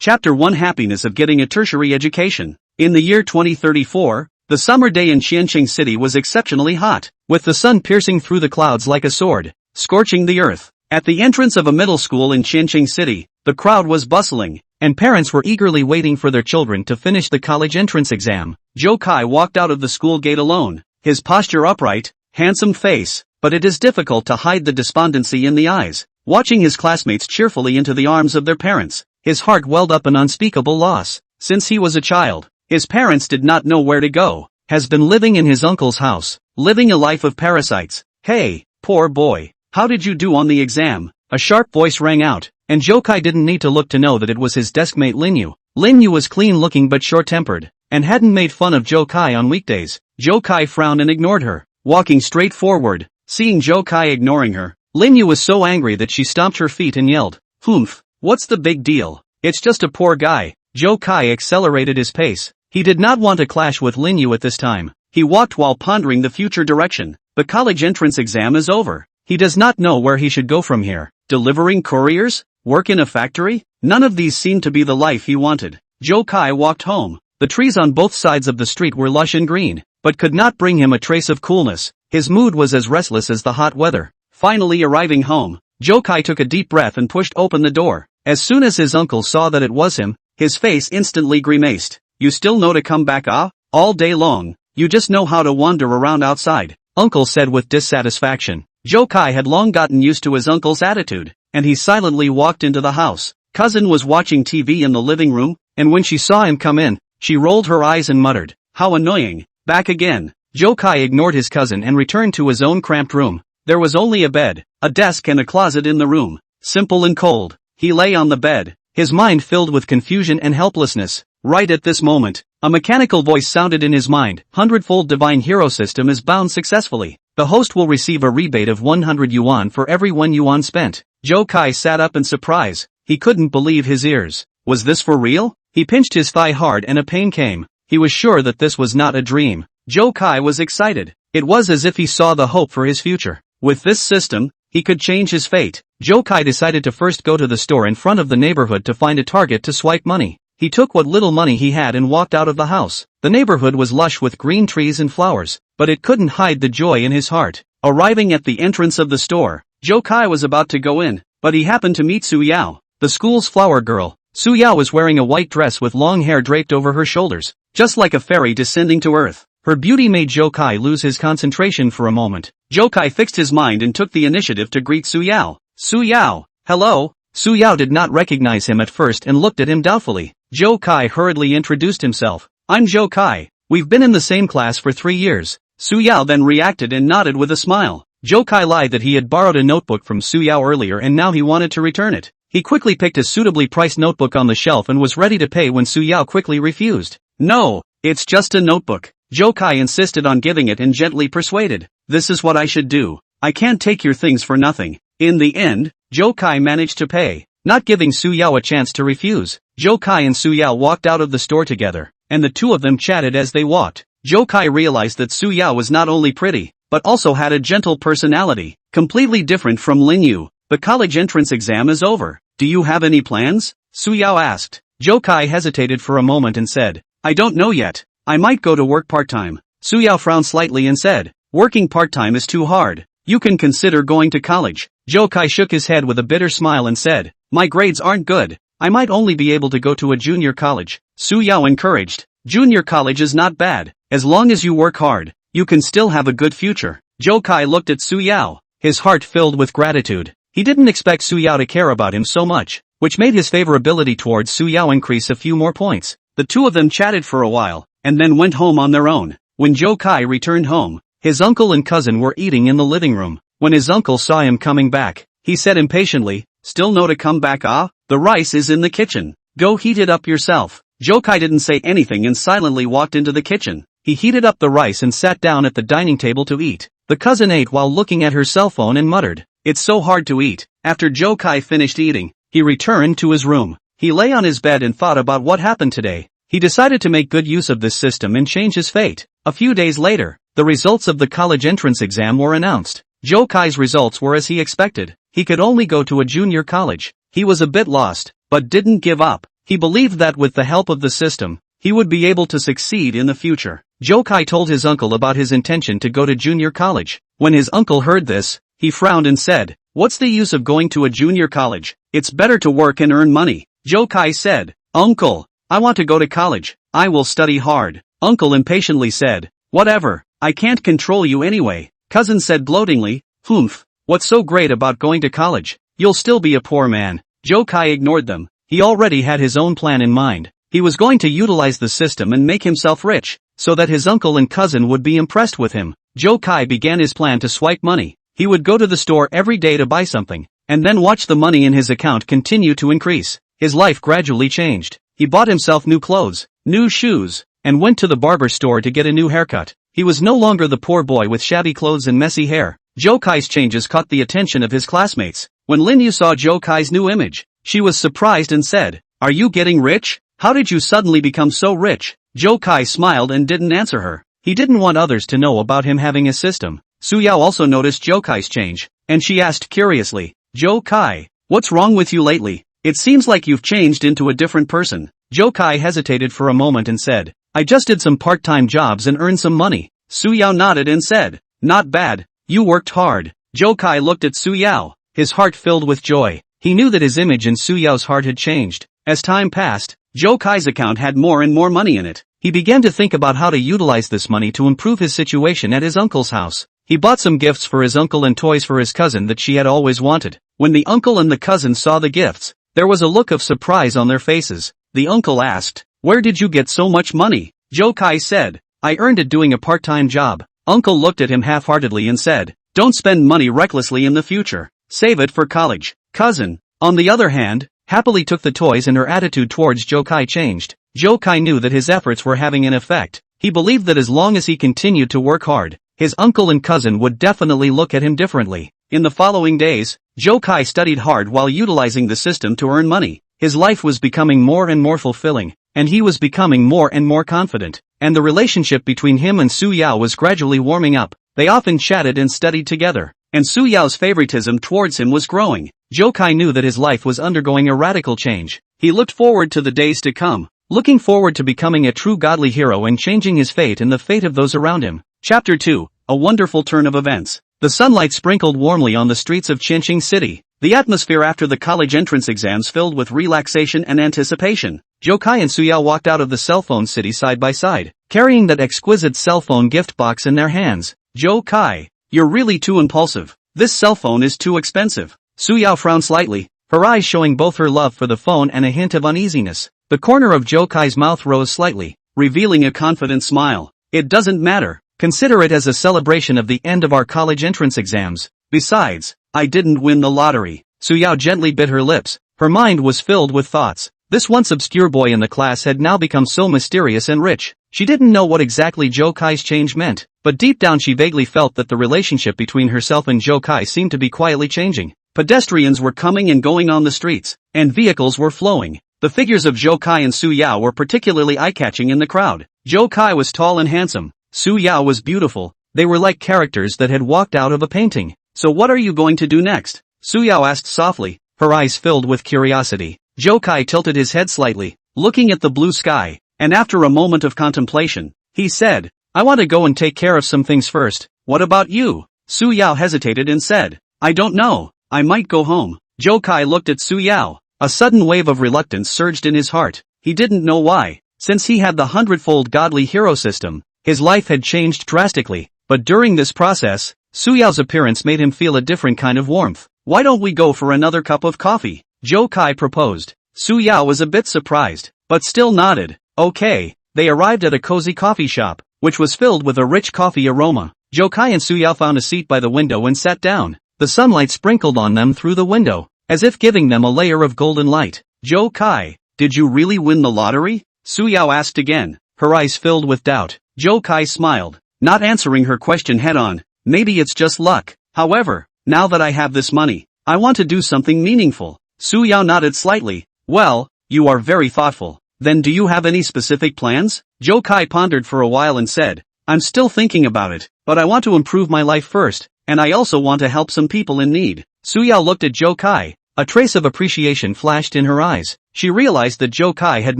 Chapter 1 Happiness of Getting a Tertiary Education. In the year 2034, the summer day in Qianqing City was exceptionally hot, with the sun piercing through the clouds like a sword, scorching the earth. At the entrance of a middle school in Qianqing City, the crowd was bustling, and parents were eagerly waiting for their children to finish the college entrance exam. Zhou Kai walked out of the school gate alone, his posture upright, handsome face, but it is difficult to hide the despondency in the eyes. Watching his classmates cheerfully into the arms of their parents, his heart welled up an unspeakable loss. Since he was a child, his parents did not know where to go, has been living in his uncle's house, living a life of parasites. Hey, poor boy, how did you do on the exam? A sharp voice rang out, and Zhou Kai didn't need to look to know that it was his deskmate Linyu. Linyu was clean-looking but short-tempered, and hadn't made fun of Zhou Kai on weekdays. Zhou Kai frowned and ignored her, walking straight forward. Seeing Zhou Kai ignoring her, Linyu was so angry that she stomped her feet and yelled, "Humph, what's the big deal? It's just a poor guy." Zhou Kai accelerated his pace. He did not want to clash with Linyu at this time. He walked while pondering the future direction. The college entrance exam is over. He does not know where he should go from here. Delivering couriers? Work in a factory? None of these seemed to be the life he wanted. Zhou Kai walked home. The trees on both sides of the street were lush and green, but could not bring him a trace of coolness. His mood was as restless as the hot weather. Finally arriving home, Zhou Kai took a deep breath and pushed open the door. As soon as his uncle saw that it was him, his face instantly grimaced. "You still know to come back, ah? All day long, you just know how to wander around outside," Uncle said with dissatisfaction. Zhou Kai had long gotten used to his uncle's attitude, and he silently walked into the house. Cousin was watching TV in the living room, and when she saw him come in, she rolled her eyes and muttered, "How annoying, back again." Zhou Kai ignored his cousin and returned to his own cramped room. There was only a bed, a desk and a closet in the room. Simple and cold, he lay on the bed, his mind filled with confusion and helplessness. Right at this moment, a mechanical voice sounded in his mind. "Hundredfold Divine Hero System is bound successfully. The host will receive a rebate of 100 yuan for every 1 yuan spent." Zhou Kai sat up in surprise. He couldn't believe his ears. Was this for real? He pinched his thigh hard and a pain came. He was sure that this was not a dream. Zhou Kai was excited. It was as if he saw the hope for his future. With this system, he could change his fate. Zhou Kai decided to first go to the store in front of the neighborhood to find a target to swipe money. He took what little money he had and walked out of the house. The neighborhood was lush with green trees and flowers, but it couldn't hide the joy in his heart. Arriving at the entrance of the store, Zhou Kai was about to go in, but he happened to meet Su Yao, the school's flower girl. Su Yao was wearing a white dress with long hair draped over her shoulders, just like a fairy descending to earth. Her beauty made Zhou Kai lose his concentration for a moment. Zhou Kai fixed his mind and took the initiative to greet Su Yao. "Su Yao, hello." Su Yao did not recognize him at first and looked at him doubtfully. Zhou Kai hurriedly introduced himself. "I'm Zhou Kai. We've been in the same class for 3 years. Su Yao then reacted and nodded with a smile. Zhou Kai lied that he had borrowed a notebook from Su Yao earlier and now he wanted to return it. He quickly picked a suitably priced notebook on the shelf and was ready to pay when Su Yao quickly refused. "No, it's just a notebook." Zhou Kai insisted on giving it and gently persuaded. "This is what I should do. I can't take your things for nothing." In the end, Zhou Kai managed to pay, not giving Su Yao a chance to refuse. Zhou Kai and Su Yao walked out of the store together, and the two of them chatted as they walked. Zhou Kai realized that Su Yao was not only pretty, but also had a gentle personality, completely different from Linyu. "The college entrance exam is over. Do you have any plans?" Su Yao asked. Zhou Kai hesitated for a moment and said, "I don't know yet. I might go to work part-time." Su Yao frowned slightly and said, "Working part-time is too hard. You can consider going to college." Zhou Kai shook his head with a bitter smile and said, "My grades aren't good. I might only be able to go to a junior college." Su Yao encouraged, "Junior college is not bad. As long as you work hard, you can still have a good future." Zhou Kai looked at Su Yao, his heart filled with gratitude. He didn't expect Su Yao to care about him so much, which made his favorability towards Su Yao increase a few more points. The two of them chatted for a while, and then went home on their own. When Zhou Kai returned home, his uncle and cousin were eating in the living room. When his uncle saw him coming back, he said impatiently, "Still no to come back, ah? The rice is in the kitchen. Go heat it up yourself." Zhou Kai didn't say anything and silently walked into the kitchen. He heated up the rice and sat down at the dining table to eat. The cousin ate while looking at her cell phone and muttered, "It's so hard to eat." After Zhou Kai finished eating, he returned to his room. He lay on his bed and thought about what happened today. He decided to make good use of this system and change his fate. A few days later, the results of the college entrance exam were announced. Zhou Kai's results were as he expected. He could only go to a junior college. He was a bit lost, but didn't give up. He believed that with the help of the system, he would be able to succeed in the future. Zhou Kai told his uncle about his intention to go to junior college. When his uncle heard this, he frowned and said, "What's the use of going to a junior college? It's better to work and earn money." Zhou Kai said, "Uncle, I want to go to college. I will study hard." Uncle impatiently said, "Whatever, I can't control you anyway." Cousin said gloatingly, "Humph, what's so great about going to college? You'll still be a poor man." Zhou Kai ignored them. He already had his own plan in mind. He was going to utilize the system and make himself rich, so that his uncle and cousin would be impressed with him. Zhou Kai began his plan to swipe money. He would go to the store every day to buy something, and then watch the money in his account continue to increase. His life gradually changed. He bought himself new clothes, new shoes, and went to the barber store to get a new haircut. He was no longer the poor boy with shabby clothes and messy hair. Zhou Kai's changes caught the attention of his classmates. When Lin Yu saw Zhou Kai's new image, she was surprised and said, "Are you getting rich? How did you suddenly become so rich?" Zhou Kai smiled and didn't answer her. He didn't want others to know about him having a system. Su Yao also noticed Zhou Kai's change, and she asked curiously, "Zhou Kai, what's wrong with you lately? It seems like you've changed into a different person." Zhou Kai hesitated for a moment and said, "I just did some part-time jobs and earned some money." Su Yao nodded and said, "Not bad, you worked hard." Zhou Kai looked at Su Yao, his heart filled with joy. He knew that his image in Su Yao's heart had changed. As time passed, Zhou Kai's account had more and more money in it. He began to think about how to utilize this money to improve his situation at his uncle's house. He bought some gifts for his uncle and toys for his cousin that she had always wanted. When the uncle and the cousin saw the gifts, there was a look of surprise on their faces. The uncle asked, "Where did you get so much money?" Zhou Kai said, "I earned it doing a part-time job." Uncle looked at him half-heartedly and said, "Don't spend money recklessly in the future. Save it for college." Cousin, on the other hand, happily took the toys and her attitude towards Zhou Kai changed. Zhou Kai knew that his efforts were having an effect. He believed that as long as he continued to work hard, his uncle and cousin would definitely look at him differently. In the following days, Zhou Kai studied hard while utilizing the system to earn money. His life was becoming more and more fulfilling, and he was becoming more and more confident. And the relationship between him and Su Yao was gradually warming up. They often chatted and studied together, and Su Yao's favoritism towards him was growing. Zhou Kai knew that his life was undergoing a radical change. He looked forward to the days to come, looking forward to becoming a true godly hero and changing his fate and the fate of those around him. Chapter 2, A Wonderful Turn of Events. The sunlight sprinkled warmly on the streets of Qianqing City. The atmosphere after the college entrance exams filled with relaxation and anticipation. Zhou Kai and Su Yao walked out of the cell phone city side by side, carrying that exquisite cell phone gift box in their hands. "Zhou Kai, you're really too impulsive. This cell phone is too expensive." Su Yao frowned slightly, her eyes showing both her love for the phone and a hint of uneasiness. The corner of Zhou Kai's mouth rose slightly, revealing a confident smile. "It doesn't matter. Consider it as a celebration of the end of our college entrance exams. Besides, I didn't win the lottery." Su Yao gently bit her lips. Her mind was filled with thoughts. This once obscure boy in the class had now become so mysterious and rich. She didn't know what exactly Zhou Kai's change meant, but deep down she vaguely felt that the relationship between herself and Zhou Kai seemed to be quietly changing. Pedestrians were coming and going on the streets, and vehicles were flowing. The figures of Zhou Kai and Su Yao were particularly eye-catching in the crowd. Zhou Kai was tall and handsome. Su Yao was beautiful. They were like characters that had walked out of a painting. "So what are you going to do next?" Su Yao asked softly, her eyes filled with curiosity. Zhou Kai tilted his head slightly, looking at the blue sky, and after a moment of contemplation, he said, "I want to go and take care of some things first." "What about you?" Su Yao hesitated and said, "I don't know. I might go home." Zhou Kai looked at Su Yao. A sudden wave of reluctance surged in his heart. He didn't know why. Since he had the hundredfold godly hero system, his life had changed drastically. But during this process, Su Yao's appearance made him feel a different kind of warmth. "Why don't we go for another cup of coffee?" Zhou Kai proposed. Su Yao was a bit surprised, but still nodded. Okay. They arrived at a cozy coffee shop, which was filled with a rich coffee aroma. Zhou Kai and Su Yao found a seat by the window and sat down. The sunlight sprinkled on them through the window, as if giving them a layer of golden light. "Zhou Kai, did you really win the lottery?" Su Yao asked again, her eyes filled with doubt. Zhou Kai smiled, not answering her question head-on. "Maybe it's just luck. However, now that I have this money, I want to do something meaningful." Su Yao nodded slightly. "Well, you are very thoughtful. Then do you have any specific plans?" Zhou Kai pondered for a while and said, "I'm still thinking about it, but I want to improve my life first, and I also want to help some people in need." Su Yao looked at Zhou Kai, A trace of appreciation flashed in her eyes. She realized that Zhou Kai had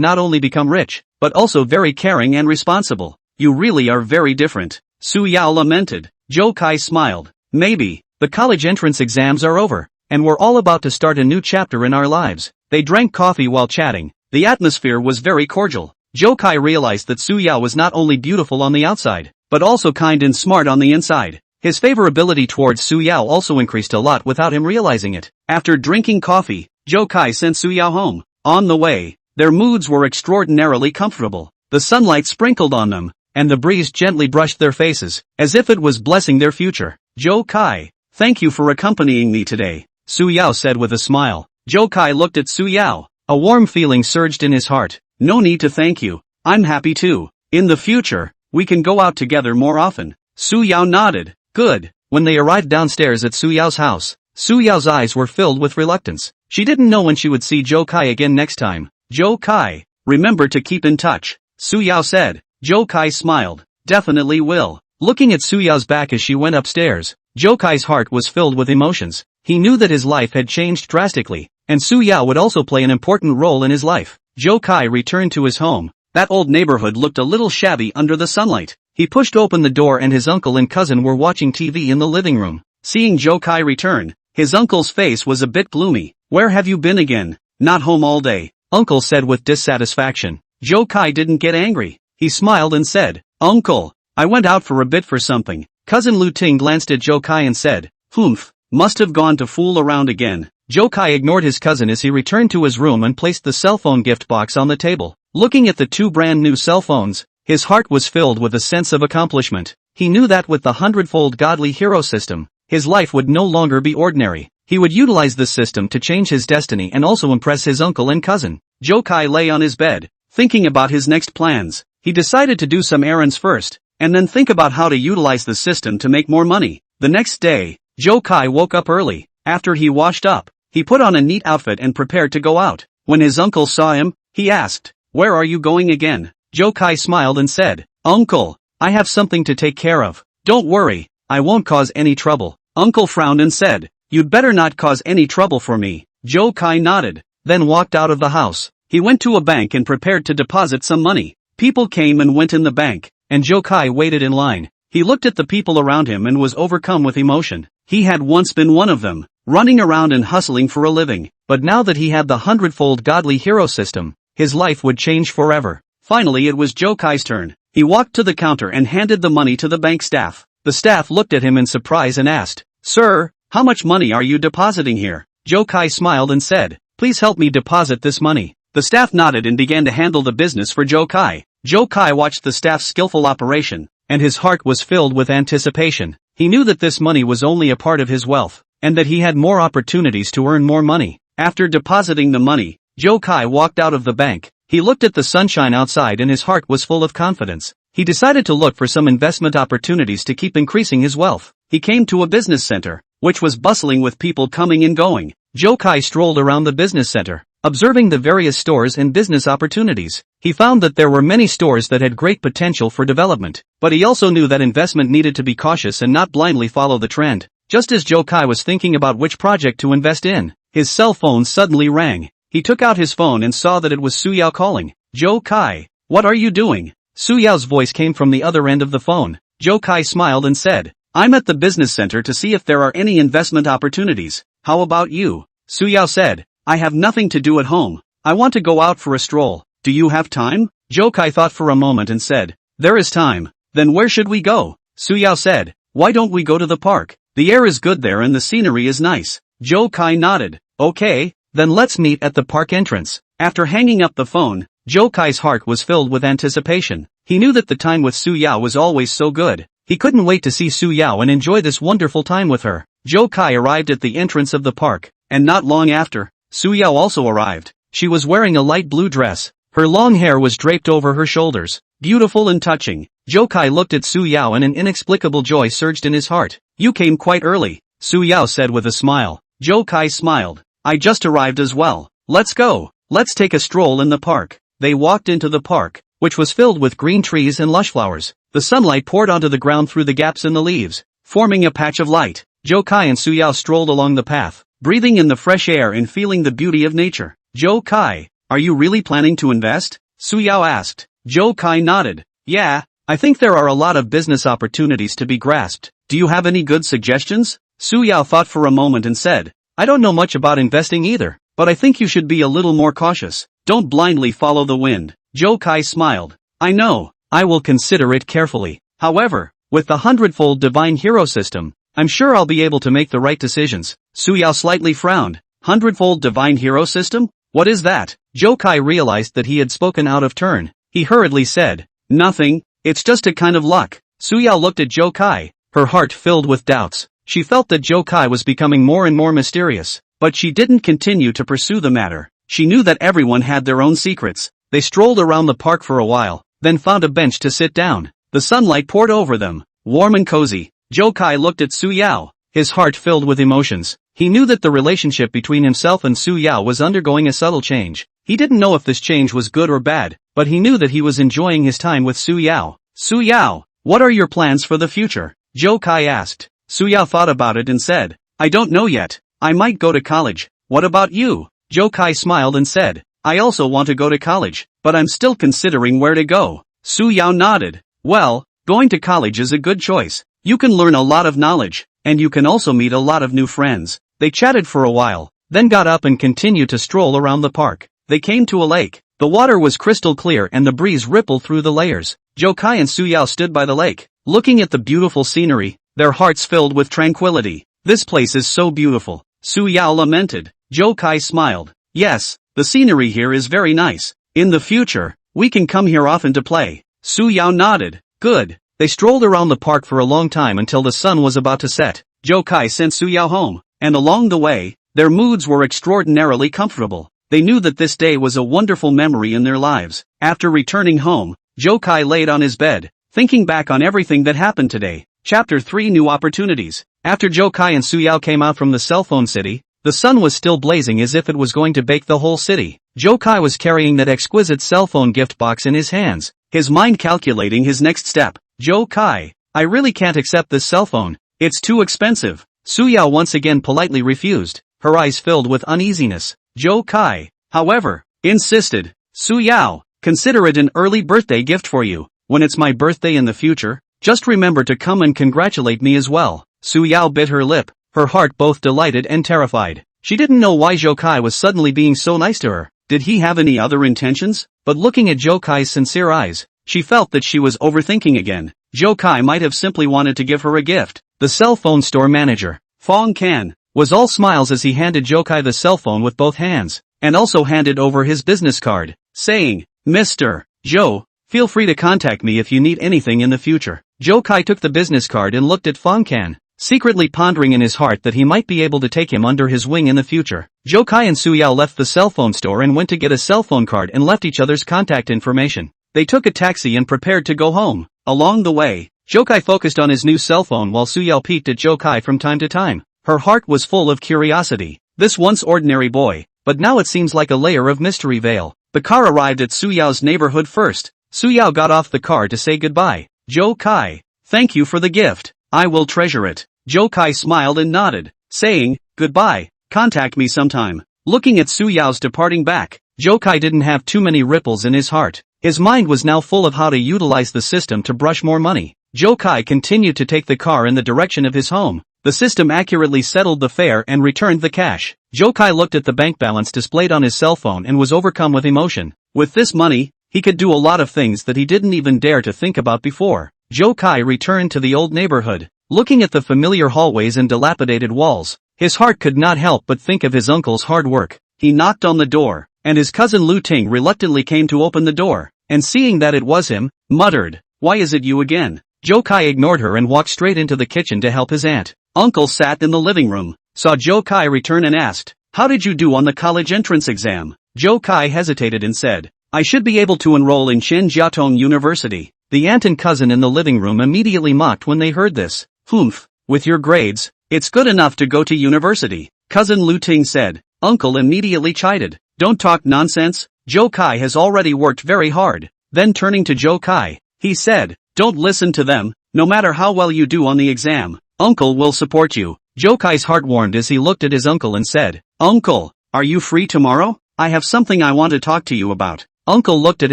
not only become rich, but also very caring and responsible. You really are very different, Su Yao lamented. Zhou Kai smiled. Maybe. The college entrance exams are over, and we're all about to start a new chapter in our lives. They drank coffee while chatting. The atmosphere was very cordial. Zhou Kai realized that Su Yao was not only beautiful on the outside, but also kind and smart on the inside. His favorability towards Su Yao also increased a lot without him realizing it. After drinking coffee, Zhou Kai sent Su Yao home. On the way, their moods were extraordinarily comfortable. The sunlight sprinkled on them, and the breeze gently brushed their faces, as if it was blessing their future. Zhou Kai, thank you for accompanying me today, Su Yao said with a smile. Zhou Kai looked at Su Yao. A warm feeling surged in his heart. No need to thank you. I'm happy too. In the future, we can go out together more often. Su Yao nodded. Good. When they arrived downstairs at Su Yao's house, Su Yao's eyes were filled with reluctance. She didn't know when she would see Zhou Kai again next time. Zhou Kai, remember to keep in touch, Su Yao said. Zhou Kai smiled. Definitely will. Looking at Su Yao's back as she went upstairs, Zhou Kai's heart was filled with emotions. He knew that his life had changed drastically, and Su Yao would also play an important role in his life. Zhou Kai returned to his home. That old neighborhood looked a little shabby under the sunlight. He pushed open the door and his uncle and cousin were watching TV in the living room. Seeing Zhou Kai return, his uncle's face was a bit gloomy. Where have you been again? Not home all day, Uncle said with dissatisfaction. Zhou Kai didn't get angry. He smiled and said, Uncle, I went out for a bit for something. Cousin Lu Ting glanced at Zhou Kai and said, Humph, must have gone to fool around again. Zhou Kai ignored his cousin as he returned to his room and placed the cell phone gift box on the table. Looking at the two brand new cell phones, his heart was filled with a sense of accomplishment. He knew that with the Hundredfold Godly Hero system, his life would no longer be ordinary. He would utilize this system to change his destiny and also impress his uncle and cousin. Zhou Kai lay on his bed, thinking about his next plans. He decided to do some errands first, and then think about how to utilize the system to make more money. The next day, Zhou Kai woke up early. After he washed up, he put on a neat outfit and prepared to go out. When his uncle saw him, he asked, Where are you going again? Zhou Kai smiled and said, Uncle, I have something to take care of. Don't worry, I won't cause any trouble. Uncle frowned and said, You'd better not cause any trouble for me. Zhou Kai nodded, then walked out of the house. He went to a bank and prepared to deposit some money. People came and went in the bank, and Zhou Kai waited in line. He looked at the people around him and was overcome with emotion. He had once been one of them, running around and hustling for a living, but now that he had the Hundredfold Godly Hero system, his life would change forever. Finally it was Zhou Kai's turn. He walked to the counter and handed the money to the bank staff. The staff looked at him in surprise and asked, Sir, how much money are you depositing here? Zhou Kai smiled and said, Please help me deposit this money. The staff nodded and began to handle the business for Zhou Kai. Zhou Kai watched the staff's skillful operation, and his heart was filled with anticipation. He knew that this money was only a part of his wealth, and that he had more opportunities to earn more money. After depositing the money, Zhou Kai walked out of the bank. He looked at the sunshine outside and his heart was full of confidence. He decided to look for some investment opportunities to keep increasing his wealth. He came to a business center, which was bustling with people coming and going. Zhou Kai strolled around the business center, observing the various stores and business opportunities. He found that there were many stores that had great potential for development, but he also knew that investment needed to be cautious and not blindly follow the trend. Just as Zhou Kai was thinking about which project to invest in, his cell phone suddenly rang. He took out his phone and saw that it was Su Yao calling. Zhou Kai, what are you doing? Su Yao's voice came from the other end of the phone. Zhou Kai smiled and said, I'm at the business center to see if there are any investment opportunities. How about you? Su Yao said, I have nothing to do at home. I want to go out for a stroll. Do you have time? Zhou Kai thought for a moment and said, There is time. Then where should we go? Su Yao said, Why don't we go to the park? The air is good there and the scenery is nice. Zhou Kai nodded. Okay, then let's meet at the park entrance. After hanging up the phone, Zhou Kai's heart was filled with anticipation. He knew that the time with Su Yao was always so good. He couldn't wait to see Su Yao and enjoy this wonderful time with her. Zhou Kai arrived at the entrance of the park, and not long after, Su Yao also arrived. She was wearing a light blue dress. Her long hair was draped over her shoulders. Beautiful and touching. Zhou Kai looked at Su Yao and an inexplicable joy surged in his heart. You came quite early, Su Yao said with a smile. Zhou Kai smiled. I just arrived as well. Let's go. Let's take a stroll in the park. They walked into the park, which was filled with green trees and lush flowers. The sunlight poured onto the ground through the gaps in the leaves, forming a patch of light. Zhou Kai and Su Yao strolled along the path. breathing in the fresh air and feeling the beauty of nature. Zhou Kai, are you really planning to invest? Su Yao asked. Zhou Kai nodded. Yeah, I think there are a lot of business opportunities to be grasped. Do you have any good suggestions? Su Yao thought for a moment and said, I don't know much about investing either, but I think you should be a little more cautious. Don't blindly follow the wind. Zhou Kai smiled. I know, I will consider it carefully. However, with the Hundredfold Divine Hero system, I'm sure I'll be able to make the right decisions. Su Yao slightly frowned. Hundredfold Divine Hero system? What is that? Zhou Kai realized that he had spoken out of turn. He hurriedly said, Nothing, it's just a kind of luck. Su Yao looked at Zhou Kai, her heart filled with doubts. She felt that Zhou Kai was becoming more and more mysterious, but she didn't continue to pursue the matter. She knew that everyone had their own secrets. They strolled around the park for a while, then found a bench to sit down. The sunlight poured over them, warm and cozy. Zhou Kai looked at Su Yao, his heart filled with emotions. He knew that the relationship between himself and Su Yao was undergoing a subtle change. He didn't know if this change was good or bad, but he knew that he was enjoying his time with Su Yao. Su Yao, what are your plans for the future? Zhou Kai asked. Su Yao thought about it and said, I don't know yet. I might go to college. What about you? Zhou Kai smiled and said, I also want to go to college, but I'm still considering where to go. Su Yao nodded. Well, going to college is a good choice. You can learn a lot of knowledge, and you can also meet a lot of new friends. They chatted for a while, then got up and continued to stroll around the park. They came to a lake. The water was crystal clear and the breeze rippled through the layers. Zhou Kai and Su Yao stood by the lake, looking at the beautiful scenery, their hearts filled with tranquility. This place is so beautiful. Su Yao lamented. Zhou Kai smiled. Yes, the scenery here is very nice. In the future, we can come here often to play. Su Yao nodded. Good. They strolled around the park for a long time until the sun was about to set. Zhou Kai sent Su Yao home, and along the way, their moods were extraordinarily comfortable. They knew that this day was a wonderful memory in their lives. After returning home, Zhou Kai laid on his bed, thinking back on everything that happened today. Chapter 3 New Opportunities. After Zhou Kai and Su Yao came out from the cell phone city, the sun was still blazing as if it was going to bake the whole city. Zhou Kai was carrying that exquisite cell phone gift box in his hands, his mind calculating his next step. Zhou Kai, I really can't accept this cell phone. It's too expensive. Su Yao once again politely refused, her eyes filled with uneasiness. Zhou Kai, however, insisted. Su Yao, consider it an early birthday gift for you. When it's my birthday in the future, just remember to come and congratulate me as well. Su Yao bit her lip, her heart both delighted and terrified. She didn't know why Zhou Kai was suddenly being so nice to her. Did he have any other intentions? But looking at Zhou Kai's sincere eyes, she felt that she was overthinking again. Zhou Kai might have simply wanted to give her a gift. The cell phone store manager, Fong Kan, was all smiles as he handed Zhou Kai the cell phone with both hands, and also handed over his business card, saying, Mr. Zhou, feel free to contact me if you need anything in the future. Zhou Kai took the business card and looked at Fong Kan, secretly pondering in his heart that he might be able to take him under his wing in the future. Zhou Kai and Su Yao left the cell phone store and went to get a cell phone card and left each other's contact information. They took a taxi and prepared to go home. Along the way, Zhou Kai focused on his new cell phone while Su Yao peeked at Zhou Kai from time to time. Her heart was full of curiosity. This once ordinary boy, but now it seems like a layer of mystery veil. The car arrived at Su Yao's neighborhood first. Su Yao got off the car to say goodbye. Zhou Kai, thank you for the gift. I will treasure it. Zhou Kai smiled and nodded, saying, goodbye, contact me sometime. Looking at Su Yao's departing back, Zhou Kai didn't have too many ripples in his heart. His mind was now full of how to utilize the system to brush more money. Zhou Kai continued to take the car in the direction of his home. The system accurately settled the fare and returned the cash. Zhou Kai looked at the bank balance displayed on his cell phone and was overcome with emotion. With this money, he could do a lot of things that he didn't even dare to think about before. Zhou Kai returned to the old neighborhood. Looking at the familiar hallways and dilapidated walls, his heart could not help but think of his uncle's hard work. He knocked on the door, and his cousin Lu Ting reluctantly came to open the door, and seeing that it was him, muttered, "Why is it you again?" Zhou Kai ignored her and walked straight into the kitchen to help his aunt. Uncle sat in the living room, saw Zhou Kai return and asked, "How did you do on the college entrance exam?" Zhou Kai hesitated and said, "I should be able to enroll in Jiaotong University." The aunt and cousin in the living room immediately mocked when they heard this. "Humph, with your grades, it's good enough to go to university," cousin Lu Ting said. Uncle immediately chided, "Don't talk nonsense, Zhou Kai has already worked very hard." Then turning to Zhou Kai, he said, "Don't listen to them, no matter how well you do on the exam, Uncle will support you." Zhou Kai's heart warmed as he looked at his uncle and said, "Uncle, are you free tomorrow? I have something I want to talk to you about." Uncle looked at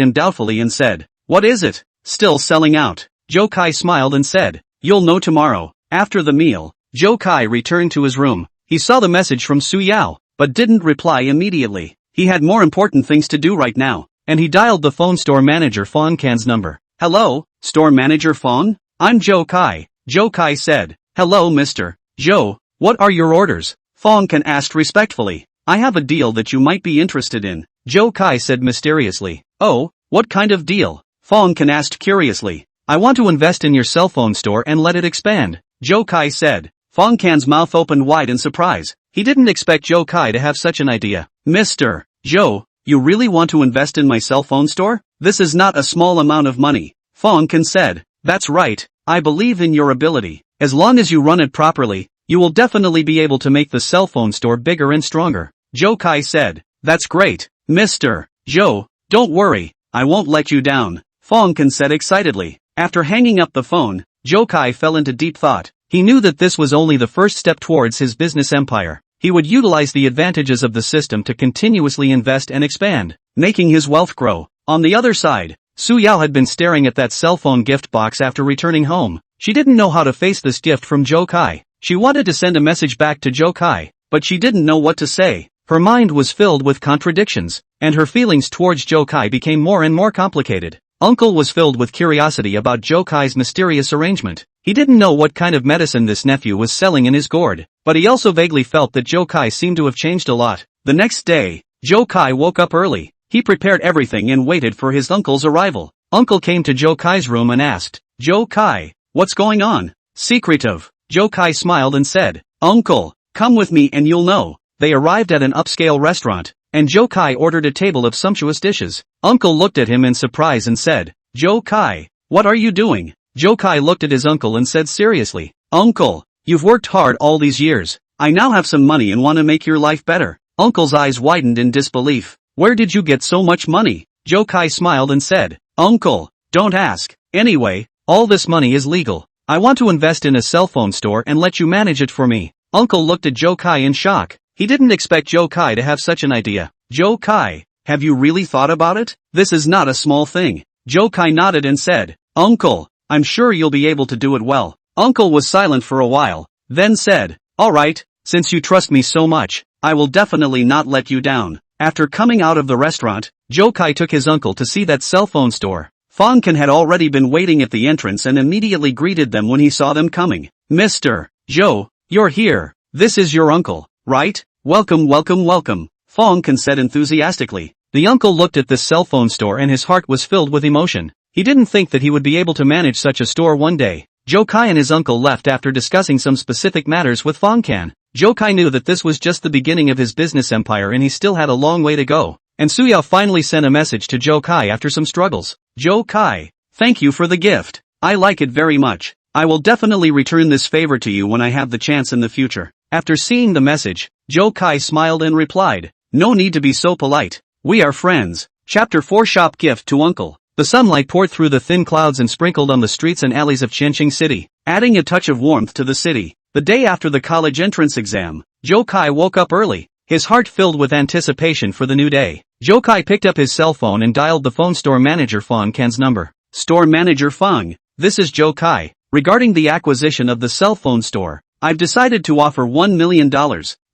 him doubtfully and said, "What is it? Still selling out?" Zhou Kai smiled and said, "You'll know tomorrow." After the meal, Zhou Kai returned to his room. He saw the message from Su Yao, but didn't reply immediately. He had more important things to do right now, and he dialed the phone store manager Fong Kan's number. "Hello, store manager Fong? I'm Zhou Kai." Zhou Kai said, "Hello Mr. Zhou, what are your orders?" Fong Kan asked respectfully. "I have a deal that you might be interested in," Zhou Kai said mysteriously. "Oh, what kind of deal?" Fong Kan asked curiously. "I want to invest in your cell phone store and let it expand," Zhou Kai said. Fong Kan's mouth opened wide in surprise. He didn't expect Zhou Kai to have such an idea. "Mr. Zhou, you really want to invest in my cell phone store? This is not a small amount of money," Fong Kan said. "That's right, I believe in your ability. As long as you run it properly, you will definitely be able to make the cell phone store bigger and stronger," Zhou Kai said. "That's great, Mr. Zhou, don't worry, I won't let you down," Fong Kan said excitedly. After hanging up the phone, Zhou Kai fell into deep thought. He knew that this was only the first step towards his business empire. He would utilize the advantages of the system to continuously invest and expand, making his wealth grow. On the other side, Su Yao had been staring at that cell phone gift box after returning home. She didn't know how to face this gift from Zhou Kai. She wanted to send a message back to Zhou Kai, but she didn't know what to say. Her mind was filled with contradictions, and her feelings towards Zhou Kai became more and more complicated. Uncle was filled with curiosity about Zhou Kai's mysterious arrangement. He didn't know what kind of medicine this nephew was selling in his gourd, but he also vaguely felt that Zhou Kai seemed to have changed a lot. The next day, Zhou Kai woke up early. He prepared everything and waited for his uncle's arrival. Uncle came to Zhou Kai's room and asked, "Zhou Kai, what's going on?" "Secretive." Zhou Kai smiled and said, "Uncle, come with me and you'll know." They arrived at an upscale restaurant, and Zhou Kai ordered a table of sumptuous dishes. Uncle looked at him in surprise and said, "Zhou Kai, what are you doing?" Zhou Kai looked at his uncle and said seriously, "Uncle, you've worked hard all these years. I now have some money and want to make your life better." Uncle's eyes widened in disbelief. "Where did you get so much money?" Zhou Kai smiled and said, "Uncle, don't ask. Anyway, all this money is legal. I want to invest in a cell phone store and let you manage it for me." Uncle looked at Zhou Kai in shock. He didn't expect Zhou Kai to have such an idea. "Zhou Kai, have you really thought about it? This is not a small thing." Zhou Kai nodded and said, "Uncle, I'm sure you'll be able to do it well." Uncle was silent for a while, then said, "All right, since you trust me so much, I will definitely not let you down." After coming out of the restaurant, Zhou Kai took his uncle to see that cell phone store. Fong Kan had already been waiting at the entrance and immediately greeted them when he saw them coming. "Mr. Zhou, you're here. This is your uncle, right? Welcome, welcome, welcome," Fong Kan said enthusiastically. The uncle looked at this cell phone store and his heart was filled with emotion. He didn't think that he would be able to manage such a store one day. Zhou Kai and his uncle left after discussing some specific matters with Fong Kan. Zhou Kai knew that this was just the beginning of his business empire and he still had a long way to go. And Su Yao finally sent a message to Zhou Kai after some struggles. "Zhou Kai, thank you for the gift. I like it very much. I will definitely return this favor to you when I have the chance in the future." After seeing the message, Zhou Kai smiled and replied, "No need to be so polite. We are friends." Chapter 4 Shop Gift to Uncle. The sunlight poured through the thin clouds and sprinkled on the streets and alleys of Qianqing City, adding a touch of warmth to the city. The day after the college entrance exam, Zhou Kai woke up early, his heart filled with anticipation for the new day. Zhou Kai picked up his cell phone and dialed the phone store manager Fong Kan's number. "Store manager Fong, this is Zhou Kai. Regarding the acquisition of the cell phone store, I've decided to offer $1 million.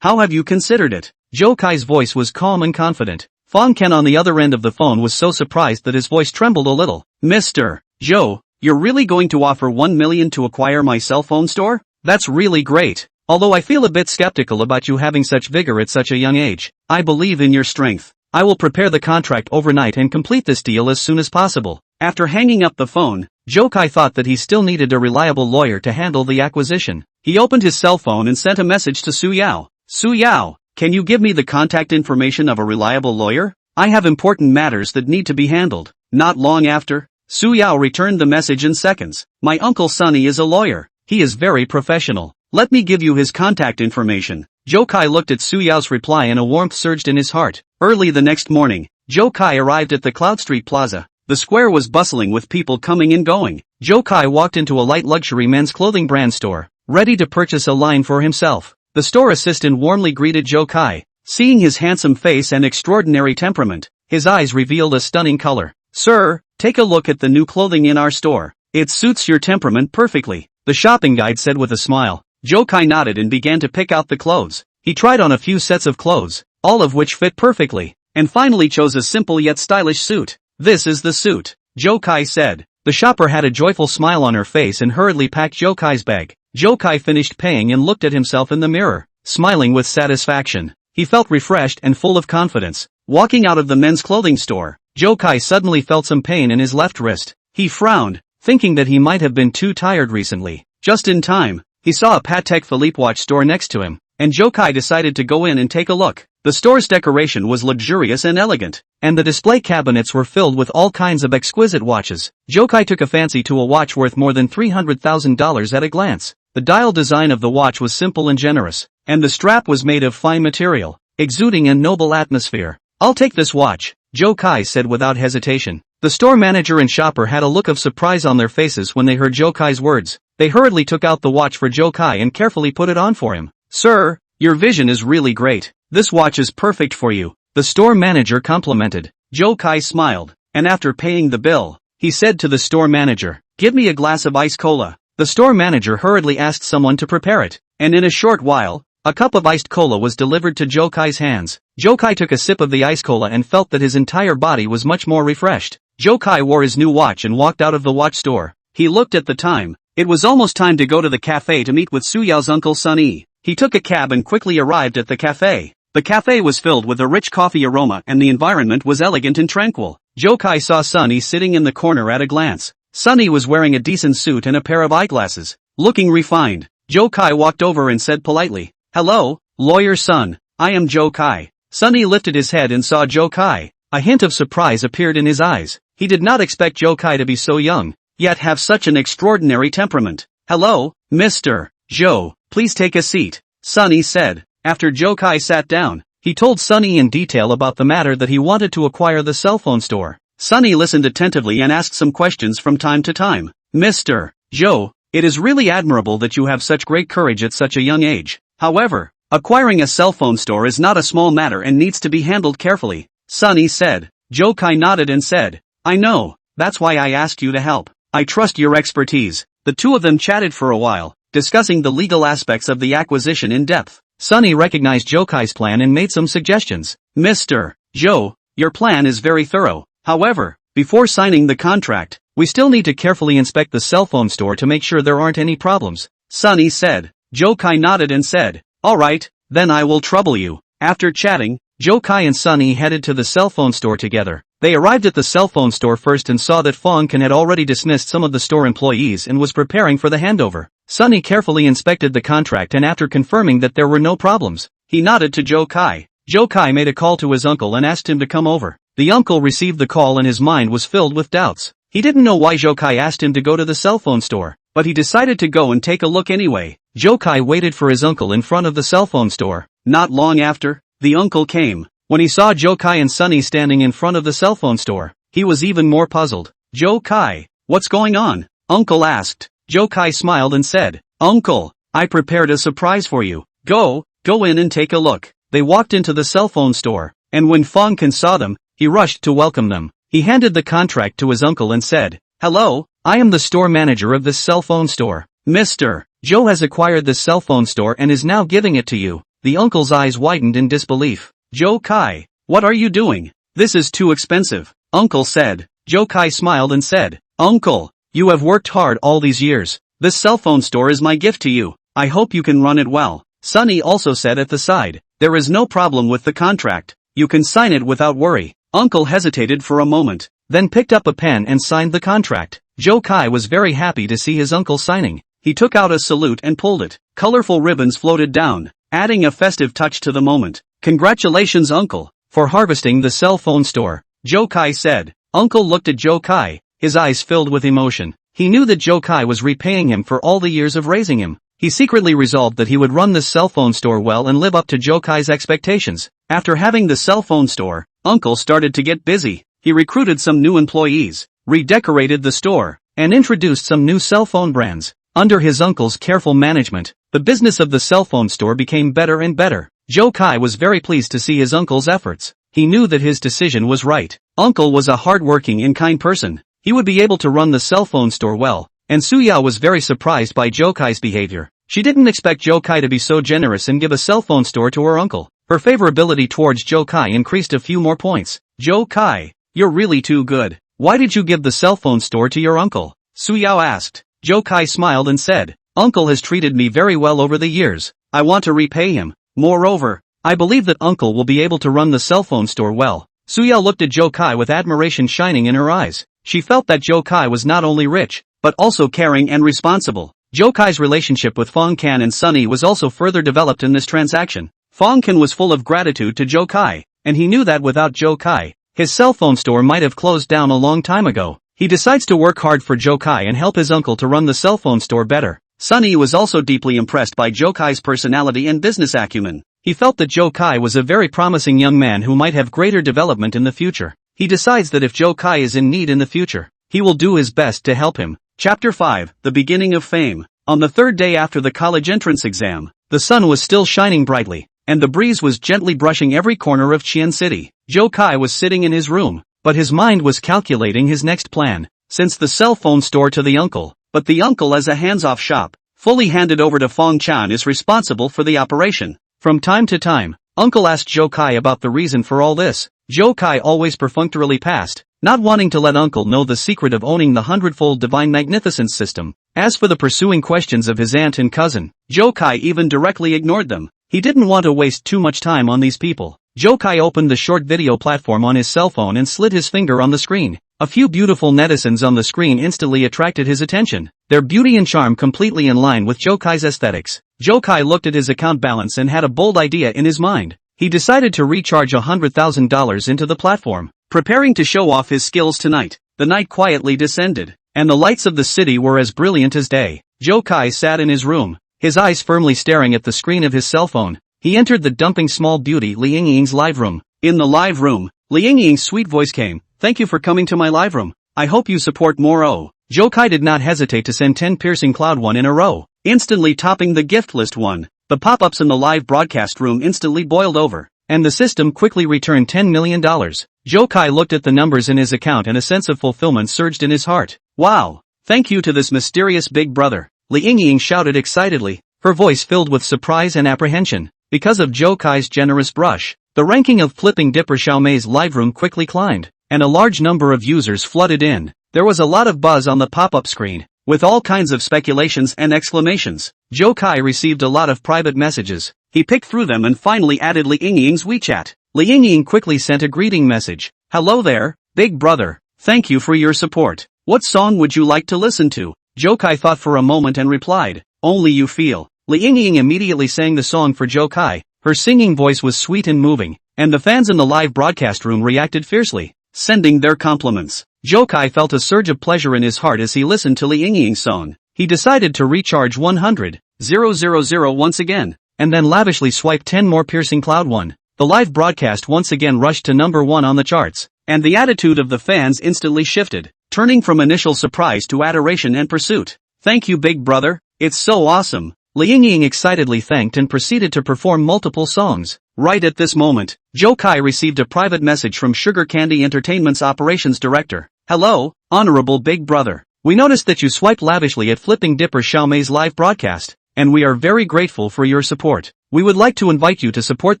How have you considered it?" Zhou Kai's voice was calm and confident. Fong Kan on the other end of the phone was so surprised that his voice trembled a little. "Mr. Zhou, you're really going to offer $1 million to acquire my cell phone store? That's really great. Although I feel a bit skeptical about you having such vigor at such a young age, I believe in your strength. I will prepare the contract overnight and complete this deal as soon as possible." After hanging up the phone, Zhou Kai thought that he still needed a reliable lawyer to handle the acquisition. He opened his cell phone and sent a message to Su Yao. "Su Yao, can you give me the contact information of a reliable lawyer? I have important matters that need to be handled." Not long after, Su Yao returned the message in seconds. "My uncle Sonny is a lawyer. He is very professional. Let me give you his contact information." Zhou Kai looked at Su Yao's reply and a warmth surged in his heart. Early the next morning, Zhou Kai arrived at the Cloud Street Plaza. The square was bustling with people coming and going. Zhou Kai walked into a light luxury men's clothing brand store. ready to purchase a line for himself. The store assistant warmly greeted Zhou Kai. Seeing his handsome face and extraordinary temperament, his eyes revealed a stunning color. "Sir, take a look at the new clothing in our store. It suits your temperament perfectly," the shopping guide said with a smile. Zhou Kai nodded and began to pick out the clothes. He tried on a few sets of clothes, all of which fit perfectly, and finally chose a simple yet stylish suit. "This is the suit," Zhou Kai said. The shopper had a joyful smile on her face and hurriedly packed Zhou Kai's bag. Zhou Kai finished paying and looked at himself in the mirror, smiling with satisfaction. He felt refreshed and full of confidence. Walking out of the men's clothing store, Zhou Kai suddenly felt some pain in his left wrist. He frowned, thinking that he might have been too tired recently. Just in time, he saw a Patek Philippe watch store next to him, and Zhou Kai decided to go in and take a look. The store's decoration was luxurious and elegant, and the display cabinets were filled with all kinds of exquisite watches. Zhou Kai took a fancy to a watch worth more than $300,000 at a glance. The dial design of the watch was simple and generous, and the strap was made of fine material, exuding a noble atmosphere. "I'll take this watch," Zhou Kai said without hesitation. The store manager and shopper had a look of surprise on their faces when they heard Zhou Kai's words. They hurriedly took out the watch for Zhou Kai and carefully put it on for him. "Sir, your vision is really great. This watch is perfect for you," the store manager complimented. Zhou Kai smiled, and after paying the bill, he said to the store manager, "Give me a glass of ice cola." The store manager hurriedly asked someone to prepare it, and in a short while, a cup of iced cola was delivered to Zhou Kai's hands. Zhou Kai took a sip of the ice cola and felt that his entire body was much more refreshed. Zhou Kai wore his new watch and walked out of the watch store. He looked at the time. It was almost time to go to the cafe to meet with Su Yao's uncle Sunny. He took a cab and quickly arrived at the cafe. The cafe was filled with a rich coffee aroma and the environment was elegant and tranquil. Zhou Kai saw Sunny sitting in the corner at a glance. Sunny was wearing a decent suit and a pair of eyeglasses. Looking refined, Zhou Kai walked over and said politely, "Hello, lawyer son, I am Zhou Kai." Sunny lifted his head and saw Zhou Kai. A hint of surprise appeared in his eyes. He did not expect Zhou Kai to be so young, yet have such an extraordinary temperament. "Hello, Mr. Zhou, please take a seat," Sunny said. After Zhou Kai sat down, he told Sunny in detail about the matter that he wanted to acquire the cell phone store. Sunny listened attentively and asked some questions from time to time. "Mr. Zhou, it is really admirable that you have such great courage at such a young age. However, acquiring a cell phone store is not a small matter and needs to be handled carefully," Sunny said. Zhou Kai nodded and said, "I know, that's why I asked you to help. I trust your expertise." The two of them chatted for a while, discussing the legal aspects of the acquisition in depth. Sunny recognized Zhou Kai's plan and made some suggestions. "Mr. Zhou, your plan is very thorough. However, before signing the contract, we still need to carefully inspect the cell phone store to make sure there aren't any problems," Sunny said. Zhou Kai nodded and said, "All right, then I will trouble you." After chatting, Zhou Kai and Sunny headed to the cell phone store together. They arrived at the cell phone store first and saw that Fong Kan had already dismissed some of the store employees and was preparing for the handover. Sunny carefully inspected the contract and after confirming that there were no problems, he nodded to Zhou Kai. Zhou Kai made a call to his uncle and asked him to come over. The uncle received the call and his mind was filled with doubts. He didn't know why Zhou Kai asked him to go to the cell phone store, but he decided to go and take a look anyway. Zhou Kai waited for his uncle in front of the cell phone store. Not long after, the uncle came. When he saw Zhou Kai and Sunny standing in front of the cell phone store, he was even more puzzled. "Zhou Kai, what's going on?" Uncle asked. Zhou Kai smiled and said, "Uncle, I prepared a surprise for you. Go in and take a look." They walked into the cell phone store, and when Fong Kan saw them, he rushed to welcome them. He handed the contract to his uncle and said, "Hello, I am the store manager of this cell phone store. Mr. Zhou has acquired this cell phone store and is now giving it to you." The uncle's eyes widened in disbelief. "Zhou Kai, what are you doing? This is too expensive," Uncle said. Zhou Kai smiled and said, "Uncle, you have worked hard all these years. This cell phone store is my gift to you. I hope you can run it well." Sunny also said at the side, "There is no problem with the contract. You can sign it without worry." Uncle hesitated for a moment, then picked up a pen and signed the contract. Zhou Kai was very happy to see his uncle signing. He took out a salute and pulled it. Colorful ribbons floated down, adding a festive touch to the moment. "Congratulations, Uncle, for harvesting the cell phone store," Zhou Kai said. Uncle looked at Zhou Kai, his eyes filled with emotion. He knew that Zhou Kai was repaying him for all the years of raising him. He secretly resolved that he would run this cell phone store well and live up to Zhou Kai's expectations. After having the cell phone store, Uncle started to get busy. He recruited some new employees, redecorated the store, and introduced some new cell phone brands. Under his uncle's careful management, the business of the cell phone store became better and better. Zhou Kai was very pleased to see his uncle's efforts. He knew that his decision was right. Uncle was a hard-working and kind person. He would be able to run the cell phone store well, and Suya was very surprised by Zhou Kai's behavior. She didn't expect Zhou Kai to be so generous and give a cell phone store to her uncle. Her favorability towards Zhou Kai increased a few more points. Zhou Kai, you're really too good. Why did you give the cell phone store to your uncle? Suyao asked. Zhou Kai smiled and said, Uncle has treated me very well over the years. I want to repay him. Moreover, I believe that Uncle will be able to run the cell phone store well. Suyao looked at Zhou Kai with admiration shining in her eyes. She felt that Zhou Kai was not only rich, but also caring and responsible. Zhou Kai's relationship with Fong Can and Sunny was also further developed in this transaction. Fong Can was full of gratitude to Zhou Kai, and he knew that without Zhou Kai, his cell phone store might have closed down a long time ago. He decides to work hard for Zhou Kai and help his uncle to run the cell phone store better. Sunny was also deeply impressed by Zhou Kai's personality and business acumen. He felt that Zhou Kai was a very promising young man who might have greater development in the future. He decides that if Zhou Kai is in need in the future, he will do his best to help him. Chapter 5, The Beginning of Fame. On the third day after the college entrance exam, the sun was still shining brightly, and the breeze was gently brushing every corner of Qian City. Zhou Kai was sitting in his room, but his mind was calculating his next plan. Since the cell phone store to the uncle, but the uncle as a hands-off shop, fully handed over to Fong Chan is responsible for the operation. From time to time, Uncle asked Zhou Kai about the reason for all this. Zhou Kai always perfunctorily passed, not wanting to let Uncle know the secret of owning the Hundredfold Divine Magnificence System. As for the pursuing questions of his aunt and cousin, Zhou Kai even directly ignored them. He didn't want to waste too much time on these people. Zhou Kai opened the short video platform on his cell phone and slid his finger on the screen. A few beautiful netizens on the screen instantly attracted his attention, their beauty and charm completely in line with Zhou Kai's aesthetics. Zhou Kai looked at his account balance and had a bold idea in his mind. He decided to recharge $100,000 into the platform, preparing to show off his skills tonight. The night quietly descended, and the lights of the city were as brilliant as day. Zhou Kai sat in his room, his eyes firmly staring at the screen of his cell phone. He entered the dumping small beauty Li Yingying's live room. In the live room, Li Yingying's sweet voice came. Thank you for coming to my live room. I hope you support more. Zhou Kai did not hesitate to send 10 piercing cloud 1 in a row, instantly topping the gift list 1. The pop-ups in the live broadcast room instantly boiled over, and the system quickly returned $10 million. Zhou Kai looked at the numbers in his account and a sense of fulfillment surged in his heart. Wow! Thank you to this mysterious big brother, Li Yingying shouted excitedly, her voice filled with surprise and apprehension. Because of Zhou Kai's generous brush, the ranking of Flipping Dipper Xiaomei's live room quickly climbed, and a large number of users flooded in. There was a lot of buzz on the pop-up screen, with all kinds of speculations and exclamations. Zhou Kai received a lot of private messages. He picked through them and finally added Li Yingying's WeChat. Li Yingying quickly sent a greeting message. Hello there, big brother. Thank you for your support. What song would you like to listen to? Zhou Kai thought for a moment and replied, Only You Feel. Li Yingying immediately sang the song for Zhou Kai. Her singing voice was sweet and moving, and the fans in the live broadcast room reacted fiercely, sending their compliments. Zhou Kai felt a surge of pleasure in his heart as he listened to Li Yingying's song. He decided to recharge 100,000 once again, and then lavishly swiped 10 more piercing cloud 1. The live broadcast once again rushed to number 1 on the charts, and the attitude of the fans instantly shifted, turning from initial surprise to adoration and pursuit. Thank you, big brother, it's so awesome. Li Yingying excitedly thanked and proceeded to perform multiple songs. Right at this moment, Zhou Kai received a private message from Sugar Candy Entertainment's operations director. Hello, honorable big brother. We noticed that you swiped lavishly at Flipping Dipper Xiaomei's live broadcast, and we are very grateful for your support. We would like to invite you to support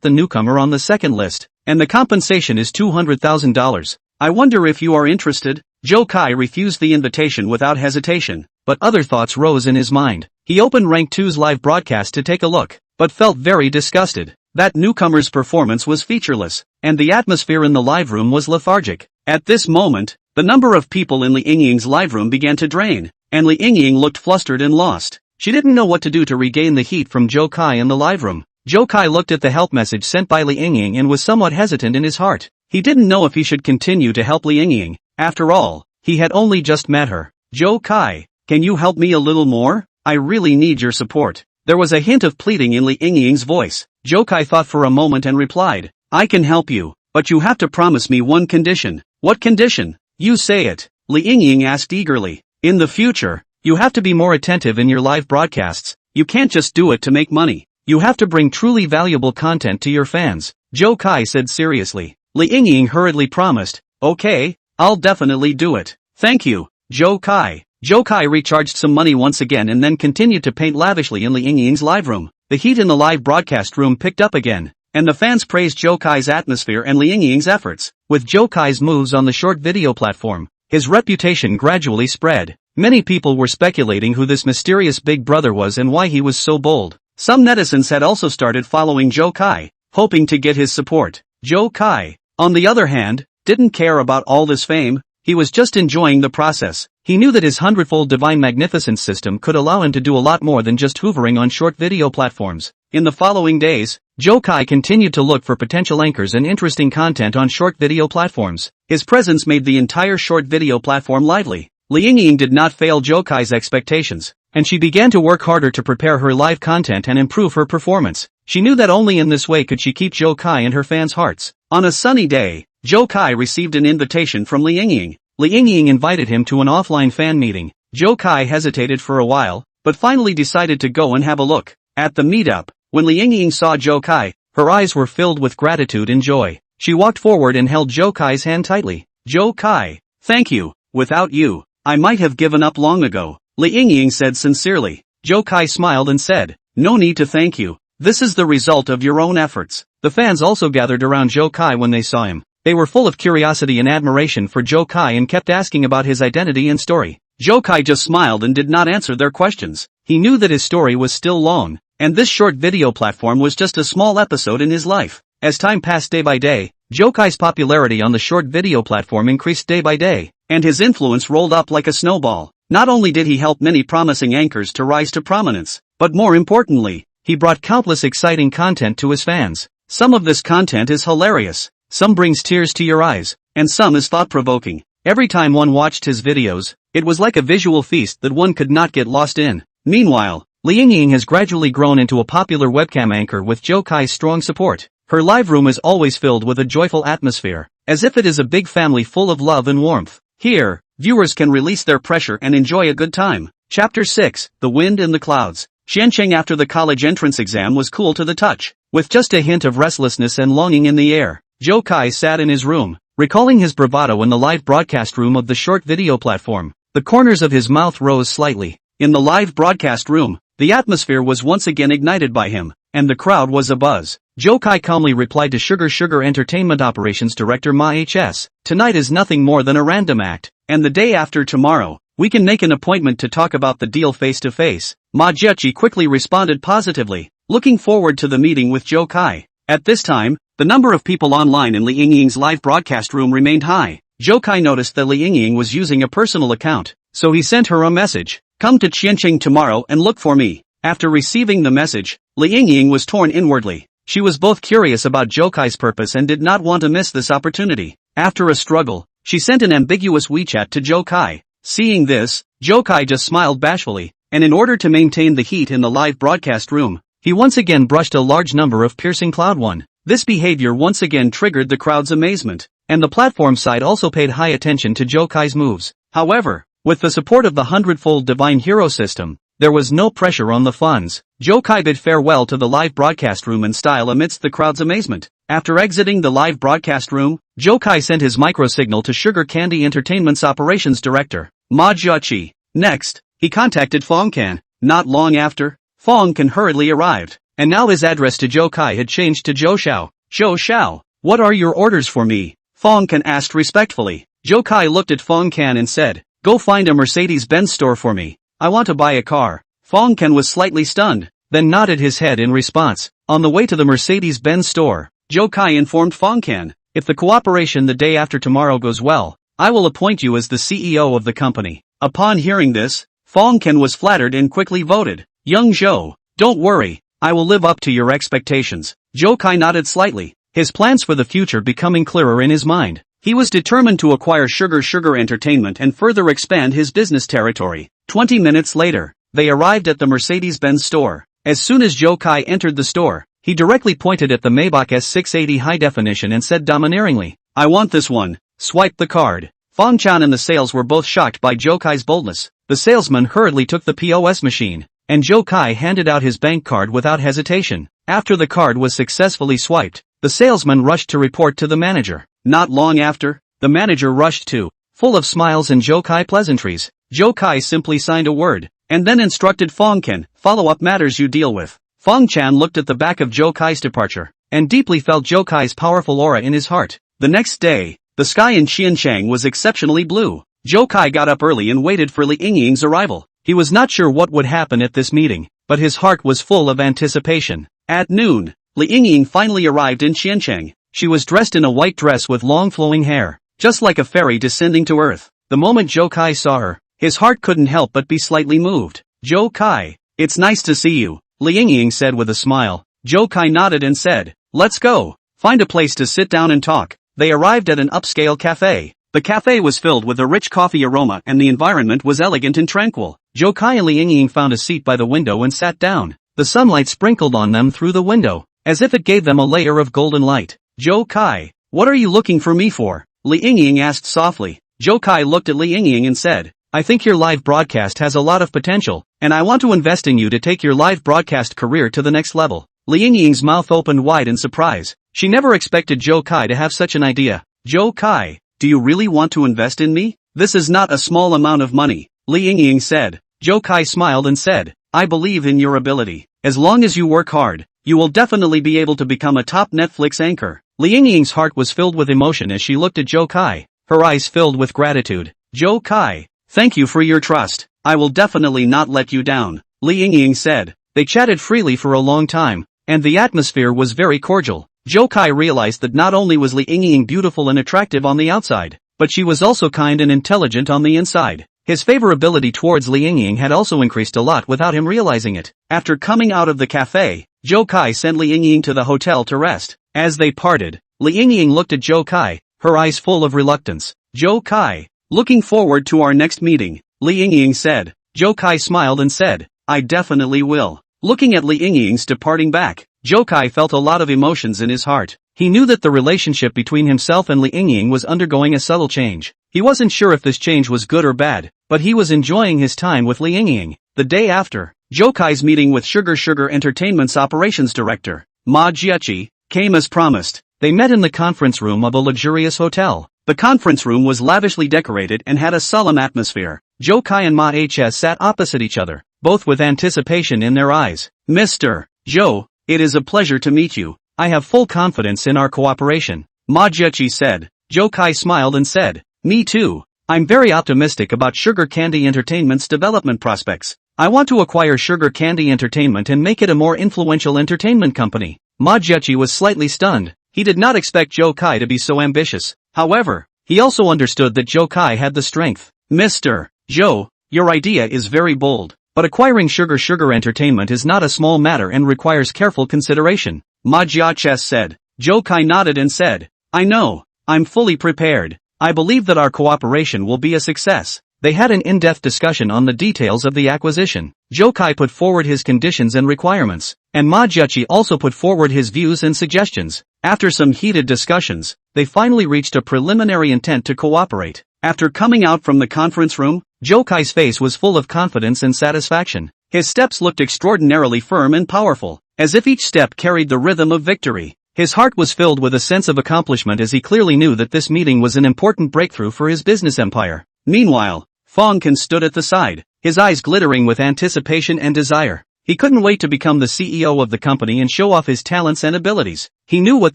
the newcomer on the second list, and the compensation is $200,000. I wonder if you are interested? Zhou Kai refused the invitation without hesitation, but other thoughts rose in his mind. He opened Rank 2's live broadcast to take a look, but felt very disgusted. That newcomer's performance was featureless, and the atmosphere in the live room was lethargic. At this moment, the number of people in Li Yingying's live room began to drain, and Li Yingying looked flustered and lost. She didn't know what to do to regain the heat from Zhou Kai in the live room. Zhou Kai looked at the help message sent by Li Yingying and was somewhat hesitant in his heart. He didn't know if he should continue to help Li Yingying. After all, he had only just met her. Zhou Kai, can you help me a little more? I really need your support. There was a hint of pleading in Li Yingying's voice. Zhou Kai thought for a moment and replied, I can help you, but you have to promise me one condition. What condition? You say it, Li Yingying asked eagerly. In the future, You have to be more attentive in your live broadcasts. You can't just do it to make money. You have to bring truly valuable content to your fans, Zhou Kai said seriously. Li Yingying hurriedly promised, okay, I'll definitely do it. Thank you, Zhou Kai. Zhou Kai recharged some money once again and then continued to paint lavishly in Li Yingying's live room. The heat in the live broadcast room picked up again, and the fans praised Zhou Kai's atmosphere and Li Yingying's efforts. With Zhou Kai's moves on the short video platform, his reputation gradually spread. Many people were speculating who this mysterious big brother was and why he was so bold. Some netizens had also started following Zhou Kai, hoping to get his support. Zhou Kai, on the other hand, didn't care about all this fame. He was just enjoying the process. He knew that his hundredfold divine magnificence system could allow him to do a lot more than just hoovering on short video platforms. In the following days, Zhou Kai continued to look for potential anchors and interesting content on short video platforms. His presence made the entire short video platform lively. Li Yingying did not fail Zhou Kai's expectations, and she began to work harder to prepare her live content and improve her performance. She knew that only in this way could she keep Zhou Kai in her fans' hearts. On a sunny day, Zhou Kai received an invitation from Li Yingying. Li Yingying invited him to an offline fan meeting. Zhou Kai hesitated for a while, but finally decided to go and have a look. At the meetup, when Li Yingying saw Zhou Kai, her eyes were filled with gratitude and joy. She walked forward and held Zhou Kai's hand tightly. Zhou Kai, thank you. Without you, I might have given up long ago, Li Yingying said sincerely. Zhou Kai smiled and said, no need to thank you. This is the result of your own efforts. The fans also gathered around Zhou Kai when they saw him. They were full of curiosity and admiration for Zhou Kai and kept asking about his identity and story. Zhou Kai just smiled and did not answer their questions. He knew that his story was still long, and this short video platform was just a small episode in his life. As time passed day by day, Zhou Kai's popularity on the short video platform increased day by day, and his influence rolled up like a snowball. Not only did he help many promising anchors to rise to prominence, but more importantly, he brought countless exciting content to his fans. Some of this content is hilarious, some brings tears to your eyes, and some is thought-provoking. Every time one watched his videos, it was like a visual feast that one could not get lost in. Meanwhile, Li Yingying has gradually grown into a popular webcam anchor with Zhou Kai's strong support. Her live room is always filled with a joyful atmosphere, as if it is a big family full of love and warmth. Here, viewers can release their pressure and enjoy a good time. Chapter 6, The Wind in the Clouds. Xianqing after the college entrance exam was cool to the touch. With just a hint of restlessness and longing in the air, Zhou Kai sat in his room, recalling his bravado in the live broadcast room of the short video platform. The corners of his mouth rose slightly. In the live broadcast room, the atmosphere was once again ignited by him, and the crowd was abuzz. Zhou Kai calmly replied to Sugar Entertainment Operations Director Ma HS, tonight is nothing more than a random act, and the day after tomorrow, we can make an appointment to talk about the deal face to face. Ma Zheqi quickly responded positively, looking forward to the meeting with Zhou Kai. At this time, the number of people online in Li Yingying's live broadcast room remained high. Zhou Kai noticed that Li Yingying was using a personal account, so he sent her a message. Come to Qianqing tomorrow and look for me. After receiving the message, Li Yingying was torn inwardly. She was both curious about Zhou Kai's purpose and did not want to miss this opportunity. After a struggle, she sent an ambiguous WeChat to Zhou Kai. Seeing this, Zhou Kai just smiled bashfully, and in order to maintain the heat in the live broadcast room, he once again brushed a large number of piercing cloud one. This behavior once again triggered the crowd's amazement, and the platform side also paid high attention to Zhou Kai's moves. However, with the support of the Hundredfold Divine Hero system, there was no pressure on the funds. Zhou Kai bid farewell to the live broadcast room in style amidst the crowd's amazement. After exiting the live broadcast room, Zhou Kai sent his micro-signal to Sugar Candy Entertainment's operations director, Ma Zheqi. Next, he contacted Fong Can. Not long after, Fong Can hurriedly arrived, and now his address to Zhou Kai had changed to Zhou Xiao. Zhou Xiao, what are your orders for me? Fong Can asked respectfully. Zhou Kai looked at Fong Can and said, go find a Mercedes-Benz store for me. I want to buy a car. Fong Can was slightly stunned, then nodded his head in response. On the way to the Mercedes-Benz store, Zhou Kai informed Fong Can, if the cooperation the day after tomorrow goes well, I will appoint you as the CEO of the company. Upon hearing this, Fong Can was flattered and quickly voted, young Zhou, don't worry, I will live up to your expectations. Zhou Kai nodded slightly, his plans for the future becoming clearer in his mind. He was determined to acquire Sugar Entertainment and further expand his business territory. 20 minutes later, they arrived at the Mercedes-Benz store. As soon as Zhou Kai entered the store, he directly pointed at the Maybach S680 high definition and said domineeringly, I want this one. Swipe the card. Fong Chan and the sales were both shocked by Zhou Kai's boldness. The salesman hurriedly took the POS machine, and Zhou Kai handed out his bank card without hesitation. After the card was successfully swiped, the salesman rushed to report to the manager. Not long after, the manager rushed too, full of smiles and Zhou Kai pleasantries. Zhou Kai simply signed a word, and then instructed Fong Ken, follow up matters you deal with. Fong Chan looked at the back of Zhou Kai's departure, and deeply felt Zhou Kai's powerful aura in his heart. The next day, the sky in Xiancheng was exceptionally blue. Zhou Kai got up early and waited for Li Yingying's arrival. He was not sure what would happen at this meeting, but his heart was full of anticipation. At noon, Li Yingying finally arrived in Xiancheng. She was dressed in a white dress with long flowing hair, just like a fairy descending to earth. The moment Zhou Kai saw her, his heart couldn't help but be slightly moved. Zhou Kai, it's nice to see you, Li Yingying said with a smile. Zhou Kai nodded and said, let's go. Find a place to sit down and talk. They arrived at an upscale cafe. The cafe was filled with a rich coffee aroma and the environment was elegant and tranquil. Zhou Kai and Li Yingying found a seat by the window and sat down. The sunlight sprinkled on them through the window, as if it gave them a layer of golden light. Zhou Kai, what are you looking for me for? Li Yingying asked softly. Zhou Kai looked at Li Yingying and said, I think your live broadcast has a lot of potential, and I want to invest in you to take your live broadcast career to the next level. Li Yingying's mouth opened wide in surprise. She never expected Zhou Kai to have such an idea. Zhou Kai, do you really want to invest in me? This is not a small amount of money, Li Yingying said. Zhou Kai smiled and said, I believe in your ability. As long as you work hard, you will definitely be able to become a top Netflix anchor. Li Yingying's heart was filled with emotion as she looked at Zhou Kai, her eyes filled with gratitude. Zhou Kai, thank you for your trust. I will definitely not let you down, Li Yingying said. They chatted freely for a long time, and the atmosphere was very cordial. Zhou Kai realized that not only was Li Yingying beautiful and attractive on the outside, but she was also kind and intelligent on the inside. His favorability towards Li Yingying had also increased a lot without him realizing it. After coming out of the cafe, Zhou Kai sent Li Yingying to the hotel to rest. As they parted, Li Yingying looked at Zhou Kai, her eyes full of reluctance. Zhou Kai, looking forward to our next meeting, Li Yingying said. Zhou Kai smiled and said, I definitely will. Looking at Li Yingying's departing back, Zhou Kai felt a lot of emotions in his heart. He knew that the relationship between himself and Li Yingying was undergoing a subtle change. He wasn't sure if this change was good or bad, but he was enjoying his time with Li Yingying. The day after, Zhou Kai's meeting with Sugar Entertainment's operations director, Ma Jiachi, came as promised. They met in the conference room of a luxurious hotel. The conference room was lavishly decorated and had a solemn atmosphere. Zhou Kai and Ma HS sat opposite each other, both with anticipation in their eyes. Mr. Zhou, it is a pleasure to meet you. I have full confidence in our cooperation, Ma Jiachi said. Zhou Kai smiled and said, me too. I'm very optimistic about Sugar Candy Entertainment's development prospects. I want to acquire Sugar Candy Entertainment and make it a more influential entertainment company. Ma Jiachi was slightly stunned. He did not expect Zhou Kai to be so ambitious. However, he also understood that Zhou Kai had the strength. Mr. Zhou, your idea is very bold, but acquiring Sugar Entertainment is not a small matter and requires careful consideration, Ma Jiachi said. Zhou Kai nodded and said, I know, I'm fully prepared. I believe that our cooperation will be a success. They had an in-depth discussion on the details of the acquisition. Zhou Kai put forward his conditions and requirements, and Ma Jiachi also put forward his views and suggestions. After some heated discussions, they finally reached a preliminary intent to cooperate. After coming out from the conference room, Zhou Kai's face was full of confidence and satisfaction. His steps looked extraordinarily firm and powerful, as if each step carried the rhythm of victory. His heart was filled with a sense of accomplishment as he clearly knew that this meeting was an important breakthrough for his business empire. Meanwhile, Fong Ken stood at the side, his eyes glittering with anticipation and desire. He couldn't wait to become the CEO of the company and show off his talents and abilities. He knew what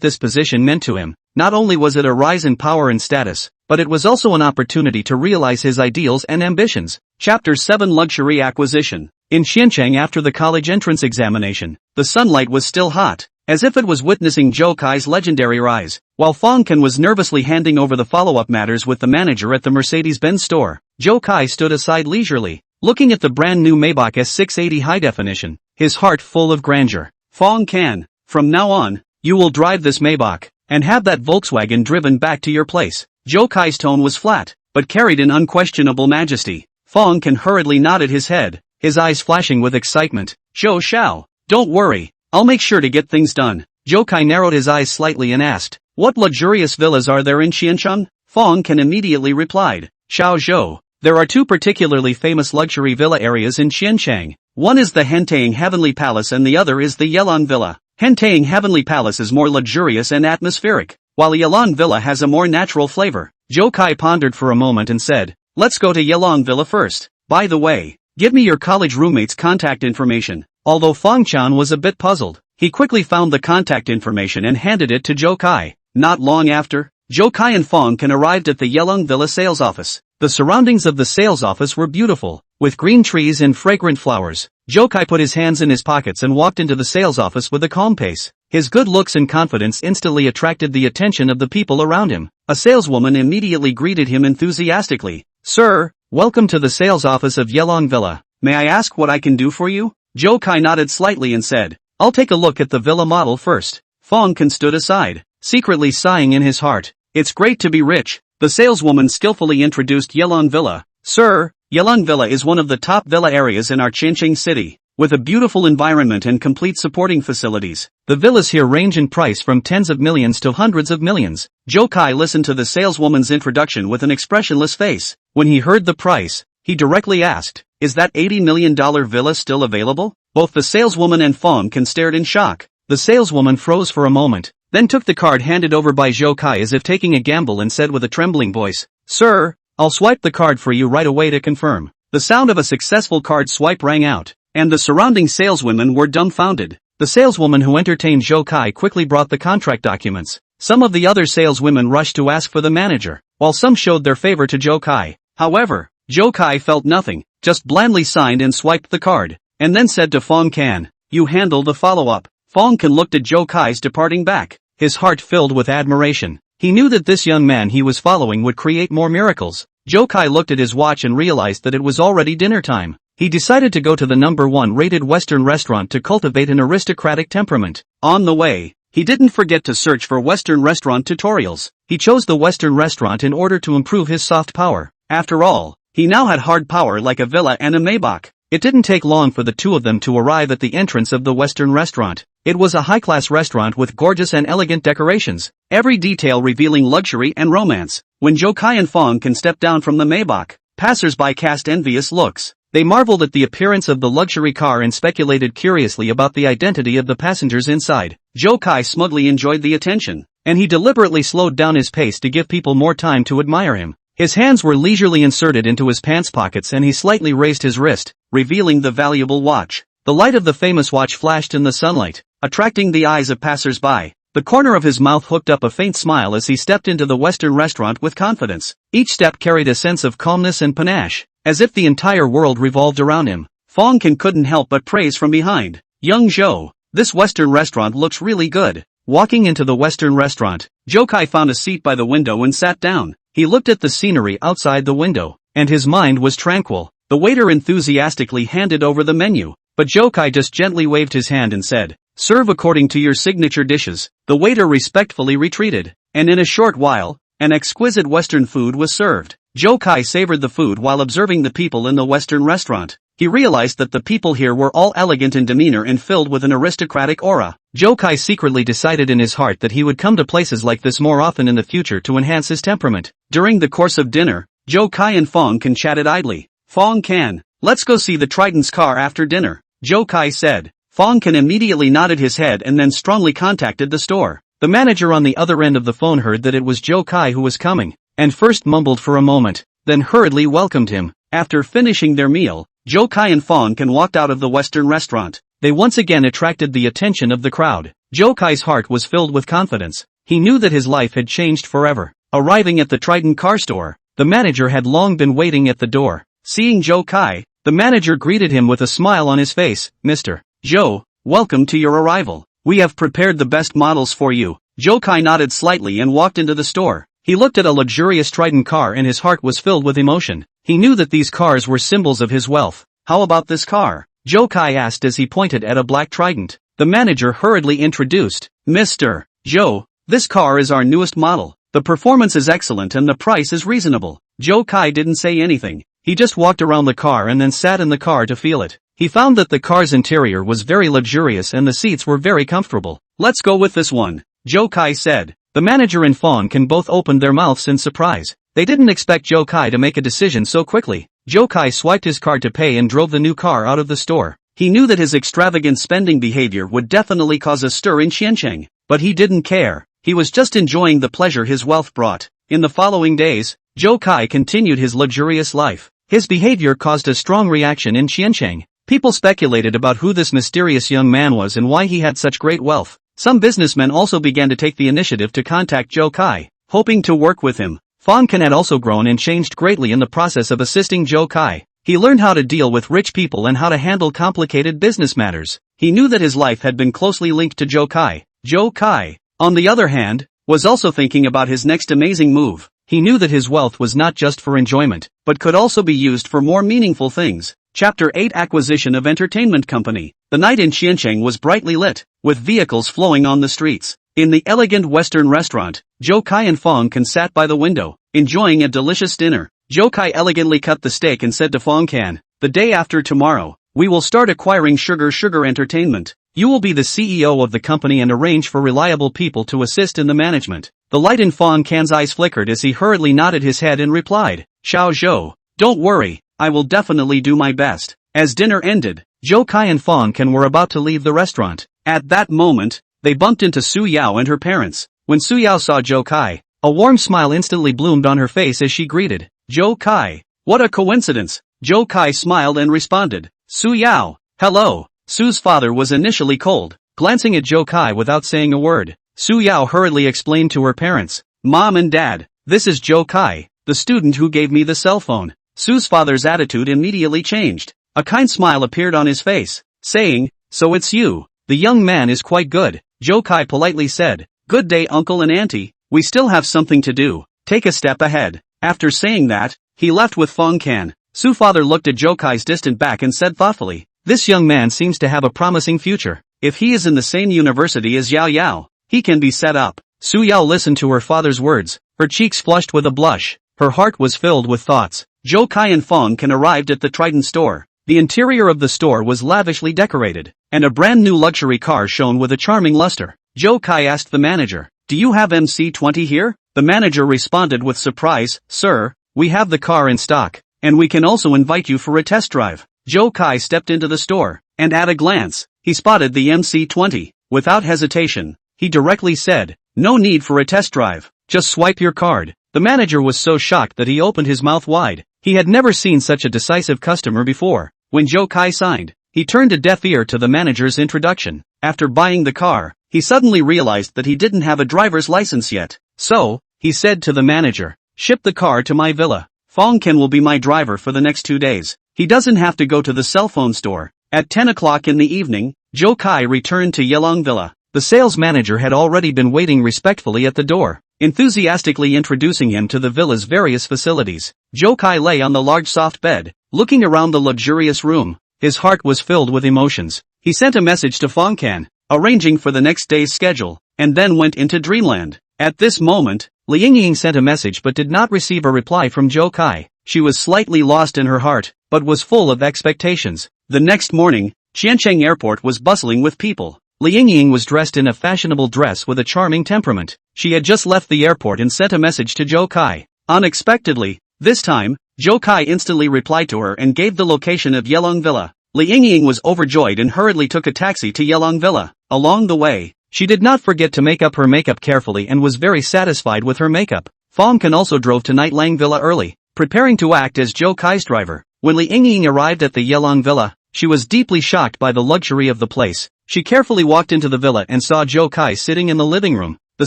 this position meant to him. Not only was it a rise in power and status, but it was also an opportunity to realize his ideals and ambitions. Chapter 7 Luxury Acquisition. In Xiancheng after the college entrance examination, the sunlight was still hot, as if it was witnessing Zhou Kai's legendary rise. While Fong Ken was nervously handing over the follow-up matters with the manager at the Mercedes-Benz store, Zhou Kai stood aside leisurely, looking at the brand new Maybach S680 high definition, his heart full of grandeur. Fong Ken, from now on, you will drive this Maybach, and have that Volkswagen driven back to your place. Zhou Kai's tone was flat, but carried an unquestionable majesty. Fong Ken hurriedly nodded his head, his eyes flashing with excitement. Zhou Xiao, don't worry, I'll make sure to get things done. Zhou Kai narrowed his eyes slightly and asked, what luxurious villas are there in Xiancheng? Fong Ken immediately replied, Xiao Zhou, There are two particularly famous luxury villa areas in Xianchang. One is the Hentang Heavenly Palace and the other is the Yelon Villa. Hentang Heavenly Palace is more luxurious and atmospheric, while Yelon Villa has a more natural flavor. Zhou Kai pondered for a moment and said, "Let's go to Yelon Villa first. By the way, give me your college roommate's contact information." Although Fong Chan was a bit puzzled, he quickly found the contact information and handed it to Zhou Kai. Not long after, Zhou Kai and Fong Can arrived at the Yelong Villa sales office. The surroundings of the sales office were beautiful, with green trees and fragrant flowers. Zhou Kai put his hands in his pockets and walked into the sales office with a calm pace. His good looks and confidence instantly attracted the attention of the people around him. A saleswoman immediately greeted him enthusiastically. "Sir, welcome to the sales office of Yelong Villa. May I ask what I can do for you?" Zhou Kai nodded slightly and said, "I'll take a look at the villa model first." Fong Can stood aside, secretly sighing in his heart. "It's great to be rich." The saleswoman skillfully introduced Yelong Villa. "Sir, Yelong Villa is one of the top villa areas in our Qianqing city, with a beautiful environment and complete supporting facilities. The villas here range in price from tens of millions to hundreds of millions." Zhou Kai listened to the saleswoman's introduction with an expressionless face. When he heard the price, he directly asked, "Is that $80 million villa still available?" Both the saleswoman and Fong Can stared in shock. The saleswoman froze for a moment, then took the card handed over by Zhou Kai as if taking a gamble and said with a trembling voice, "Sir, I'll swipe the card for you right away to confirm." The sound of a successful card swipe rang out, and the surrounding saleswomen were dumbfounded. The saleswoman who entertained Zhou Kai quickly brought the contract documents. Some of the other saleswomen rushed to ask for the manager, while some showed their favor to Zhou Kai. However, Zhou Kai felt nothing, just blandly signed and swiped the card, and then said to Fong Can, "You handle the follow-up." Fong Can looked at Zhou Kai's departing back, his heart filled with admiration. He knew that this young man he was following would create more miracles. Zhou Kai looked at his watch and realized that it was already dinner time. He decided to go to the number 1 rated Western restaurant to cultivate an aristocratic temperament. On the way, he didn't forget to search for Western restaurant tutorials. He chose the Western restaurant in order to improve his soft power. After all, he now had hard power like a villa and a Maybach. It didn't take long for the two of them to arrive at the entrance of the Western restaurant. It was a high-class restaurant with gorgeous and elegant decorations, every detail revealing luxury and romance. When Zhou Kai and Fong Can stepped down from the Maybach, passers-by cast envious looks. They marveled at the appearance of the luxury car and speculated curiously about the identity of the passengers inside. Zhou Kai smugly enjoyed the attention, and he deliberately slowed down his pace to give people more time to admire him. His hands were leisurely inserted into his pants pockets and he slightly raised his wrist, revealing the valuable watch. The light of the famous watch flashed in the sunlight, attracting the eyes of passers-by. The corner of his mouth hooked up a faint smile as he stepped into the Western restaurant with confidence. Each step carried a sense of calmness and panache, as if the entire world revolved around him. Fong Can couldn't help but praise from behind. "Young Zhou, this Western restaurant looks really good." Walking into the Western restaurant, Zhou Kai found a seat by the window and sat down. He looked at the scenery outside the window, and his mind was tranquil. The waiter enthusiastically handed over the menu, but Zhou Kai just gently waved his hand and said, "Serve according to your signature dishes." The waiter respectfully retreated, and in a short while, an exquisite Western food was served. Zhou Kai savored the food while observing the people in the Western restaurant. He realized that the people here were all elegant in demeanor and filled with an aristocratic aura. Zhou Kai secretly decided in his heart that he would come to places like this more often in the future to enhance his temperament. During the course of dinner, Zhou Kai and Fong Can chatted idly. "Fong Can, let's go see the Triton's car after dinner," Zhou Kai said. Fong Can immediately nodded his head and then strongly contacted the store. The manager on the other end of the phone heard that it was Zhou Kai who was coming, and first mumbled for a moment, then hurriedly welcomed him. After finishing their meal, Zhou Kai and Fong Can walked out of the Western restaurant. They once again attracted the attention of the crowd. Zhou Kai's heart was filled with confidence. He knew that his life had changed forever. Arriving at the Triton car store, the manager had long been waiting at the door. Seeing Zhou Kai, the manager greeted him with a smile on his face. "Mr. Zhou, welcome to your arrival. We have prepared the best models for you." Zhou Kai nodded slightly and walked into the store. He looked at a luxurious Triton car and his heart was filled with emotion. He knew that these cars were symbols of his wealth. "How about this car?" Zhou Kai asked as he pointed at a black Trident. The manager hurriedly introduced, "Mr. Zhou, this car is our newest model. The performance is excellent and the price is reasonable." Zhou Kai didn't say anything. He just walked around the car and then sat in the car to feel it. He found that the car's interior was very luxurious and the seats were very comfortable. "Let's go with this one," Zhou Kai said. The manager and Fong Can both opened their mouths in surprise. They didn't expect Zhou Kai to make a decision so quickly. Zhou Kai swiped his card to pay and drove the new car out of the store. He knew that his extravagant spending behavior would definitely cause a stir in Xiancheng, but he didn't care. He was just enjoying the pleasure his wealth brought. In the following days, Zhou Kai continued his luxurious life. His behavior caused a strong reaction in Xiancheng. People speculated about who this mysterious young man was and why he had such great wealth. Some businessmen also began to take the initiative to contact Zhou Kai, hoping to work with him. Fang Can had also grown and changed greatly in the process of assisting Zhou Kai. He learned how to deal with rich people and how to handle complicated business matters. He knew that his life had been closely linked to Zhou Kai. Zhou Kai, on the other hand, was also thinking about his next amazing move. He knew that his wealth was not just for enjoyment, but could also be used for more meaningful things. Chapter 8 Acquisition of Entertainment Company. The night in Xiancheng was brightly lit, with vehicles flowing on the streets. In the elegant Western restaurant, Zhou Kai and Fang Can sat by the window, enjoying a delicious dinner. Zhou Kai elegantly cut the steak and said to Fang Can, "The day after tomorrow, we will start acquiring Sugar Entertainment. You will be the CEO of the company and arrange for reliable people to assist in the management." The light in Fang Can's eyes flickered as he hurriedly nodded his head and replied, "Xiao Zhou, don't worry, I will definitely do my best." As dinner ended, Zhou Kai and Fang Can were about to leave the restaurant. At that moment, they bumped into Su Yao and her parents. When Su Yao saw Zhou Kai, a warm smile instantly bloomed on her face as she greeted, "Zhou Kai, what a coincidence." Zhou Kai smiled and responded, "Su Yao, hello." Su's father was initially cold, glancing at Zhou Kai without saying a word. Su Yao hurriedly explained to her parents, "Mom and Dad, this is Zhou Kai, the student who gave me the cell phone." Su's father's attitude immediately changed. A kind smile appeared on his face, saying, "So it's you. The young man is quite good." Zhou Kai politely said, "Good day uncle and auntie, we still have something to do. Take a step ahead." After saying that, he left with Fang Can. Su's father looked at Zhou Kai's distant back and said thoughtfully, "This young man seems to have a promising future. If he is in the same university as Yao Yao, he can be set up." Su Yao listened to her father's words, her cheeks flushed with a blush. Her heart was filled with thoughts. Zhou Kai and Fang Can arrived at the Trident store. The interior of the store was lavishly decorated, and a brand new luxury car shone with a charming luster. Zhou Kai asked the manager, "Do you have MC20 here?" The manager responded with surprise, "Sir, we have the car in stock, and we can also invite you for a test drive." Zhou Kai stepped into the store, and at a glance, he spotted the MC20. Without hesitation, he directly said, "No need for a test drive, just swipe your card." The manager was so shocked that he opened his mouth wide. He had never seen such a decisive customer before. When Zhou Kai signed, he turned a deaf ear to the manager's introduction. After buying the car, he suddenly realized that he didn't have a driver's license yet. So, he said to the manager, "Ship the car to my villa. Fang Can will be my driver for the next 2 days. He doesn't have to go to the cell phone store." At 10 o'clock in the evening, Zhou Kai returned to Yelong Villa. The sales manager had already been waiting respectfully at the door, enthusiastically introducing him to the villa's various facilities. Zhou Kai lay on the large soft bed, looking around the luxurious room. His heart was filled with emotions. He sent a message to Fang Can, arranging for the next day's schedule, and then went into dreamland. At this moment, Li Yingying sent a message but did not receive a reply from Zhou Kai. She was slightly lost in her heart, but was full of expectations. The next morning, Xiancheng Airport was bustling with people. Li Yingying was dressed in a fashionable dress with a charming temperament. She had just left the airport and sent a message to Zhou Kai. Unexpectedly, this time, Zhou Kai instantly replied to her and gave the location of Yelong Villa. Li Yingying was overjoyed and hurriedly took a taxi to Yelong Villa. Along the way, she did not forget to make up her makeup carefully and was very satisfied with her makeup. Fang Can also drove to Nightlang Villa early, preparing to act as Zhou Kai's driver. When Li Yingying arrived at the Yelong Villa, she was deeply shocked by the luxury of the place. She carefully walked into the villa and saw Zhou Kai sitting in the living room, the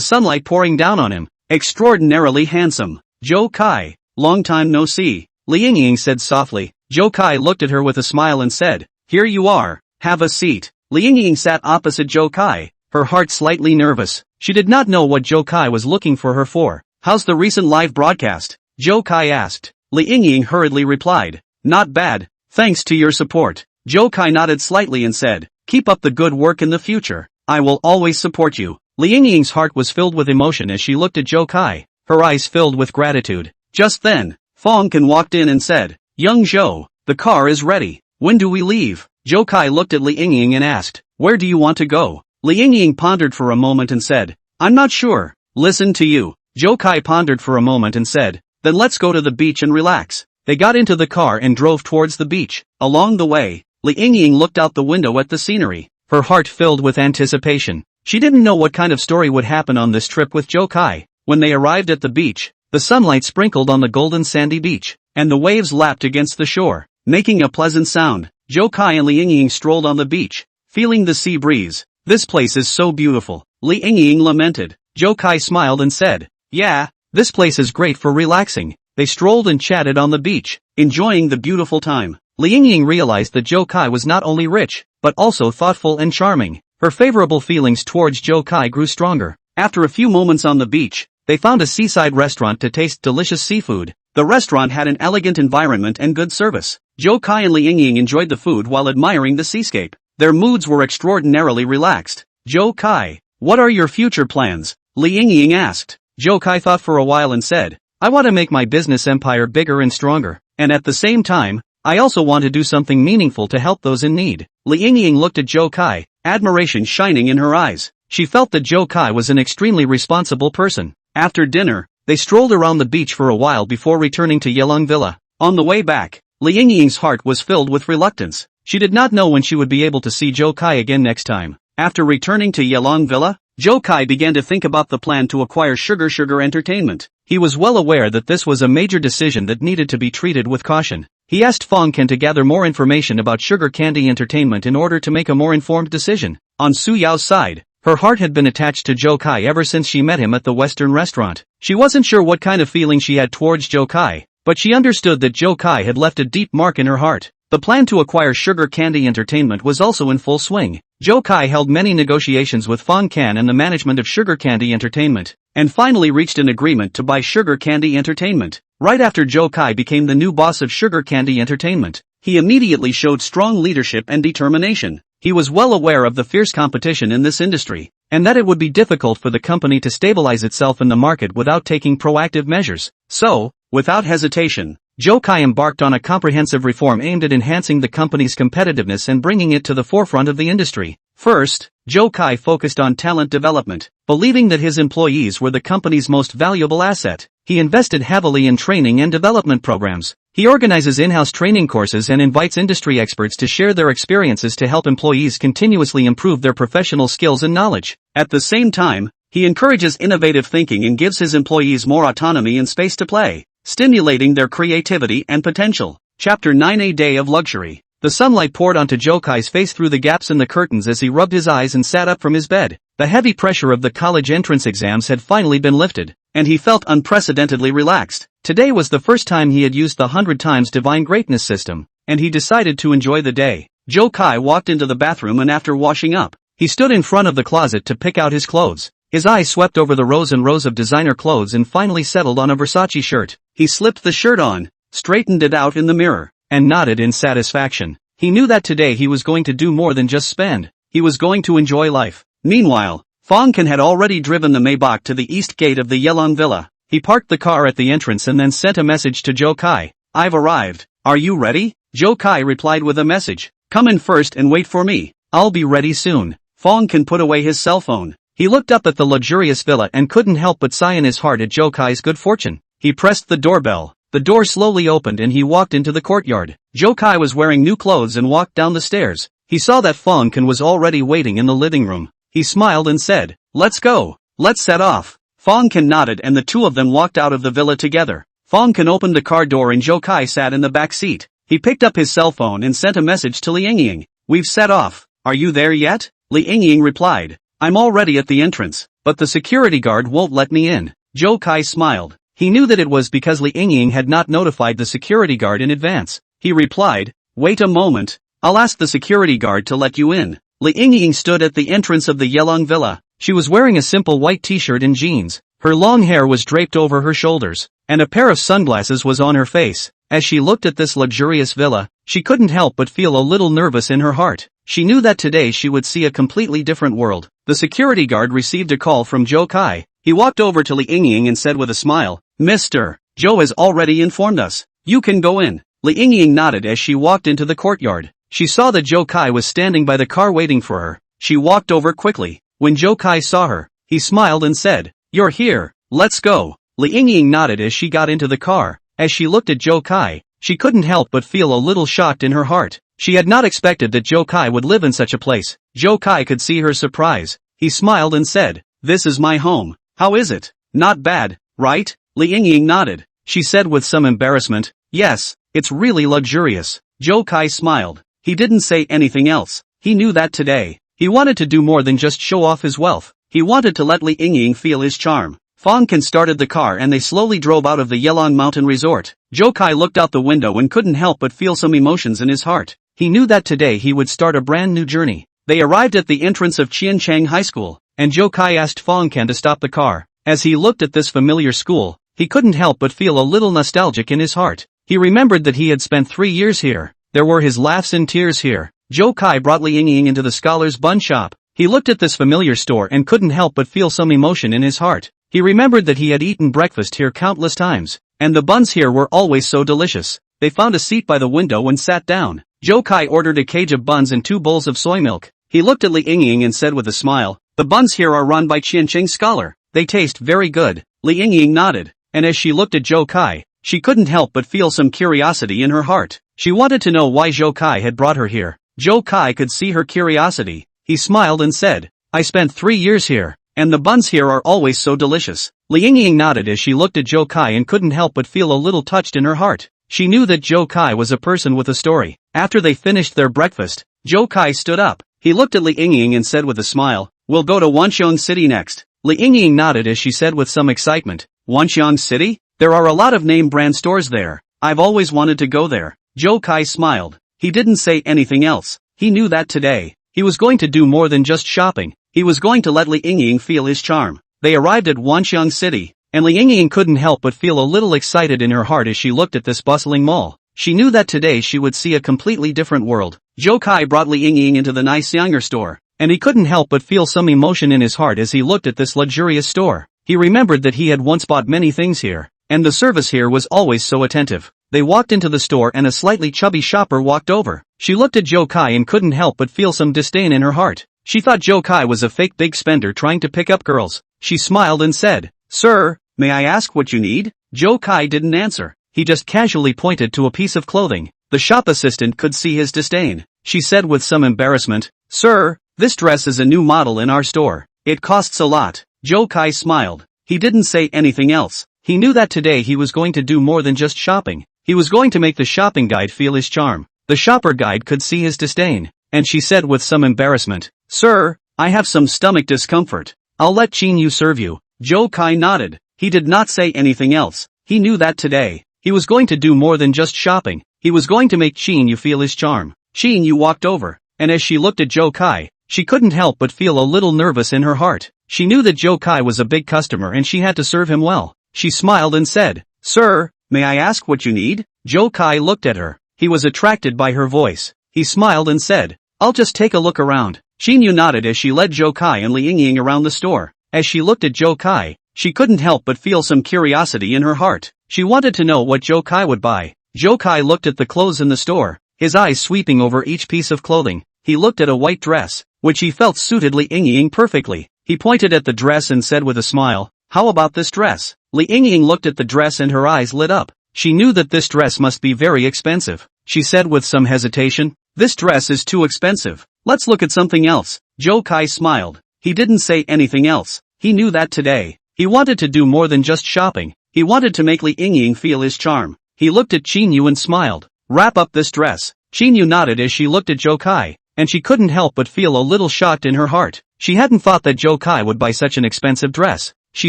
sunlight pouring down on him. Extraordinarily handsome. "Zhou Kai, long time no see," Li Yingying said softly. Zhou Kai looked at her with a smile and said, "Here you are, have a seat." Li Yingying sat opposite Zhou Kai, her heart slightly nervous. She did not know what Zhou Kai was looking for her for. "How's the recent live broadcast?" Zhou Kai asked. Li Yingying hurriedly replied, "Not bad, thanks to your support." Zhou Kai nodded slightly and said, "Keep up the good work in the future. I will always support you." Li Yingying's heart was filled with emotion as she looked at Zhou Kai, her eyes filled with gratitude. Just then, Fang Can walked in and said, "Young Zhou, the car is ready. When do we leave?" Zhou Kai looked at Li Yingying and asked, "Where do you want to go?" Li Yingying pondered for a moment and said, "I'm not sure. Listen to you." Zhou Kai pondered for a moment and said, Then let's go to the beach and relax. They got into the car and drove towards the beach. Along the way, Li Yingying looked out the window at the scenery, her heart filled with anticipation. She didn't know what kind of story would happen on this trip with Zhou Kai. When they arrived at the beach, the sunlight sprinkled on the golden sandy beach, and the waves lapped against the shore, making a pleasant sound. Zhou Kai and Li Yingying strolled on the beach, feeling the sea breeze. This place is so beautiful, Li Yingying lamented. Zhou Kai smiled and said, yeah, this place is great for relaxing. They strolled and chatted on the beach, enjoying the beautiful time. Li Yingying realized that Zhou Kai was not only rich, but also thoughtful and charming. Her favorable feelings towards Zhou Kai grew stronger. After a few moments on the beach, they found a seaside restaurant to taste delicious seafood. The restaurant had an elegant environment and good service. Zhou Kai and Li Yingying enjoyed the food while admiring the seascape. Their moods were extraordinarily relaxed. Zhou Kai, what are your future plans? Li Yingying asked. Zhou Kai thought for a while and said, I want to make my business empire bigger and stronger, and at the same time, I also want to do something meaningful to help those in need. Li Yingying looked at Zhou Kai, admiration shining in her eyes. She felt that Zhou Kai was an extremely responsible person. After dinner, they strolled around the beach for a while before returning to Yelong Villa. On the way back, Li Yingying's heart was filled with reluctance. She did not know when she would be able to see Zhou Kai again next time. After returning to Yelong Villa, Zhou Kai began to think about the plan to acquire Sugar Entertainment. He was well aware that this was a major decision that needed to be treated with caution. He asked Fong Can to gather more information about Sugar Candy Entertainment in order to make a more informed decision. On Su Yao's side, her heart had been attached to Zhou Kai ever since she met him at the Western restaurant. She wasn't sure what kind of feeling she had towards Zhou Kai, but she understood that Zhou Kai had left a deep mark in her heart. The plan to acquire Sugar Candy Entertainment was also in full swing. Zhou Kai held many negotiations with Fong Can and the management of Sugar Candy Entertainment, and finally reached an agreement to buy Sugar Candy Entertainment. Right after Zhou Kai became the new boss of Sugar Candy Entertainment, he immediately showed strong leadership and determination. He was well aware of the fierce competition in this industry, and that it would be difficult for the company to stabilize itself in the market without taking proactive measures. So, without hesitation, Zhou Kai embarked on a comprehensive reform aimed at enhancing the company's competitiveness and bringing it to the forefront of the industry. First, Zhou Kai focused on talent development, believing that his employees were the company's most valuable asset. He invested heavily in training and development programs. He organizes in-house training courses and invites industry experts to share their experiences to help employees continuously improve their professional skills and knowledge. At the same time, he encourages innovative thinking and gives his employees more autonomy and space to play, stimulating their creativity and potential. Chapter 9: A Day of Luxury. The sunlight poured onto Zhou Kai's face through the gaps in the curtains as he rubbed his eyes and sat up from his bed. The heavy pressure of the college entrance exams had finally been lifted, and he felt unprecedentedly relaxed. Today was the first time he had used the 100 times divine greatness system, and he decided to enjoy the day. Zhou Kai walked into the bathroom and after washing up, he stood in front of the closet to pick out his clothes. His eyes swept over the rows and rows of designer clothes and finally settled on a Versace shirt. He slipped the shirt on, straightened it out in the mirror, and nodded in satisfaction. He knew that today he was going to do more than just spend. He was going to enjoy life. Meanwhile, Fong Can had already driven the Maybach to the east gate of the Yelong Villa. He parked the car at the entrance and then sent a message to Zhou Kai. I've arrived. Are you ready? Zhou Kai replied with a message. Come in first and wait for me. I'll be ready soon. Fong Can put away his cell phone. He looked up at the luxurious villa and couldn't help but sigh in his heart at Zhou Kai's good fortune. He pressed the doorbell. The door slowly opened and he walked into the courtyard. Zhou Kai was wearing new clothes and walked down the stairs. He saw that Fong Can was already waiting in the living room. He smiled and said, Let's go. Let's set off. Fong Can nodded and the two of them walked out of the villa together. Fong Can opened the car door and Zhou Kai sat in the back seat. He picked up his cell phone and sent a message to Li Yingying. We've set off. Are you there yet? Li Yingying replied. I'm already at the entrance, but the security guard won't let me in. Zhou Kai smiled. He knew that it was because Li Yingying had not notified the security guard in advance. He replied, Wait a moment. I'll ask the security guard to let you in. Li Yingying stood at the entrance of the Yelong Villa. She was wearing a simple white t-shirt and jeans. Her long hair was draped over her shoulders, and a pair of sunglasses was on her face. As she looked at this luxurious villa, she couldn't help but feel a little nervous in her heart. She knew that today she would see a completely different world. The security guard received a call from Zhou Kai. He walked over to Li Yingying and said with a smile, Mr. Zhou has already informed us. You can go in. Li Yingying nodded as she walked into the courtyard. She saw that Zhou Kai was standing by the car waiting for her. She walked over quickly. When Zhou Kai saw her, he smiled and said, You're here. Let's go. Li Yingying nodded as she got into the car. As she looked at Zhou Kai, she couldn't help but feel a little shocked in her heart. She had not expected that Zhou Kai would live in such a place. Zhou Kai could see her surprise. He smiled and said, "This is my home. How is it? Not bad, right?" Li Yingying nodded. She said with some embarrassment, "Yes, it's really luxurious." Zhou Kai smiled. He didn't say anything else. He knew that today, he wanted to do more than just show off his wealth. He wanted to let Li Yingying feel his charm. Fang Can started the car and they slowly drove out of the Yelon Mountain Resort. Zhou Kai looked out the window and couldn't help but feel some emotions in his heart. He knew that today he would start a brand new journey. They arrived at the entrance of Qianchang High School, and Zhou Kai asked Fang Can to stop the car. As he looked at this familiar school, he couldn't help but feel a little nostalgic in his heart. He remembered that he had spent 3 years here. There were his laughs and tears here. Zhou Kai brought Li Yingying into the scholar's bun shop. He looked at this familiar store and couldn't help but feel some emotion in his heart. He remembered that he had eaten breakfast here countless times, and the buns here were always so delicious. They found a seat by the window and sat down. Zhou Kai ordered a cage of buns and 2 bowls of soy milk. He looked at Li Yingying and said with a smile, "The buns here are run by Qiancheng Scholar. They taste very good." Li Yingying nodded, and as she looked at Zhou Kai, she couldn't help but feel some curiosity in her heart. She wanted to know why Zhou Kai had brought her here. Zhou Kai could see her curiosity. He smiled and said, "I spent 3 years here, and the buns here are always so delicious." Li Yingying nodded as she looked at Zhou Kai and couldn't help but feel a little touched in her heart. She knew that Zhou Kai was a person with a story. After they finished their breakfast, Zhou Kai stood up. He looked at Li Yingying and said with a smile, "We'll go to Wanxiang City next." Li Yingying nodded as she said with some excitement, "Wanxiang City? There are a lot of name brand stores there. I've always wanted to go there." Zhou Kai smiled. He didn't say anything else. He knew that today, he was going to do more than just shopping. He was going to let Li Yingying feel his charm. They arrived at Wanxiang City, and Li Yingying couldn't help but feel a little excited in her heart as she looked at this bustling mall. She knew that today she would see a completely different world. Zhou Kai brought Li Yingying into the nice younger store, and he couldn't help but feel some emotion in his heart as he looked at this luxurious store. He remembered that he had once bought many things here, and the service here was always so attentive. They walked into the store and a slightly chubby shopper walked over. She looked at Zhou Kai and couldn't help but feel some disdain in her heart. She thought Zhou Kai was a fake big spender trying to pick up girls. She smiled and said, "Sir, may I ask what you need?" Zhou Kai didn't answer. He just casually pointed to a piece of clothing. The shop assistant could see his disdain. She said with some embarrassment, "Sir, this dress is a new model in our store. It costs a lot." Zhou Kai smiled. He didn't say anything else. He knew that today he was going to do more than just shopping. He was going to make the shopping guide feel his charm. The shopper guide could see his disdain, and she said with some embarrassment, "Sir, I have some stomach discomfort. I'll let Qin Yu serve you." Zhou Kai nodded. He did not say anything else. He knew that today, he was going to do more than just shopping. He was going to make Qin Yu feel his charm. Qin Yu walked over, and as she looked at Zhou Kai, she couldn't help but feel a little nervous in her heart. She knew that Zhou Kai was a big customer and she had to serve him well. She smiled and said, "Sir, may I ask what you need?" Zhou Kai looked at her. He was attracted by her voice. He smiled and said, "I'll just take a look around." Qin Yu nodded as she led Zhou Kai and Li Yingying around the store. As she looked at Zhou Kai, she couldn't help but feel some curiosity in her heart. She wanted to know what Zhou Kai would buy. Zhou Kai looked at the clothes in the store, his eyes sweeping over each piece of clothing. He looked at a white dress, which he felt suited Li Yingying perfectly. He pointed at the dress and said with a smile, "How about this dress?" Li Yingying looked at the dress and her eyes lit up. She knew that this dress must be very expensive. She said with some hesitation, "This dress is too expensive. Let's look at something else." Zhou Kai smiled. He didn't say anything else. He knew that today, he wanted to do more than just shopping. He wanted to make Li Yingying feel his charm. He looked at Qin Yu and smiled. "Wrap up this dress." Qin Yu nodded as she looked at Zhou Kai, and she couldn't help but feel a little shocked in her heart. She hadn't thought that Zhou Kai would buy such an expensive dress. She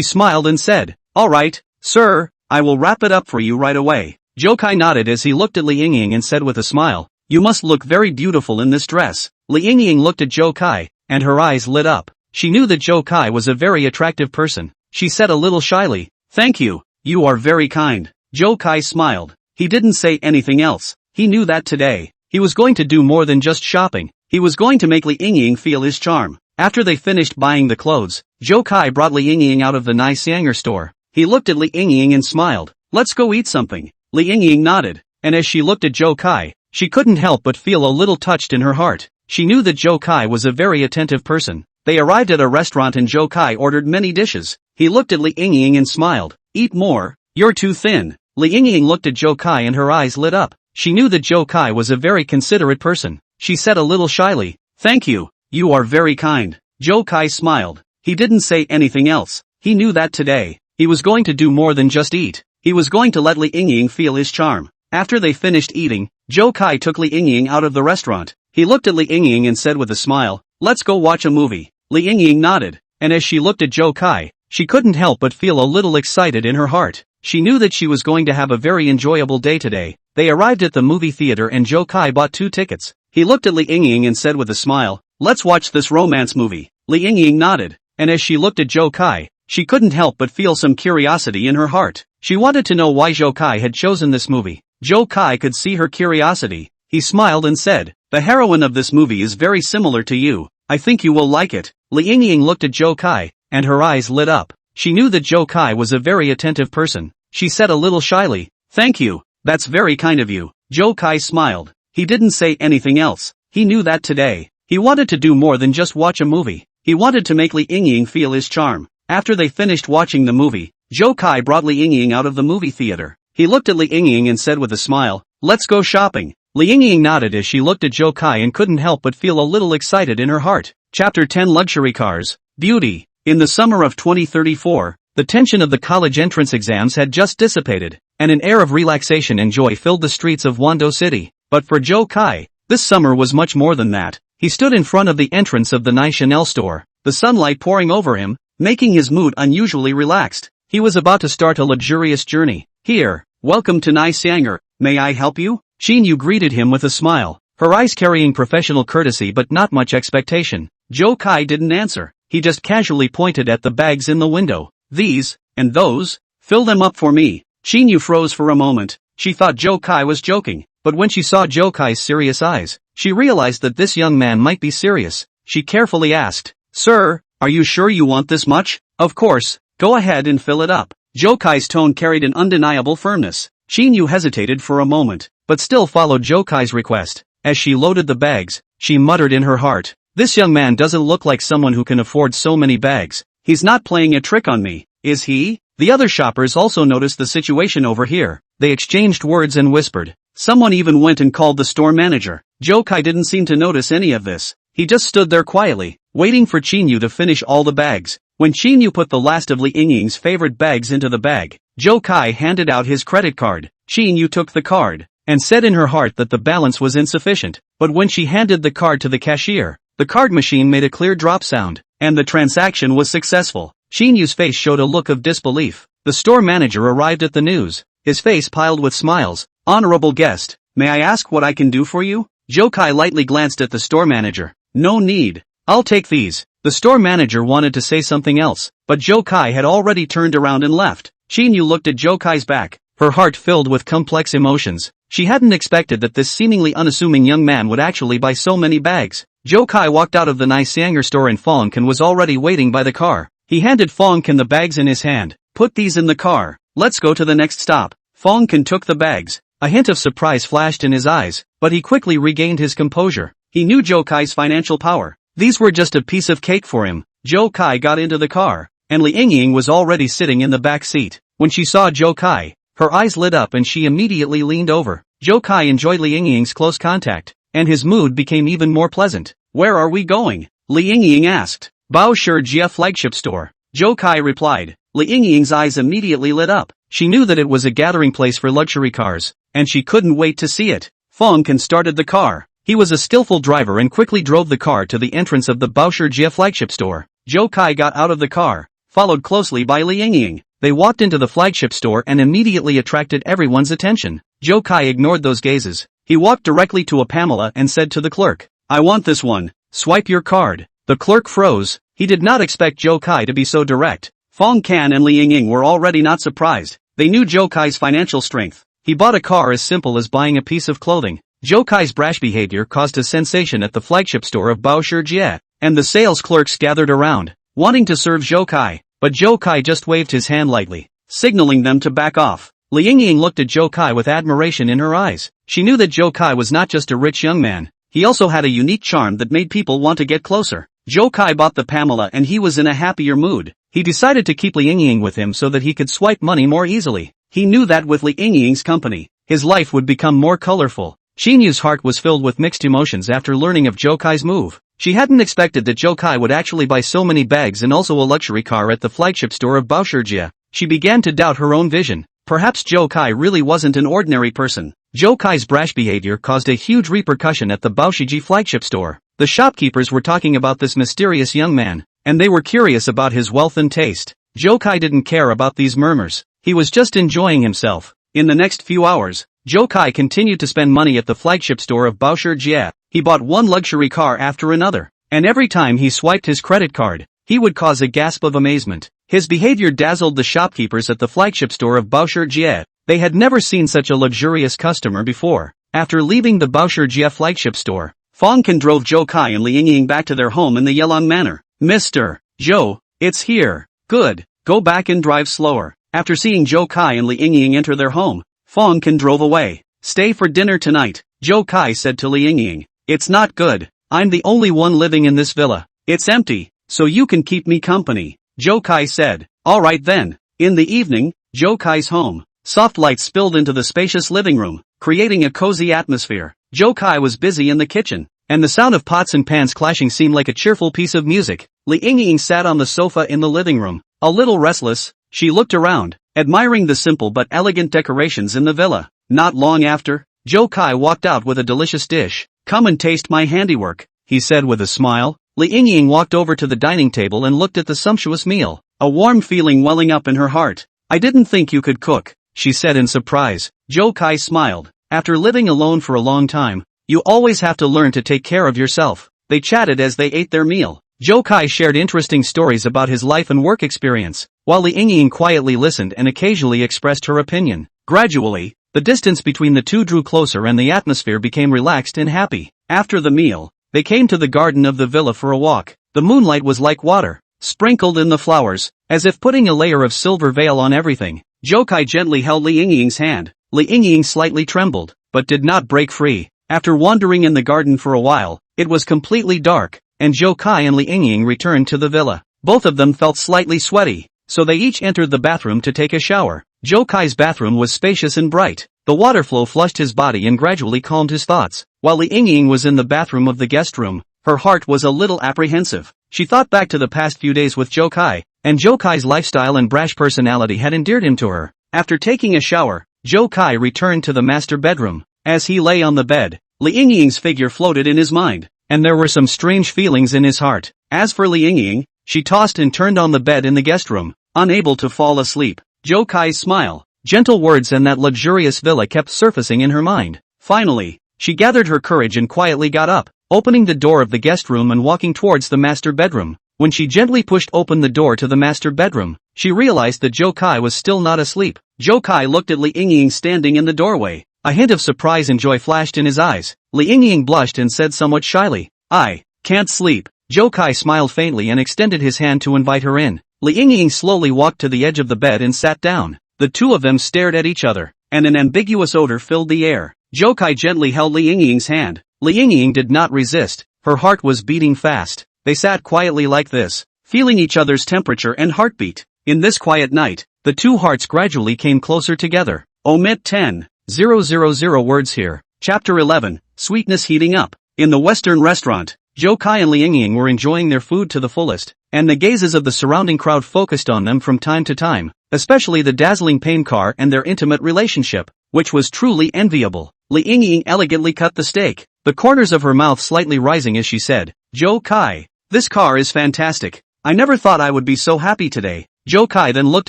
smiled and said, "All right, sir, I will wrap it up for you right away." Zhou Kai nodded as he looked at Li Yingying and said with a smile, "You must look very beautiful in this dress." Li Yingying looked at Zhou Kai, and her eyes lit up. She knew that Zhou Kai was a very attractive person. She said a little shyly, "Thank you, you are very kind." Zhou Kai smiled. He didn't say anything else. He knew that today, he was going to do more than just shopping. He was going to make Li Yingying feel his charm. After they finished buying the clothes, Zhou Kai brought Li Yingying out of the nice Yanger store. He looked at Li Yingying and smiled. "Let's go eat something." Li Yingying nodded, and as she looked at Zhou Kai, she couldn't help but feel a little touched in her heart. She knew that Zhou Kai was a very attentive person. They arrived at a restaurant and Zhou Kai ordered many dishes. He looked at Li Yingying and smiled. Eat more, you're too thin. Li Yingying looked at Zhou Kai and her eyes lit up. She knew that Zhou Kai was a very considerate person. She said a little shyly, "Thank you, you are very kind." Zhou Kai smiled. He didn't say anything else. He knew that today, he was going to do more than just eat. He was going to let Li Yingying feel his charm. After they finished eating, Zhou Kai took Li Yingying out of the restaurant. He looked at Li Yingying and said with a smile, "Let's go watch a movie." Li Yingying nodded, and as she looked at Zhou Kai, she couldn't help but feel a little excited in her heart. She knew that she was going to have a very enjoyable day today. They arrived at the movie theater and Zhou Kai bought 2 tickets. He looked at Li Yingying and said with a smile, "Let's watch this romance movie." Li Yingying nodded, and as she looked at Zhou Kai, she couldn't help but feel some curiosity in her heart. She wanted to know why Zhou Kai had chosen this movie. Zhou Kai could see her curiosity. He smiled and said, "The heroine of this movie is very similar to you. I think you will like it." Li Yingying looked at Zhou Kai, and her eyes lit up. She knew that Zhou Kai was a very attentive person. She said a little shyly, "Thank you, that's very kind of you." Zhou Kai smiled. He didn't say anything else. He knew that today, he wanted to do more than just watch a movie. He wanted to make Li Yingying feel his charm. After they finished watching the movie, Zhou Kai brought Li Yingying out of the movie theater. He looked at Li Yingying and said with a smile, "Let's go shopping." Li Yingying nodded as she looked at Zhou Kai and couldn't help but feel a little excited in her heart. Chapter 10 Luxury Cars. Beauty. In the summer of 2034, the tension of the college entrance exams had just dissipated, and an air of relaxation and joy filled the streets of Wando City. But for Zhou Kai, this summer was much more than that. He stood in front of the entrance of the nice Chanel store, the sunlight pouring over him, making his mood unusually relaxed. He was about to start a luxurious journey. "Here, welcome to Nai Xianger, may I help you?" Xin Yu greeted him with a smile, her eyes carrying professional courtesy but not much expectation. Zhou Kai didn't answer, he just casually pointed at the bags in the window. "These, and those, fill them up for me." Xin Yu froze for a moment. She thought Zhou Kai was joking, but when she saw Zhou Kai's serious eyes, she realized that this young man might be serious. She carefully asked, "Sir, are you sure you want this much?" "Of course, go ahead and fill it up." Zhou Kai's tone carried an undeniable firmness. Xin Yu hesitated for a moment, but still followed Zhou Kai's request. As she loaded the bags, she muttered in her heart, "This young man doesn't look like someone who can afford so many bags. He's not playing a trick on me, is he?" The other shoppers also noticed the situation over here. They exchanged words and whispered. Someone even went and called the store manager. Zhou Kai didn't seem to notice any of this. He just stood there quietly, waiting for Xin Yu to finish all the bags. When Xin Yu put the last of Li Yingying's favorite bags into the bag, Zhou Kai handed out his credit card. Xin Yu took the card, and said in her heart that the balance was insufficient. But when she handed the card to the cashier, the card machine made a clear drop sound, and the transaction was successful. Xin Yu's face showed a look of disbelief. The store manager arrived at the news, his face piled with smiles. "Honorable guest, may I ask what I can do for you?" Zhou Kai lightly glanced at the store manager. "No need. I'll take these." The store manager wanted to say something else, but Zhou Kai had already turned around and left. Xin Yu looked at Zhou Kai's back, her heart filled with complex emotions. She hadn't expected that this seemingly unassuming young man would actually buy so many bags. Zhou Kai walked out of the nice Xianger store and Fong Kan was already waiting by the car. He handed Fong Kan the bags in his hand. "Put these in the car. Let's go to the next stop." Fong Kan took the bags. A hint of surprise flashed in his eyes, but he quickly regained his composure. He knew Zhou Kai's financial power. These were just a piece of cake for him. Zhou Kai got into the car, and Li Yingying was already sitting in the back seat. When she saw Zhou Kai, her eyes lit up and she immediately leaned over. Zhou Kai enjoyed Li Yingying's close contact, and his mood became even more pleasant. "Where are we going?" Li Yingying asked. "Bao Jie flagship store." Zhou Kai replied. Li Yingying's eyes immediately lit up. She knew that it was a gathering place for luxury cars, and she couldn't wait to see it. Fong Kan started the car. He was a skillful driver and quickly drove the car to the entrance of the Bao Jie flagship store. Zhou Kai got out of the car, followed closely by Li Yingying. They walked into the flagship store and immediately attracted everyone's attention. Zhou Kai ignored those gazes. He walked directly to a Pamela and said to the clerk, "I want this one. Swipe your card." The clerk froze. He did not expect Zhou Kai to be so direct. Fong Kan and Li Yingying were already not surprised. They knew Zhou Kai's financial strength. He bought a car as simple as buying a piece of clothing. Zhou Kai's brash behavior caused a sensation at the flagship store of Bao Jie, and the sales clerks gathered around, wanting to serve Zhou Kai, but Zhou Kai just waved his hand lightly, signaling them to back off. Li Yingying looked at Zhou Kai with admiration in her eyes. She knew that Zhou Kai was not just a rich young man, he also had a unique charm that made people want to get closer. Zhou Kai bought the Pamela and he was in a happier mood. He decided to keep Li Yingying with him so that he could swipe money more easily. He knew that with Li Yingying's company, his life would become more colorful. Xinyu's heart was filled with mixed emotions after learning of Zhou Kai's move. She hadn't expected that Zhou Kai would actually buy so many bags and also a luxury car at the flagship store of Baoshijie. She began to doubt her own vision. Perhaps Zhou Kai really wasn't an ordinary person. Zhou Kai's brash behavior caused a huge repercussion at the Baoshijie flagship store. The shopkeepers were talking about this mysterious young man, and they were curious about his wealth and taste. Zhou Kai didn't care about these murmurs. He was just enjoying himself. In the next few hours, Zhou Kai continued to spend money at the flagship store of Baoshijie. He bought one luxury car after another, and every time he swiped his credit card, he would cause a gasp of amazement. His behavior dazzled the shopkeepers at the flagship store of Baoshijie. They had never seen such a luxurious customer before. After leaving the Baoshijie flagship store, Fang Can drove Zhou Kai and Li Yingying back to their home in the Yelong Manor. Mr. Zhou, it's here. Good. Go back and drive slower. After seeing Zhou Kai and Li Yingying enter their home, Fang Can drove away. Stay for dinner tonight, Zhou Kai said to Li Yingying. It's not good. I'm the only one living in this villa. It's empty, so you can keep me company, Zhou Kai said. Alright then. In the evening, Zhou Kai's home. Soft lights spilled into the spacious living room, creating a cozy atmosphere. Zhou Kai was busy in the kitchen, and the sound of pots and pans clashing seemed like a cheerful piece of music. Li Yingying sat on the sofa in the living room. A little restless, she looked around, admiring the simple but elegant decorations in the villa. Not long after, Zhou Kai walked out with a delicious dish. Come and taste my handiwork, he said with a smile. Li Yingying walked over to the dining table and looked at the sumptuous meal, a warm feeling welling up in her heart. I didn't think you could cook, she said in surprise. Zhou Kai smiled. After living alone for a long time, you always have to learn to take care of yourself. They chatted as they ate their meal. Zhou Kai shared interesting stories about his life and work experience, while Li Yingying quietly listened and occasionally expressed her opinion. Gradually, the distance between the two drew closer and the atmosphere became relaxed and happy. After the meal, they came to the garden of the villa for a walk. The moonlight was like water, sprinkled in the flowers, as if putting a layer of silver veil on everything. Zhou Kai gently held Li Yingying's hand. Li Yingying slightly trembled, but did not break free. After wandering in the garden for a while, it was completely dark, and Zhou Kai and Li Yingying returned to the villa. Both of them felt slightly sweaty, so they each entered the bathroom to take a shower. Zhou Kai's bathroom was spacious and bright. The water flow flushed his body and gradually calmed his thoughts. While Li Yingying was in the bathroom of the guest room, her heart was a little apprehensive. She thought back to the past few days with Zhou Kai, and Zhou Kai's lifestyle and brash personality had endeared him to her. After taking a shower, Zhou Kai returned to the master bedroom. As he lay on the bed, Li Yingying's figure floated in his mind, and there were some strange feelings in his heart. As for Li Yingying, she tossed and turned on the bed in the guest room, unable to fall asleep. Zhou Kai's smile, gentle words and that luxurious villa kept surfacing in her mind. Finally, she gathered her courage and quietly got up, opening the door of the guest room and walking towards the master bedroom. When she gently pushed open the door to the master bedroom, she realized that Zhou Kai was still not asleep. Zhou Kai looked at Li Yingying standing in the doorway. A hint of surprise and joy flashed in his eyes. Li Yingying blushed and said somewhat shyly, I can't sleep. Zhou Kai smiled faintly and extended his hand to invite her in. Li Yingying slowly walked to the edge of the bed and sat down. The two of them stared at each other, and an ambiguous odor filled the air. Zhou Kai gently held Li Yingying's hand. Li Yingying did not resist. Her heart was beating fast. They sat quietly like this, feeling each other's temperature and heartbeat. In this quiet night, the two hearts gradually came closer together. Omit 10,000 words here. Chapter 11, Sweetness Heating Up. In the Western restaurant, Zhou Kai and Li Yingying were enjoying their food to the fullest, and the gazes of the surrounding crowd focused on them from time to time, especially the dazzling pain car and their intimate relationship, which was truly enviable. Li Yingying elegantly cut the steak, the corners of her mouth slightly rising as she said, Zhou Kai, this car is fantastic. I never thought I would be so happy today. Zhou Kai then looked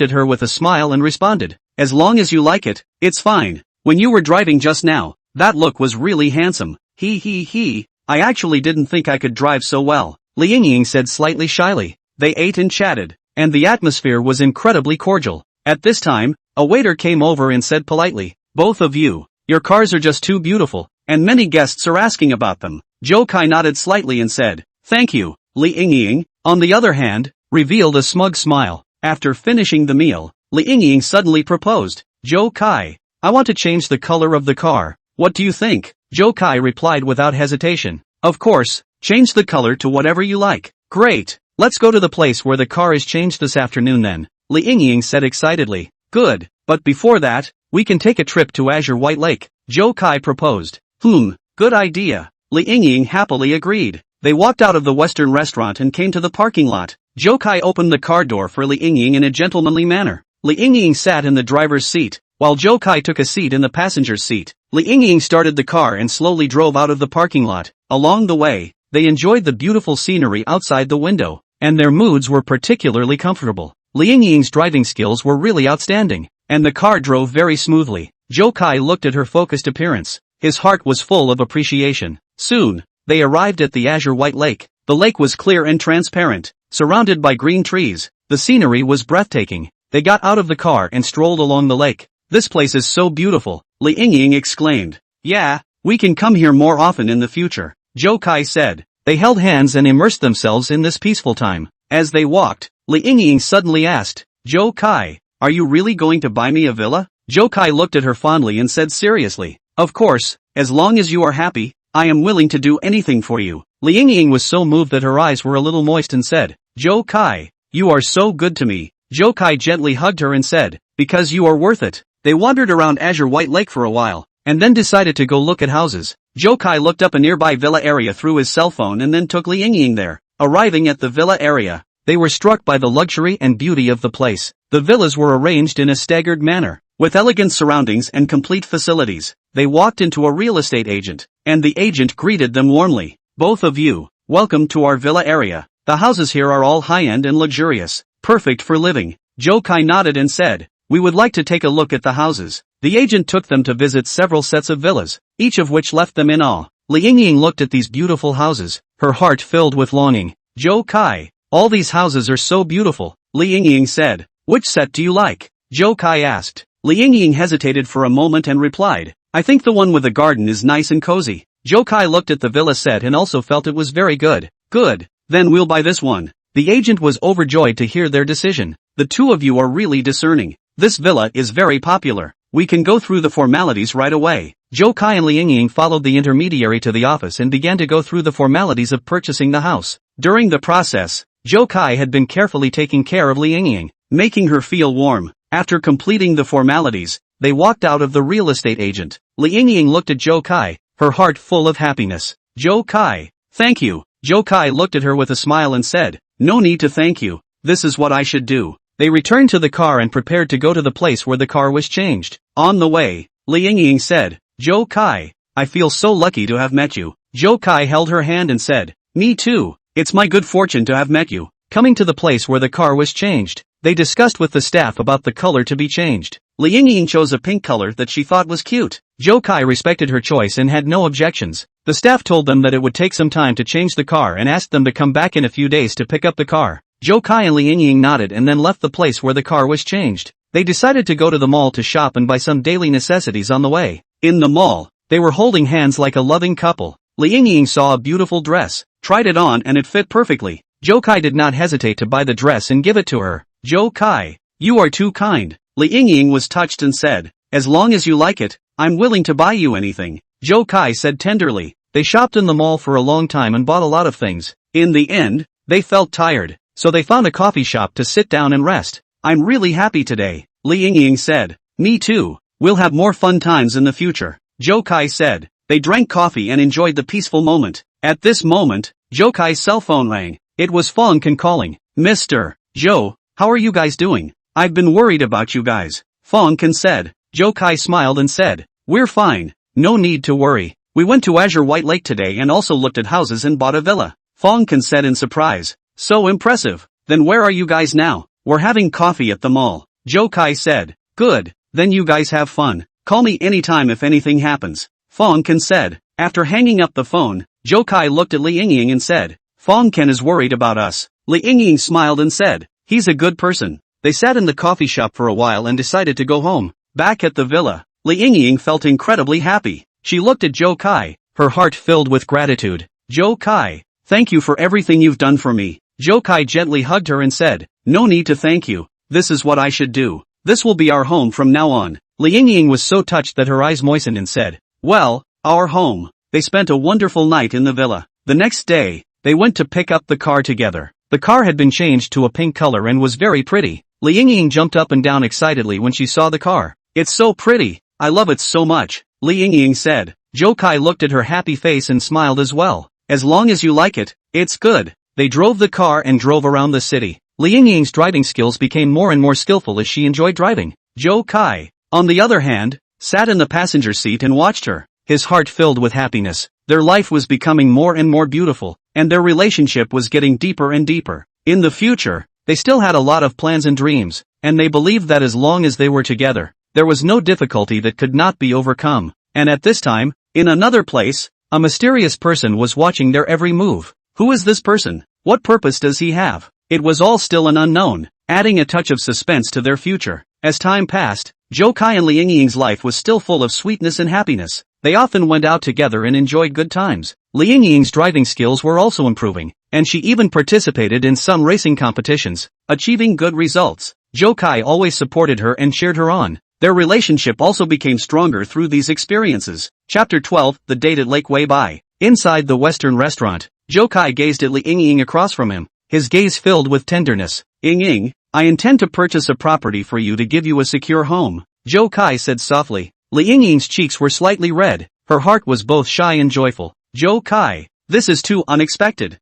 at her with a smile and responded, as long as you like it, it's fine. When you were driving just now, that look was really handsome. He. I actually didn't think I could drive so well, Li Yingying said slightly shyly. They ate and chatted, and the atmosphere was incredibly cordial. At this time, a waiter came over and said politely, both of you, your cars are just too beautiful, and many guests are asking about them. Zhou Kai nodded slightly and said, thank you. Li Yingying, on the other hand, revealed a smug smile. After finishing the meal, Li Yingying suddenly proposed, Zhou Kai, I want to change the color of the car. What do you think? Zhou Kai replied without hesitation. Of course, change the color to whatever you like. Great. Let's go to the place where the car is changed this afternoon then, Li Yingying said excitedly. Good, but before that, we can take a trip to Azure White Lake, Zhou Kai proposed. Good idea. Li Yingying happily agreed. They walked out of the Western restaurant and came to the parking lot. Zhou Kai opened the car door for Li Yingying in a gentlemanly manner. Li Yingying sat in the driver's seat, while Zhou Kai took a seat in the passenger's seat. Li Yingying started the car and slowly drove out of the parking lot. Along the way, they enjoyed the beautiful scenery outside the window, and their moods were particularly comfortable. Li Yingying's driving skills were really outstanding, and the car drove very smoothly. Zhou Kai looked at her focused appearance. His heart was full of appreciation. Soon, they arrived at the Azure White Lake. The lake was clear and transparent, surrounded by green trees. The scenery was breathtaking. They got out of the car and strolled along the lake. This place is so beautiful, Li Yingying exclaimed. Yeah, we can come here more often in the future, Zhou Kai said. They held hands and immersed themselves in this peaceful time. As they walked, Li Yingying suddenly asked, Zhou Kai, are you really going to buy me a villa? Zhou Kai looked at her fondly and said seriously, of course, as long as you are happy, I am willing to do anything for you. Li Yingying was so moved that her eyes were a little moist and said, Zhou Kai, you are so good to me. Zhou Kai gently hugged her and said, because you are worth it. They wandered around Azure White Lake for a while, and then decided to go look at houses. Zhou Kai looked up a nearby villa area through his cell phone and then took Li Yingying there. Arriving at the villa area, they were struck by the luxury and beauty of the place. The villas were arranged in a staggered manner, with elegant surroundings and complete facilities. They walked into a real estate agent, and the agent greeted them warmly. Both of you, welcome to our villa area. The houses here are all high-end and luxurious, perfect for living. Zhou Kai nodded and said, we would like to take a look at the houses. The agent took them to visit several sets of villas, each of which left them in awe. Li Yingying looked at these beautiful houses, her heart filled with longing. Zhou Kai, all these houses are so beautiful, Li Yingying said. Which set do you like? Zhou Kai asked. Li Yingying hesitated for a moment and replied, I think the one with the garden is nice and cozy. Zhou Kai looked at the villa set and also felt it was very good. Good, then we'll buy this one. The agent was overjoyed to hear their decision. The two of you are really discerning. This villa is very popular. We can go through the formalities right away. Zhou Kai and Li Yingying followed the intermediary to the office and began to go through the formalities of purchasing the house. During the process, Zhou Kai had been carefully taking care of Li Yingying, making her feel warm. After completing the formalities, they walked out of the real estate agent. Li Yingying looked at Zhou Kai, her heart full of happiness. Zhou Kai, thank you. Zhou Kai looked at her with a smile and said, no need to thank you. This is what I should do. They returned to the car and prepared to go to the place where the car was changed. On the way, Li Yingying said, Zhou Kai, I feel so lucky to have met you. Zhou Kai held her hand and said, me too. It's my good fortune to have met you. Coming to the place where the car was changed, they discussed with the staff about the color to be changed. Li Yingying chose a pink color that she thought was cute. Zhou Kai respected her choice and had no objections. The staff told them that it would take some time to change the car and asked them to come back in a few days to pick up the car. Zhou Kai and Li Yingying nodded and then left the place where the car was changed. They decided to go to the mall to shop and buy some daily necessities on the way. In the mall, they were holding hands like a loving couple. Li Yingying saw a beautiful dress, tried it on and it fit perfectly. Zhou Kai did not hesitate to buy the dress and give it to her. Zhou Kai, you are too kind. Li Yingying was touched and said, as long as you like it, I'm willing to buy you anything. Zhou Kai said tenderly. They shopped in the mall for a long time and bought a lot of things. In the end, they felt tired, so they found a coffee shop to sit down and rest. I'm really happy today, Li Yingying said. Me too. We'll have more fun times in the future, Zhou Kai said. They drank coffee and enjoyed the peaceful moment. At this moment, Zhou Kai's cell phone rang. It was Fong Can calling. Mr. Zhou, how are you guys doing? I've been worried about you guys, Fong Can said. Zhou Kai smiled and said, we're fine, no need to worry. We went to Azure White Lake today and also looked at houses and bought a villa. Fong Can said in surprise. So impressive. Then where are you guys now? We're having coffee at the mall, Zhou Kai said. Good, then you guys have fun. Call me anytime if anything happens, Fong Can said. After hanging up the phone, Zhou Kai looked at Li Yingying and said, Fong Can is worried about us. Li Yingying smiled and said, he's a good person. They sat in the coffee shop for a while and decided to go home. Back at the villa, Li Yingying felt incredibly happy. She looked at Zhou Kai, her heart filled with gratitude. Zhou Kai, thank you for everything you've done for me. Zhou Kai gently hugged her and said, no need to thank you. This is what I should do. This will be our home from now on. Li Yingying was so touched that her eyes moistened and said, well, our home. They spent a wonderful night in the villa. The next day, they went to pick up the car together. The car had been changed to a pink color and was very pretty. Li Yingying jumped up and down excitedly when she saw the car. "It's so pretty. I love it so much," Li Yingying said. Zhou Kai looked at her happy face and smiled as well. "As long as you like it, it's good." They drove the car and drove around the city. Li Yingying's driving skills became more and more skillful as she enjoyed driving. Zhou Kai, on the other hand, sat in the passenger seat and watched her, his heart filled with happiness. Their life was becoming more and more beautiful, and their relationship was getting deeper and deeper. In the future, they still had a lot of plans and dreams, and they believed that as long as they were together, there was no difficulty that could not be overcome. And at this time, in another place, a mysterious person was watching their every move. Who is this person? What purpose does he have? It was all still an unknown, adding a touch of suspense to their future. As time passed, Zhou Kai and Li Yingying's life was still full of sweetness and happiness. They often went out together and enjoyed good times. Li Yingying's driving skills were also improving, and she even participated in some racing competitions, achieving good results. Zhou Kai always supported her and cheered her on. Their relationship also became stronger through these experiences. Chapter 12, The Date at Lake Weibai. Inside the Western restaurant, Zhou Kai gazed at Li Yingying across from him, his gaze filled with tenderness. "Yingying, I intend to purchase a property for you to give you a secure home," Zhou Kai said softly. Li Yingying's cheeks were slightly red, her heart was both shy and joyful. "Zhou Kai, this is too unexpected."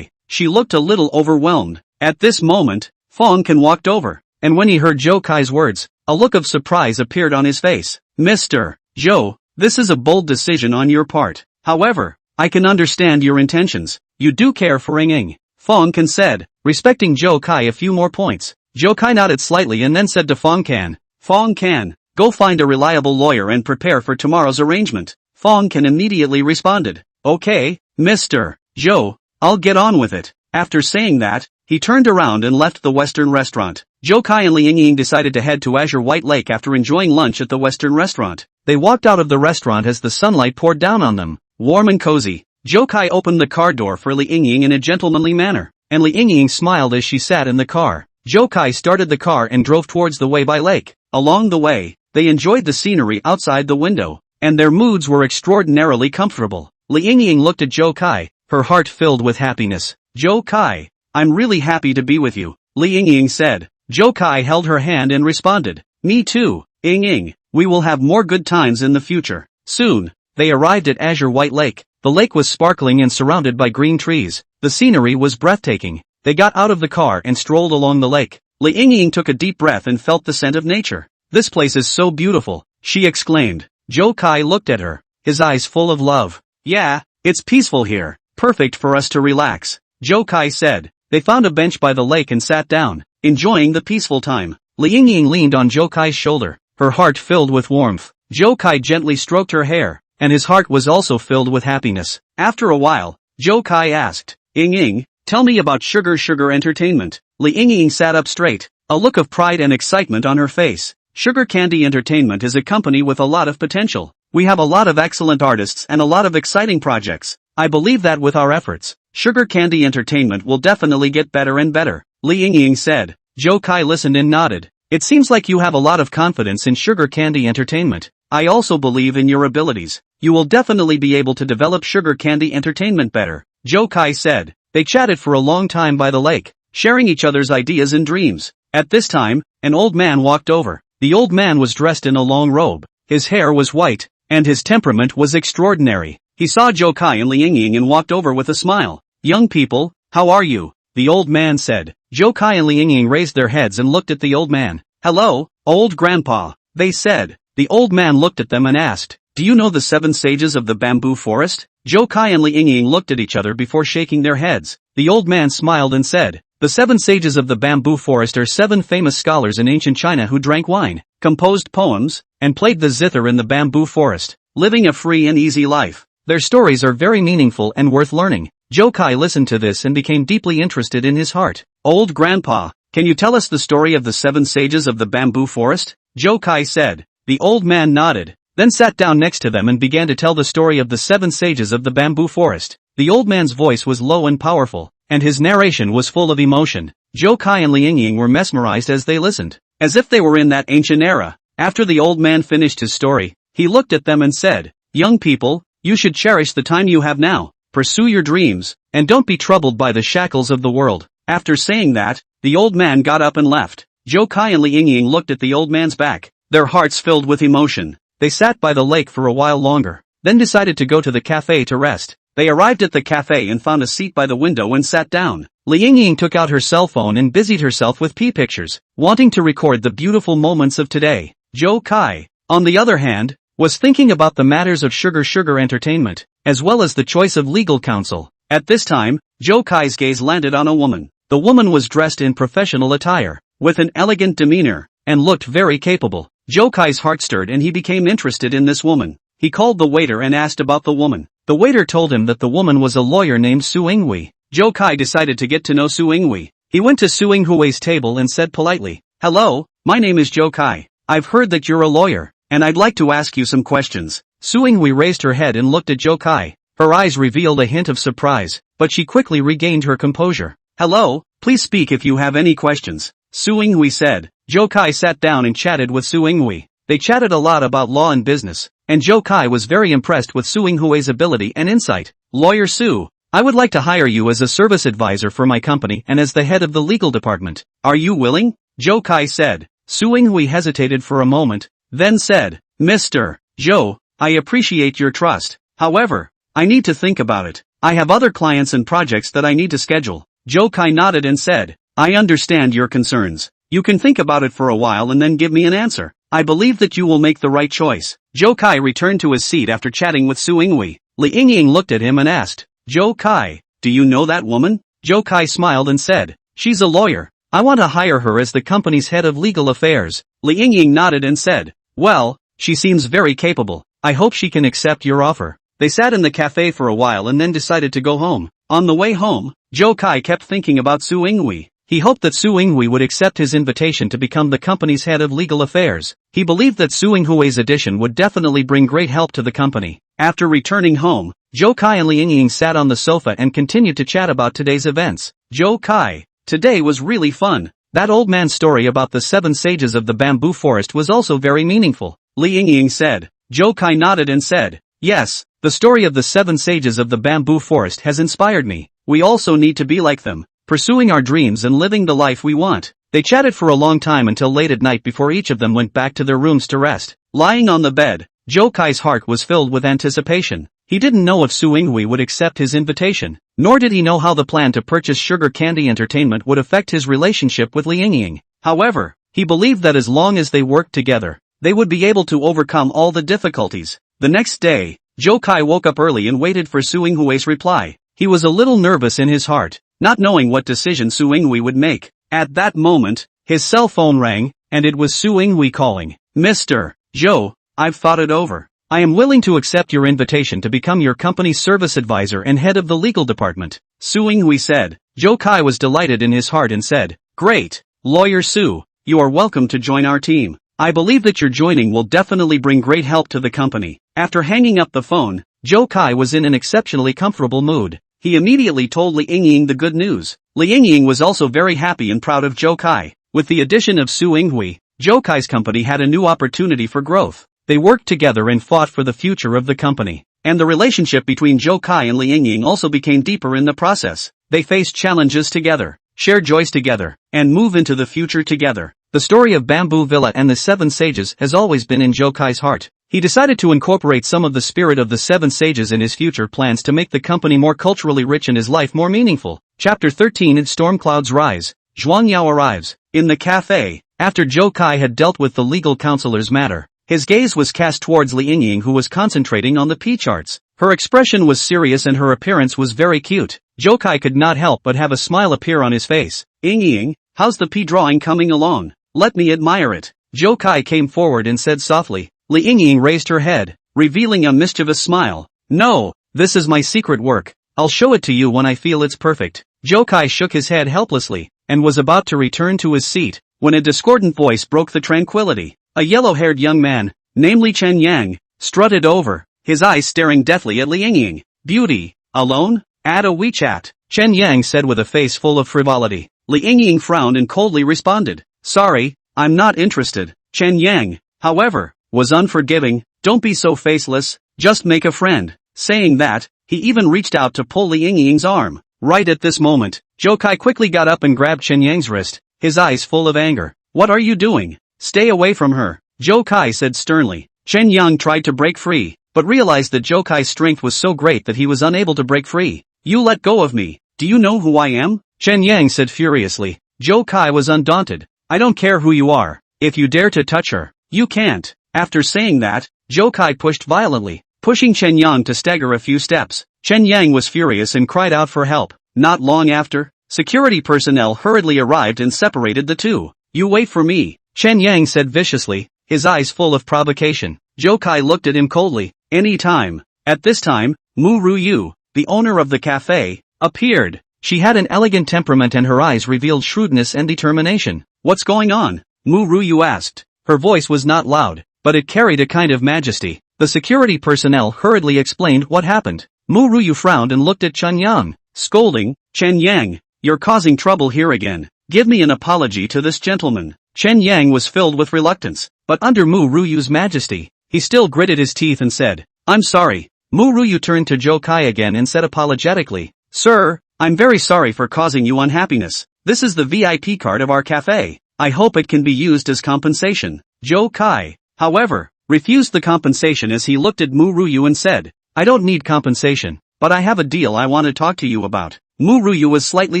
She looked a little overwhelmed. At this moment, Fong Can walked over, and when he heard Zhou Kai's words, a look of surprise appeared on his face. "Mr. Zhou, this is a bold decision on your part. However, I can understand your intentions. You do care for Yingying," Fong Can said, respecting Zhou Kai a few more points. Zhou Kai nodded slightly and then said to Fong Can, "Fong Can, go find a reliable lawyer and prepare for tomorrow's arrangement." Fong Can immediately responded, "Okay, Mr. Zhou, I'll get on with it." After saying that, he turned around and left the Western restaurant. Zhou Kai and Li Yingying decided to head to Azure White Lake after enjoying lunch at the Western restaurant. They walked out of the restaurant as the sunlight poured down on them, warm and cozy. Zhou Kai opened the car door for Li Yingying in a gentlemanly manner, and Li Yingying smiled as she sat in the car. Zhou Kai started the car and drove towards the Weibai Lake. Along the way, they enjoyed the scenery outside the window, and their moods were extraordinarily comfortable. Li Yingying looked at Zhou Kai, her heart filled with happiness. "Zhou Kai, I'm really happy to be with you," Li Yingying said. Zhou Kai held her hand and responded, "Me too, Yingying, we will have more good times in the future." Soon, they arrived at Azure White Lake. The lake was sparkling and surrounded by green trees. The scenery was breathtaking. They got out of the car and strolled along the lake. Li Yingying took a deep breath and felt the scent of nature. "This place is so beautiful," she exclaimed. Zhou Kai looked at her, his eyes full of love. "Yeah, it's peaceful here, perfect for us to relax," Zhou Kai said. They found a bench by the lake and sat down, enjoying the peaceful time. Li Yingying leaned on Zhou Kai's shoulder, her heart filled with warmth. Zhou Kai gently stroked her hair, and his heart was also filled with happiness. After a while, Zhou Kai asked, "Yingying, tell me about Sugar Entertainment." Li Yingying sat up straight, a look of pride and excitement on her face. Sugar Candy Entertainment is a company with a lot of potential. We have a lot of excellent artists and a lot of exciting projects. I believe that with our efforts, Sugar Candy Entertainment will definitely get better and better, Li Yingying said. Zhou Kai listened and nodded. "It seems like you have a lot of confidence in Sugar Candy Entertainment. I also believe in your abilities. You will definitely be able to develop Sugar Candy Entertainment better," Zhou Kai said. They chatted for a long time by the lake, sharing each other's ideas and dreams. At this time, an old man walked over. The old man was dressed in a long robe. His hair was white, and his temperament was extraordinary. He saw Zhou Kai and Li Yingying and walked over with a smile. "Young people, how are you?" the old man said. Zhou Kai and Li Yingying raised their heads and looked at the old man. "Hello, old grandpa," they said. The old man looked at them and asked, "Do you know the 7 sages of the bamboo forest?" Zhou Kai and Li Yingying looked at each other before shaking their heads. The old man smiled and said, "The 7 sages of the bamboo forest are 7 famous scholars in ancient China who drank wine, composed poems, and played the zither in the bamboo forest, living a free and easy life. Their stories are very meaningful and worth learning." Zhou Kai listened to this and became deeply interested in his heart. "Old grandpa, can you tell us the story of the 7 sages of the bamboo forest?" Zhou Kai said. The old man nodded, then sat down next to them and began to tell the story of the 7 sages of the bamboo forest. The old man's voice was low and powerful, and his narration was full of emotion. Zhou Kai and Li Yingying were mesmerized as they listened, as if they were in that ancient era. After the old man finished his story, he looked at them and said, "Young people, you should cherish the time you have now, pursue your dreams, and don't be troubled by the shackles of the world. After saying that, the old man got up and left. Zhou Kai and Li Yingying looked at the old man's back, their hearts filled with emotion. They sat by the lake for a while longer, then decided to go to the cafe to rest. They arrived at the cafe and found a seat by the window and sat down. Li Yingying took out her cell phone and busied herself with pictures, wanting to record the beautiful moments of today. Zhou Kai, on the other hand, was thinking about the matters of sugar entertainment, as well as the choice of legal counsel. At this time, Zhou Kai's gaze landed on a woman. The woman was dressed in professional attire, with an elegant demeanor, and looked very capable. Zhou Kai's heart stirred and he became interested in this woman. He called the waiter and asked about the woman. The waiter told him that the woman was a lawyer named Su Yinghui. Zhou Kai decided to get to know Su Yinghui. He went to Su Yinghui's table and said politely, "Hello, my name is Zhou Kai. I've heard that you're a lawyer, and I'd like to ask you some questions." Su Yinghui raised her head and looked at Zhou Kai. Her eyes revealed a hint of surprise, but she quickly regained her composure. "Hello, please speak if you have any questions," Su Yinghui said. Zhou Kai sat down and chatted with Su Yinghui. They chatted a lot about law and business, and Zhou Kai was very impressed with Su Yinghui's ability and insight. "Lawyer Su, I would like to hire you as a service advisor for my company and as the head of the legal department. Are you willing?" Zhou Kai said. Su Yinghui hesitated for a moment, then said, "Mr. Zhou, I appreciate your trust. However, I need to think about it. I have other clients and projects that I need to schedule." Zhou Kai nodded and said, "I understand your concerns. You can think about it for a while and then give me an answer. I believe that you will make the right choice." Zhou Kai returned to his seat after chatting with Su Yinghui. Li Yingying looked at him and asked, "Zhou Kai, do you know that woman?" Zhou Kai smiled and said, "She's a lawyer. I want to hire her as the company's head of legal affairs." Li Yingying nodded and said, "Well, she seems very capable. I hope she can accept your offer." They sat in the cafe for a while and then decided to go home. On the way home, Zhou Kai kept thinking about Su Yinghui. He hoped that Su Yinghui would accept his invitation to become the company's head of legal affairs. He believed that Su Yinghui's addition would definitely bring great help to the company. After returning home, Zhou Kai and Li Yingying sat on the sofa and continued to chat about today's events. "Zhou Kai, today was really fun. That old man's story about the 7 sages of the bamboo forest was also very meaningful," Li Yingying said. Zhou Kai nodded and said, "Yes, the story of the 7 sages of the bamboo forest has inspired me. We also need to be like them, pursuing our dreams and living the life we want." They chatted for a long time until late at night before each of them went back to their rooms to rest. Lying on the bed, Zhou Kai's heart was filled with anticipation. He didn't know if Su Yinghui would accept his invitation, nor did he know how the plan to purchase sugar candy entertainment would affect his relationship with Li Yingying. However, he believed that as long as they worked together, they would be able to overcome all the difficulties. The next day, Zhou Kai woke up early and waited for Su Yinghui's reply. He was a little nervous in his heart, not knowing what decision Su Yinghui would make. At that moment, his cell phone rang, and it was Su Yinghui calling. "Mr. Zhou, I've thought it over. I am willing to accept your invitation to become your company's service advisor and head of the legal department," Su Yinghui said. Zhou Kai was delighted in his heart and said, "Great, Lawyer Su, you are welcome to join our team. I believe that your joining will definitely bring great help to the company." After hanging up the phone, Zhou Kai was in an exceptionally comfortable mood. He immediately told Li Yingying the good news. Li Yingying was also very happy and proud of Zhou Kai. With the addition of Su Yinghui, Zhou Kai's company had a new opportunity for growth. They worked together and fought for the future of the company. And the relationship between Zhou Kai and Li Yingying also became deeper in the process. They faced challenges together, shared joys together, and move into the future together. The story of Bamboo Villa and the 7 sages has always been in Zhou Kai's heart. He decided to incorporate some of the spirit of the 7 sages in his future plans to make the company more culturally rich and his life more meaningful. Chapter 13 In Storm Clouds Rise. Zhuang Yao arrives. In the cafe, after Zhou Kai had dealt with the legal counselor's matter, his gaze was cast towards Li Yingying, who was concentrating on the P charts. Her expression was serious and her appearance was very cute. Zhou Kai could not help but have a smile appear on his face. "Yingying, how's the P drawing coming along? Let me admire it." Zhou Kai came forward and said softly. Li Yingying raised her head, revealing a mischievous smile. "No, this is my secret work. I'll show it to you when I feel it's perfect." Zhou Kai shook his head helplessly, and was about to return to his seat, when a discordant voice broke the tranquility. A yellow-haired young man, namely Chen Yang, strutted over, his eyes staring deathly at Li Yingying. "Beauty, alone? Add a WeChat," Chen Yang said with a face full of frivolity. Li Yingying frowned and coldly responded, "Sorry, I'm not interested." Chen Yang, however, was unforgiving. "Don't be so faceless, just make a friend." Saying that, he even reached out to pull Li Yingying's arm. Right at this moment, Zhou Kai quickly got up and grabbed Chen Yang's wrist, his eyes full of anger. What are you doing? Stay away from her, Zhou Kai said sternly. Chen Yang tried to break free, but realized that Zhou Kai's strength was so great that he was unable to break free. You let go of me. Do you know who I am? Chen Yang said furiously. Zhou Kai was undaunted. I don't care who you are. If you dare to touch her, you can't. After saying that, Zhou Kai pushed violently, pushing Chen Yang to stagger a few steps. Chen Yang was furious and cried out for help. Not long after, security personnel hurriedly arrived and separated the two. You wait for me, Chen Yang said viciously, his eyes full of provocation. Zhou Kai looked at him coldly. Any time. At this time, Mu Ruyu, the owner of the cafe, appeared. She had an elegant temperament and her eyes revealed shrewdness and determination. What's going on? Mu Ruyu asked. Her voice was not loud, but it carried a kind of majesty. The security personnel hurriedly explained what happened. Mu Ruyu frowned and looked at Chen Yang, scolding, Chen Yang, you're causing trouble here again. Give me an apology to this gentleman. Chen Yang was filled with reluctance, but under Mu Ruyu's majesty, he still gritted his teeth and said, I'm sorry. Mu Ruyu turned to Zhou Kai again and said apologetically, Sir, I'm very sorry for causing you unhappiness. This is the VIP card of our cafe. I hope it can be used as compensation. Zhou Kai, however, refused the compensation as he looked at Mu Ruyu and said, I don't need compensation, but I have a deal I want to talk to you about. Mu Ruyu was slightly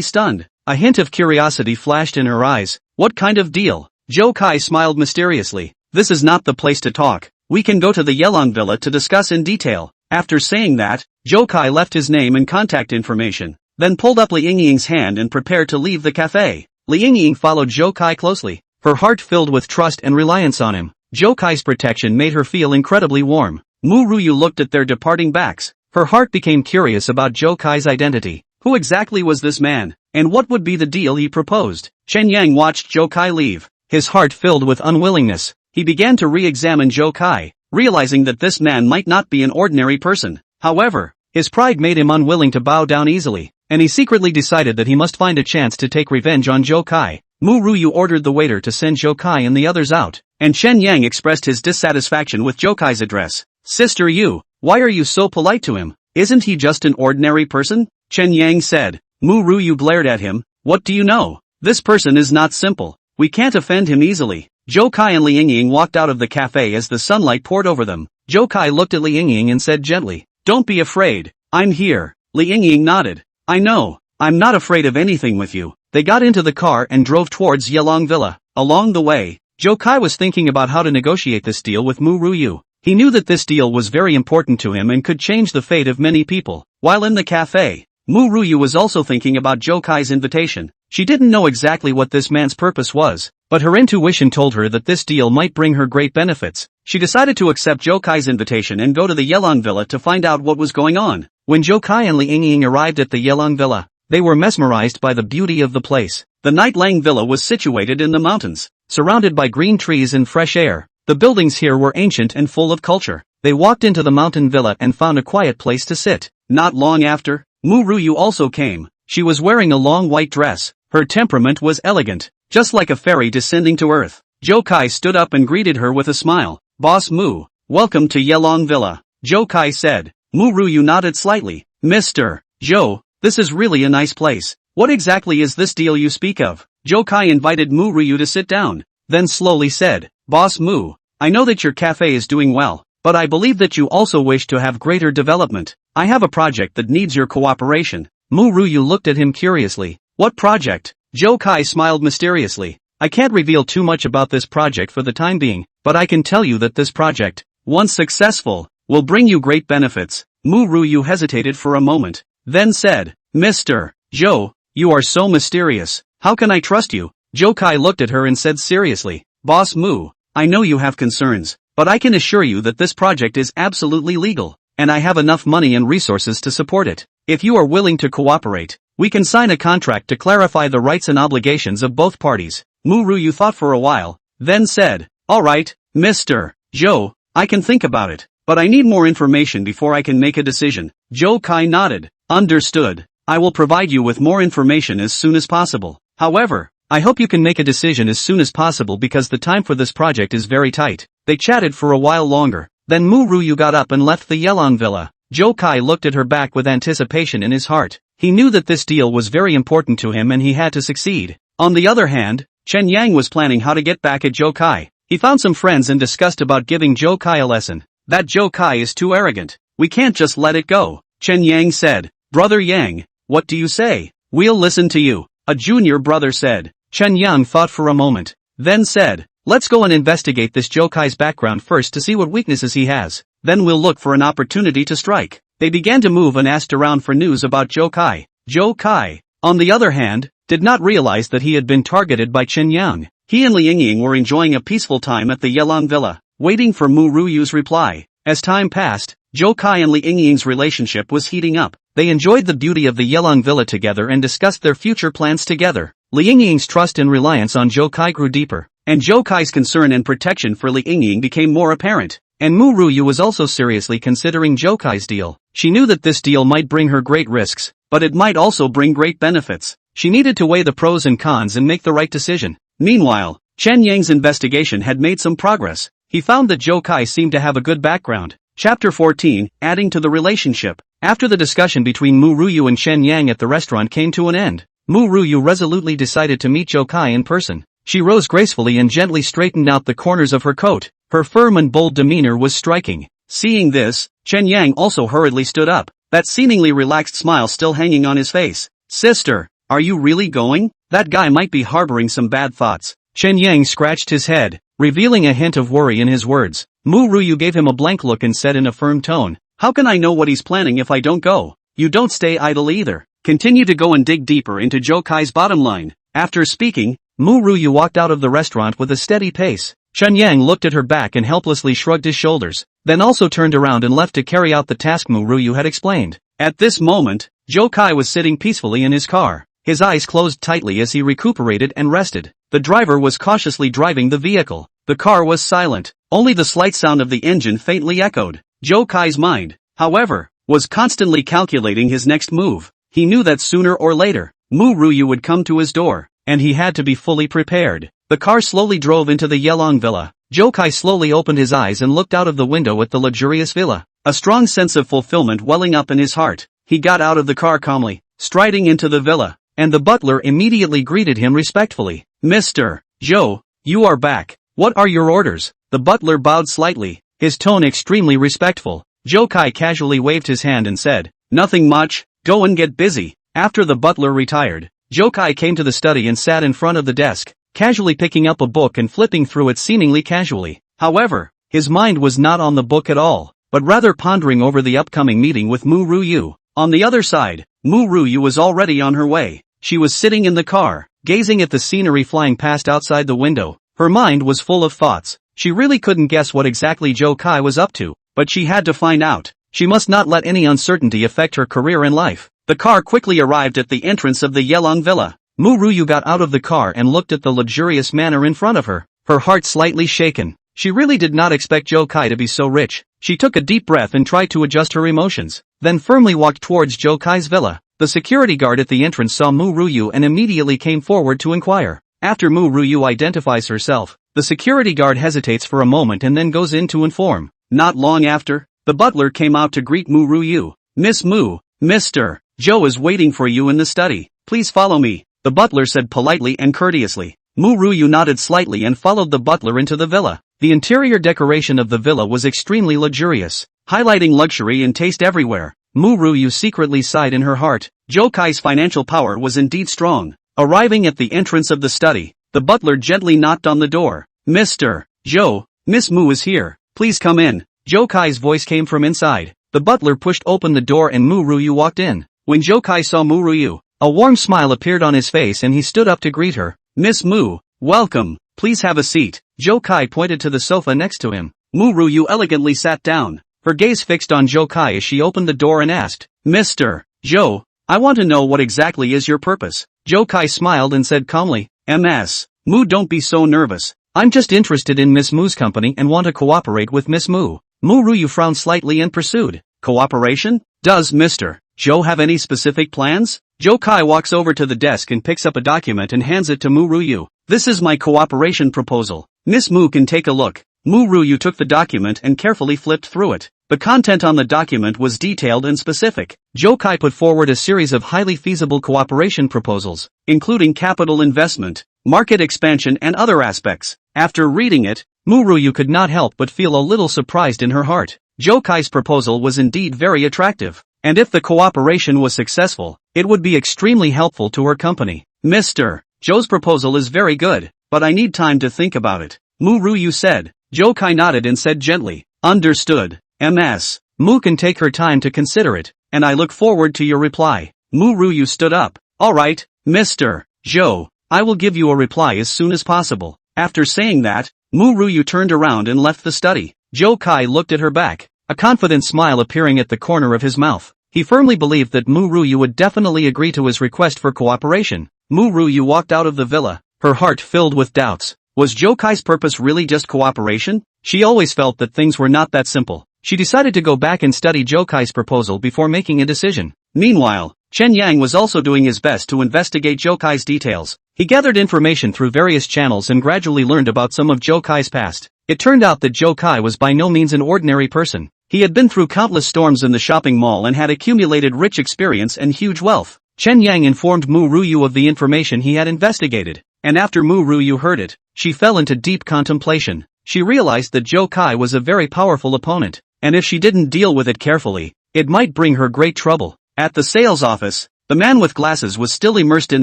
stunned. A hint of curiosity flashed in her eyes. What kind of deal? Zhou Kai smiled mysteriously. This is not the place to talk. We can go to the Yelong Villa to discuss in detail. After saying that, Zhou Kai left his name and contact information, then pulled up Li Yingying's hand and prepared to leave the cafe. Li Yingying followed Zhou Kai closely, her heart filled with trust and reliance on him. Zhou Kai's protection made her feel incredibly warm. Mu Ruyu looked at their departing backs. Her heart became curious about Zhou Kai's identity. Who exactly was this man, and what would be the deal he proposed? Chen Yang watched Zhou Kai leave, his heart filled with unwillingness. He began to re-examine Zhou Kai, realizing that this man might not be an ordinary person. However, his pride made him unwilling to bow down easily, and he secretly decided that he must find a chance to take revenge on Zhou Kai. Mu Ruyu ordered the waiter to send Zhou Kai and the others out, and Chen Yang expressed his dissatisfaction with Zhou Kai's address. Sister Yu, why are you so polite to him? Isn't he just an ordinary person? Chen Yang said. Mu Ruyu glared at him. What do you know? This person is not simple. We can't offend him easily. Zhou Kai and Li Yingying walked out of the cafe as the sunlight poured over them. Zhou Kai looked at Li Yingying and said gently, Don't be afraid. I'm here. Li Yingying nodded. I know. I'm not afraid of anything with you. They got into the car and drove towards Yelong Villa. Along the way, Zhou Kai was thinking about how to negotiate this deal with Mu Ruyu. He knew that this deal was very important to him and could change the fate of many people. While in the cafe, Mu Ruyu was also thinking about Zhou Kai's invitation. She didn't know exactly what this man's purpose was, but her intuition told her that this deal might bring her great benefits. She decided to accept Zhou Kai's invitation and go to the Yelong Villa to find out what was going on. When Zhou Kai and Li Yingying arrived at the Yelong Villa, they were mesmerized by the beauty of the place. The Night Lang Villa was situated in the mountains, surrounded by green trees and fresh air. The buildings here were ancient and full of culture. They walked into the mountain villa and found a quiet place to sit. Not long after, Mu Ruyu also came. She was wearing a long white dress. Her temperament was elegant, just like a fairy descending to earth. Zhou Kai stood up and greeted her with a smile. Boss Mu, welcome to Yelong Villa, Zhou Kai said. Mu Ruyu nodded slightly. Mr. Zhou, this is really a nice place. What exactly is this deal you speak of? Zhou Kai invited Mu Ruyu to sit down, then slowly said, Boss Mu, I know that your cafe is doing well, but I believe that you also wish to have greater development. I have a project that needs your cooperation. Mu Ruyu looked at him curiously. What project? Zhou Kai smiled mysteriously. I can't reveal too much about this project for the time being, but I can tell you that this project, once successful, will bring you great benefits. Mu Ruyu hesitated for a moment, then said, Mr. Zhou, you are so mysterious. How can I trust you? Zhou Kai looked at her and said seriously, Boss Mu, I know you have concerns, but I can assure you that this project is absolutely legal, and I have enough money and resources to support it. If you are willing to cooperate, we can sign a contract to clarify the rights and obligations of both parties. Mu Ruyu thought for a while, then said, Alright, Mr. Zhou, I can think about it, but I need more information before I can make a decision. Zhou Kai nodded. Understood. I will provide you with more information as soon as possible. However, I hope you can make a decision as soon as possible because the time for this project is very tight. They chatted for a while longer. Then Mu Ruyu got up and left the Yelong Villa. Zhou Kai looked at her back with anticipation in his heart. He knew that this deal was very important to him and he had to succeed. On the other hand, Chen Yang was planning how to get back at Zhou Kai. He found some friends and discussed about giving Zhou Kai a lesson. That Zhou Kai is too arrogant. We can't just let it go, Chen Yang said. Brother Yang, what do you say? We'll listen to you, a junior brother said. Chen Yang thought for a moment, then said, let's go and investigate this Zhou Kai's background first to see what weaknesses he has. Then we'll look for an opportunity to strike. They began to move and asked around for news about Zhou Kai. Zhou Kai, on the other hand, did not realize that he had been targeted by Chen Yang. He and Li Yingying were enjoying a peaceful time at the Yelong Villa, waiting for Mu Ruyu's reply. As time passed, Zhou Kai and Li Yingying's relationship was heating up. They enjoyed the beauty of the Yelong Villa together and discussed their future plans together. Li Yingying's trust and reliance on Zhou Kai grew deeper, and Zhou Kai's concern and protection for Li Yingying became more apparent. And Mu Ruyu was also seriously considering Zhou Kai's deal. She knew that this deal might bring her great risks, but it might also bring great benefits. She needed to weigh the pros and cons and make the right decision. Meanwhile, Chen Yang's investigation had made some progress. He found that Zhou Kai seemed to have a good background. Chapter 14, adding to the relationship. After the discussion between Mu Ruyu and Chen Yang at the restaurant came to an end, Mu Ruyu resolutely decided to meet Zhou Kai in person. She rose gracefully and gently straightened out the corners of her coat. Her firm and bold demeanor was striking. Seeing this, Chen Yang also hurriedly stood up, that seemingly relaxed smile still hanging on his face. Sister, are you really going? That guy might be harboring some bad thoughts. Chen Yang scratched his head, revealing a hint of worry in his words. Mu Ruyu gave him a blank look and said in a firm tone, how can I know what he's planning if I don't go? You don't stay idle either. Continue to go and dig deeper into Zhou Kai's bottom line. After speaking, Mu Ruyu walked out of the restaurant with a steady pace. Chen Yang looked at her back and helplessly shrugged his shoulders, then also turned around and left to carry out the task Mu Ruyu had explained. At this moment, Zhou Kai was sitting peacefully in his car. His eyes closed tightly as he recuperated and rested. The driver was cautiously driving the vehicle. The car was silent. Only the slight sound of the engine faintly echoed. Zhou Kai's mind, however, was constantly calculating his next move. He knew that sooner or later, Mu Ruyu would come to his door, and he had to be fully prepared. The car slowly drove into the Yelong Villa. Zhou Kai slowly opened his eyes and looked out of the window at the luxurious villa. A strong sense of fulfillment welling up in his heart. He got out of the car calmly, striding into the villa, and the butler immediately greeted him respectfully. Mr. Zhou, you are back. What are your orders? The butler bowed slightly, his tone extremely respectful. Zhou Kai casually waved his hand and said, nothing much, go and get busy. After the butler retired, Zhou Kai came to the study and sat in front of the desk, casually picking up a book and flipping through it seemingly casually. However, his mind was not on the book at all, but rather pondering over the upcoming meeting with Mu Ruyu. On the other side, Mu Ruyu was already on her way. She was sitting in the car, gazing at the scenery flying past outside the window. Her mind was full of thoughts. She really couldn't guess what exactly Zhou Kai was up to, but she had to find out. She must not let any uncertainty affect her career in life. The car quickly arrived at the entrance of the Yelong Villa. Mu Ruyu got out of the car and looked at the luxurious manor in front of her, her heart slightly shaken. She really did not expect Zhou Kai to be so rich. She took a deep breath and tried to adjust her emotions, then firmly walked towards Zhou Kai's villa. The security guard at the entrance saw Mu Ruyu and immediately came forward to inquire. After Mu Ruyu identifies herself, the security guard hesitates for a moment and then goes in to inform. Not long after, the butler came out to greet Mu Ruyu. Miss Mu, Mr. Zhou is waiting for you in the study. Please follow me, the butler said politely and courteously. Mu Ruyu nodded slightly and followed the butler into the villa. The interior decoration of the villa was extremely luxurious, highlighting luxury and taste everywhere. Mu Ruyu secretly sighed in her heart. Zhou Kai's financial power was indeed strong. Arriving at the entrance of the study, the butler gently knocked on the door. Mr. Zhou, Miss Mu is here. Please come in. Zhou Kai's voice came from inside. The butler pushed open the door and Mu Ruyu walked in. When Zhou Kai saw Mu Ruyu, a warm smile appeared on his face and he stood up to greet her. Miss Mu, welcome. Please have a seat. Zhou Kai pointed to the sofa next to him. Mu Ruyu elegantly sat down, her gaze fixed on Zhou Kai as she opened the door and asked, Mr. Zhou, I want to know what exactly is your purpose. Zhou Kai smiled and said calmly, Ms. Mu, don't be so nervous. I'm just interested in Miss Mu's company and want to cooperate with Miss Mu. Mu Ruyu frowned slightly and pursued, cooperation? Does Mr. Zhou have any specific plans? Zhou Kai walks over to the desk and picks up a document and hands it to Mu Ruyu. This is my cooperation proposal. Miss Mu can take a look. Mu Ruyu took the document and carefully flipped through it. The content on the document was detailed and specific. Zhou Kai put forward a series of highly feasible cooperation proposals, including capital investment, market expansion and other aspects. After reading it, Mu Ruyu could not help but feel a little surprised in her heart. Zhou Kai's proposal was indeed very attractive, and if the cooperation was successful, it would be extremely helpful to her company. Mr. Zhou's proposal is very good, but I need time to think about it, Mu Ruyu said. Zhou Kai nodded and said gently, understood, Ms. Mu can take her time to consider it, and I look forward to your reply. Mu Ruyu stood up. Alright, Mr. Zhou, I will give you a reply as soon as possible. After saying that, Mu Ruyu turned around and left the study. Zhou Kai looked at her back, a confident smile appearing at the corner of his mouth. He firmly believed that Mu Ruyu would definitely agree to his request for cooperation. Mu Ruyu walked out of the villa, her heart filled with doubts. Was Zhou Kai's purpose really just cooperation? She always felt that things were not that simple. She decided to go back and study Zhou Kai's proposal before making a decision. Meanwhile, Chen Yang was also doing his best to investigate Zhou Kai's details. He gathered information through various channels and gradually learned about some of Zhou Kai's past. It turned out that Zhou Kai was by no means an ordinary person. He had been through countless storms in the shopping mall and had accumulated rich experience and huge wealth. Chen Yang informed Mu Ruyu of the information he had investigated, and after Mu Ruyu heard it, she fell into deep contemplation. She realized that Zhou Kai was a very powerful opponent, and if she didn't deal with it carefully, it might bring her great trouble. At the sales office, the man with glasses was still immersed in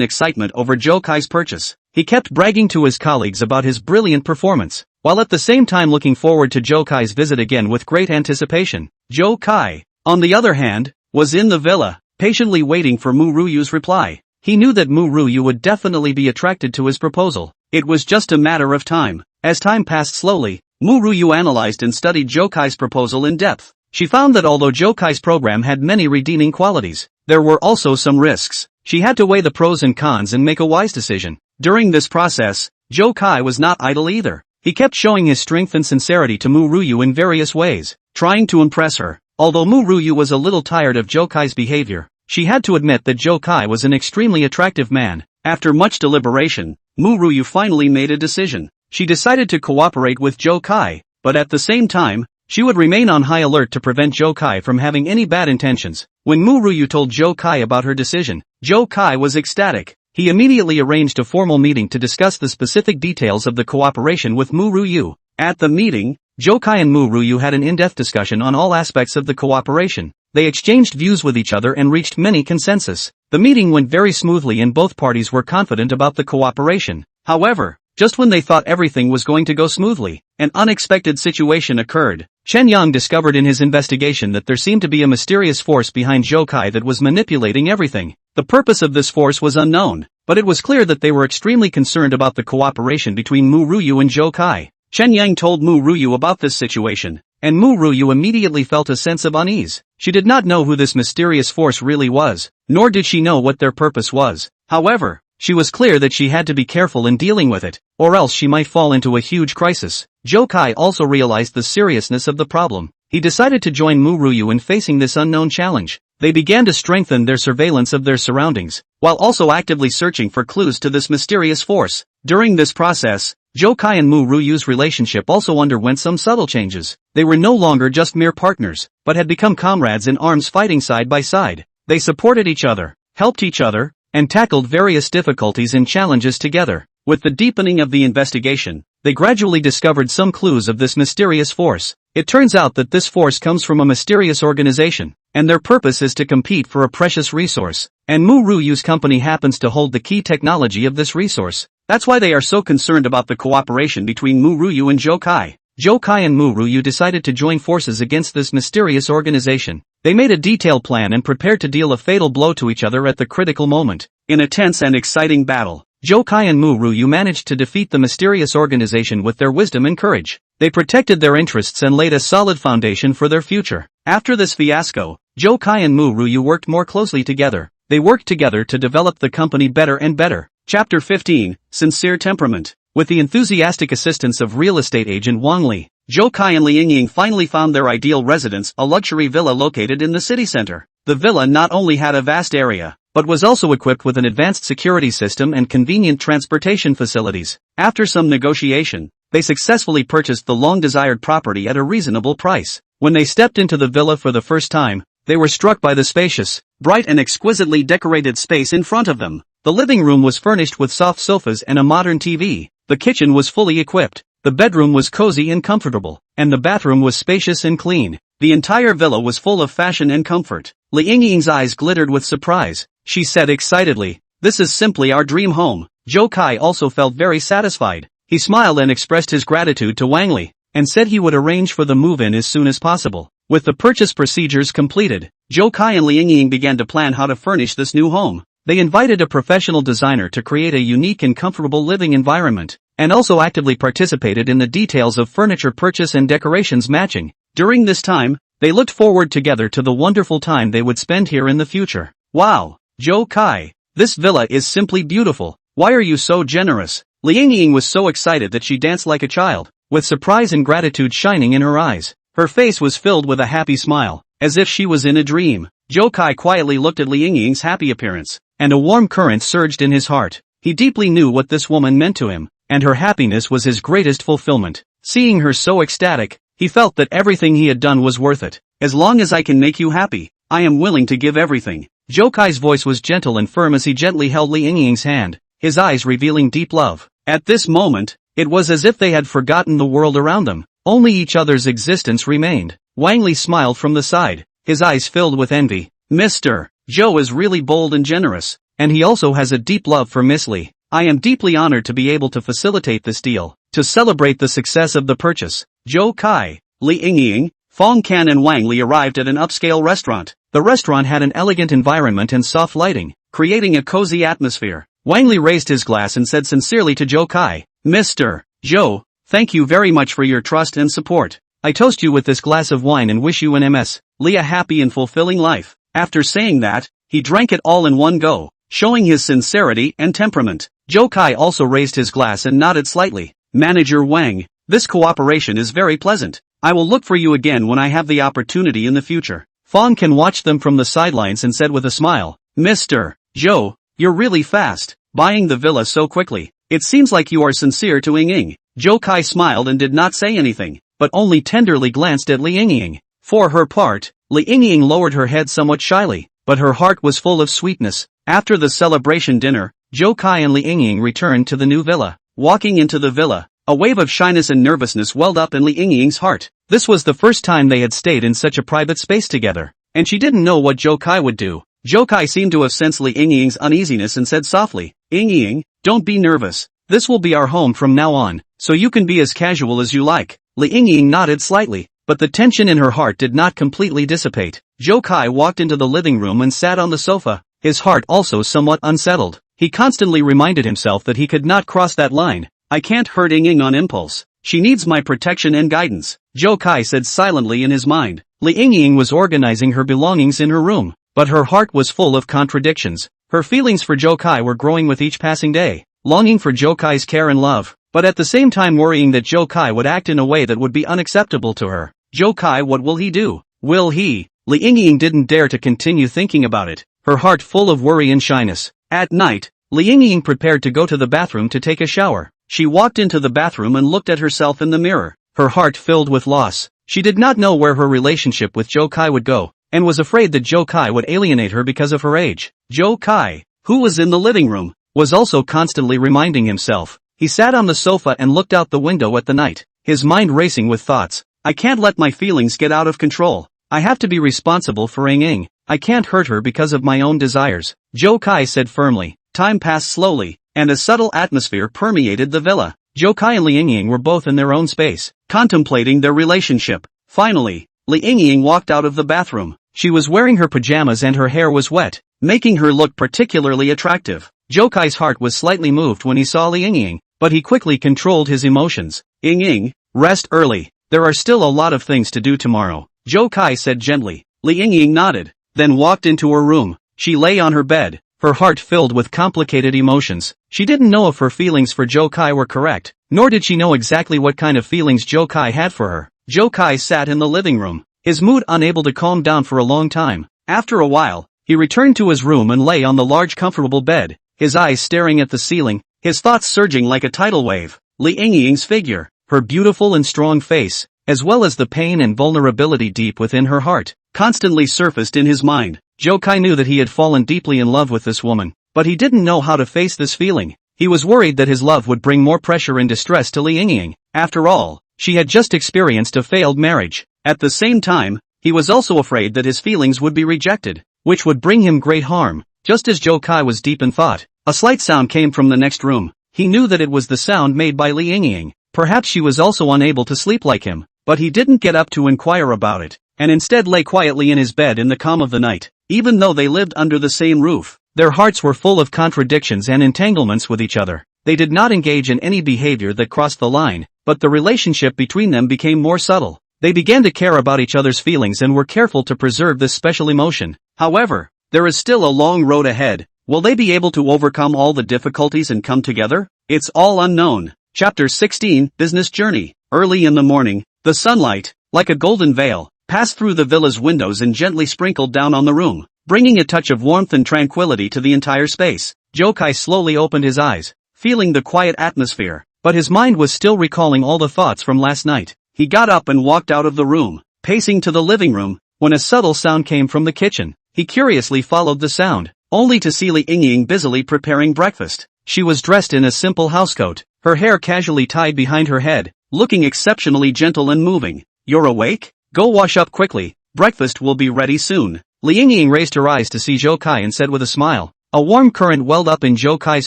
excitement over Zhou Kai's purchase. He kept bragging to his colleagues about his brilliant performance, while at the same time looking forward to Zhou Kai's visit again with great anticipation. Zhou Kai, on the other hand, was in the villa, patiently waiting for Mu Ruyu's reply. He knew that Mu Ruyu would definitely be attracted to his proposal. It was just a matter of time. As time passed slowly, Mu Ruyu analyzed and studied Zhou Kai's proposal in depth. She found that although Zhou Kai's program had many redeeming qualities, there were also some risks. She had to weigh the pros and cons and make a wise decision. During this process, Zhou Kai was not idle either. He kept showing his strength and sincerity to Mu Ruyu in various ways, trying to impress her. Although Mu Ruyu was a little tired of Zhou Kai's behavior, she had to admit that Zhou Kai was an extremely attractive man. After much deliberation, Mu Ruyu finally made a decision. She decided to cooperate with Zhou Kai, but at the same time, she would remain on high alert to prevent Zhou Kai from having any bad intentions. When Mu Ruyu told Zhou Kai about her decision, Zhou Kai was ecstatic. He immediately arranged a formal meeting to discuss the specific details of the cooperation with Mu Ruyu. At the meeting, Zhou Kai and Mu Ruyu had an in-depth discussion on all aspects of the cooperation. They exchanged views with each other and reached many consensus. The meeting went very smoothly and both parties were confident about the cooperation. However, just when they thought everything was going to go smoothly, an unexpected situation occurred. Chen Yang discovered in his investigation that there seemed to be a mysterious force behind Zhou Kai that was manipulating everything. The purpose of this force was unknown, but it was clear that they were extremely concerned about the cooperation between Mu Ruyu and Zhou Kai. Chen Yang told Mu Ruyu about this situation, and Mu Ruyu immediately felt a sense of unease. She did not know who this mysterious force really was, nor did she know what their purpose was. However, she was clear that she had to be careful in dealing with it, or else she might fall into a huge crisis. Zhou Kai also realized the seriousness of the problem. He decided to join Mu Ruyu in facing this unknown challenge. They began to strengthen their surveillance of their surroundings, while also actively searching for clues to this mysterious force. During this process, Zhou Kai and Mu Ruyu's relationship also underwent some subtle changes. They were no longer just mere partners, but had become comrades in arms fighting side by side. They supported each other, helped each other, and tackled various difficulties and challenges together. With the deepening of the investigation, they gradually discovered some clues of this mysterious force. It turns out that this force comes from a mysterious organization, and their purpose is to compete for a precious resource, and Mu Ruyu's company happens to hold the key technology of this resource. That's why they are so concerned about the cooperation between Mu Ruyu and Zhou Kai. Zhou Kai and Mu Ruyu decided to join forces against this mysterious organization. They made a detailed plan and prepared to deal a fatal blow to each other at the critical moment. In a tense and exciting battle, Zhou Kai and Mu Ruyu managed to defeat the mysterious organization with their wisdom and courage. They protected their interests and laid a solid foundation for their future. After this fiasco, Zhou Kai and Mu Ruyu worked more closely together. They worked together to develop the company better and better. Chapter 15, Sincere Temperament. With the enthusiastic assistance of real estate agent Wang Li, Zhou Kai and Liang Ying finally found their ideal residence, a luxury villa located in the city center. The villa not only had a vast area, but was also equipped with an advanced security system and convenient transportation facilities. After some negotiation, they successfully purchased the long-desired property at a reasonable price. When they stepped into the villa for the first time, they were struck by the spacious, bright and exquisitely decorated space in front of them. The living room was furnished with soft sofas and a modern TV. The kitchen was fully equipped. The bedroom was cozy and comfortable, and the bathroom was spacious and clean. The entire villa was full of fashion and comfort. Li Yingying's eyes glittered with surprise. She said excitedly, "This is simply our dream home." Zhou Kai also felt very satisfied. He smiled and expressed his gratitude to Wang Li, and said he would arrange for the move-in as soon as possible. With the purchase procedures completed, Zhou Kai and Li Yingying began to plan how to furnish this new home. They invited a professional designer to create a unique and comfortable living environment, and also actively participated in the details of furniture purchase and decorations matching. During this time, they looked forward together to the wonderful time they would spend here in the future. "Wow, Zhou Kai, this villa is simply beautiful. Why are you so generous?" Li Yingying was so excited that she danced like a child, with surprise and gratitude shining in her eyes. Her face was filled with a happy smile, as if she was in a dream. Zhou Kai quietly looked at Li Yingying's happy appearance, and a warm current surged in his heart. He deeply knew what this woman meant to him, and her happiness was his greatest fulfillment. Seeing her so ecstatic, he felt that everything he had done was worth it. "As long as I can make you happy, I am willing to give everything." Zhou Kai's voice was gentle and firm as he gently held Li Yingying's hand, his eyes revealing deep love. At this moment, it was as if they had forgotten the world around them. Only each other's existence remained. Wang Li smiled from the side, his eyes filled with envy. "Mr. Zhou is really bold and generous, and he also has a deep love for Miss Li. I am deeply honored to be able to facilitate this deal, to celebrate the success of the purchase." Zhou Kai, Li Yingying, Fong Can and Wang Li arrived at an upscale restaurant. The restaurant had an elegant environment and soft lighting, creating a cozy atmosphere. Wang Li raised his glass and said sincerely to Zhou Kai, "Mr. Zhou, thank you very much for your trust and support. I toast you with this glass of wine and wish you and Ms. Li a happy and fulfilling life." After saying that, he drank it all in one go, showing his sincerity and temperament. Zhou Kai also raised his glass and nodded slightly. "Manager Wang, this cooperation is very pleasant. I will look for you again when I have the opportunity in the future." Fong Can watched them from the sidelines and said with a smile, "Mr. Zhou, you're really fast, buying the villa so quickly. It seems like you are sincere to Yingying." Zhou Kai smiled and did not say anything, but only tenderly glanced at Li Yingying. For her part, Li Yingying lowered her head somewhat shyly, but her heart was full of sweetness. After the celebration dinner, Zhou Kai and Li Yingying returned to the new villa. Walking into the villa, a wave of shyness and nervousness welled up in Li Yingying's heart. This was the first time they had stayed in such a private space together, and she didn't know what Zhou Kai would do. Zhou Kai seemed to have sensed Li Yingying's uneasiness and said softly, "Yingying, don't be nervous. This will be our home from now on, so you can be as casual as you like." Li Yingying nodded slightly, but the tension in her heart did not completely dissipate. Zhou Kai walked into the living room and sat on the sofa, his heart also somewhat unsettled. He constantly reminded himself that he could not cross that line. "I can't hurt Yingying on impulse. She needs my protection and guidance," Zhou Kai said silently in his mind. Li Yingying was organizing her belongings in her room, but her heart was full of contradictions. Her feelings for Zhou Kai were growing with each passing day, longing for Zhou Kai's care and love, but at the same time worrying that Zhou Kai would act in a way that would be unacceptable to her. Zhou Kai, what will he do? Will he? Li Yingying didn't dare to continue thinking about it, her heart full of worry and shyness. At night, Li Yingying prepared to go to the bathroom to take a shower. She walked into the bathroom and looked at herself in the mirror, her heart filled with loss. She did not know where her relationship with Zhou Kai would go, and was afraid that Zhou Kai would alienate her because of her age. Zhou Kai, who was in the living room, was also constantly reminding himself. He sat on the sofa and looked out the window at the night, his mind racing with thoughts. "I can't let my feelings get out of control. I have to be responsible for Yingying. I can't hurt her because of my own desires," Zhou Kai said firmly. Time passed slowly, and a subtle atmosphere permeated the villa. Zhou Kai and Li Yingying were both in their own space, contemplating their relationship. Finally, Li Yingying walked out of the bathroom. She was wearing her pajamas and her hair was wet, making her look particularly attractive. Zhou Kai's heart was slightly moved when he saw Li Yingying, but he quickly controlled his emotions. "Yingying, rest early. There are still a lot of things to do tomorrow," Zhou Kai said gently. Li Yingying nodded, then walked into her room. She lay on her bed, her heart filled with complicated emotions. She didn't know if her feelings for Zhou Kai were correct, nor did she know exactly what kind of feelings Zhou Kai had for her. Zhou Kai sat in the living room, his mood unable to calm down for a long time. After a while, he returned to his room and lay on the large comfortable bed, his eyes staring at the ceiling, his thoughts surging like a tidal wave. Li Yingying's figure, her beautiful and strong face, as well as the pain and vulnerability deep within her heart, constantly surfaced in his mind. Zhou Kai knew that he had fallen deeply in love with this woman, but he didn't know how to face this feeling. He was worried that his love would bring more pressure and distress to Li Yingying. After all, she had just experienced a failed marriage. At the same time, he was also afraid that his feelings would be rejected, which would bring him great harm. Just as Zhou Kai was deep in thought, a slight sound came from the next room. He knew that it was the sound made by Li Yingying. Perhaps she was also unable to sleep like him, but he didn't get up to inquire about it, and instead lay quietly in his bed in the calm of the night. Even though they lived under the same roof, their hearts were full of contradictions and entanglements with each other. They did not engage in any behavior that crossed the line, but the relationship between them became more subtle. They began to care about each other's feelings and were careful to preserve this special emotion. However, there is still a long road ahead. Will they be able to overcome all the difficulties and come together? It's all unknown. Chapter 16, Business Journey. Early in the morning, the sunlight, like a golden veil, passed through the villa's windows and gently sprinkled down on the room, bringing a touch of warmth and tranquility to the entire space. Zhou Kai slowly opened his eyes, feeling the quiet atmosphere, but his mind was still recalling all the thoughts from last night. He got up and walked out of the room, pacing to the living room, when a subtle sound came from the kitchen. He curiously followed the sound, only to see Li Yingying busily preparing breakfast. She was dressed in a simple housecoat, her hair casually tied behind her head, looking exceptionally gentle and moving. "You're awake? Go wash up quickly, breakfast will be ready soon." Li Yingying raised her eyes to see Zhou Kai and said with a smile. A warm current welled up in Zhou Kai's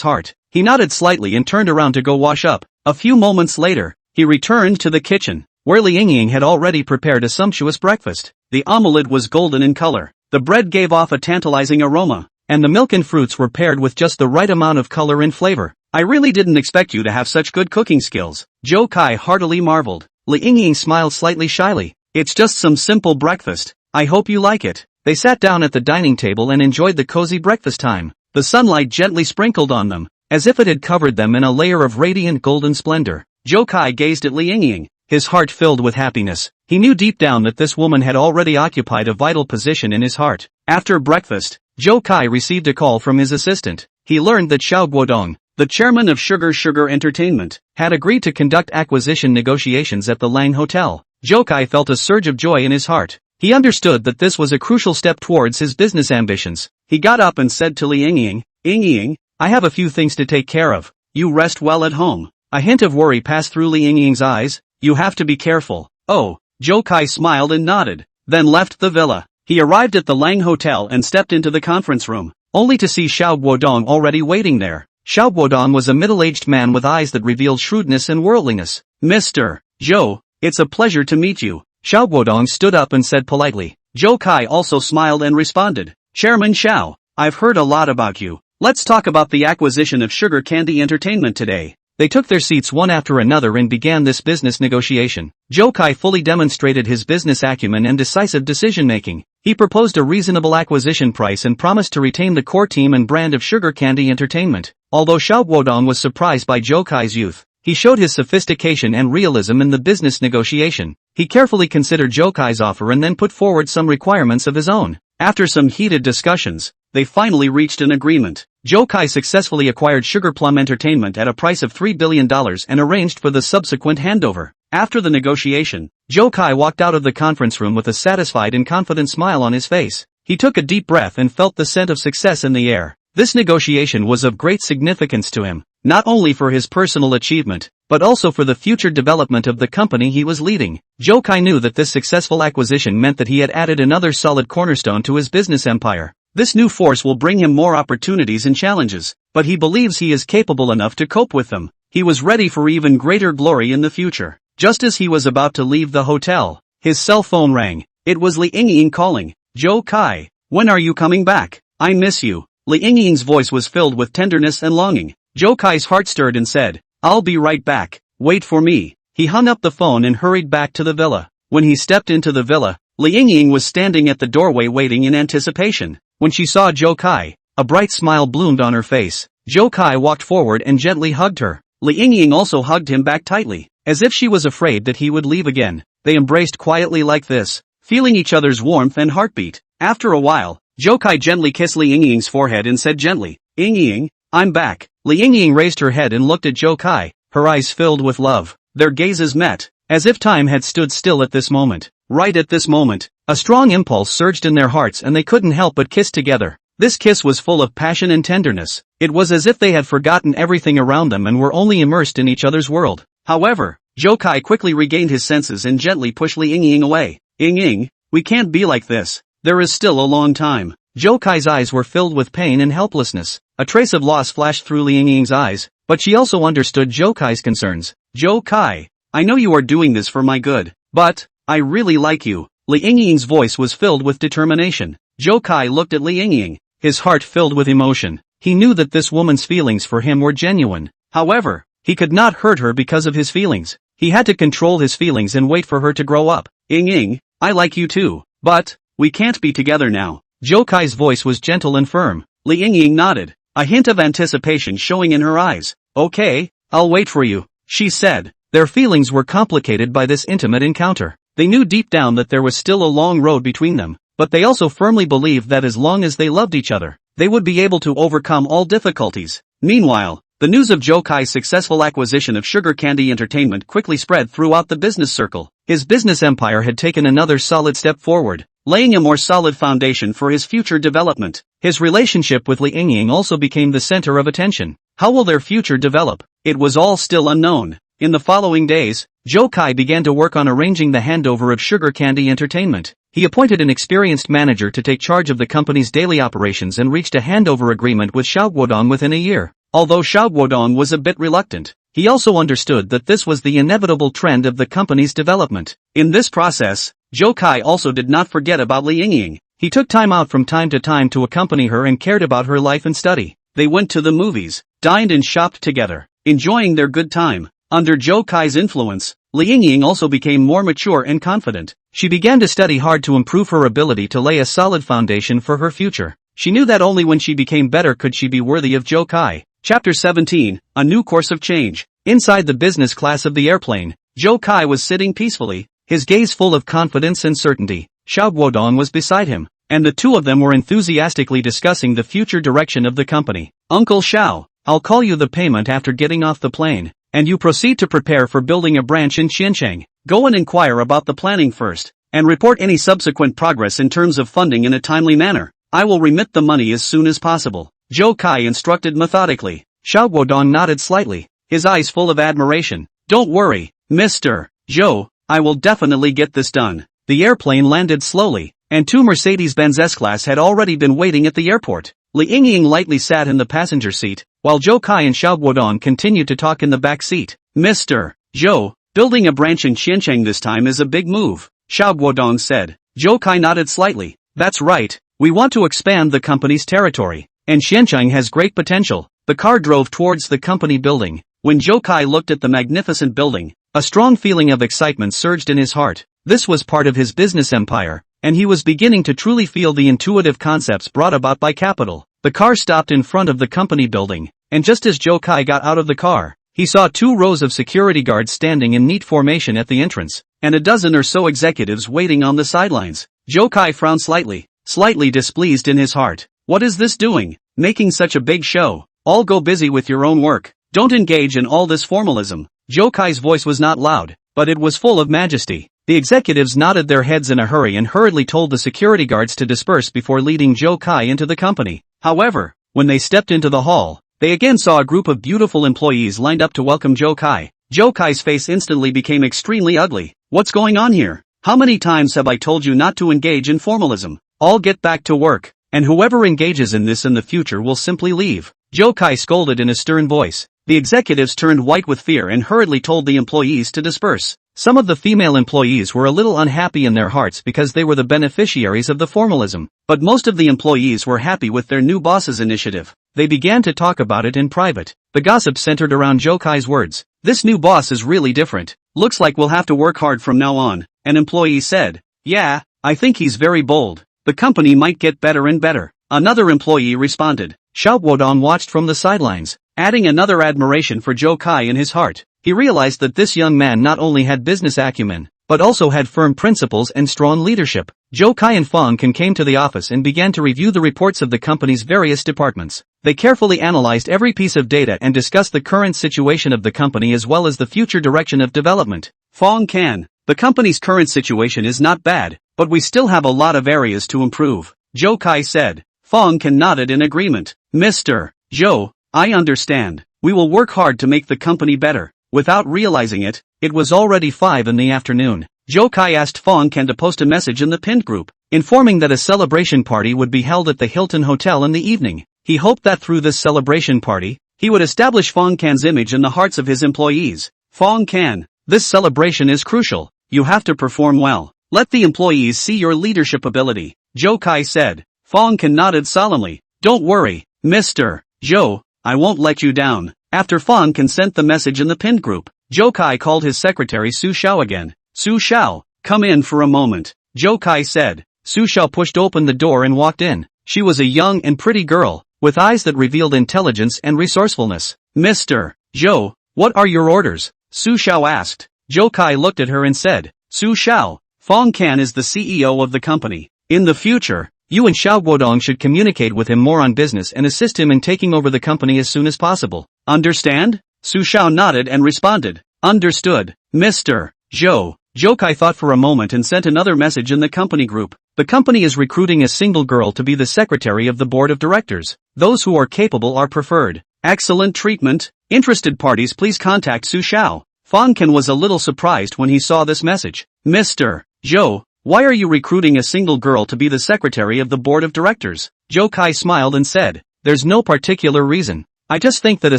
heart. He nodded slightly and turned around to go wash up. A few moments later, he returned to the kitchen, where Li Yingying had already prepared a sumptuous breakfast. The omelette was golden in color, the bread gave off a tantalizing aroma, and the milk and fruits were paired with just the right amount of color and flavor. "I really didn't expect you to have such good cooking skills," Zhou Kai heartily marveled. Li Yingying smiled slightly shyly. "It's just some simple breakfast. I hope you like it." They sat down at the dining table and enjoyed the cozy breakfast time. The sunlight gently sprinkled on them, as if it had covered them in a layer of radiant golden splendor. Zhou Kai gazed at Li Yingying, his heart filled with happiness. He knew deep down that this woman had already occupied a vital position in his heart. After breakfast, Zhou Kai received a call from his assistant. He learned that Xiao Guodong, the chairman of Sugar Entertainment, had agreed to conduct acquisition negotiations at the Lang Hotel. Zhou Kai felt a surge of joy in his heart. He understood that this was a crucial step towards his business ambitions. He got up and said to Li Yingying, "Yingying, I have a few things to take care of. You rest well at home." A hint of worry passed through Li Yingying's eyes. "You have to be careful." "Oh." Zhou Kai smiled and nodded, then left the villa. He arrived at the Lang Hotel and stepped into the conference room, only to see Xiao Guodong already waiting there. Xiao Guodong was a middle-aged man with eyes that revealed shrewdness and worldliness. "Mr. Zhou, it's a pleasure to meet you." Xiao Guodong stood up and said politely. Zhou Kai also smiled and responded, "Chairman Xiao, I've heard a lot about you. Let's talk about the acquisition of Sugar Candy Entertainment today." They took their seats one after another and began this business negotiation. Zhou Kai fully demonstrated his business acumen and decisive decision-making. He proposed a reasonable acquisition price and promised to retain the core team and brand of Sugar Candy Entertainment. Although Xiao Guodong was surprised by Zhou Kai's youth, he showed his sophistication and realism in the business negotiation. He carefully considered Zhou Kai's offer and then put forward some requirements of his own. After some heated discussions, they finally reached an agreement. Zhou Kai successfully acquired Sugar Plum Entertainment at a price of $3 billion and arranged for the subsequent handover. After the negotiation, Zhou Kai walked out of the conference room with a satisfied and confident smile on his face. He took a deep breath and felt the scent of success in the air. This negotiation was of great significance to him, not only for his personal achievement, but also for the future development of the company he was leading. Zhou Kai knew that this successful acquisition meant that he had added another solid cornerstone to his business empire. This new force will bring him more opportunities and challenges, but he believes he is capable enough to cope with them. He was ready for even greater glory in the future. Just as he was about to leave the hotel, his cell phone rang. It was Li Yingying calling. "Zhou Kai, when are you coming back? I miss you." Li Yingying's voice was filled with tenderness and longing. Zhou Kai's heart stirred and said, "I'll be right back, wait for me." He hung up the phone and hurried back to the villa. When he stepped into the villa, Li Yingying was standing at the doorway waiting in anticipation. When she saw Zhou Kai, a bright smile bloomed on her face. Zhou Kai walked forward and gently hugged her. Li Yingying also hugged him back tightly, as if she was afraid that he would leave again. They embraced quietly like this, feeling each other's warmth and heartbeat. After a while, Zhou Kai gently kissed Li Yingying's forehead and said gently, "Yingying, I'm back." Li Yingying raised her head and looked at Zhou Kai, her eyes filled with love. Their gazes met, as if time had stood still at this moment. Right at this moment, a strong impulse surged in their hearts and they couldn't help but kiss together. This kiss was full of passion and tenderness. It was as if they had forgotten everything around them and were only immersed in each other's world. However, Zhou Kai quickly regained his senses and gently pushed Li Yingying away. Yingying, we can't be like this. There is still a long time. Zhou Kai's eyes were filled with pain and helplessness. A trace of loss flashed through Li Yingying's eyes, but she also understood Zhou Kai's concerns. Zhou Kai, I know you are doing this for my good, but I really like you. Li Yingying's voice was filled with determination. Zhou Kai looked at Li Yingying, his heart filled with emotion. He knew that this woman's feelings for him were genuine. However, he could not hurt her because of his feelings. He had to control his feelings and wait for her to grow up. Yingying, I like you too, but we can't be together now. Zhou Kai's voice was gentle and firm. Li Yingying nodded, a hint of anticipation showing in her eyes. Okay, I'll wait for you, she said. Their feelings were complicated by this intimate encounter. They knew deep down that there was still a long road between them, but they also firmly believed that as long as they loved each other, they would be able to overcome all difficulties. Meanwhile, the news of Zhou Kai's successful acquisition of Sugar Candy Entertainment quickly spread throughout the business circle. His business empire had taken another solid step forward, laying a more solid foundation for his future development. His relationship with Li Yingying also became the center of attention. How will their future develop? It was all still unknown. In the following days, Zhou Kai began to work on arranging the handover of Sugar Candy Entertainment. He appointed an experienced manager to take charge of the company's daily operations and reached a handover agreement with Xiao Guodong within a year. Although Xiao Guodong was a bit reluctant, he also understood that this was the inevitable trend of the company's development. In this process, Zhou Kai also did not forget about Li Yingying. He took time out from time to time to accompany her and cared about her life and study. They went to the movies, dined and shopped together, enjoying their good time. Under Zhou Kai's influence, Li Yingying also became more mature and confident. She began to study hard to improve her ability to lay a solid foundation for her future. She knew that only when she became better could she be worthy of Zhou Kai. Chapter 17, A New Course of Change. Inside the business class of the airplane, Zhou Kai was sitting peacefully, his gaze full of confidence and certainty. Xiao Guodong was beside him, and the two of them were enthusiastically discussing the future direction of the company. Uncle Xiao, I'll call you the payment after getting off the plane, and you proceed to prepare for building a branch in Xiancheng. Go and inquire about the planning first, and report any subsequent progress in terms of funding in a timely manner. I will remit the money as soon as possible. Zhou Kai instructed methodically. Xiao Guodong nodded slightly, his eyes full of admiration. Don't worry, Mr. Zhou, I will definitely get this done. The airplane landed slowly, and two Mercedes-Benz S-Class had already been waiting at the airport. Li Yingying lightly sat in the passenger seat, while Zhou Kai and Xiao Guodong continued to talk in the back seat. Mr. Zhou, building a branch in Xiancheng this time is a big move, Xiao Guodong said. Zhou Kai nodded slightly. That's right, we want to expand the company's territory, and Xiancheng has great potential. The car drove towards the company building. When Zhou Kai looked at the magnificent building, a strong feeling of excitement surged in his heart. This was part of his business empire, and he was beginning to truly feel the intuitive concepts brought about by capital. The car stopped in front of the company building, and just as Zhou Kai got out of the car, he saw 2 rows of security guards standing in neat formation at the entrance, and a dozen or so executives waiting on the sidelines. Zhou Kai frowned slightly displeased in his heart. What is this doing? Making such a big show? All go busy with your own work. Don't engage in all this formalism. Zhou Kai's voice was not loud, but it was full of majesty. The executives nodded their heads in a hurry and hurriedly told the security guards to disperse before leading Zhou Kai into the company. However, when they stepped into the hall, they again saw a group of beautiful employees lined up to welcome Zhou Kai. Zhou Kai's face instantly became extremely ugly. What's going on here? How many times have I told you not to engage in formalism? All get back to work, and whoever engages in this in the future will simply leave. Zhou Kai scolded in a stern voice. The executives turned white with fear and hurriedly told the employees to disperse. Some of the female employees were a little unhappy in their hearts because they were the beneficiaries of the formalism, but most of the employees were happy with their new boss's initiative. They began to talk about it in private. The gossip centered around Zhou Kai's words. This new boss is really different. Looks like we'll have to work hard from now on, an employee said. Yeah, I think he's very bold. The company might get better and better. Another employee responded. Xiao Guodong watched from the sidelines, adding another admiration for Zhou Kai in his heart. He realized that this young man not only had business acumen, but also had firm principles and strong leadership. Zhou Kai and Feng Can came to the office and began to review the reports of the company's various departments. They carefully analyzed every piece of data and discussed the current situation of the company as well as the future direction of development. Fong Can, the company's current situation is not bad, but we still have a lot of areas to improve, Zhou Kai said. Fong Can nodded in agreement. Mr. Zhou, I understand. We will work hard to make the company better. Without realizing it, it was already 5 in the afternoon. Zhou Kai asked Fong Can to post a message in the pinned group, informing that a celebration party would be held at the Hilton Hotel in the evening. He hoped that through this celebration party, he would establish Fong Can's image in the hearts of his employees. Fong Can, this celebration is crucial. You have to perform well. Let the employees see your leadership ability, Zhou Kai said. Fong Can nodded solemnly. Don't worry, Mr. Zhou, I won't let you down. After Fong Can sent the message in the pinned group, Zhou Kai called his secretary Su Xiao again. Su Xiao, come in for a moment, Zhou Kai said. Su Xiao pushed open the door and walked in. She was a young and pretty girl, with eyes that revealed intelligence and resourcefulness. Mr. Zhou, what are your orders? Su Xiao asked. Zhou Kai looked at her and said, Su Xiao, Fong Can is the CEO of the company. In the future, you and Xiao Guodong should communicate with him more on business and assist him in taking over the company as soon as possible. Understand? Su Xiao nodded and responded. Understood, Mr. Zhou. Zhou Kai thought for a moment and sent another message in the company group. The company is recruiting a single girl to be the secretary of the board of directors. Those who are capable are preferred. Excellent treatment. Interested parties please contact Su Xiao. Fong Can was a little surprised when he saw this message. Mr. Zhou, why are you recruiting a single girl to be the secretary of the board of directors? Zhou Kai smiled and said, there's no particular reason. I just think that a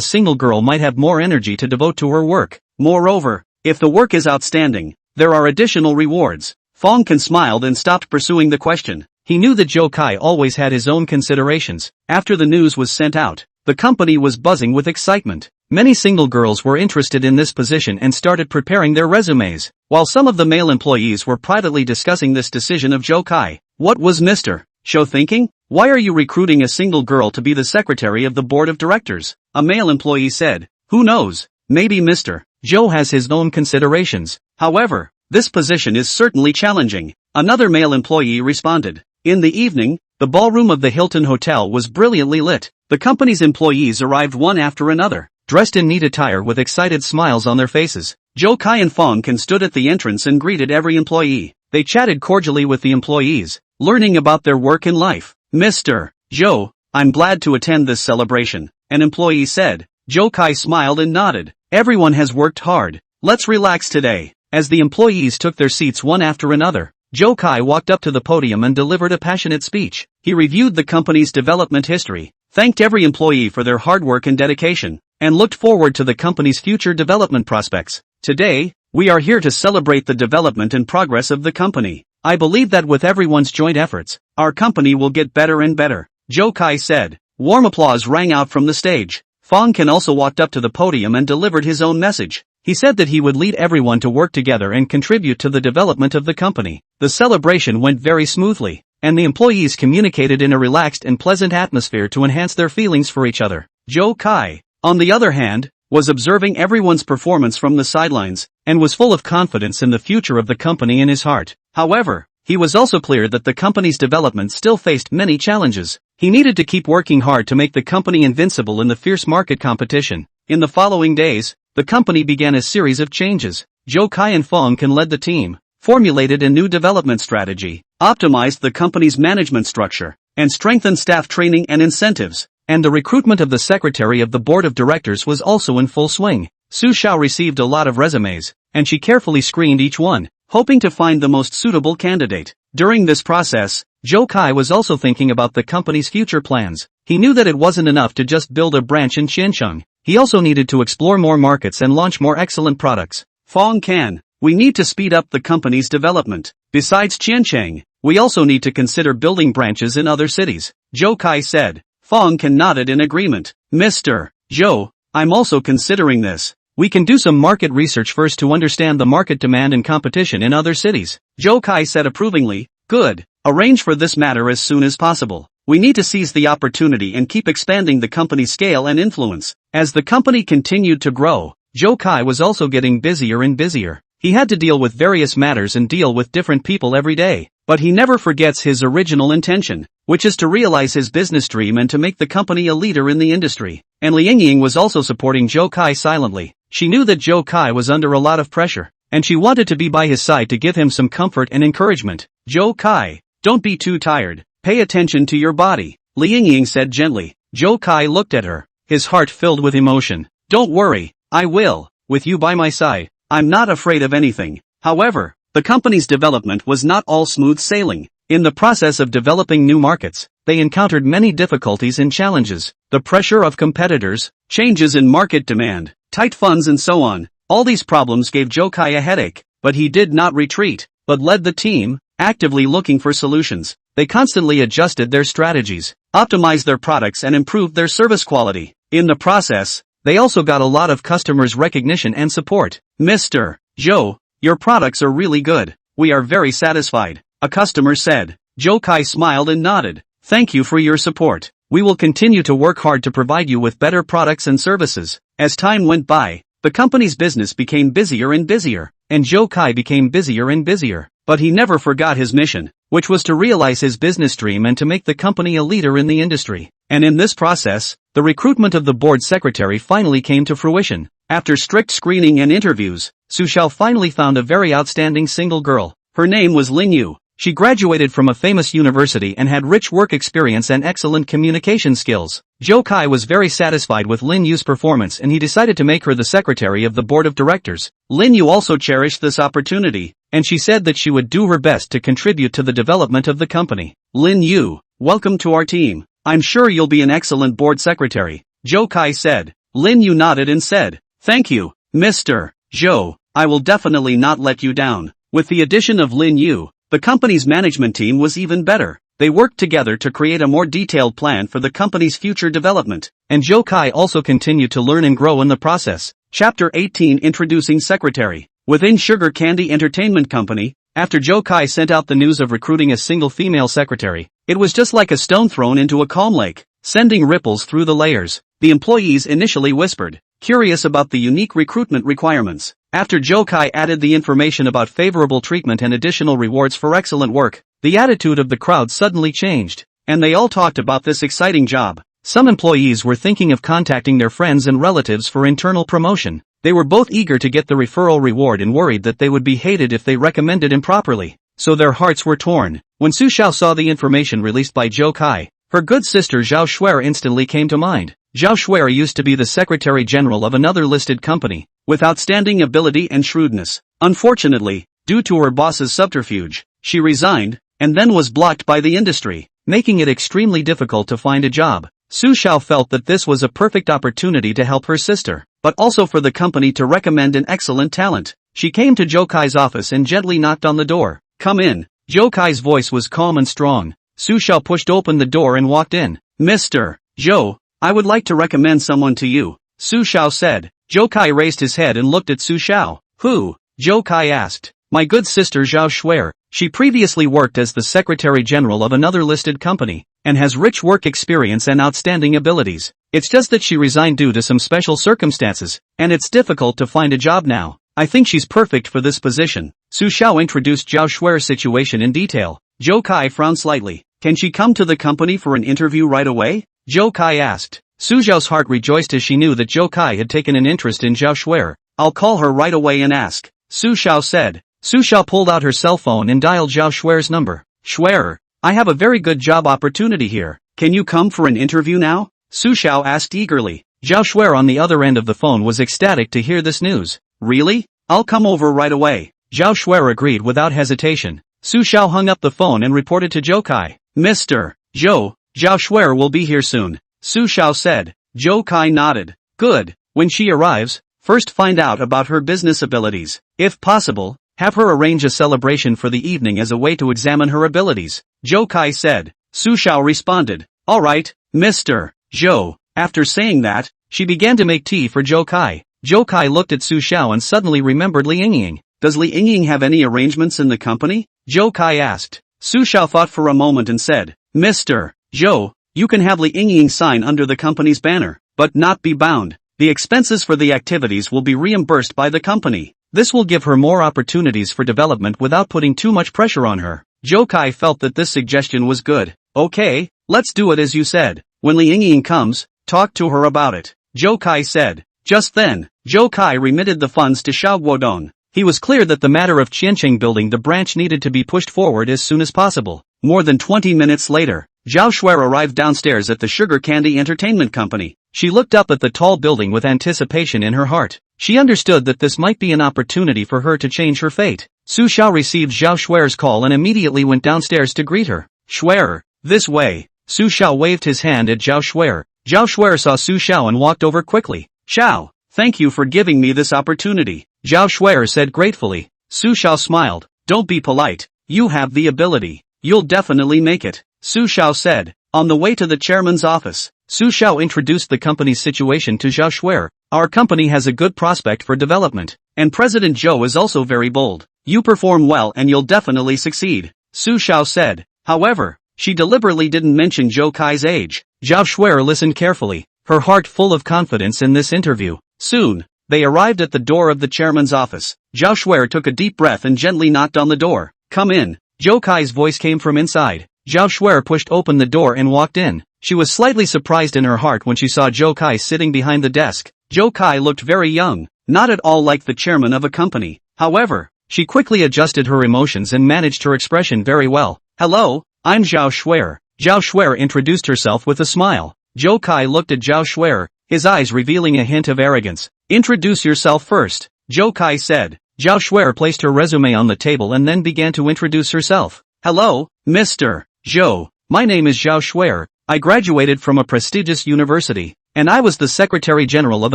single girl might have more energy to devote to her work. Moreover, if the work is outstanding, there are additional rewards. Fong Can smiled and stopped pursuing the question. He knew that Zhou Kai always had his own considerations. After the news was sent out, the company was buzzing with excitement. Many single girls were interested in this position and started preparing their resumes, while some of the male employees were privately discussing this decision of Zhou Kai. What was Mr. Zhou thinking? Why are you recruiting a single girl to be the secretary of the board of directors? A male employee said. Who knows? Maybe Mr. Zhou has his own considerations. However, this position is certainly challenging. Another male employee responded. In the evening, the ballroom of the Hilton Hotel was brilliantly lit. The company's employees arrived one after another, dressed in neat attire with excited smiles on their faces. Zhou Kai and Fong Can stood at the entrance and greeted every employee. They chatted cordially with the employees, learning about their work and life. Mr. Zhou, I'm glad to attend this celebration, an employee said. Zhou Kai smiled and nodded. Everyone has worked hard. Let's relax today. As the employees took their seats one after another, Zhou Kai walked up to the podium and delivered a passionate speech. He reviewed the company's development history, thanked every employee for their hard work and dedication, and looked forward to the company's future development prospects. Today, we are here to celebrate the development and progress of the company. I believe that with everyone's joint efforts, our company will get better and better, Zhou Kai said. Warm applause rang out from the stage. Fong Can also walked up to the podium and delivered his own message. He said that he would lead everyone to work together and contribute to the development of the company. The celebration went very smoothly, and the employees communicated in a relaxed and pleasant atmosphere to enhance their feelings for each other. Zhou Kai, on the other hand, was observing everyone's performance from the sidelines, and was full of confidence in the future of the company in his heart. However, he was also clear that the company's development still faced many challenges. He needed to keep working hard to make the company invincible in the fierce market competition. In the following days, the company began a series of changes. Zhou Kai and Fong Can led the team, formulated a new development strategy, optimized the company's management structure, and strengthened staff training and incentives. And the recruitment of the secretary of the board of directors was also in full swing. Su Xiao received a lot of resumes, and she carefully screened each one, hoping to find the most suitable candidate. During this process, Zhou Kai was also thinking about the company's future plans. He knew that it wasn't enough to just build a branch in Xincheng. He also needed to explore more markets and launch more excellent products. Fong Can, we need to speed up the company's development. Besides Xincheng, we also need to consider building branches in other cities, Zhou Kai said. Fong Can nodded in agreement. Mr. Zhou, I'm also considering this. We can do some market research first to understand the market demand and competition in other cities. Zhou Kai said approvingly. Good. Arrange for this matter as soon as possible. We need to seize the opportunity and keep expanding the company's scale and influence. As the company continued to grow, Zhou Kai was also getting busier and busier. He had to deal with various matters and deal with different people every day. But he never forgets his original intention, which is to realize his business dream and to make the company a leader in the industry. And Liang Ying was also supporting Zhou Kai silently. She knew that Zhou Kai was under a lot of pressure, and she wanted to be by his side to give him some comfort and encouragement. Zhou Kai, don't be too tired. Pay attention to your body, Liang Ying said gently. Zhou Kai looked at her, his heart filled with emotion. Don't worry, I will, with you by my side. I'm not afraid of anything. However, the company's development was not all smooth sailing. In the process of developing new markets, they encountered many difficulties and challenges. The pressure of competitors, changes in market demand, tight funds and so on. All these problems gave Zhou Kai a headache, but he did not retreat, but led the team, actively looking for solutions. They constantly adjusted their strategies, optimized their products and improved their service quality. In the process, they also got a lot of customers' recognition and support. Mr. Zhou, your products are really good. We are very satisfied, a customer said. Zhou Kai smiled and nodded. Thank you for your support. We will continue to work hard to provide you with better products and services. As time went by, the company's business became busier and busier, and Zhou Kai became busier and busier. But he never forgot his mission, which was to realize his business dream and to make the company a leader in the industry. And in this process, the recruitment of the board secretary finally came to fruition. After strict screening and interviews, Su Xiao finally found a very outstanding single girl. Her name was Lin Yu. She graduated from a famous university and had rich work experience and excellent communication skills. Zhou Kai was very satisfied with Lin Yu's performance and he decided to make her the secretary of the board of directors. Lin Yu also cherished this opportunity, and she said that she would do her best to contribute to the development of the company. Lin Yu, welcome to our team. I'm sure you'll be an excellent board secretary, Zhou Kai said. Lin Yu nodded and said, thank you, Mr. Zhou, I will definitely not let you down. With the addition of Lin Yu, the company's management team was even better. They worked together to create a more detailed plan for the company's future development, and Zhou Kai also continued to learn and grow in the process. Chapter 18 Introducing Secretary. Within Sugar Candy Entertainment Company, after Zhou Kai sent out the news of recruiting a single female secretary, it was just like a stone thrown into a calm lake, sending ripples through the layers. The employees initially whispered, curious about the unique recruitment requirements. After Zhou Kai added the information about favorable treatment and additional rewards for excellent work, the attitude of the crowd suddenly changed, and they all talked about this exciting job. Some employees were thinking of contacting their friends and relatives for internal promotion. They were both eager to get the referral reward and worried that they would be hated if they recommended improperly, so their hearts were torn. When Su Xiao saw the information released by Zhou Kai, her good sister Zhao Shuer instantly came to mind. Zhao Shuer used to be the secretary general of another listed company, with outstanding ability and shrewdness. Unfortunately, due to her boss's subterfuge, she resigned, and then was blocked by the industry, making it extremely difficult to find a job. Su Xiao felt that this was a perfect opportunity to help her sister, but also for the company to recommend an excellent talent. She came to Zhou Kai's office and gently knocked on the door. Come in. Zhou Kai's voice was calm and strong. Su Xiao pushed open the door and walked in. Mr. Zhou, I would like to recommend someone to you, Su Xiao said. Zhou Kai raised his head and looked at Su Xiao. Who? Zhou Kai asked. My good sister Zhao Shuer. She previously worked as the secretary general of another listed company, and has rich work experience and outstanding abilities. It's just that she resigned due to some special circumstances, and it's difficult to find a job now. I think she's perfect for this position. Su Xiao introduced Zhao Shuer's situation in detail. Zhou Kai frowned slightly. Can she come to the company for an interview right away? Zhou Kai asked. Su Xiao's heart rejoiced as she knew that Zhou Kai had taken an interest in Zhao Shuer. I'll call her right away and ask, Su Xiao said. Su Xiao pulled out her cell phone and dialed Zhao Shuer's number. Shuer, I have a very good job opportunity here. Can you come for an interview now? Su Xiao asked eagerly. Zhao Shuer on the other end of the phone was ecstatic to hear this news. Really? I'll come over right away. Zhao Shuer agreed without hesitation. Su Xiao hung up the phone and reported to Zhou Kai. Mr. Zhou, Zhao Shuer will be here soon, Su Xiao said. Zhou Kai nodded. Good. When she arrives, first find out about her business abilities. If possible, have her arrange a celebration for the evening as a way to examine her abilities, Zhou Kai said. Su Xiao responded. All right, Mr. Zhou. After saying that, she began to make tea for Zhou Kai. Zhou Kai looked at Su Xiao and suddenly remembered Liang Ying. Does Liang Ying have any arrangements in the company? Zhou Kai asked. Su Xiao thought for a moment and said, Mr. Zhou, you can have Liang Ying sign under the company's banner, but not be bound. The expenses for the activities will be reimbursed by the company. This will give her more opportunities for development without putting too much pressure on her. Zhou Kai felt that this suggestion was good. Okay, let's do it as you said. When Li Yingying comes, talk to her about it, Zhou Kai said. Just then, Zhou Kai remitted the funds to Xiao Guodong. He was clear that the matter of Qianqing building the branch needed to be pushed forward as soon as possible. More than 20 minutes later, Zhao Shuer arrived downstairs at the Sugar Candy Entertainment Company. She looked up at the tall building with anticipation in her heart. She understood that this might be an opportunity for her to change her fate. Su Xiao received Zhao Shuer's call and immediately went downstairs to greet her. Shuer, this way. Su Xiao waved his hand at Zhao Shuer. Zhao Shuer saw Su Xiao and walked over quickly. Xiao, thank you for giving me this opportunity, Zhao Shuer said gratefully. Su Xiao smiled. Don't be polite. You have the ability. You'll definitely make it, Su Xiao said. On the way to the chairman's office, Su Xiao introduced the company's situation to Zhao Shuer. Our company has a good prospect for development, and President Zhou is also very bold. You perform well and you'll definitely succeed, Su Xiao said. However, she deliberately didn't mention Zhou Kai's age. Zhao Shuer listened carefully, her heart full of confidence in this interview. Soon, they arrived at the door of the chairman's office. Zhao Shuer took a deep breath and gently knocked on the door. Come in. Zhou Kai's voice came from inside. Zhao Shuer pushed open the door and walked in. She was slightly surprised in her heart when she saw Zhou Kai sitting behind the desk. Zhou Kai looked very young, not at all like the chairman of a company. However, she quickly adjusted her emotions and managed her expression very well. Hello, I'm Zhao Shuer. Zhao Shuer introduced herself with a smile. Zhou Kai looked at Zhao Shuer, his eyes revealing a hint of arrogance. Introduce yourself first, Zhou Kai said. Zhao Shuer placed her resume on the table and then began to introduce herself. Hello, Mr. Zhou. My name is Zhao Shuer. I graduated from a prestigious university, and I was the Secretary General of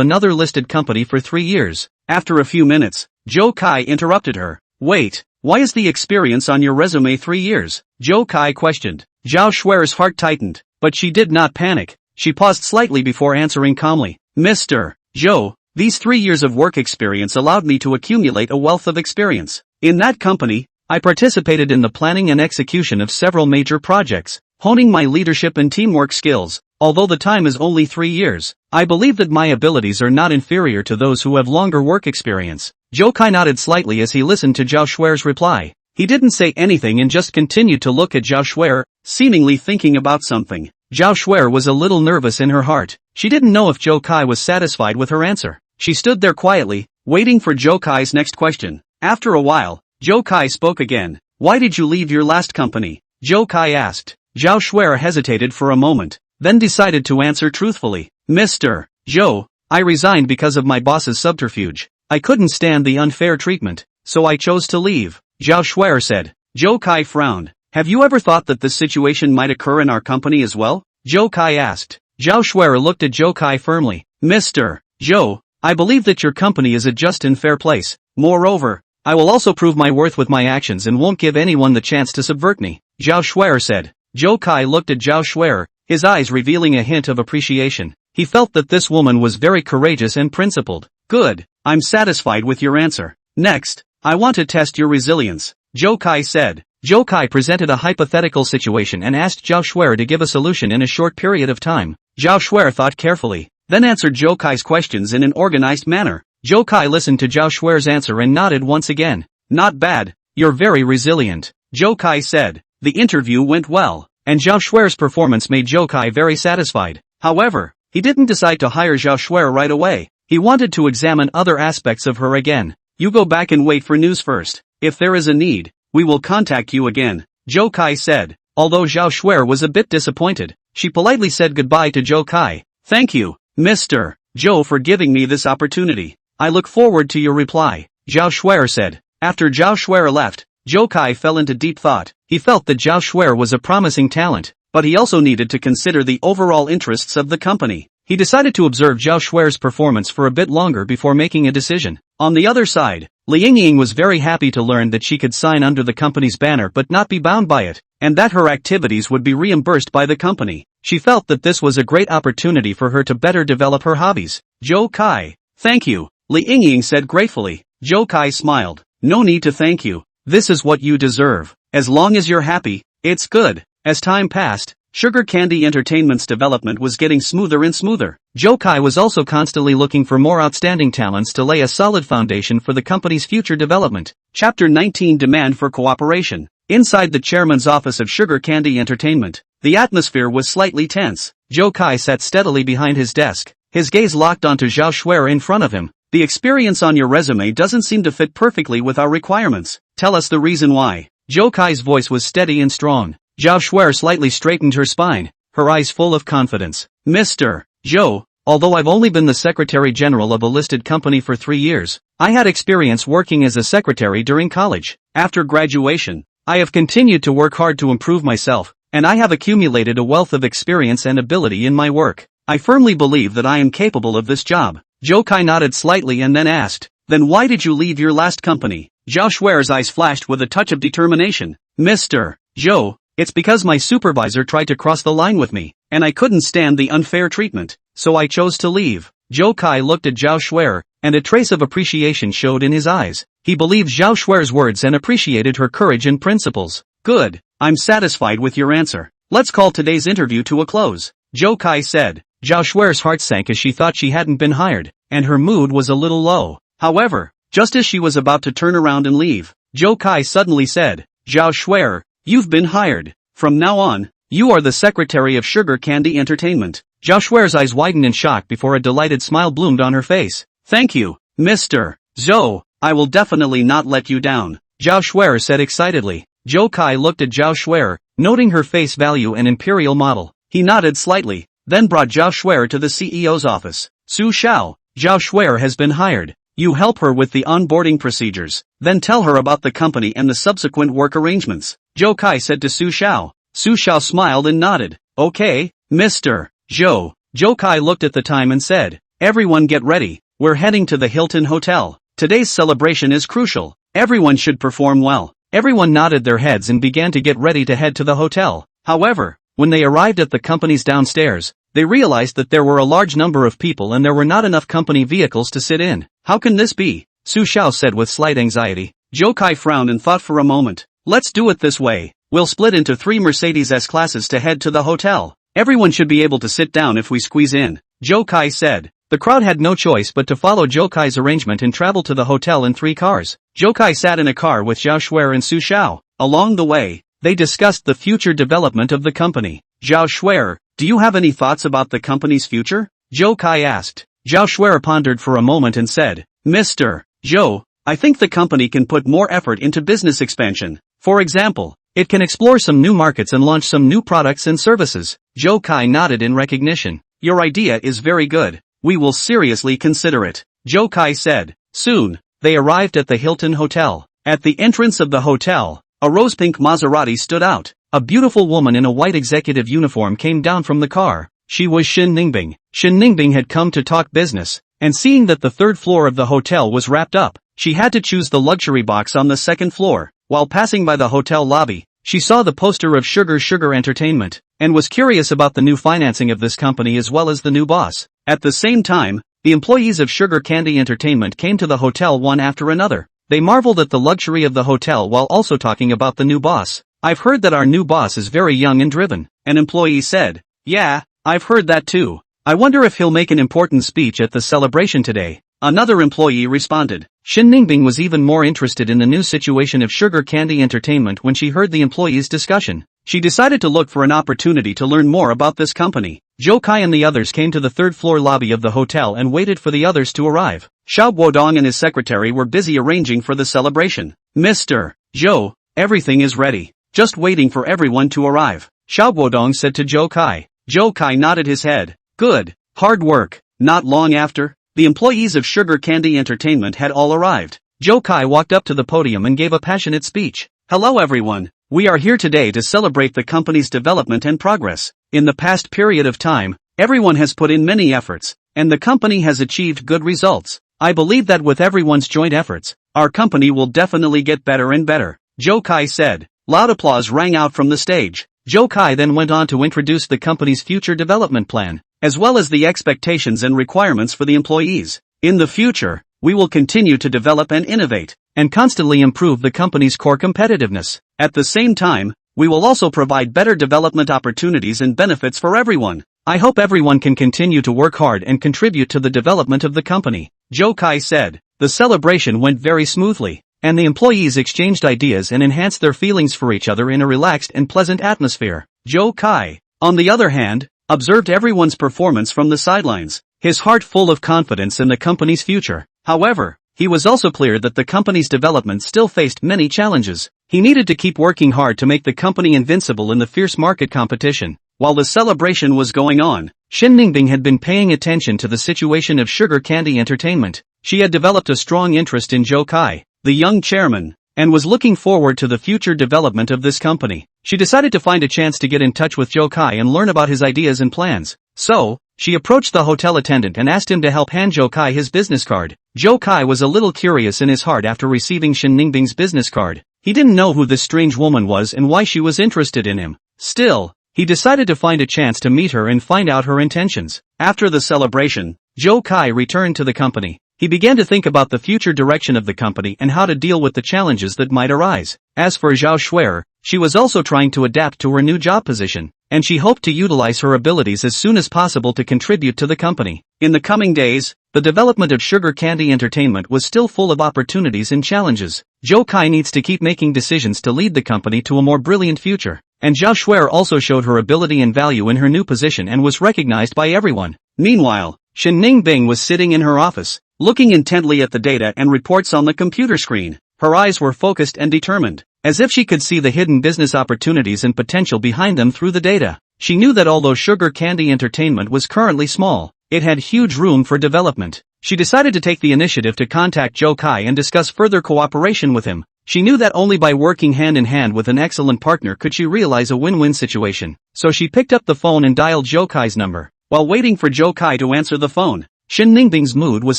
another listed company for 3 years. After a few minutes, Zhou Kai interrupted her. Wait, why is the experience on your resume 3 years? Zhou Kai questioned. Zhao Shuer's heart tightened, but she did not panic. She paused slightly before answering calmly. Mr. Zhou, these 3 years of work experience allowed me to accumulate a wealth of experience. In that company, I participated in the planning and execution of several major projects, honing my leadership and teamwork skills. Although the time is only 3 years, I believe that my abilities are not inferior to those who have longer work experience. Zhou Kai nodded slightly as he listened to Zhao Shuer's reply. He didn't say anything and just continued to look at Zhao Shuer, seemingly thinking about something. Zhao Shuer was a little nervous in her heart. She didn't know if Zhou Kai was satisfied with her answer. She stood there quietly, waiting for Zhou Kai's next question. After a while, Zhou Kai spoke again. Why did you leave your last company? Zhou Kai asked. Zhao Shuer hesitated for a moment, then decided to answer truthfully. Mr. Zhou, I resigned because of my boss's subterfuge. I couldn't stand the unfair treatment, so I chose to leave, Zhao Shuer said. Zhou Kai frowned. Have you ever thought that this situation might occur in our company as well? Zhou Kai asked. Zhao Shuer looked at Zhou Kai firmly. Mr. Zhou, I believe that your company is a just and fair place. Moreover, I will also prove my worth with my actions and won't give anyone the chance to subvert me, Zhao Shuer said. Zhou Kai looked at Zhao Shuer, his eyes revealing a hint of appreciation. He felt that this woman was very courageous and principled. Good, I'm satisfied with your answer. Next, I want to test your resilience, Zhou Kai said. Zhou Kai presented a hypothetical situation and asked Zhao Shuer to give a solution in a short period of time. Zhao Shuer thought carefully, then answered Zhou Kai's questions in an organized manner. Zhou Kai listened to Zhao Shuer's answer and nodded once again. Not bad, you're very resilient, Zhou Kai said. The interview went well, and Zhao Shuer's performance made Zhou Kai very satisfied. However, he didn't decide to hire Zhao Shuer right away. He wanted to examine other aspects of her again. You go back and wait for news first. If there is a need, we will contact you again, Zhou Kai said. Although Zhao Shuer was a bit disappointed, she politely said goodbye to Zhou Kai. Thank you, Mr. Zhou, for giving me this opportunity. I look forward to your reply, Zhao Shuer said. After Zhao Shuer left, Zhou Kai fell into deep thought. He felt that Zhao Shuer was a promising talent, but he also needed to consider the overall interests of the company. He decided to observe Zhao Shuer's performance for a bit longer before making a decision. On the other side, Li Yingying was very happy to learn that she could sign under the company's banner but not be bound by it, and that her activities would be reimbursed by the company. She felt that this was a great opportunity for her to better develop her hobbies. Zhou Kai, thank you, Li Yingying said gratefully. Zhou Kai smiled. No need to thank you. This is what you deserve. As long as you're happy, it's good. As time passed, Sugar Candy Entertainment's development was getting smoother and smoother. Zhou Kai was also constantly looking for more outstanding talents to lay a solid foundation for the company's future development. Chapter 19, Demand for Cooperation. Inside the chairman's office of Sugar Candy Entertainment, the atmosphere was slightly tense. Zhou Kai sat steadily behind his desk, his gaze locked onto Zhao Shuer in front of him. The experience on your resume doesn't seem to fit perfectly with our requirements. Tell us the reason why. Zhou Kai's voice was steady and strong. Zhao Shuer slightly straightened her spine, her eyes full of confidence. Mr. Zhou, although I've only been the Secretary General of a listed company for 3 years, I had experience working as a secretary during college. After graduation, I have continued to work hard to improve myself, and I have accumulated a wealth of experience and ability in my work. I firmly believe that I am capable of this job. Zhou Kai nodded slightly and then asked, then why did you leave your last company? Zhao Shuer's eyes flashed with a touch of determination. Mr. Zhou, it's because my supervisor tried to cross the line with me, and I couldn't stand the unfair treatment, so I chose to leave. Zhou Kai looked at Zhao Shuer, and a trace of appreciation showed in his eyes. He believed Zhao Shuer's words and appreciated her courage and principles. Good, I'm satisfied with your answer. Let's call today's interview to a close. Zhou Kai said. Zhao Shuer's heart sank as she thought she hadn't been hired, and her mood was a little low. However, just as she was about to turn around and leave, Zhou Kai suddenly said, Zhao Shuer, you've been hired. From now on, you are the Secretary of Sugar Candy Entertainment. Zhao Shuer's eyes widened in shock before a delighted smile bloomed on her face. Thank you, Mr. Zhou, I will definitely not let you down, Zhao Shuer said excitedly. Zhou Kai looked at Zhao Shuer, noting her face value and imperial model. He nodded slightly, then brought Zhao Shuer to the CEO's office. Su Xiao, Zhao Shuer has been hired. You help her with the onboarding procedures, then tell her about the company and the subsequent work arrangements, Zhou Kai said to Su Xiao. Su Xiao smiled and nodded. Okay, Mr. Zhou. Zhou Kai looked at the time and said, everyone get ready, we're heading to the Hilton Hotel. Today's celebration is crucial. Everyone should perform well. Everyone nodded their heads and began to get ready to head to the hotel. However, when they arrived at the company's downstairs, they realized that there were a large number of people and there were not enough company vehicles to sit in. How can this be? Su Xiao said with slight anxiety. Zhou Kai frowned and thought for a moment. Let's do it this way. We'll split into 3 Mercedes S-classes to head to the hotel. Everyone should be able to sit down if we squeeze in, Zhou Kai said. The crowd had no choice but to follow Zhou Kai's arrangement and travel to the hotel in 3 cars. Zhou Kai sat in a car with Zhao Shuer and Su Xiao. Along the way, they discussed the future development of the company. Zhao Shuer, do you have any thoughts about the company's future? Zhou Kai asked. Zhao Shuer pondered for a moment and said, Mr. Zhou, I think the company can put more effort into business expansion. For example, it can explore some new markets and launch some new products and services. Zhou Kai nodded in recognition. Your idea is very good. We will seriously consider it, Zhou Kai said. Soon, they arrived at the Hilton Hotel. At the entrance of the hotel, a rose-pink Maserati stood out. A beautiful woman in a white executive uniform came down from the car. She was Shin Ningbing. Shin Ningbing had come to talk business, and seeing that the 3rd floor of the hotel was wrapped up, she had to choose the luxury box on the 2nd floor. While passing by the hotel lobby, she saw the poster of Sugar Entertainment, and was curious about the new financing of this company as well as the new boss. At the same time, the employees of Sugar Candy Entertainment came to the hotel one after another. They marveled at the luxury of the hotel while also talking about the new boss. I've heard that our new boss is very young and driven, an employee said. Yeah, I've heard that too. I wonder if he'll make an important speech at the celebration today, another employee responded. Shin Ningbing was even more interested in the new situation of Sugar Candy Entertainment when she heard the employees' discussion. She decided to look for an opportunity to learn more about this company. Zhou Kai and the others came to the 3rd floor lobby of the hotel and waited for the others to arrive. Xiao Guodong and his secretary were busy arranging for the celebration. Mr. Zhou, everything is ready. Just waiting for everyone to arrive, Xiao Guodong said to Zhou Kai. Zhou Kai nodded his head. Good, hard work. Not long after, the employees of Sugar Candy Entertainment had all arrived. Zhou Kai walked up to the podium and gave a passionate speech. Hello everyone. We are here today to celebrate the company's development and progress. In the past period of time, everyone has put in many efforts, and the company has achieved good results. I believe that with everyone's joint efforts, our company will definitely get better and better, Zhou Kai said. Loud applause rang out from the stage. Zhou Kai then went on to introduce the company's future development plan, as well as the expectations and requirements for the employees. In the future, we will continue to develop and innovate, and constantly improve the company's core competitiveness. At the same time, we will also provide better development opportunities and benefits for everyone. I hope everyone can continue to work hard and contribute to the development of the company, Zhou Kai said. The celebration went very smoothly, and the employees exchanged ideas and enhanced their feelings for each other in a relaxed and pleasant atmosphere. Zhou Kai, on the other hand, observed everyone's performance from the sidelines, his heart full of confidence in the company's future. However, he was also clear that the company's development still faced many challenges. He needed to keep working hard to make the company invincible in the fierce market competition. While the celebration was going on, Shin Ningbing had been paying attention to the situation of Sugar Candy Entertainment. She had developed a strong interest in Zhou Kai, the young chairman, and was looking forward to the future development of this company. She decided to find a chance to get in touch with Zhou Kai and learn about his ideas and plans. So, she approached the hotel attendant and asked him to help hand Zhou Kai his business card. Zhou Kai was a little curious in his heart after receiving Shin Ningbing's business card. He didn't know who this strange woman was and why she was interested in him. Still, he decided to find a chance to meet her and find out her intentions. After the celebration, Zhou Kai returned to the company. He began to think about the future direction of the company and how to deal with the challenges that might arise. As for Zhao Shuer, she was also trying to adapt to her new job position, and she hoped to utilize her abilities as soon as possible to contribute to the company. In the coming days, the development of Sugar Candy Entertainment was still full of opportunities and challenges. Zhou Kai needs to keep making decisions to lead the company to a more brilliant future, and Zhao Shuer also showed her ability and value in her new position and was recognized by everyone. Meanwhile, Shin Ningbing was sitting in her office, looking intently at the data and reports on the computer screen. Her eyes were focused and determined, as if she could see the hidden business opportunities and potential behind them through the data. She knew that although Sugar Candy Entertainment was currently small, it had huge room for development. She decided to take the initiative to contact Zhou Kai and discuss further cooperation with him. She knew that only by working hand in hand with an excellent partner could she realize a win-win situation. So she picked up the phone and dialed Zhou Kai's number. While waiting for Zhou Kai to answer the phone, Shin Ningbing's mood was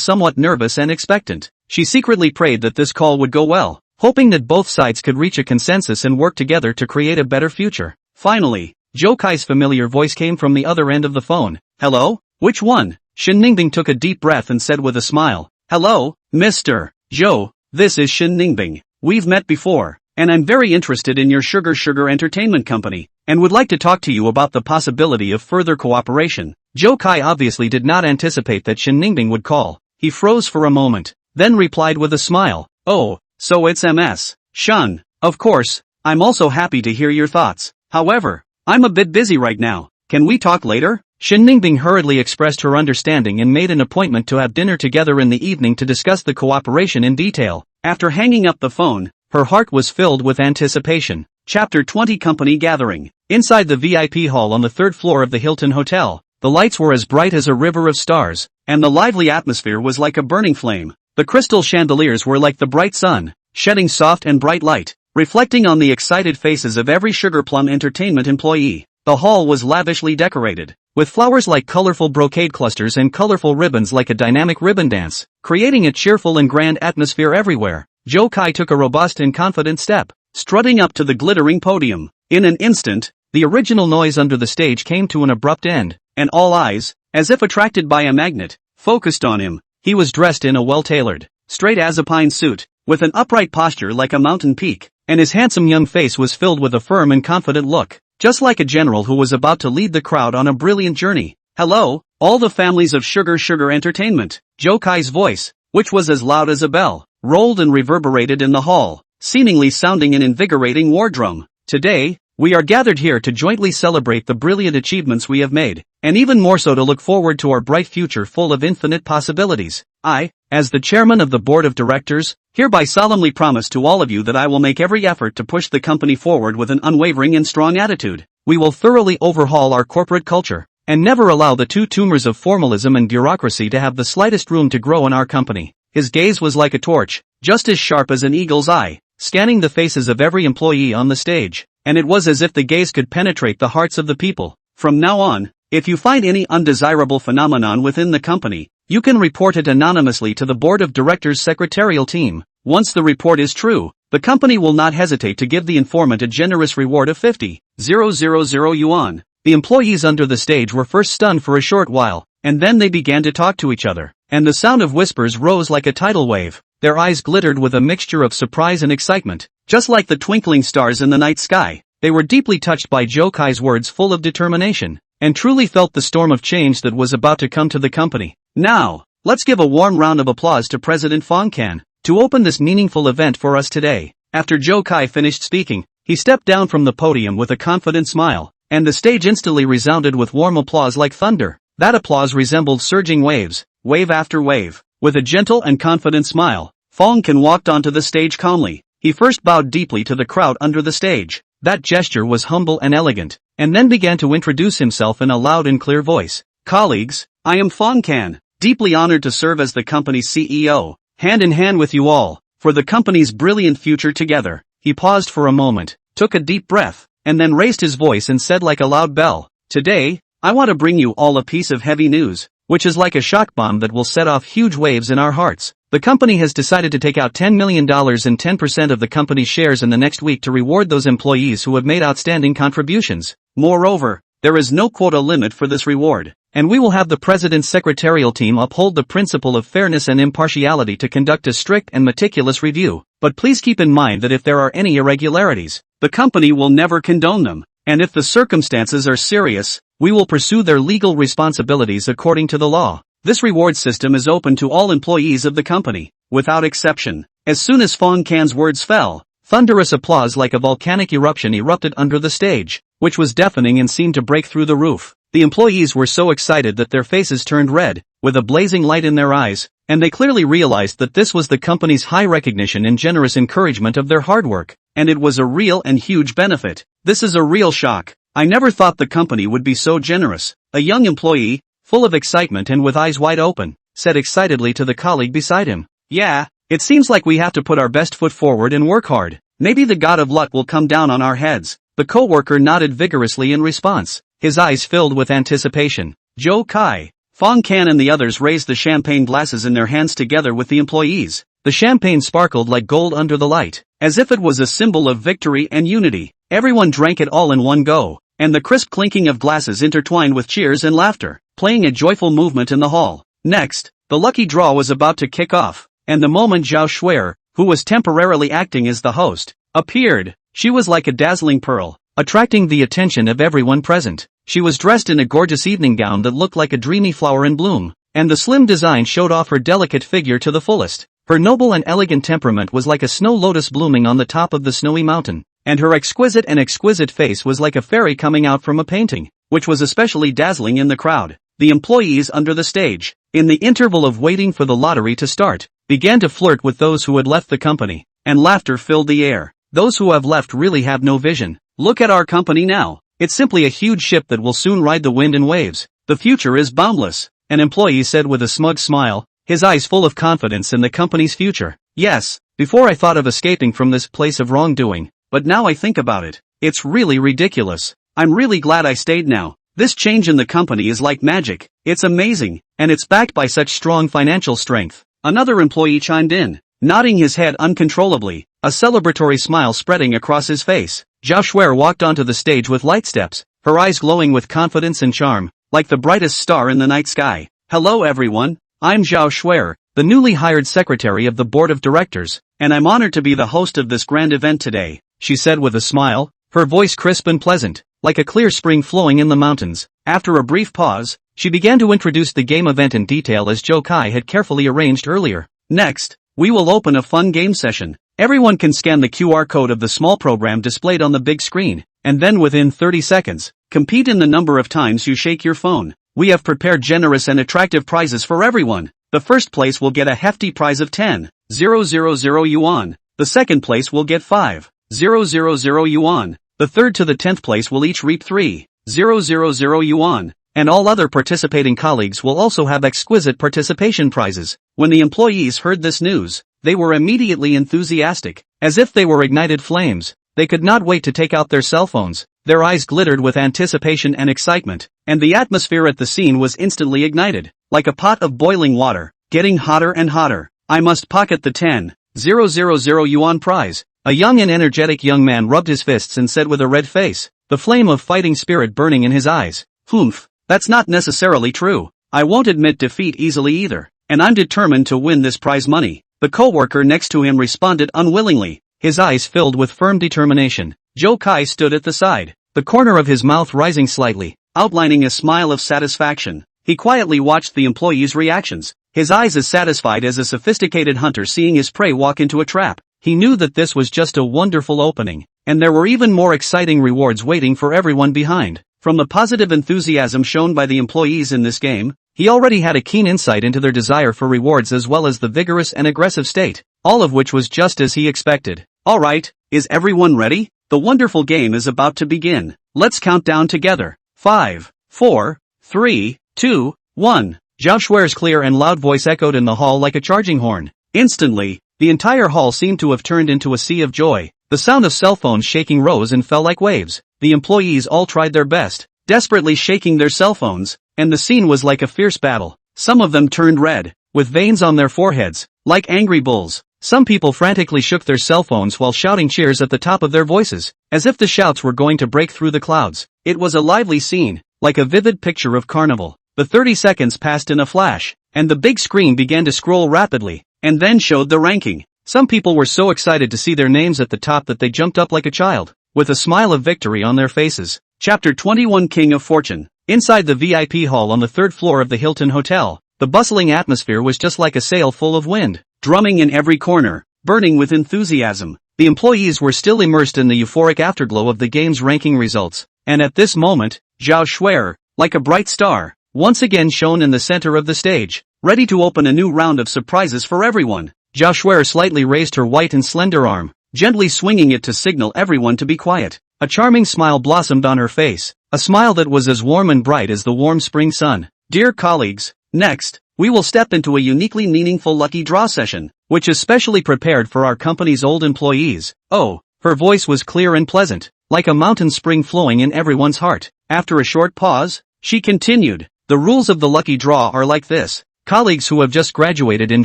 somewhat nervous and expectant. She secretly prayed that this call would go well, hoping that both sides could reach a consensus and work together to create a better future. Finally, Zhou Kai's familiar voice came from the other end of the phone. Hello? Which one? Shin Ningbing took a deep breath and said with a smile. Hello, Mr. Zhou, this is Shin Ningbing. We've met before, and I'm very interested in your Sugar Entertainment company, and would like to talk to you about the possibility of further cooperation. Zhou Kai obviously did not anticipate that Shin Ningbing would call. He froze for a moment, then replied with a smile. Oh, so it's MS. Shun. Of course, I'm also happy to hear your thoughts. However, I'm a bit busy right now. Can we talk later? Shin Ningbing hurriedly expressed her understanding and made an appointment to have dinner together in the evening to discuss the cooperation in detail. After hanging up the phone, her heart was filled with anticipation. Chapter 20 Company Gathering. Inside the VIP hall on the third floor of the Hilton Hotel, the lights were as bright as a river of stars, and the lively atmosphere was like a burning flame. The crystal chandeliers were like the bright sun, shedding soft and bright light, reflecting on the excited faces of every Sugar Plum Entertainment employee. The hall was lavishly decorated, with flowers like colorful brocade clusters and colorful ribbons like a dynamic ribbon dance, creating a cheerful and grand atmosphere everywhere. Zhou Kai took a robust and confident step, strutting up to the glittering podium. In an instant, the original noise under the stage came to an abrupt end, and all eyes, as if attracted by a magnet, focused on him. He was dressed in a well-tailored, straight-as-a-pine suit, with an upright posture like a mountain peak, and his handsome young face was filled with a firm and confident look, just like a general who was about to lead the crowd on a brilliant journey. Hello, all the families of Sugar Entertainment. Zhou Kai's voice, which was as loud as a bell, rolled and reverberated in the hall, seemingly sounding an invigorating war drum. Today, we are gathered here to jointly celebrate the brilliant achievements we have made, and even more so to look forward to our bright future full of infinite possibilities. I, as the chairman of the board of directors, hereby solemnly promise to all of you that I will make every effort to push the company forward with an unwavering and strong attitude. We will thoroughly overhaul our corporate culture, and never allow the two tumors of formalism and bureaucracy to have the slightest room to grow in our company. His gaze was like a torch, just as sharp as an eagle's eye, scanning the faces of every employee on the stage, and it was as if the gaze could penetrate the hearts of the people. From now on, if you find any undesirable phenomenon within the company, you can report it anonymously to the board of directors' secretarial team. Once the report is true, the company will not hesitate to give the informant a generous reward of 50,000 yuan. The employees under the stage were first stunned for a short while, and then they began to talk to each other, and the sound of whispers rose like a tidal wave. Their eyes glittered with a mixture of surprise and excitement, just like the twinkling stars in the night sky. They were deeply touched by Zhou Kai's words full of determination, and truly felt the storm of change that was about to come to the company. Now, let's give a warm round of applause to President Fong Can. to open this meaningful event for us today. After Zhou Kai finished speaking, he stepped down from the podium with a confident smile, and the stage instantly resounded with warm applause like thunder. That applause resembled surging waves, wave after wave. With a gentle and confident smile, Fong Can walked onto the stage calmly. He first bowed deeply to the crowd under the stage. That gesture was humble and elegant, and then began to introduce himself in a loud and clear voice. Colleagues, I am Fong Can, deeply honored to serve as the company's CEO, hand in hand with you all, for the company's brilliant future together. He paused for a moment, took a deep breath, and then raised his voice and said like a loud bell, "Today, I want to bring you all a piece of heavy news, which is like a shock bomb that will set off huge waves in our hearts. The company has decided to take out $10 million and 10% of the company's shares in the next week to reward those employees who have made outstanding contributions. Moreover, there is no quota limit for this reward, and we will have the president's secretarial team uphold the principle of fairness and impartiality to conduct a strict and meticulous review. But please keep in mind that if there are any irregularities, the company will never condone them, and if the circumstances are serious, we will pursue their legal responsibilities according to the law. This reward system is open to all employees of the company, without exception." As soon as Fong Can's words fell, thunderous applause like a volcanic eruption erupted under the stage, which was deafening and seemed to break through the roof. The employees were so excited that their faces turned red, with a blazing light in their eyes, and they clearly realized that this was the company's high recognition and generous encouragement of their hard work, and it was a real and huge benefit. "This is a real shock. I never thought the company would be so generous." A young employee, full of excitement and with eyes wide open, said excitedly to the colleague beside him, "Yeah, it seems like we have to put our best foot forward and work hard. Maybe the god of luck will come down on our heads." The co-worker nodded vigorously in response, his eyes filled with anticipation. Zhou Kai, Fong Can and the others raised the champagne glasses in their hands together with the employees. The champagne sparkled like gold under the light, as if it was a symbol of victory and unity. Everyone drank it all in one go, and the crisp clinking of glasses intertwined with cheers and laughter, playing a joyful movement in the hall. Next, the lucky draw was about to kick off, and the moment Zhao Shuer, who was temporarily acting as the host, appeared, she was like a dazzling pearl, attracting the attention of everyone present. She was dressed in a gorgeous evening gown that looked like a dreamy flower in bloom, and the slim design showed off her delicate figure to the fullest. Her noble and elegant temperament was like a snow lotus blooming on the top of the snowy mountain, and her exquisite face was like a fairy coming out from a painting, which was especially dazzling in the crowd. The employees under the stage, in the interval of waiting for the lottery to start, began to flirt with those who had left the company, and laughter filled the air. Those who have left really have no vision. Look at our company now. It's simply a huge ship that will soon ride the wind and waves. The future is boundless, an employee said with a smug smile, his eyes full of confidence in the company's future. "Yes, before I thought of escaping from this place of wrongdoing, but now I think about it, it's really ridiculous. I'm really glad I stayed now. This change in the company is like magic. It's amazing, and it's backed by such strong financial strength." Another employee chimed in, nodding his head uncontrollably, a celebratory smile spreading across his face. Zhao Shuer walked onto the stage with light steps, her eyes glowing with confidence and charm, like the brightest star in the night sky. "Hello everyone, I'm Zhao Shuer, the newly hired secretary of the board of directors, and I'm honored to be the host of this grand event today," she said with a smile, her voice crisp and pleasant, like a clear spring flowing in the mountains. After a brief pause, she began to introduce the game event in detail as Zhou Kai had carefully arranged earlier. "Next, we will open a fun game session. Everyone can scan the QR code of the small program displayed on the big screen, and then within 30 seconds, compete in the number of times you shake your phone. We have prepared generous and attractive prizes for everyone. The first place will get a hefty prize of 10,000 yuan. The second place will get 5,000 yuan. The third to the 10th place will each reap 3,000 yuan. And all other participating colleagues will also have exquisite participation prizes." When the employees heard this news, they were immediately enthusiastic, as if they were ignited flames. They could not wait to take out their cell phones. Their eyes glittered with anticipation and excitement, and the atmosphere at the scene was instantly ignited, like a pot of boiling water, getting hotter and hotter. "I must pocket the 10,000 yuan prize." A young and energetic young man rubbed his fists and said with a red face, the flame of fighting spirit burning in his eyes, "Humph, that's not necessarily true. I won't admit defeat easily either, and I'm determined to win this prize money." The co-worker next to him responded unwillingly, his eyes filled with firm determination. Zhou Kai stood at the side, the corner of his mouth rising slightly, outlining a smile of satisfaction. He quietly watched the employees' reactions, his eyes as satisfied as a sophisticated hunter seeing his prey walk into a trap. He knew that this was just a wonderful opening, and there were even more exciting rewards waiting for everyone behind. From the positive enthusiasm shown by the employees in this game, he already had a keen insight into their desire for rewards as well as the vigorous and aggressive state, all of which was just as he expected. Alright, is everyone ready? The wonderful game is about to begin. Let's count down together. 5, 4, 3, 2, 1. Zhao Shui's clear and loud voice echoed in the hall like a charging horn. Instantly, the entire hall seemed to have turned into a sea of joy. The sound of cell phones shaking rose and fell like waves. The employees all tried their best, desperately shaking their cell phones, and the scene was like a fierce battle. Some of them turned red, with veins on their foreheads, like angry bulls. Some people frantically shook their cell phones while shouting cheers at the top of their voices, as if the shouts were going to break through the clouds. It was a lively scene, like a vivid picture of carnival. The 30 seconds passed in a flash, and the big screen began to scroll rapidly, and then showed the ranking. Some people were so excited to see their names at the top that they jumped up like a child, with a smile of victory on their faces. Chapter 21 King of Fortune. Inside the VIP hall on the 3rd floor of the Hilton Hotel, the bustling atmosphere was just like a sail full of wind, drumming in every corner, burning with enthusiasm. The employees were still immersed in the euphoric afterglow of the game's ranking results, and at this moment, Zhao Shui, like a bright star, once again shone in the center of the stage, ready to open a new round of surprises for everyone. Zhao Shui slightly raised her white and slender arm, gently swinging it to signal everyone to be quiet. A charming smile blossomed on her face, a smile that was as warm and bright as the warm spring sun. Dear colleagues, next, we will step into a uniquely meaningful lucky draw session, which is specially prepared for our company's old employees. Oh, her voice was clear and pleasant, like a mountain spring flowing in everyone's heart. After a short pause, she continued, the rules of the lucky draw are like this. Colleagues who have just graduated and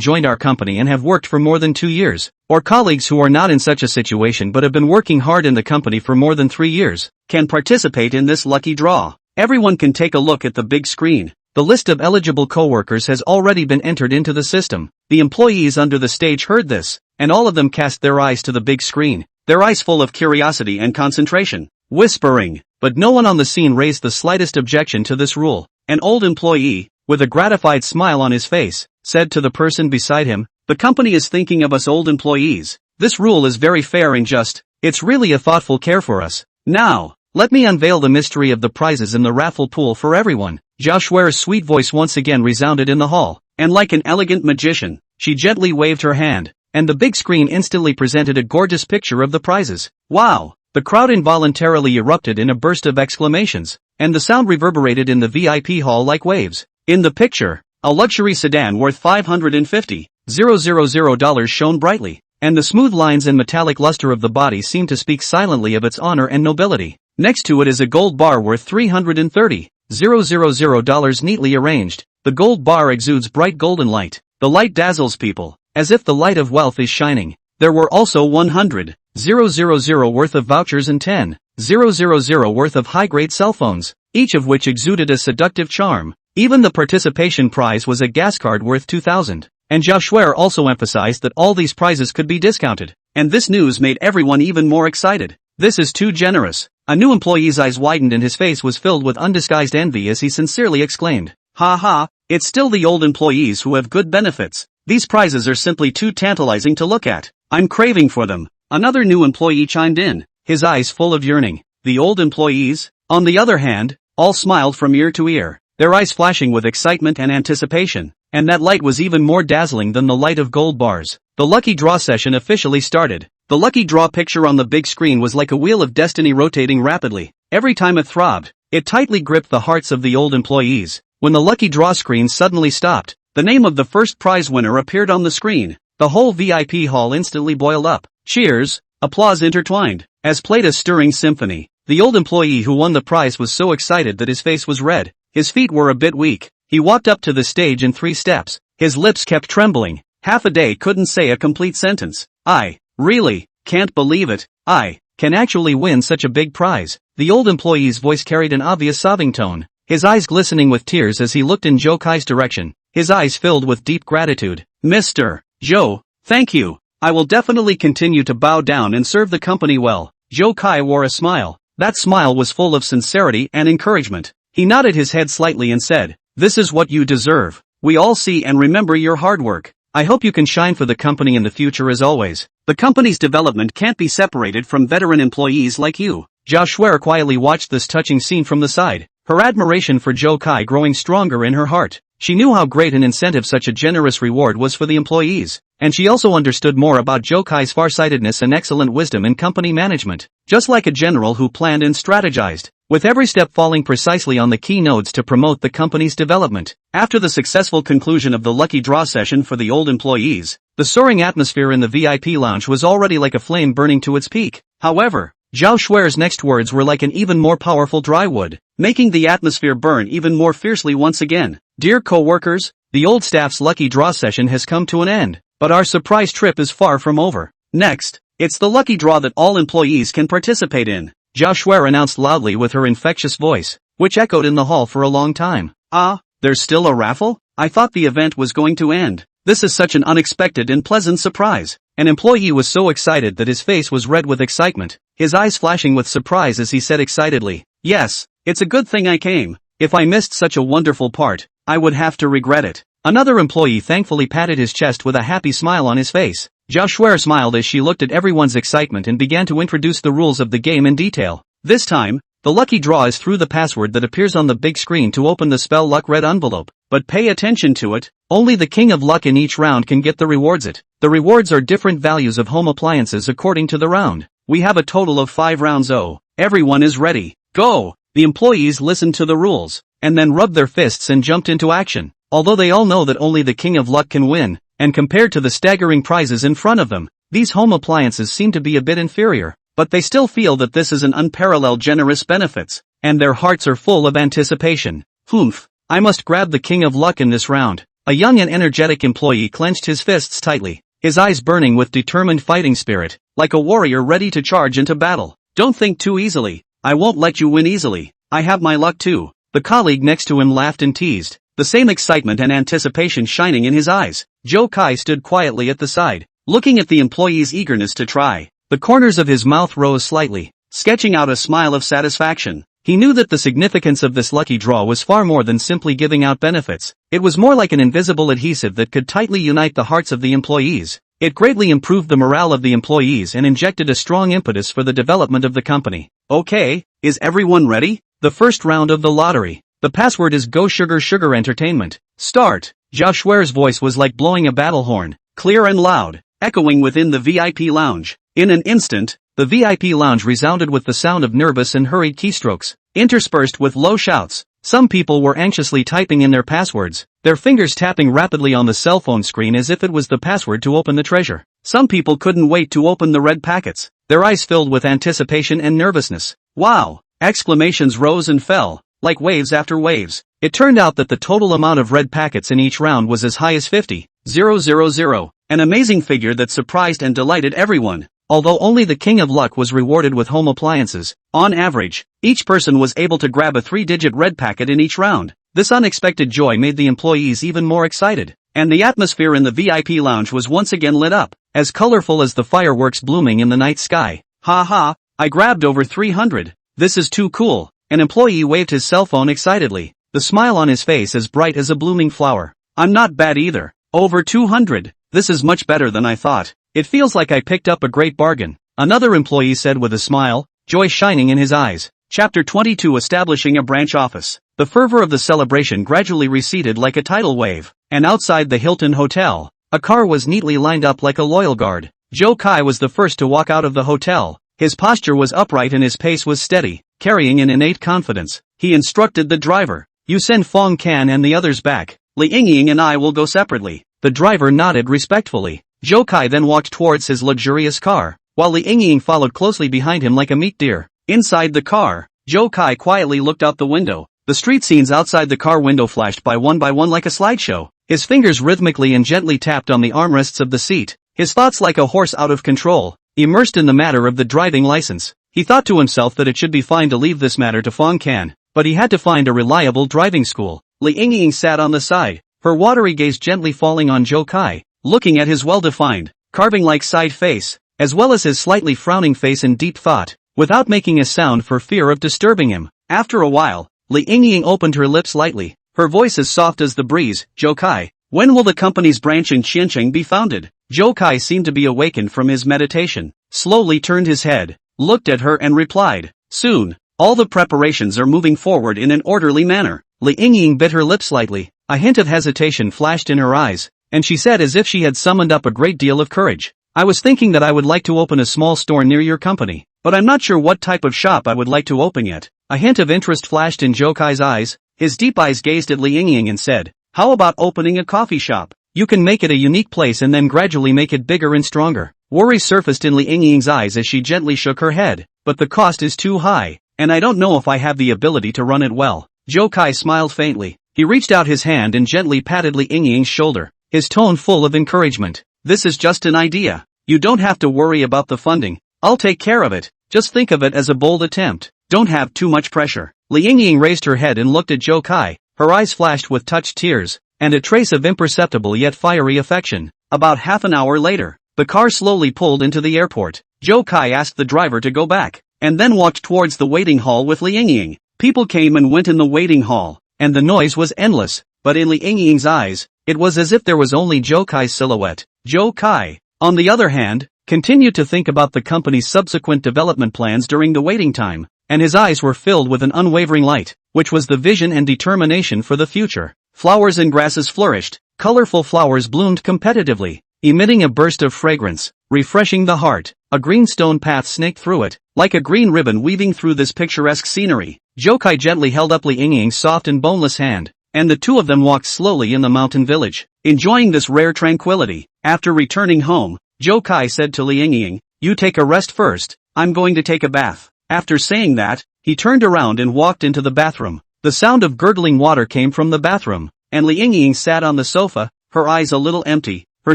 joined our company and have worked for more than 2 years, or colleagues who are not in such a situation but have been working hard in the company for more than 3 years, can participate in this lucky draw. Everyone can take a look at the big screen. The list of eligible coworkers has already been entered into the system. The employees under the stage heard this, and all of them cast their eyes to the big screen, their eyes full of curiosity and concentration, whispering, but no one on the scene raised the slightest objection to this rule. An old employee, with a gratified smile on his face, said to the person beside him, the company is thinking of us old employees. This rule is very fair and just. It's really a thoughtful care for us. Now, let me unveil the mystery of the prizes in the raffle pool for everyone. Zhao Shui's sweet voice once again resounded in the hall, and like an elegant magician, she gently waved her hand, and the big screen instantly presented a gorgeous picture of the prizes. Wow! The crowd involuntarily erupted in a burst of exclamations, and the sound reverberated in the VIP hall like waves. In the picture, a luxury sedan worth $550,000 shone brightly, and the smooth lines and metallic luster of the body seemed to speak silently of its honor and nobility. Next to it is a gold bar worth $330,000 neatly arranged. The gold bar exudes bright golden light. The light dazzles people, as if the light of wealth is shining. There were also $100,000 worth of vouchers and $10,000 worth of high-grade cell phones, each of which exuded a seductive charm. Even the participation prize was a gas card worth $2,000. And Zhao Shui also emphasized that all these prizes could be discounted. And this news made everyone even more excited. This is too generous. A new employee's eyes widened and his face was filled with undisguised envy as he sincerely exclaimed, ha ha, it's still the old employees who have good benefits. These prizes are simply too tantalizing to look at. I'm craving for them. Another new employee chimed in, his eyes full of yearning. The old employees, on the other hand, all smiled from ear to ear, their eyes flashing with excitement and anticipation, and that light was even more dazzling than the light of gold bars. The lucky draw session officially started. The lucky draw picture on the big screen was like a wheel of destiny rotating rapidly. Every time it throbbed, it tightly gripped the hearts of the old employees. When the lucky draw screen suddenly stopped, the name of the first prize winner appeared on the screen. The whole VIP hall instantly boiled up. Cheers, applause intertwined, as played a stirring symphony. The old employee who won the prize was so excited that his face was red. His feet were a bit weak. He walked up to the stage in 3 steps. His lips kept trembling. Half a day couldn't say a complete sentence. I really can't believe it. I can actually win such a big prize. The old employee's voice carried an obvious sobbing tone, his eyes glistening with tears as he looked in Zhou Kai's direction, his eyes filled with deep gratitude. Mr. Zhou, thank you. I will definitely continue to bow down and serve the company well. Zhou Kai wore a smile. That smile was full of sincerity and encouragement. He nodded his head slightly and said, This is what you deserve. We all see and remember your hard work. I hope you can shine for the company in the future as always. The company's development can't be separated from veteran employees like you. Zhao Shuer quietly watched this touching scene from the side, her admiration for Zhou Kai growing stronger in her heart. She knew how great an incentive such a generous reward was for the employees, and she also understood more about Zhou Kai's farsightedness and excellent wisdom in company management, just like a general who planned and strategized, with every step falling precisely on the key nodes to promote the company's development. After the successful conclusion of the lucky draw session for the old employees, the soaring atmosphere in the VIP lounge was already like a flame burning to its peak. However, Zhao Shuer's next words were like an even more powerful dry wood, making the atmosphere burn even more fiercely once again. Dear co-workers, the old staff's lucky draw session has come to an end, but our surprise trip is far from over. Next, it's the lucky draw that all employees can participate in, Zhao Shuer announced loudly with her infectious voice, which echoed in the hall for a long time. Ah, there's still a raffle? I thought the event was going to end. This is such an unexpected and pleasant surprise. An employee was so excited that his face was red with excitement, his eyes flashing with surprise as he said excitedly, "Yes, it's a good thing I came. If I missed such a wonderful part, I would have to regret it." Another employee thankfully patted his chest with a happy smile on his face. Zhao Shuer smiled as she looked at everyone's excitement and began to introduce the rules of the game in detail. This time, the lucky draw is through the password that appears on the big screen to open the spell luck red envelope. But pay attention to it, only the king of luck in each round can get the rewards. The rewards are different values of home appliances according to the round. We have a total of 5 rounds. Oh, everyone is ready. Go! The employees listened to the rules, and then rubbed their fists and jumped into action. Although they all know that only the king of luck can win, and compared to the staggering prizes in front of them, these home appliances seem to be a bit inferior, but they still feel that this is an unparalleled generous benefits, and their hearts are full of anticipation. Humph! I must grab the king of luck in this round. A young and energetic employee clenched his fists tightly, his eyes burning with determined fighting spirit, like a warrior ready to charge into battle. Don't think too easily. I won't let you win easily. I have my luck too. The colleague next to him laughed and teased, the same excitement and anticipation shining in his eyes. Zhou Kai stood quietly at the side, looking at the employee's eagerness to try. The corners of his mouth rose slightly, sketching out a smile of satisfaction. He knew that the significance of this lucky draw was far more than simply giving out benefits. It was more like an invisible adhesive that could tightly unite the hearts of the employees. It greatly improved the morale of the employees and injected a strong impetus for the development of the company. Okay, is everyone ready? The first round of the lottery. The password is Go Sugar Sugar Entertainment. Start! Zhao Shuer's voice was like blowing a battle horn, clear and loud, echoing within the VIP lounge. In an instant, the VIP lounge resounded with the sound of nervous and hurried keystrokes, interspersed with low shouts. Some people were anxiously typing in their passwords, their fingers tapping rapidly on the cell phone screen as if it was the password to open the treasure. Some people couldn't wait to open the red packets, their eyes filled with anticipation and nervousness. Wow! Exclamations rose and fell, like waves after waves. It turned out that the total amount of red packets in each round was as high as 50,000, an amazing figure that surprised and delighted everyone. Although only the king of luck was rewarded with home appliances, on average, each person was able to grab a 3-digit red packet in each round. This unexpected joy made the employees even more excited, and the atmosphere in the VIP lounge was once again lit up, as colorful as the fireworks blooming in the night sky. Ha ha, I grabbed over 300. This is too cool. An employee waved his cell phone excitedly, the smile on his face as bright as a blooming flower. I'm not bad either. Over 200. This is much better than I thought. It feels like I picked up a great bargain, another employee said with a smile, joy shining in his eyes. Chapter 22 Establishing a Branch Office. The fervor of the celebration gradually receded like a tidal wave, and outside the Hilton Hotel, a car was neatly lined up like a loyal guard. Zhou Kai was the first to walk out of the hotel. His posture was upright and his pace was steady, carrying an innate confidence. He instructed the driver, "You send Fong Can and the others back. Li Yingying and I will go separately." The driver nodded respectfully. Zhou Kai then walked towards his luxurious car, while Li Yingying followed closely behind him like a meat deer. Inside the car, Zhou Kai quietly looked out the window. The street scenes outside the car window flashed by one like a slideshow. His fingers rhythmically and gently tapped on the armrests of the seat, his thoughts like a horse out of control, immersed in the matter of the driving license. He thought to himself that it should be fine to leave this matter to Fong Can, but he had to find a reliable driving school. Li Yingying sat on the side, her watery gaze gently falling on Zhou Kai, looking at his well-defined, carving-like side face, as well as his slightly frowning face in deep thought, without making a sound for fear of disturbing him. After a while, Li Yingying opened her lips lightly, her voice as soft as the breeze. Zhou Kai, when will the company's branch in Xiancheng be founded? Zhou Kai seemed to be awakened from his meditation, slowly turned his head, looked at her and replied, soon. All the preparations are moving forward in an orderly manner. Li Yingying bit her lip slightly, a hint of hesitation flashed in her eyes, and she said as if she had summoned up a great deal of courage. I was thinking that I would like to open a small store near your company, but I'm not sure what type of shop I would like to open yet. A hint of interest flashed in Zhou Kai's eyes, his deep eyes gazed at Li Yingying and said, how about opening a coffee shop? You can make it a unique place and then gradually make it bigger and stronger. Worry surfaced in Li Yingying's eyes as she gently shook her head, but the cost is too high, and I don't know if I have the ability to run it well. Zhou Kai smiled faintly. He reached out his hand and gently patted Li Yingying's shoulder, his tone full of encouragement. This is just an idea. You don't have to worry about the funding. I'll take care of it. Just think of it as a bold attempt. Don't have too much pressure. Li Yingying raised her head and looked at Zhou Kai. Her eyes flashed with touched tears, and a trace of imperceptible yet fiery affection. About half an hour later, the car slowly pulled into the airport. Zhou Kai asked the driver to go back, and then walked towards the waiting hall with Li Yingying. People came and went in the waiting hall, and the noise was endless, but in Li Yingying's eyes, it was as if there was only Zhou Kai's silhouette. Zhou Kai, on the other hand, continued to think about the company's subsequent development plans during the waiting time, and his eyes were filled with an unwavering light, which was the vision and determination for the future. Flowers and grasses flourished, colorful flowers bloomed competitively, emitting a burst of fragrance, refreshing the heart. A green stone path snaked through it, like a green ribbon weaving through this picturesque scenery. Zhou Kai gently held up Li Yingying's soft and boneless hand, and the two of them walked slowly in the mountain village, enjoying this rare tranquility. After returning home, Zhou Kai said to Li Yingying, you take a rest first, I'm going to take a bath. After saying that, he turned around and walked into the bathroom. The sound of gurgling water came from the bathroom, and Li Yingying sat on the sofa, her eyes a little empty, her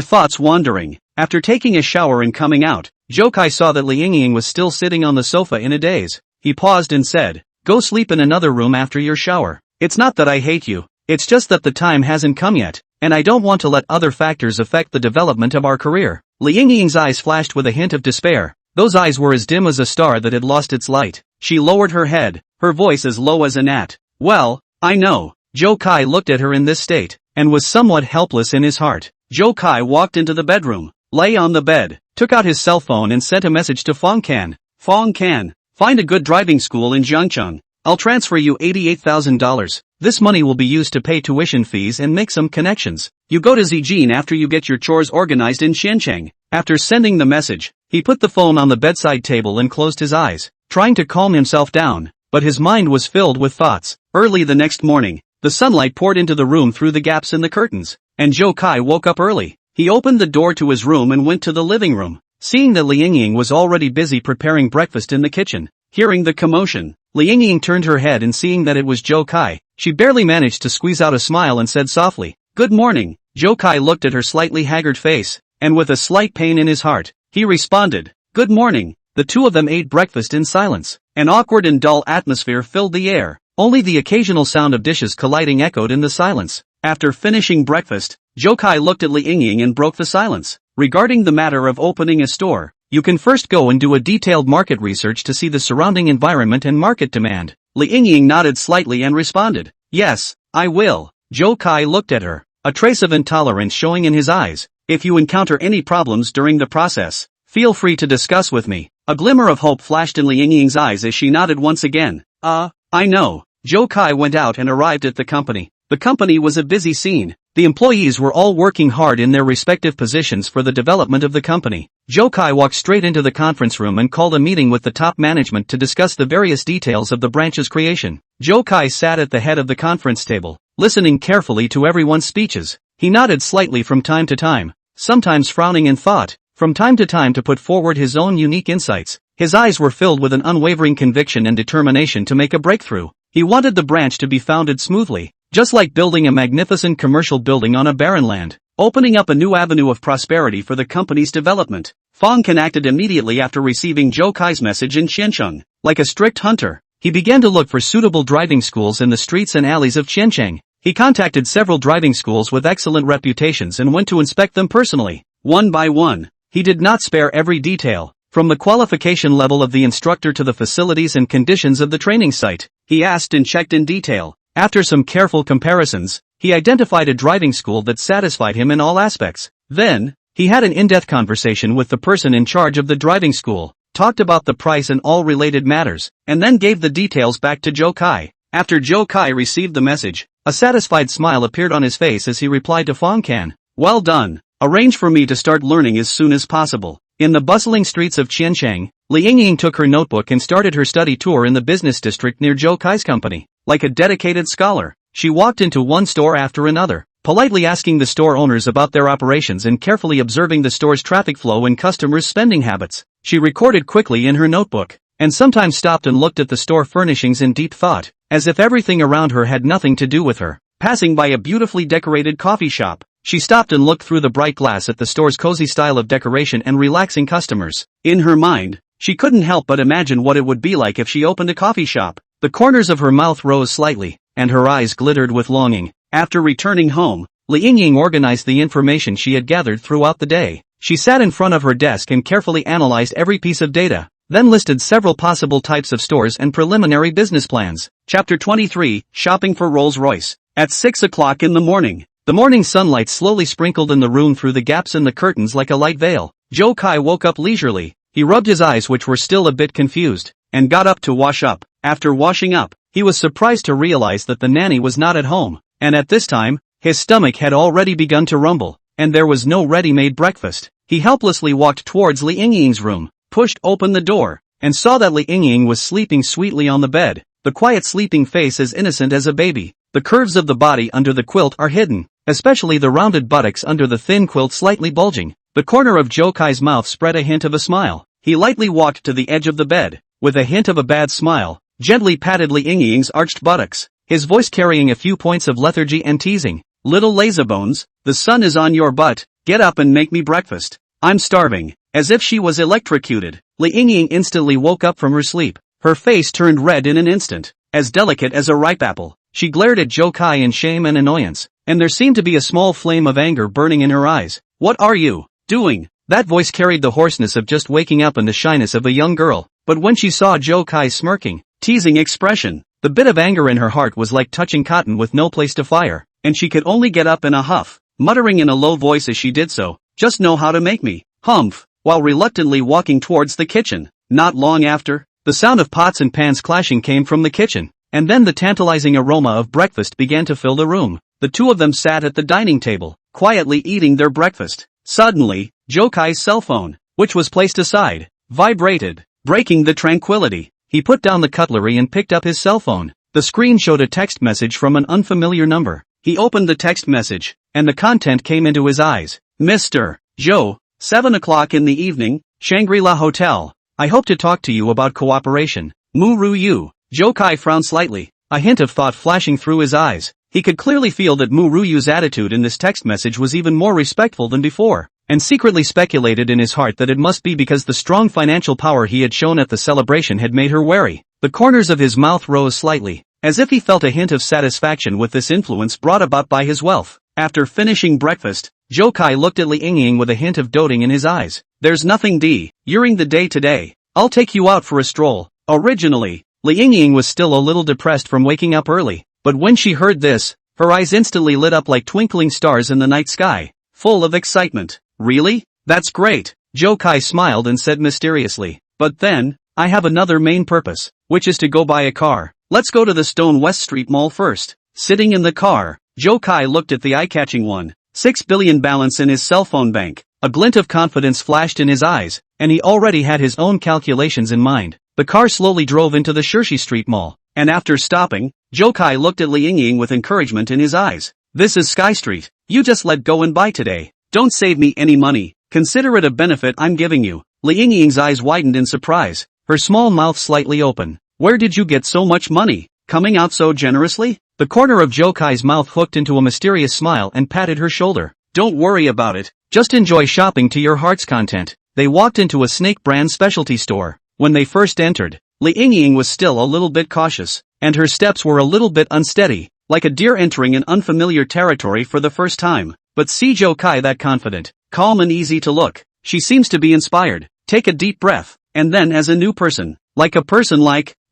thoughts wandering. After taking a shower and coming out, Zhou Kai saw that Li Yingying was still sitting on the sofa in a daze. He paused and said, go sleep in another room after your shower. It's not that I hate you, it's just that the time hasn't come yet, and I don't want to let other factors affect the development of our career. Li Yingying's eyes flashed with a hint of despair. Those eyes were as dim as a star that had lost its light. She lowered her head, her voice as low as a gnat. Well, I know. Zhou Kai looked at her in this state, and was somewhat helpless in his heart. Zhou Kai walked into the bedroom, lay on the bed, took out his cell phone and sent a message to Fong Can. Fong Can, find a good driving school in Jiangcheng. I'll transfer you $88,000. This money will be used to pay tuition fees and make some connections. You go to Zijin after you get your chores organized in Xiancheng. After sending the message, he put the phone on the bedside table and closed his eyes, trying to calm himself down, but his mind was filled with thoughts. Early the next morning, the sunlight poured into the room through the gaps in the curtains, and Zhou Kai woke up early. He opened the door to his room and went to the living room. Seeing that Li Yingying was already busy preparing breakfast in the kitchen, hearing the commotion, Li Yingying turned her head and seeing that it was Zhou Kai, she barely managed to squeeze out a smile and said softly, good morning. Zhou Kai looked at her slightly haggard face, and with a slight pain in his heart, he responded, good morning. The two of them ate breakfast in silence. An awkward and dull atmosphere filled the air. Only the occasional sound of dishes colliding echoed in the silence. After finishing breakfast, Zhou Kai looked at Li Yingying and broke the silence. Regarding the matter of opening a store, you can first go and do a detailed market research to see the surrounding environment and market demand. Li Yingying nodded slightly and responded, yes, I will. Zhou Kai looked at her, a trace of intolerance showing in his eyes. If you encounter any problems during the process, feel free to discuss with me. A glimmer of hope flashed in Li Yingying's eyes as she nodded once again. I know. Zhou Kai went out and arrived at the company. The company was a busy scene. The employees were all working hard in their respective positions for the development of the company. Zhou Kai walked straight into the conference room and called a meeting with the top management to discuss the various details of the branch's creation. Zhou Kai sat at the head of the conference table, listening carefully to everyone's speeches. He nodded slightly from time to time, sometimes frowning in thought, from time to time to put forward his own unique insights. His eyes were filled with an unwavering conviction and determination to make a breakthrough. He wanted the branch to be founded smoothly, just like building a magnificent commercial building on a barren land, opening up a new avenue of prosperity for the company's development. Fong Can acted immediately after receiving Zhou Kai's message in Xiancheng. Like a strict hunter, he began to look for suitable driving schools in the streets and alleys of Xiancheng. He contacted several driving schools with excellent reputations and went to inspect them personally, one by one. He did not spare every detail, from the qualification level of the instructor to the facilities and conditions of the training site. He asked and checked in detail. After some careful comparisons, he identified a driving school that satisfied him in all aspects. Then, he had an in-depth conversation with the person in charge of the driving school, talked about the price and all related matters, and then gave the details back to Zhou Kai. After Zhou Kai received the message, a satisfied smile appeared on his face as he replied to Fong Can. Well done. Arrange for me to start learning as soon as possible. In the bustling streets of Qiancheng, Li Yingying took her notebook and started her study tour in the business district near Zhou Kai's company. Like a dedicated scholar, she walked into one store after another, politely asking the store owners about their operations and carefully observing the store's traffic flow and customers' spending habits. She recorded quickly in her notebook, and sometimes stopped and looked at the store furnishings in deep thought, as if everything around her had nothing to do with her. Passing by a beautifully decorated coffee shop, she stopped and looked through the bright glass at the store's cozy style of decoration and relaxing customers. In her mind, she couldn't help but imagine what it would be like if she opened a coffee shop. The corners of her mouth rose slightly, and her eyes glittered with longing. After returning home, Li Yingying organized the information she had gathered throughout the day. She sat in front of her desk and carefully analyzed every piece of data, then listed several possible types of stores and preliminary business plans. Chapter 23, Shopping for Rolls-Royce. At 6 o'clock in the morning, the morning sunlight slowly sprinkled in the room through the gaps in the curtains like a light veil. Zhou Kai woke up leisurely. He rubbed his eyes, which were still a bit confused, and got up to wash up. After washing up, he was surprised to realize that the nanny was not at home, and at this time, his stomach had already begun to rumble, and there was no ready-made breakfast. He helplessly walked towards Li Yingying's room, pushed open the door, and saw that Li Yingying was sleeping sweetly on the bed, the quiet sleeping face as innocent as a baby. The curves of the body under the quilt are hidden, especially the rounded buttocks under the thin quilt slightly bulging. The corner of Zhou Kai's mouth spread a hint of a smile. He lightly walked to the edge of the bed, with a hint of a bad smile, gently patted Li Yingying's arched buttocks, his voice carrying a few points of lethargy and teasing. Little lazybones, the sun is on your butt, get up and make me breakfast. I'm starving. As if she was electrocuted, Li Yingying instantly woke up from her sleep. Her face turned red in an instant, as delicate as a ripe apple. She glared at Zhou Kai in shame and annoyance, and there seemed to be a small flame of anger burning in her eyes. What are you doing? That voice carried the hoarseness of just waking up and the shyness of a young girl, but when she saw Zhou Kai's smirking, teasing expression, the bit of anger in her heart was like touching cotton with no place to fire, and she could only get up in a huff, muttering in a low voice as she did so, just know how to make me, humph, while reluctantly walking towards the kitchen. Not long after, the sound of pots and pans clashing came from the kitchen, and then the tantalizing aroma of breakfast began to fill the room. The two of them sat at the dining table, quietly eating their breakfast. Suddenly, Zhou Kai's cell phone, which was placed aside, vibrated, breaking the tranquility. He put down the cutlery and picked up his cell phone. The screen showed a text message from an unfamiliar number. He opened the text message, and the content came into his eyes. Mr. Zhou, 7 o'clock in the evening, Shangri-La Hotel. I hope to talk to you about cooperation. Mu Ru Yu. Zhou Kai frowned slightly, a hint of thought flashing through his eyes. He could clearly feel that Mu Ruyu's attitude in this text message was even more respectful than before, and secretly speculated in his heart that it must be because the strong financial power he had shown at the celebration had made her wary. The corners of his mouth rose slightly, as if he felt a hint of satisfaction with this influence brought about by his wealth. After finishing breakfast, Zhou Kai looked at Li Yingying with a hint of doting in his eyes. There's nothing during the day today. I'll take you out for a stroll. Originally, Li Yingying was still a little depressed from waking up early, but when she heard this, her eyes instantly lit up like twinkling stars in the night sky, full of excitement. Really? That's great. Zhou Kai smiled and said mysteriously. But then, I have another main purpose, which is to go buy a car. Let's go to the Stone West Street Mall first. Sitting in the car, Zhou Kai looked at the eye-catching 1.6 billion balance in his cell phone bank. A glint of confidence flashed in his eyes, and he already had his own calculations in mind. The car slowly drove into the Shirshi Street Mall, and after stopping, Zhou Kai looked at Li Yingying with encouragement in his eyes. This is Sky Street. You just let go and buy today. Don't save me any money. Consider it a benefit I'm giving you. Li Yingying's eyes widened in surprise, her small mouth slightly open. Where did you get so much money? Coming out so generously? The corner of Zhou Kai's mouth hooked into a mysterious smile and patted her shoulder. Don't worry about it. Just enjoy shopping to your heart's content. They walked into a snake brand specialty store. When they first entered, Li Yingying was still a little bit cautious, and her steps were a little bit unsteady, like a deer entering an unfamiliar territory for the first time. But see Zhou Kai that confident, calm and easy to look. She seems to be inspired. Take a deep breath, and then as a new person, like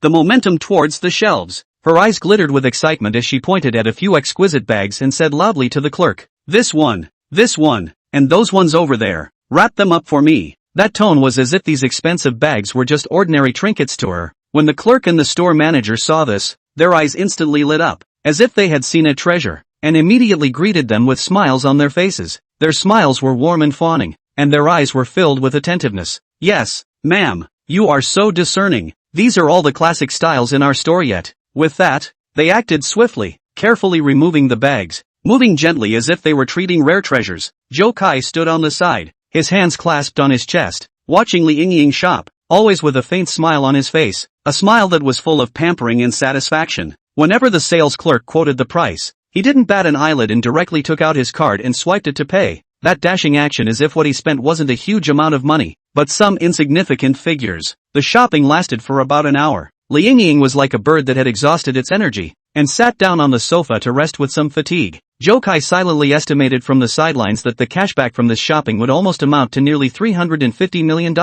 the momentum towards the shelves. Her eyes glittered with excitement as she pointed at a few exquisite bags and said loudly to the clerk, this one, and those ones over there. Wrap them up for me. That tone was as if these expensive bags were just ordinary trinkets to her. When the clerk and the store manager saw this, their eyes instantly lit up, as if they had seen a treasure, and immediately greeted them with smiles on their faces. Their smiles were warm and fawning, and their eyes were filled with attentiveness. Yes, ma'am, you are so discerning. These are all the classic styles in our store yet. With that, they acted swiftly, carefully removing the bags, moving gently as if they were treating rare treasures. Zhou Kai stood on the side, his hands clasped on his chest, watching Li Yingying shop, always with a faint smile on his face, a smile that was full of pampering and satisfaction. Whenever the sales clerk quoted the price, he didn't bat an eyelid and directly took out his card and swiped it to pay. That dashing action as if what he spent wasn't a huge amount of money, but some insignificant figures. The shopping lasted for about an hour. Li Yingying was like a bird that had exhausted its energy, and sat down on the sofa to rest with some fatigue. Zhou Kai silently estimated from the sidelines that the cashback from this shopping would almost amount to nearly $350 million.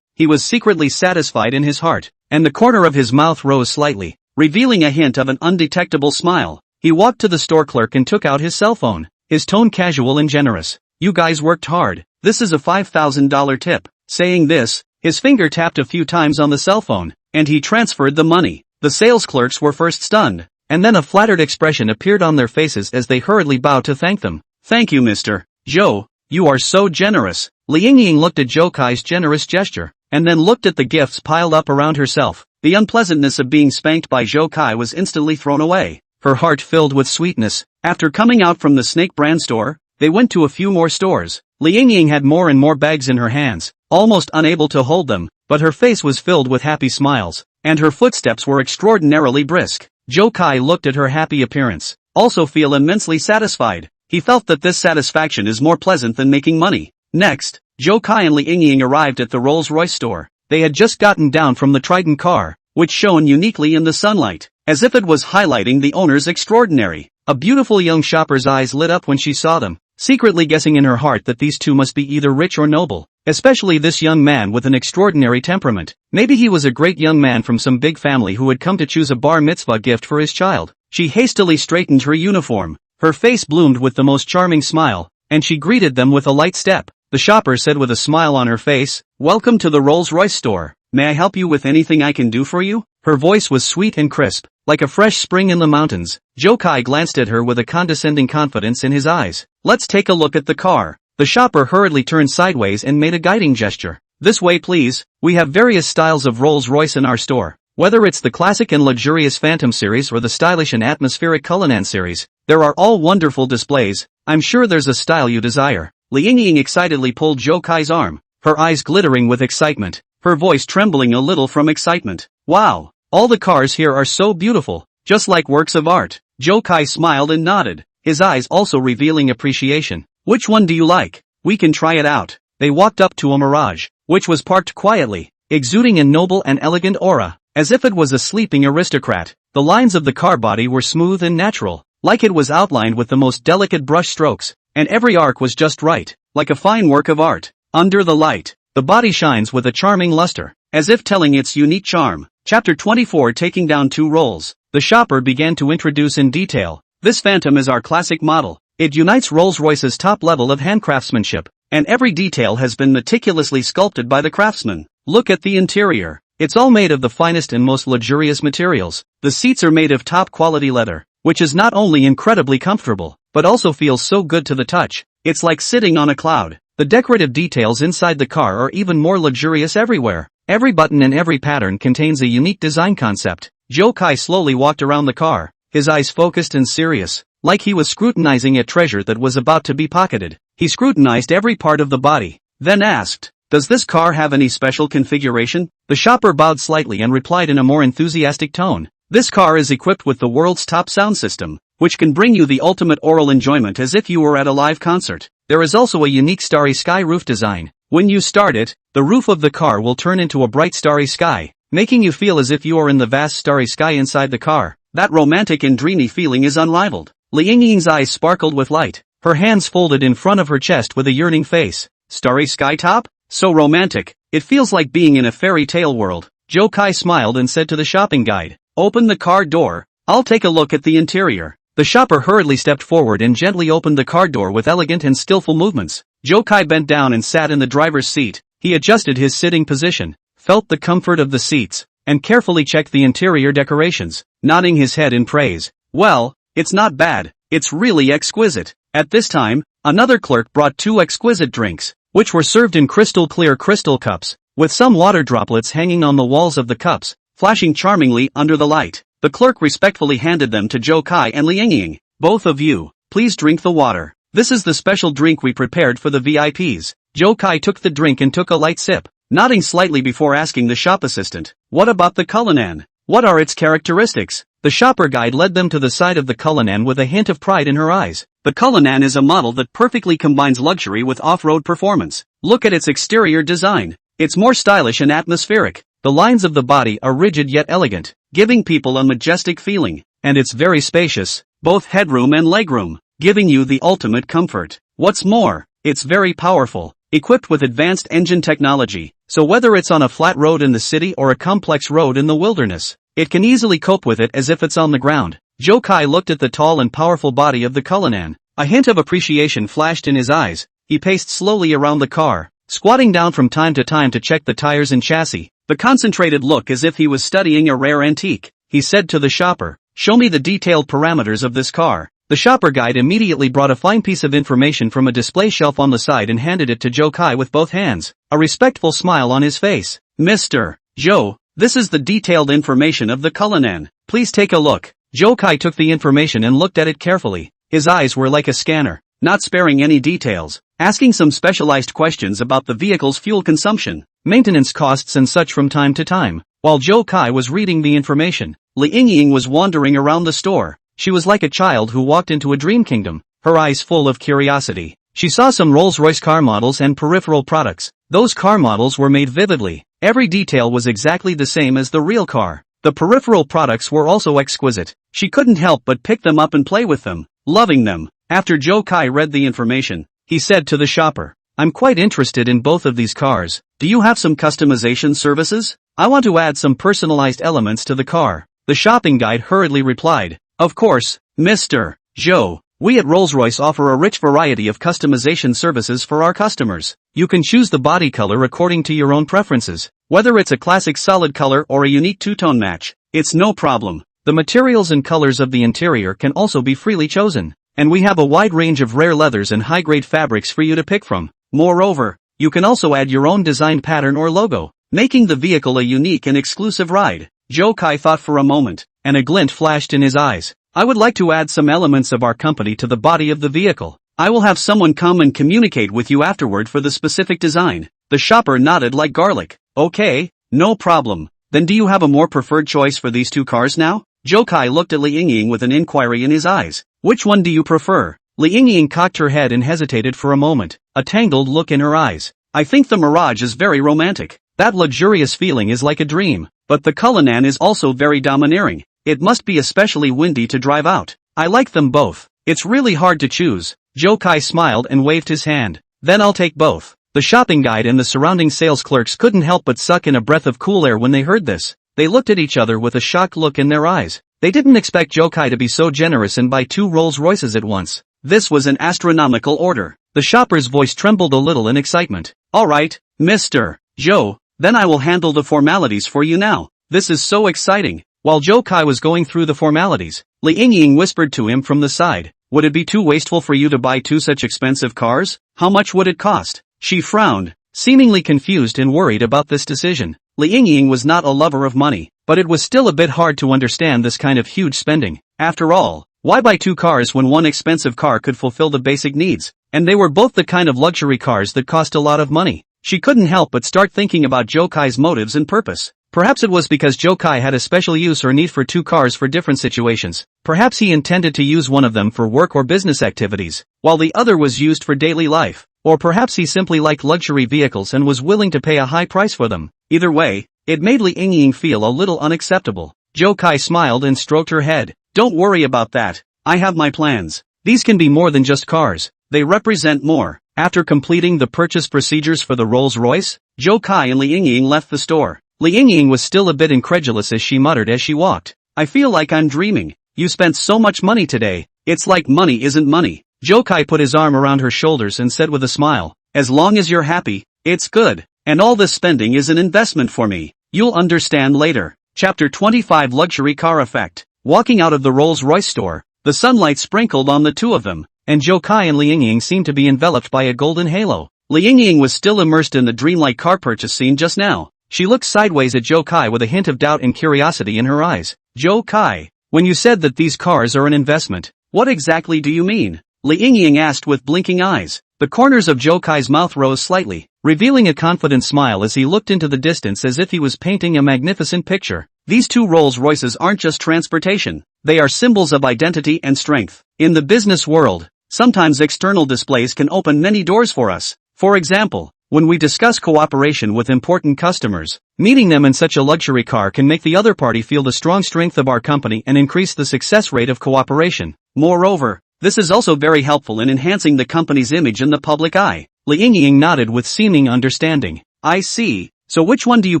He was secretly satisfied in his heart, and the corner of his mouth rose slightly, revealing a hint of an undetectable smile. He walked to the store clerk and took out his cell phone, his tone casual and generous. You guys worked hard. This is a $5,000 tip. Saying this, his finger tapped a few times on the cell phone, and he transferred the money. The sales clerks were first stunned, and then a flattered expression appeared on their faces as they hurriedly bowed to thank them. Thank you, Mr. Zhou. You are so generous. Li Yingying looked at Zhou Kai's generous gesture, and then looked at the gifts piled up around herself. The unpleasantness of being spanked by Zhou Kai was instantly thrown away. Her heart filled with sweetness. After coming out from the Snake brand store, they went to a few more stores. Li Yingying had more and more bags in her hands, almost unable to hold them, but her face was filled with happy smiles, and her footsteps were extraordinarily brisk. Zhou Kai looked at her happy appearance, also feel immensely satisfied. He felt that this satisfaction is more pleasant than making money. Next, Zhou Kai and Li Yingying arrived at the Rolls-Royce store. They had just gotten down from the Triton car, which shone uniquely in the sunlight, as if it was highlighting the owner's extraordinary. A beautiful young shopper's eyes lit up when she saw them, secretly guessing in her heart that these two must be either rich or noble, especially this young man with an extraordinary temperament. Maybe he was a great young man from some big family who had come to choose a bar mitzvah gift for his child. She hastily straightened her uniform. Her face bloomed with the most charming smile, and she greeted them with a light step. The shopper said with a smile on her face, "Welcome to the Rolls-Royce store. May I help you with anything I can do for you?" Her voice was sweet and crisp, like a fresh spring in the mountains. Zhou Kai glanced at her with a condescending confidence in his eyes. "Let's take a look at the car." The shopper hurriedly turned sideways and made a guiding gesture. "This way please. We have various styles of Rolls-Royce in our store. Whether it's the classic and luxurious Phantom series or the stylish and atmospheric Cullinan series, there are all wonderful displays. I'm sure there's a style you desire." Li Yingying excitedly pulled Zhou Kai's arm, her eyes glittering with excitement, her voice trembling a little from excitement. "Wow! All the cars here are so beautiful, just like works of art." Zhou Kai smiled and nodded, his eyes also revealing appreciation. "Which one do you like? We can try it out." They walked up to a Mirage, which was parked quietly, exuding a noble and elegant aura, as if it was a sleeping aristocrat. The lines of the car body were smooth and natural, like it was outlined with the most delicate brush strokes, and every arc was just right, like a fine work of art. Under the light, the body shines with a charming luster, as if telling its unique charm. Chapter 24 Taking down two rolls. The shopper began to introduce in detail. "This Phantom is our classic model. It unites Rolls-Royce's top level of handcraftsmanship, and every detail has been meticulously sculpted by the craftsman. Look at the interior. It's all made of the finest and most luxurious materials. The seats are made of top quality leather, which is not only incredibly comfortable, but also feels so good to the touch. It's like sitting on a cloud." The decorative details inside the car are even more luxurious everywhere. Every button and every pattern contains a unique design concept. Zhou Kai slowly walked around the car, his eyes focused and serious, like he was scrutinizing a treasure that was about to be pocketed. He scrutinized every part of the body, then asked, "Does this car have any special configuration?" The shopper bowed slightly and replied in a more enthusiastic tone, "This car is equipped with the world's top sound system, which can bring you the ultimate aural enjoyment as if you were at a live concert. There is also a unique starry sky roof design. When you start it, the roof of the car will turn into a bright starry sky, making you feel as if you are in the vast starry sky inside the car. That romantic and dreamy feeling is unrivaled." Li Yingying's eyes sparkled with light, her hands folded in front of her chest with a yearning face. "Starry sky top? So romantic, it feels like being in a fairy tale world." Zhou Kai smiled and said to the shopping guide, "Open the car door." I'll take a look at the interior. The shopper hurriedly stepped forward and gently opened the car door with elegant and skillful movements. Zhou Kai bent down and sat in the driver's seat. He adjusted his sitting position, felt the comfort of the seats, and carefully checked the interior decorations, nodding his head in praise. Well, it's not bad. It's really exquisite. At this time, another clerk brought 2 exquisite drinks, which were served in crystal-clear crystal cups, with some water droplets hanging on the walls of the cups, flashing charmingly under the light. The clerk respectfully handed them to Zhou Kai and Liangying. Both of you, please drink the water. This is the special drink we prepared for the VIPs. Zhou Kai took the drink and took a light sip, nodding slightly before asking the shop assistant, what about the Cullinan? What are its characteristics? The shopper guide led them to the side of the Cullinan with a hint of pride in her eyes. The Cullinan is a model that perfectly combines luxury with off-road performance. Look at its exterior design. It's more stylish and atmospheric. The lines of the body are rigid yet elegant, giving people a majestic feeling. And it's very spacious, both headroom and legroom, giving you the ultimate comfort. What's more, it's very powerful, equipped with advanced engine technology, so whether it's on a flat road in the city or a complex road in the wilderness, it can easily cope with it as if it's on the ground. Zhou Kai looked at the tall and powerful body of the Cullinan. A hint of appreciation flashed in his eyes. He paced slowly around the car, squatting down from time to time to check the tires and chassis. The concentrated look as if he was studying a rare antique. He said to the shopper, show me the detailed parameters of this car. The shopper guide immediately brought a fine piece of information from a display shelf on the side and handed it to Zhou Kai with both hands, a respectful smile on his face. Mr. Zhou, this is the detailed information of the Cullinan. Please take a look. Zhou Kai took the information and looked at it carefully. His eyes were like a scanner, not sparing any details, asking some specialized questions about the vehicle's fuel consumption, maintenance costs and such from time to time. While Zhou Kai was reading the information, Liangying was wandering around the store. She was like a child who walked into a dream kingdom, her eyes full of curiosity. She saw some Rolls-Royce car models and peripheral products. Those car models were made vividly. Every detail was exactly the same as the real car. The peripheral products were also exquisite. She couldn't help but pick them up and play with them, loving them. After Zhou Kai read the information, he said to the shopper, I'm quite interested in both of these cars. Do you have some customization services? I want to add some personalized elements to the car. The shopping guide hurriedly replied, of course, Mr. Zhou. We at Rolls-Royce offer a rich variety of customization services for our customers. You can choose the body color according to your own preferences. Whether it's a classic solid color or a unique two-tone match, it's no problem. The materials and colors of the interior can also be freely chosen. And we have a wide range of rare leathers and high-grade fabrics for you to pick from. Moreover, you can also add your own design pattern or logo, making the vehicle a unique and exclusive ride. Zhou Kai thought for a moment, and a glint flashed in his eyes. I would like to add some elements of our company to the body of the vehicle. I will have someone come and communicate with you afterward for the specific design. The shopper nodded like garlic. Okay, no problem. Then do you have a more preferred choice for these two cars now? Zhou Kai looked at Liangying with an inquiry in his eyes. Which one do you prefer? Liangying cocked her head and hesitated for a moment, a tangled look in her eyes. I think the Mirage is very romantic. That luxurious feeling is like a dream. But the Cullinan is also very domineering. It must be especially windy to drive out. I like them both. It's really hard to choose. Zhou Kai smiled and waved his hand. Then I'll take both. The shopping guide and the surrounding sales clerks couldn't help but suck in a breath of cool air when they heard this. They looked at each other with a shocked look in their eyes. They didn't expect Zhou Kai to be so generous and buy 2 Rolls-Royces at once. This was an astronomical order. The shopper's voice trembled a little in excitement. All right, Mr. Zhou, then I will handle the formalities for you now. This is so exciting. While Zhou Kai was going through the formalities, Liangying whispered to him from the side, would it be too wasteful for you to buy 2 such expensive cars? How much would it cost? She frowned, seemingly confused and worried about this decision. Liangying was not a lover of money, but it was still a bit hard to understand this kind of huge spending. After all, why buy 2 cars when one expensive car could fulfill the basic needs? And they were both the kind of luxury cars that cost a lot of money. She couldn't help but start thinking about Zhou Kai's motives and purpose. Perhaps it was because Zhou Kai had a special use or need for 2 cars for different situations. Perhaps he intended to use one of them for work or business activities, while the other was used for daily life. Or perhaps he simply liked luxury vehicles and was willing to pay a high price for them. Either way, it made Liangying feel a little unacceptable. Zhou Kai smiled and stroked her head. Don't worry about that. I have my plans. These can be more than just cars. They represent more. After completing the purchase procedures for the Rolls-Royce, Zhou Kai and Liangying left the store. Liangying was still a bit incredulous as she muttered as she walked. I feel like I'm dreaming. You spent so much money today. It's like money isn't money. Zhou Kai put his arm around her shoulders and said with a smile, as long as you're happy, it's good. And all this spending is an investment for me. You'll understand later. Chapter 25 Luxury Car Effect. Walking out of the Rolls-Royce store, the sunlight sprinkled on the two of them, and Zhou Kai and Li Yingying seemed to be enveloped by a golden halo. Li Yingying was still immersed in the dreamlike car purchase scene just now. She looked sideways at Zhou Kai with a hint of doubt and curiosity in her eyes. Zhou Kai, when you said that these cars are an investment, what exactly do you mean? Li Yingying asked with blinking eyes. The corners of Zhou Kai's mouth rose slightly, revealing a confident smile as he looked into the distance as if he was painting a magnificent picture. These two Rolls-Royces aren't just transportation, they are symbols of identity and strength. In the business world, sometimes external displays can open many doors for us. For example, when we discuss cooperation with important customers, meeting them in such a luxury car can make the other party feel the strong strength of our company and increase the success rate of cooperation. Moreover, this is also very helpful in enhancing the company's image in the public eye. Li Yingying nodded with seeming understanding. I see. So which one do you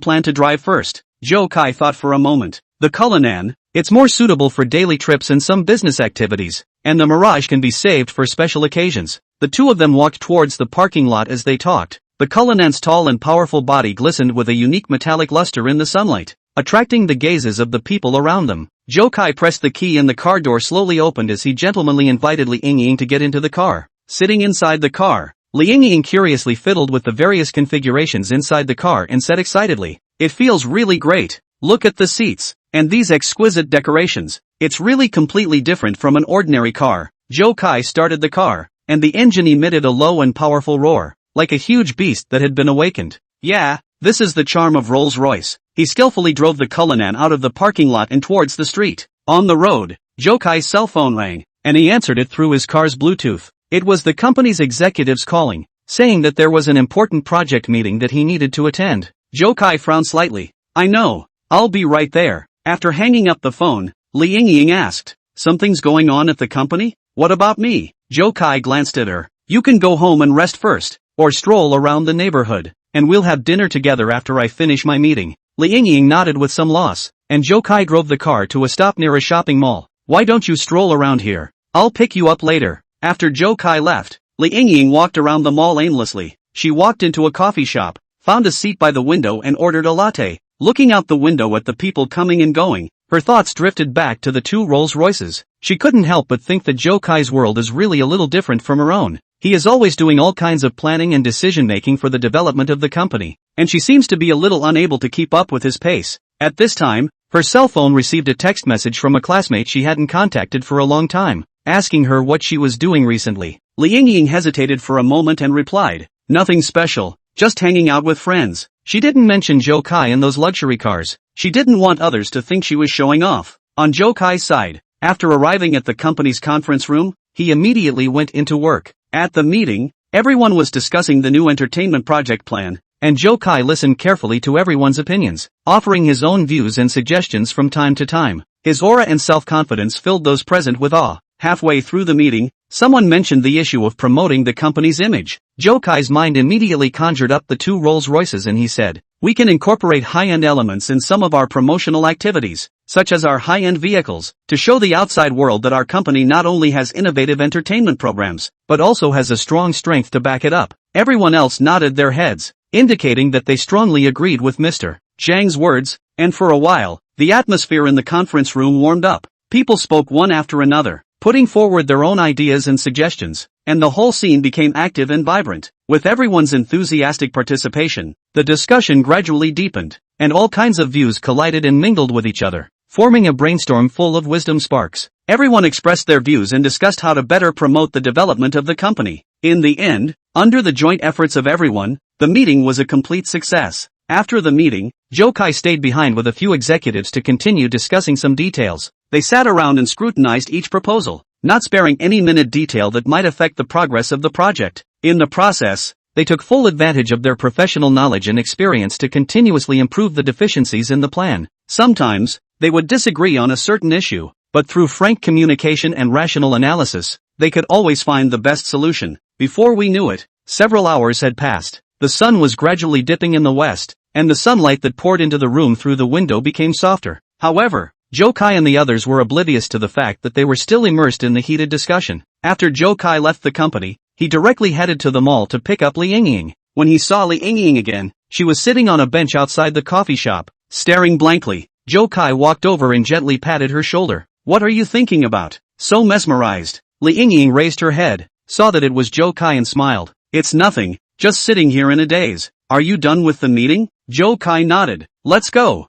plan to drive first? Zhou Kai thought for a moment. The Cullinan, it's more suitable for daily trips and some business activities, and the Mirage can be saved for special occasions. The two of them walked towards the parking lot as they talked. The Cullinan's tall and powerful body glistened with a unique metallic luster in the sunlight, attracting the gazes of the people around them. Zhou Kai pressed the key and the car door slowly opened as he gentlemanly invited Li Yingying to get into the car. Sitting inside the car, Li Yingying curiously fiddled with the various configurations inside the car and said excitedly, "It feels really great. Look at the seats, and these exquisite decorations. It's really completely different from an ordinary car." Zhou Kai started the car, and the engine emitted a low and powerful roar, like a huge beast that had been awakened. Yeah, this is the charm of Rolls-Royce. He skillfully drove the Cullinan out of the parking lot and towards the street. On the road, Zhou Kai's cell phone rang, and he answered it through his car's Bluetooth. It was the company's executives calling, saying that there was an important project meeting that he needed to attend. Zhou Kai frowned slightly. I know, I'll be right there. After hanging up the phone, Li Yingying asked, something's going on at the company? What about me? Zhou Kai glanced at her. You can go home and rest first, or stroll around the neighborhood, and we'll have dinner together after I finish my meeting. Li Yingying nodded with some loss, and Zhou Kai drove the car to a stop near a shopping mall. Why don't you stroll around here? I'll pick you up later. After Zhou Kai left, Li Yingying walked around the mall aimlessly. She walked into a coffee shop, found a seat by the window and ordered a latte. Looking out the window at the people coming and going, her thoughts drifted back to the two Rolls-Royces. She couldn't help but think that Zhou Kai's world is really a little different from her own. He is always doing all kinds of planning and decision-making for the development of the company, and she seems to be a little unable to keep up with his pace. At this time, her cell phone received a text message from a classmate she hadn't contacted for a long time, asking her what she was doing recently. Li Yingying hesitated for a moment and replied, nothing special, just hanging out with friends. She didn't mention Zhou Kai and those luxury cars. She didn't want others to think she was showing off. On Zhou Kai's side, after arriving at the company's conference room, he immediately went into work. At the meeting, everyone was discussing the new entertainment project plan, and Zhou Kai listened carefully to everyone's opinions, offering his own views and suggestions from time to time. His aura and self-confidence filled those present with awe. Halfway through the meeting, someone mentioned the issue of promoting the company's image. Zhou Kai's mind immediately conjured up the two Rolls-Royces and he said, we can incorporate high-end elements in some of our promotional activities, such as our high-end vehicles, to show the outside world that our company not only has innovative entertainment programs, but also has a strong strength to back it up. Everyone else nodded their heads, indicating that they strongly agreed with Mr. Zhang's words, and for a while, the atmosphere in the conference room warmed up. People spoke one after another, putting forward their own ideas and suggestions, and the whole scene became active and vibrant. With everyone's enthusiastic participation, the discussion gradually deepened, and all kinds of views collided and mingled with each other, forming a brainstorm full of wisdom sparks. Everyone expressed their views and discussed how to better promote the development of the company. In the end, under the joint efforts of everyone, the meeting was a complete success. After the meeting, Zhou Kai stayed behind with a few executives to continue discussing some details. They sat around and scrutinized each proposal, not sparing any minute detail that might affect the progress of the project. In the process, they took full advantage of their professional knowledge and experience to continuously improve the deficiencies in the plan. Sometimes, they would disagree on a certain issue, but through frank communication and rational analysis, they could always find the best solution. Before we knew it, several hours had passed. The sun was gradually dipping in the west, and the sunlight that poured into the room through the window became softer. However, Zhou Kai and the others were oblivious to the fact that they were still immersed in the heated discussion. After Zhou Kai left the company, he directly headed to the mall to pick up Li Yingying. When he saw Li Yingying again, she was sitting on a bench outside the coffee shop, staring blankly. Zhou Kai walked over and gently patted her shoulder. "What are you thinking about? So mesmerized." Li Yingying raised her head, saw that it was Zhou Kai and smiled. "It's nothing, just sitting here in a daze. Are you done with the meeting?" Zhou Kai nodded. Let's go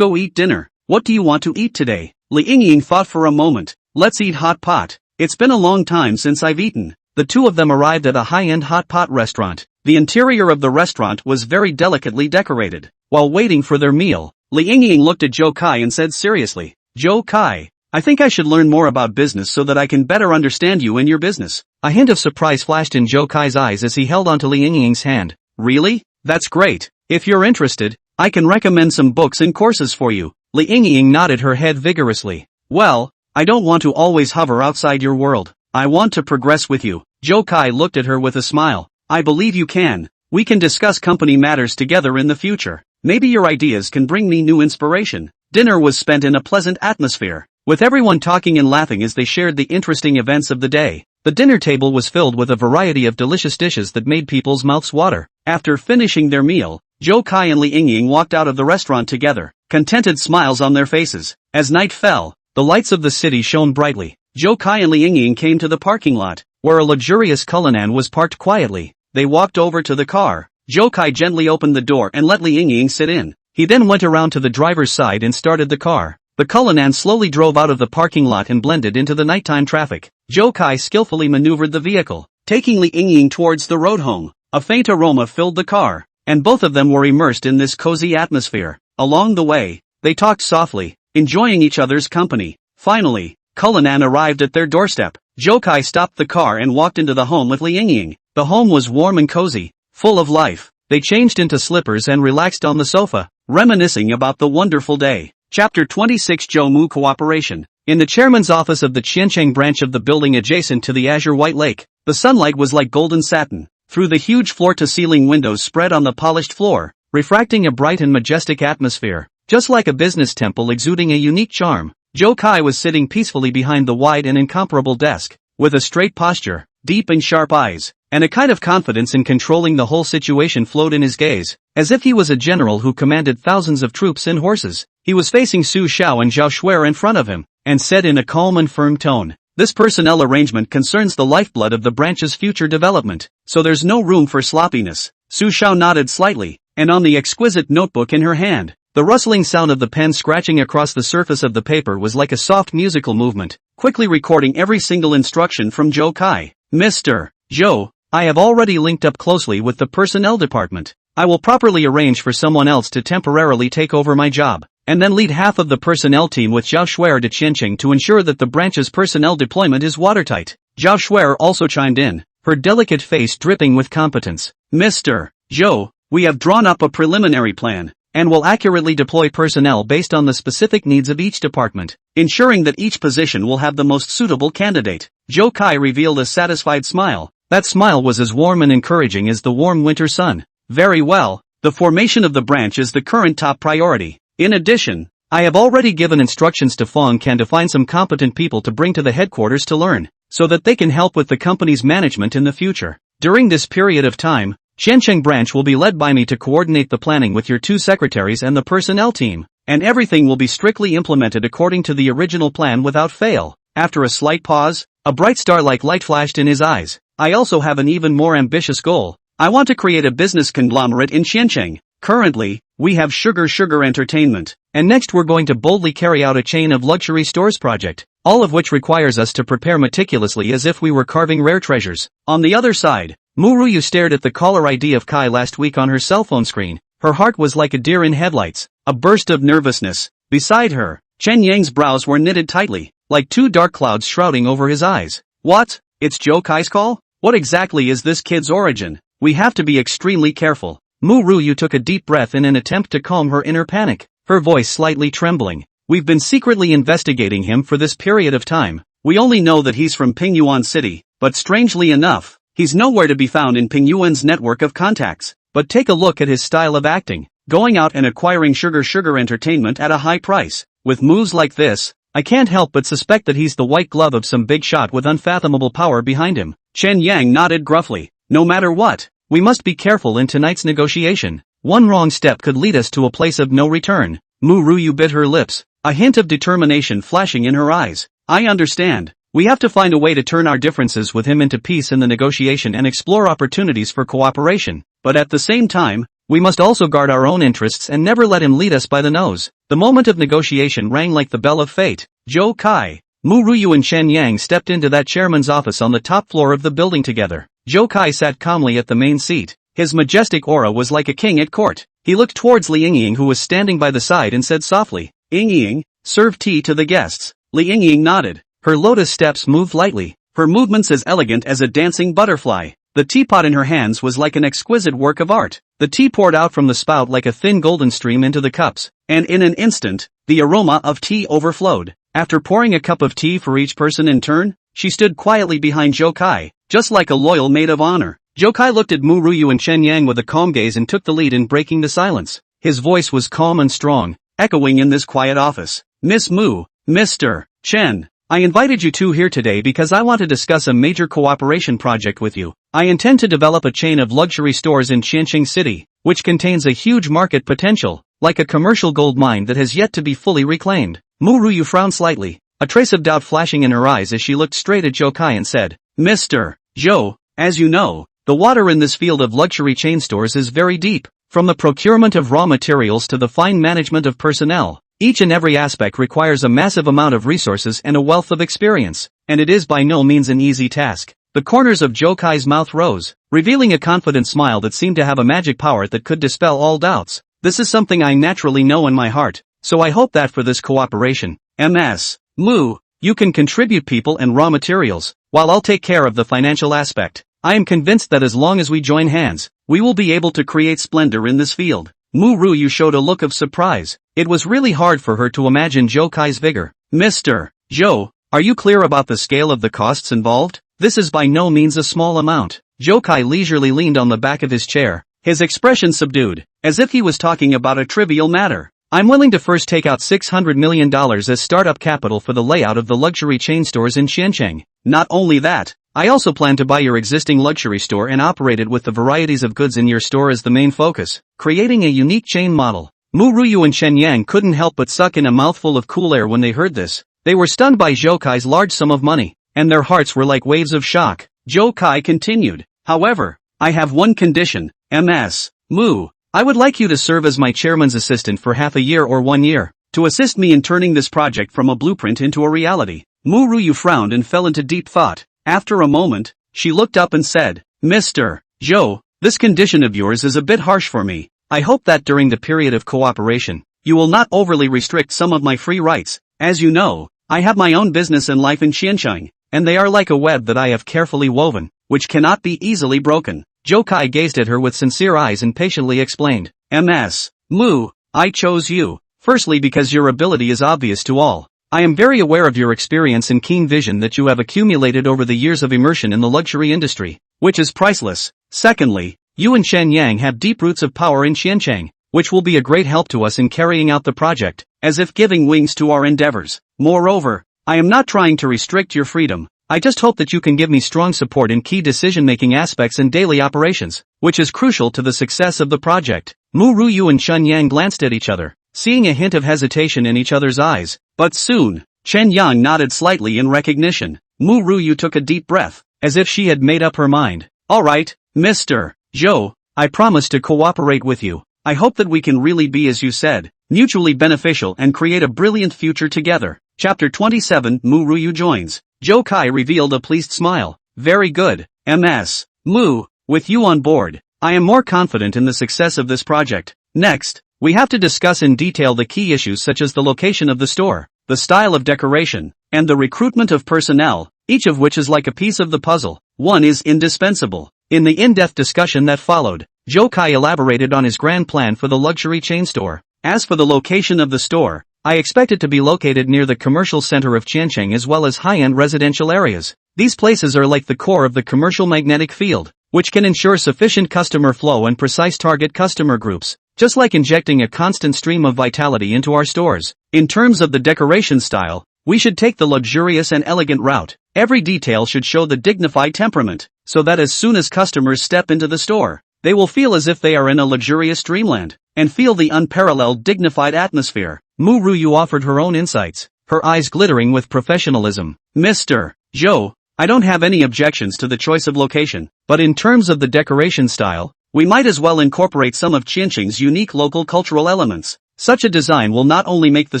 eat dinner. What do you want to eat today?" Li Yingying thought for a moment. "Let's eat hot pot. It's been a long time since I've eaten." The two of them arrived at a high-end hot pot restaurant. The interior of the restaurant was very delicately decorated. While waiting for their meal, Li Yingying looked at Zhou Kai and said seriously, "Zhou Kai, I think I should learn more about business so that I can better understand you and your business." A hint of surprise flashed in Zhou Kai's eyes as he held onto Li Yingying's hand. "Really? That's great. If you're interested, I can recommend some books and courses for you." Li Yingying nodded her head vigorously. "Well, I don't want to always hover outside your world. I want to progress with you." Zhou Kai looked at her with a smile. "I believe you can. We can discuss company matters together in the future. Maybe your ideas can bring me new inspiration." Dinner was spent in a pleasant atmosphere, with everyone talking and laughing as they shared the interesting events of the day. The dinner table was filled with a variety of delicious dishes that made people's mouths water. After finishing their meal, Zhou Kai and Li Yingying walked out of the restaurant together, contented smiles on their faces. As night fell, the lights of the city shone brightly. Zhou Kai and Li Yingying came to the parking lot, where a luxurious Cullinan was parked quietly. They walked over to the car. Zhou Kai gently opened the door and let Li Yingying sit in. He then went around to the driver's side and started the car. The Cullinan slowly drove out of the parking lot and blended into the nighttime traffic. Zhou Kai skillfully maneuvered the vehicle, taking Li Yingying towards the road home. A faint aroma filled the car, and both of them were immersed in this cozy atmosphere. Along the way, they talked softly, enjoying each other's company. Finally, Cullinan arrived at their doorstep. Zhou Kai stopped the car and walked into the home with Li Yingying. The home was warm and cozy, full of life. They changed into slippers and relaxed on the sofa, reminiscing about the wonderful day. Chapter 26 Zhou Mu Cooperation. In the chairman's office of the Qiancheng branch of the building adjacent to the azure white lake, the sunlight was like golden satin, through the huge floor-to-ceiling windows spread on the polished floor, refracting a bright and majestic atmosphere, just like a business temple exuding a unique charm. Zhou Kai was sitting peacefully behind the wide and incomparable desk, with a straight posture, deep and sharp eyes, and a kind of confidence in controlling the whole situation flowed in his gaze, as if he was a general who commanded thousands of troops and horses. He was facing Su Xiao and Zhao Shuer in front of him, and said in a calm and firm tone, "This personnel arrangement concerns the lifeblood of the branch's future development, so there's no room for sloppiness." Su Xiao nodded slightly, and on the exquisite notebook in her hand, the rustling sound of the pen scratching across the surface of the paper was like a soft musical movement, quickly recording every single instruction from Zhou Kai. "Mr. Zhou, I have already linked up closely with the personnel department. I will properly arrange for someone else to temporarily take over my job, and then lead half of the personnel team with Zhao Shuer to Qiancheng to ensure that the branch's personnel deployment is watertight." Zhao Shuer also chimed in, her delicate face dripping with competence. "Mr. Zhou, we have drawn up a preliminary plan, and will accurately deploy personnel based on the specific needs of each department, ensuring that each position will have the most suitable candidate." Zhou Kai revealed a satisfied smile. That smile was as warm and encouraging as the warm winter sun. "Very well, the formation of the branch is the current top priority. In addition, I have already given instructions to Fong Can to find some competent people to bring to the headquarters to learn, so that they can help with the company's management in the future. During this period of time, Qiancheng branch will be led by me to coordinate the planning with your two secretaries and the personnel team, and everything will be strictly implemented according to the original plan without fail." After a slight pause, a bright star-like light flashed in his eyes. "I also have an even more ambitious goal. I want to create a business conglomerate in Qiancheng. Currently, we have Sugar Entertainment, and next we're going to boldly carry out a chain of luxury stores project, all of which requires us to prepare meticulously as if we were carving rare treasures." On the other side, Mu Ruyu stared at the caller ID of Kai last week on her cell phone screen. Her heart was like a deer in headlights, a burst of nervousness. Beside her, Chen Yang's brows were knitted tightly, like two dark clouds shrouding over his eyes. "What? It's Zhou Kai's call? What exactly is this kid's origin? We have to be extremely careful." Mu Ruyu took a deep breath in an attempt to calm her inner panic, her voice slightly trembling. "We've been secretly investigating him for this period of time. We only know that he's from Pingyuan City, but strangely enough, he's nowhere to be found in Pingyuan's network of contacts. But take a look at his style of acting, going out and acquiring Sugar Entertainment at a high price, With moves like this, I can't help but suspect that he's the white glove of some big shot with unfathomable power behind him. Chen Yang nodded gruffly. No matter what, we must be careful in tonight's negotiation. One wrong step could lead us to a place of no return. Mu Ruyu bit her lips, a hint of determination flashing in her eyes. I understand. We have to find a way to turn our differences with him into peace in the negotiation and explore opportunities for cooperation. But at the same time, we must also guard our own interests and never let him lead us by the nose. The moment of negotiation rang like the bell of fate. Zhou Kai, Mu Ruyu and Chen Yang stepped into that chairman's office on the top floor of the building together. Zhou Kai sat calmly at the main seat. His majestic aura was like a king at court. He looked towards Li Yingying, who was standing by the side, and said softly, Yingying, serve tea to the guests. Li Yingying nodded. Her lotus steps moved lightly, her movements as elegant as a dancing butterfly. The teapot in her hands was like an exquisite work of art. The tea poured out from the spout like a thin golden stream into the cups, and in an instant, the aroma of tea overflowed. After pouring a cup of tea for each person in turn, she stood quietly behind Zhou Kai, just like a loyal maid of honor. Zhou Kai looked at Mu Ruyu and Chen Yang with a calm gaze and took the lead in breaking the silence. His voice was calm and strong, echoing in this quiet office. Miss Mu, Mr. Chen, I invited you two here today because I want to discuss a major cooperation project with you. I intend to develop a chain of luxury stores in Qianqing City, which contains a huge market potential, like a commercial gold mine that has yet to be fully reclaimed. Mu Ruyu frowned slightly, a trace of doubt flashing in her eyes as she looked straight at Zhou Kai and said, Mr. Zhou, as you know, the water in this field of luxury chain stores is very deep. From the procurement of raw materials to the fine management of personnel, each and every aspect requires a massive amount of resources and a wealth of experience, and it is by no means an easy task. The corners of Zhou Kai's mouth rose, revealing a confident smile that seemed to have a magic power that could dispel all doubts. This is something I naturally know in my heart, so I hope that for this cooperation, Ms. Mu, you can contribute people and raw materials, while I'll take care of the financial aspect. I am convinced that as long as we join hands, we will be able to create splendor in this field. Mu Ruyu showed a look of surprise. It was really hard for her to imagine Zhou Kai's vigor. Mr. Zhou, are you clear about the scale of the costs involved? This is by no means a small amount. Zhou Kai leisurely leaned on the back of his chair, his expression subdued, as if he was talking about a trivial matter. I'm willing to first take out $600 million as startup capital for the layout of the luxury chain stores in Qianqing. Not only that, I also plan to buy your existing luxury store and operate it with the varieties of goods in your store as the main focus, creating a unique chain model. Mu Ruyu and Chen Yang couldn't help but suck in a mouthful of cool air when they heard this. They were stunned by Zhou Kai's large sum of money, and their hearts were like waves of shock. Zhou Kai continued, however, I have one condition, Ms. Mu. I would like you to serve as my chairman's assistant for half a year or 1 year, to assist me in turning this project from a blueprint into a reality. Mu Ruyu frowned and fell into deep thought. After a moment, she looked up and said, Mr. Zhou, this condition of yours is a bit harsh for me. I hope that during the period of cooperation, you will not overly restrict some of my free rights. As you know, I have my own business and life in Qianqing, and they are like a web that I have carefully woven, which cannot be easily broken. Zhou Kai gazed at her with sincere eyes and patiently explained, Ms. Mu, I chose you, firstly because your ability is obvious to all. I am very aware of your experience and keen vision that you have accumulated over the years of immersion in the luxury industry, which is priceless. Secondly, you and Chen Yang have deep roots of power in Qianqing, which will be a great help to us in carrying out the project, as if giving wings to our endeavors. Moreover, I am not trying to restrict your freedom. I just hope that you can give me strong support in key decision-making aspects and daily operations, which is crucial to the success of the project. Mu Ruyu and Chen Yang glanced at each other, seeing a hint of hesitation in each other's eyes, but soon, Chen Yang nodded slightly in recognition. Mu Ruyu took a deep breath, as if she had made up her mind. All right, Mr. Zhou, I promise to cooperate with you. I hope that we can really be, as you said, mutually beneficial and create a brilliant future together. Chapter 27 Mu Ruyu joins. Zhou Kai revealed a pleased smile. Very good, Ms. Mu, with you on board, I am more confident in the success of this project. Next, we have to discuss in detail the key issues such as the location of the store, the style of decoration, and the recruitment of personnel, each of which is like a piece of the puzzle. One is indispensable. In the in-depth discussion that followed, Zhou Kai elaborated on his grand plan for the luxury chain store. As for the location of the store, I expect it to be located near the commercial center of Qianqing as well as high-end residential areas. These places are like the core of the commercial magnetic field. which can ensure sufficient customer flow and precise target customer groups, just like injecting a constant stream of vitality into our stores. In terms of the decoration style, we should take the luxurious and elegant route. Every detail should show the dignified temperament, so that as soon as customers step into the store, they will feel as if they are in a luxurious dreamland, and feel the unparalleled dignified atmosphere. Mu Ruyu offered her own insights, her eyes glittering with professionalism. Mr. Zhou, I don't have any objections to the choice of location, but in terms of the decoration style, we might as well incorporate some of Qianqing's unique local cultural elements. Such a design will not only make the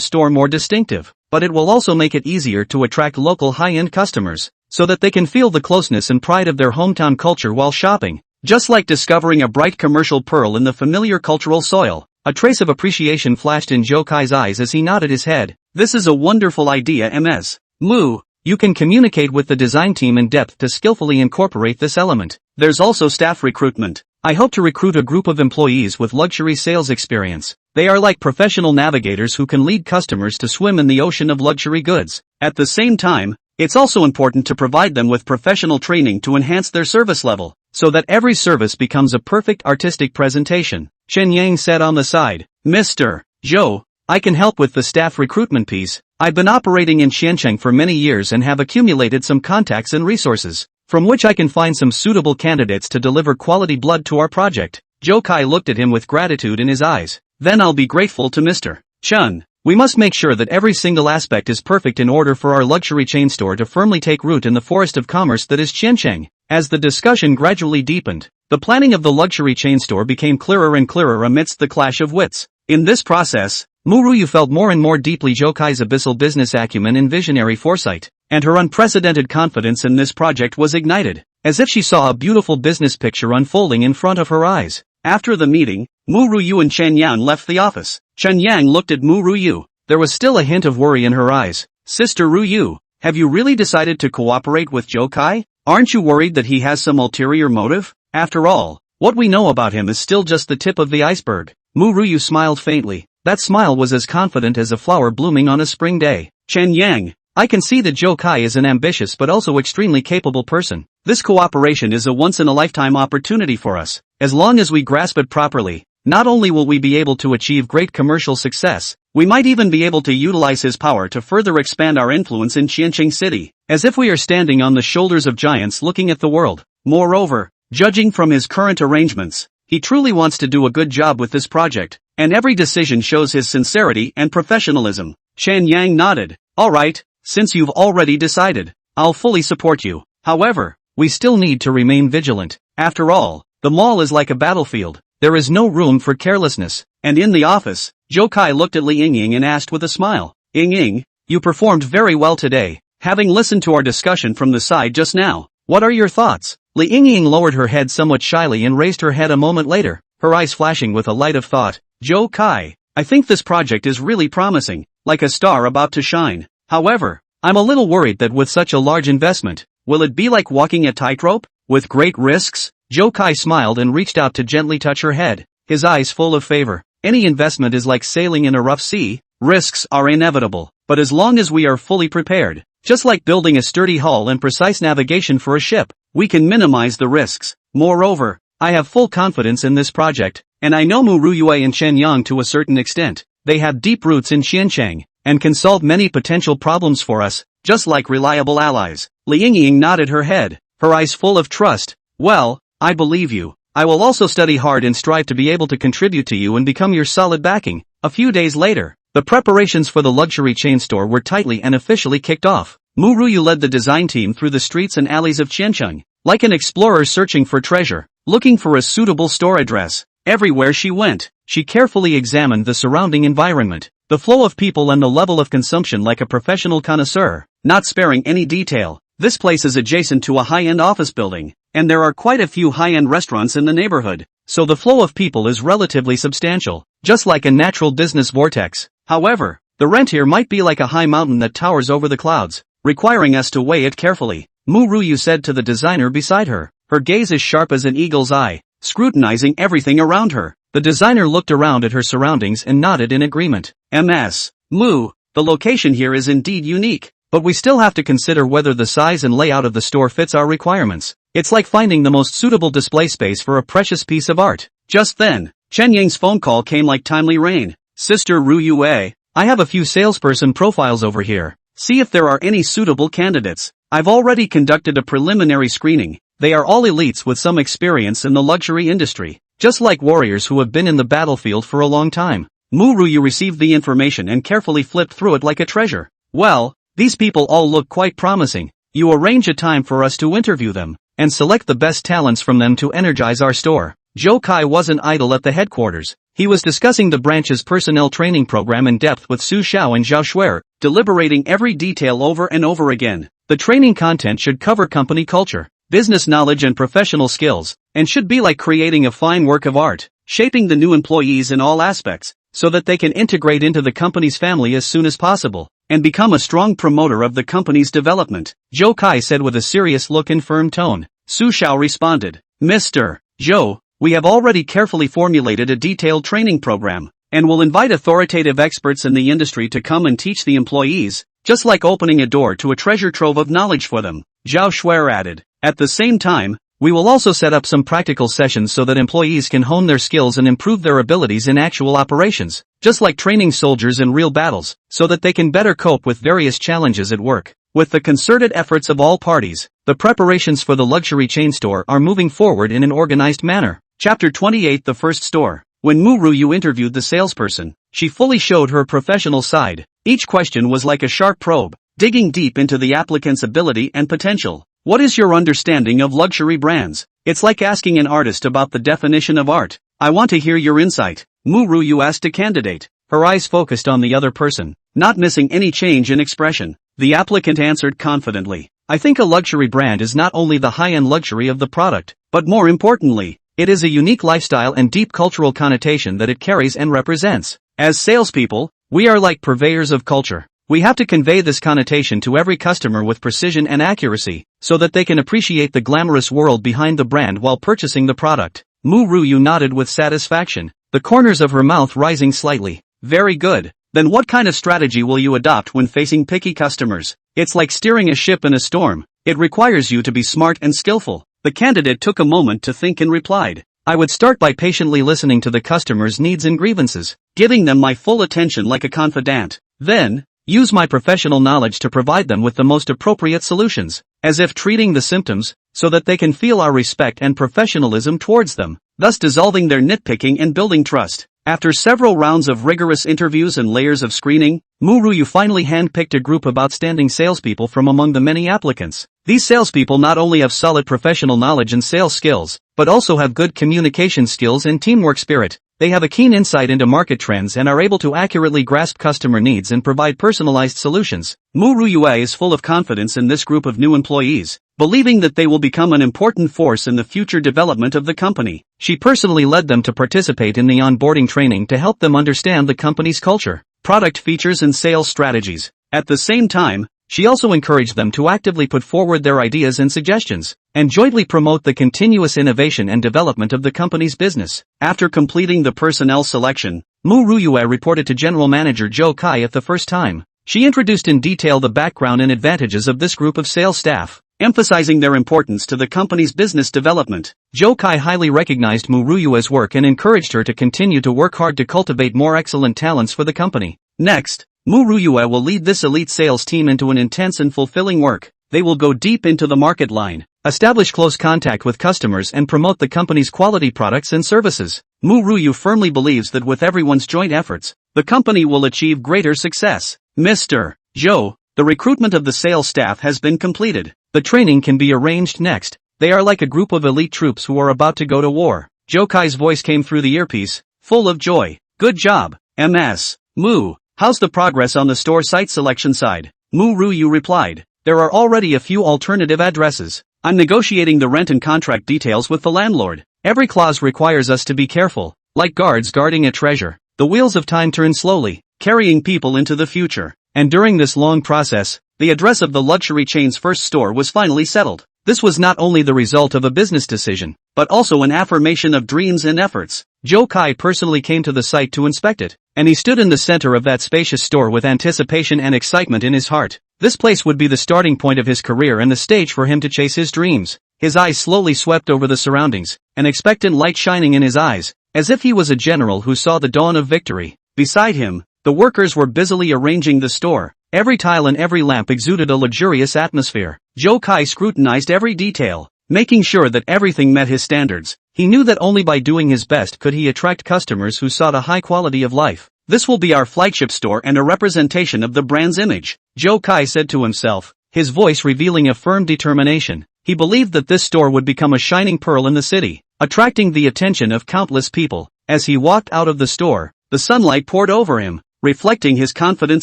store more distinctive, but it will also make it easier to attract local high-end customers, so that they can feel the closeness and pride of their hometown culture while shopping. Just like discovering a bright commercial pearl in the familiar cultural soil, a trace of appreciation flashed in Zhou Kai's eyes as he nodded his head. This is a wonderful idea, Ms. Mu. You can communicate with the design team in depth to skillfully incorporate this element. There's also staff recruitment. I hope to recruit a group of employees with luxury sales experience. They are like professional navigators who can lead customers to swim in the ocean of luxury goods. At the same time, it's also important to provide them with professional training to enhance their service level, so that every service becomes a perfect artistic presentation. Chen Yang said on the side. Mr. Zhou, I can help with the staff recruitment piece. I've been operating in Xiancheng for many years and have accumulated some contacts and resources, from which I can find some suitable candidates to deliver quality blood to our project. Zhou Kai looked at him with gratitude in his eyes. Then I'll be grateful to Mr. Chen. We must make sure that every single aspect is perfect in order for our luxury chain store to firmly take root in the forest of commerce that is Qiancheng. As the discussion gradually deepened, the planning of the luxury chain store became clearer and clearer amidst the clash of wits. In this process, Mu Ruyu felt more and more deeply Zhou Kai's abyssal business acumen and visionary foresight, and her unprecedented confidence in this project was ignited, as if she saw a beautiful business picture unfolding in front of her eyes. After the meeting, Mu Ruyu and Chen Yang left the office. Chen Yang looked at Mu Ruyu. There was still a hint of worry in her eyes. Sister Ruyu, have you really decided to cooperate with Zhou Kai? Aren't you worried that he has some ulterior motive? After all, what we know about him is still just the tip of the iceberg. Mu Ruyu smiled faintly. That smile was as confident as a flower blooming on a spring day. Chen Yang, I can see that Zhou Kai is an ambitious but also extremely capable person. This cooperation is a once-in-a-lifetime opportunity for us. As long as we grasp it properly, not only will we be able to achieve great commercial success, we might even be able to utilize his power to further expand our influence in Qianqing City, as if we are standing on the shoulders of giants looking at the world. Moreover, judging from his current arrangements, he truly wants to do a good job with this project, and every decision shows his sincerity and professionalism. Chen Yang nodded. All right, since you've already decided, I'll fully support you. However, we still need to remain vigilant. After all, the mall is like a battlefield. There is no room for carelessness. And in the office, Zhou Kai looked at Li Yingying and asked with a smile. Yingying, you performed very well today. Having listened to our discussion from the side just now, what are your thoughts? Li Yingying lowered her head somewhat shyly and raised her head a moment later, her eyes flashing with a light of thought. Zhou Kai, I think this project is really promising, like a star about to shine. However, I'm a little worried that with such a large investment, will it be like walking a tightrope, with great risks? Zhou Kai smiled and reached out to gently touch her head, his eyes full of favor. Any investment is like sailing in a rough sea. Risks are inevitable, but as long as we are fully prepared, just like building a sturdy hull and precise navigation for a ship, we can minimize the risks. Moreover, I have full confidence in this project, and I know Mu Ruyue and Chen Yang to a certain extent. They have deep roots in Xiancheng, and can solve many potential problems for us, just like reliable allies. Li Yingying nodded her head, her eyes full of trust. Well, I believe you. I will also study hard and strive to be able to contribute to you and become your solid backing. A few days later, the preparations for the luxury chain store were tightly and officially kicked off. Mu Ruyu led the design team through the streets and alleys of Qiancheng, like an explorer searching for treasure, looking for a suitable store address. Everywhere she went, she carefully examined the surrounding environment, the flow of people and the level of consumption like a professional connoisseur, not sparing any detail. This place is adjacent to a high-end office building, and there are quite a few high-end restaurants in the neighborhood, so the flow of people is relatively substantial, just like a natural business vortex. However, the rent here might be like a high mountain that towers over the clouds, requiring us to weigh it carefully. Mu Ruyu said to the designer beside her, her gaze as sharp as an eagle's eye, scrutinizing everything around her. The designer looked around at her surroundings and nodded in agreement. Ms. Mu, the location here is indeed unique, but we still have to consider whether the size and layout of the store fits our requirements. It's like finding the most suitable display space for a precious piece of art. Just then, Chen Yang's phone call came like timely rain. Sister Ru Yue, I have a few salesperson profiles over here. See if there are any suitable candidates. I've already conducted a preliminary screening. They are all elites with some experience in the luxury industry, just like warriors who have been in the battlefield for a long time. Mu Ruyu received the information and carefully flipped through it like a treasure. Well, these people all look quite promising. You arrange a time for us to interview them, and select the best talents from them to energize our store. Zhou Kai wasn't idle at the headquarters. He was discussing the branch's personnel training program in depth with Su Xiao and Zhao Shuer, deliberating every detail over and over again. The training content should cover company culture, business knowledge and professional skills, and should be like creating a fine work of art, shaping the new employees in all aspects, so that they can integrate into the company's family as soon as possible, and become a strong promoter of the company's development. Zhou Kai said with a serious look and firm tone. Su Xiao responded, Mr. Zhou, we have already carefully formulated a detailed training program, and will invite authoritative experts in the industry to come and teach the employees, just like opening a door to a treasure trove of knowledge for them. Zhao Shuer added, at the same time, we will also set up some practical sessions so that employees can hone their skills and improve their abilities in actual operations, just like training soldiers in real battles, so that they can better cope with various challenges at work. With the concerted efforts of all parties, the preparations for the luxury chain store are moving forward in an organized manner. Chapter 28 The First Store. When Mu Ruyu interviewed the salesperson, she fully showed her professional side. Each question was like a sharp probe, digging deep into the applicant's ability and potential. What is your understanding of luxury brands? It's like asking an artist about the definition of art. I want to hear your insight. Mu Ruyu asked a candidate, her eyes focused on the other person, not missing any change in expression. The applicant answered confidently, I think a luxury brand is not only the high-end luxury of the product, but more importantly, it is a unique lifestyle and deep cultural connotation that it carries and represents. As salespeople, we are like purveyors of culture. We have to convey this connotation to every customer with precision and accuracy, so that they can appreciate the glamorous world behind the brand while purchasing the product. Mu Ruyu nodded with satisfaction, the corners of her mouth rising slightly. Very good. Then what kind of strategy will you adopt when facing picky customers? It's like steering a ship in a storm. It requires you to be smart and skillful. The candidate took a moment to think and replied, I would start by patiently listening to the customer's needs and grievances, giving them my full attention like a confidant. Then, use my professional knowledge to provide them with the most appropriate solutions, as if treating the symptoms, so that they can feel our respect and professionalism towards them, thus dissolving their nitpicking and building trust. After several rounds of rigorous interviews and layers of screening, Mu Ruyu finally handpicked a group of outstanding salespeople from among the many applicants. These salespeople not only have solid professional knowledge and sales skills, but also have good communication skills and teamwork spirit. They have a keen insight into market trends and are able to accurately grasp customer needs and provide personalized solutions. Mu Ruyu is full of confidence in this group of new employees, believing that they will become an important force in the future development of the company. She personally led them to participate in the onboarding training to help them understand the company's culture, product features and sales strategies. At the same time, she also encouraged them to actively put forward their ideas and suggestions, and jointly promote the continuous innovation and development of the company's business. After completing the personnel selection, Mu Ruyu reported to General Manager Zhou Kai at the first time. She introduced in detail the background and advantages of this group of sales staff, emphasizing their importance to the company's business development. Zhou Kai highly recognized Mu Ruyu's work and encouraged her to continue to work hard to cultivate more excellent talents for the company. Next, Mu Ruyu will lead this elite sales team into an intense and fulfilling work. They will go deep into the market line, establish close contact with customers and promote the company's quality products and services. Mu Ruyu firmly believes that with everyone's joint efforts, the company will achieve greater success. Mr. Zhou, the recruitment of the sales staff has been completed. The training can be arranged next. They are like a group of elite troops who are about to go to war. Zhou Kai's voice came through the earpiece, full of joy. Good job, MS. Mu. How's the progress on the store site selection side? Mu Ruyu replied, there are already a few alternative addresses. I'm negotiating the rent and contract details with the landlord. Every clause requires us to be careful, like guards guarding a treasure. The wheels of time turn slowly, carrying people into the future. And during this long process, the address of the luxury chain's first store was finally settled. This was not only the result of a business decision, but also an affirmation of dreams and efforts. Zhou Kai personally came to the site to inspect it, and he stood in the center of that spacious store with anticipation and excitement in his heart. This place would be the starting point of his career and the stage for him to chase his dreams. His eyes slowly swept over the surroundings, an expectant light shining in his eyes, as if he was a general who saw the dawn of victory. Beside him, the workers were busily arranging the store. Every tile and every lamp exuded a luxurious atmosphere. Zhou Kai scrutinized every detail, making sure that everything met his standards. He knew that only by doing his best could he attract customers who sought a high quality of life. This will be our flagship store and a representation of the brand's image, Zhou Kai said to himself, his voice revealing a firm determination. He believed that this store would become a shining pearl in the city, attracting the attention of countless people. As he walked out of the store, the sunlight poured over him, reflecting his confident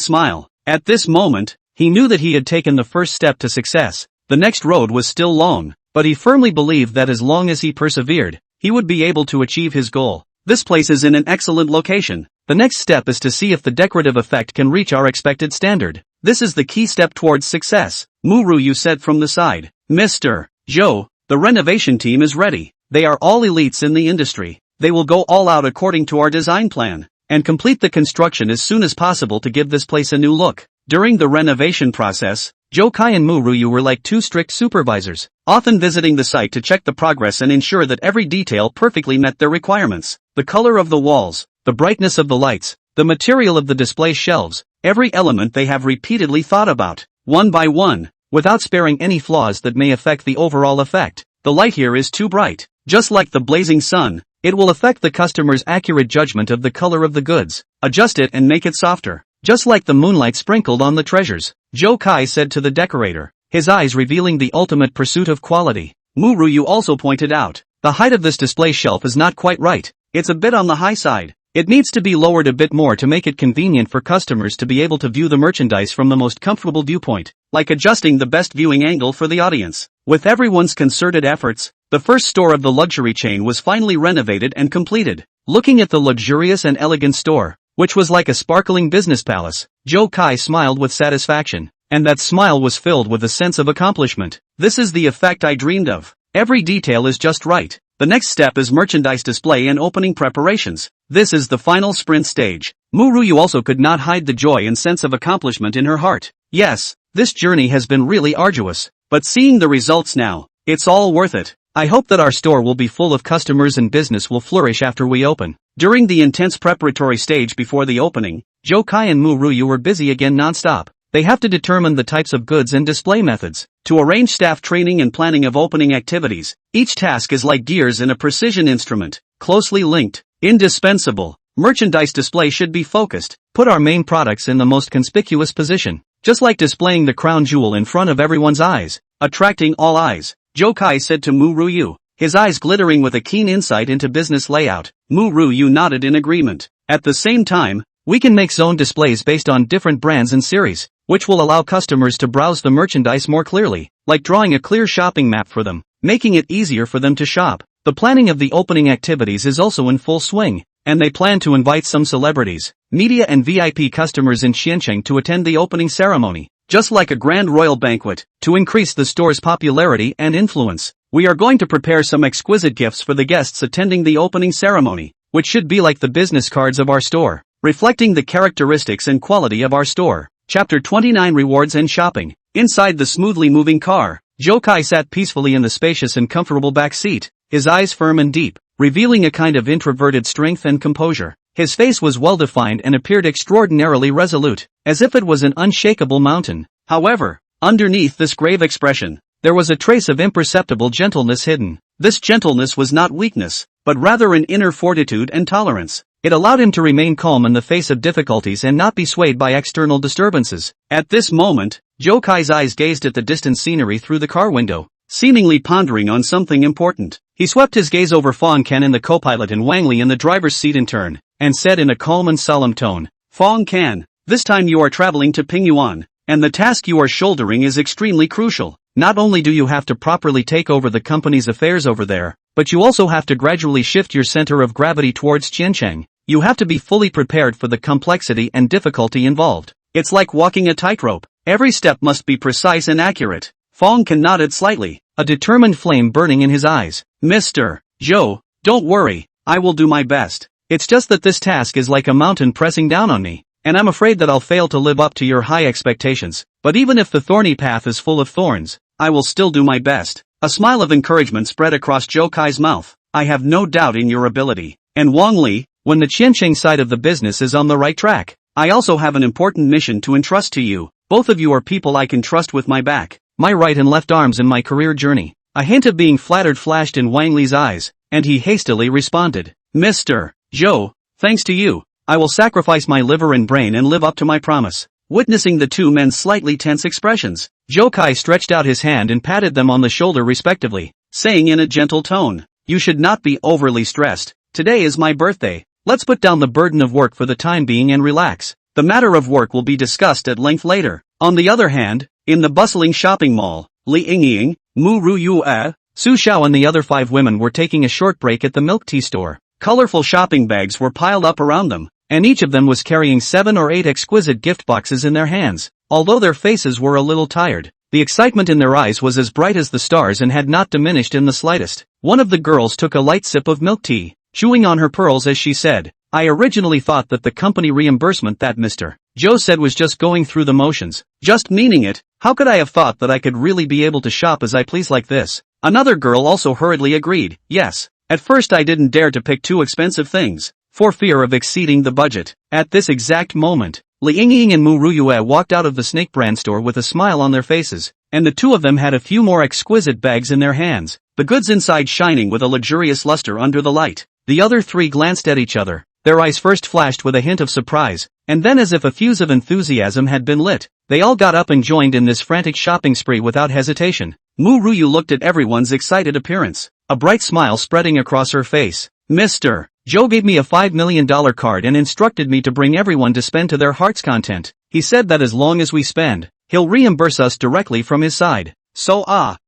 smile. At this moment, he knew that he had taken the first step to success. The next road was still long, but he firmly believed that as long as he persevered, he would be able to achieve his goal. This place is in an excellent location. The next step is to see if the decorative effect can reach our expected standard. This is the key step towards success, Mu Ruyu said from the side. Mr. Zhou, the renovation team is ready. They are all elites in the industry. They will go all out according to our design plan, and complete the construction as soon as possible to give this place a new look. During the renovation process, Zhou Kai and Mu Ruyu were like two strict supervisors, often visiting the site to check the progress and ensure that every detail perfectly met their requirements. The color of the walls, the brightness of the lights, the material of the display shelves, every element they have repeatedly thought about, one by one, without sparing any flaws that may affect the overall effect. The light here is too bright. Just like the blazing sun, it will affect the customer's accurate judgment of the color of the goods. Adjust it and make it softer. Just like the moonlight sprinkled on the treasures, Zhou Kai said to the decorator, his eyes revealing the ultimate pursuit of quality. Mu Ruyu also pointed out, the height of this display shelf is not quite right. It's a bit on the high side. It needs to be lowered a bit more to make it convenient for customers to be able to view the merchandise from the most comfortable viewpoint, like adjusting the best viewing angle for the audience. With everyone's concerted efforts, the first store of the luxury chain was finally renovated and completed. Looking at the luxurious and elegant store, which was like a sparkling business palace, Zhou Kai smiled with satisfaction, and that smile was filled with a sense of accomplishment. This is the effect I dreamed of. Every detail is just right. The next step is merchandise display and opening preparations. This is the final sprint stage. Mu Ruyu also could not hide the joy and sense of accomplishment in her heart. Yes, this journey has been really arduous, but seeing the results now, it's all worth it. I hope that our store will be full of customers and business will flourish after we open. During the intense preparatory stage before the opening, Zhou Kai and Mu Ruyu were busy again non-stop. They have to determine the types of goods and display methods, to arrange staff training and planning of opening activities. Each task is like gears in a precision instrument, closely linked, indispensable. Merchandise display should be focused, put our main products in the most conspicuous position, just like displaying the crown jewel in front of everyone's eyes, attracting all eyes, Zhou Kai said to Mu Ruyu, his eyes glittering with a keen insight into business layout. Mu Ruyu nodded in agreement. At the same time, we can make zone displays based on different brands and series, which will allow customers to browse the merchandise more clearly, like drawing a clear shopping map for them, making it easier for them to shop. The planning of the opening activities is also in full swing, and they plan to invite some celebrities, media and VIP customers in Xiancheng to attend the opening ceremony, just like a grand royal banquet, to increase the store's popularity and influence. We are going to prepare some exquisite gifts for the guests attending the opening ceremony, which should be like the business cards of our store, reflecting the characteristics and quality of our store. Chapter 29 Rewards and Shopping. Inside the smoothly moving car, Zhou Kai sat peacefully in the spacious and comfortable back seat, his eyes firm and deep, revealing a kind of introverted strength and composure. His face was well-defined and appeared extraordinarily resolute, as if it was an unshakable mountain. However, underneath this grave expression, there was a trace of imperceptible gentleness hidden. This gentleness was not weakness, but rather an inner fortitude and tolerance. It allowed him to remain calm in the face of difficulties and not be swayed by external disturbances. At this moment, Zhou Kai's eyes gazed at the distant scenery through the car window, seemingly pondering on something important. He swept his gaze over Fong Kan in the co-pilot and Wang Li in the driver's seat in turn, and said in a calm and solemn tone, Fong Kan, this time you are traveling to Pingyuan, and the task you are shouldering is extremely crucial. Not only do you have to properly take over the company's affairs over there, but you also have to gradually shift your center of gravity towards Qiancheng. You have to be fully prepared for the complexity and difficulty involved. It's like walking a tightrope. Every step must be precise and accurate. Fong Kan nodded slightly, a determined flame burning in his eyes. Mr. Zhou, don't worry, I will do my best. It's just that this task is like a mountain pressing down on me, and I'm afraid that I'll fail to live up to your high expectations. But even if the thorny path is full of thorns, I will still do my best. A smile of encouragement spread across Zhou Kai's mouth. I have no doubt in your ability. And Wang Li, when the Qianqing side of the business is on the right track, I also have an important mission to entrust to you. Both of you are people I can trust with my back, my right and left arms in my career journey. A hint of being flattered flashed in Wang Li's eyes, and he hastily responded. Mr. Zhou, thanks to you, I will sacrifice my liver and brain and live up to my promise. Witnessing the two men's slightly tense expressions, Zhou Kai stretched out his hand and patted them on the shoulder respectively, saying in a gentle tone, you should not be overly stressed. Today is my birthday. Let's put down the burden of work for the time being and relax. The matter of work will be discussed at length later. On the other hand, in the bustling shopping mall, Li Yingying, Mu Ruyue, Su Xiao and the other 5 women were taking a short break at the milk tea store. Colorful shopping bags were piled up around them, and each of them was carrying 7 or 8 exquisite gift boxes in their hands. Although their faces were a little tired, the excitement in their eyes was as bright as the stars and had not diminished in the slightest. One of the girls took a light sip of milk tea, chewing on her pearls as she said, I originally thought that the company reimbursement that Mr. Zhou said was just going through the motions, just meaning it. How could I have thought that I could really be able to shop as I please like this? Another girl also hurriedly agreed, yes. At first I didn't dare to pick too expensive things, for fear of exceeding the budget. At this exact moment, Li Yingying and Mu Ruyue walked out of the snake brand store with a smile on their faces, and the two of them had a few more exquisite bags in their hands, the goods inside shining with a luxurious luster under the light. The other 3 glanced at each other, their eyes first flashed with a hint of surprise, and then as if a fuse of enthusiasm had been lit, they all got up and joined in this frantic shopping spree without hesitation. Mu Ruyue looked at everyone's excited appearance, a bright smile spreading across her face. Mr. Zhou gave me a $5 million card and instructed me to bring everyone to spend to their heart's content. He said that as long as we spend, he'll reimburse us directly from his side. So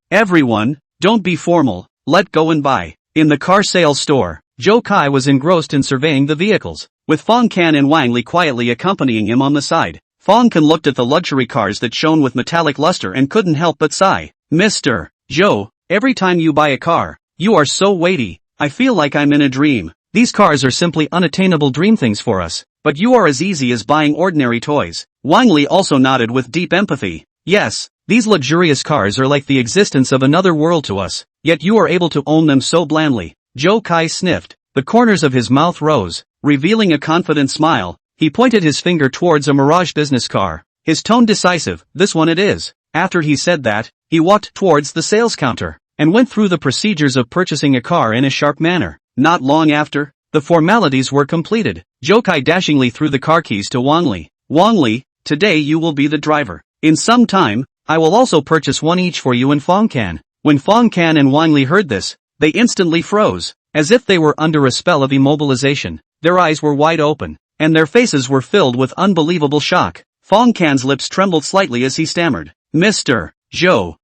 everyone, don't be formal, let go and buy. In the car sales store, Zhou Kai was engrossed in surveying the vehicles, with Fong Can and Wang Li quietly accompanying him on the side. Fong Can looked at the luxury cars that shone with metallic luster and couldn't help but sigh. Mr. Zhou, every time you buy a car, you are so weighty, I feel like I'm in a dream. These cars are simply unattainable dream things for us, but you are as easy as buying ordinary toys. Wang Li also nodded with deep empathy. Yes, these luxurious cars are like the existence of another world to us, yet you are able to own them so blandly. Zhou Kai sniffed. The corners of his mouth rose, revealing a confident smile. He pointed his finger towards a Mirage business car, his tone decisive, this one it is. After he said that, he walked towards the sales counter, and went through the procedures of purchasing a car in a sharp manner. Not long after, the formalities were completed. Zhou Kai dashingly threw the car keys to Wang Li. Wang Li, today you will be the driver. In some time, I will also purchase one each for you and Fong Can. When Fong Can and Wang Li heard this, they instantly froze, as if they were under a spell of immobilization. Their eyes were wide open, and their faces were filled with unbelievable shock. Fong Can's lips trembled slightly as he stammered. Mr. Zhou,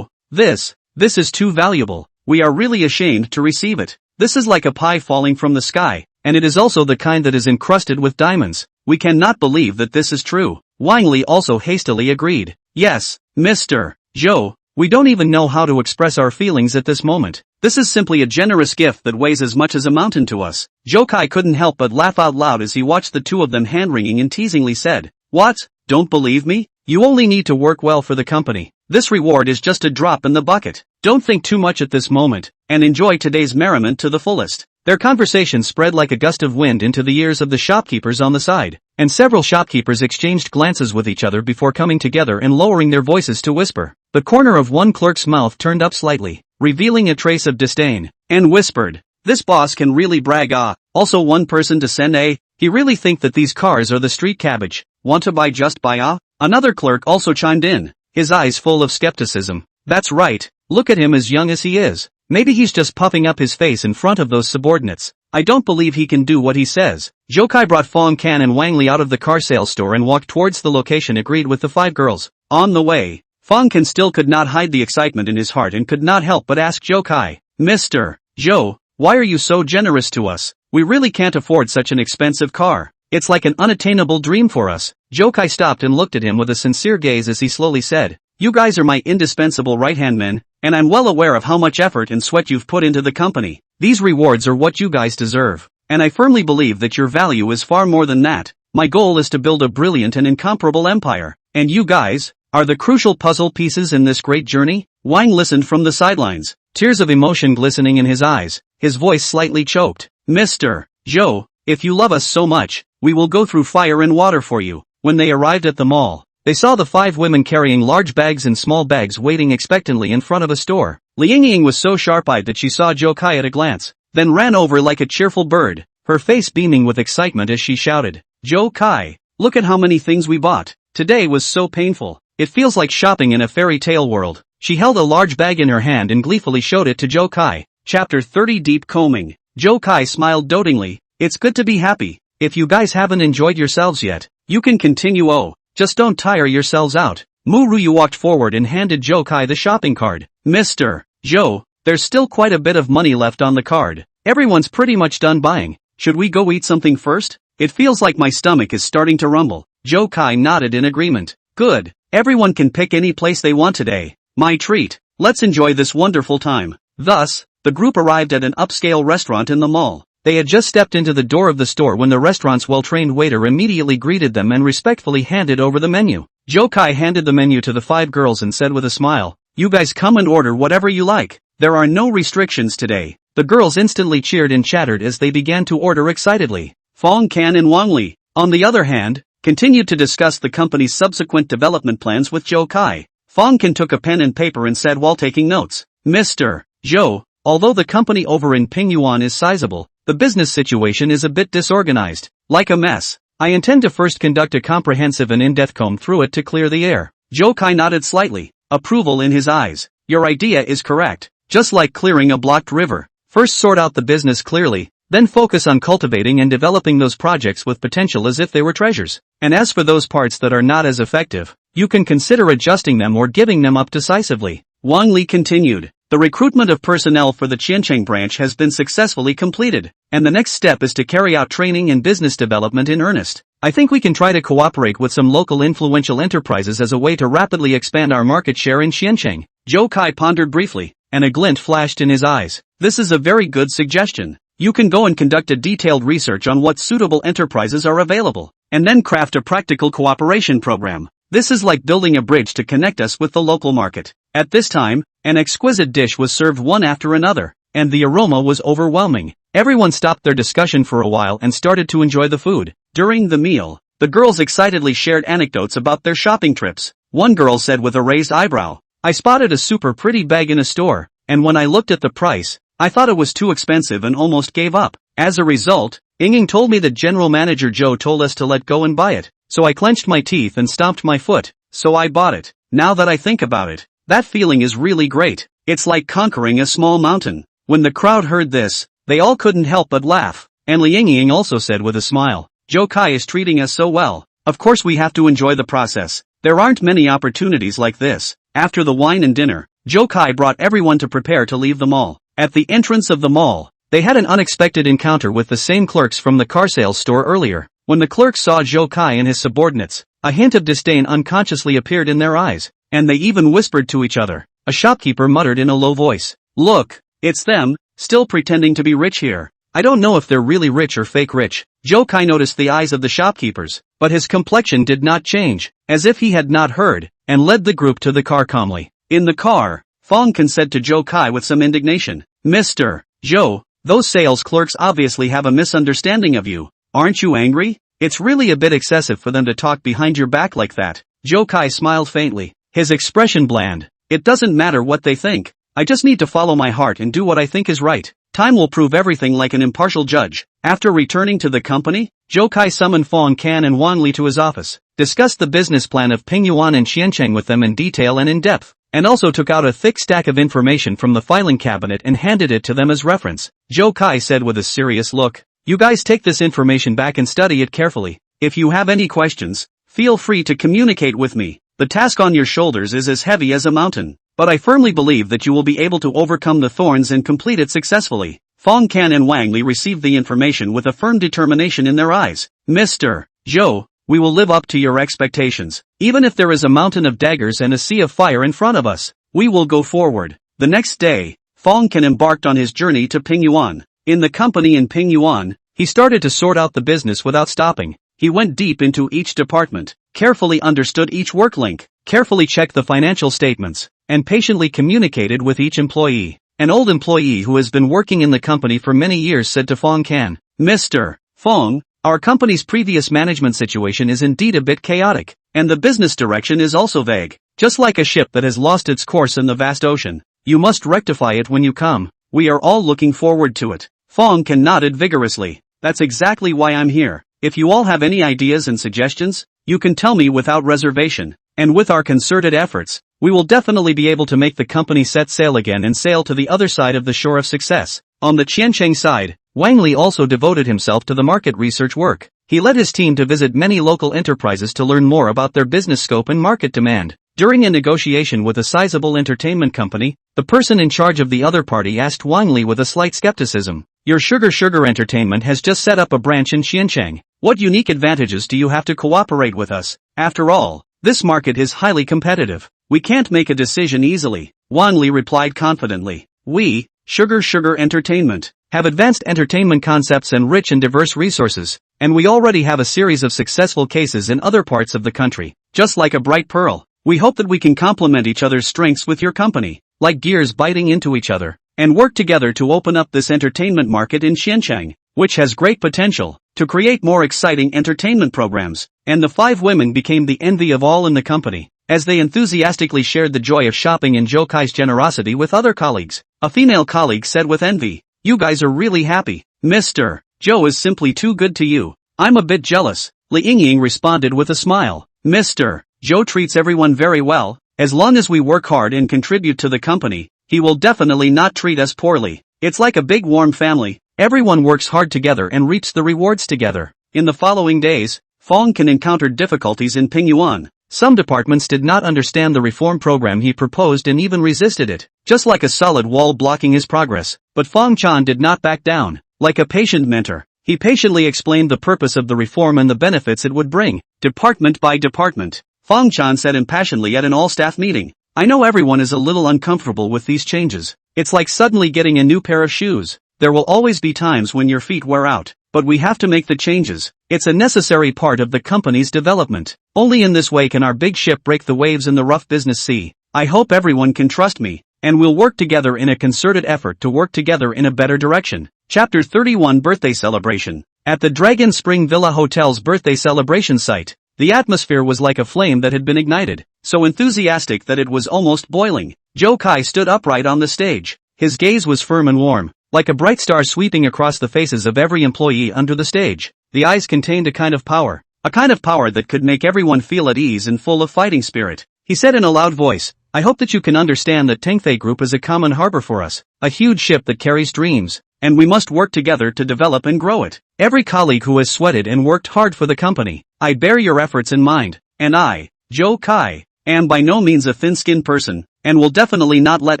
this is too valuable. We are really ashamed to receive it. This is like a pie falling from the sky, and it is also the kind that is encrusted with diamonds. We cannot believe that this is true. Wang Li also hastily agreed. Yes, Mr. Zhou, we don't even know how to express our feelings at this moment. This is simply a generous gift that weighs as much as a mountain to us. Zhou Kai couldn't help but laugh out loud as he watched the two of them hand-wringing and teasingly said, What? Don't believe me? You only need to work well for the company. This reward is just a drop in the bucket. Don't think too much at this moment, and enjoy today's merriment to the fullest. Their conversation spread like a gust of wind into the ears of the shopkeepers on the side, and several shopkeepers exchanged glances with each other before coming together and lowering their voices to whisper. The corner of one clerk's mouth turned up slightly, revealing a trace of disdain, and whispered, This boss can really brag. Also one person to send he really think that these cars are the street cabbage. Want to buy just buy Another clerk also chimed in, his eyes full of skepticism. That's right, look at him as young as he is. Maybe he's just puffing up his face in front of those subordinates. I don't believe he can do what he says. Zhou Kai brought Fong Can and Wang Li out of the car sales store and walked towards the location agreed with the 5 girls. On the way, Fong Can still could not hide the excitement in his heart and could not help but ask Zhou Kai, Mr. Zhou, why are you so generous to us? We really can't afford such an expensive car. It's like an unattainable dream for us. Zhou Kai stopped and looked at him with a sincere gaze as he slowly said, You guys are my indispensable right-hand men, and I'm well aware of how much effort and sweat you've put into the company. These rewards are what you guys deserve, and I firmly believe that your value is far more than that. My goal is to build a brilliant and incomparable empire, and you guys are the crucial puzzle pieces in this great journey. Wang listened from the sidelines, tears of emotion glistening in his eyes, his voice slightly choked. Mr. Zhou, if you love us so much, we will go through fire and water for you. When they arrived at the mall, they saw the 5 women carrying large bags and small bags waiting expectantly in front of a store. Liang was so sharp-eyed that she saw Zhou Kai at a glance, then ran over like a cheerful bird, her face beaming with excitement as she shouted, "Zhou Kai, look at how many things we bought. Today was so painful. It feels like shopping in a fairy tale world." She held a large bag in her hand and gleefully showed it to Zhou Kai. Chapter 30 Deep Combing. Zhou Kai smiled dotingly. "It's good to be happy. If you guys haven't enjoyed yourselves yet, you can continue. Just don't tire yourselves out." Mu Ruyu walked forward and handed Zhou Kai the shopping card. "Mr. Zhou, there's still quite a bit of money left on the card. Everyone's pretty much done buying. Should we go eat something first? It feels like my stomach is starting to rumble." Zhou Kai nodded in agreement. "Good. Everyone can pick any place they want today. My treat. Let's enjoy this wonderful time." Thus, the group arrived at an upscale restaurant in the mall. They had just stepped into the door of the store when the restaurant's well-trained waiter immediately greeted them and respectfully handed over the menu. Zhou Kai handed the menu to the 5 girls and said with a smile, "You guys come and order whatever you like. There are no restrictions today." The girls instantly cheered and chattered as they began to order excitedly. Fong Can and Wang Li, on the other hand, continued to discuss the company's subsequent development plans with Zhou Kai. Fong Can took a pen and paper and said while taking notes, "Mr. Zhou, although the company over in Pingyuan is sizable, the business situation is a bit disorganized, like a mess. I intend to first conduct a comprehensive and in-depth comb through it to clear the air." Zhou Kai nodded slightly, approval in his eyes. "Your idea is correct. Just like clearing a blocked river. First sort out the business clearly, then focus on cultivating and developing those projects with potential as if they were treasures. And as for those parts that are not as effective, you can consider adjusting them or giving them up decisively." Wang Li continued. "The recruitment of personnel for the Qiancheng branch has been successfully completed, and the next step is to carry out training and business development in earnest. I think we can try to cooperate with some local influential enterprises as a way to rapidly expand our market share in Qiancheng." Zhou Kai pondered briefly, and a glint flashed in his eyes. "This is a very good suggestion. You can go and conduct a detailed research on what suitable enterprises are available, and then craft a practical cooperation program. This is like building a bridge to connect us with the local market." At this time, an exquisite dish was served one after another, and the aroma was overwhelming. Everyone stopped their discussion for a while and started to enjoy the food. During the meal, the girls excitedly shared anecdotes about their shopping trips. One girl said with a raised eyebrow, "I spotted a super pretty bag in a store, and when I looked at the price, I thought it was too expensive and almost gave up. As a result, Ying told me that General Manager Zhou told us to let go and buy it. So I clenched my teeth and stomped my foot, so I bought it. Now that I think about it, that feeling is really great. It's like conquering a small mountain." When the crowd heard this, they all couldn't help but laugh, and Liang also said with a smile, "Zhou Kai is treating us so well. Of course we have to enjoy the process. There aren't many opportunities like this." After the wine and dinner, Zhou Kai brought everyone to prepare to leave the mall. At the entrance of the mall, they had an unexpected encounter with the same clerks from the car sales store earlier. When the clerks saw Zhou Kai and his subordinates, a hint of disdain unconsciously appeared in their eyes, and they even whispered to each other. A shopkeeper muttered in a low voice, "Look, it's them, still pretending to be rich here. I don't know if they're really rich or fake rich." Zhou Kai noticed the eyes of the shopkeepers, but his complexion did not change, as if he had not heard, and led the group to the car calmly. In the car, Fong Can said to Zhou Kai with some indignation, "Mr. Zhou, those sales clerks obviously have a misunderstanding of you. Aren't you angry? It's really a bit excessive for them to talk behind your back like that." Zhou Kai smiled faintly, his expression bland. "It doesn't matter what they think. I just need to follow my heart and do what I think is right. Time will prove everything like an impartial judge." After returning to the company, Zhou Kai summoned Fong Can and Wang Li to his office, discussed the business plan of Pingyuan and Qiancheng with them in detail and in depth, and also took out a thick stack of information from the filing cabinet and handed it to them as reference. Zhou Kai said with a serious look, "You guys take this information back and study it carefully. If you have any questions, feel free to communicate with me. The task on your shoulders is as heavy as a mountain, but I firmly believe that you will be able to overcome the thorns and complete it successfully." Fong Can and Wang Li received the information with a firm determination in their eyes. "Mr. Zhou, we will live up to your expectations. Even if there is a mountain of daggers and a sea of fire in front of us, we will go forward." The next day, Fong Can embarked on his journey to Pingyuan. In the company in Pingyuan, he started to sort out the business without stopping. He went deep into each department, carefully understood each work link, carefully checked the financial statements, and patiently communicated with each employee. An old employee who has been working in the company for many years said to Fong Can, "Mr. Fong, our company's previous management situation is indeed a bit chaotic, and the business direction is also vague. Just like a ship that has lost its course in the vast ocean. You must rectify it when you come. We are all looking forward to it." Fong Can nodded vigorously. "That's exactly why I'm here. If you all have any ideas and suggestions, you can tell me without reservation, and with our concerted efforts, we will definitely be able to make the company set sail again and sail to the other side of the shore of success." On the Qiancheng side, Wang Li also devoted himself to the market research work. He led his team to visit many local enterprises to learn more about their business scope and market demand. During a negotiation with a sizable entertainment company, the person in charge of the other party asked Wang Li with a slight skepticism, "Your Sugar Entertainment has just set up a branch in Xiancheng. What unique advantages do you have to cooperate with us? After all, this market is highly competitive. We can't make a decision easily." Wang Li replied confidently, "We, Sugar Entertainment, have advanced entertainment concepts and rich and diverse resources, and we already have a series of successful cases in other parts of the country, just like a bright pearl. We hope that we can complement each other's strengths with your company, like gears biting into each other, and work together to open up this entertainment market in Xiancheng, which has great potential, to create more exciting entertainment programs." And the 5 women became the envy of all in the company, as they enthusiastically shared the joy of shopping and Zhou Kai's generosity with other colleagues. A female colleague said with envy, "You guys are really happy. Mr. Zhou is simply too good to you. I'm a bit jealous." Li Yingying responded with a smile, "Mr. Zhou treats everyone very well. As long as we work hard and contribute to the company, he will definitely not treat us poorly. It's like a big warm family. Everyone works hard together and reaps the rewards together." In the following days, Fong Can encountered difficulties in Pingyuan. Some departments did not understand the reform program he proposed and even resisted it, just like a solid wall blocking his progress. But Fong Chan did not back down. Like a patient mentor, he patiently explained the purpose of the reform and the benefits it would bring, department by department. Fong Chan said impassionedly at an all-staff meeting, "I know everyone is a little uncomfortable with these changes. It's like suddenly getting a new pair of shoes. There will always be times when your feet wear out, but we have to make the changes. It's a necessary part of the company's development. Only in this way can our big ship break the waves in the rough business sea. I hope everyone can trust me, and we'll work together in a concerted effort to work together in a better direction." Chapter 31 Birthday Celebration. At the Dragon Spring Villa Hotel's birthday celebration site, the atmosphere was like a flame that had been ignited, so enthusiastic that it was almost boiling. Zhou Kai stood upright on the stage. His gaze was firm and warm, like a bright star sweeping across the faces of every employee under the stage. The eyes contained a kind of power that could make everyone feel at ease and full of fighting spirit. He said in a loud voice, "I hope that you can understand that Tengfei Group is a common harbor for us, a huge ship that carries dreams, and we must work together to develop and grow it. Every colleague who has sweated and worked hard for the company, I bear your efforts in mind, and I, Zhou Kai, am by no means a thin-skinned person, and will definitely not let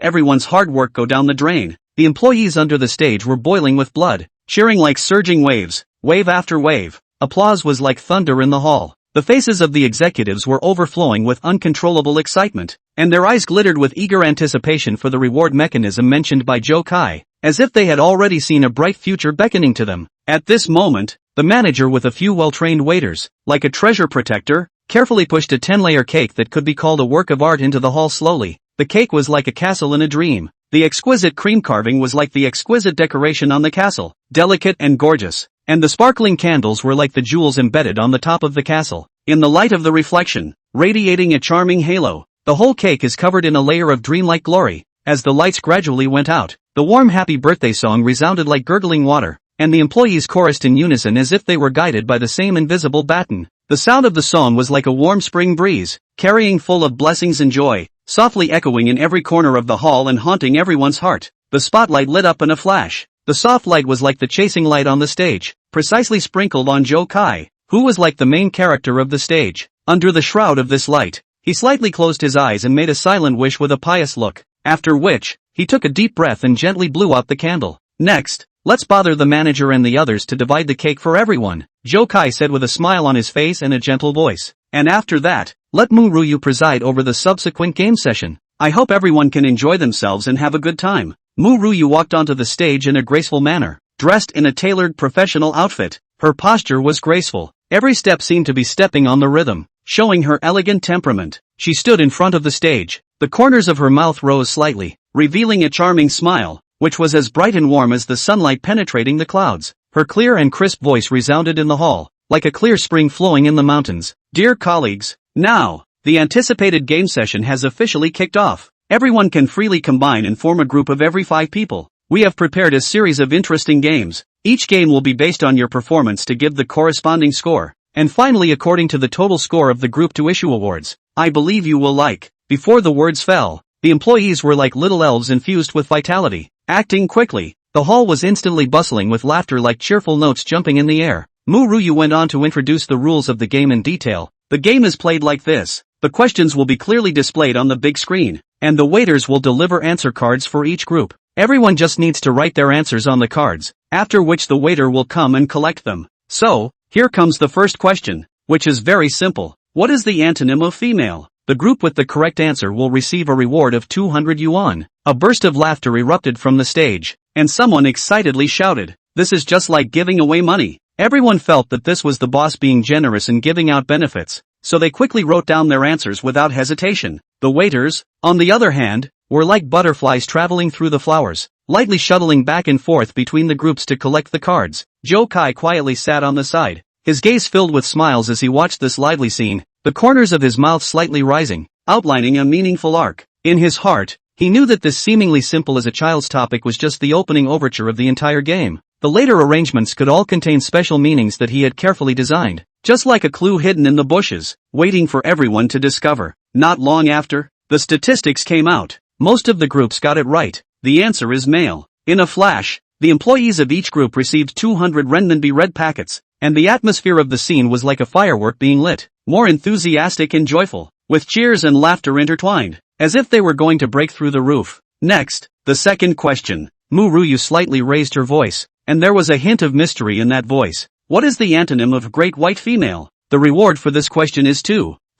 everyone's hard work go down the drain." The employees under the stage were boiling with blood, cheering like surging waves, wave after wave. Applause was like thunder in the hall. The faces of the executives were overflowing with uncontrollable excitement, and their eyes glittered with eager anticipation for the reward mechanism mentioned by Zhou Kai, as if they had already seen a bright future beckoning to them. At this moment, the manager with a few well-trained waiters, like a treasure protector, carefully pushed a 10-layer cake that could be called a work of art into the hall slowly. The cake was like a castle in a dream. The exquisite cream carving was like the exquisite decoration on the castle, delicate and gorgeous, and the sparkling candles were like the jewels embedded on the top of the castle. In the light of the reflection, radiating a charming halo, the whole cake is covered in a layer of dreamlike glory. As the lights gradually went out, the warm happy birthday song resounded like gurgling water, and the employees chorused in unison as if they were guided by the same invisible baton. The sound of the song was like a warm spring breeze, carrying full of blessings and joy, softly echoing in every corner of the hall and haunting everyone's heart. The spotlight lit up in a flash. The soft light was like the chasing light on the stage, precisely sprinkled on Zhou Kai, who was like the main character of the stage. Under the shroud of this light, he slightly closed his eyes and made a silent wish with a pious look, after which, he took a deep breath and gently blew out the candle. "Next, let's bother the manager and the others to divide the cake for everyone," Zhou Kai said with a smile on his face and a gentle voice. "And after that, let Mu Ruyu preside over the subsequent game session. I hope everyone can enjoy themselves and have a good time." Mu Ruyu walked onto the stage in a graceful manner, dressed in a tailored professional outfit. Her posture was graceful. Every step seemed to be stepping on the rhythm, showing her elegant temperament. She stood in front of the stage, The corners of her mouth rose slightly, revealing a charming smile, which was as bright and warm as the sunlight penetrating the clouds. Her clear and crisp voice resounded in the hall, like a clear spring flowing in the mountains. Dear colleagues, now, the anticipated game session has officially kicked off. Everyone can freely combine and form a group of every 5 people. We have prepared a series of interesting games. Each game will be based on your performance to give the corresponding score, and finally according to the total score of the group to issue awards. I believe you will like. Before the words fell, the employees were like little elves infused with vitality, acting quickly. The hall was instantly bustling with laughter like cheerful notes jumping in the air. Mu Ruyu went on to introduce the rules of the game in detail. The game is played like this. The questions will be clearly displayed on the big screen, and the waiters will deliver answer cards for each group. Everyone just needs to write their answers on the cards, after which the waiter will come and collect them. So, here comes the first question, which is very simple. What is the antonym of female? The group with the correct answer will receive a reward of 200 yuan. A burst of laughter erupted from the stage, and someone excitedly shouted, "This is just like giving away money." Everyone felt that this was the boss being generous and giving out benefits, so they quickly wrote down their answers without hesitation. The waiters, on the other hand, were like butterflies traveling through the flowers, lightly shuttling back and forth between the groups to collect the cards. Zhou Kai quietly sat on the side, his gaze filled with smiles as he watched this lively scene, the corners of his mouth slightly rising, outlining a meaningful arc. In his heart, he knew that this seemingly simple as a child's topic was just the opening overture of the entire game. The later arrangements could all contain special meanings that he had carefully designed, just like a clue hidden in the bushes, waiting for everyone to discover. Not long after, the statistics came out. Most of the groups got it right. The answer is male. In a flash, the employees of each group received 200 renminbi red packets, and the atmosphere of the scene was like a firework being lit, more enthusiastic and joyful, with cheers and laughter intertwined, as if they were going to break through the roof. Next, the second question. Mu Ruyu slightly raised her voice, and there was a hint of mystery in that voice. What is the antonym of great white female? The reward for this question is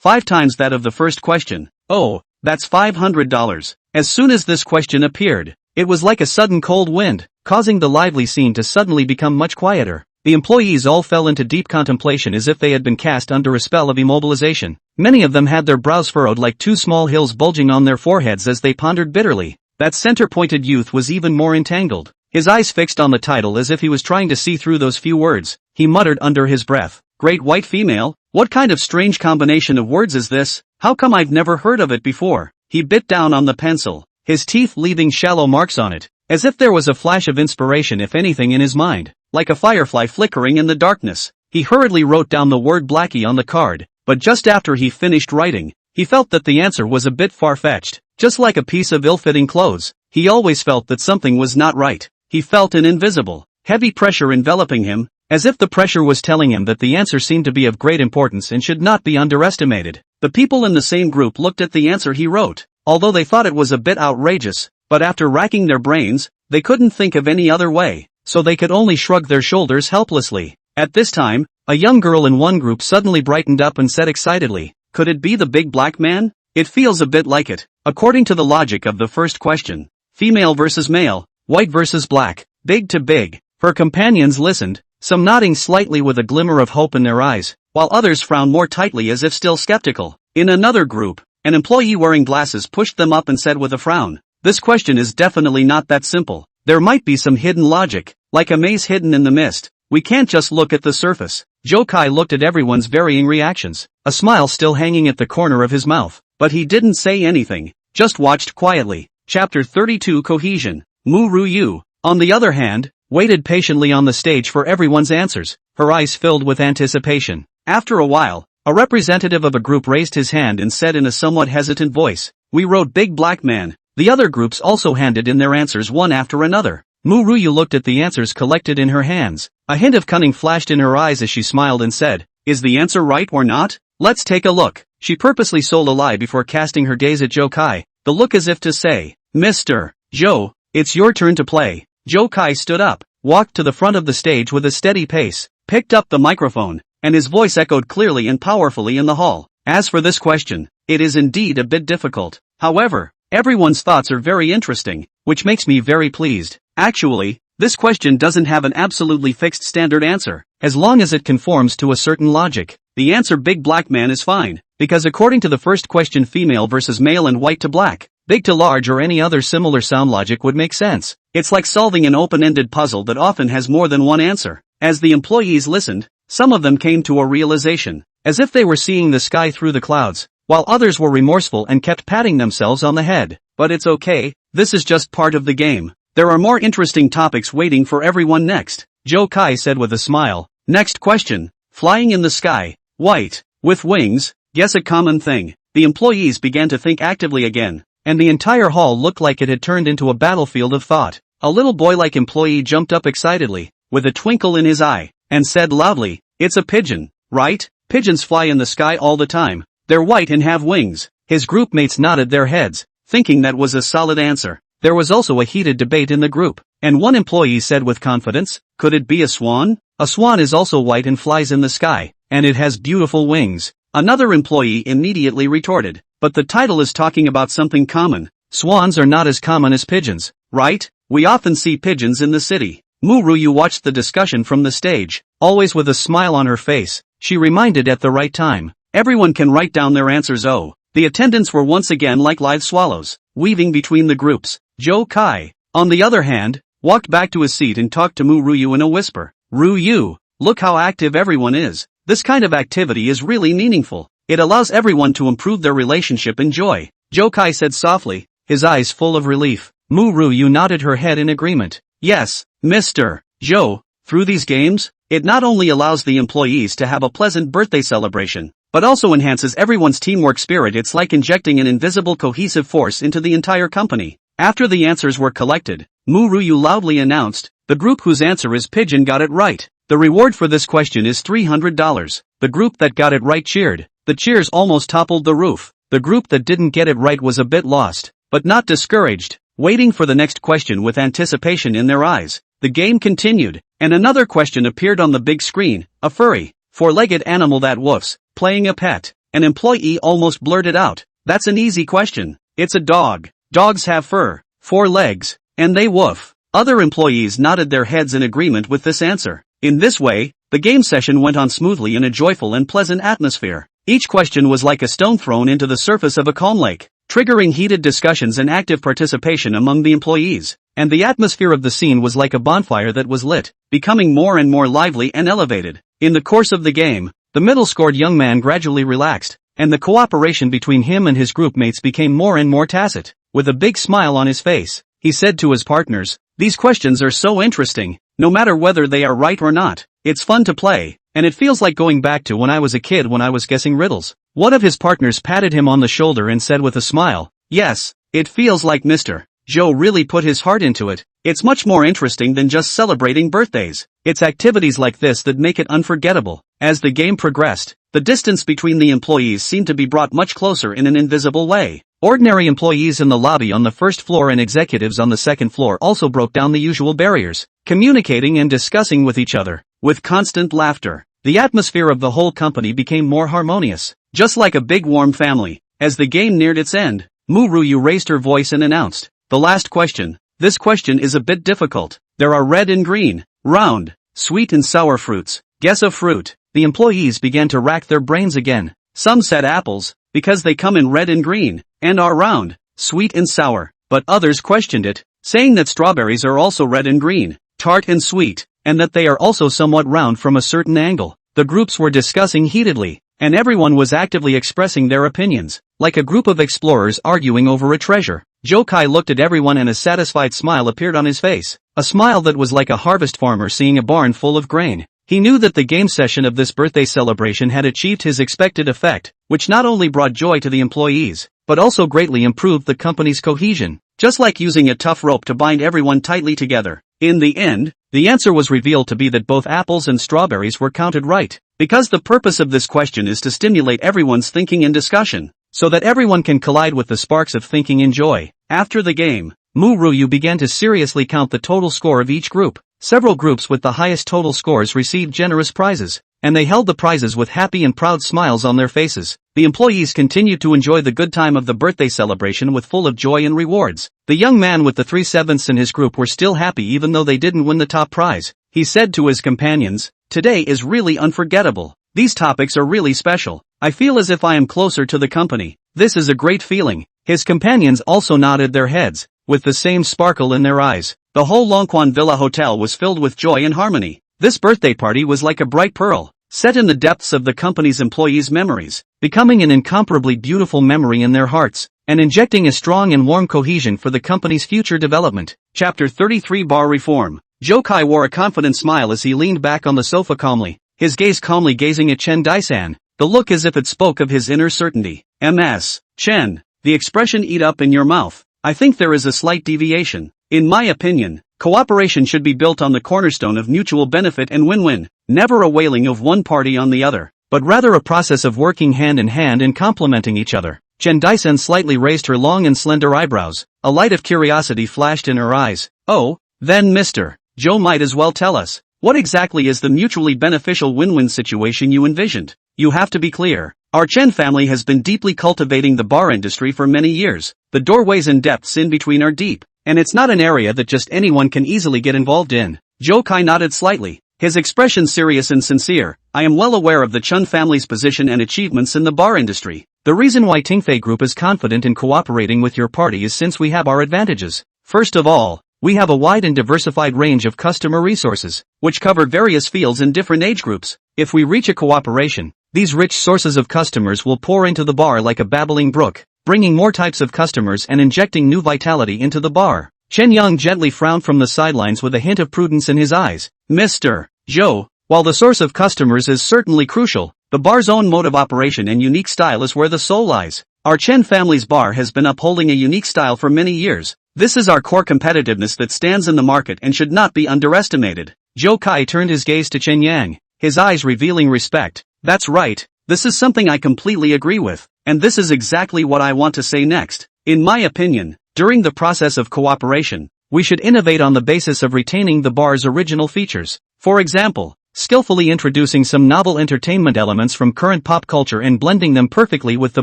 5 times that of the first question. Oh, that's $500. As soon as this question appeared, it was like a sudden cold wind, causing the lively scene to suddenly become much quieter. The employees all fell into deep contemplation as if they had been cast under a spell of immobilization. Many of them had their brows furrowed like 2 small hills bulging on their foreheads as they pondered bitterly. That center-pointed youth was even more entangled, his eyes fixed on the title as if he was trying to see through those few words. He muttered under his breath, "Great white female? What kind of strange combination of words is this? How come I've never heard of it before?" He bit down on the pencil, his teeth leaving shallow marks on it, as if there was a flash of inspiration if anything in his mind. Like a firefly flickering in the darkness, he hurriedly wrote down the word Blackie on the card, but just after he finished writing, he felt that the answer was a bit far-fetched. Just like a piece of ill-fitting clothes, he always felt that something was not right. He felt an invisible, heavy pressure enveloping him, as if the pressure was telling him that the answer seemed to be of great importance and should not be underestimated. The people in the same group looked at the answer he wrote, although they thought it was a bit outrageous, but after racking their brains, they couldn't think of any other way, so they could only shrug their shoulders helplessly. At this time, a young girl in one group suddenly brightened up and said excitedly, "Could it be the big black man? It feels a bit like it." According to the logic of the first question, female versus male, white versus black, big to big. Her companions listened, some nodding slightly with a glimmer of hope in their eyes, while others frowned more tightly as if still skeptical. In another group, an employee wearing glasses pushed them up and said with a frown, "This question is definitely not that simple. There might be some hidden logic, like a maze hidden in the mist. We can't just look at the surface." Zhou Kai looked at everyone's varying reactions, a smile still hanging at the corner of his mouth, but he didn't say anything, just watched quietly. Chapter 32 Cohesion. Mu Ruyu, on the other hand, waited patiently on the stage for everyone's answers, her eyes filled with anticipation. After a while, a representative of a group raised his hand and said in a somewhat hesitant voice, "We wrote big black man." The other groups also handed in their answers one after another. Mu Ruyu looked at the answers collected in her hands. A hint of cunning flashed in her eyes as she smiled and said, "Is the answer right or not? Let's take a look." She purposely sold a lie before casting her gaze at Zhou Kai, the look as if to say, "Mr. Zhou, it's your turn to play." Zhou Kai stood up, walked to the front of the stage with a steady pace, picked up the microphone, and his voice echoed clearly and powerfully in the hall. "As for this question, it is indeed a bit difficult. However, everyone's thoughts are very interesting, which makes me very pleased. Actually, this question doesn't have an absolutely fixed standard answer, as long as it conforms to a certain logic. The answer big black man is fine. because according to the first question, female versus male and white to black, big to large or any other similar sound logic would make sense. It's like solving an open-ended puzzle that often has more than one answer. As the employees listened, some of them came to a realization, as if they were seeing the sky through the clouds, while others were remorseful and kept patting themselves on the head. But it's okay, this is just part of the game. There are more interesting topics waiting for everyone next, Zhou Kai said with a smile. Next question, flying in the sky, white, with wings, guess a common thing. The employees began to think actively again, and the entire hall looked like it had turned into a battlefield of thought. A little boy-like employee jumped up excitedly, with a twinkle in his eye, and said loudly, "It's a pigeon, right? Pigeons fly in the sky all the time. They're white and have wings." His group mates nodded their heads, thinking that was a solid answer. There was also a heated debate in the group, and one employee said with confidence, "Could it be a swan? A swan is also white and flies in the sky, and it has beautiful wings." Another employee immediately retorted, "But the title is talking about something common. Swans are not as common as pigeons, right? We often see pigeons in the city." Muruyu watched the discussion from the stage, always with a smile on her face. She reminded at the right time, "Everyone can write down their answers." Oh, the attendants were once again like live swallows, weaving between the groups. Zhou Kai, on the other hand, walked back to his seat and talked to Muruyu in a whisper. "Ryu, look how active everyone is. This kind of activity is really meaningful. It allows everyone to improve their relationship and joy." Zhou Kai said softly, his eyes full of relief. Muruyu nodded her head in agreement. "Yes, Mr. Zhou, through these games, it not only allows the employees to have a pleasant birthday celebration, but also enhances everyone's teamwork spirit. It's like injecting an invisible cohesive force into the entire company." After the answers were collected, Muruyu loudly announced, "The group whose answer is pigeon got it right. The reward for this question is $300. The group that got it right cheered. The cheers almost toppled the roof. The group that didn't get it right was a bit lost, but not discouraged, waiting for the next question with anticipation in their eyes. The game continued, and another question appeared on the big screen, a furry, four-legged animal that woofs, playing a pet. An employee almost blurted out, "That's an easy question. It's a dog. Dogs have fur, 4 legs, and they woof." Other employees nodded their heads in agreement with this answer. In this way, the game session went on smoothly in a joyful and pleasant atmosphere. Each question was like a stone thrown into the surface of a calm lake, triggering heated discussions and active participation among the employees. And the atmosphere of the scene was like a bonfire that was lit, becoming more and more lively and elevated. In the course of the game, the middle-scored young man gradually relaxed, and the cooperation between him and his group mates became more and more tacit. With a big smile on his face, he said to his partners, "These questions are so interesting, no matter whether they are right or not. It's fun to play, and it feels like going back to when I was a kid when I was guessing riddles." One of his partners patted him on the shoulder and said with a smile, "Yes, it feels like Mr. Zhou really put his heart into it. It's much more interesting than just celebrating birthdays. It's activities like this that make it unforgettable." As the game progressed, the distance between the employees seemed to be brought much closer in an invisible way. Ordinary employees in the lobby on the first floor and executives on the second floor also broke down the usual barriers, communicating and discussing with each other. With constant laughter, the atmosphere of the whole company became more harmonious, just like a big warm family. As the game neared its end, Muruyu raised her voice and announced, "The last question. This question is a bit difficult. There are red and green, round, sweet and sour fruits. Guess a fruit." The employees began to rack their brains again. Some said apples, because they come in red and green, and are round, sweet and sour, but others questioned it, saying that strawberries are also red and green, tart and sweet, and that they are also somewhat round from a certain angle. The groups were discussing heatedly, and everyone was actively expressing their opinions, like a group of explorers arguing over a treasure. Zhou Kai looked at everyone and a satisfied smile appeared on his face, a smile that was like a harvest farmer seeing a barn full of grain. He knew that the game session of this birthday celebration had achieved his expected effect, which not only brought joy to the employees, but also greatly improved the company's cohesion, just like using a tough rope to bind everyone tightly together. In the end, the answer was revealed to be that both apples and strawberries were counted right, because the purpose of this question is to stimulate everyone's thinking and discussion, so that everyone can collide with the sparks of thinking and joy. After the game, Muruyu began to seriously count the total score of each group. Several groups with the highest total scores received generous prizes, and they held the prizes with happy and proud smiles on their faces. The employees continued to enjoy the good time of the birthday celebration with full of joy and rewards. The young man with the 3/7 in his group were still happy even though they didn't win the top prize. He said to his companions, "Today is really unforgettable. These topics are really special. I feel as if I am closer to the company. This is a great feeling. His companions also nodded their heads, with the same sparkle in their eyes. The whole Longquan Villa Hotel was filled with joy and harmony. This birthday party was like a bright pearl, set in the depths of the company's employees' memories, becoming an incomparably beautiful memory in their hearts, and injecting a strong and warm cohesion for the company's future development. Chapter 33 Bar Reform. Zhou Kai wore a confident smile as he leaned back on the sofa calmly, his gaze calmly gazing at Chen Daisan, the look as if it spoke of his inner certainty. Ms. Chen, the expression "eat up in your mouth." I think there is a slight deviation. In my opinion, cooperation should be built on the cornerstone of mutual benefit and win-win, never a wailing of one party on the other, but rather a process of working hand in hand and complementing each other. Chen Daisan slightly raised her long and slender eyebrows, a light of curiosity flashed in her eyes. Oh, then Mr. Zhou might as well tell us, what exactly is the mutually beneficial win-win situation you envisioned? You have to be clear. Our Chen family has been deeply cultivating the bar industry for many years. The doorways and depths in between are deep, and it's not an area that just anyone can easily get involved in. Zhou Kai nodded slightly, his expression serious and sincere. I am well aware of the Chen family's position and achievements in the bar industry. The reason why Tingfei Group is confident in cooperating with your party is since we have our advantages. First of all, we have a wide and diversified range of customer resources, which cover various fields and different age groups. If we reach a cooperation, these rich sources of customers will pour into the bar like a babbling brook, bringing more types of customers and injecting new vitality into the bar. Chen Yang gently frowned from the sidelines with a hint of prudence in his eyes. Mr. Zhou, while the source of customers is certainly crucial, the bar's own mode of operation and unique style is where the soul lies. Our Chen family's bar has been upholding a unique style for many years. This is our core competitiveness that stands in the market and should not be underestimated. Zhou Kai turned his gaze to Chen Yang, his eyes revealing respect. That's right, this is something I completely agree with, and this is exactly what I want to say next. In my opinion, during the process of cooperation, we should innovate on the basis of retaining the bar's original features. For example, skillfully introducing some novel entertainment elements from current pop culture and blending them perfectly with the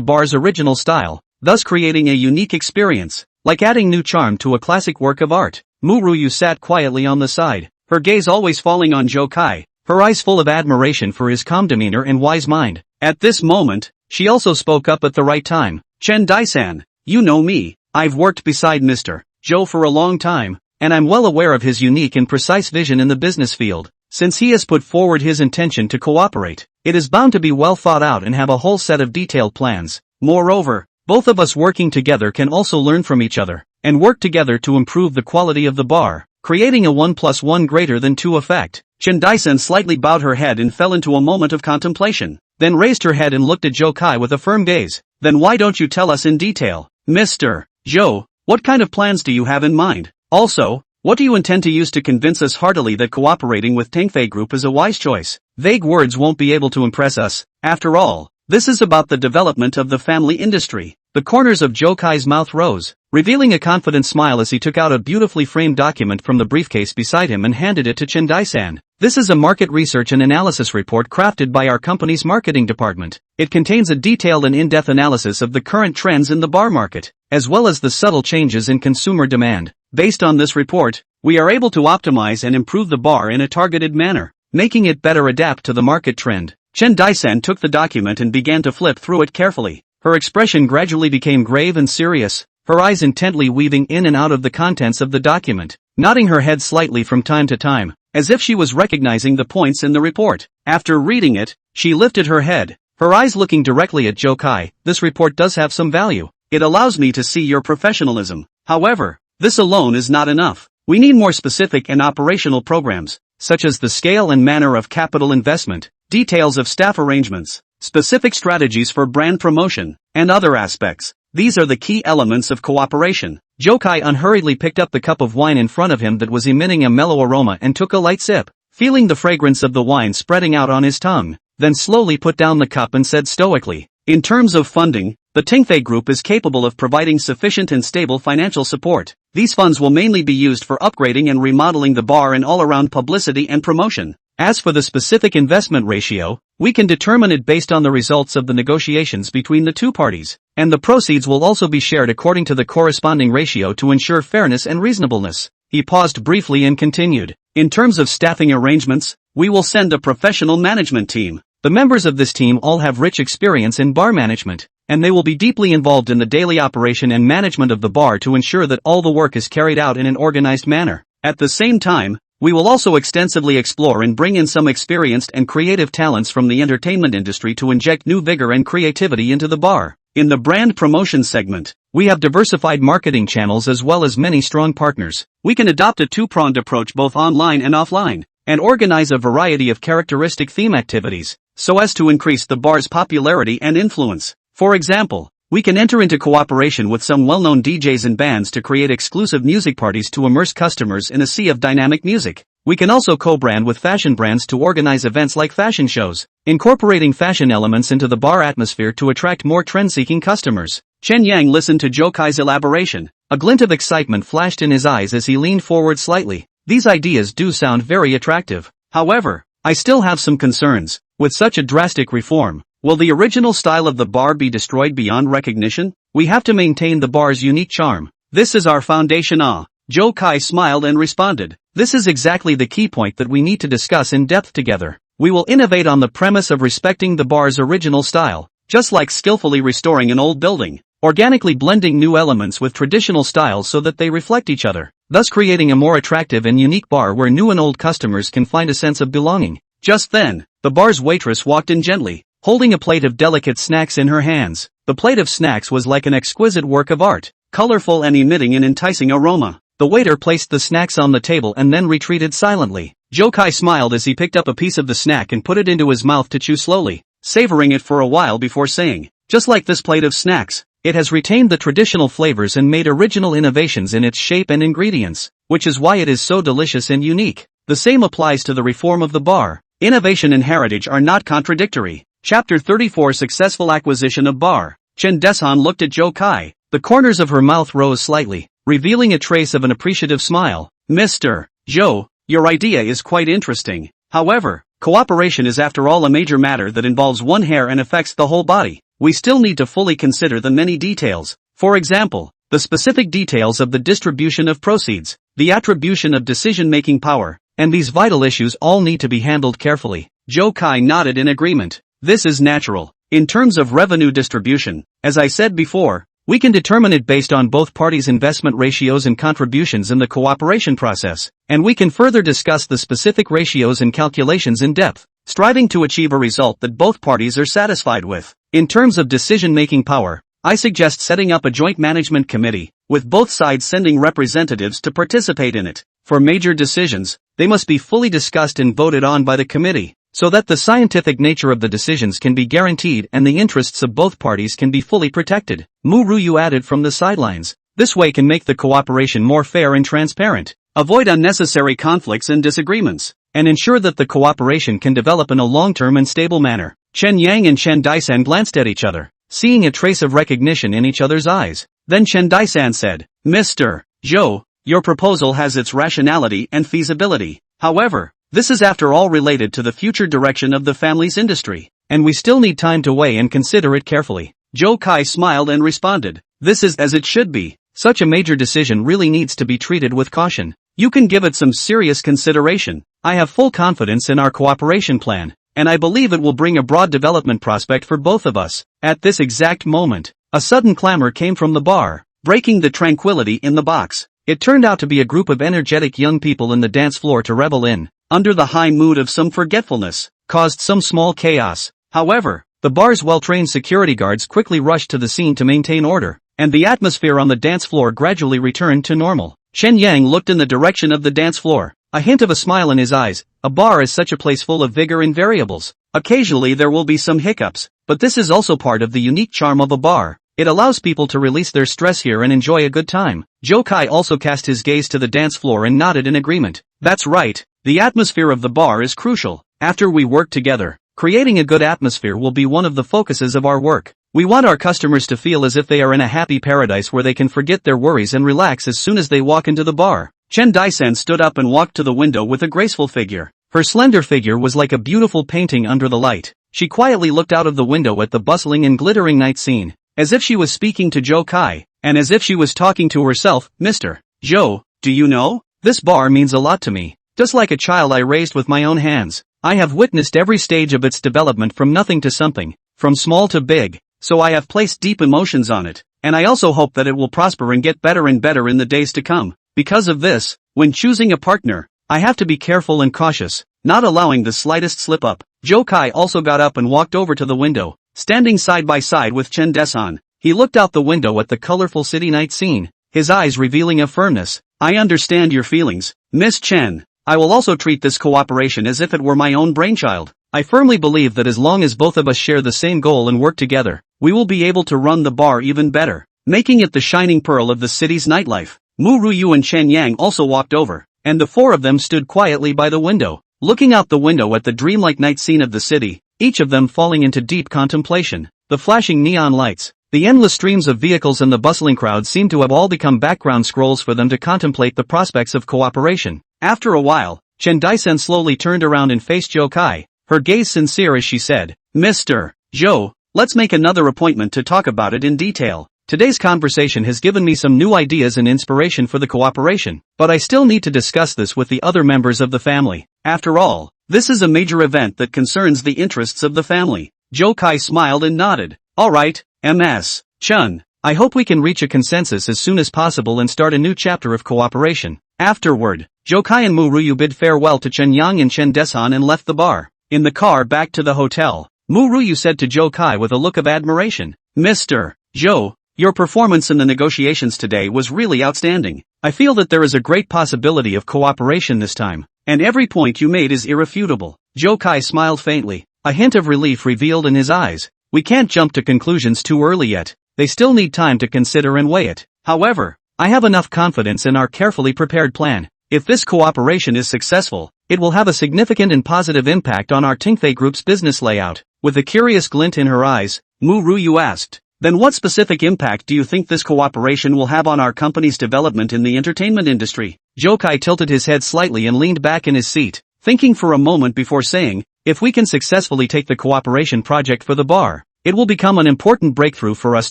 bar's original style, thus creating a unique experience, like adding new charm to a classic work of art. Mu Ruyu sat quietly on the side, her gaze always falling on Zhou Kai, her eyes full of admiration for his calm demeanor and wise mind. At this moment, she also spoke up at the right time. Chen Daisan, you know me, I've worked beside Mr. Zhou for a long time, and I'm well aware of his unique and precise vision in the business field. Since he has put forward his intention to cooperate, it is bound to be well thought out and have a whole set of detailed plans. Moreover, both of us working together can also learn from each other, and work together to improve the quality of the bar, creating a 1 + 1 greater than 2 effect. Chen Daisan slightly bowed her head and fell into a moment of contemplation, then raised her head and looked at Zhou Kai with a firm gaze. Then why don't you tell us in detail? Mr. Zhou, what kind of plans do you have in mind? Also, what do you intend to use to convince us heartily that cooperating with Tingfei Group is a wise choice? Vague words won't be able to impress us. After all, this is about the development of the family industry. The corners of Zhou Kai's mouth rose, revealing a confident smile as he took out a beautifully framed document from the briefcase beside him and handed it to Chen Daisan. This is a market research and analysis report crafted by our company's marketing department. It contains a detailed and in-depth analysis of the current trends in the bar market, as well as the subtle changes in consumer demand. Based on this report, we are able to optimize and improve the bar in a targeted manner, making it better adapt to the market trend. Chen Daisan took the document and began to flip through it carefully. Her expression gradually became grave and serious, her eyes intently weaving in and out of the contents of the document, nodding her head slightly from time to time, as if she was recognizing the points in the report. After reading it, she lifted her head, her eyes looking directly at Zhou Kai. This report does have some value. It allows me to see your professionalism. However, this alone is not enough. We need more specific and operational programs, such as the scale and manner of capital investment, details of staff arrangements, specific strategies for brand promotion, and other aspects. These are the key elements of cooperation. Zhou Kai unhurriedly picked up the cup of wine in front of him that was emitting a mellow aroma and took a light sip, feeling the fragrance of the wine spreading out on his tongue, then slowly put down the cup and said stoically, in terms of funding, the Tingfei Group is capable of providing sufficient and stable financial support. These funds will mainly be used for upgrading and remodeling the bar and all-around publicity and promotion. As for the specific investment ratio, we can determine it based on the results of the negotiations between the two parties, and the proceeds will also be shared according to the corresponding ratio to ensure fairness and reasonableness. He paused briefly and continued, in terms of staffing arrangements, we will send a professional management team. The members of this team all have rich experience in bar management, and they will be deeply involved in the daily operation and management of the bar to ensure that all the work is carried out in an organized manner. At the same time, we will also extensively explore and bring in some experienced and creative talents from the entertainment industry to inject new vigor and creativity into the bar. In the brand promotion segment, we have diversified marketing channels as well as many strong partners. We can adopt a two-pronged approach both online and offline, and organize a variety of characteristic theme activities, so as to increase the bar's popularity and influence. For example, we can enter into cooperation with some well-known DJs and bands to create exclusive music parties to immerse customers in a sea of dynamic music. We can also co-brand with fashion brands to organize events like fashion shows, incorporating fashion elements into the bar atmosphere to attract more trend-seeking customers. Chen Yang listened to Zhou Kai's elaboration. A glint of excitement flashed in his eyes as he leaned forward slightly. These ideas do sound very attractive. However, I still have some concerns. With such a drastic reform, will the original style of the bar be destroyed beyond recognition? We have to maintain the bar's unique charm. This is our foundation. Zhou Kai smiled and responded. This is exactly the key point that we need to discuss in depth together. We will innovate on the premise of respecting the bar's original style, just like skillfully restoring an old building, organically blending new elements with traditional styles so that they reflect each other, thus creating a more attractive and unique bar where new and old customers can find a sense of belonging. Just then, the bar's waitress walked in gently, holding a plate of delicate snacks in her hands. The plate of snacks was like an exquisite work of art, colorful and emitting an enticing aroma. The waiter placed the snacks on the table and then retreated silently. Zhou Kai smiled as he picked up a piece of the snack and put it into his mouth to chew slowly, savoring it for a while before saying, "Just like this plate of snacks, it has retained the traditional flavors and made original innovations in its shape and ingredients, which is why it is so delicious and unique." The same applies to the reform of the bar. Innovation and heritage are not contradictory. Chapter 34 Successful Acquisition of Bar. Chen Deshan looked at Zhou Kai. The corners of her mouth rose slightly, revealing a trace of an appreciative smile. "Mr. Zhou, your idea is quite interesting. However, cooperation is after all a major matter that involves one hair and affects the whole body. We still need to fully consider the many details. For example, the specific details of the distribution of proceeds, the attribution of decision-making power, and these vital issues all need to be handled carefully." Zhou Kai nodded in agreement. "This is natural. In terms of revenue distribution, as I said before, we can determine it based on both parties' investment ratios and contributions in the cooperation process, and we can further discuss the specific ratios and calculations in depth, striving to achieve a result that both parties are satisfied with. In terms of decision-making power, I suggest setting up a joint management committee, with both sides sending representatives to participate in it. For major decisions, they must be fully discussed and voted on by the committee, so that the scientific nature of the decisions can be guaranteed and the interests of both parties can be fully protected. Mu Ruyu added from the sidelines. This way can make the cooperation more fair and transparent, avoid unnecessary conflicts and disagreements, and ensure that the cooperation can develop in a long-term and stable manner. Chen Yang and Chen Daisan glanced at each other, seeing a trace of recognition in each other's eyes. Then Chen Daisan said, "Mr. Zhou, your proposal has its rationality and feasibility. However, this is after all related to the future direction of the family's industry, and we still need time to weigh and consider it carefully." Zhou Kai smiled and responded, "This is as it should be. Such a major decision really needs to be treated with caution. You can give it some serious consideration. I have full confidence in our cooperation plan, and I believe it will bring a broad development prospect for both of us." At this exact moment, a sudden clamor came from the bar, breaking the tranquility in the box. It turned out to be a group of energetic young people in the dance floor to revel in, under the high mood of some forgetfulness, caused some small chaos. However, the bar's well-trained security guards quickly rushed to the scene to maintain order, and the atmosphere on the dance floor gradually returned to normal. Chen Yang looked in the direction of the dance floor, a hint of a smile in his eyes. A bar is such a place full of vigor and variables. Occasionally there will be some hiccups, but this is also part of the unique charm of a bar. It allows people to release their stress here and enjoy a good time. Zhou Kai also cast his gaze to the dance floor and nodded in agreement. "That's right. The atmosphere of the bar is crucial. After we work together, creating a good atmosphere will be one of the focuses of our work. We want our customers to feel as if they are in a happy paradise where they can forget their worries and relax as soon as they walk into the bar." Chen Daisan stood up and walked to the window with a graceful figure. Her slender figure was like a beautiful painting under the light. She quietly looked out of the window at the bustling and glittering night scene, as if she was speaking to Zhou Kai, and as if she was talking to herself. "Mr. Zhou, do you know? This bar means a lot to me. Just like a child I raised with my own hands. I have witnessed every stage of its development from nothing to something, from small to big, so I have placed deep emotions on it, and I also hope that it will prosper and get better and better in the days to come. Because of this, when choosing a partner, I have to be careful and cautious, not allowing the slightest slip up. Zhou Kai also got up and walked over to the window, standing side by side with Chen Desan. He looked out the window at the colorful city night scene, his eyes revealing a firmness. I understand your feelings, Miss Chen. I will also treat this cooperation as if it were my own brainchild. I firmly believe that as long as both of us share the same goal and work together, we will be able to run the bar even better, making it the shining pearl of the city's nightlife. Mu Ruyu and Chen Yang also walked over, and the four of them stood quietly by the window, looking out the window at the dreamlike night scene of the city, each of them falling into deep contemplation. The flashing neon lights, the endless streams of vehicles and the bustling crowd seemed to have all become background scrolls for them to contemplate the prospects of cooperation. After a while, Chen Daisen slowly turned around and faced Zhou Kai, her gaze sincere as she said, Mr. Zhou, let's make another appointment to talk about it in detail. Today's conversation has given me some new ideas and inspiration for the cooperation, but I still need to discuss this with the other members of the family. After all, this is a major event that concerns the interests of the family. Zhou Kai smiled and nodded. Alright, Ms. Chen, I hope we can reach a consensus as soon as possible and start a new chapter of cooperation. Afterward, Zhou Kai and Mu Ruyu bid farewell to Chen Yang and Chen Desan and left the bar. In the car back to the hotel, Mu Ruyu said to Zhou Kai with a look of admiration, Mr. Zhou, your performance in the negotiations today was really outstanding. I feel that there is a great possibility of cooperation this time, and every point you made is irrefutable. Zhou Kai smiled faintly, a hint of relief revealed in his eyes. We can't jump to conclusions too early yet, they still need time to consider and weigh it. However, I have enough confidence in our carefully prepared plan. If this cooperation is successful, it will have a significant and positive impact on our Tingfei Group's business layout. With a curious glint in her eyes, Mu Ruyu asked, then what specific impact do you think this cooperation will have on our company's development in the entertainment industry? Zhou Kai tilted his head slightly and leaned back in his seat, thinking for a moment before saying, if we can successfully take the cooperation project for the bar, it will become an important breakthrough for us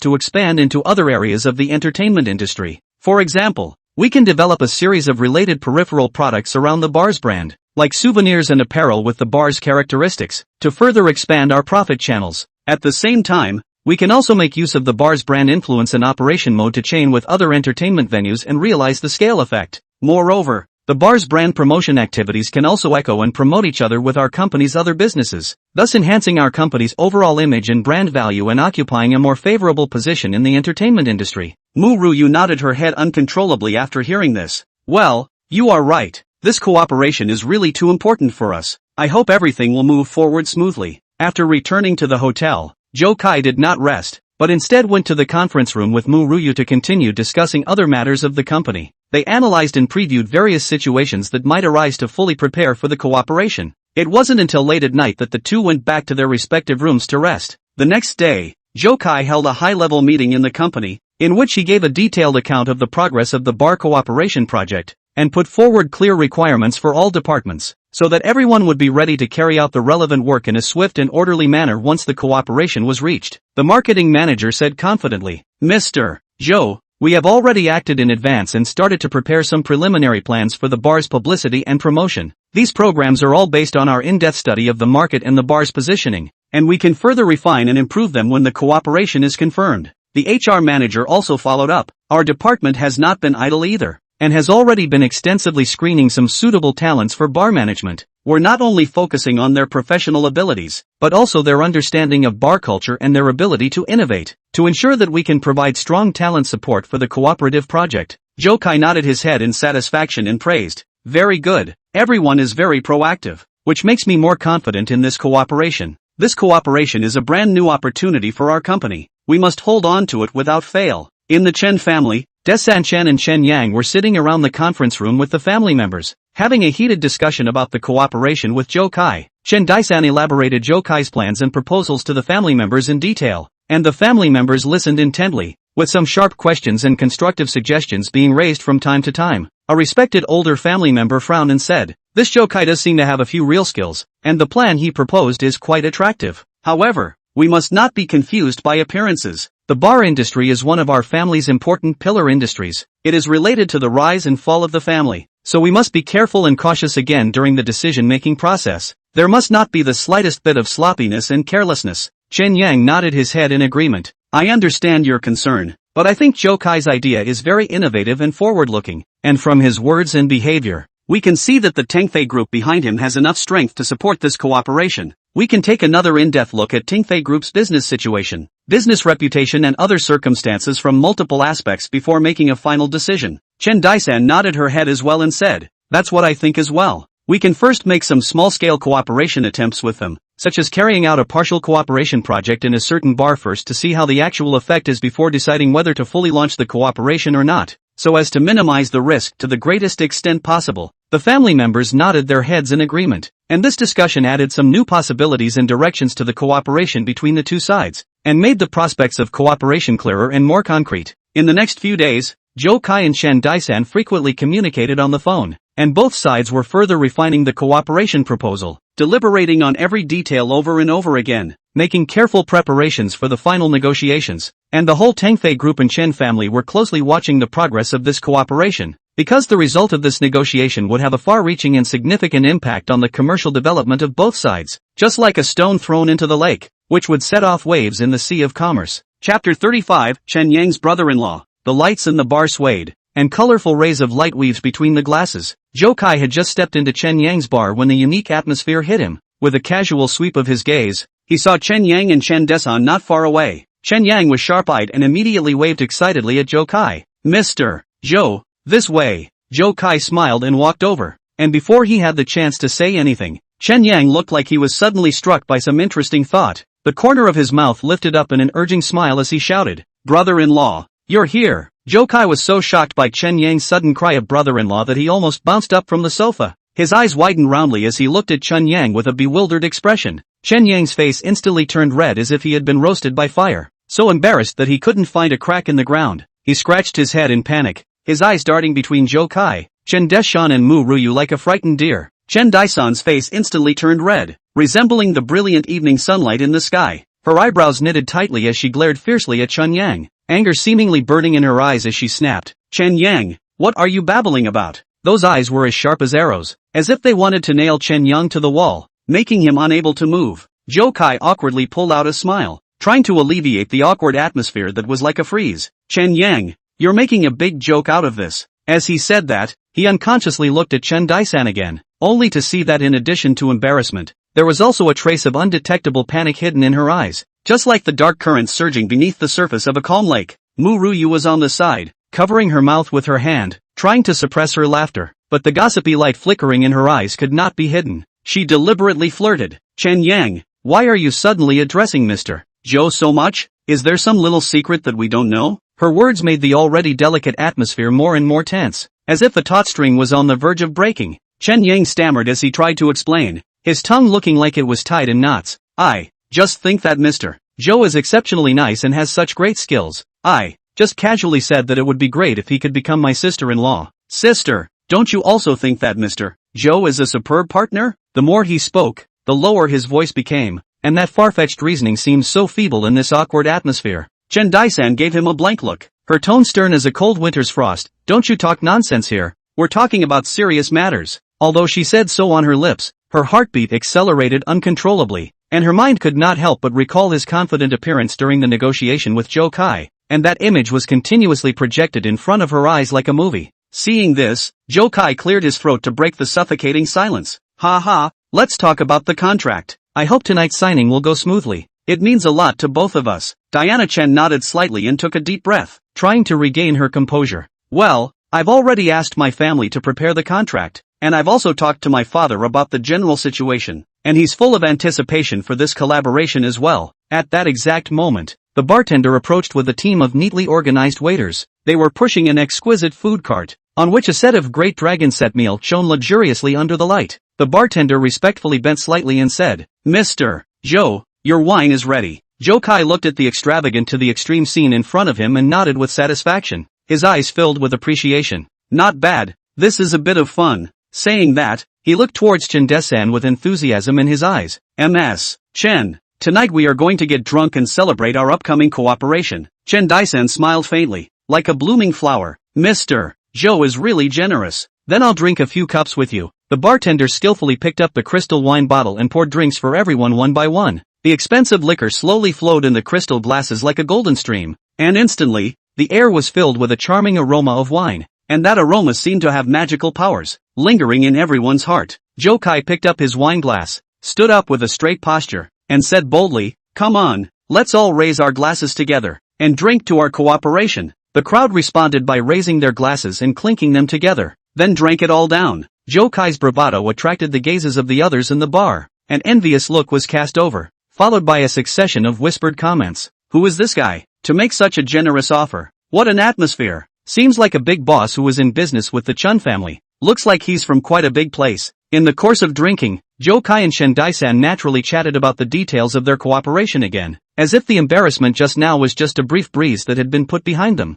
to expand into other areas of the entertainment industry. For example, we can develop a series of related peripheral products around the bar's brand, like souvenirs and apparel with the bar's characteristics, to further expand our profit channels. At the same time, we can also make use of the bar's brand influence and operation mode to chain with other entertainment venues and realize the scale effect. Moreover, the bar's brand promotion activities can also echo and promote each other with our company's other businesses, thus enhancing our company's overall image and brand value and occupying a more favorable position in the entertainment industry. Mu Ruyu nodded her head uncontrollably after hearing this. Well, you are right. This cooperation is really too important for us. I hope everything will move forward smoothly. After returning to the hotel, Zhou Kai did not rest, but instead went to the conference room with Mu Ruyu to continue discussing other matters of the company. They analyzed and previewed various situations that might arise to fully prepare for the cooperation. It wasn't until late at night that the two went back to their respective rooms to rest. The next day, Zhou Kai held a high-level meeting in the company, in which he gave a detailed account of the progress of the bar cooperation project, and put forward clear requirements for all departments, so that everyone would be ready to carry out the relevant work in a swift and orderly manner once the cooperation was reached. The marketing manager said confidently, Mr. Zhou, we have already acted in advance and started to prepare some preliminary plans for the bar's publicity and promotion. These programs are all based on our in-depth study of the market and the bar's positioning, and we can further refine and improve them when the cooperation is confirmed. The HR manager also followed up. Our department has not been idle either, and has already been extensively screening some suitable talents for bar management. We're not only focusing on their professional abilities, but also their understanding of bar culture and their ability to innovate, to ensure that we can provide strong talent support for the cooperative project. Zhou Kai nodded his head in satisfaction and praised, very good, everyone is very proactive, which makes me more confident in this cooperation. This cooperation is a brand new opportunity for our company. We must hold on to it without fail. In the Chen family, Desan Chen and Chen Yang were sitting around the conference room with the family members, having a heated discussion about the cooperation with Zhou Kai. Chen Daisan elaborated Zhou Kai's plans and proposals to the family members in detail, and the family members listened intently, with some sharp questions and constructive suggestions being raised from time to time. A respected older family member frowned and said, this Zhou Kai does seem to have a few real skills, and the plan he proposed is quite attractive. However, we must not be confused by appearances. The bar industry is one of our family's important pillar industries. It is related to the rise and fall of the family, so we must be careful and cautious again during the decision-making process. There must not be the slightest bit of sloppiness and carelessness. Chen Yang nodded his head in agreement. I understand your concern, but I think Zhou Kai's idea is very innovative and forward-looking, and from his words and behavior, we can see that the Tengfei group behind him has enough strength to support this cooperation. We can take another in-depth look at Tengfei Group's business situation, business reputation and other circumstances from multiple aspects before making a final decision. Chen Daisan nodded her head as well and said, that's what I think as well. We can first make some small-scale cooperation attempts with them, such as carrying out a partial cooperation project in a certain bar first to see how the actual effect is before deciding whether to fully launch the cooperation or not, so as to minimize the risk to the greatest extent possible. The family members nodded their heads in agreement, and this discussion added some new possibilities and directions to the cooperation between the two sides, and made the prospects of cooperation clearer and more concrete. In the next few days, Zhou Kai and Chen Daisan frequently communicated on the phone, and both sides were further refining the cooperation proposal, deliberating on every detail over and over again, making careful preparations for the final negotiations, and the whole Tengfei group and Chen family were closely watching the progress of this cooperation, because the result of this negotiation would have a far-reaching and significant impact on the commercial development of both sides, just like a stone thrown into the lake, which would set off waves in the sea of commerce. Chapter 35, Chen Yang's brother-in-law. The lights in the bar swayed, and colorful rays of light weaves between the glasses. Zhou Kai had just stepped into Chen Yang's bar when the unique atmosphere hit him. With a casual sweep of his gaze, he saw Chen Yang and Chen Desan not far away. Chen Yang was sharp-eyed and immediately waved excitedly at Zhou Kai. Mr. Zhou, this way. Zhou Kai smiled and walked over, and before he had the chance to say anything, Chen Yang looked like he was suddenly struck by some interesting thought. The corner of his mouth lifted up in an urging smile as he shouted, brother-in-law, you're here. Zhou Kai was so shocked by Chen Yang's sudden cry of brother-in-law that he almost bounced up from the sofa. His eyes widened roundly as he looked at Chen Yang with a bewildered expression. Chen Yang's face instantly turned red as if he had been roasted by fire. So embarrassed that he couldn't find a crack in the ground, he scratched his head in panic, his eyes darting between Zhou Kai, Chen Deshan and Mu Ruyu like a frightened deer. Chen Daisan's face instantly turned red, resembling the brilliant evening sunlight in the sky. Her eyebrows knitted tightly as she glared fiercely at Chen Yang, anger seemingly burning in her eyes as she snapped, Chen Yang, what are you babbling about? Those eyes were as sharp as arrows, as if they wanted to nail Chen Yang to the wall, making him unable to move. Zhou Kai awkwardly pulled out a smile, trying to alleviate the awkward atmosphere that was like a freeze. Chen Yang, you're making a big joke out of this. As he said that, he unconsciously looked at Chen Daisan again, only to see that in addition to embarrassment, there was also a trace of undetectable panic hidden in her eyes, just like the dark currents surging beneath the surface of a calm lake. Mu Ruyu was on the side, covering her mouth with her hand, trying to suppress her laughter, but the gossipy light flickering in her eyes could not be hidden. She deliberately flirted. Chen Yang, why are you suddenly addressing Mr. Zhou so much? Is there some little secret that we don't know? Her words made the already delicate atmosphere more and more tense, as if a taut string was on the verge of breaking. Chen Yang stammered as he tried to explain, his tongue looking like it was tied in knots. I just think that Mr. Zhou is exceptionally nice and has such great skills. I just casually said that it would be great if he could become my sister-in-law. Sister, don't you also think that Mr. Zhou is a superb partner? The more he spoke, the lower his voice became, and that far-fetched reasoning seemed so feeble in this awkward atmosphere. Chen Daisan gave him a blank look, her tone stern as a cold winter's frost. Don't you talk nonsense here, we're talking about serious matters. Although she said so on her lips, her heartbeat accelerated uncontrollably, and her mind could not help but recall his confident appearance during the negotiation with Zhou Kai, and that image was continuously projected in front of her eyes like a movie. Seeing this, Zhou Kai cleared his throat to break the suffocating silence. Ha ha, let's talk about the contract. I hope tonight's signing will go smoothly. It means a lot to both of us. Diana Chen nodded slightly and took a deep breath, trying to regain her composure. Well, I've already asked my family to prepare the contract, and I've also talked to my father about the general situation, and he's full of anticipation for this collaboration as well. At that exact moment, the bartender approached with a team of neatly organized waiters. They were pushing an exquisite food cart, on which a set of great dragon set meal shone luxuriously under the light. The bartender respectfully bent slightly and said, Mr. Zhou, your wine is ready. Zhou Kai looked at the extravagant to the extreme scene in front of him and nodded with satisfaction, his eyes filled with appreciation. Not bad, this is a bit of fun. Saying that, he looked towards Chen Desan with enthusiasm in his eyes. Ms. Chen, tonight we are going to get drunk and celebrate our upcoming cooperation. Chen Daisan smiled faintly, like a blooming flower. Mr. Zhou is really generous. Then I'll drink a few cups with you. The bartender skillfully picked up the crystal wine bottle and poured drinks for everyone one by one. The expensive liquor slowly flowed in the crystal glasses like a golden stream, and instantly, the air was filled with a charming aroma of wine, and that aroma seemed to have magical powers, lingering in everyone's heart. Zhou Kai picked up his wine glass, stood up with a straight posture, and said boldly, "Come on, let's all raise our glasses together, and drink to our cooperation." The crowd responded by raising their glasses and clinking them together, then drank it all down. Zhou Kai's bravado attracted the gazes of the others in the bar. An envious look was cast over, followed by a succession of whispered comments. Who is this guy, to make such a generous offer? What an atmosphere! Seems like a big boss who was in business with the Chun family. Looks like he's from quite a big place. In the course of drinking, Zhou Kai and Chen Daisan naturally chatted about the details of their cooperation again, as if the embarrassment just now was just a brief breeze that had been put behind them.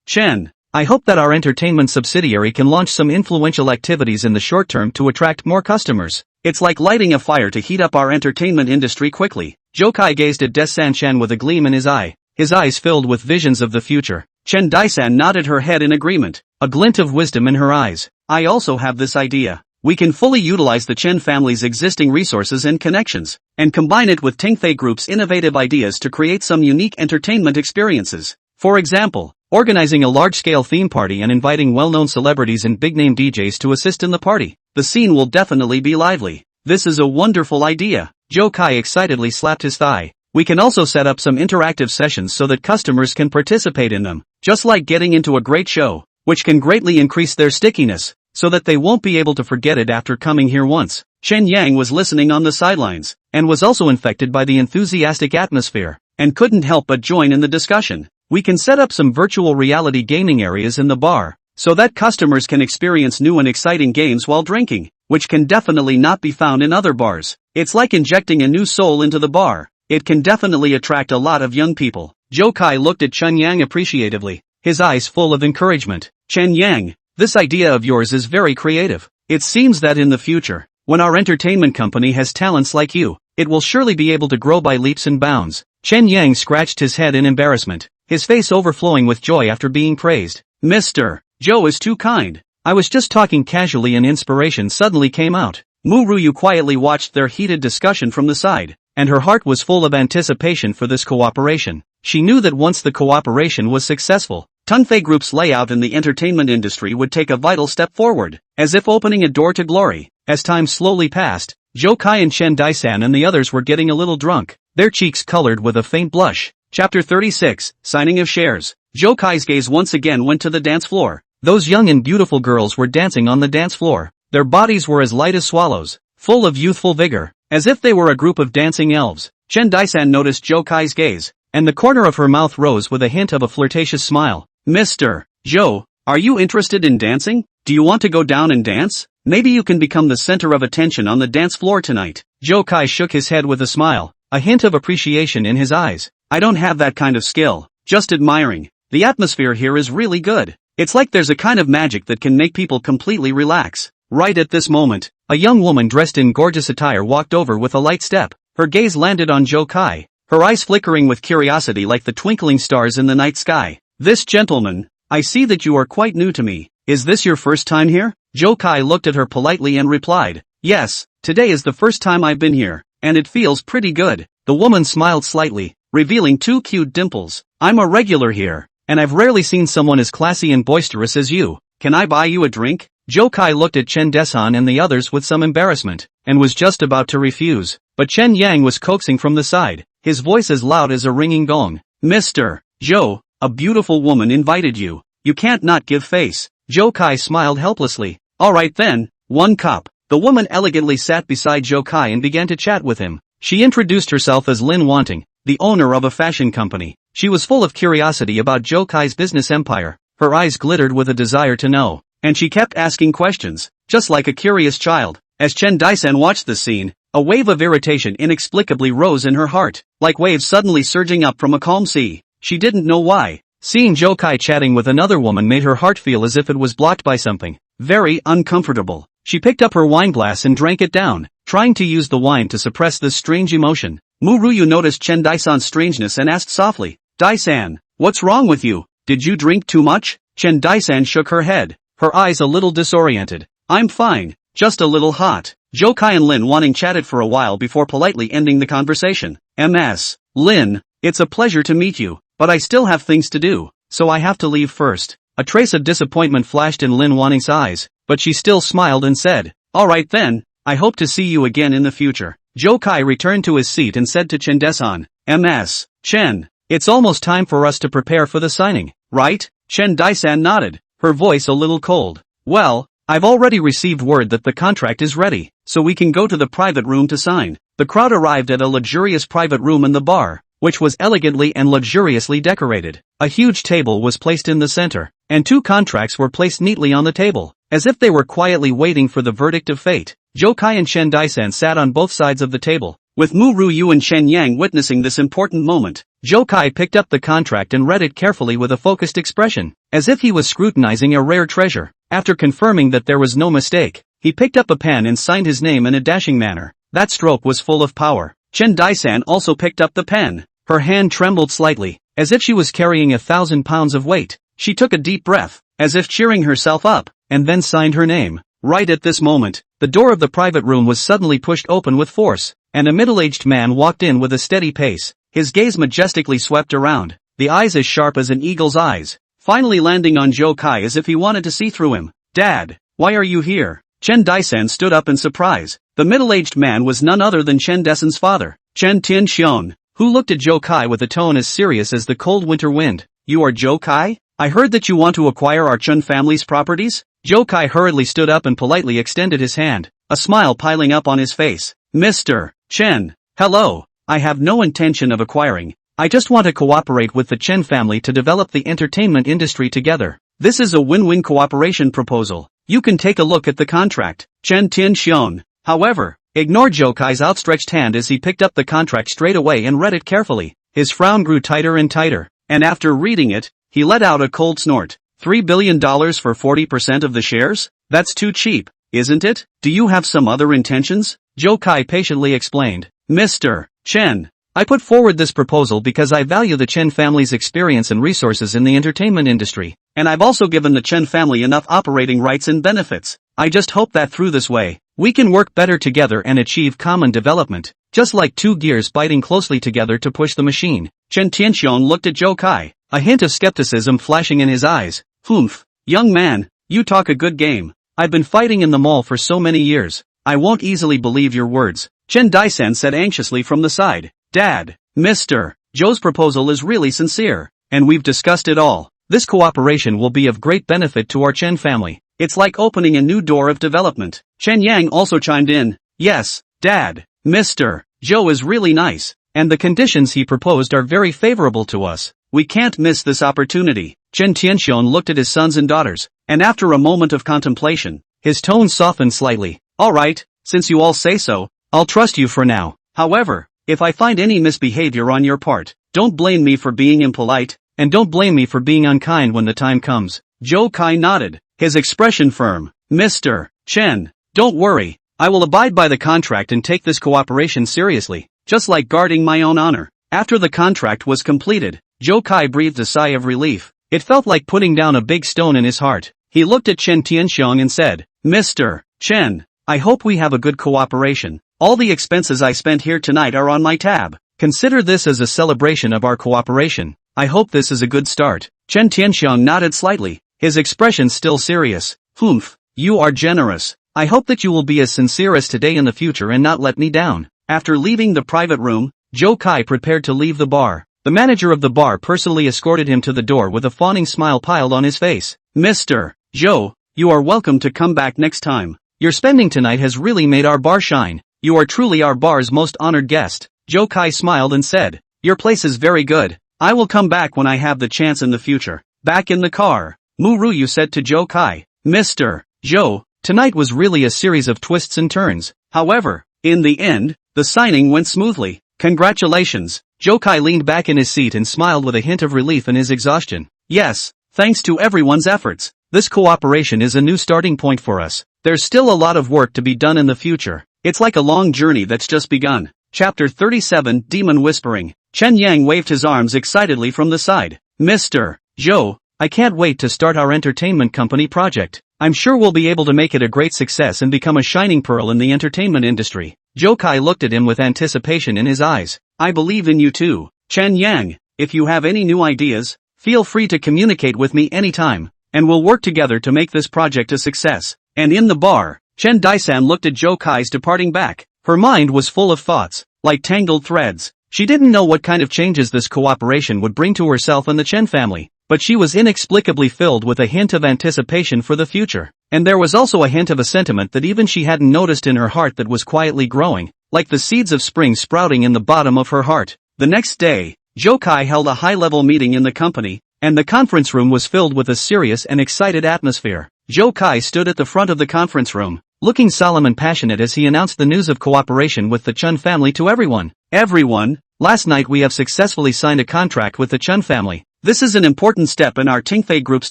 Chen, I hope that our entertainment subsidiary can launch some influential activities in the short term to attract more customers. It's like lighting a fire to heat up our entertainment industry quickly. Zhou Kai gazed at Desan Chen with a gleam in his eyes filled with visions of the future. Chen Daisan nodded her head in agreement, a glint of wisdom in her eyes. I also have this idea. We can fully utilize the Chen family's existing resources and connections, and combine it with Tingfei Group's innovative ideas to create some unique entertainment experiences. For example, organizing a large-scale theme party and inviting well-known celebrities and big-name DJs to assist in the party. The scene will definitely be lively. This is a wonderful idea. Zhou Kai excitedly slapped his thigh. We can also set up some interactive sessions so that customers can participate in them, just like getting into a great show, which can greatly increase their stickiness, so that they won't be able to forget it after coming here once. Chen Yang was listening on the sidelines, and was also infected by the enthusiastic atmosphere, and couldn't help but join in the discussion. We can set up some virtual reality gaming areas in the bar, so that customers can experience new and exciting games while drinking, which can definitely not be found in other bars. It's like injecting a new soul into the bar. It can definitely attract a lot of young people. Zhou Kai looked at Chen Yang appreciatively, his eyes full of encouragement. Chen Yang, this idea of yours is very creative. It seems that in the future, when our entertainment company has talents like you, it will surely be able to grow by leaps and bounds. Chen Yang scratched his head in embarrassment, his face overflowing with joy after being praised. Mr. Zhou is too kind. I was just talking casually and inspiration suddenly came out. Mu Ruyu quietly watched their heated discussion from the side, and her heart was full of anticipation for this cooperation. She knew that once the cooperation was successful, Tunfei Group's layout in the entertainment industry would take a vital step forward, as if opening a door to glory. As time slowly passed, Zhou Kai and Chen Daisan and the others were getting a little drunk, their cheeks colored with a faint blush. Chapter 36, Signing of Shares. Zhou Kai's gaze once again went to the dance floor. Those young and beautiful girls were dancing on the dance floor. Their bodies were as light as swallows, full of youthful vigor, as if they were a group of dancing elves. Chen Daisan noticed Zhou Kai's gaze, and the corner of her mouth rose with a hint of a flirtatious smile. Mr. Zhou, are you interested in dancing? Do you want to go down and dance? Maybe you can become the center of attention on the dance floor tonight. Zhou Kai shook his head with a smile, a hint of appreciation in his eyes. I don't have that kind of skill, just admiring. The atmosphere here is really good. It's like there's a kind of magic that can make people completely relax. Right at this moment, a young woman dressed in gorgeous attire walked over with a light step. Her gaze landed on Zhou Kai, her eyes flickering with curiosity like the twinkling stars in the night sky. This gentleman, I see that you are quite new to me. Is this your first time here? Zhou Kai looked at her politely and replied, yes, today is the first time I've been here, and it feels pretty good. The woman smiled slightly, revealing two cute dimples. I'm a regular here, and I've rarely seen someone as classy and boisterous as you. Can I buy you a drink? Zhou Kai looked at Chen Desan and the others with some embarrassment, and was just about to refuse, but Chen Yang was coaxing from the side, his voice as loud as a ringing gong. Mr. Zhou, a beautiful woman invited you. You can't not give face. Zhou Kai smiled helplessly. Alright then, 1 cup. The woman elegantly sat beside Zhou Kai and began to chat with him. She introduced herself as Lin Wanting, the owner of a fashion company. She was full of curiosity about Zhou Kai's business empire. Her eyes glittered with a desire to know, and she kept asking questions, just like a curious child. As Chen Daisan watched the scene, a wave of irritation inexplicably rose in her heart, like waves suddenly surging up from a calm sea. She didn't know why. Seeing Zhou Kai chatting with another woman made her heart feel as if it was blocked by something very uncomfortable. She picked up her wine glass and drank it down, trying to use the wine to suppress this strange emotion. Mu Ruyu noticed Chen Daisan's strangeness and asked softly, Daisan, what's wrong with you? Did you drink too much? Chen Daisan shook her head, her eyes a little disoriented. I'm fine, Just a little hot. Zhou Kai and Lin Wanting chatted for a while before politely ending the conversation. Ms. Lin, it's a pleasure to meet you, but I still have things to do, so I have to leave first. A trace of disappointment flashed in Lin Wanting's eyes, but she still smiled and said, alright then, I hope to see you again in the future. Zhou Kai returned to his seat and said to Chen Desan, Ms. Chen, it's almost time for us to prepare for the signing, right? Chen Daisan nodded, her voice a little cold. Well, I've already received word that the contract is ready, so we can go to the private room to sign. The crowd arrived at a luxurious private room in the bar, which was elegantly and luxuriously decorated. A huge table was placed in the center, and 2 contracts were placed neatly on the table, as if they were quietly waiting for the verdict of fate. Zhou Kai and Chen Daisan sat on both sides of the table, with Mu Ruyu and Chen Yang witnessing this important moment. Zhou Kai picked up the contract and read it carefully with a focused expression, as if he was scrutinizing a rare treasure. After confirming that there was no mistake, he picked up a pen and signed his name in a dashing manner. That stroke was full of power. Chen Daisan also picked up the pen. Her hand trembled slightly, as if she was carrying 1,000 pounds of weight. She took a deep breath, as if cheering herself up, and then signed her name. Right at this moment, the door of the private room was suddenly pushed open with force, and a middle-aged man walked in with a steady pace. His gaze majestically swept around, the eyes as sharp as an eagle's eyes, finally landing on Zhou Kai as if he wanted to see through him. Dad, why are you here? Chen Daisan stood up in surprise. The middle-aged man was none other than Chen Desan's father, Chen Tianxiong, who looked at Zhou Kai with a tone as serious as the cold winter wind. You are Zhou Kai? I heard that you want to acquire our Chen family's properties? Zhou Kai hurriedly stood up and politely extended his hand, a smile piling up on his face. Mr. Chen, hello. I have no intention of acquiring. I just want to cooperate with the Chen family to develop the entertainment industry together. This is a win-win cooperation proposal. You can take a look at the contract. Chen Tianxiong, however, ignored Zhou Kai's outstretched hand as he picked up the contract straight away and read it carefully. His frown grew tighter and tighter, and after reading it, he let out a cold snort. $3 billion for 40% of the shares? That's too cheap, isn't it? Do you have some other intentions? Zhou Kai patiently explained. Mr. Chen, I put forward this proposal because I value the Chen family's experience and resources in the entertainment industry, and I've also given the Chen family enough operating rights and benefits. I just hope that through this way, we can work better together and achieve common development, just like 2 gears biting closely together to push the machine. Chen Tianxiong looked at Zhou Kai, a hint of skepticism flashing in his eyes. Humph, young man, you talk a good game. I've been fighting in the mall for so many years. I won't easily believe your words. Chen Daisan said anxiously from the side. Dad, Mr. Zhou's proposal is really sincere, and we've discussed it all. This cooperation will be of great benefit to our Chen family. It's like opening a new door of development. Chen Yang also chimed in. Yes, Dad, Mr. Zhou is really nice, and the conditions he proposed are very favorable to us. We can't miss this opportunity. Chen Tianxiong looked at his sons and daughters, and after a moment of contemplation, his tone softened slightly. Alright, since you all say so, I'll trust you for now. However, if I find any misbehavior on your part, don't blame me for being impolite, and don't blame me for being unkind when the time comes. Zhou Kai nodded, his expression firm. Mr. Chen, don't worry, I will abide by the contract and take this cooperation seriously, just like guarding my own honor. After the contract was completed, Zhou Kai breathed a sigh of relief. It felt like putting down a big stone in his heart. He looked at Chen Tianxiong and said, Mr. Chen, I hope we have a good cooperation. All the expenses I spent here tonight are on my tab. Consider this as a celebration of our cooperation. I hope this is a good start. Chen Tianxiong nodded slightly, his expression still serious. Humph, you are generous. I hope that you will be as sincere as today in the future and not let me down. After leaving the private room, Zhou Kai prepared to leave the bar. The manager of the bar personally escorted him to the door with a fawning smile piled on his face. Mr. Zhou, you are welcome to come back next time. Your spending tonight has really made our bar shine. You are truly our bar's most honored guest. Zhou Kai smiled and said, Your place is very good. I will come back when I have the chance in the future. Back in the car, Mu Ruyu said to Zhou Kai, Mr. Zhou, tonight was really a series of twists and turns. However, in the end, the signing went smoothly. Congratulations. Zhou Kai leaned back in his seat and smiled with a hint of relief in his exhaustion. Yes, thanks to everyone's efforts, this cooperation is a new starting point for us. There's still a lot of work to be done in the future. It's like a long journey that's just begun. Chapter 37 Demon Whispering. Chen Yang waved his arms excitedly from the side. Mr. Zhou, I can't wait to start our entertainment company project. I'm sure we'll be able to make it a great success and become a shining pearl in the entertainment industry. Zhou Kai looked at him with anticipation in his eyes. I believe in you too, Chen Yang. If you have any new ideas, feel free to communicate with me anytime, and we'll work together to make this project a success. And in the bar, Chen Daisan looked at Zhou Kai's departing back. Her mind was full of thoughts, like tangled threads. She didn't know what kind of changes this cooperation would bring to herself and the Chen family, but she was inexplicably filled with a hint of anticipation for the future. And there was also a hint of a sentiment that even she hadn't noticed in her heart that was quietly growing, like the seeds of spring sprouting in the bottom of her heart. The next day, Zhou Kai held a high-level meeting in the company, and the conference room was filled with a serious and excited atmosphere. Zhou Kai stood at the front of the conference room, looking solemn and passionate as he announced the news of cooperation with the Chen family to everyone. Everyone, last night we have successfully signed a contract with the Chen family. This is an important step in our Tingfei Group's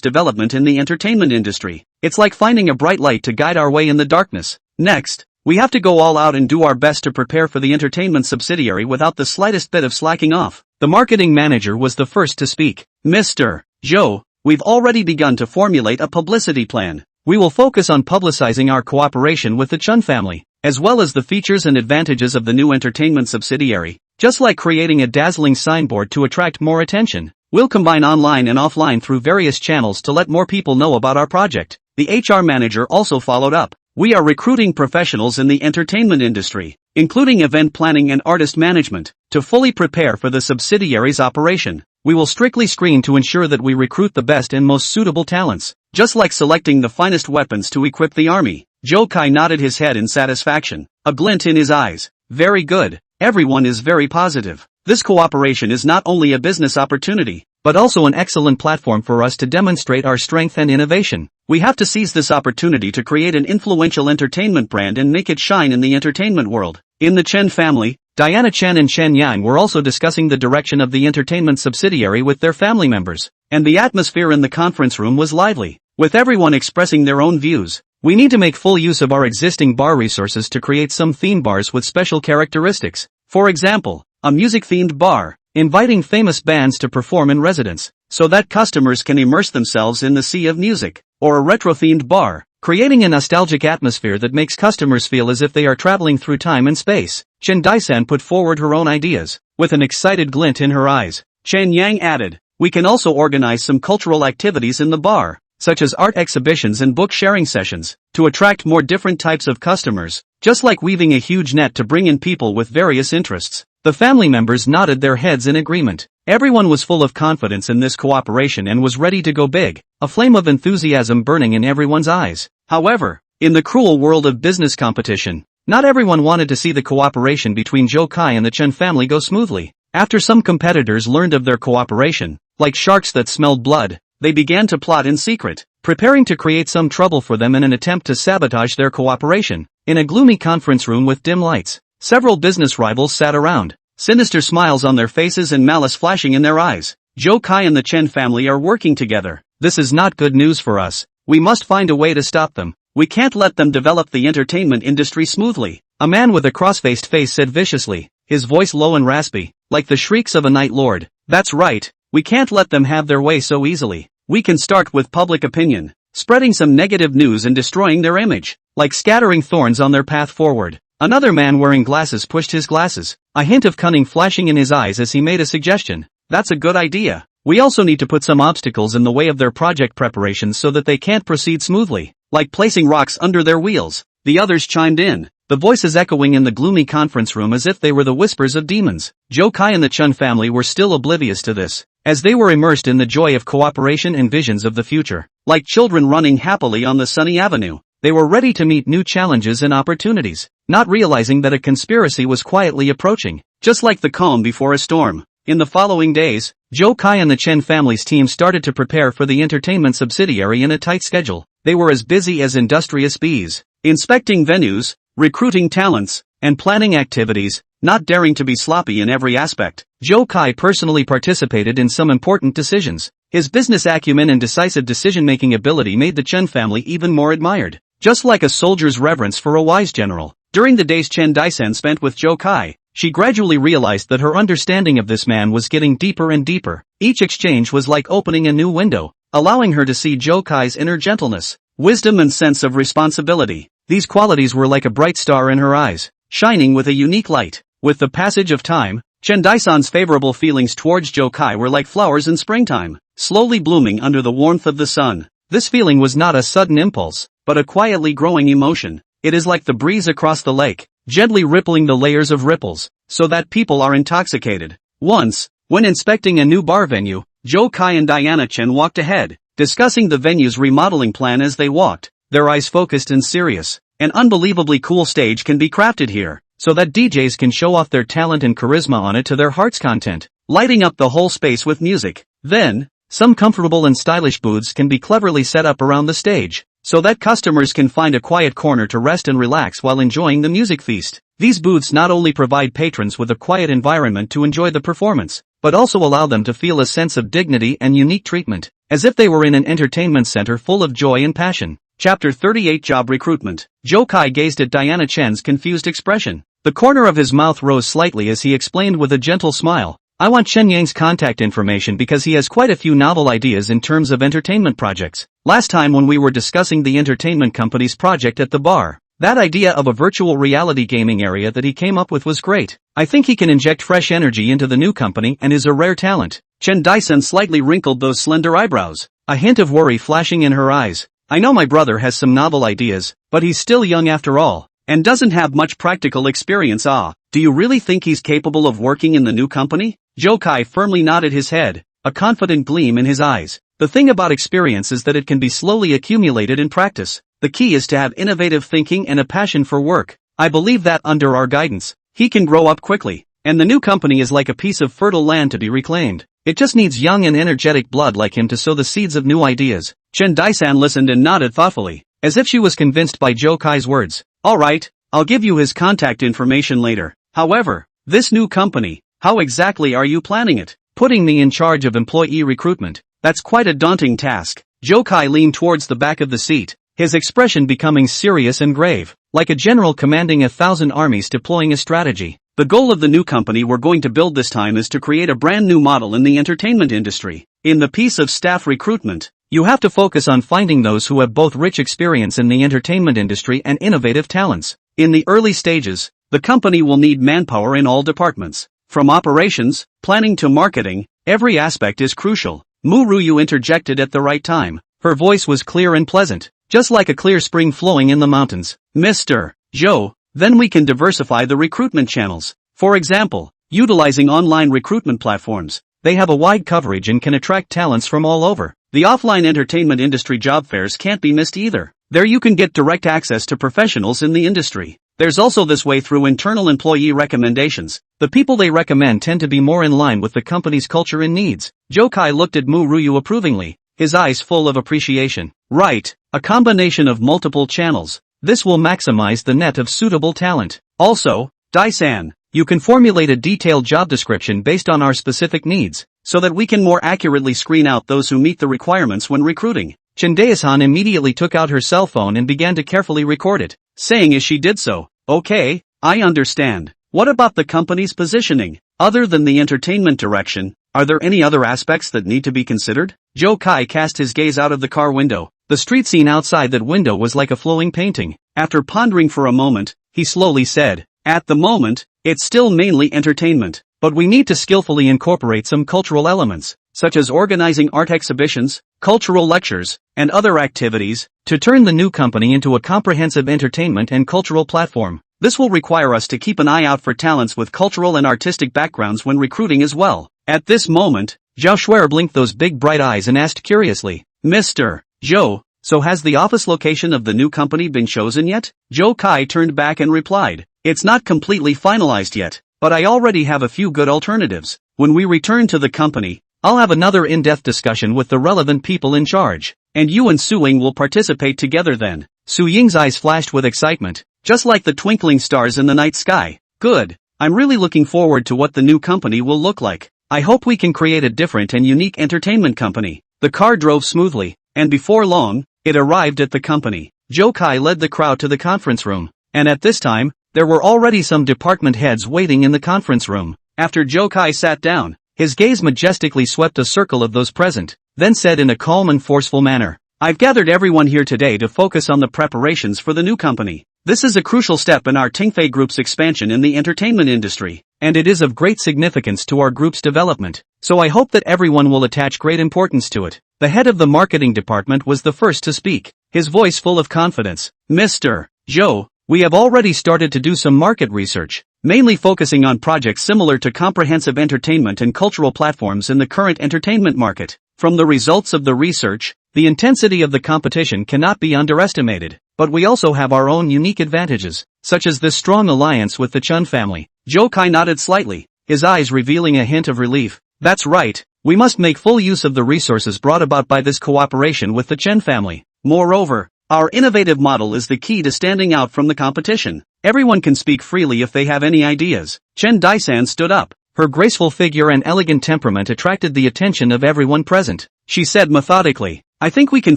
development in the entertainment industry. It's like finding a bright light to guide our way in the darkness. Next, we have to go all out and do our best to prepare for the entertainment subsidiary without the slightest bit of slacking off. The marketing manager was the first to speak. Mr. Zhou, we've already begun to formulate a publicity plan. We will focus on publicizing our cooperation with the Chen family, as well as the features and advantages of the new entertainment subsidiary. Just like creating a dazzling signboard to attract more attention, we'll combine online and offline through various channels to let more people know about our project. The HR manager also followed up. We are recruiting professionals in the entertainment industry, including event planning and artist management, to fully prepare for the subsidiary's operation. We will strictly screen to ensure that we recruit the best and most suitable talents, just like selecting the finest weapons to equip the army. Zhou Kai nodded his head in satisfaction, a glint in his eyes. Very good. Everyone is very positive. This cooperation is not only a business opportunity, but also an excellent platform for us to demonstrate our strength and innovation. We have to seize this opportunity to create an influential entertainment brand and make it shine in the entertainment world. In the Chen family, Diana Chen and Chen Yang were also discussing the direction of the entertainment subsidiary with their family members, and the atmosphere in the conference room was lively, with everyone expressing their own views. We need to make full use of our existing bar resources to create some theme bars with special characteristics. For example, a music-themed bar, inviting famous bands to perform in residence, so that customers can immerse themselves in the sea of music, or a retro-themed bar, creating a nostalgic atmosphere that makes customers feel as if they are traveling through time and space. Chen Daisan put forward her own ideas, with an excited glint in her eyes. Chen Yang added, we can also organize some cultural activities in the bar, such as art exhibitions and book sharing sessions, to attract more different types of customers, just like weaving a huge net to bring in people with various interests. The family members nodded their heads in agreement. Everyone was full of confidence in this cooperation and was ready to go big, a flame of enthusiasm burning in everyone's eyes. However, in the cruel world of business competition, not everyone wanted to see the cooperation between Zhou Kai and the Chen family go smoothly. After some competitors learned of their cooperation, like sharks that smelled blood, they began to plot in secret, preparing to create some trouble for them in an attempt to sabotage their cooperation. In a gloomy conference room with dim lights, several business rivals sat around, sinister smiles on their faces and malice flashing in their eyes. Zhou Kai and the Chen family are working together. This is not good news for us. We must find a way to stop them. We can't let them develop the entertainment industry smoothly. A man with a cross-faced face said viciously, his voice low and raspy, like the shrieks of a night lord. That's right. We can't let them have their way so easily. We can start with public opinion, spreading some negative news and destroying their image, like scattering thorns on their path forward. Another man wearing glasses pushed his glasses, a hint of cunning flashing in his eyes as he made a suggestion. That's a good idea. We also need to put some obstacles in the way of their project preparations so that they can't proceed smoothly, like placing rocks under their wheels. The others chimed in, the voices echoing in the gloomy conference room as if they were the whispers of demons. Zhou Kai and the Chen family were still oblivious to this, as they were immersed in the joy of cooperation and visions of the future. Like children running happily on the sunny avenue, they were ready to meet new challenges and opportunities, not realizing that a conspiracy was quietly approaching, just like the calm before a storm. In the following days, Zhou Kai and the Chen family's team started to prepare for the entertainment subsidiary in a tight schedule. They were as busy as industrious bees, inspecting venues, recruiting talents, and planning activities, not daring to be sloppy in every aspect. Zhou Kai personally participated in some important decisions. His business acumen and decisive decision-making ability made the Chen family even more admired, just like a soldier's reverence for a wise general. During the days Chen Daisan spent with Zhou Kai, she gradually realized that her understanding of this man was getting deeper and deeper. Each exchange was like opening a new window, allowing her to see Zhou Kai's inner gentleness, wisdom and sense of responsibility. These qualities were like a bright star in her eyes, shining with a unique light. With the passage of time, Chen Daisan's favorable feelings towards Zhou Kai were like flowers in springtime, slowly blooming under the warmth of the sun. This feeling was not a sudden impulse, but a quietly growing emotion. It is like the breeze across the lake, gently rippling the layers of ripples, so that people are intoxicated. Once, when inspecting a new bar venue, Zhou Kai and Diana Chen walked ahead, discussing the venue's remodeling plan as they walked, their eyes focused and serious. An unbelievably cool stage can be crafted here, so that DJs can show off their talent and charisma on it to their heart's content, lighting up the whole space with music. Then, some comfortable and stylish booths can be cleverly set up around the stage, so that customers can find a quiet corner to rest and relax while enjoying the music feast. These booths not only provide patrons with a quiet environment to enjoy the performance, but also allow them to feel a sense of dignity and unique treatment, as if they were in an entertainment center full of joy and passion. Chapter 38 Job Recruitment. Zhou Kai gazed at Diana Chen's confused expression. The corner of his mouth rose slightly as he explained with a gentle smile, "I want Chen Yang's contact information because he has quite a few novel ideas in terms of entertainment projects. Last time when we were discussing the entertainment company's project at the bar, that idea of a virtual reality gaming area that he came up with was great. I think he can inject fresh energy into the new company and is a rare talent." Chen Daisan slightly wrinkled those slender eyebrows, a hint of worry flashing in her eyes. "I know my brother has some novel ideas, but he's still young after all, and doesn't have much practical experience. Do you really think he's capable of working in the new company?" Zhou Kai firmly nodded his head, a confident gleam in his eyes. "The thing about experience is that it can be slowly accumulated in practice. The key is to have innovative thinking and a passion for work. I believe that under our guidance, he can grow up quickly, and the new company is like a piece of fertile land to be reclaimed. It just needs young and energetic blood like him to sow the seeds of new ideas." Chen Daisan listened and nodded thoughtfully, as if she was convinced by Zhou Kai's words. "All right, I'll give you his contact information later. However, this new company, how exactly are you planning it?" "Putting me in charge of employee recruitment. That's quite a daunting task." Zhou Kai leaned towards the back of the seat, his expression becoming serious and grave, like a general commanding 1,000 armies deploying a strategy. "The goal of the new company we're going to build this time is to create a brand new model in the entertainment industry. In the piece of staff recruitment, you have to focus on finding those who have both rich experience in the entertainment industry and innovative talents. In the early stages, the company will need manpower in all departments. From operations, planning to marketing, every aspect is crucial." Mu Ruyu interjected at the right time. Her voice was clear and pleasant, just like a clear spring flowing in the mountains. "Mr. Zhou, then we can diversify the recruitment channels. For example, utilizing online recruitment platforms. They have a wide coverage and can attract talents from all over. The offline entertainment industry job fairs can't be missed either. There you can get direct access to professionals in the industry. There's also this way through internal employee recommendations. The people they recommend tend to be more in line with the company's culture and needs." Zhou Kai looked at Mu Ruyu approvingly, his eyes full of appreciation. "Right, a combination of multiple channels. This will maximize the net of suitable talent. Also, Daisan, you can formulate a detailed job description based on our specific needs, so that we can more accurately screen out those who meet the requirements when recruiting." Chen Daisan immediately took out her cell phone and began to carefully record it, saying as she did so, "Okay, I understand. What about the company's positioning? Other than the entertainment direction, are there any other aspects that need to be considered?" Zhou Kai cast his gaze out of the car window. The street scene outside that window was like a flowing painting. After pondering for a moment, he slowly said, "At the moment, it's still mainly entertainment, but we need to skillfully incorporate some cultural elements, such as organizing art exhibitions, cultural lectures, and other activities, to turn the new company into a comprehensive entertainment and cultural platform. This will require us to keep an eye out for talents with cultural and artistic backgrounds when recruiting as well." At this moment, Zhao Shuer blinked those big bright eyes and asked curiously, "Mr. Zhou, so has the office location of the new company been chosen yet?" Zhou Kai turned back and replied, "It's not completely finalized yet, but I already have a few good alternatives. When we return to the company, I'll have another in-depth discussion with the relevant people in charge, and you and Su Ying will participate together then." Su Ying's eyes flashed with excitement, just like the twinkling stars in the night sky. "Good, I'm really looking forward to what the new company will look like. I hope we can create a different and unique entertainment company." The car drove smoothly, and before long, it arrived at the company. Zhou Kai led the crowd to the conference room, and at this time, there were already some department heads waiting in the conference room. After Zhou Kai sat down, his gaze majestically swept a circle of those present, then said in a calm and forceful manner, I've gathered everyone here today to focus on the preparations for the new company. This is a crucial step in our Tingfei Group's expansion in the entertainment industry, and it is of great significance to our group's development, so I hope that everyone will attach great importance to it. The head of the marketing department was the first to speak, his voice full of confidence. Mr. Zhou, we have already started to do some market research, mainly focusing on projects similar to comprehensive entertainment and cultural platforms in the current entertainment market. From the results of the research, the intensity of the competition cannot be underestimated, but we also have our own unique advantages, such as this strong alliance with the Chun family. Zhou Kai nodded slightly, his eyes revealing a hint of relief. That's right, we must make full use of the resources brought about by this cooperation with the Chen family. Moreover, our innovative model is the key to standing out from the competition. Everyone can speak freely if they have any ideas. Chen Daisan stood up. Her graceful figure and elegant temperament attracted the attention of everyone present. She said methodically, I think we can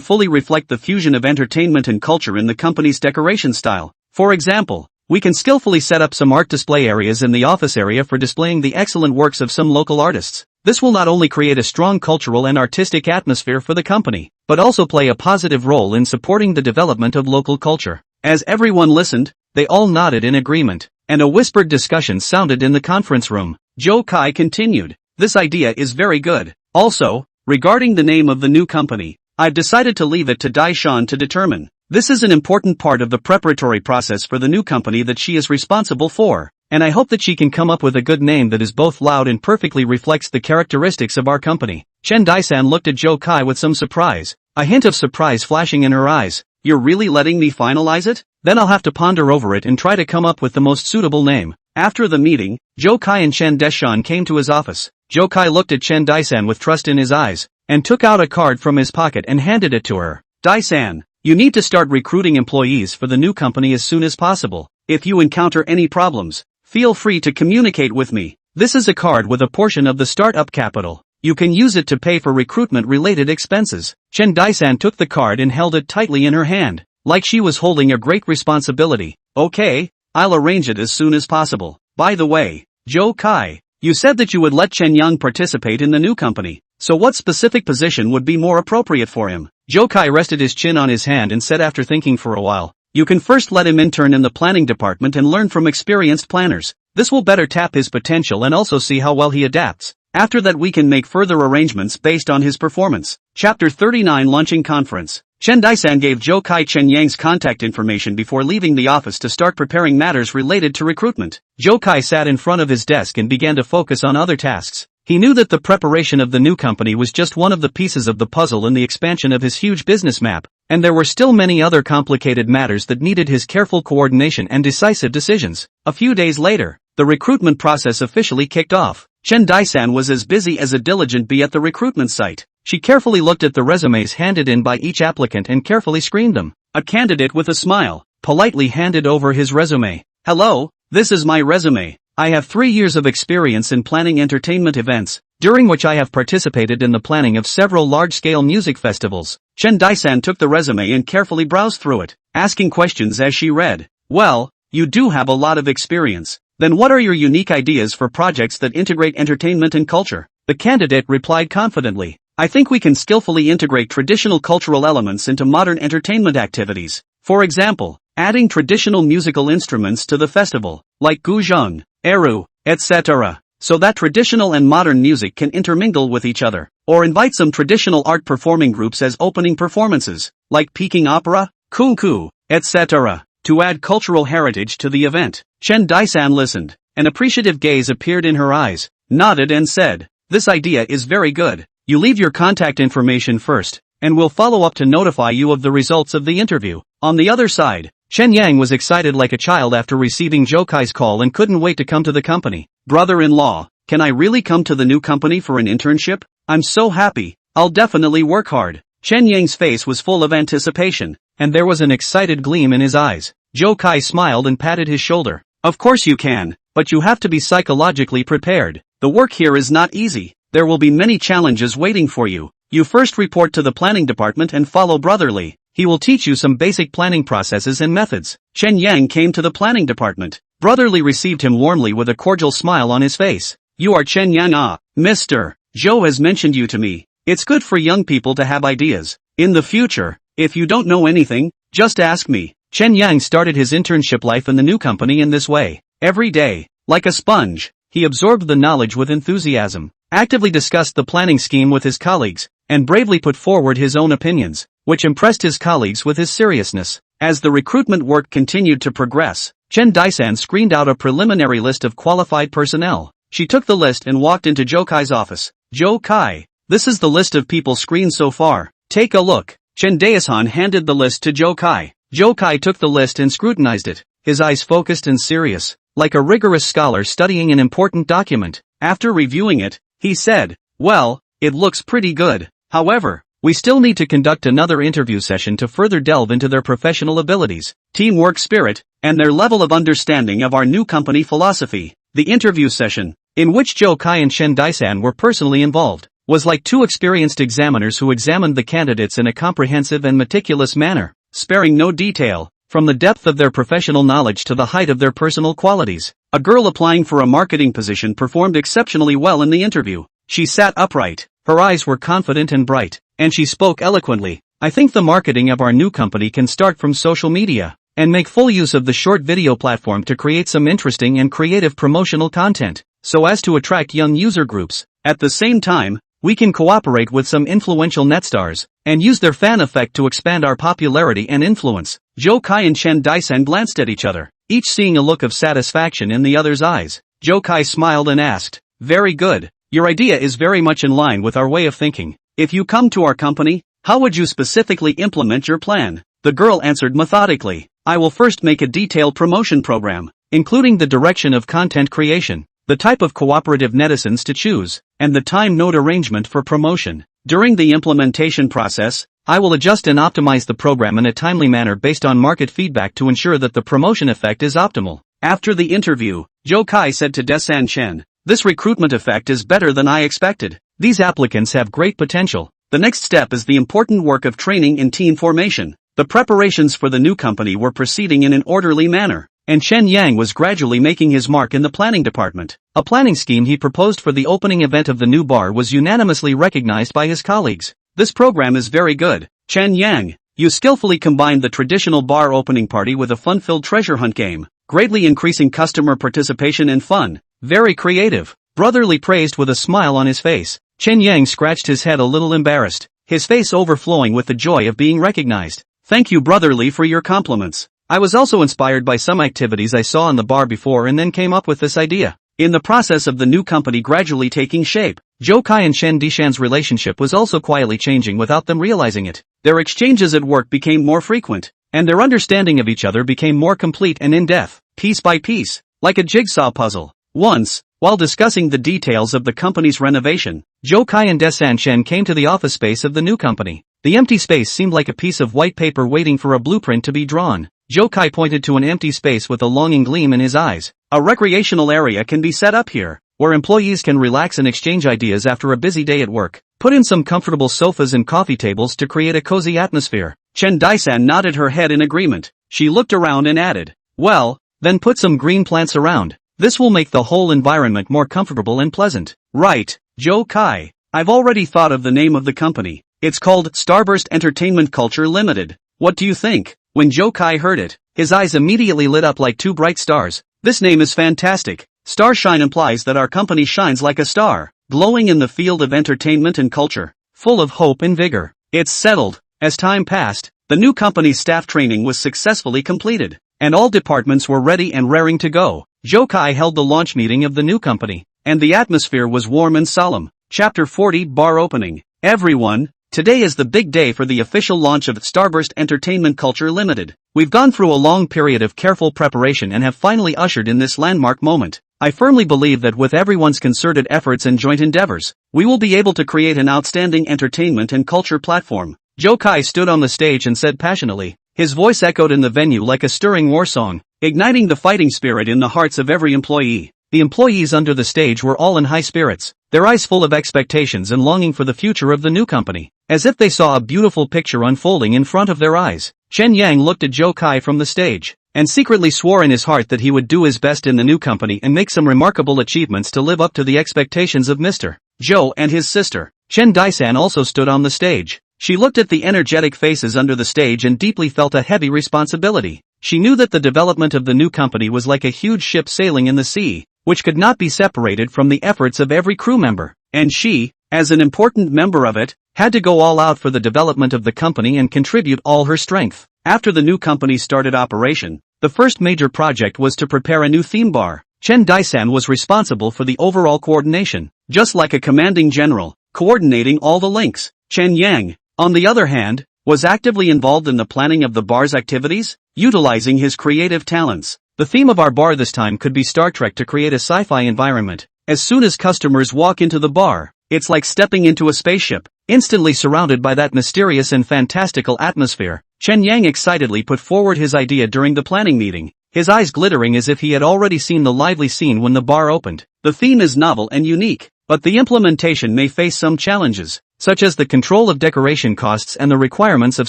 fully reflect the fusion of entertainment and culture in the company's decoration style. For example, we can skillfully set up some art display areas in the office area for displaying the excellent works of some local artists. This will not only create a strong cultural and artistic atmosphere for the company, but also play a positive role in supporting the development of local culture. As everyone listened, they all nodded in agreement, and a whispered discussion sounded in the conference room. Zhou Kai continued, this idea is very good. Also, regarding the name of the new company, I've decided to leave it to Dai Shan to determine. This is an important part of the preparatory process for the new company that she is responsible for, and I hope that she can come up with a good name that is both loud and perfectly reflects the characteristics of our company. Chen Daisan looked at Zhou Kai with some surprise, a hint of surprise flashing in her eyes. You're really letting me finalize it? Then I'll have to ponder over it and try to come up with the most suitable name. After the meeting, Zhou Kai and Chen Deshan came to his office. Zhou Kai looked at Chen Daisan with trust in his eyes, and took out a card from his pocket and handed it to her. Daisan, you need to start recruiting employees for the new company as soon as possible. If you encounter any problems, feel free to communicate with me. This is a card with a portion of the startup capital. You can use it to pay for recruitment-related expenses. Chen Daisan took the card and held it tightly in her hand, like she was holding a great responsibility. Okay, I'll arrange it as soon as possible. By the way, Zhou Kai, you said that you would let Chen Yang participate in the new company, so what specific position would be more appropriate for him? Zhou Kai rested his chin on his hand and said after thinking for a while, you can first let him intern in the planning department and learn from experienced planners. This will better tap his potential and also see how well he adapts. After that we can make further arrangements based on his performance. Chapter 39 Launching Conference. Chen Daisan gave Zhou Kai Chen Yang's contact information before leaving the office to start preparing matters related to recruitment. Zhou Kai sat in front of his desk and began to focus on other tasks. He knew that the preparation of the new company was just one of the pieces of the puzzle in the expansion of his huge business map, and there were still many other complicated matters that needed his careful coordination and decisive decisions. A few days later, the recruitment process officially kicked off. Chen Daisan was as busy as a diligent bee at the recruitment site. She carefully looked at the resumes handed in by each applicant and carefully screened them. A candidate with a smile politely handed over his resume. Hello, this is my resume. I have 3 years of experience in planning entertainment events, during which I have participated in the planning of several large-scale music festivals. Chen Daisan took the resume and carefully browsed through it, asking questions as she read. Well, you do have a lot of experience. Then what are your unique ideas for projects that integrate entertainment and culture? The candidate replied confidently. I think we can skillfully integrate traditional cultural elements into modern entertainment activities. For example, adding traditional musical instruments to the festival, like guzheng, eru, etc., so that traditional and modern music can intermingle with each other. Or invite some traditional art performing groups as opening performances, like Peking Opera, Kungku, etc., to add cultural heritage to the event. Chen Daisan listened. An appreciative gaze appeared in her eyes, nodded and said, this idea is very good. You leave your contact information first, and we'll follow up to notify you of the results of the interview. On the other side, Chen Yang was excited like a child after receiving Zhou Kai's call and couldn't wait to come to the company. Brother-in-law, can I really come to the new company for an internship? I'm so happy. I'll definitely work hard. Chen Yang's face was full of anticipation, and there was an excited gleam in his eyes. Zhou Kai smiled and patted his shoulder. Of course you can, but you have to be psychologically prepared. The work here is not easy. There will be many challenges waiting for you. You first report to the planning department and follow Brotherly. He will teach you some basic planning processes and methods. Chen Yang came to the planning department. Brotherly received him warmly with a cordial smile on his face. You are Chen Yang. Ah, Mr. Zhou has mentioned you to me. It's good for young people to have ideas. In the future, if you don't know anything, just ask me. Chen Yang started his internship life in the new company in this way. Every day, like a sponge, he absorbed the knowledge with enthusiasm, actively discussed the planning scheme with his colleagues, and bravely put forward his own opinions, which impressed his colleagues with his seriousness. As the recruitment work continued to progress, Chen Daisan screened out a preliminary list of qualified personnel. She took the list and walked into Zhou Kai's office. Zhou Kai, this is the list of people screened so far. Take a look. Chen Daisan handed the list to Zhou Kai. Zhou Kai took the list and scrutinized it, his eyes focused and serious, like a rigorous scholar studying an important document. After reviewing it, he said, "Well, it looks pretty good. However, we still need to conduct another interview session to further delve into their professional abilities, teamwork spirit, and their level of understanding of our new company philosophy." The interview session, in which Zhou Kai and Chen Daisan were personally involved, was like two experienced examiners who examined the candidates in a comprehensive and meticulous manner, sparing no detail, from the depth of their professional knowledge to the height of their personal qualities. A girl applying for a marketing position performed exceptionally well in the interview. She sat upright, her eyes were confident and bright, and she spoke eloquently. "I think the marketing of our new company can start from social media, and make full use of the short video platform to create some interesting and creative promotional content, so as to attract young user groups. At the same time, we can cooperate with some influential net stars, and use their fan effect to expand our popularity and influence." Zhou Kai and Chen Daisan glanced at each other, each seeing a look of satisfaction in the other's eyes. Zhou Kai smiled and asked, "Very good. Your idea is very much in line with our way of thinking. If you come to our company, how would you specifically implement your plan?" The girl answered methodically, "I will first make a detailed promotion program, including the direction of content creation, the type of cooperative netizens to choose, and the time node arrangement for promotion. During the implementation process, I will adjust and optimize the program in a timely manner based on market feedback to ensure that the promotion effect is optimal." After the interview, Zhou Kai said to Desan Chen, "This recruitment effect is better than I expected. These applicants have great potential. The next step is the important work of training and team formation." The preparations for the new company were proceeding in an orderly manner, and Chen Yang was gradually making his mark in the planning department. A planning scheme he proposed for the opening event of the new bar was unanimously recognized by his colleagues. "This program is very good, Chen Yang. You skillfully combined the traditional bar opening party with a fun-filled treasure hunt game, greatly increasing customer participation and fun. Very creative." Brotherly praised with a smile on his face. Chen Yang scratched his head a little embarrassed, his face overflowing with the joy of being recognized. "Thank you, Brotherly, for your compliments. I was also inspired by some activities I saw in the bar before and then came up with this idea." In the process of the new company gradually taking shape, Zhou Kai and Chen Dishan's relationship was also quietly changing without them realizing it. Their exchanges at work became more frequent, and their understanding of each other became more complete and in-depth, piece by piece, like a jigsaw puzzle. Once, while discussing the details of the company's renovation, Zhou Kai and Desan Chen came to the office space of the new company. The empty space seemed like a piece of white paper waiting for a blueprint to be drawn. Zhou Kai pointed to an empty space with a longing gleam in his eyes. "A recreational area can be set up here, where employees can relax and exchange ideas after a busy day at work. Put in some comfortable sofas and coffee tables to create a cozy atmosphere." Chen Daisan nodded her head in agreement. She looked around and added, "Well, then put some green plants around. This will make the whole environment more comfortable and pleasant." "Right, Zhou Kai. I've already thought of the name of the company. It's called Starburst Entertainment Culture Limited. What do you think?" When Zhou Kai heard it, his eyes immediately lit up like two bright stars. "This name is fantastic. Starshine implies that our company shines like a star, glowing in the field of entertainment and culture, full of hope and vigor." It's settled. As time passed, the new company's staff training was successfully completed, and all departments were ready and raring to go. Zhou Kai held the launch meeting of the new company, and the atmosphere was warm and solemn. Chapter 40 Bar Opening. Everyone, today is the big day for the official launch of Starburst Entertainment Culture Limited. We've gone through a long period of careful preparation and have finally ushered in this landmark moment. I firmly believe that with everyone's concerted efforts and joint endeavors, we will be able to create an outstanding entertainment and culture platform. Zhou Kai stood on the stage and said passionately. His voice echoed in the venue like a stirring war song, igniting the fighting spirit in the hearts of every employee. The employees under the stage were all in high spirits, their eyes full of expectations and longing for the future of the new company, as if they saw a beautiful picture unfolding in front of their eyes. Chen Yang looked at Zhou Kai from the stage, and secretly swore in his heart that he would do his best in the new company and make some remarkable achievements to live up to the expectations of Mr. Zhou and his sister. Chen Daisan also stood on the stage. She looked at the energetic faces under the stage and deeply felt a heavy responsibility. She knew that the development of the new company was like a huge ship sailing in the sea, which could not be separated from the efforts of every crew member. And she, as an important member of it, had to go all out for the development of the company and contribute all her strength. After the new company started operation, the first major project was to prepare a new theme bar. Chen Daisan was responsible for the overall coordination, just like a commanding general, coordinating all the links. Chen Yang, on the other hand, was actively involved in the planning of the bar's activities, utilizing his creative talents. The theme of our bar this time could be Star Trek to create a sci-fi environment. As soon as customers walk into the bar, it's like stepping into a spaceship, instantly surrounded by that mysterious and fantastical atmosphere. Chen Yang excitedly put forward his idea during the planning meeting, his eyes glittering as if he had already seen the lively scene when the bar opened. The theme is novel and unique, but the implementation may face some challenges, such as the control of decoration costs and the requirements of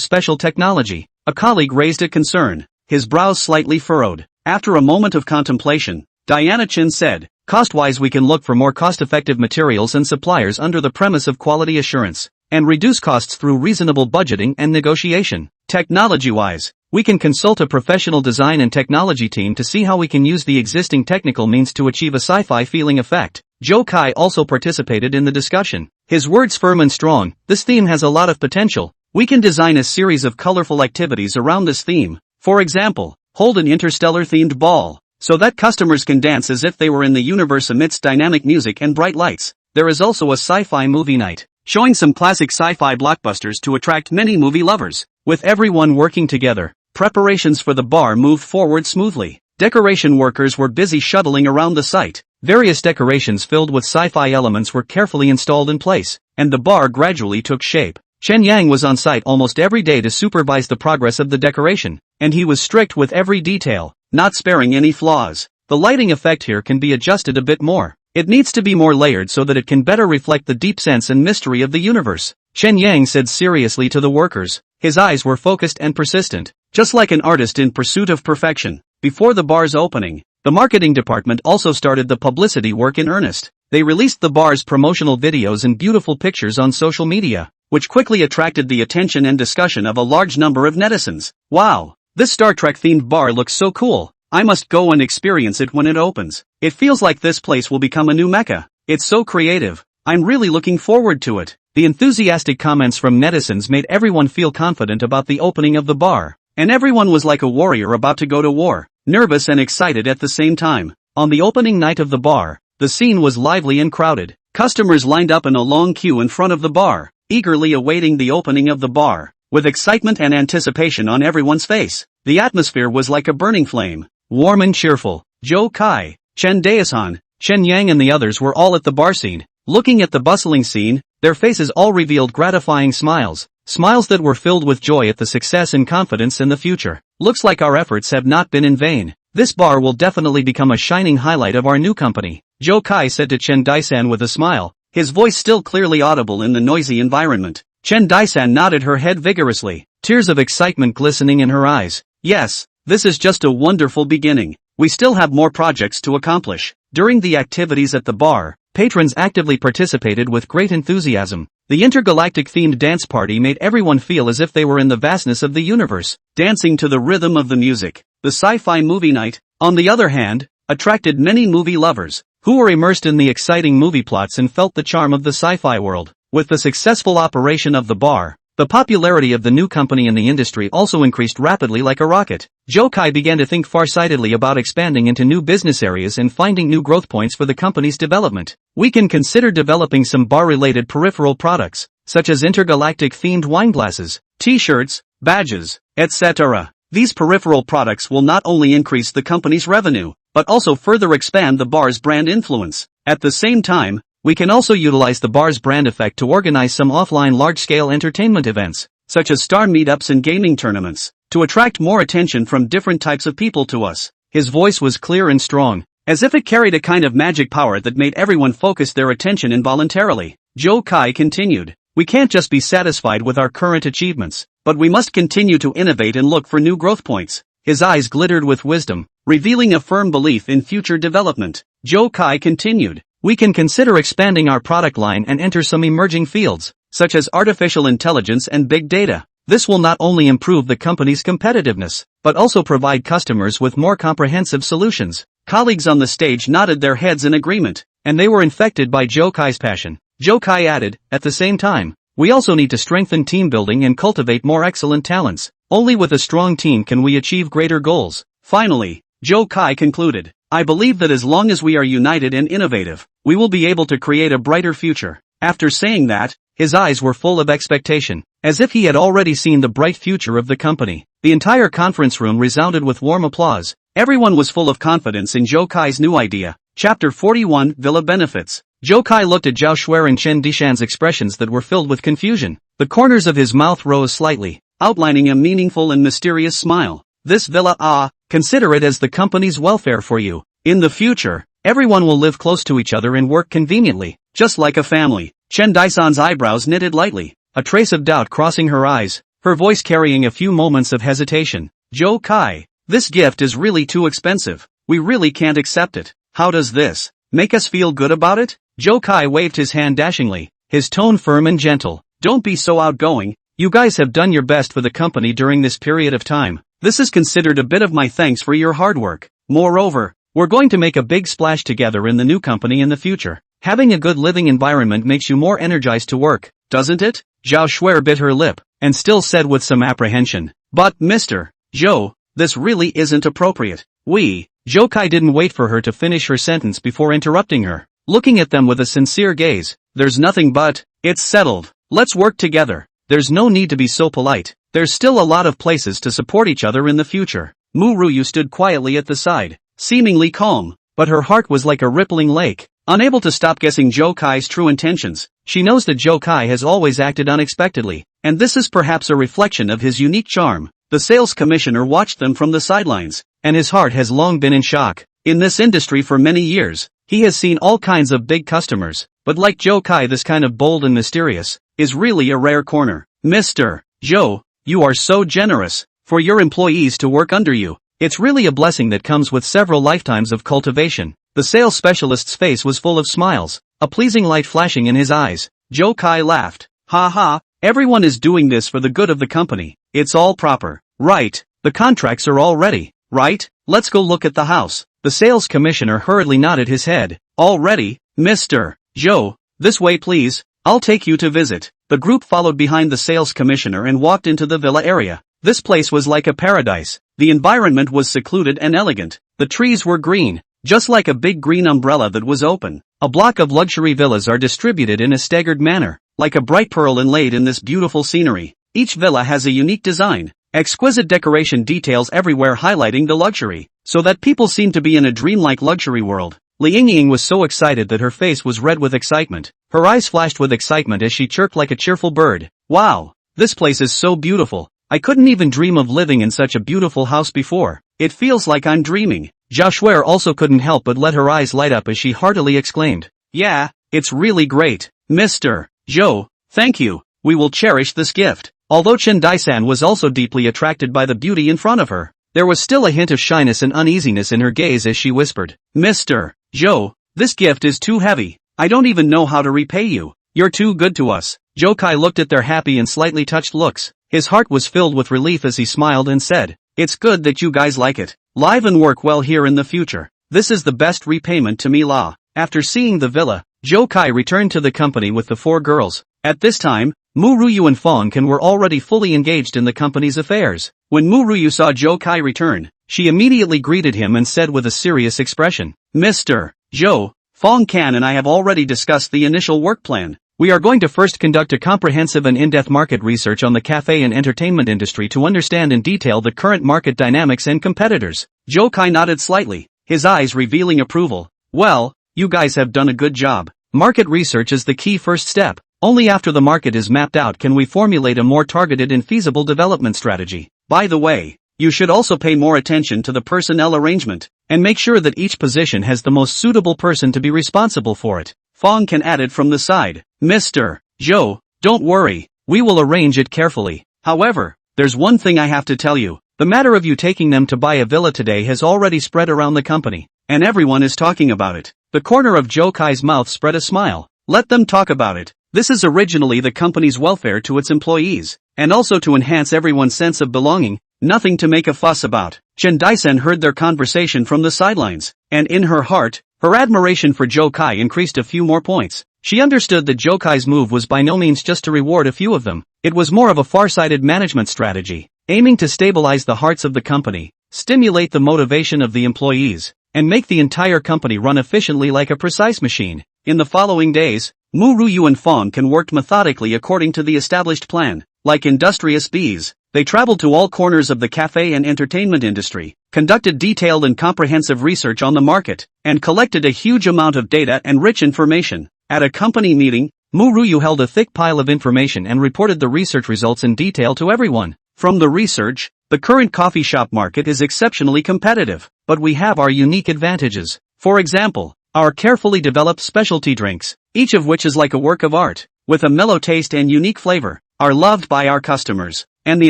special technology. A colleague raised a concern, his brows slightly furrowed. After a moment of contemplation, Diana Chin said, "Cost-wise we can look for more cost-effective materials and suppliers under the premise of quality assurance, and reduce costs through reasonable budgeting and negotiation. Technology-wise, we can consult a professional design and technology team to see how we can use the existing technical means to achieve a sci-fi feeling effect." Zhou Kai also participated in the discussion. His words firm and strong, "This theme has a lot of potential. We can design a series of colorful activities around this theme. For example, hold an interstellar-themed ball, so that customers can dance as if they were in the universe amidst dynamic music and bright lights. There is also a sci-fi movie night, showing some classic sci-fi blockbusters to attract many movie lovers." With everyone working together, preparations for the bar moved forward smoothly. Decoration workers were busy shuttling around the site. Various decorations filled with sci-fi elements were carefully installed in place, and the bar gradually took shape. Chen Yang was on site almost every day to supervise the progress of the decoration, and he was strict with every detail, not sparing any flaws. The lighting effect here can be adjusted a bit more. It needs to be more layered so that it can better reflect the deep sense and mystery of the universe, Chen Yang said seriously to the workers. His eyes were focused and persistent, just like an artist in pursuit of perfection. Before the bar's opening, the marketing department also started the publicity work in earnest. They released the bar's promotional videos and beautiful pictures on social media, which quickly attracted the attention and discussion of a large number of netizens. "Wow, this Star Trek-themed bar looks so cool. I must go and experience it when it opens. It feels like this place will become a new mecca. It's so creative. I'm really looking forward to it." The enthusiastic comments from netizens made everyone feel confident about the opening of the bar, and everyone was like a warrior about to go to war, nervous and excited at the same time. On the opening night of the bar, the scene was lively and crowded. Customers lined up in a long queue in front of the bar, eagerly awaiting the opening of the bar, with excitement and anticipation on everyone's face. The atmosphere was like a burning flame, warm and cheerful. Zhou Kai, Chen Daesan, Chen Yang and the others were all at the bar scene, looking at the bustling scene. Their faces all revealed gratifying smiles, smiles that were filled with joy at the success and confidence in the future. "Looks like our efforts have not been in vain. This bar will definitely become a shining highlight of our new company," Zhou Kai said to Chen Daisan with a smile, his voice still clearly audible in the noisy environment. Chen Daisan nodded her head vigorously, tears of excitement glistening in her eyes. "Yes, this is just a wonderful beginning. We still have more projects to accomplish." During the activities at the bar, patrons actively participated with great enthusiasm. The intergalactic-themed dance party made everyone feel as if they were in the vastness of the universe, dancing to the rhythm of the music. The sci-fi movie night, on the other hand, attracted many movie lovers, who were immersed in the exciting movie plots and felt the charm of the sci-fi world. With the successful operation of the bar, the popularity of the new company in the industry also increased rapidly like a rocket. Zhou Kai began to think far-sightedly about expanding into new business areas and finding new growth points for the company's development. "We can consider developing some bar-related peripheral products, such as intergalactic-themed wine glasses, t-shirts, badges, etc. These peripheral products will not only increase the company's revenue, but also further expand the bar's brand influence. At the same time, we can also utilize the bar's brand effect to organize some offline large-scale entertainment events, such as star meetups and gaming tournaments, to attract more attention from different types of people to us." His voice was clear and strong, as if it carried a kind of magic power that made everyone focus their attention involuntarily. Zhou Kai continued, "We can't just be satisfied with our current achievements, but we must continue to innovate and look for new growth points." His eyes glittered with wisdom, revealing a firm belief in future development. Zhou Kai continued, "We can consider expanding our product line and enter some emerging fields, such as artificial intelligence and big data. This will not only improve the company's competitiveness, but also provide customers with more comprehensive solutions. Colleagues on the stage nodded their heads in agreement, and they were infected by Zhou Kai's passion. Zhou Kai added, at the same time, we also need to strengthen team building and cultivate more excellent talents. Only with a strong team can we achieve greater goals. Finally, Zhou Kai concluded, I believe that as long as we are united and innovative, we will be able to create a brighter future. After saying that, his eyes were full of expectation, as if he had already seen the bright future of the company. The entire conference room resounded with warm applause. Everyone was full of confidence in Zhou Kai's new idea. Chapter 41, Villa Benefits. Zhou Kai looked at Zhao Shuer and Chen Dishan's expressions that were filled with confusion. The corners of his mouth rose slightly, outlining a meaningful and mysterious smile. This villa, consider it as the company's welfare for you. In the future, everyone will live close to each other and work conveniently, just like a family. Chen Dishan's eyebrows knitted lightly, a trace of doubt crossing her eyes, her voice carrying a few moments of hesitation. Zhou Kai, this gift is really too expensive. We really can't accept it. How does this make us feel good about it? Zhou Kai waved his hand dashingly, his tone firm and gentle. Don't be so outgoing. You guys have done your best for the company during this period of time. This is considered a bit of my thanks for your hard work. Moreover, we're going to make a big splash together in the new company in the future. Having a good living environment makes you more energized to work, doesn't it? Zhao Shuer bit her lip, and still said with some apprehension. But, Mr. Zhou, this really isn't appropriate. Zhou Kai didn't wait for her to finish her sentence before interrupting her, looking at them with a sincere gaze. There's nothing but, it's settled. Let's work together. There's no need to be so polite. There's still a lot of places to support each other in the future. Mu Ruyu stood quietly at the side, seemingly calm, but her heart was like a rippling lake. Unable to stop guessing Zhou Kai's true intentions, she knows that Zhou Kai has always acted unexpectedly, and this is perhaps a reflection of his unique charm. The sales commissioner watched them from the sidelines, and his heart has long been in shock. In this industry for many years, he has seen all kinds of big customers, but like Zhou Kai, this kind of bold and mysterious is really a rare corner. Mr. Zhou, you are so generous. For your employees to work under you, it's really a blessing that comes with several lifetimes of cultivation. The sales specialist's face was full of smiles, a pleasing light flashing in his eyes. Zhou Kai laughed. Ha ha, everyone is doing this for the good of the company. It's all proper. Right, the contracts are all ready, right? Let's go look at the house. The sales commissioner hurriedly nodded his head. All ready, Mr. Zhou, this way please, I'll take you to visit. The group followed behind the sales commissioner and walked into the villa area. This place was like a paradise. The environment was secluded and elegant. The trees were green, just like a big green umbrella that was open. A block of luxury villas are distributed in a staggered manner, like a bright pearl inlaid in this beautiful scenery. Each villa has a unique design, exquisite decoration details everywhere highlighting the luxury, so that people seem to be in a dreamlike luxury world. Li Yingying was so excited that her face was red with excitement. Her eyes flashed with excitement as she chirped like a cheerful bird. Wow, this place is so beautiful. I couldn't even dream of living in such a beautiful house before. It feels like I'm dreaming. Zhao Shuer also couldn't help but let her eyes light up as she heartily exclaimed. Yeah, it's really great. Mr. Zhou, thank you. We will cherish this gift. Although Chen Dishan was also deeply attracted by the beauty in front of her, there was still a hint of shyness and uneasiness in her gaze as she whispered. Mr. Zhou, this gift is too heavy. I don't even know how to repay you. You're too good to us. Zhou Kai looked at their happy and slightly touched looks. His heart was filled with relief as he smiled and said, it's good that you guys like it. Live and work well here in the future. This is the best repayment to me la. After seeing the villa, Zhou Kai returned to the company with the 4 girls. At this time, Mu Ruyu and Fong Can were already fully engaged in the company's affairs. When Mu Ruyu saw Zhou Kai return, she immediately greeted him and said with a serious expression, Mr. Zhou, Fong Can and I have already discussed the initial work plan. We are going to first conduct a comprehensive and in-depth market research on the cafe and entertainment industry to understand in detail the current market dynamics and competitors. Zhou Kai nodded slightly, his eyes revealing approval. Well, you guys have done a good job. Market research is the key first step. Only after the market is mapped out can we formulate a more targeted and feasible development strategy. By the way, you should also pay more attention to the personnel arrangement, and make sure that each position has the most suitable person to be responsible for it. Fong Can added from the side. Mr. Zhou, don't worry, we will arrange it carefully. However, there's one thing I have to tell you. The matter of you taking them to buy a villa today has already spread around the company, and everyone is talking about it. The corner of Zhou Kai's mouth spread a smile. Let them talk about it. This is originally the company's welfare to its employees, and also to enhance everyone's sense of belonging, nothing to make a fuss about. Chen Daisen heard their conversation from the sidelines, and in her heart, her admiration for Zhou Kai increased a few more points. She understood that Zhou Kai's move was by no means just to reward a few of them, it was more of a far-sighted management strategy, aiming to stabilize the hearts of the company, stimulate the motivation of the employees, and make the entire company run efficiently like a precise machine. In the following days, Mu Ruyu and Fong Can worked methodically according to the established plan. Like industrious bees, they traveled to all corners of the cafe and entertainment industry, conducted detailed and comprehensive research on the market, and collected a huge amount of data and rich information. At a company meeting, Mu Ruyu held a thick pile of information and reported the research results in detail to everyone. From the research, the current coffee shop market is exceptionally competitive, but we have our unique advantages. For example, our carefully developed specialty drinks, each of which is like a work of art, with a mellow taste and unique flavor, are loved by our customers. And the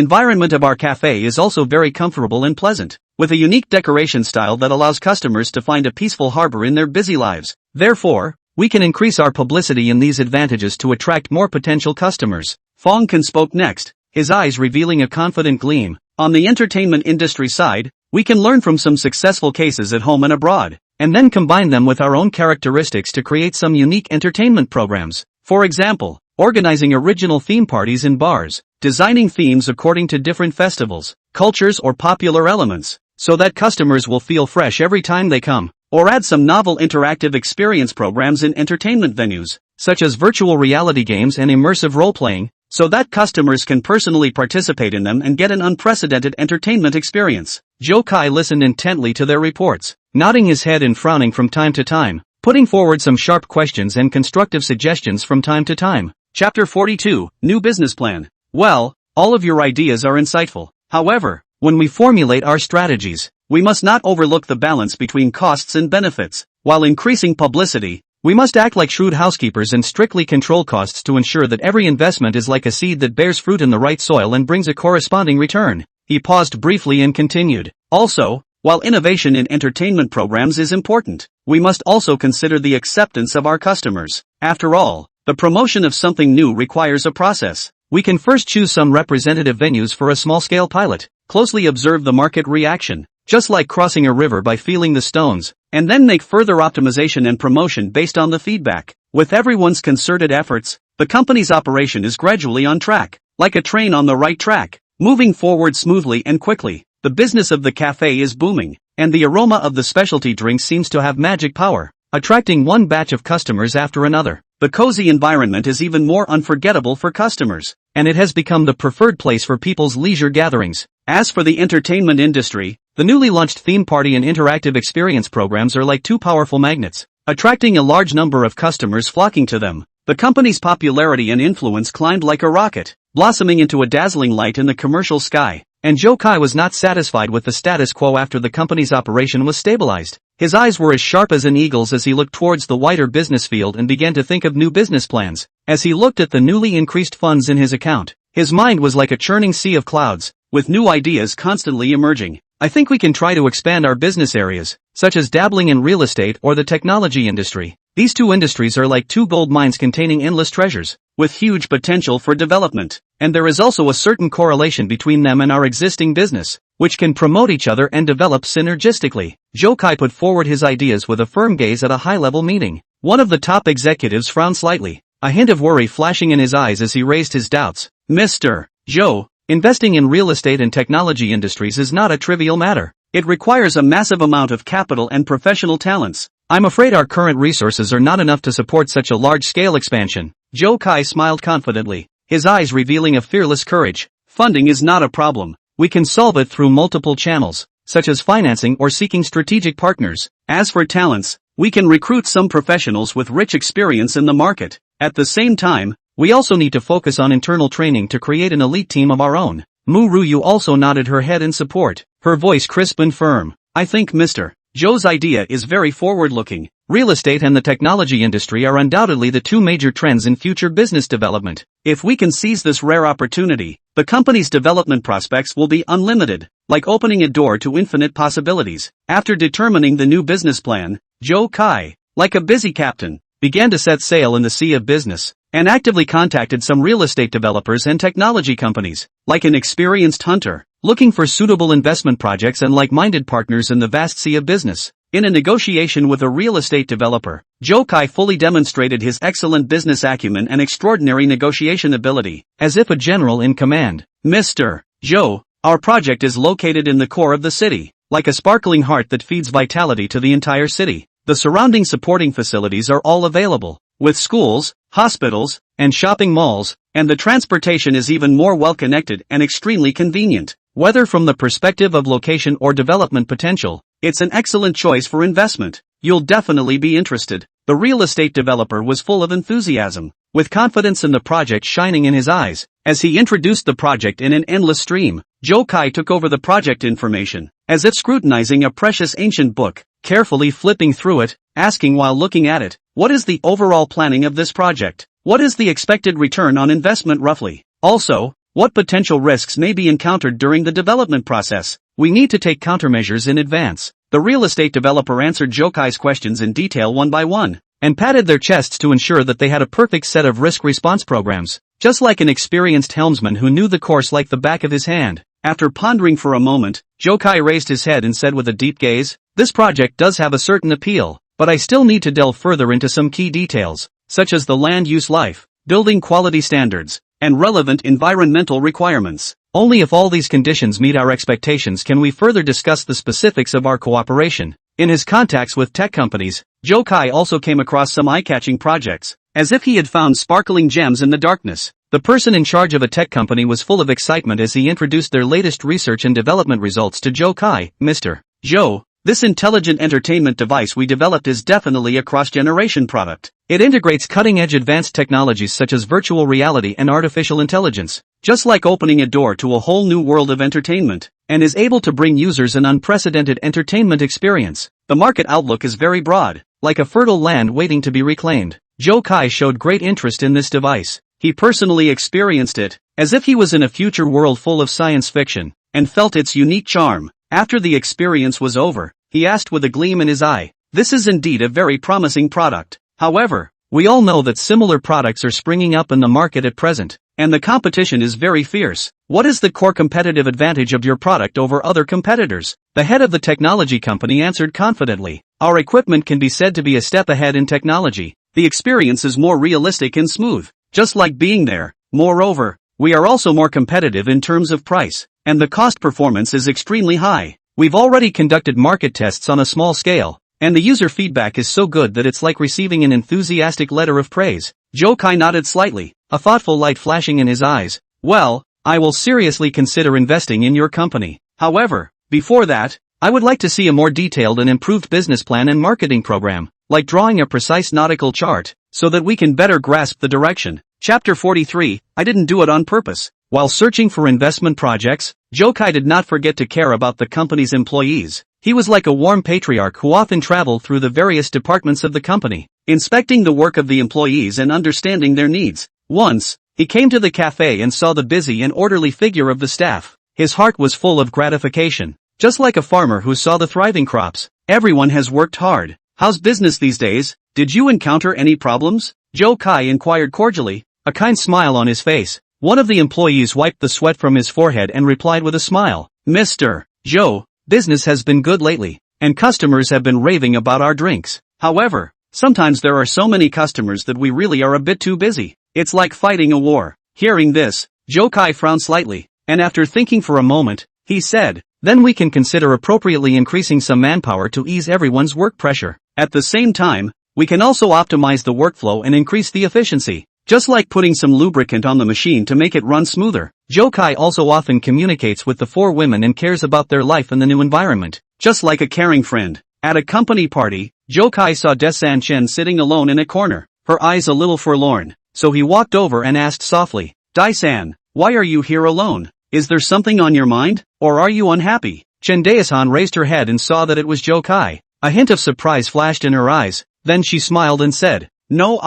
environment of our cafe is also very comfortable and pleasant, with a unique decoration style that allows customers to find a peaceful harbor in their busy lives. Therefore, we can increase our publicity in these advantages to attract more potential customers. Fong Can spoke next, his eyes revealing a confident gleam. On the entertainment industry side, we can learn from some successful cases at home and abroad, and then combine them with our own characteristics to create some unique entertainment programs. For example, organizing original theme parties in bars, designing themes according to different festivals, cultures or popular elements, so that customers will feel fresh every time they come. Or add some novel interactive experience programs in entertainment venues, such as virtual reality games and immersive role-playing, so that customers can personally participate in them and get an unprecedented entertainment experience. Zhou Kai listened intently to their reports, nodding his head and frowning from time to time, putting forward some sharp questions and constructive suggestions from time to time. Chapter 42, New Business Plan. Well, all of your ideas are insightful. However, when we formulate our strategies, we must not overlook the balance between costs and benefits. While increasing publicity, we must act like shrewd housekeepers and strictly control costs to ensure that every investment is like a seed that bears fruit in the right soil and brings a corresponding return. He paused briefly and continued. Also, while innovation in entertainment programs is important, we must also consider the acceptance of our customers. After all, the promotion of something new requires a process. We can first choose some representative venues for a small-scale pilot, closely observe the market reaction, just like crossing a river by feeling the stones, and then make further optimization and promotion based on the feedback. With everyone's concerted efforts, the company's operation is gradually on track, like a train on the right track, moving forward smoothly and quickly. The business of the cafe is booming, and the aroma of the specialty drinks seems to have magic power, attracting one batch of customers after another. The cozy environment is even more unforgettable for customers, and it has become the preferred place for people's leisure gatherings. As for the entertainment industry, the newly launched theme party and interactive experience programs are like two powerful magnets, attracting a large number of customers flocking to them. The company's popularity and influence climbed like a rocket, blossoming into a dazzling light in the commercial sky. And Zhou Kai was not satisfied with the status quo after the company's operation was stabilized. His eyes were as sharp as an eagle's as he looked towards the wider business field and began to think of new business plans. As he looked at the newly increased funds in his account, his mind was like a churning sea of clouds, with new ideas constantly emerging. I think we can try to expand our business areas, such as dabbling in real estate or the technology industry. These two industries are like two gold mines containing endless treasures, with huge potential for development, and there is also a certain correlation between them and our existing business, which can promote each other and develop synergistically. Zhou Kai put forward his ideas with a firm gaze at a high-level meeting. One of the top executives frowned slightly, a hint of worry flashing in his eyes as he raised his doubts. Mr. Zhou, investing in real estate and technology industries is not a trivial matter. It requires a massive amount of capital and professional talents. I'm afraid our current resources are not enough to support such a large-scale expansion. Zhou Kai smiled confidently, his eyes revealing a fearless courage. Funding is not a problem. We can solve it through multiple channels, such as financing or seeking strategic partners. As for talents, we can recruit some professionals with rich experience in the market. At the same time, we also need to focus on internal training to create an elite team of our own. Mu Ruyu also nodded her head in support, her voice crisp and firm. I think Mr. Zhou's idea is very forward-looking. Real estate and the technology industry are undoubtedly the two major trends in future business development. If we can seize this rare opportunity, the company's development prospects will be unlimited, like opening a door to infinite possibilities. After determining the new business plan, Zhou Kai, like a busy captain, began to set sail in the sea of business. and actively contacted some real estate developers and technology companies, like an experienced hunter, looking for suitable investment projects and like-minded partners in the vast sea of business. In a negotiation with a real estate developer, Zhou Kai fully demonstrated his excellent business acumen and extraordinary negotiation ability, as if a general in command. Mr. Zhou, our project is located in the core of the city, like a sparkling heart that feeds vitality to the entire city. The surrounding supporting facilities are all available, with schools, hospitals, and shopping malls, and the transportation is even more well-connected and extremely convenient. Whether from the perspective of location or development potential, it's an excellent choice for investment. You'll definitely be interested. The real estate developer was full of enthusiasm, with confidence in the project shining in his eyes. As he introduced the project in an endless stream, Zhou Kai took over the project information, as if scrutinizing a precious ancient book, carefully flipping through it, asking while looking at it, what is the overall planning of this project? What is the expected return on investment roughly? Also, what potential risks may be encountered during the development process? We need to take countermeasures in advance. The real estate developer answered Zhou Kai's questions in detail one by one, and patted their chests to ensure that they had a perfect set of risk response programs, just like an experienced helmsman who knew the course like the back of his hand. After pondering for a moment, Zhou Kai raised his head and said with a deep gaze, "This project does have a certain appeal, but I still need to delve further into some key details, such as the land use life, building quality standards, and relevant environmental requirements. Only if all these conditions meet our expectations can we further discuss the specifics of our cooperation." In his contacts with tech companies, Zhou Kai also came across some eye-catching projects, as if he had found sparkling gems in the darkness. The person in charge of a tech company was full of excitement as he introduced their latest research and development results to Zhou Kai. "Mr. Zhou, this intelligent entertainment device we developed is definitely a cross-generation product. It integrates cutting-edge advanced technologies such as virtual reality and artificial intelligence, just like opening a door to a whole new world of entertainment, and is able to bring users an unprecedented entertainment experience. The market outlook is very broad, like a fertile land waiting to be reclaimed." Zhou Kai showed great interest in this device. He personally experienced it, as if he was in a future world full of science fiction, and felt its unique charm. After the experience was over, he asked with a gleam in his eye, "This is indeed a very promising product. However, we all know that similar products are springing up in the market at present, and the competition is very fierce. What is the core competitive advantage of your product over other competitors?" The head of the technology company answered confidently, "Our equipment can be said to be a step ahead in technology. The experience is more realistic and smooth, just like being there. Moreover, we are also more competitive in terms of price, and the cost performance is extremely high. We've already conducted market tests on a small scale, and the user feedback is so good that it's like receiving an enthusiastic letter of praise." Zhou Kai nodded slightly, a thoughtful light flashing in his eyes. "Well, I will seriously consider investing in your company. However, before that, I would like to see a more detailed and improved business plan and marketing program, like drawing a precise nautical chart, so that we can better grasp the direction." Chapter 43, I didn't do it on purpose. While searching for investment projects, Zhou Kai did not forget to care about the company's employees. He was like a warm patriarch who often traveled through the various departments of the company, inspecting the work of the employees and understanding their needs. Once, he came to the cafe and saw the busy and orderly figure of the staff. His heart was full of gratification, just like a farmer who saw the thriving crops. "Everyone has worked hard. How's business these days? Did you encounter any problems?" Zhou Kai inquired cordially, a kind smile on his face. One of the employees wiped the sweat from his forehead and replied with a smile, "Mr. Zhou, business has been good lately, and customers have been raving about our drinks. However, sometimes there are so many customers that we really are a bit too busy. It's like fighting a war." Hearing this, Zhou Kai frowned slightly, and after thinking for a moment, he said, "Then we can consider appropriately increasing some manpower to ease everyone's work pressure. At the same time, we can also optimize the workflow and increase the efficiency, just like putting some lubricant on the machine to make it run smoother." Zhou Kai also often communicates with the four women and cares about their life in the new environment, just like a caring friend. At a company party, Zhou Kai saw Desan Chen sitting alone in a corner, her eyes a little forlorn, so he walked over and asked softly, "Dai-san, why are you here alone? Is there something on your mind, or are you unhappy?" Chen Daesan raised her head and saw that it was Zhou Kai. A hint of surprise flashed in her eyes, then she smiled and said, "No,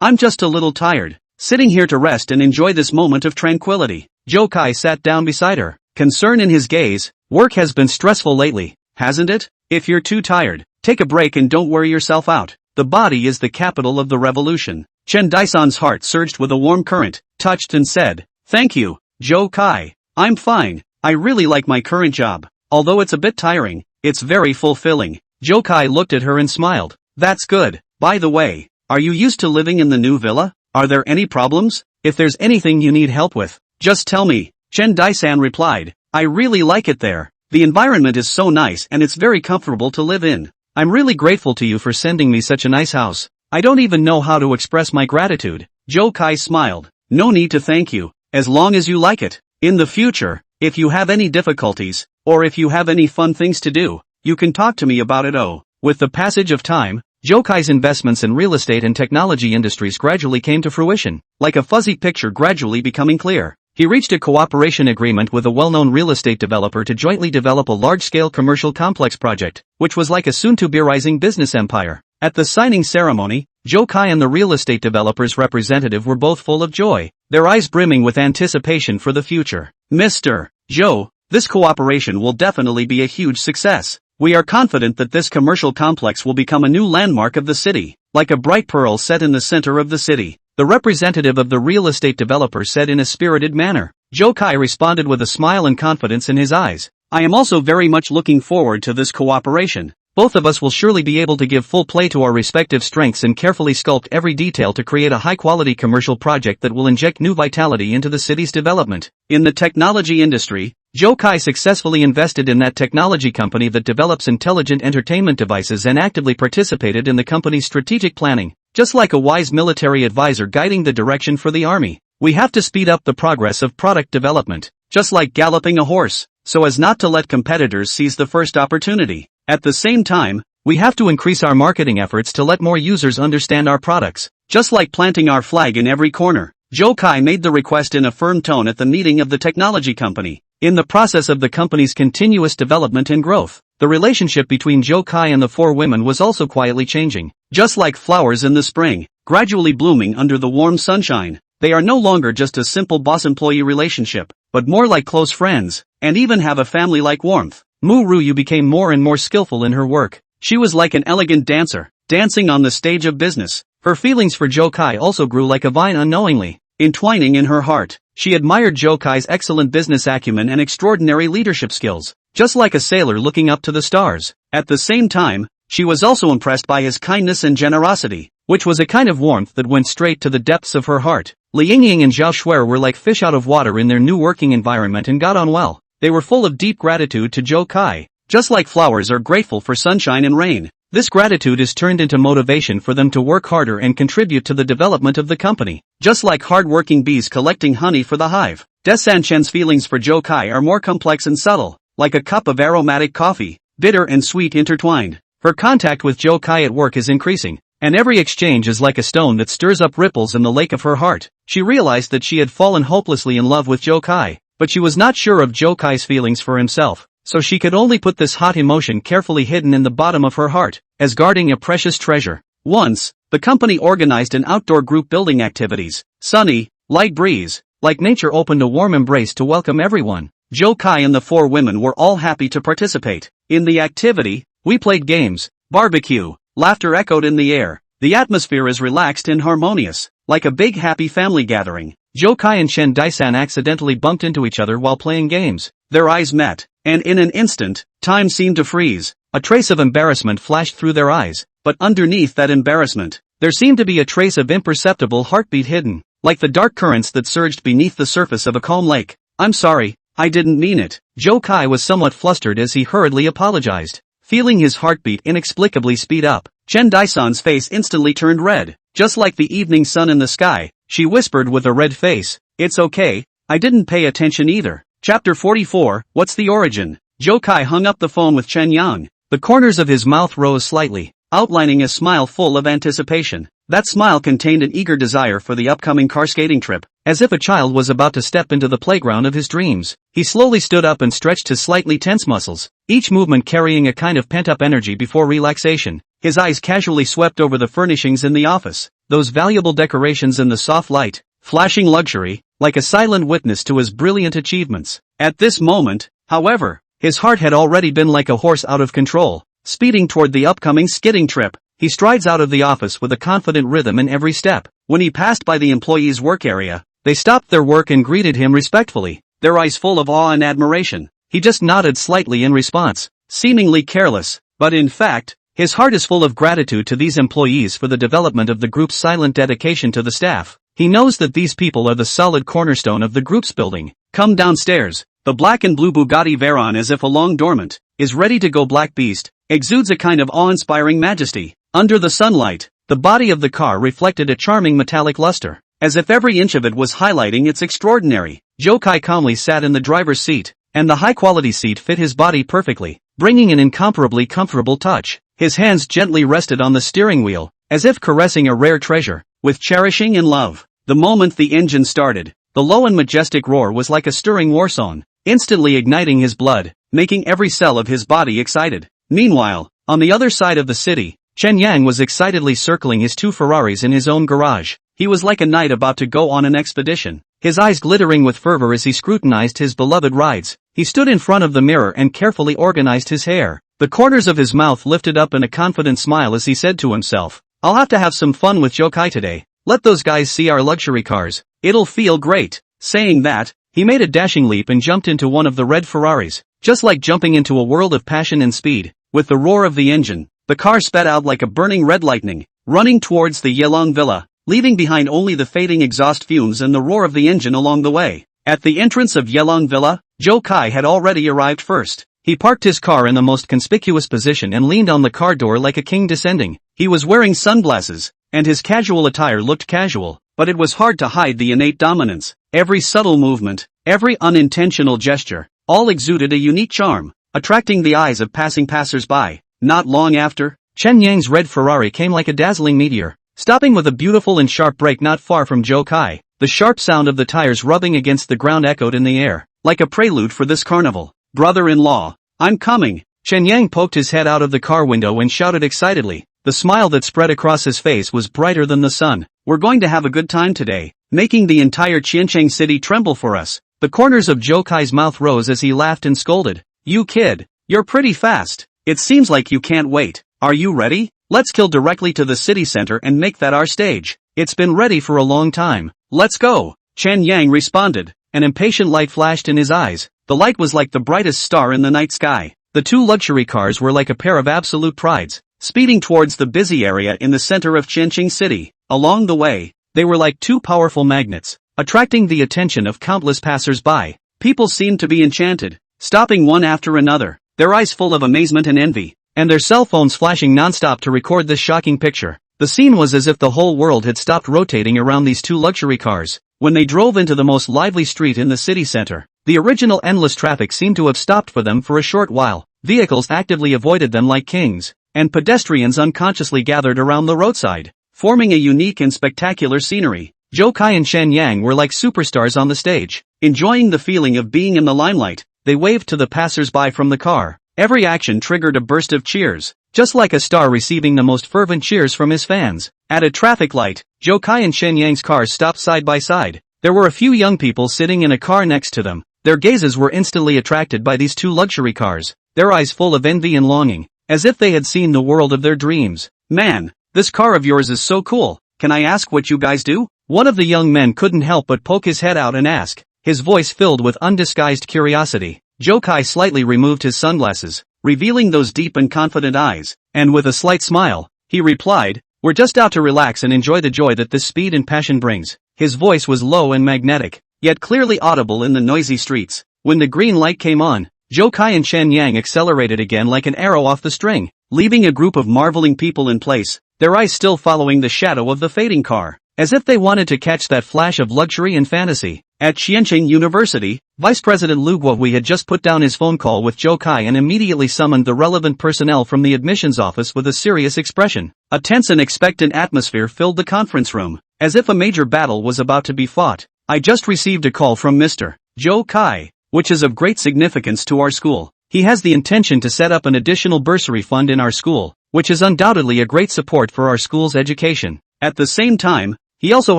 I'm just a little tired, sitting here to rest and enjoy this moment of tranquility." Zhou Kai sat down beside her, concern in his gaze. "Work has been stressful lately, hasn't it? If you're too tired, take a break and don't wear yourself out. The body is the capital of the revolution. Chen Daisan's heart surged with a warm current, touched and said, "Thank you, Zhou Kai. I'm fine. I really like my current job. Although it's a bit tiring, it's very fulfilling." Zhou Kai looked at her and smiled. "That's good. By the way, are you used to living in the new villa? Are there any problems? If there's anything you need help with, just tell me." Chen Daisan replied, "I really like it there. The environment is so nice and it's very comfortable to live in. I'm really grateful to you for sending me such a nice house. I don't even know how to express my gratitude." Zhou Kai smiled. "No need to thank you, as long as you like it. In the future, if you have any difficulties, or if you have any fun things to do, you can talk to me about it." With the passage of time, Zhou Kai's investments in real estate and technology industries gradually came to fruition, like a fuzzy picture gradually becoming clear. He reached a cooperation agreement with a well-known real estate developer to jointly develop a large-scale commercial complex project, which was like a soon-to-be rising business empire. At the signing ceremony, Zhou Kai and the real estate developer's representative were both full of joy, their eyes brimming with anticipation for the future. "Mr. Zhou, this cooperation will definitely be a huge success. We are confident that this commercial complex will become a new landmark of the city, like a bright pearl set in the center of the city," the representative of the real estate developer said in a spirited manner. Zhou Kai responded with a smile and confidence in his eyes. "I am also very much looking forward to this cooperation. Both of us will surely be able to give full play to our respective strengths and carefully sculpt every detail to create a high-quality commercial project that will inject new vitality into the city's development." In the technology industry, Zhou Kai successfully invested in that technology company that develops intelligent entertainment devices and actively participated in the company's strategic planning, just like a wise military advisor guiding the direction for the army. We have to speed up the progress of product development, just like galloping a horse, so as not to let competitors seize the first opportunity. At the same time, we have to increase our marketing efforts to let more users understand our products, just like planting our flag in every corner. Zhou Kai made the request in a firm tone at the meeting of the technology company. In the process of the company's continuous development and growth, the relationship between Zhou Kai and the four women was also quietly changing. Just like flowers in the spring, gradually blooming under the warm sunshine, they are no longer just a simple boss-employee relationship, but more like close friends, and even have a family-like warmth. Mu Ruyu became more and more skillful in her work. She was like an elegant dancer, dancing on the stage of business. Her feelings for Zhou Kai also grew like a vine unknowingly, entwining in her heart. She admired Zhou Kai's excellent business acumen and extraordinary leadership skills, just like a sailor looking up to the stars. At the same time, she was also impressed by his kindness and generosity, which was a kind of warmth that went straight to the depths of her heart. Li Yingying and Zhao Shuer were like fish out of water in their new working environment and got on well. They were full of deep gratitude to Zhou Kai, just like flowers are grateful for sunshine and rain. This gratitude is turned into motivation for them to work harder and contribute to the development of the company, just like hard-working bees collecting honey for the hive. Desan Chen's feelings for Zhou Kai are more complex and subtle, like a cup of aromatic coffee, bitter and sweet intertwined. Her contact with Zhou Kai at work is increasing, and every exchange is like a stone that stirs up ripples in the lake of her heart. She realized that she had fallen hopelessly in love with Zhou Kai, but she was not sure of Zhou Kai's feelings for himself, so she could only put this hot emotion carefully hidden in the bottom of her heart, as guarding a precious treasure. Once, the company organized an outdoor group building activities. Sunny, light breeze, like nature opened a warm embrace to welcome everyone. Zhou Kai and the four women were all happy to participate. In the activity, we played games, barbecue, laughter echoed in the air. The atmosphere is relaxed and harmonious, like a big happy family gathering. Zhou Kai and Chen Daisan accidentally bumped into each other while playing games. Their eyes met, and in an instant, time seemed to freeze. A trace of embarrassment flashed through their eyes, but underneath that embarrassment, there seemed to be a trace of imperceptible heartbeat hidden, like the dark currents that surged beneath the surface of a calm lake. "I'm sorry, I didn't mean it." Zhou Kai was somewhat flustered as he hurriedly apologized. Feeling his heartbeat inexplicably speed up, Chen Daisan's face instantly turned red, just like the evening sun in the sky. She whispered with a red face, "It's okay, I didn't pay attention either." Chapter 44, What's the Origin? Zhou Kai hung up the phone with Chen Yang. The corners of his mouth rose slightly, outlining a smile full of anticipation. That smile contained an eager desire for the upcoming car skating trip, as if a child was about to step into the playground of his dreams. He slowly stood up and stretched his slightly tense muscles, each movement carrying a kind of pent-up energy before relaxation. His eyes casually swept over the furnishings in the office, those valuable decorations in the soft light, flashing luxury, like a silent witness to his brilliant achievements. At this moment, however, his heart had already been like a horse out of control, speeding toward the upcoming skidding trip. He strides out of the office with a confident rhythm in every step, When he passed by the employees' work area, they stopped their work and greeted him respectfully, their eyes full of awe and admiration. He just nodded slightly in response, seemingly careless, but in fact, his heart is full of gratitude to these employees for the development of the group's silent dedication to the staff. He knows that these people are the solid cornerstone of the group's building. Come downstairs. The black and blue Bugatti Veyron, as if a long dormant, is ready to go. Black Beast exudes a kind of awe-inspiring majesty. Under the sunlight, the body of the car reflected a charming metallic luster, as if every inch of it was highlighting its extraordinary. Zhou Kai calmly sat in the driver's seat, and the high-quality seat fit his body perfectly, bringing an incomparably comfortable touch. His hands gently rested on the steering wheel, as if caressing a rare treasure, with cherishing and love. The moment the engine started, the low and majestic roar was like a stirring war song, instantly igniting his blood, making every cell of his body excited. Meanwhile, on the other side of the city, Chen Yang was excitedly circling his two Ferraris in his own garage. He was like a knight about to go on an expedition, his eyes glittering with fervor as he scrutinized his beloved rides. He stood in front of the mirror and carefully organized his hair. The corners of his mouth lifted up in a confident smile as he said to himself, "I'll have to have some fun with Zhou Kai today. Let those guys see our luxury cars. It'll feel great." Saying that, he made a dashing leap and jumped into one of the red Ferraris, just like jumping into a world of passion and speed. With the roar of the engine, the car sped out like a burning red lightning, running towards the Yelong Villa, leaving behind only the fading exhaust fumes and the roar of the engine along the way. At the entrance of Yelong Villa, Zhou Kai had already arrived first. He parked his car in the most conspicuous position and leaned on the car door like a king descending. He was wearing sunglasses, and his casual attire looked casual, but it was hard to hide the innate dominance. Every subtle movement, every unintentional gesture, all exuded a unique charm, attracting the eyes of passing passers-by. Not long after, Chen Yang's red Ferrari came like a dazzling meteor, stopping with a beautiful and sharp brake not far from Zhou Kai. The sharp sound of the tires rubbing against the ground echoed in the air, like a prelude for this carnival. "Brother-in-law, I'm coming." Chen Yang poked his head out of the car window and shouted excitedly. The smile that spread across his face was brighter than the sun. "We're going to have a good time today, making the entire Qiancheng city tremble for us." The corners of Zhou Kai's mouth rose as he laughed and scolded. "You kid, you're pretty fast. It seems like you can't wait. Are you ready? Let's kill directly to the city center and make that our stage. It's been ready for a long time. Let's go." Chen Yang responded. An impatient light flashed in his eyes. The light was like the brightest star in the night sky. The two luxury cars were like a pair of absolute prides, speeding towards the busy area in the center of Qiancheng City. Along the way, they were like two powerful magnets, attracting the attention of countless passers-by. People seemed to be enchanted, stopping one after another, their eyes full of amazement and envy, and their cell phones flashing non-stop to record this shocking picture. The scene was as if the whole world had stopped rotating around these two luxury cars. When they drove into the most lively street in the city center, the original endless traffic seemed to have stopped for them for a short while. Vehicles actively avoided them like kings, and pedestrians unconsciously gathered around the roadside, forming a unique and spectacular scenery. Zhou Kai and Chen Yang were like superstars on the stage. Enjoying the feeling of being in the limelight, they waved to the passers-by from the car. Every action triggered a burst of cheers, just like a star receiving the most fervent cheers from his fans. At a traffic light, Zhou Kai and Chen Yang's cars stopped side by side. There were a few young people sitting in a car next to them. Their gazes were instantly attracted by these two luxury cars, their eyes full of envy and longing, as if they had seen the world of their dreams. "Man, this car of yours is so cool. Can I ask what you guys do?" One of the young men couldn't help but poke his head out and ask, his voice filled with undisguised curiosity. Zhou Kai slightly removed his sunglasses, revealing those deep and confident eyes, and with a slight smile, he replied, "We're just out to relax and enjoy the joy that this speed and passion brings." His voice was low and magnetic, yet clearly audible in the noisy streets. When the green light came on, Zhou Kai and Chen Yang accelerated again like an arrow off the string, leaving a group of marveling people in place, their eyes still following the shadow of the fading car, as if they wanted to catch that flash of luxury and fantasy. At Qiancheng University, Vice President Lu Guohui had just put down his phone call with Zhou Kai and immediately summoned the relevant personnel from the admissions office with a serious expression. A tense and expectant atmosphere filled the conference room, as if a major battle was about to be fought. "I just received a call from Mr. Zhou Kai, which is of great significance to our school. He has the intention to set up an additional bursary fund in our school, which is undoubtedly a great support for our school's education. At the same time, he also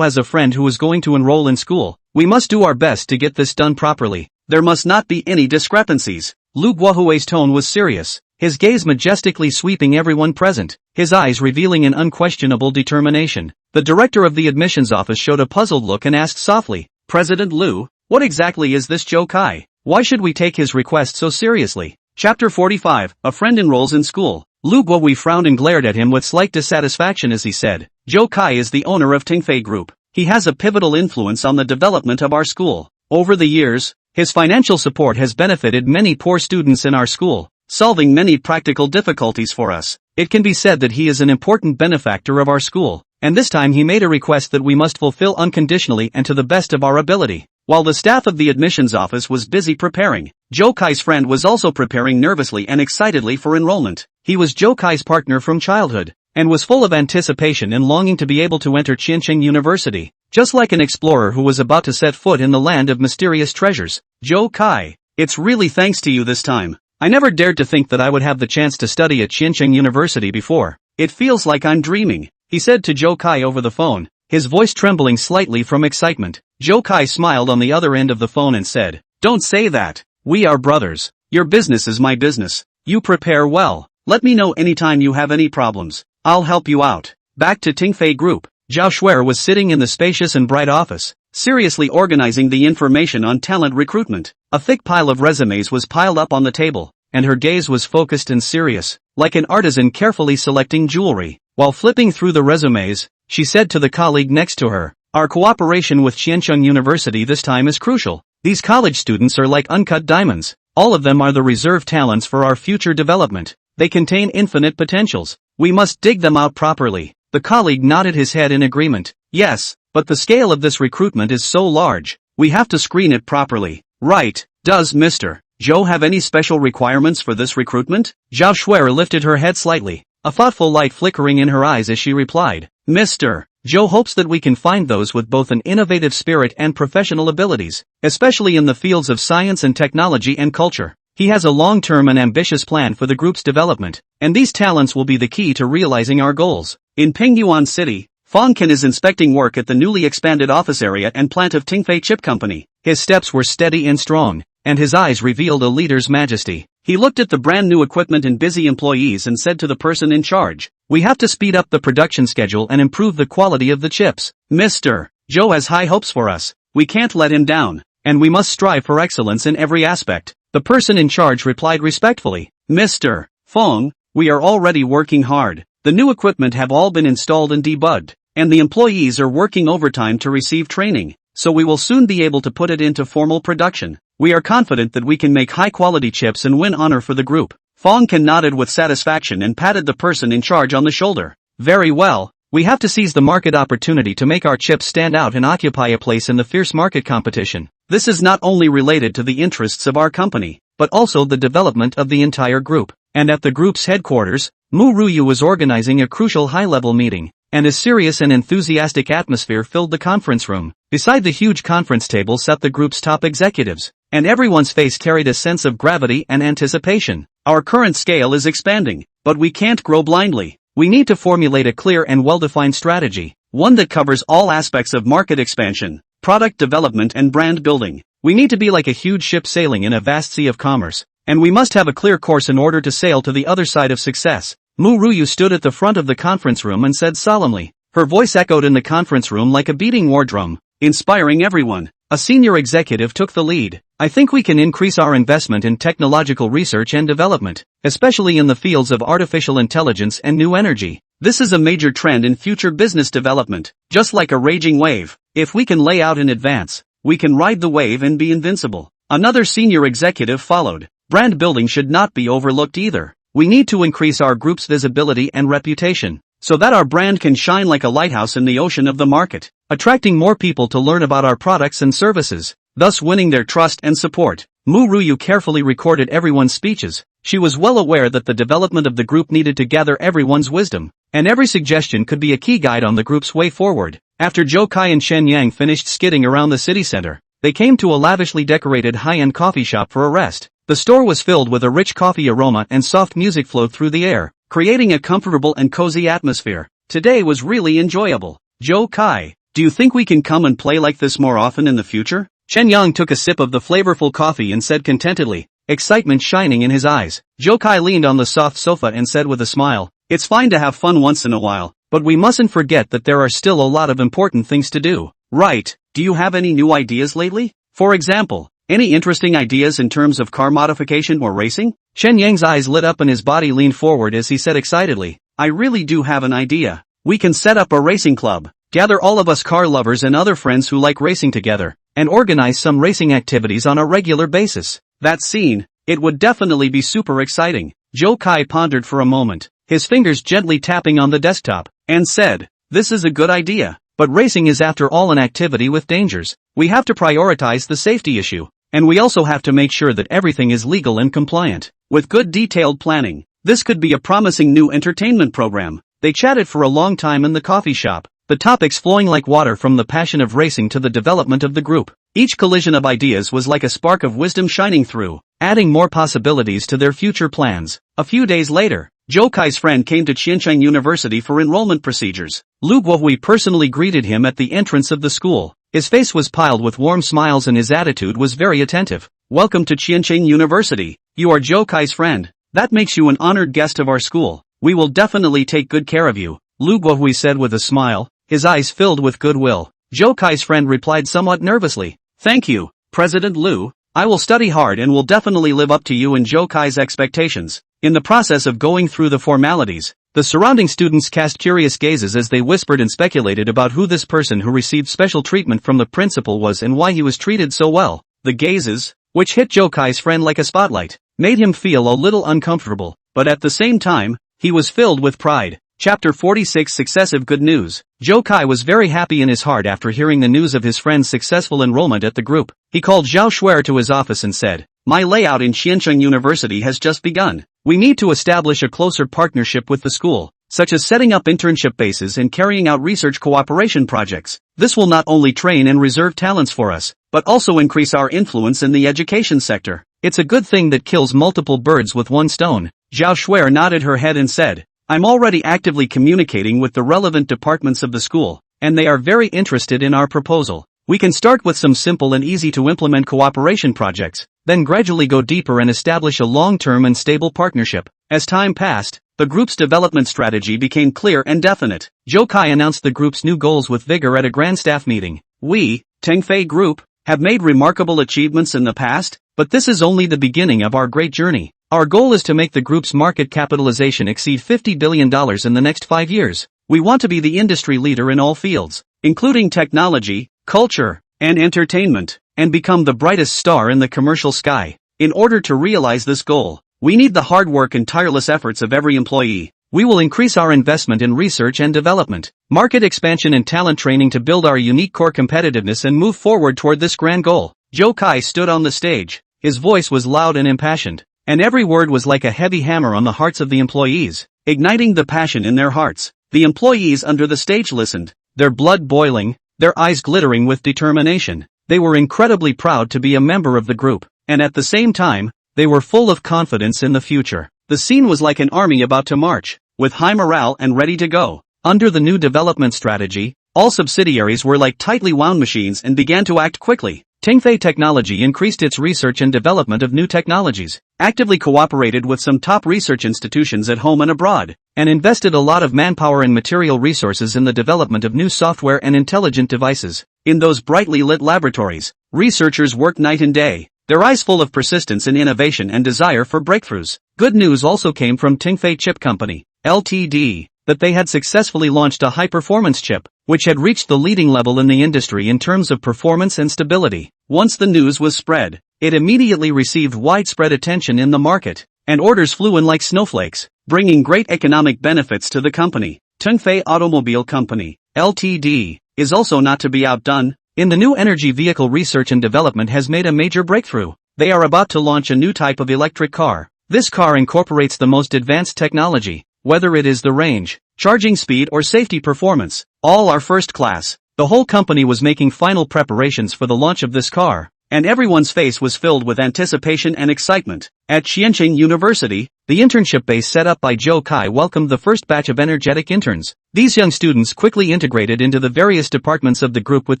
has a friend who is going to enroll in school. We must do our best to get this done properly. There must not be any discrepancies." Lu Guohui's tone was serious, his gaze majestically sweeping everyone present. his eyes revealing an unquestionable determination. The director of the admissions office showed a puzzled look and asked softly, "President Liu, what exactly is this Zhou Kai? Why should we take his request so seriously?" Chapter 45, A Friend Enrolls in School. Lu Guowei frowned and glared at him with slight dissatisfaction as he said, "Zhou Kai is the owner of Tingfei Group. He has a pivotal influence on the development of our school. Over the years, his financial support has benefited many poor students in our school, solving many practical difficulties for us. It can be said that he is an important benefactor of our school, and this time he made a request that we must fulfill unconditionally and to the best of our ability." While the staff of the admissions office was busy preparing, Zhou Kai's friend was also preparing nervously and excitedly for enrollment. He was Zhou Kai's partner from childhood, and was full of anticipation and longing to be able to enter Qiancheng University, just like an explorer who was about to set foot in the land of mysterious treasures. "Zhou Kai, it's really thanks to you this time. I never dared to think that I would have the chance to study at Qiancheng University before. It feels like I'm dreaming," he said to Zhou Kai over the phone, his voice trembling slightly from excitement. Zhou Kai smiled on the other end of the phone and said, "Don't say that. We are brothers. Your business is my business. You prepare well. Let me know anytime you have any problems. I'll help you out." Back to Tingfei Group, Zhao Shuer was sitting in the spacious and bright office, seriously organizing the information on talent recruitment. A thick pile of resumes was piled up on the table, and her gaze was focused and serious, like an artisan carefully selecting jewelry. While flipping through the resumes, she said to the colleague next to her, "Our cooperation with Qiancheng University this time is crucial. These college students are like uncut diamonds. All of them are the reserve talents for our future development. They contain infinite potentials. We must dig them out properly." The colleague nodded his head in agreement. "Yes, but the scale of this recruitment is so large. We have to screen it properly." "Right. Does Mr. Zhou have any special requirements for this recruitment?" Zhao Shuer lifted her head slightly, a thoughtful light flickering in her eyes as she replied, "Mr. Zhou hopes that we can find those with both an innovative spirit and professional abilities, especially in the fields of science and technology and culture. He has a long-term and ambitious plan for the group's development, and these talents will be the key to realizing our goals." In Pingyuan City, Fang Ken is inspecting work at the newly expanded office area and plant of Tingfei Chip Company. His steps were steady and strong, and his eyes revealed a leader's majesty. He looked at the brand new equipment and busy employees and said to the person in charge, "We have to speed up the production schedule and improve the quality of the chips. Mr. Zhou has high hopes for us. We can't let him down, and we must strive for excellence in every aspect." The person in charge replied respectfully, "Mr. Feng, we are already working hard. The new equipment have all been installed and debugged, and the employees are working overtime to receive training, so we will soon be able to put it into formal production. We are confident that we can make high-quality chips and win honor for the group." Fang Ken nodded with satisfaction and patted the person in charge on the shoulder. "Very well, we have to seize the market opportunity to make our chips stand out and occupy a place in the fierce market competition. This is not only related to the interests of our company, but also the development of the entire group." And at the group's headquarters, Mu Ruyu was organizing a crucial high-level meeting, and a serious and enthusiastic atmosphere filled the conference room. Beside the huge conference table sat the group's top executives, and everyone's face carried a sense of gravity and anticipation. "Our current scale is expanding, but we can't grow blindly. We need to formulate a clear and well-defined strategy, one that covers all aspects of market expansion, product development and brand building. We need to be like a huge ship sailing in a vast sea of commerce, and we must have a clear course in order to sail to the other side of success." Mu Ruyu stood at the front of the conference room and said solemnly. Her voice echoed in the conference room like a beating war drum, inspiring everyone. A senior executive took the lead. "I think we can increase our investment in technological research and development, especially in the fields of artificial intelligence and new energy. This is a major trend in future business development, just like a raging wave. If we can lay out in advance, we can ride the wave and be invincible." Another senior executive followed. "Brand building should not be overlooked either. We need to increase our group's visibility and reputation, so that our brand can shine like a lighthouse in the ocean of the market, attracting more people to learn about our products and services, thus winning their trust and support." Mu Ruyu carefully recorded everyone's speeches. She was well aware that the development of the group needed to gather everyone's wisdom, and every suggestion could be a key guide on the group's way forward. After Zhou Kai and Shen Yang finished skidding around the city center, they came to a lavishly decorated high-end coffee shop for a rest. The store was filled with a rich coffee aroma and soft music flowed through the air, creating a comfortable and cozy atmosphere. Today was really enjoyable. "Zhou Kai, do you think we can come and play like this more often in the future?" Shen Yang took a sip of the flavorful coffee and said contentedly, excitement shining in his eyes. Zhou Kai leaned on the soft sofa and said with a smile, It's fine to have fun once in a while, but we mustn't forget that there are still a lot of important things to do. Right, do you have any new ideas lately? For example, any interesting ideas in terms of car modification or racing? Chen Yang's eyes lit up and his body leaned forward as he said excitedly, I really do have an idea. We can set up a racing club, gather all of us car lovers and other friends who like racing together, and organize some racing activities on a regular basis. That scene, it would definitely be super exciting. Zhou Kai pondered for a moment, his fingers gently tapping on the desktop, and said, this is a good idea, but racing is after all an activity with dangers. We have to prioritize the safety issue, and we also have to make sure that everything is legal and compliant. With good detailed planning, this could be a promising new entertainment program. They chatted for a long time in the coffee shop, the topics flowing like water from the passion of racing to the development of the group. Each collision of ideas was like a spark of wisdom shining through, adding more possibilities to their future plans. A few days later, Zhou Kai's friend came to Qiancheng University for enrollment procedures. Lu Guohui personally greeted him at the entrance of the school. His face was piled with warm smiles and his attitude was very attentive. Welcome to Qiancheng University. You are Zhou Kai's friend. That makes you an honored guest of our school. We will definitely take good care of you, Lu Guohui said with a smile, his eyes filled with goodwill. Zhou Kai's friend replied somewhat nervously, thank you, President Lu. I will study hard and will definitely live up to you and Zhou Kai's expectations. In the process of going through the formalities, the surrounding students cast curious gazes as they whispered and speculated about who this person who received special treatment from the principal was and why he was treated so well. The gazes, which hit Zhou Kai's friend like a spotlight, made him feel a little uncomfortable, but at the same time, he was filled with pride. Chapter 46 Successive Good News. Zhou Kai was very happy in his heart after hearing the news of his friend's successful enrollment at the group. He called Zhao Shuer to his office and said, my layout in Qiancheng University has just begun. We need to establish a closer partnership with the school, such as setting up internship bases and carrying out research cooperation projects. This will not only train and reserve talents for us, but also increase our influence in the education sector. It's a good thing that kills multiple birds with one stone. Zhao Shuer nodded her head and said, I'm already actively communicating with the relevant departments of the school, and they are very interested in our proposal. We can start with some simple and easy to implement cooperation projects, then gradually go deeper and establish a long-term and stable partnership. As time passed, the group's development strategy became clear and definite. Zhou Kai announced the group's new goals with vigor at a grand staff meeting. We, Tengfei Group, have made remarkable achievements in the past, but this is only the beginning of our great journey. Our goal is to make the group's market capitalization exceed $50 billion in the next 5 years. We want to be the industry leader in all fields, including technology, culture, and entertainment, and become the brightest star in the commercial sky. In order to realize this goal, we need the hard work and tireless efforts of every employee. We will increase our investment in research and development, market expansion and talent training to build our unique core competitiveness and move forward toward this grand goal. Zhou Kai stood on the stage. His voice was loud and impassioned, and every word was like a heavy hammer on the hearts of the employees, igniting the passion in their hearts. The employees under the stage listened, their blood boiling, their eyes glittering with determination. They were incredibly proud to be a member of the group, and at the same time, they were full of confidence in the future. The scene was like an army about to march, with high morale and ready to go. Under the new development strategy, all subsidiaries were like tightly wound machines and began to act quickly. Tengfei Technology increased its research and development of new technologies, actively cooperated with some top research institutions at home and abroad, and invested a lot of manpower and material resources in the development of new software and intelligent devices. In those brightly lit laboratories, researchers worked night and day, their eyes full of persistence in innovation and desire for breakthroughs. Good news also came from Tengfei Chip Company, Ltd., that they had successfully launched a high-performance chip, which had reached the leading level in the industry in terms of performance and stability. Once the news was spread, it immediately received widespread attention in the market, and orders flew in like snowflakes, bringing great economic benefits to the company. Tengfei Automobile Company, Ltd., is also not to be outdone. In the new energy vehicle research and development has made a major breakthrough. They are about to launch a new type of electric car. This car incorporates the most advanced technology, whether it is the range, charging speed or safety performance, all are first class. The whole company was making final preparations for the launch of this car, and everyone's face was filled with anticipation and excitement. At Qiancheng University, the internship base set up by Zhou Kai welcomed the first batch of energetic interns. These young students quickly integrated into the various departments of the group with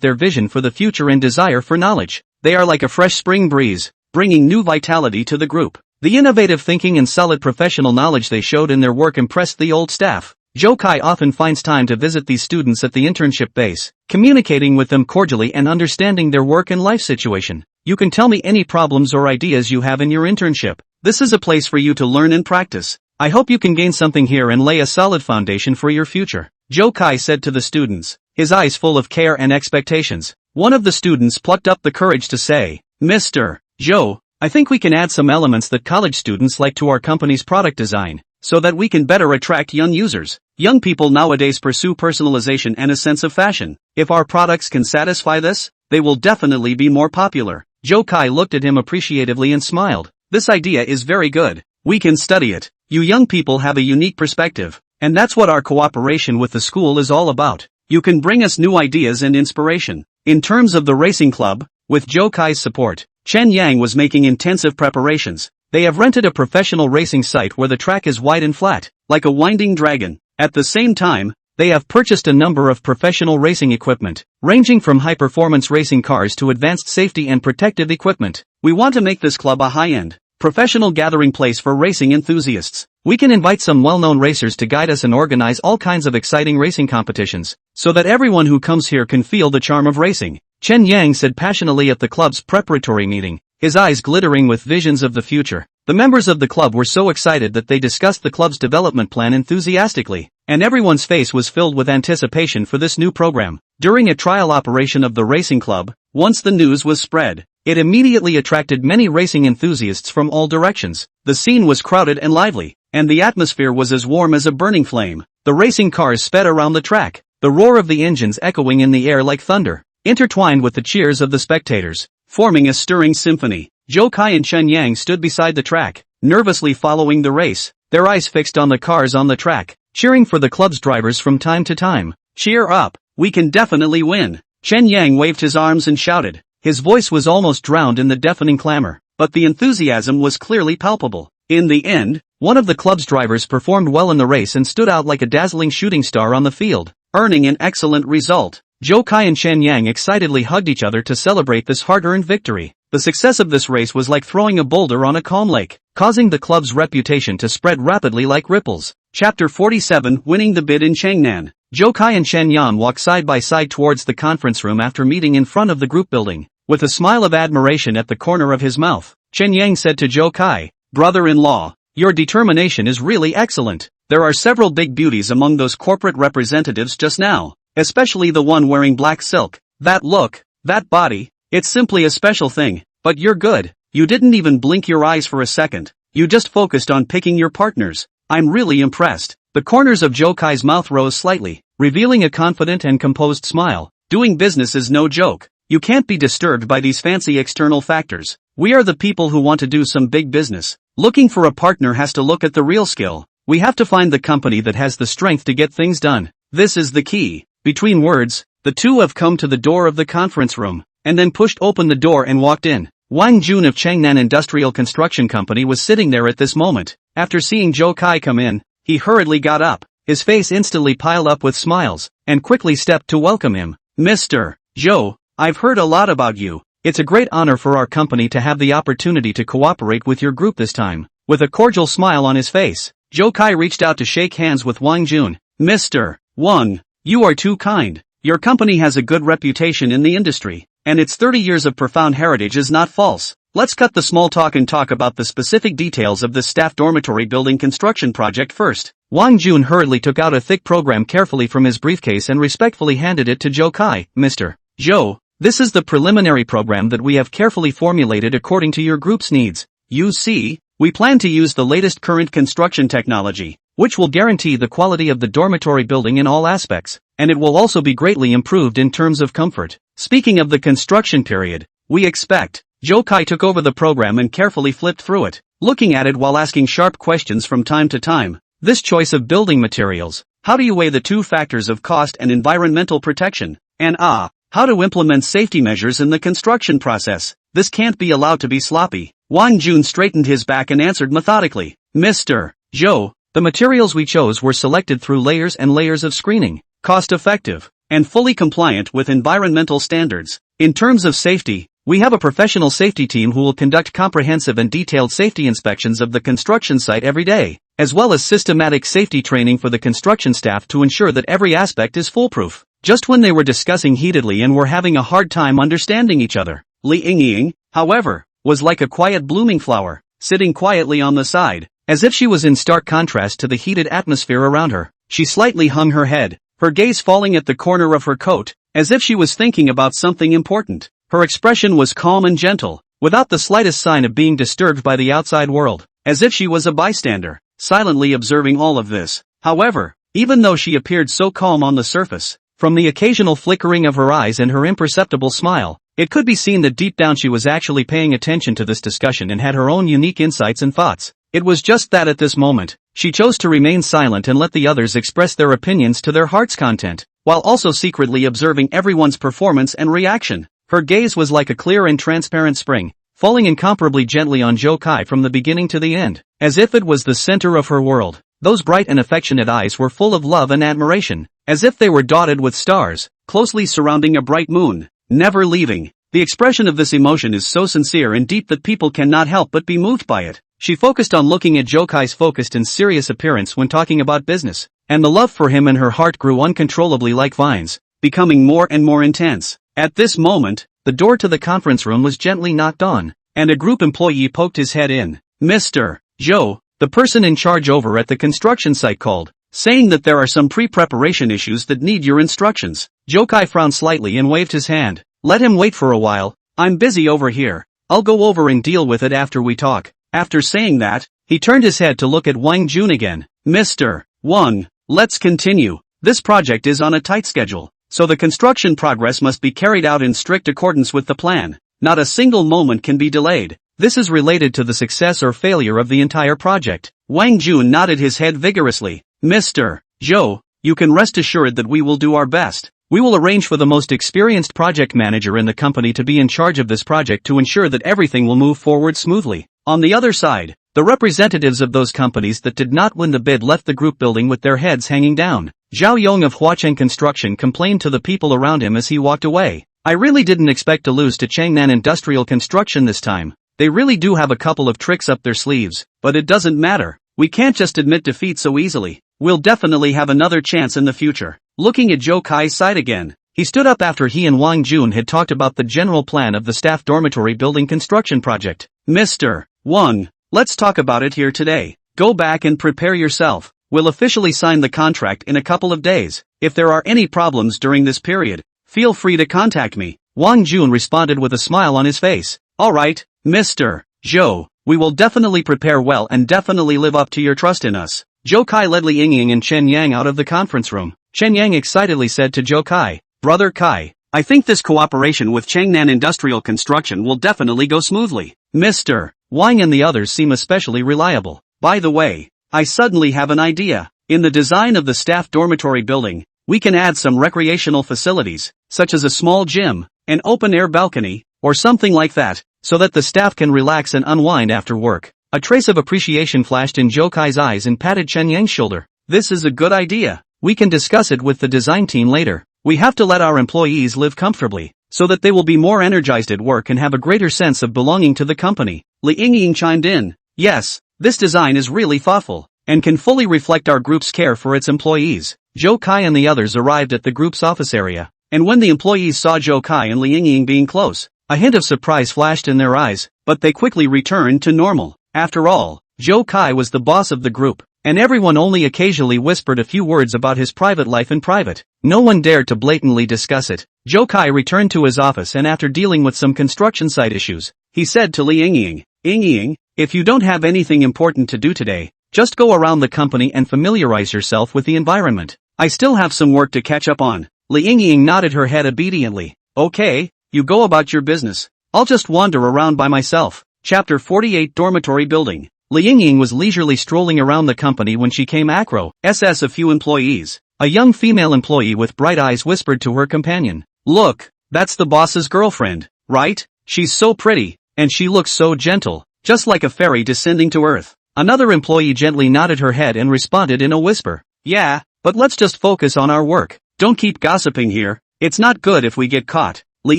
their vision for the future and desire for knowledge. They are like a fresh spring breeze, bringing new vitality to the group. The innovative thinking and solid professional knowledge they showed in their work impressed the old staff. Zhou Kai often finds time to visit these students at the internship base, communicating with them cordially and understanding their work and life situation. You can tell me any problems or ideas you have in your internship. This is a place for you to learn and practice. I hope you can gain something here and lay a solid foundation for your future, Zhou Kai said to the students, his eyes full of care and expectations. One of the students plucked up the courage to say, Mr. Zhou, I think we can add some elements that college students like to our company's product design, so that we can better attract young users. Young people nowadays pursue personalization and a sense of fashion. If our products can satisfy this, they will definitely be more popular. Zhou Kai looked at him appreciatively and smiled. This idea is very good. We can study it. You young people have a unique perspective, and that's what our cooperation with the school is all about. You can bring us new ideas and inspiration. In terms of the racing club, with Zhou Kai's support, Chen Yang was making intensive preparations. They have rented a professional racing site where the track is wide and flat, like a winding dragon. At the same time, they have purchased a number of professional racing equipment, ranging from high-performance racing cars to advanced safety and protective equipment. We want to make this club a high-end, professional gathering place for racing enthusiasts. We can invite some well-known racers to guide us and organize all kinds of exciting racing competitions, so that everyone who comes here can feel the charm of racing, Chen Yang said passionately at the club's preparatory meeting, his eyes glittering with visions of the future. The members of the club were so excited that they discussed the club's development plan enthusiastically, and everyone's face was filled with anticipation for this new program. During a trial operation of the racing club, once the news was spread, it immediately attracted many racing enthusiasts from all directions. The scene was crowded and lively, and the atmosphere was as warm as a burning flame. The racing cars sped around the track, the roar of the engines echoing in the air like thunder, intertwined with the cheers of the spectators, forming a stirring symphony. Zhou Kai and Chen Yang stood beside the track, nervously following the race, their eyes fixed on the cars on the track, cheering for the club's drivers from time to time. Cheer up, we can definitely win. Chen Yang waved his arms and shouted. His voice was almost drowned in the deafening clamor, but the enthusiasm was clearly palpable. In the end, one of the club's drivers performed well in the race and stood out like a dazzling shooting star on the field, earning an excellent result. Zhou Kai and Chen Yang excitedly hugged each other to celebrate this hard-earned victory. The success of this race was like throwing a boulder on a calm lake, causing the club's reputation to spread rapidly like ripples. Chapter 47 Winning the Bid in Changnan. Zhou Kai and Chen Yan walked side by side towards the conference room after meeting in front of the group building. With a smile of admiration at the corner of his mouth, Chen Yang said to Zhou Kai, "Brother-in-law, your determination is really excellent. There are several big beauties among those corporate representatives just now, especially the one wearing black silk. That look, that body, it's simply a special thing, but you're good. You didn't even blink your eyes for a second. You just focused on picking your partners. I'm really impressed." The corners of Zhou Kai's mouth rose slightly, revealing a confident and composed smile. Doing business is no joke. You can't be disturbed by these fancy external factors. We are the people who want to do some big business. Looking for a partner has to look at the real skill. We have to find the company that has the strength to get things done. This is the key. Between words, the two have come to the door of the conference room, and then pushed open the door and walked in. Wang Jun of Changnan Industrial Construction Company was sitting there at this moment. After seeing Zhou Kai come in, he hurriedly got up, his face instantly piled up with smiles, and quickly stepped to welcome him. "Mr. Zhou, I've heard a lot about you. It's a great honor for our company to have the opportunity to cooperate with your group this time." With a cordial smile on his face, Zhou Kai reached out to shake hands with Wang Jun. "Mr. Wang, you are too kind. Your company has a good reputation in the industry, and its 30 years of profound heritage is not false. Let's cut the small talk and talk about the specific details of this staff dormitory building construction project first." Wang Jun hurriedly took out a thick program carefully from his briefcase and respectfully handed it to Zhou Kai. "Mr. Zhou, this is the preliminary program that we have carefully formulated according to your group's needs. You see, we plan to use the latest current construction technology, which will guarantee the quality of the dormitory building in all aspects, and it will also be greatly improved in terms of comfort. Speaking of the construction period, we expect." Zhou Kai took over the program and carefully flipped through it, looking at it while asking sharp questions from time to time. "This choice of building materials, how do you weigh the two factors of cost and environmental protection? And how to implement safety measures in the construction process? This can't be allowed to be sloppy." Wang Jun straightened his back and answered methodically. "Mr. Zhou, the materials we chose were selected through layers and layers of screening, cost-effective, and fully compliant with environmental standards. In terms of safety, We have a professional safety team who will conduct comprehensive and detailed safety inspections of the construction site every day, as well as systematic safety training for the construction staff to ensure that every aspect is foolproof. Just when they were discussing heatedly and were having a hard time understanding each other, Li Yingying, however, was like a quiet blooming flower, sitting quietly on the side, as if she was in stark contrast to the heated atmosphere around her. She slightly hung her head, her gaze falling at the corner of her coat, as if she was thinking about something important. Her expression was calm and gentle, without the slightest sign of being disturbed by the outside world, as if she was a bystander, silently observing all of this. However, even though she appeared so calm on the surface, from the occasional flickering of her eyes and her imperceptible smile, it could be seen that deep down she was actually paying attention to this discussion and had her own unique insights and thoughts. It was just that at this moment, she chose to remain silent and let the others express their opinions to their heart's content, while also secretly observing everyone's performance and reaction. Her gaze was like a clear and transparent spring, falling incomparably gently on Zhou Kai from the beginning to the end, as if it was the center of her world. Those bright and affectionate eyes were full of love and admiration, as if they were dotted with stars, closely surrounding a bright moon, never leaving. The expression of this emotion is so sincere and deep that people cannot help but be moved by it. She focused on looking at Zhou Kai's focused and serious appearance when talking about business, and the love for him in her heart grew uncontrollably like vines, becoming more and more intense. At this moment, the door to the conference room was gently knocked on, and a group employee poked his head in. Mr. Zhou, the person in charge over at the construction site called, saying that there are some pre-preparation issues that need your instructions. Zhou Kai frowned slightly and waved his hand. Let him wait for a while, I'm busy over here. I'll go over and deal with it after we talk. After saying that, he turned his head to look at Wang Jun again. Mr. Wang, let's continue. This project is on a tight schedule, so the construction progress must be carried out in strict accordance with the plan. Not a single moment can be delayed. This is related to the success or failure of the entire project. Wang Jun nodded his head vigorously. Mr. Zhou, you can rest assured that we will do our best. We will arrange for the most experienced project manager in the company to be in charge of this project to ensure that everything will move forward smoothly. On the other side, the representatives of those companies that did not win the bid left the group building with their heads hanging down. Zhao Yong of Huacheng Construction complained to the people around him as he walked away. I really didn't expect to lose to Changnan Industrial Construction this time. They really do have a couple of tricks up their sleeves, but it doesn't matter. We can't just admit defeat so easily. We'll definitely have another chance in the future. Looking at Zhou Kai's side again, he stood up after he and Wang Jun had talked about the general plan of the staff dormitory building construction project. Mr. Wang, let's talk about it here today. Go back and prepare yourself. We'll officially sign the contract in a couple of days. If there are any problems during this period, feel free to contact me. Wang Jun responded with a smile on his face. Alright, Mr. Zhou, we will definitely prepare well and definitely live up to your trust in us. Zhou Kai led Li Yingying and Chen Yang out of the conference room. Chen Yang excitedly said to Zhou Kai, Brother Kai, I think this cooperation with Changnan Industrial Construction will definitely go smoothly. Mr. Wang and the others seem especially reliable. By the way, I suddenly have an idea. In the design of the staff dormitory building, we can add some recreational facilities, such as a small gym, an open-air balcony, or something like that, so that the staff can relax and unwind after work. A trace of appreciation flashed in Zhou Kai's eyes and patted Chen Yang's shoulder. This is a good idea. We can discuss it with the design team later. We have to let our employees live comfortably, so that they will be more energized at work and have a greater sense of belonging to the company. Li Yingying chimed in. Yes, this design is really thoughtful, and can fully reflect our group's care for its employees. Zhou Kai and the others arrived at the group's office area, and when the employees saw Zhou Kai and Li Yingying being close, a hint of surprise flashed in their eyes, but they quickly returned to normal. After all, Zhou Kai was the boss of the group, and everyone only occasionally whispered a few words about his private life in private. No one dared to blatantly discuss it. Zhou Kai returned to his office and after dealing with some construction site issues, he said to Li Yingying, Yingying, if you don't have anything important to do today, just go around the company and familiarize yourself with the environment. I still have some work to catch up on. Li Yingying nodded her head obediently. Okay, you go about your business. I'll just wander around by myself. Chapter 48 Dormitory Building. Li Yingying was leisurely strolling around the company when she came across a few employees. A young female employee with bright eyes whispered to her companion, Look, that's the boss's girlfriend, right? She's so pretty, and she looks so gentle, just like a fairy descending to earth. Another employee gently nodded her head and responded in a whisper, Yeah, but let's just focus on our work. Don't keep gossiping here. It's not good if we get caught. Li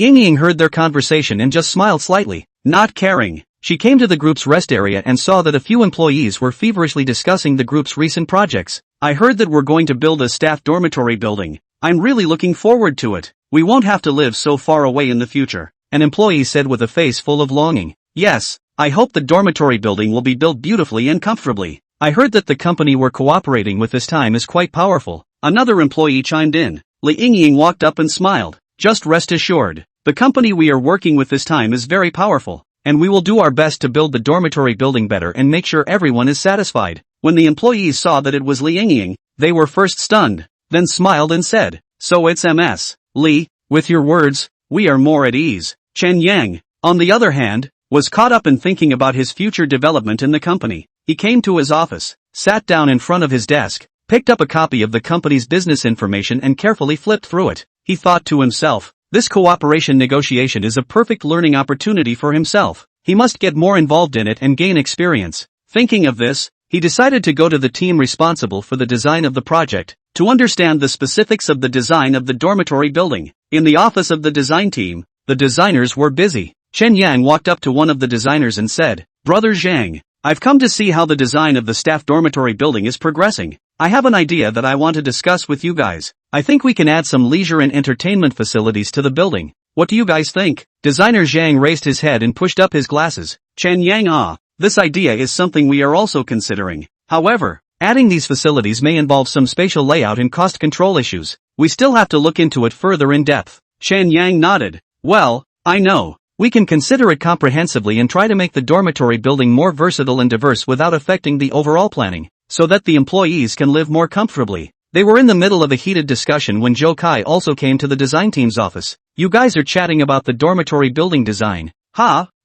Yingying heard their conversation and just smiled slightly, not caring. She came to the group's rest area and saw that a few employees were feverishly discussing the group's recent projects. I heard that we're going to build a staff dormitory building. I'm really looking forward to it. We won't have to live so far away in the future. An employee said with a face full of longing. Yes, I hope the dormitory building will be built beautifully and comfortably. I heard that the company we're cooperating with this time is quite powerful. Another employee chimed in. Li Yingying walked up and smiled. Just rest assured. The company we are working with this time is very powerful, and we will do our best to build the dormitory building better and make sure everyone is satisfied. When the employees saw that it was Li Yingying, they were first stunned, then smiled and said, "So it's Ms. Li, with your words, we are more at ease." Chen Yang, on the other hand, was caught up in thinking about his future development in the company. He came to his office, sat down in front of his desk, picked up a copy of the company's business information and carefully flipped through it. He thought to himself, this cooperation negotiation is a perfect learning opportunity for himself. He must get more involved in it and gain experience. Thinking of this, he decided to go to the team responsible for the design of the project, to understand the specifics of the design of the dormitory building. In the office of the design team, the designers were busy. Chen Yang walked up to one of the designers and said, "Brother Zhang, I've come to see how the design of the staff dormitory building is progressing. I have an idea that I want to discuss with you guys. I think we can add some leisure and entertainment facilities to the building. What do you guys think?" Designer Zhang raised his head and pushed up his glasses. Chen Yang, this idea is something we are also considering. However, adding these facilities may involve some spatial layout and cost control issues. We still have to look into it further in depth. Chen Yang nodded. Well, I know. We can consider it comprehensively and try to make the dormitory building more versatile and diverse without affecting the overall planning, so that the employees can live more comfortably. They were in the middle of a heated discussion when Zhou Kai also came to the design team's office. You guys are chatting about the dormitory building design.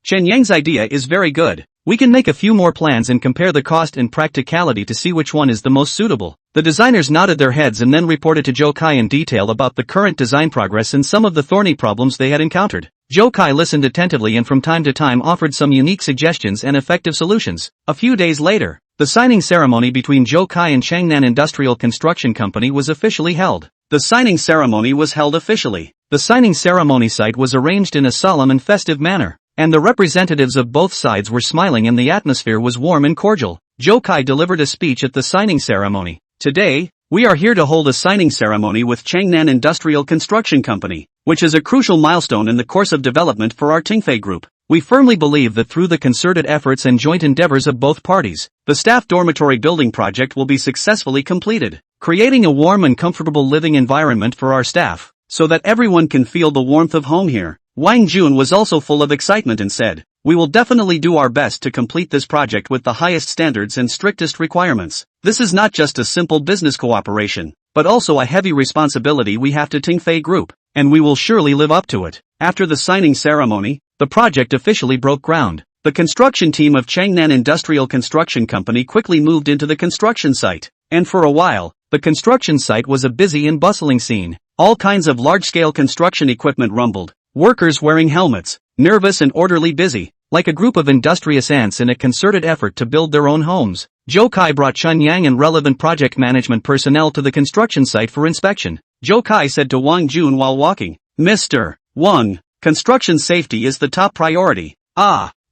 Chen Yang's idea is very good. We can make a few more plans and compare the cost and practicality to see which one is the most suitable. The designers nodded their heads and then reported to Zhou Kai in detail about the current design progress and some of the thorny problems they had encountered. Zhou Kai listened attentively and from time to time offered some unique suggestions and effective solutions. A few days later, the signing ceremony between Zhou Kai and Changnan Industrial Construction Company was officially held. The signing ceremony was held officially. The signing ceremony site was arranged in a solemn and festive manner, and the representatives of both sides were smiling and the atmosphere was warm and cordial. Zhou Kai delivered a speech at the signing ceremony. Today, we are here to hold a signing ceremony with Changnan Industrial Construction Company, which is a crucial milestone in the course of development for our Tingfei Group. We firmly believe that through the concerted efforts and joint endeavors of both parties, the staff dormitory building project will be successfully completed, creating a warm and comfortable living environment for our staff, so that everyone can feel the warmth of home here. Wang Jun was also full of excitement and said, "We will definitely do our best to complete this project with the highest standards and strictest requirements. This is not just a simple business cooperation, but also a heavy responsibility we have to Tingfei Group, and we will surely live up to it." After the signing ceremony, the project officially broke ground. The construction team of Changnan Industrial Construction Company quickly moved into the construction site, and for a while, the construction site was a busy and bustling scene. All kinds of large-scale construction equipment rumbled, workers wearing helmets, nervous and orderly busy, like a group of industrious ants in a concerted effort to build their own homes. Zhou Kai brought Chen Yang and relevant project management personnel to the construction site for inspection. Zhou Kai said to Wang Jun while walking, "Mr. Wang, construction safety is the top priority.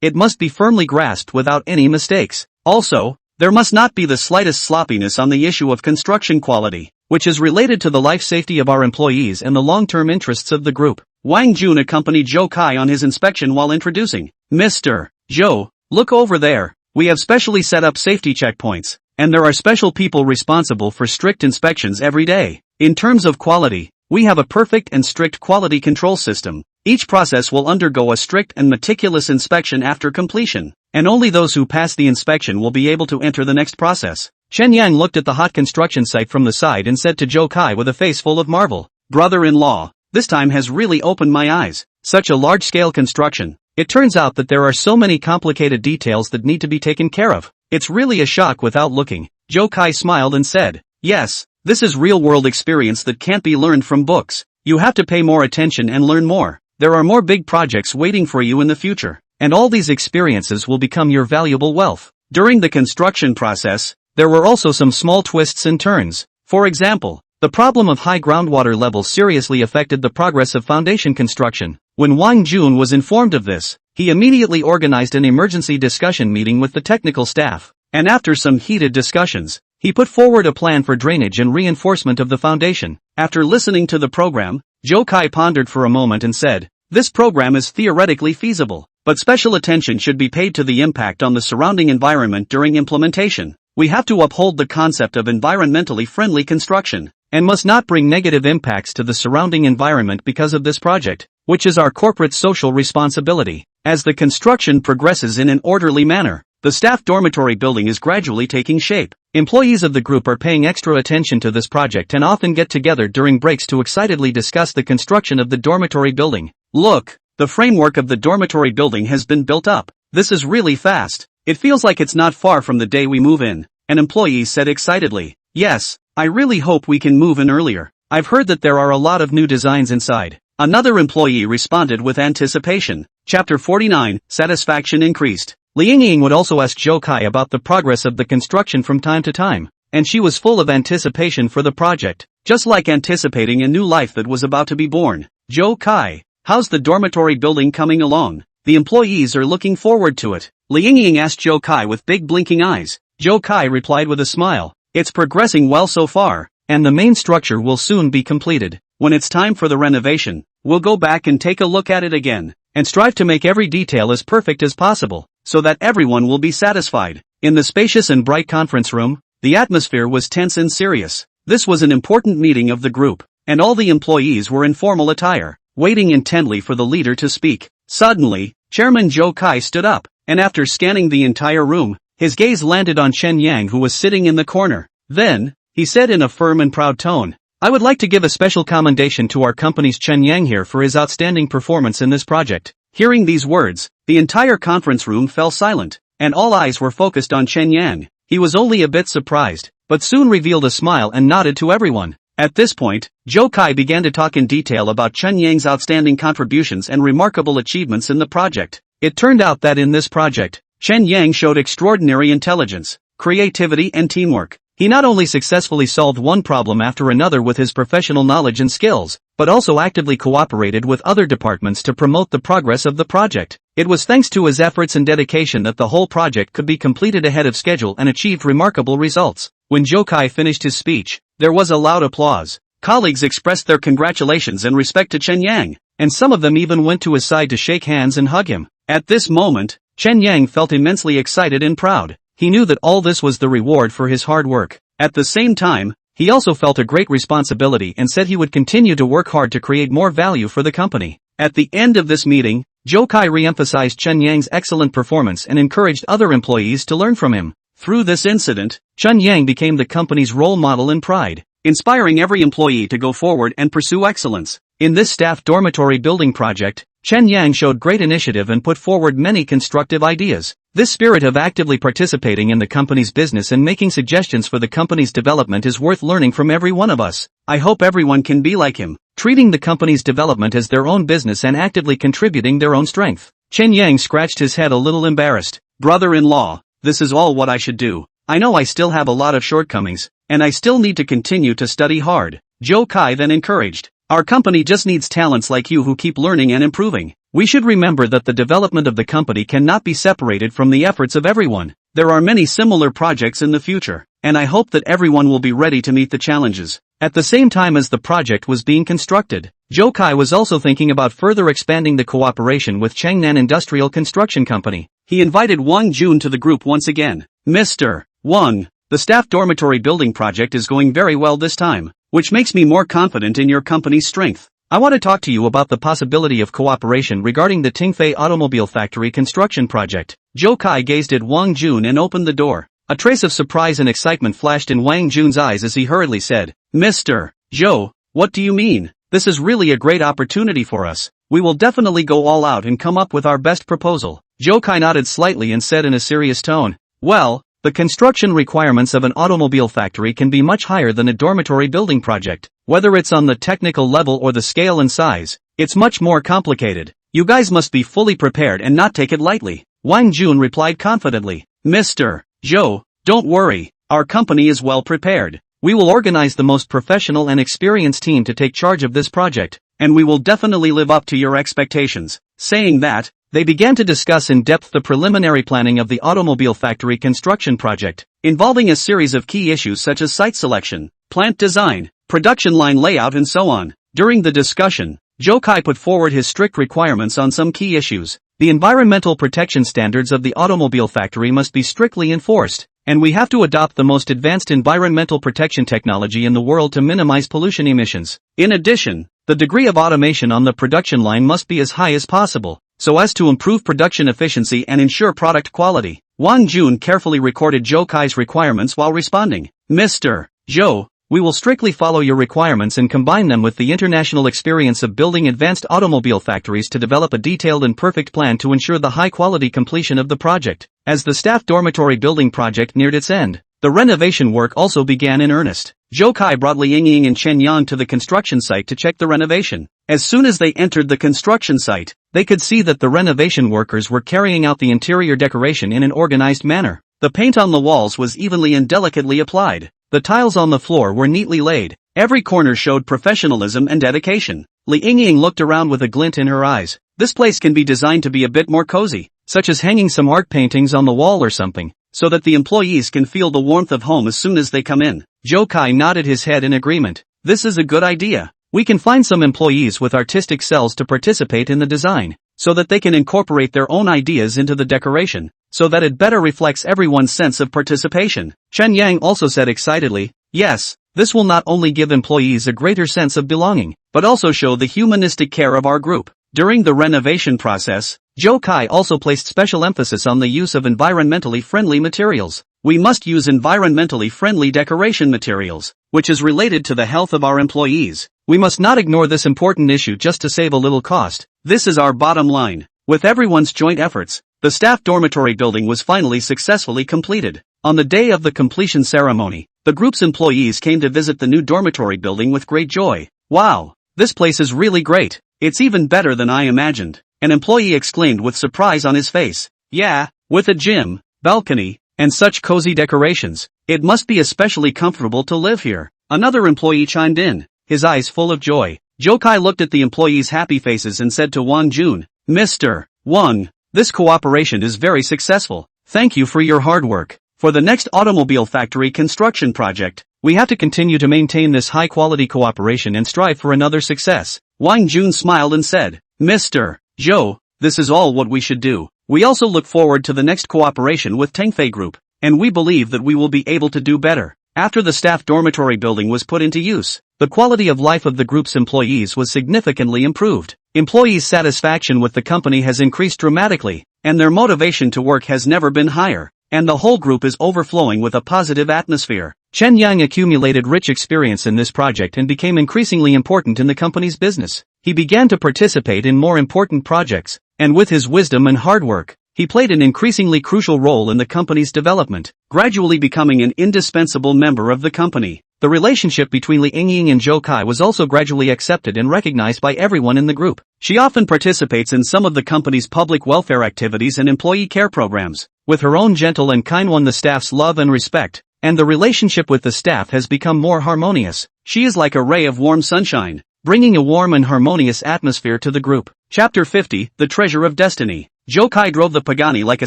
It must be firmly grasped without any mistakes. Also, there must not be the slightest sloppiness on the issue of construction quality, which is related to the life safety of our employees and the long-term interests of the group." Wang Jun accompanied Zhou Kai on his inspection while introducing, "Mr. Zhou, look over there. We have specially set up safety checkpoints, and there are special people responsible for strict inspections every day. In terms of quality, we have a perfect and strict quality control system. Each process will undergo a strict and meticulous inspection after completion, and only those who pass the inspection will be able to enter the next process." Chen Yang looked at the hot construction site from the side and said to Zhou Kai with a face full of marvel, "Brother-in-law, this time has really opened my eyes. Such a large-scale construction. It turns out that there are so many complicated details that need to be taken care of. It's really a shock without looking." Zhou Kai smiled and said, "Yes, this is real-world experience that can't be learned from books. You have to pay more attention and learn more. There are more big projects waiting for you in the future, and all these experiences will become your valuable wealth." During the construction process, there were also some small twists and turns. For example, The problem of high groundwater levels seriously affected the progress of foundation construction. When Wang Jun was informed of this, he immediately organized an emergency discussion meeting with the technical staff, and after some heated discussions, he put forward a plan for drainage and reinforcement of the foundation. After listening to the program, Zhou Kai pondered for a moment and said, "This program is theoretically feasible, but special attention should be paid to the impact on the surrounding environment during implementation. We have to uphold the concept of environmentally friendly construction, and must not bring negative impacts to the surrounding environment because of this project, which is our corporate social responsibility." As the construction progresses in an orderly manner, the staff dormitory building is gradually taking shape. Employees of the group are paying extra attention to this project and often get together during breaks to excitedly discuss the construction of the dormitory building. "Look, the framework of the dormitory building has been built up. This is really fast. It feels like it's not far from the day we move in," an employee said excitedly. "Yes, I really hope we can move in earlier. I've heard that there are a lot of new designs inside," another employee responded with anticipation. Chapter 49, Satisfaction Increased. Liang Ying would also ask Zhou Kai about the progress of the construction from time to time, and she was full of anticipation for the project, just like anticipating a new life that was about to be born. "Zhou Kai, how's the dormitory building coming along? The employees are looking forward to it," Liang Ying asked Zhou Kai with big blinking eyes. Zhou Kai replied with a smile, "It's progressing well so far, and the main structure will soon be completed. When it's time for the renovation, we'll go back and take a look at it again, and strive to make every detail as perfect as possible, so that everyone will be satisfied." In the spacious and bright conference room, the atmosphere was tense and serious. This was an important meeting of the group, and all the employees were in formal attire, waiting intently for the leader to speak. Suddenly, Chairman Zhou Kai stood up, and after scanning the entire room, his gaze landed on Chen Yang, who was sitting in the corner. Then, he said in a firm and proud tone, "I would like to give a special commendation to our company's Chen Yang here for his outstanding performance in this project." Hearing these words, the entire conference room fell silent, and all eyes were focused on Chen Yang. He was only a bit surprised, but soon revealed a smile and nodded to everyone. At this point, Zhou Kai began to talk in detail about Chen Yang's outstanding contributions and remarkable achievements in the project. It turned out that in this project, Chen Yang showed extraordinary intelligence, creativity and teamwork. He not only successfully solved one problem after another with his professional knowledge and skills, but also actively cooperated with other departments to promote the progress of the project. It was thanks to his efforts and dedication that the whole project could be completed ahead of schedule and achieved remarkable results. When Zhou Kai finished his speech, there was a loud applause. Colleagues expressed their congratulations and respect to Chen Yang, and some of them even went to his side to shake hands and hug him. At this moment, Chen Yang felt immensely excited and proud. He knew that all this was the reward for his hard work. At the same time, he also felt a great responsibility and said he would continue to work hard to create more value for the company. At the end of this meeting, Zhou Kai re-emphasized Chen Yang's excellent performance and encouraged other employees to learn from him. Through this incident, Chen Yang became the company's role model and pride, inspiring every employee to go forward and pursue excellence. In this staff dormitory building project, Chen Yang showed great initiative and put forward many constructive ideas. This spirit of actively participating in the company's business and making suggestions for the company's development is worth learning from every one of us. I hope everyone can be like him, treating the company's development as their own business and actively contributing their own strength. Chen Yang scratched his head a little embarrassed. "Brother-in-law, this is all what I should do. I know I still have a lot of shortcomings, and I still need to continue to study hard." Zhou Kai then encouraged, "Our company just needs talents like you who keep learning and improving. We should remember that the development of the company cannot be separated from the efforts of everyone. There are many similar projects in the future, and I hope that everyone will be ready to meet the challenges." At the same time as the project was being constructed, Zhou Kai was also thinking about further expanding the cooperation with Changnan Industrial Construction Company. He invited Wang Jun to the group once again. "Mr. Wang, the staff dormitory building project is going very well this time, which makes me more confident in your company's strength. I want to talk to you about the possibility of cooperation regarding the Tingfei automobile factory construction project." Zhou Kai gazed at Wang Jun and opened the door. A trace of surprise and excitement flashed in Wang Jun's eyes as he hurriedly said, "Mr. Zhou, what do you mean? This is really a great opportunity for us. We will definitely go all out and come up with our best proposal." Zhou Kai nodded slightly and said in a serious tone, "Well, the construction requirements of an automobile factory can be much higher than a dormitory building project. Whether it's on the technical level or the scale and size, it's much more complicated. You guys must be fully prepared and not take it lightly." Wang Jun replied confidently, "Mr. Zhou, don't worry, our company is well prepared. We will organize the most professional and experienced team to take charge of this project, and we will definitely live up to your expectations." Saying that, they began to discuss in depth the preliminary planning of the automobile factory construction project, involving a series of key issues such as site selection, plant design, production line layout and so on. During the discussion, Zhou Kai put forward his strict requirements on some key issues. The environmental protection standards of the automobile factory must be strictly enforced, and we have to adopt the most advanced environmental protection technology in the world to minimize pollution emissions. In addition, the degree of automation on the production line must be as high as possible, so as to improve production efficiency and ensure product quality. Wang Jun carefully recorded Zhou Kai's requirements while responding. "Mr. Zhou, we will strictly follow your requirements and combine them with the international experience of building advanced automobile factories to develop a detailed and perfect plan to ensure the high-quality completion of the project." As the staff dormitory building project neared its end, the renovation work also began in earnest. Zhou Kai brought Li Yingying and Chen Yang to the construction site to check the renovation. As soon as they entered the construction site, they could see that the renovation workers were carrying out the interior decoration in an organized manner. The paint on the walls was evenly and delicately applied. The tiles on the floor were neatly laid. Every corner showed professionalism and dedication. Li Yingying looked around with a glint in her eyes. This place can be designed to be a bit more cozy, such as hanging some art paintings on the wall or something, so that the employees can feel the warmth of home as soon as they come in. Zhou Kai nodded his head in agreement. "This is a good idea. We can find some employees with artistic cells to participate in the design, so that they can incorporate their own ideas into the decoration, so that it better reflects everyone's sense of participation." Chen Yang also said excitedly, "Yes, this will not only give employees a greater sense of belonging, but also show the humanistic care of our group." During the renovation process, Zhou Kai also placed special emphasis on the use of environmentally friendly materials. "We must use environmentally friendly decoration materials, which is related to the health of our employees. We must not ignore this important issue just to save a little cost. This is our bottom line." With everyone's joint efforts, the staff dormitory building was finally successfully completed. On the day of the completion ceremony, the group's employees came to visit the new dormitory building with great joy. "Wow, this place is really great. It's even better than I imagined," an employee exclaimed with surprise on his face. "Yeah, with a gym, balcony, and such cozy decorations, it must be especially comfortable to live here," another employee chimed in, his eyes full of joy. Zhou Kai looked at the employees' happy faces and said to Wang Jun, "Mr. Wang, this cooperation is very successful. Thank you for your hard work. For the next automobile factory construction project, we have to continue to maintain this high-quality cooperation and strive for another success." Wang Jun smiled and said, "Mr. Zhou, this is all what we should do. We also look forward to the next cooperation with Tengfei Group, and we believe that we will be able to do better." After the staff dormitory building was put into use, the quality of life of the group's employees was significantly improved. Employees' satisfaction with the company has increased dramatically, and their motivation to work has never been higher, and the whole group is overflowing with a positive atmosphere. Chen Yang accumulated rich experience in this project and became increasingly important in the company's business. He began to participate in more important projects, and with his wisdom and hard work, he played an increasingly crucial role in the company's development, gradually becoming an indispensable member of the company. The relationship between Li Yingying and Zhou Kai was also gradually accepted and recognized by everyone in the group. She often participates in some of the company's public welfare activities and employee care programs. With her own gentle and kind won the staff's love and respect, and the relationship with the staff has become more harmonious. She is like a ray of warm sunshine, bringing a warm and harmonious atmosphere to the group. Chapter 50, The Treasure of Destiny. Zhou Kai drove the Pagani like a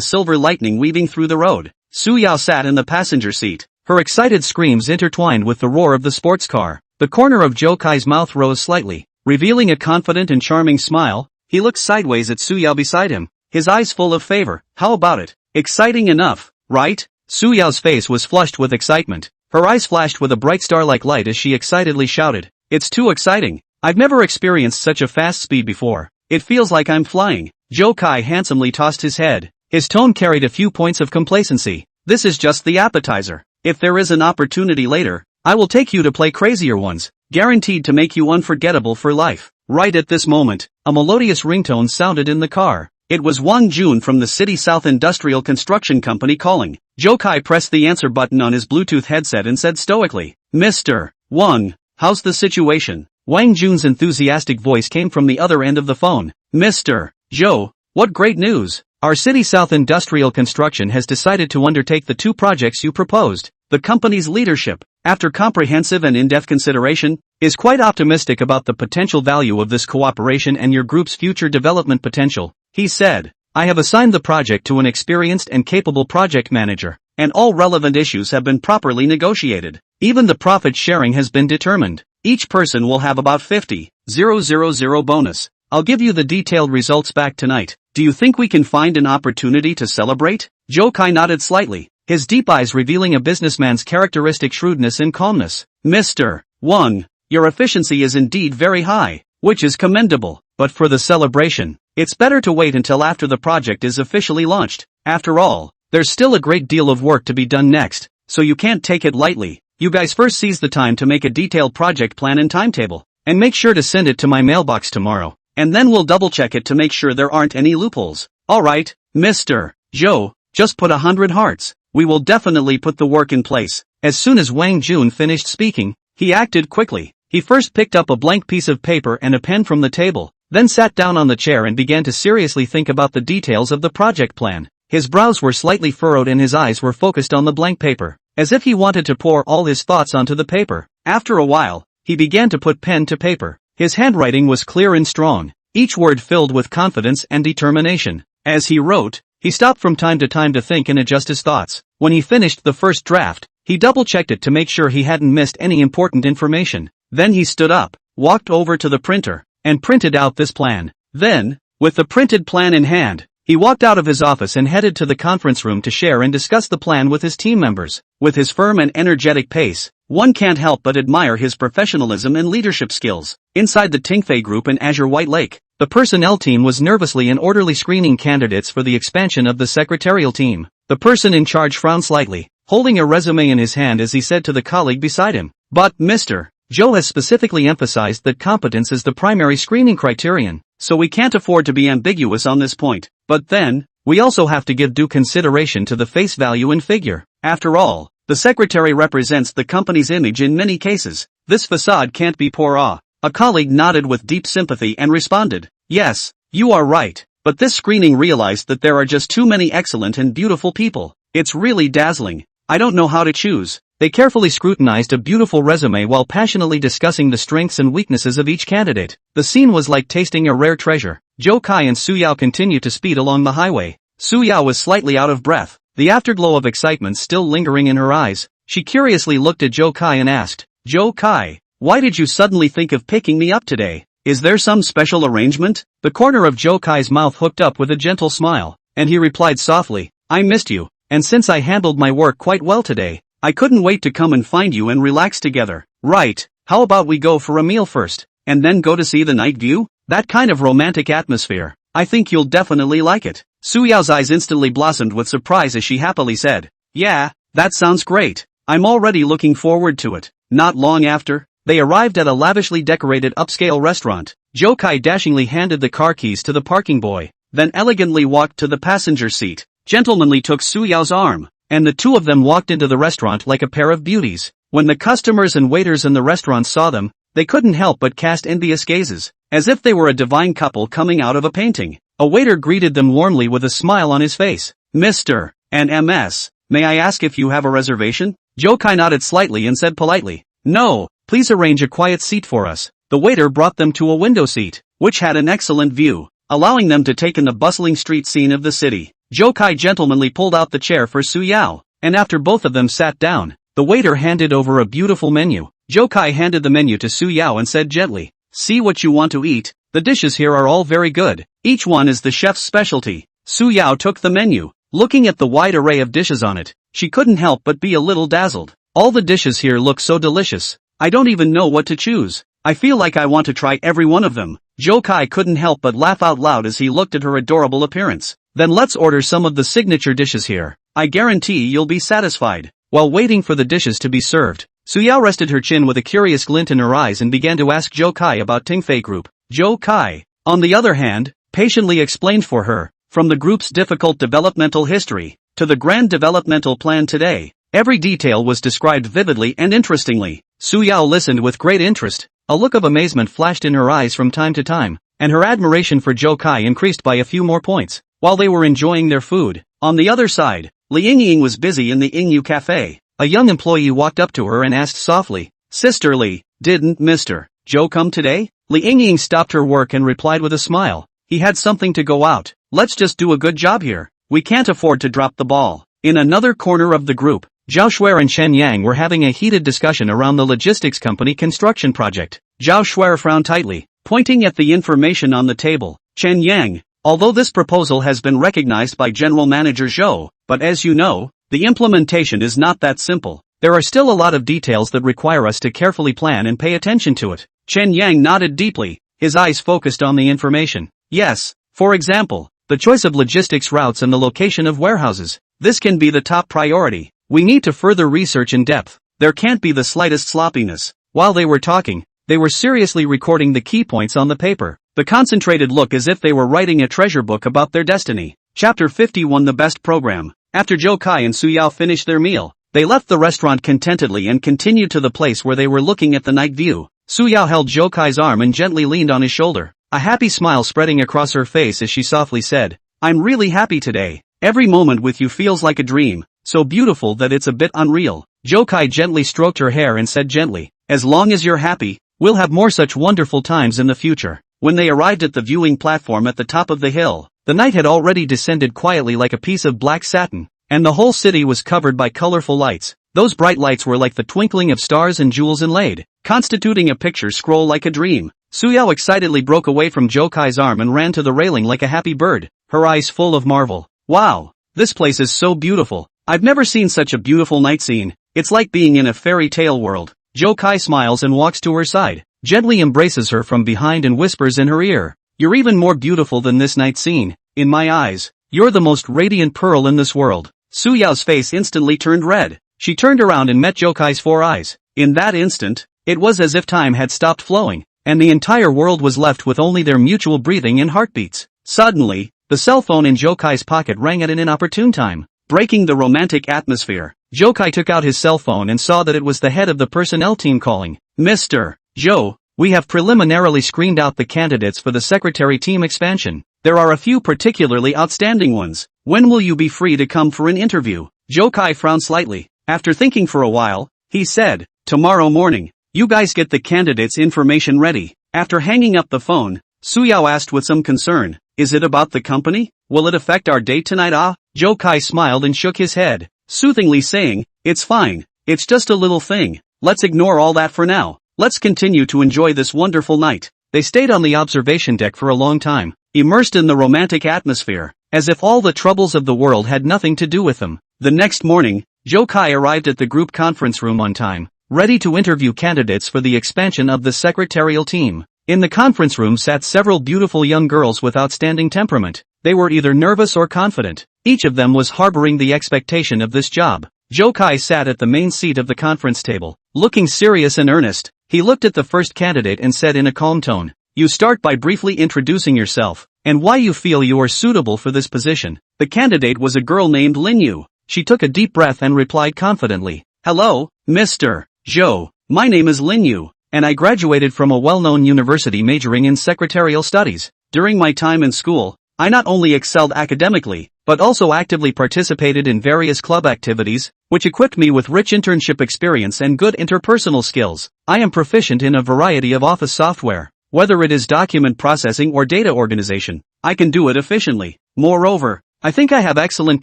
silver lightning weaving through the road. Su Yao sat in the passenger seat. Her excited screams intertwined with the roar of the sports car. The corner of Zhou Kai's mouth rose slightly, revealing a confident and charming smile. He looked sideways at Su Yao beside him, his eyes full of favor. "How about it? Exciting enough, right?" Su Yao's face was flushed with excitement. Her eyes flashed with a bright star-like light as she excitedly shouted, "It's too exciting. I've never experienced such a fast speed before. It feels like I'm flying." Zhou Kai handsomely tossed his head. His tone carried a few points of complacency. "This is just the appetizer. If there is an opportunity later, I will take you to play crazier ones, guaranteed to make you unforgettable for life." Right at this moment, a melodious ringtone sounded in the car. It was Wang Jun from the City South Industrial Construction Company calling. Zhou Kai pressed the answer button on his Bluetooth headset and said stoically, "Mr. Wang, how's the situation?" Wang Jun's enthusiastic voice came from the other end of the phone. "Mr. Zhou, what great news! Our City South Industrial Construction has decided to undertake the two projects you proposed. the company's leadership, after comprehensive and in-depth consideration, is quite optimistic about the potential value of this cooperation and your group's future development potential. He said, I have assigned the project to an experienced and capable project manager, and all relevant issues have been properly negotiated. Even the profit sharing has been determined. Each person will have about 50,000 bonus. I'll give you the detailed results back tonight. Do you think we can find an opportunity to celebrate? Zhou Kai nodded slightly, his deep eyes revealing a businessman's characteristic shrewdness and calmness. Mr. Wang, your efficiency is indeed very high, which is commendable, but for the celebration, it's better to wait until after the project is officially launched. After all, there's still a great deal of work to be done next, so you can't take it lightly. You guys first seize the time to make a detailed project plan and timetable, and make sure to send it to my mailbox tomorrow, and then we'll double-check it to make sure there aren't any loopholes. Alright, Mr. Zhou, just put 100 hearts. We will definitely put the work in place. As soon as Wang Jun finished speaking, he acted quickly. He first picked up a blank piece of paper and a pen from the table, then sat down on the chair and began to seriously think about the details of the project plan. His brows were slightly furrowed and his eyes were focused on the blank paper, as if he wanted to pour all his thoughts onto the paper. After a while, he began to put pen to paper. His handwriting was clear and strong, each word filled with confidence and determination. As he wrote, he stopped from time to time to think and adjust his thoughts. When he finished the first draft, he double-checked it to make sure he hadn't missed any important information. Then he stood up, walked over to the printer, and printed out this plan. Then, with the printed plan in hand, he walked out of his office and headed to the conference room to share and discuss the plan with his team members. With his firm and energetic pace, one can't help but admire his professionalism and leadership skills. Inside the Tingfei Group in Azure White Lake, the personnel team was nervously and orderly screening candidates for the expansion of the secretarial team. The person in charge frowned slightly, holding a resume in his hand as he said to the colleague beside him, "But, Mr. Zhou has specifically emphasized that competence is the primary screening criterion, so we can't afford to be ambiguous on this point. But then, we also have to give due consideration to the face value and figure. After all, the secretary represents the company's image in many cases. This facade can't be pour off." A colleague nodded with deep sympathy and responded, "Yes, you are right, but this screening realized that there are just too many excellent and beautiful people. It's really dazzling. I don't know how to choose." They carefully scrutinized a beautiful resume while passionately discussing the strengths and weaknesses of each candidate. The scene was like tasting a rare treasure. Zhou Kai and Su Yao continued to speed along the highway. Su Yao was slightly out of breath, the afterglow of excitement still lingering in her eyes. She curiously looked at Zhou Kai and asked, "Zhou Kai, why did you suddenly think of picking me up today? Is there some special arrangement?" The corner of Zhou Kai's mouth hooked up with a gentle smile, and he replied softly, "I missed you, and since I handled my work quite well today, I couldn't wait to come and find you and relax together." "Right, how about we go for a meal first, and then go to see the night view? That kind of romantic atmosphere. I think you'll definitely like it." Su Yao's eyes instantly blossomed with surprise as she happily said, "Yeah, that sounds great. I'm already looking forward to it." Not long after, they arrived at a lavishly decorated upscale restaurant. Zhou Kai dashingly handed the car keys to the parking boy, then elegantly walked to the passenger seat, gentlemanly took Su Yao's arm, and the two of them walked into the restaurant like a pair of beauties. When the customers and waiters in the restaurant saw them, they couldn't help but cast envious gazes, as if they were a divine couple coming out of a painting. A waiter greeted them warmly with a smile on his face. "Mr. and Ms. May I ask if you have a reservation?" Zhou Kai nodded slightly and said politely, "No, please arrange a quiet seat for us." The waiter brought them to a window seat, which had an excellent view, allowing them to take in the bustling street scene of the city. Zhou Kai gentlemanly pulled out the chair for Su Yao, and after both of them sat down, the waiter handed over a beautiful menu. Zhou Kai handed the menu to Su Yao and said gently, "See what you want to eat. The dishes here are all very good. Each one is the chef's specialty." Su Yao took the menu. Looking at the wide array of dishes on it, she couldn't help but be a little dazzled. "All the dishes here look so delicious. I don't even know what to choose. I feel like I want to try every one of them." Zhou Kai couldn't help but laugh out loud as he looked at her adorable appearance. "Then let's order some of the signature dishes here. I guarantee you'll be satisfied." While waiting for the dishes to be served, Su Yao rested her chin with a curious glint in her eyes and began to ask Zhou Kai about Tingfei Group. Zhou Kai, on the other hand, patiently explained for her, from the group's difficult developmental history, to the grand developmental plan today. Every detail was described vividly and interestingly. Su Yao listened with great interest. A look of amazement flashed in her eyes from time to time, and her admiration for Zhou Kai increased by a few more points. While they were enjoying their food, on the other side, Li Yingying was busy in the Yingyu Cafe. a young employee walked up to her and asked softly, "Sister Li, didn't Mr. Zhou come today?" Li Yingying stopped her work and replied with a smile, "He had something to go out. Let's just do a good job here. We can't afford to drop the ball." In another corner of the group, Zhao Shuer and Chen Yang were having a heated discussion around the logistics company construction project. Zhao Shuer frowned tightly, pointing at the information on the table. "Chen Yang, although this proposal has been recognized by General Manager Zhou, but as you know, the implementation is not that simple. There are still a lot of details that require us to carefully plan and pay attention to it." Chen Yang nodded deeply, his eyes focused on the information. "Yes, for example, the choice of logistics routes and the location of warehouses. This can be the top priority. We need to further research in depth. There can't be the slightest sloppiness." While they were talking, they were seriously recording the key points on the paper, the concentrated look as if they were writing a treasure book about their destiny. Chapter 51 The Best Program. After Zhou Kai and Su Yao finished their meal, they left the restaurant contentedly and continued to the place where they were looking at the night view. Su Yao held Zhou Kai's arm and gently leaned on his shoulder, a happy smile spreading across her face as she softly said, "I'm really happy today. Every moment with you feels like a dream, so beautiful that it's a bit unreal." Zhou Kai gently stroked her hair and said gently, "As long as you're happy, we'll have more such wonderful times in the future." When they arrived at the viewing platform at the top of the hill, the night had already descended quietly like a piece of black satin, and the whole city was covered by colorful lights. Those bright lights were like the twinkling of stars and jewels inlaid, constituting a picture scroll like a dream. Su Yao excitedly broke away from Zhou Kai's arm and ran to the railing like a happy bird, her eyes full of marvel. "Wow, this place is so beautiful. I've never seen such a beautiful night scene. It's like being in a fairy tale world." Zhou Kai smiles and walks to her side, gently embraces her from behind and whispers in her ear, "You're even more beautiful than this night scene. In my eyes, you're the most radiant pearl in this world." Su Yao's face instantly turned red. She turned around and met Zhou Kai's four eyes. In that instant, it was as if time had stopped flowing, and the entire world was left with only their mutual breathing and heartbeats. Suddenly, the cell phone in Zhou Kai's pocket rang at an inopportune time, breaking the romantic atmosphere. Zhou Kai took out his cell phone and saw that it was the head of the personnel team calling. "Mr. Zhou, we have preliminarily screened out the candidates for the secretary team expansion. There are a few particularly outstanding ones. When will you be free to come for an interview?" Zhou Kai frowned slightly. After thinking for a while, he said, "Tomorrow morning. You guys get the candidates' information ready." After hanging up the phone, Su Yao asked with some concern, "Is it about the company? Will it affect our date tonight?" Zhou Kai smiled and shook his head, soothingly saying, "It's fine. It's just a little thing. Let's ignore all that for now. Let's continue to enjoy this wonderful night." They stayed on the observation deck for a long time, immersed in the romantic atmosphere, as if all the troubles of the world had nothing to do with them. The next morning, Zhou Kai arrived at the group conference room on time, ready to interview candidates for the expansion of the secretarial team. In the conference room sat several beautiful young girls with outstanding temperament. They were either nervous or confident. Each of them was harboring the expectation of this job. Zhou Kai sat at the main seat of the conference table, looking serious and earnest. He looked at the first candidate and said in a calm tone, "You start by briefly introducing yourself, and why you feel you are suitable for this position." The candidate was a girl named Lin Yu. She took a deep breath and replied confidently, "Hello, Mr. Zhou. My name is Lin Yu, and I graduated from a well-known university majoring in secretarial studies. During my time in school, I not only excelled academically, but also actively participated in various club activities, which equipped me with rich internship experience and good interpersonal skills. I am proficient in a variety of office software. Whether it is document processing or data organization, I can do it efficiently. Moreover, I think I have excellent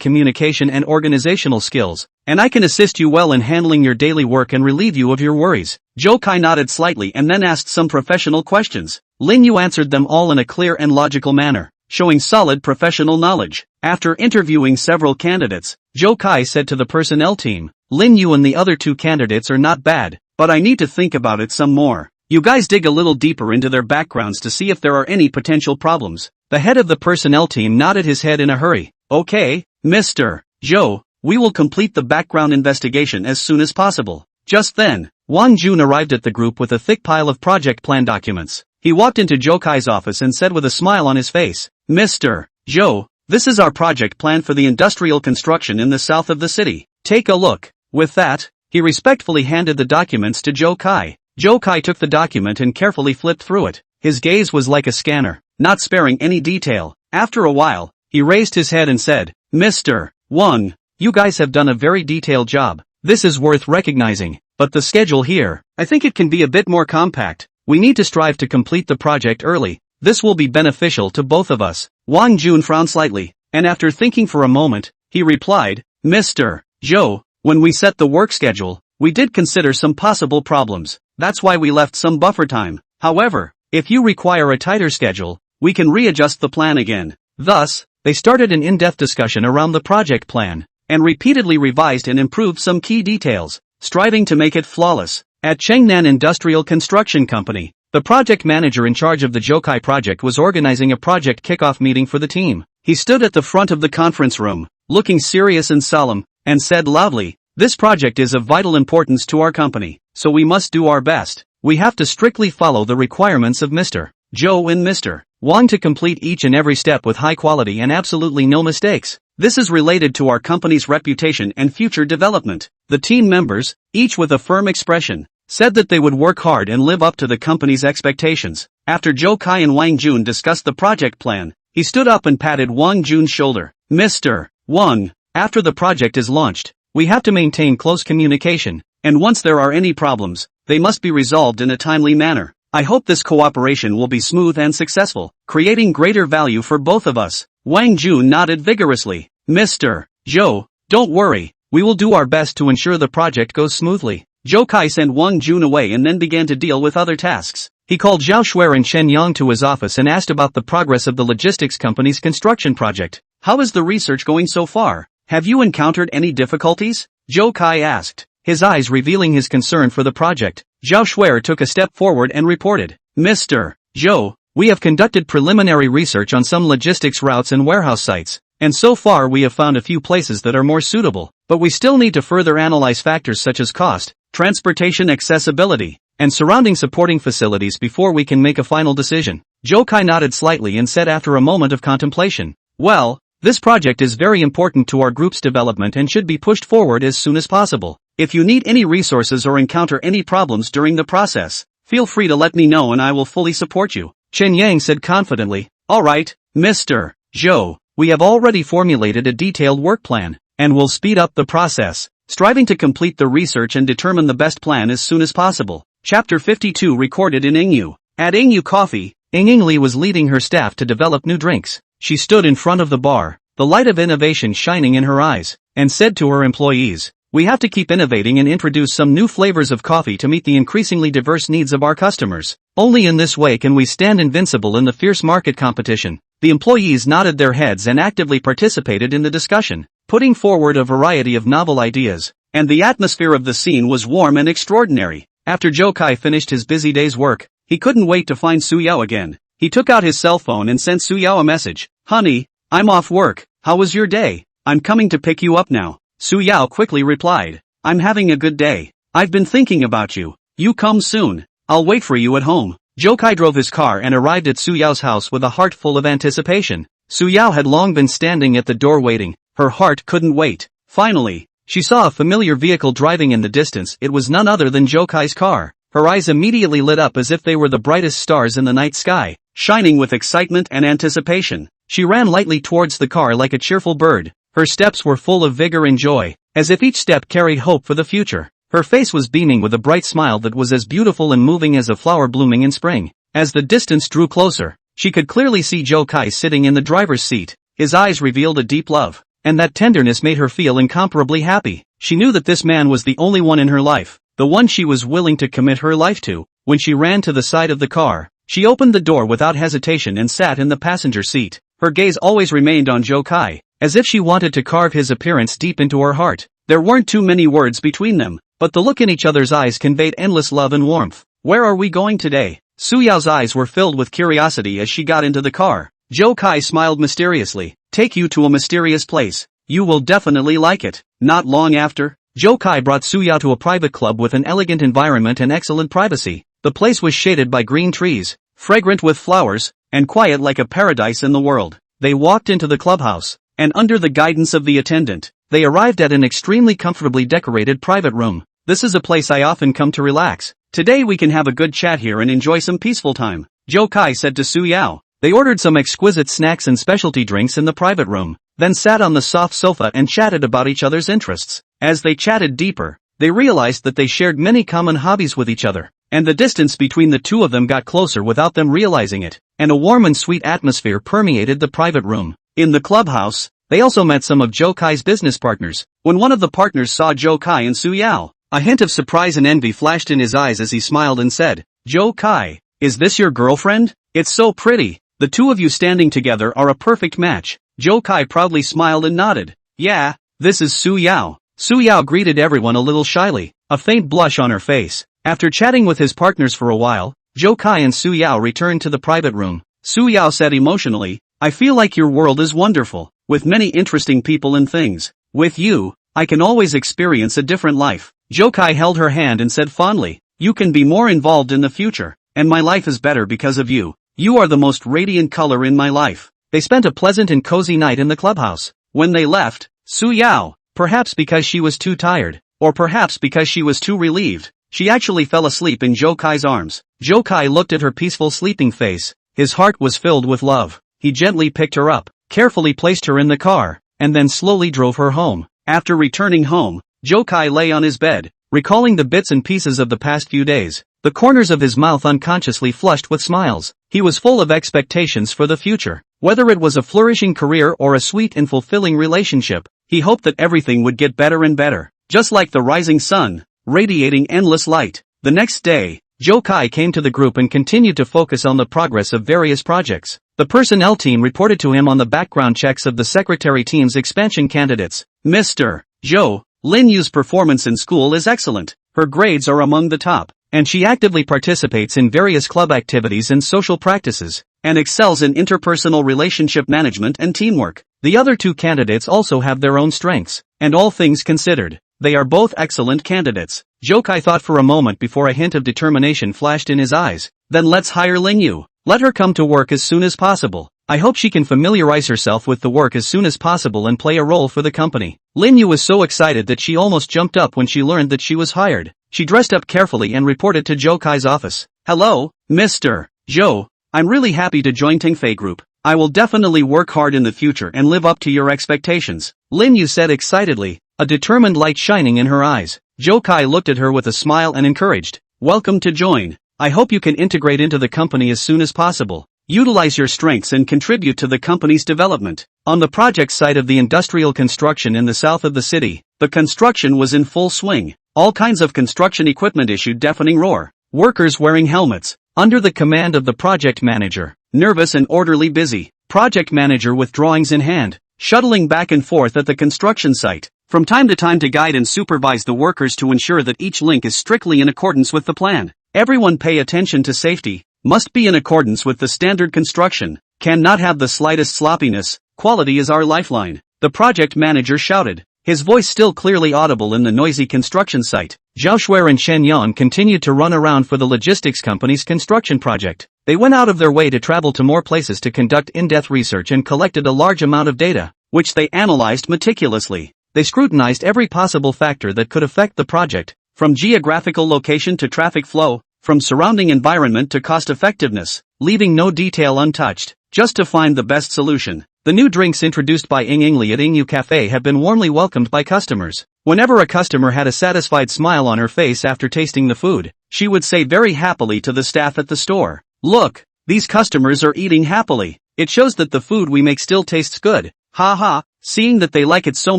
communication and organizational skills, and I can assist you well in handling your daily work and relieve you of your worries." Zhou Kai nodded slightly and then asked some professional questions. Lin Yu answered them all in a clear and logical manner, showing solid professional knowledge. After interviewing several candidates, Zhou Kai said to the personnel team, "Lin Yu and the other two candidates are not bad, but I need to think about it some more. You guys dig a little deeper into their backgrounds to see if there are any potential problems." The head of the personnel team nodded his head in a hurry. "Okay, Mr. Zhou, we will complete the background investigation as soon as possible." Just then, Wang Jun arrived at the group with a thick pile of project plan documents. He walked into Zhou Kai's office and said with a smile on his face, "Mr. Zhou, this is our project plan for the industrial construction in the south of the city. Take a look." With that, he respectfully handed the documents to Zhou Kai. Zhou Kai took the document and carefully flipped through it. His gaze was like a scanner, not sparing any detail. After a while, he raised his head and said, "Mr. Wang, you guys have done a very detailed job. This is worth recognizing. But the schedule here, I think it can be a bit more compact. We need to strive to complete the project early. This will be beneficial to both of us. Wang Jun frowned slightly, and after thinking for a moment, he replied, Mr. Zhou, when we set the work schedule, we did consider some possible problems. That's why we left some buffer time. However, if you require a tighter schedule, we can readjust the plan again. Thus, they started an in-depth discussion around the project plan, and repeatedly revised and improved some key details, striving to make it flawless. At Chengnan Industrial Construction Company, the project manager in charge of the Zhou Kai project was organizing a project kickoff meeting for the team. He stood at the front of the conference room, looking serious and solemn, and said loudly, "This project is of vital importance to our company, so we must do our best. We have to strictly follow the requirements of Mr. Zhou and Mr. Wang to complete each and every step with high quality and absolutely no mistakes. This is related to our company's reputation and future development." The team members, each with a firm expression, said that they would work hard and live up to the company's expectations. After Zhou Kai and Wang Jun discussed the project plan, he stood up and patted Wang Jun's shoulder. "Mr. Wang, after the project is launched, we have to maintain close communication, and once there are any problems, they must be resolved in a timely manner. I hope this cooperation will be smooth and successful, creating greater value for both of us." Wang Jun nodded vigorously. "Mr. Zhou, don't worry, we will do our best to ensure the project goes smoothly." Zhou Kai sent Wang Jun away and then began to deal with other tasks. He called Zhao Shuer and Shen Yang to his office and asked about the progress of the logistics company's construction project. "How is the research going so far? Have you encountered any difficulties?" Zhou Kai asked, his eyes revealing his concern for the project. Zhao Shuer took a step forward and reported, "Mr. Zhou, we have conducted preliminary research on some logistics routes and warehouse sites, and so far we have found a few places that are more suitable, but we still need to further analyze factors such as cost, transportation accessibility, and surrounding supporting facilities before we can make a final decision." Zhou Kai nodded slightly and said after a moment of contemplation, "Well, this project is very important to our group's development and should be pushed forward as soon as possible. If you need any resources or encounter any problems during the process, feel free to let me know and I will fully support you." Chen Yang said confidently, "All right, Mr. Zhou, we have already formulated a detailed work plan, and will speed up the process, striving to complete the research and determine the best plan as soon as possible." Chapter 52 recorded in Yingyu. At Yingyu Coffee, Ying Li was leading her staff to develop new drinks. She stood in front of the bar, the light of innovation shining in her eyes, and said to her employees, "We have to keep innovating and introduce some new flavors of coffee to meet the increasingly diverse needs of our customers. Only in this way can we stand invincible in the fierce market competition." The employees nodded their heads and actively participated in the discussion, putting forward a variety of novel ideas, and the atmosphere of the scene was warm and extraordinary. After Zhou Kai finished his busy day's work, he couldn't wait to find Su Yao again. He took out his cell phone and sent Su Yao a message. "Honey, I'm off work. How was your day? I'm coming to pick you up now." Su Yao quickly replied, "I'm having a good day. I've been thinking about you. You come soon. I'll wait for you at home." Zhou Kai drove his car and arrived at Su Yao's house with a heart full of anticipation. Su Yao had long been standing at the door waiting. Her heart couldn't wait. Finally, she saw a familiar vehicle driving in the distance. It was none other than Zhou Kai's car. Her eyes immediately lit up as if they were the brightest stars in the night sky, shining with excitement and anticipation. She ran lightly towards the car like a cheerful bird. Her steps were full of vigor and joy, as if each step carried hope for the future. Her face was beaming with a bright smile that was as beautiful and moving as a flower blooming in spring. As the distance drew closer, she could clearly see Zhou Kai sitting in the driver's seat. His eyes revealed a deep love, and that tenderness made her feel incomparably happy. She knew that this man was the only one in her life, the one she was willing to commit her life to. When she ran to the side of the car, she opened the door without hesitation and sat in the passenger seat. Her gaze always remained on Zhou Kai, as if she wanted to carve his appearance deep into her heart. There weren't too many words between them, but the look in each other's eyes conveyed endless love and warmth. "Where are we going today?" Su Yao's eyes were filled with curiosity as she got into the car. Zhou Kai smiled mysteriously. "Take you to a mysterious place. You will definitely like it." Not long after, Zhou Kai brought Su Yao to a private club with an elegant environment and excellent privacy. The place was shaded by green trees, fragrant with flowers, and quiet like a paradise in the world. They walked into the clubhouse, and under the guidance of the attendant, they arrived at an extremely comfortably decorated private room. "This is a place I often come to relax. Today we can have a good chat here and enjoy some peaceful time," Zhou Kai said to Su Yao. They ordered some exquisite snacks and specialty drinks in the private room, then sat on the soft sofa and chatted about each other's interests. As they chatted deeper, they realized that they shared many common hobbies with each other, and the distance between the two of them got closer without them realizing it, and a warm and sweet atmosphere permeated the private room. In the clubhouse, they also met some of Zhou Kai's business partners. When one of the partners saw Zhou Kai and Su Yao, a hint of surprise and envy flashed in his eyes as he smiled and said, "Zhou Kai, is this your girlfriend? It's so pretty. The two of you standing together are a perfect match." Zhou Kai proudly smiled and nodded. "Yeah, this is Su Yao." Su Yao greeted everyone a little shyly, a faint blush on her face. After chatting with his partners for a while, Zhou Kai and Su Yao returned to the private room. Su Yao said emotionally, "I feel like your world is wonderful, with many interesting people and things. With you, I can always experience a different life." Zhou Kai held her hand and said fondly, "You can be more involved in the future, and my life is better because of you. You are the most radiant color in my life." They spent a pleasant and cozy night in the clubhouse. When they left, Su Yao, perhaps because she was too tired, or perhaps because she was too relieved, she actually fell asleep in Zhou Kai's arms. Zhou Kai looked at her peaceful sleeping face. His heart was filled with love. He gently picked her up, carefully placed her in the car, and then slowly drove her home. After returning home, Zhou Kai lay on his bed, recalling the bits and pieces of the past few days. The corners of his mouth unconsciously flushed with smiles. He was full of expectations for the future. Whether it was a flourishing career or a sweet and fulfilling relationship, he hoped that everything would get better and better, just like the rising sun, radiating endless light. The next day, Zhou Kai came to the group and continued to focus on the progress of various projects. The personnel team reported to him on the background checks of the secretary team's expansion candidates. "Mr. Zhou, Lin Yu's performance in school is excellent. Her grades are among the top, and she actively participates in various club activities and social practices, and excels in interpersonal relationship management and teamwork. The other two candidates also have their own strengths, and all things considered, they are both excellent candidates." Zhou Kai thought for a moment before a hint of determination flashed in his eyes. "Then let's hire Lin Yu. Let her come to work as soon as possible. I hope she can familiarize herself with the work as soon as possible and play a role for the company." Lin Yu was so excited that she almost jumped up when she learned that she was hired. She dressed up carefully and reported to Zhou Kai's office. "Hello, Mr. Zhou. I'm really happy to join Tingfei Group. I will definitely work hard in the future and live up to your expectations," Lin Yu said excitedly, a determined light shining in her eyes. Zhou Kai looked at her with a smile and encouraged, "Welcome to join. I hope you can integrate into the company as soon as possible. Utilize your strengths and contribute to the company's development." On the project site of the industrial construction in the south of the city, the construction was in full swing. All kinds of construction equipment issued deafening roar. Workers wearing helmets, under the command of the project manager, nervous and orderly busy. Project manager with drawings in hand, shuttling back and forth at the construction site, from time to guide and supervise the workers to ensure that each link is strictly in accordance with the plan. Everyone pay attention to safety, must be in accordance with the standard construction, cannot have the slightest sloppiness, quality is our lifeline, the project manager shouted, his voice still clearly audible in the noisy construction site. Zhao Shuer and Shen Yan continued to run around for the logistics company's construction project. They went out of their way to travel to more places to conduct in-depth research and collected a large amount of data, which they analyzed meticulously. They scrutinized every possible factor that could affect the project, from geographical location to traffic flow, from surrounding environment to cost effectiveness, leaving no detail untouched, just to find the best solution. The new drinks introduced by Ying Li at Yingyu Cafe have been warmly welcomed by customers. Whenever a customer had a satisfied smile on her face after tasting the food, she would say very happily to the staff at the store, "Look, these customers are eating happily. It shows that the food we make still tastes good. Ha ha, seeing that they like it so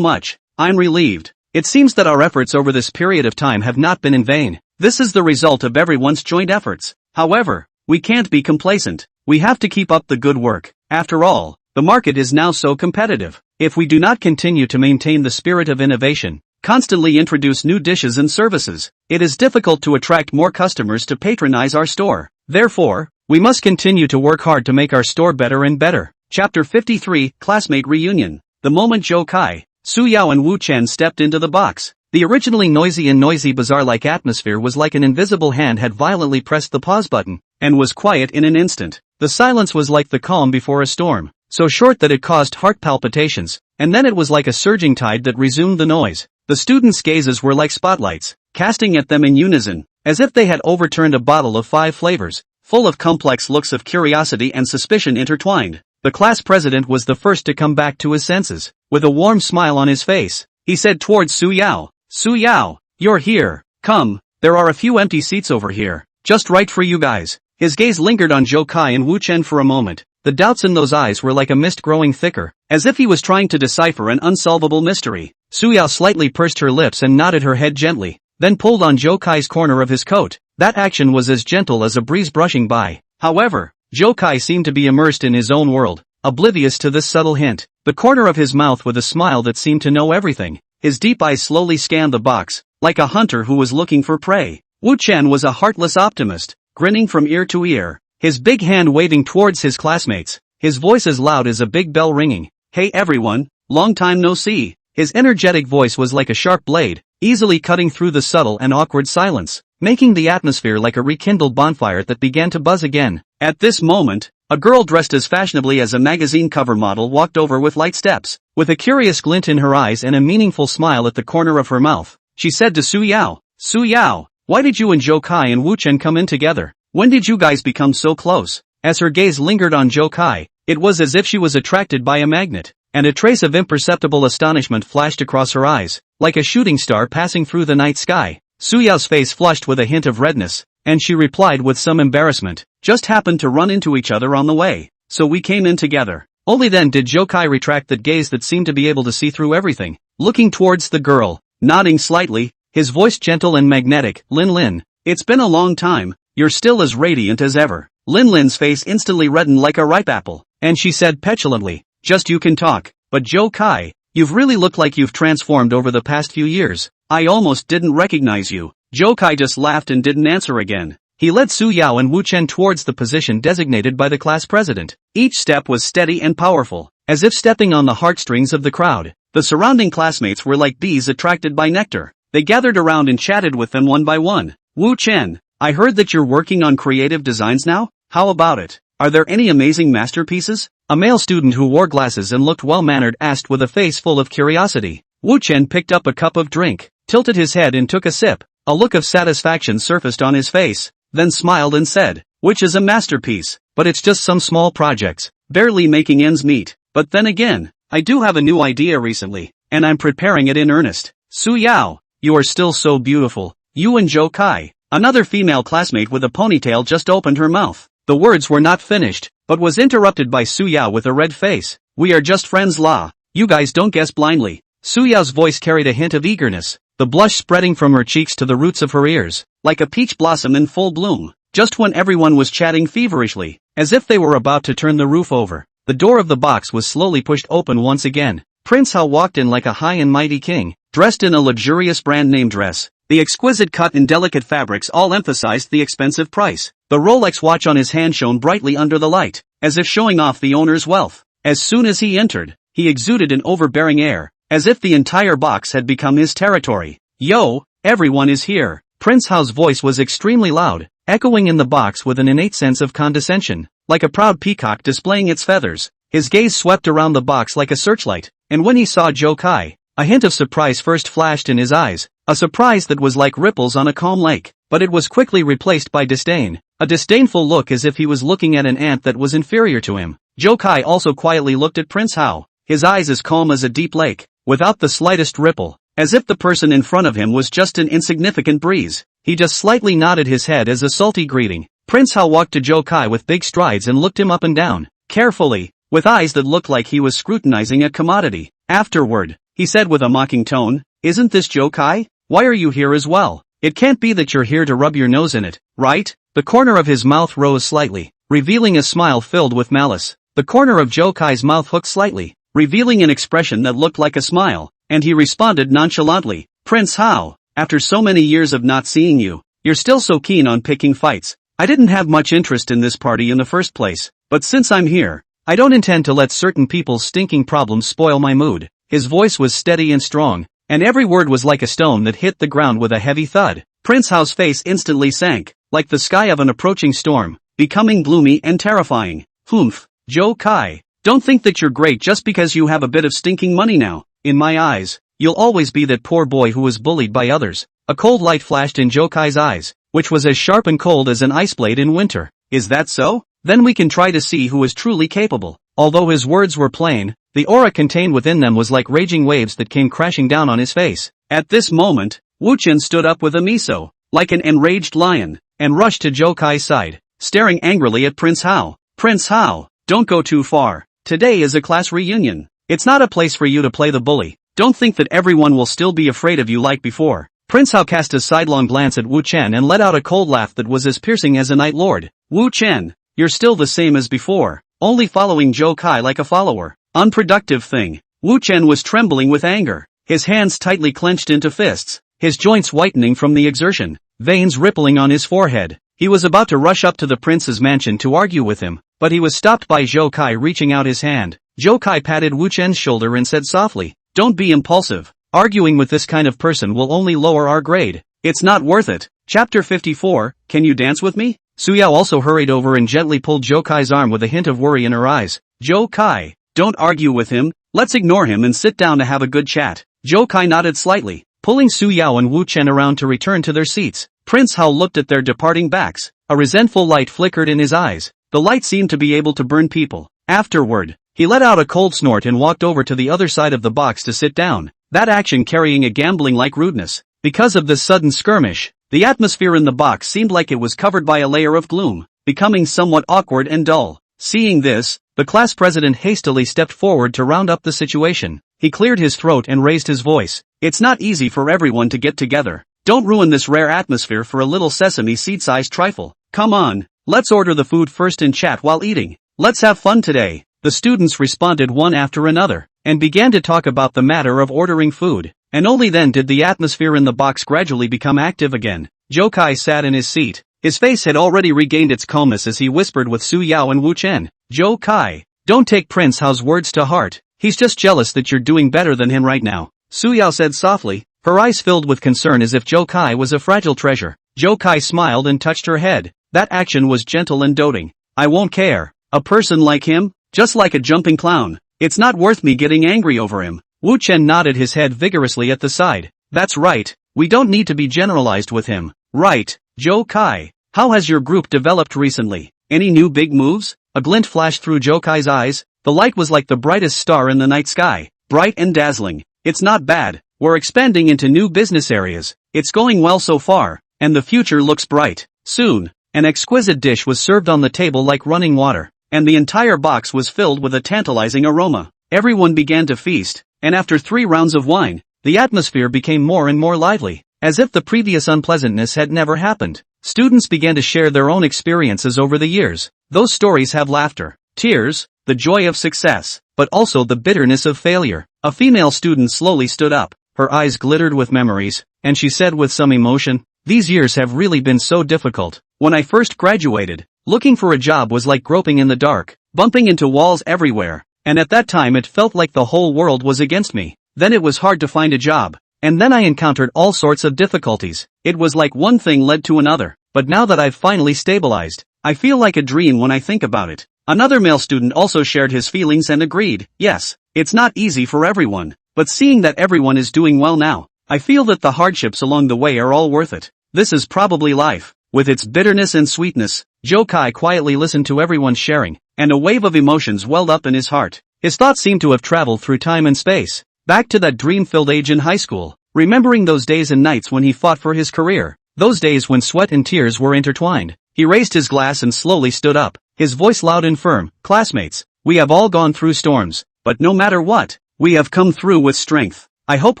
much, I'm relieved. It seems that our efforts over this period of time have not been in vain. This is the result of everyone's joint efforts. However, we can't be complacent. We have to keep up the good work. After all, the market is now so competitive. If we do not continue to maintain the spirit of innovation, constantly introduce new dishes and services, it is difficult to attract more customers to patronize our store. Therefore, we must continue to work hard to make our store better and better." Chapter 53, Classmate Reunion. The moment Zhou Kai, Su Yao and Wu Chen stepped into the box, the originally noisy bazaar-like atmosphere was like an invisible hand had violently pressed the pause button, and was quiet in an instant. The silence was like the calm before a storm, so short that it caused heart palpitations, and then it was like a surging tide that resumed the noise. The students' gazes were like spotlights, casting at them in unison, as if they had overturned a bottle of 5 flavors, full of complex looks of curiosity and suspicion intertwined. The class president was the first to come back to his senses. With a warm smile on his face, he said towards Su Yao, Su Yao, you're here. Come, there are a few empty seats over here. Just right for you guys. His gaze lingered on Zhou Kai and Wu Chen for a moment. The doubts in those eyes were like a mist growing thicker, as if he was trying to decipher an unsolvable mystery. Su Yao slightly pursed her lips and nodded her head gently, then pulled on Zhou Kai's corner of his coat. That action was as gentle as a breeze brushing by. However, Zhou Kai seemed to be immersed in his own world, oblivious to this subtle hint. The corner of his mouth with a smile that seemed to know everything. His deep eyes slowly scanned the box, like a hunter who was looking for prey. Wu Chen was a heartless optimist, grinning from ear to ear, his big hand waving towards his classmates, his voice as loud as a big bell ringing. Hey everyone, long time no see. His energetic voice was like a sharp blade, easily cutting through the subtle and awkward silence, making the atmosphere like a rekindled bonfire that began to buzz again. At this moment, a girl dressed as fashionably as a magazine cover model walked over with light steps. With a curious glint in her eyes and a meaningful smile at the corner of her mouth, she said to Su Yao, Su Yao, why did you and Zhou Kai and Wu Chen come in together? When did you guys become so close? As her gaze lingered on Zhou Kai, it was as if she was attracted by a magnet, and a trace of imperceptible astonishment flashed across her eyes, like a shooting star passing through the night sky. Su Yao's face flushed with a hint of redness, and she replied with some embarrassment, just happened to run into each other on the way, so we came in together. Only then did Zhou Kai retract that gaze that seemed to be able to see through everything, looking towards the girl, nodding slightly, his voice gentle and magnetic. Lin Lin, it's been a long time, you're still as radiant as ever. Lin Lin's face instantly reddened like a ripe apple, and she said petulantly, just you can talk, but Zhou Kai, you've really looked like you've transformed over the past few years. I almost didn't recognize you. Zhou Kai just laughed and didn't answer again. He led Su Yao and Wu Chen towards the position designated by the class president. Each step was steady and powerful, as if stepping on the heartstrings of the crowd. The surrounding classmates were like bees attracted by nectar. They gathered around and chatted with them one by one. Wu Chen, I heard that you're working on creative designs now? How about it? Are there any amazing masterpieces? A male student who wore glasses and looked well-mannered asked with a face full of curiosity. Wu Chen picked up a cup of drink, tilted his head and took a sip. A look of satisfaction surfaced on his face, then smiled and said, which is a masterpiece, but it's just some small projects, barely making ends meet. But then again, I do have a new idea recently, and I'm preparing it in earnest. Su Yao, you are still so beautiful. You and Zhou Kai. Another female classmate with a ponytail just opened her mouth. The words were not finished, but was interrupted by Su Yao with a red face. We are just friends la. You guys don't guess blindly. Su Yao's voice carried a hint of eagerness, the blush spreading from her cheeks to the roots of her ears, like a peach blossom in full bloom. Just when everyone was chatting feverishly, as if they were about to turn the roof over, the door of the box was slowly pushed open once again. Prince Hao walked in like a high and mighty king, dressed in a luxurious brand name dress. The exquisite cut and delicate fabrics all emphasized the expensive price. The Rolex watch on his hand shone brightly under the light, as if showing off the owner's wealth. As soon as he entered, he exuded an overbearing air, as if the entire box had become his territory. Yo, everyone is here. Prince Hao's voice was extremely loud, echoing in the box with an innate sense of condescension, like a proud peacock displaying its feathers. His gaze swept around the box like a searchlight, and when he saw Zhou Kai, a hint of surprise first flashed in his eyes, a surprise that was like ripples on a calm lake, but it was quickly replaced by disdain, a disdainful look as if he was looking at an ant that was inferior to him. Zhou Kai also quietly looked at Prince Hao, his eyes as calm as a deep lake, without the slightest ripple, as if the person in front of him was just an insignificant breeze. He just slightly nodded his head as a salty greeting. Prince Hao walked to Zhou Kai with big strides and looked him up and down, carefully, with eyes that looked like he was scrutinizing a commodity. Afterward, he said with a mocking tone, "Isn't this Zhou Kai? Why are you here as well? It can't be that you're here to rub your nose in it, right?" The corner of his mouth rose slightly, revealing a smile filled with malice. The corner of Zhou Kai's mouth hooked slightly, revealing an expression that looked like a smile, and he responded nonchalantly, "Prince Hao, after so many years of not seeing you, you're still so keen on picking fights. I didn't have much interest in this party in the first place, but since I'm here, I don't intend to let certain people's stinking problems spoil my mood." His voice was steady and strong, and every word was like a stone that hit the ground with a heavy thud. Prince Hao's face instantly sank, like the sky of an approaching storm, becoming gloomy and terrifying. "Humph, Zhou Kai, don't think that you're great just because you have a bit of stinking money now. In my eyes, you'll always be that poor boy who was bullied by others." A cold light flashed in Zhou Kai's eyes, which was as sharp and cold as an ice blade in winter. "Is that so? Then we can try to see who is truly capable." Although his words were plain, the aura contained within them was like raging waves that came crashing down on his face. At this moment, Wu Chen stood up with a miso, like an enraged lion, and rushed to Zhou Kai's side, staring angrily at Prince Hao. Prince Hao, don't go too far. Today is a class reunion. It's not a place for you to play the bully. Don't think that everyone will still be afraid of you like before. Prince Hao cast a sidelong glance at Wu Chen and let out a cold laugh that was as piercing as a night lord. Wu Chen, you're still the same as before, only following Zhou Kai like a follower. Unproductive thing. Wu Chen was trembling with anger, his hands tightly clenched into fists, his joints whitening from the exertion, veins rippling on his forehead. He was about to rush up to the prince's mansion to argue with him, but he was stopped by Zhou Kai reaching out his hand. Zhou Kai patted Wu Chen's shoulder and said softly, "Don't be impulsive. Arguing with this kind of person will only lower our grade. It's not worth it." Chapter 54, Can you dance with me? Su Yao also hurried over and gently pulled Zhou Kai's arm with a hint of worry in her eyes. Zhou Kai, don't argue with him, let's ignore him and sit down to have a good chat. Zhou Kai nodded slightly, pulling Su Yao and Wu Chen around to return to their seats. Prince Hao looked at their departing backs. A resentful light flickered in his eyes. The light seemed to be able to burn people. Afterward, he let out a cold snort and walked over to the other side of the box to sit down, that action carrying a gambling-like rudeness. Because of this sudden skirmish, the atmosphere in the box seemed like it was covered by a layer of gloom, becoming somewhat awkward and dull. Seeing this, the class president hastily stepped forward to round up the situation. He cleared his throat and raised his voice. It's not easy for everyone to get together. Don't ruin this rare atmosphere for a little sesame seed-sized trifle. Come on, let's order the food first and chat while eating. Let's have fun today. The students responded one after another, and began to talk about the matter of ordering food, and only then did the atmosphere in the box gradually become active again. Zhou Kai sat in his seat. His face had already regained its calmness as he whispered with Su Yao and Wu Chen. Zhou Kai, don't take Prince Hao's words to heart. He's just jealous that you're doing better than him right now. Su Yao said softly, her eyes filled with concern as if Zhou Kai was a fragile treasure. Zhou Kai smiled and touched her head. That action was gentle and doting. I won't care. A person like him? Just like a jumping clown. It's not worth me getting angry over him. Wu Chen nodded his head vigorously at the side. That's right. We don't need to be generalized with him. Right. Zhou Kai, how has your group developed recently? Any new big moves? A glint flashed through Zhou Kai's eyes. The light was like the brightest star in the night sky. Bright and dazzling. It's not bad. We're expanding into new business areas. It's going well so far, and the future looks bright. Soon, an exquisite dish was served on the table like running water, and the entire box was filled with a tantalizing aroma. Everyone began to feast, and after 3 rounds of wine, the atmosphere became more and more lively, as if the previous unpleasantness had never happened. Students began to share their own experiences over the years. Those stories have laughter, tears, the joy of success, but also the bitterness of failure. A female student slowly stood up, her eyes glittered with memories, and she said with some emotion, "These years have really been so difficult. When I first graduated, looking for a job was like groping in the dark, bumping into walls everywhere, and at that time it felt like the whole world was against me. Then it was hard to find a job, and then I encountered all sorts of difficulties. It was like one thing led to another, but now that I've finally stabilized, I feel like a dream when I think about it." Another male student also shared his feelings and agreed, "Yes, it's not easy for everyone, but seeing that everyone is doing well now, I feel that the hardships along the way are all worth it. This is probably life, with its bitterness and sweetness." Zhou Kai quietly listened to everyone's sharing, and a wave of emotions welled up in his heart. His thoughts seemed to have traveled through time and space, back to that dream-filled age in high school, remembering those days and nights when he fought for his career, those days when sweat and tears were intertwined. He raised his glass and slowly stood up, his voice loud and firm. "Classmates, we have all gone through storms, but no matter what, we have come through with strength. I hope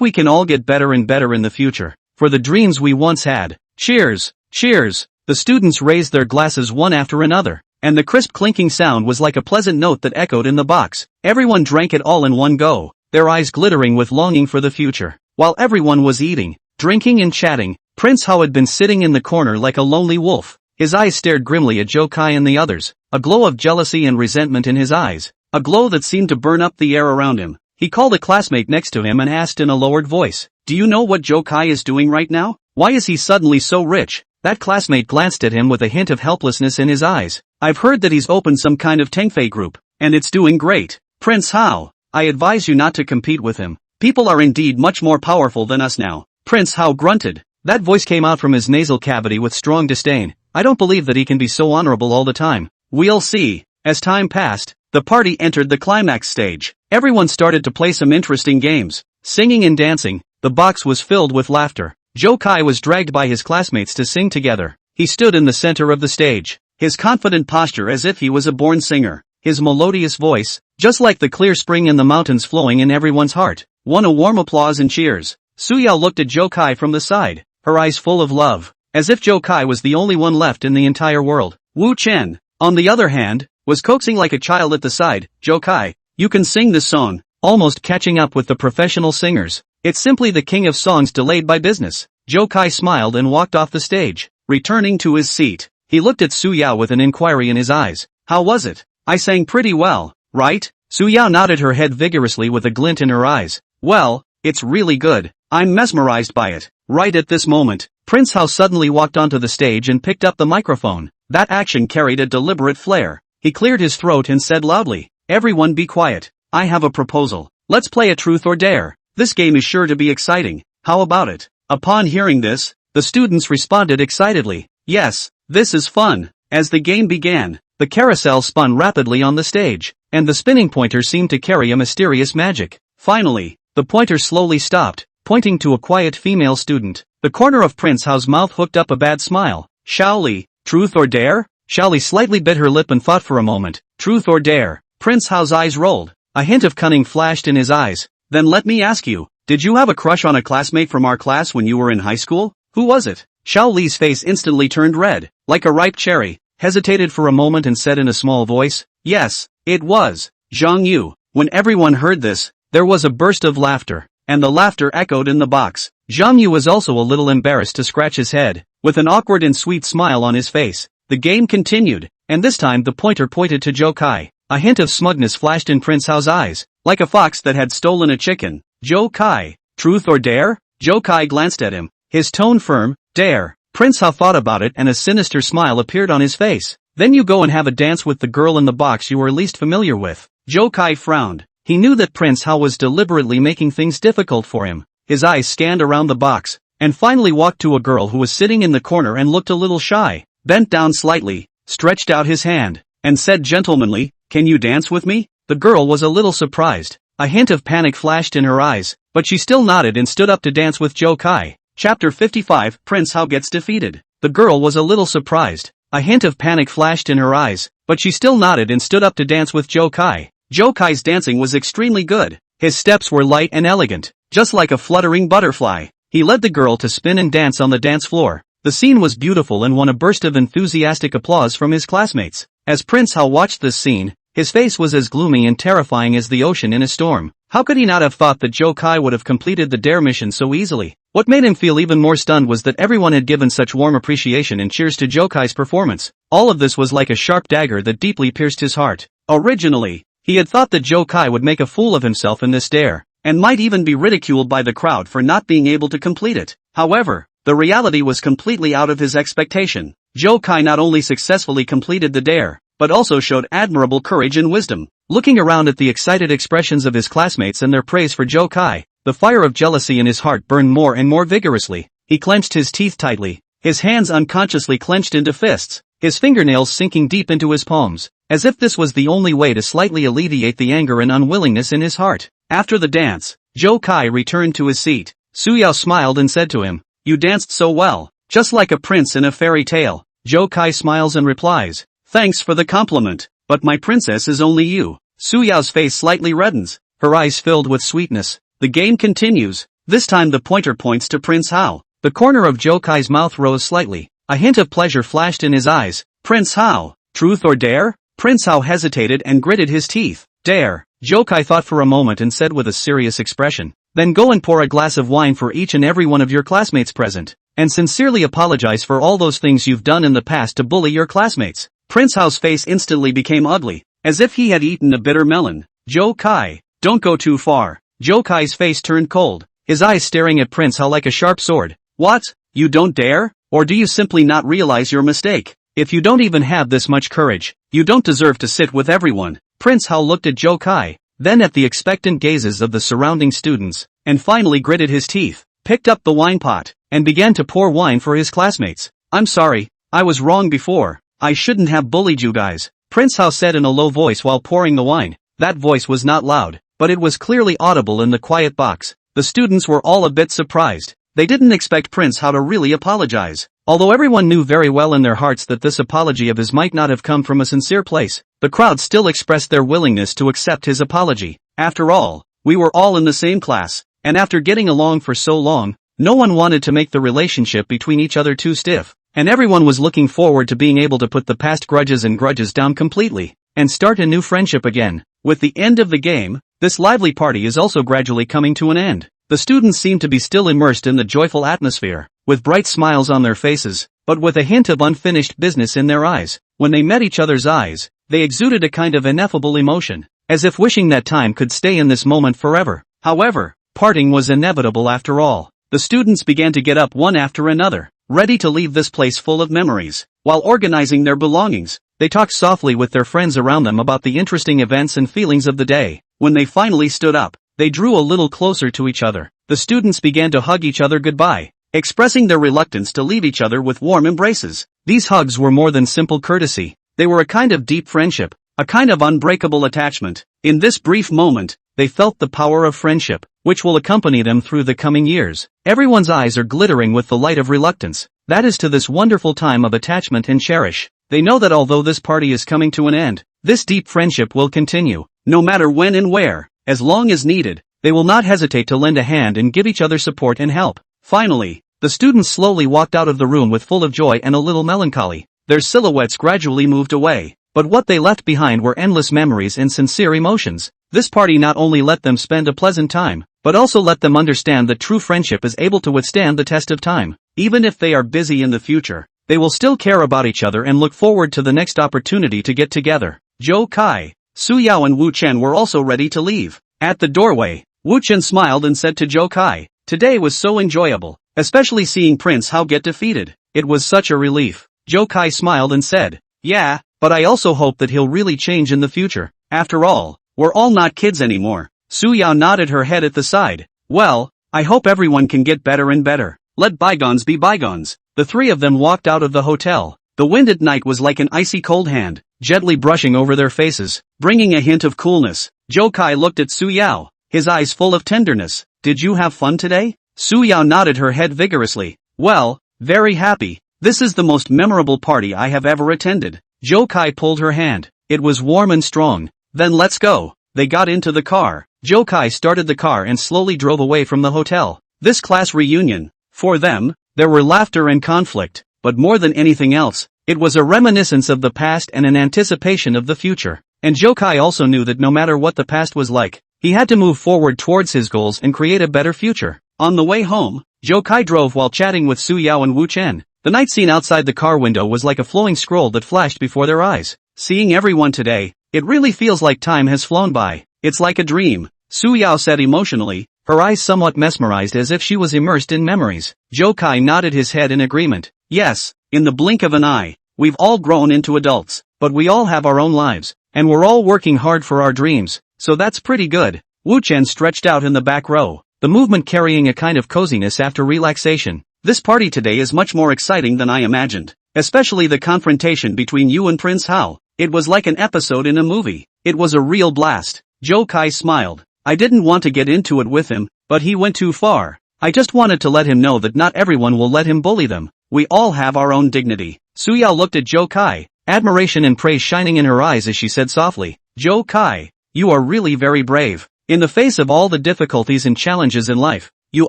we can all get better and better in the future, for the dreams we once had. Cheers! Cheers!" The students raised their glasses one after another, and the crisp clinking sound was like a pleasant note that echoed in the box. Everyone drank it all in one go, their eyes glittering with longing for the future. While everyone was eating, drinking and chatting, Prince Hao had been sitting in the corner like a lonely wolf. His eyes stared grimly at Zhou Kai and the others, a glow of jealousy and resentment in his eyes, a glow that seemed to burn up the air around him. He called a classmate next to him and asked in a lowered voice, "Do you know what Zhou Kai is doing right now? Why is he suddenly so rich?" That classmate glanced at him with a hint of helplessness in his eyes. "I've heard that he's opened some kind of Tengfei group, and it's doing great. Prince Hao, I advise you not to compete with him. People are indeed much more powerful than us now." Prince Hao grunted. That voice came out from his nasal cavity with strong disdain. "I don't believe that he can be so honorable all the time." "We'll see." As time passed, the party entered the climax stage. Everyone started to play some interesting games, singing and dancing. The box was filled with laughter. Zhou Kai was dragged by his classmates to sing together. He stood in the center of the stage, his confident posture as if he was a born singer, his melodious voice, just like the clear spring in the mountains flowing in everyone's heart, won a warm applause and cheers. Suyao looked at Zhou Kai from the side, her eyes full of love, as if Zhou Kai was the only one left in the entire world. Wu Chen, on the other hand, was coaxing like a child at the side. Zhou Kai, you can sing this song, almost catching up with the professional singers. It's simply the king of songs delayed by business. Zhou Kai smiled and walked off the stage. Returning to his seat, he looked at Suyao with an inquiry in his eyes. How was it? I sang pretty well, right? Suyao nodded her head vigorously with a glint in her eyes. Well, it's really good. I'm mesmerized by it. Right at this moment, Prince Hao suddenly walked onto the stage and picked up the microphone. That action carried a deliberate flair. He cleared his throat and said loudly, "Everyone be quiet. I have a proposal. Let's play a truth or dare. This game is sure to be exciting. How about it?" Upon hearing this, the students responded excitedly. Yes, this is fun. As the game began, the carousel spun rapidly on the stage, and the spinning pointer seemed to carry a mysterious magic. Finally, the pointer slowly stopped, pointing to a quiet female student. The corner of Prince Hao's mouth hooked up a bad smile. Shaoli, truth or dare? Shaoli slightly bit her lip and thought for a moment. Truth or dare? Prince Hao's eyes rolled. A hint of cunning flashed in his eyes. Then let me ask you, did you have a crush on a classmate from our class when you were in high school? Who was it? Shaoli's face instantly turned red, like a ripe cherry, hesitated for a moment and said in a small voice, "Yes, it was Zhang Yu." When everyone heard this, there was a burst of laughter, and the laughter echoed in the box. Zhang Yu was also a little embarrassed to scratch his head, with an awkward and sweet smile on his face. The game continued, and this time the pointer pointed to Zhou Kai. A hint of smugness flashed in Prince Hao's eyes, like a fox that had stolen a chicken. Zhou Kai, truth or dare? Zhou Kai glanced at him, his tone firm. Dare. Prince Hao thought about it and a sinister smile appeared on his face. Then you go and have a dance with the girl in the box you were least familiar with. Zhou Kai frowned. He knew that Prince Hao was deliberately making things difficult for him. His eyes scanned around the box, and finally walked to a girl who was sitting in the corner and looked a little shy, bent down slightly, stretched out his hand, and said gentlemanly, "Can you dance with me?" The girl was a little surprised. A hint of panic flashed in her eyes, but she still nodded and stood up to dance with Zhou Kai. Chapter 55, Prince Hao gets defeated. The girl was a little surprised. A hint of panic flashed in her eyes, but she still nodded and stood up to dance with Zhou Kai. Zhou Kai's dancing was extremely good. His steps were light and elegant, just like a fluttering butterfly. He led the girl to spin and dance on the dance floor. The scene was beautiful and won a burst of enthusiastic applause from his classmates. As Prince Hao watched this scene, his face was as gloomy and terrifying as the ocean in a storm. How could he not have thought that Zhou Kai would have completed the dare mission so easily? What made him feel even more stunned was that everyone had given such warm appreciation and cheers to Zhou Kai's performance. All of this was like a sharp dagger that deeply pierced his heart. Originally, he had thought that Zhou Kai would make a fool of himself in this dare, and might even be ridiculed by the crowd for not being able to complete it. However, the reality was completely out of his expectation. Zhou Kai not only successfully completed the dare, but also showed admirable courage and wisdom. Looking around at the excited expressions of his classmates and their praise for Zhou Kai, the fire of jealousy in his heart burned more and more vigorously. He clenched his teeth tightly, his hands unconsciously clenched into fists, his fingernails sinking deep into his palms, as if this was the only way to slightly alleviate the anger and unwillingness in his heart. After the dance, Zhou Kai returned to his seat. Suyao smiled and said to him, "You danced so well, just like a prince in a fairy tale." Zhou Kai smiles and replies, "Thanks for the compliment, but my princess is only you." Suyao's face slightly reddens, her eyes filled with sweetness. The game continues. This time the pointer points to Prince Hao. The corner of Zhou Kai's mouth rose slightly. A hint of pleasure flashed in his eyes. "Prince Hao, truth or dare?" Prince Hao hesitated and gritted his teeth. "Dare." Zhou Kai thought for a moment and said with a serious expression, "Then go and pour a glass of wine for each and every one of your classmates present, and sincerely apologize for all those things you've done in the past to bully your classmates." Prince Hao's face instantly became ugly, as if he had eaten a bitter melon. "Zhou Kai, don't go too far." Zhou Kai's face turned cold, his eyes staring at Prince Hao like a sharp sword. "What? You don't dare? Or do you simply not realize your mistake? If you don't even have this much courage, you don't deserve to sit with everyone." Prince Hao looked at Zhou Kai, then at the expectant gazes of the surrounding students, and finally gritted his teeth, picked up the wine pot, and began to pour wine for his classmates. "I'm sorry, I was wrong before. I shouldn't have bullied you guys," Prince Hao said in a low voice while pouring the wine. That voice was not loud, but it was clearly audible in the quiet box. the students were all a bit surprised. They didn't expect Prince Hao to really apologize. Although everyone knew very well in their hearts that this apology of his might not have come from a sincere place, the crowd still expressed their willingness to accept his apology. After all, we were all in the same class, and after getting along for so long, no one wanted to make the relationship between each other too stiff, and everyone was looking forward to being able to put the past grudges down completely, and start a new friendship again. With the end of the game, this lively party is also gradually coming to an end. The students seem to be still immersed in the joyful atmosphere, with bright smiles on their faces, but with a hint of unfinished business in their eyes. When they met each other's eyes, they exuded a kind of ineffable emotion, as if wishing that time could stay in this moment forever. However, parting was inevitable after all. The students began to get up one after another, ready to leave this place full of memories. While organizing their belongings, they talked softly with their friends around them about the interesting events and feelings of the day. When they finally stood up, they drew a little closer to each other. The students began to hug each other goodbye, expressing their reluctance to leave each other with warm embraces. These hugs were more than simple courtesy. They were a kind of deep friendship, a kind of unbreakable attachment. In this brief moment, they felt the power of friendship, which will accompany them through the coming years. Everyone's eyes are glittering with the light of reluctance. That is to this wonderful time of attachment and cherish. They know that although this party is coming to an end, this deep friendship will continue, no matter when and where, as long as needed. They will not hesitate to lend a hand and give each other support and help. Finally, the students slowly walked out of the room with full of joy and a little melancholy. Their silhouettes gradually moved away, but what they left behind were endless memories and sincere emotions. This party not only let them spend a pleasant time, but also let them understand that true friendship is able to withstand the test of time. Even if they are busy in the future, they will still care about each other and look forward to the next opportunity to get together. Zhou Kai, Su Yao and Wu Chen were also ready to leave. At the doorway, Wu Chen smiled and said to Zhou Kai, "Today was so enjoyable, especially seeing Prince Hao get defeated. It was such a relief." Zhou Kai smiled and said, "Yeah, but I also hope that he'll really change in the future. After all, we're all not kids anymore." Su Yao nodded her head at the side. "Well, I hope everyone can get better and better. Let bygones be bygones." The three of them walked out of the hotel. The wind at night was like an icy cold hand, gently brushing over their faces, bringing a hint of coolness. Zhou Kai looked at Su Yao, his eyes full of tenderness. "Did you have fun today?" Su Yao nodded her head vigorously. "Well, very happy. This is the most memorable party I have ever attended." Zhou Kai pulled her hand. It was warm and strong. "Then let's go." They got into the car. Zhou Kai started the car and slowly drove away from the hotel. This class reunion, for them, there were laughter and conflict, but more than anything else, it was a reminiscence of the past and an anticipation of the future. And Zhou Kai also knew that no matter what the past was like, he had to move forward towards his goals and create a better future. On the way home, Zhou Kai drove while chatting with Su Yao and Wu Chen. The night scene outside the car window was like a flowing scroll that flashed before their eyes. "Seeing everyone today, it really feels like time has flown by. It's like a dream," Su Yao said emotionally, her eyes somewhat mesmerized as if she was immersed in memories. Zhou Kai nodded his head in agreement. "Yes, in the blink of an eye, we've all grown into adults, but we all have our own lives, and we're all working hard for our dreams, so that's pretty good." Wu Chen stretched out in the back row, the movement carrying a kind of coziness after relaxation. "This party today is much more exciting than I imagined, especially the confrontation between you and Prince Hao. It was like an episode in a movie. It was a real blast." Zhou Kai smiled. "I didn't want to get into it with him, but he went too far. I just wanted to let him know that not everyone will let him bully them. We all have our own dignity." Su Yao looked at Zhou Kai, admiration and praise shining in her eyes as she said softly, "Zhou Kai, you are really very brave. In the face of all the difficulties and challenges in life, you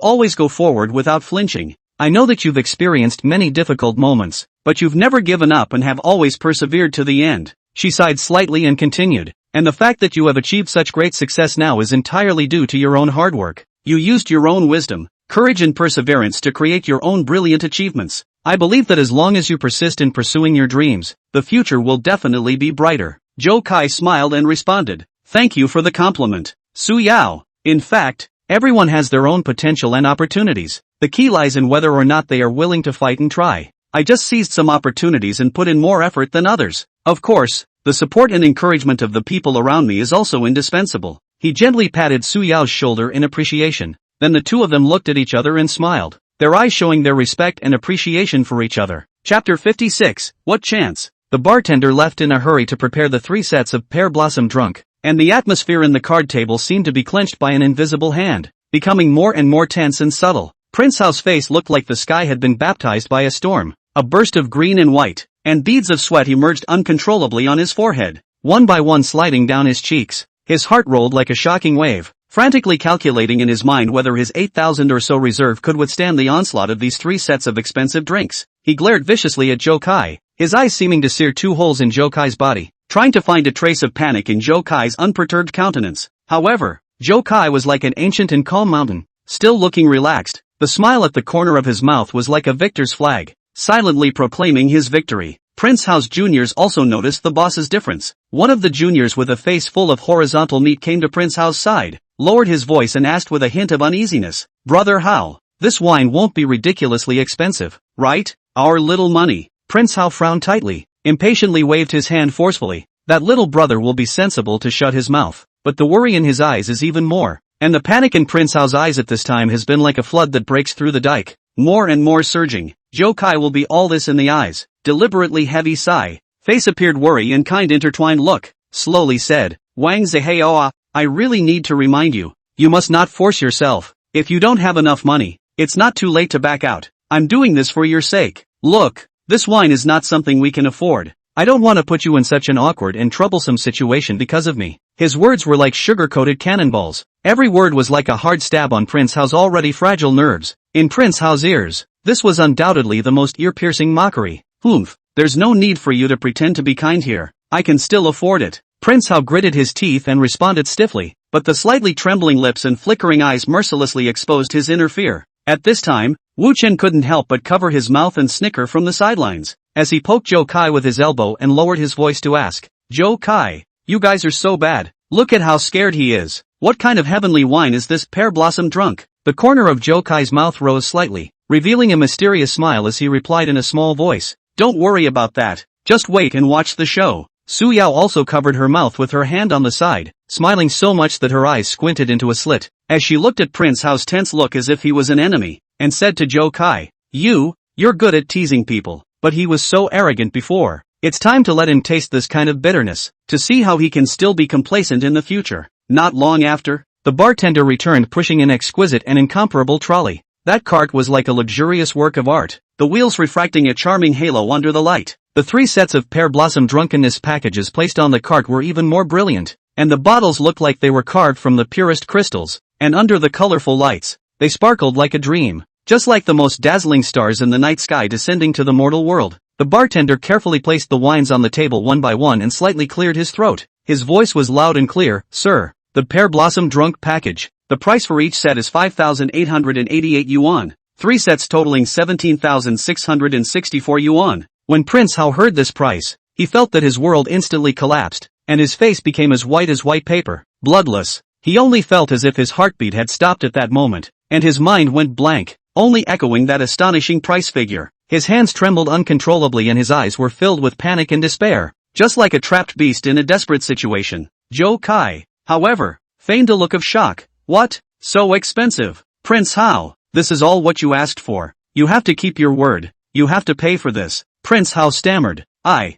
always go forward without flinching. I know that you've experienced many difficult moments, but you've never given up and have always persevered to the end." She sighed slightly and continued, "And the fact that you have achieved such great success now is entirely due to your own hard work. You used your own wisdom, courage and perseverance to create your own brilliant achievements. I believe that as long as you persist in pursuing your dreams, the future will definitely be brighter." Zhou Kai smiled and responded, "Thank you for the compliment, Su Yao. In fact, everyone has their own potential and opportunities. The key lies in whether or not they are willing to fight and try. I just seized some opportunities and put in more effort than others. Of course, the support and encouragement of the people around me is also indispensable." He gently patted Su Yao's shoulder in appreciation. Then the two of them looked at each other and smiled, their eyes showing their respect and appreciation for each other. Chapter 56, What Chance? The bartender left in a hurry to prepare the 3 sets of pear blossom drunk, and the atmosphere in the card table seemed to be clenched by an invisible hand. becoming more and more tense and subtle. Prince Hao's face looked like the sky had been baptized by a storm. A burst of green and white, and beads of sweat emerged uncontrollably on his forehead, one by one sliding down his cheeks. His heart rolled like a shocking wave, frantically calculating in his mind whether his 8,000 or so reserve could withstand the onslaught of these 3 sets of expensive drinks. He glared viciously at Zhou Kai, his eyes seeming to sear 2 holes in Zhou Kai's body, trying to find a trace of panic in Zhou Kai's unperturbed countenance. However, Zhou Kai was like an ancient and calm mountain, still looking relaxed. The smile at the corner of his mouth was like a victor's flag, silently proclaiming his victory. Prince Hao's juniors also noticed the boss's difference. One of the juniors with a face full of horizontal meat came to Prince Hao's side, lowered his voice and asked with a hint of uneasiness, "Brother Hao, this wine won't be ridiculously expensive, right? Our little money." Prince Hao frowned tightly, impatiently waved his hand forcefully. That little brother will be sensible to shut his mouth. But the worry in his eyes is even more. And the panic in Prince Hao's eyes at this time has been like a flood that breaks through the dike, more and more surging. Zhou Kai will be all this in the eyes. Deliberately heavy sigh. Face appeared worry and kind intertwined look. Slowly said, "Wang Ziheoa, I really need to remind you. You must not force yourself. If you don't have enough money, it's not too late to back out. I'm doing this for your sake. Look, this wine is not something we can afford. I don't want to put you in such an awkward and troublesome situation because of me." His words were like sugar-coated cannonballs. Every word was like a hard stab on Prince Hao's already fragile nerves. In Prince Hao's ears, this was undoubtedly the most ear-piercing mockery. "Humph, there's no need for you to pretend to be kind here. I can still afford it." Prince Hao gritted his teeth and responded stiffly, but the slightly trembling lips and flickering eyes mercilessly exposed his inner fear. At this time, Wu Chen couldn't help but cover his mouth and snicker from the sidelines, as he poked Zhou Kai with his elbow and lowered his voice to ask, "Zhou Kai, you guys are so bad. Look at how scared he is. What kind of heavenly wine is this pear blossom drunk?" The corner of Zhou Kai's mouth rose slightly, revealing a mysterious smile as he replied in a small voice, "Don't worry about that. Just wait and watch the show." Su Yao also covered her mouth with her hand on the side, smiling so much that her eyes squinted into a slit, as she looked at Prince Hao's tense look as if he was an enemy, and said to Zhou Kai, You're good at teasing people, but he was so arrogant before. It's time to let him taste this kind of bitterness, to see how he can still be complacent in the future." Not long after, the bartender returned pushing an exquisite and incomparable trolley. That cart was like a luxurious work of art, the wheels refracting a charming halo under the light. The 3 sets of pear blossom drunkenness packages placed on the cart were even more brilliant, and the bottles looked like they were carved from the purest crystals, and under the colorful lights, they sparkled like a dream, just like the most dazzling stars in the night sky descending to the mortal world. The bartender carefully placed the wines on the table one by one and slightly cleared his throat. His voice was loud and clear, "Sir, the pear blossom drunk package. The price for each set is 5,888 yuan, 3 sets totaling 17,664 yuan. When Prince Hao heard this price, he felt that his world instantly collapsed, and his face became as white paper, bloodless. He only felt as if his heartbeat had stopped at that moment, and his mind went blank, only echoing that astonishing price figure. His hands trembled uncontrollably and his eyes were filled with panic and despair, just like a trapped beast in a desperate situation. Zhou Kai, however, feigned a look of shock. "What? So expensive? Prince Hao, this is all what you asked for. You have to keep your word. You have to pay for this." Prince Hao stammered. I.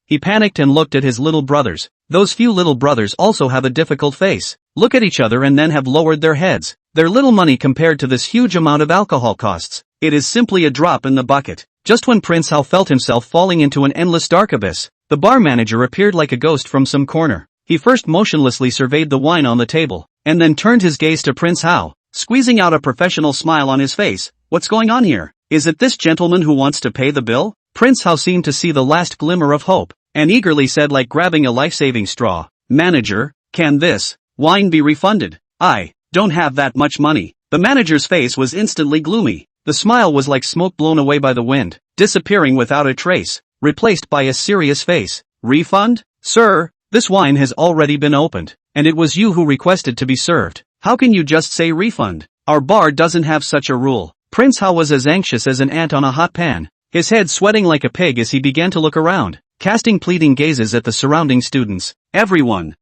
He panicked and looked at his little brothers. Those few little brothers also have a difficult face, look at each other and then have lowered their heads. Their little money compared to this huge amount of alcohol costs. It is simply a drop in the bucket. Just when Prince Hao felt himself falling into an endless dark abyss, the bar manager appeared like a ghost from some corner. He first motionlessly surveyed the wine on the table, and then turned his gaze to Prince Hao, squeezing out a professional smile on his face. "What's going on here? Is it this gentleman who wants to pay the bill?" Prince Hao seemed to see the last glimmer of hope, and eagerly said like grabbing a life-saving straw, "Manager, can this wine be refunded? I don't have that much money." The manager's face was instantly gloomy. The smile was like smoke blown away by the wind, disappearing without a trace, replaced by a serious face. "Refund? Sir, this wine has already been opened, and it was you who requested to be served. How can you just say refund? Our bar doesn't have such a rule." Prince Hao was as anxious as an ant on a hot pan, his head sweating like a pig as he began to look around, casting pleading gazes at the surrounding students. Everyone,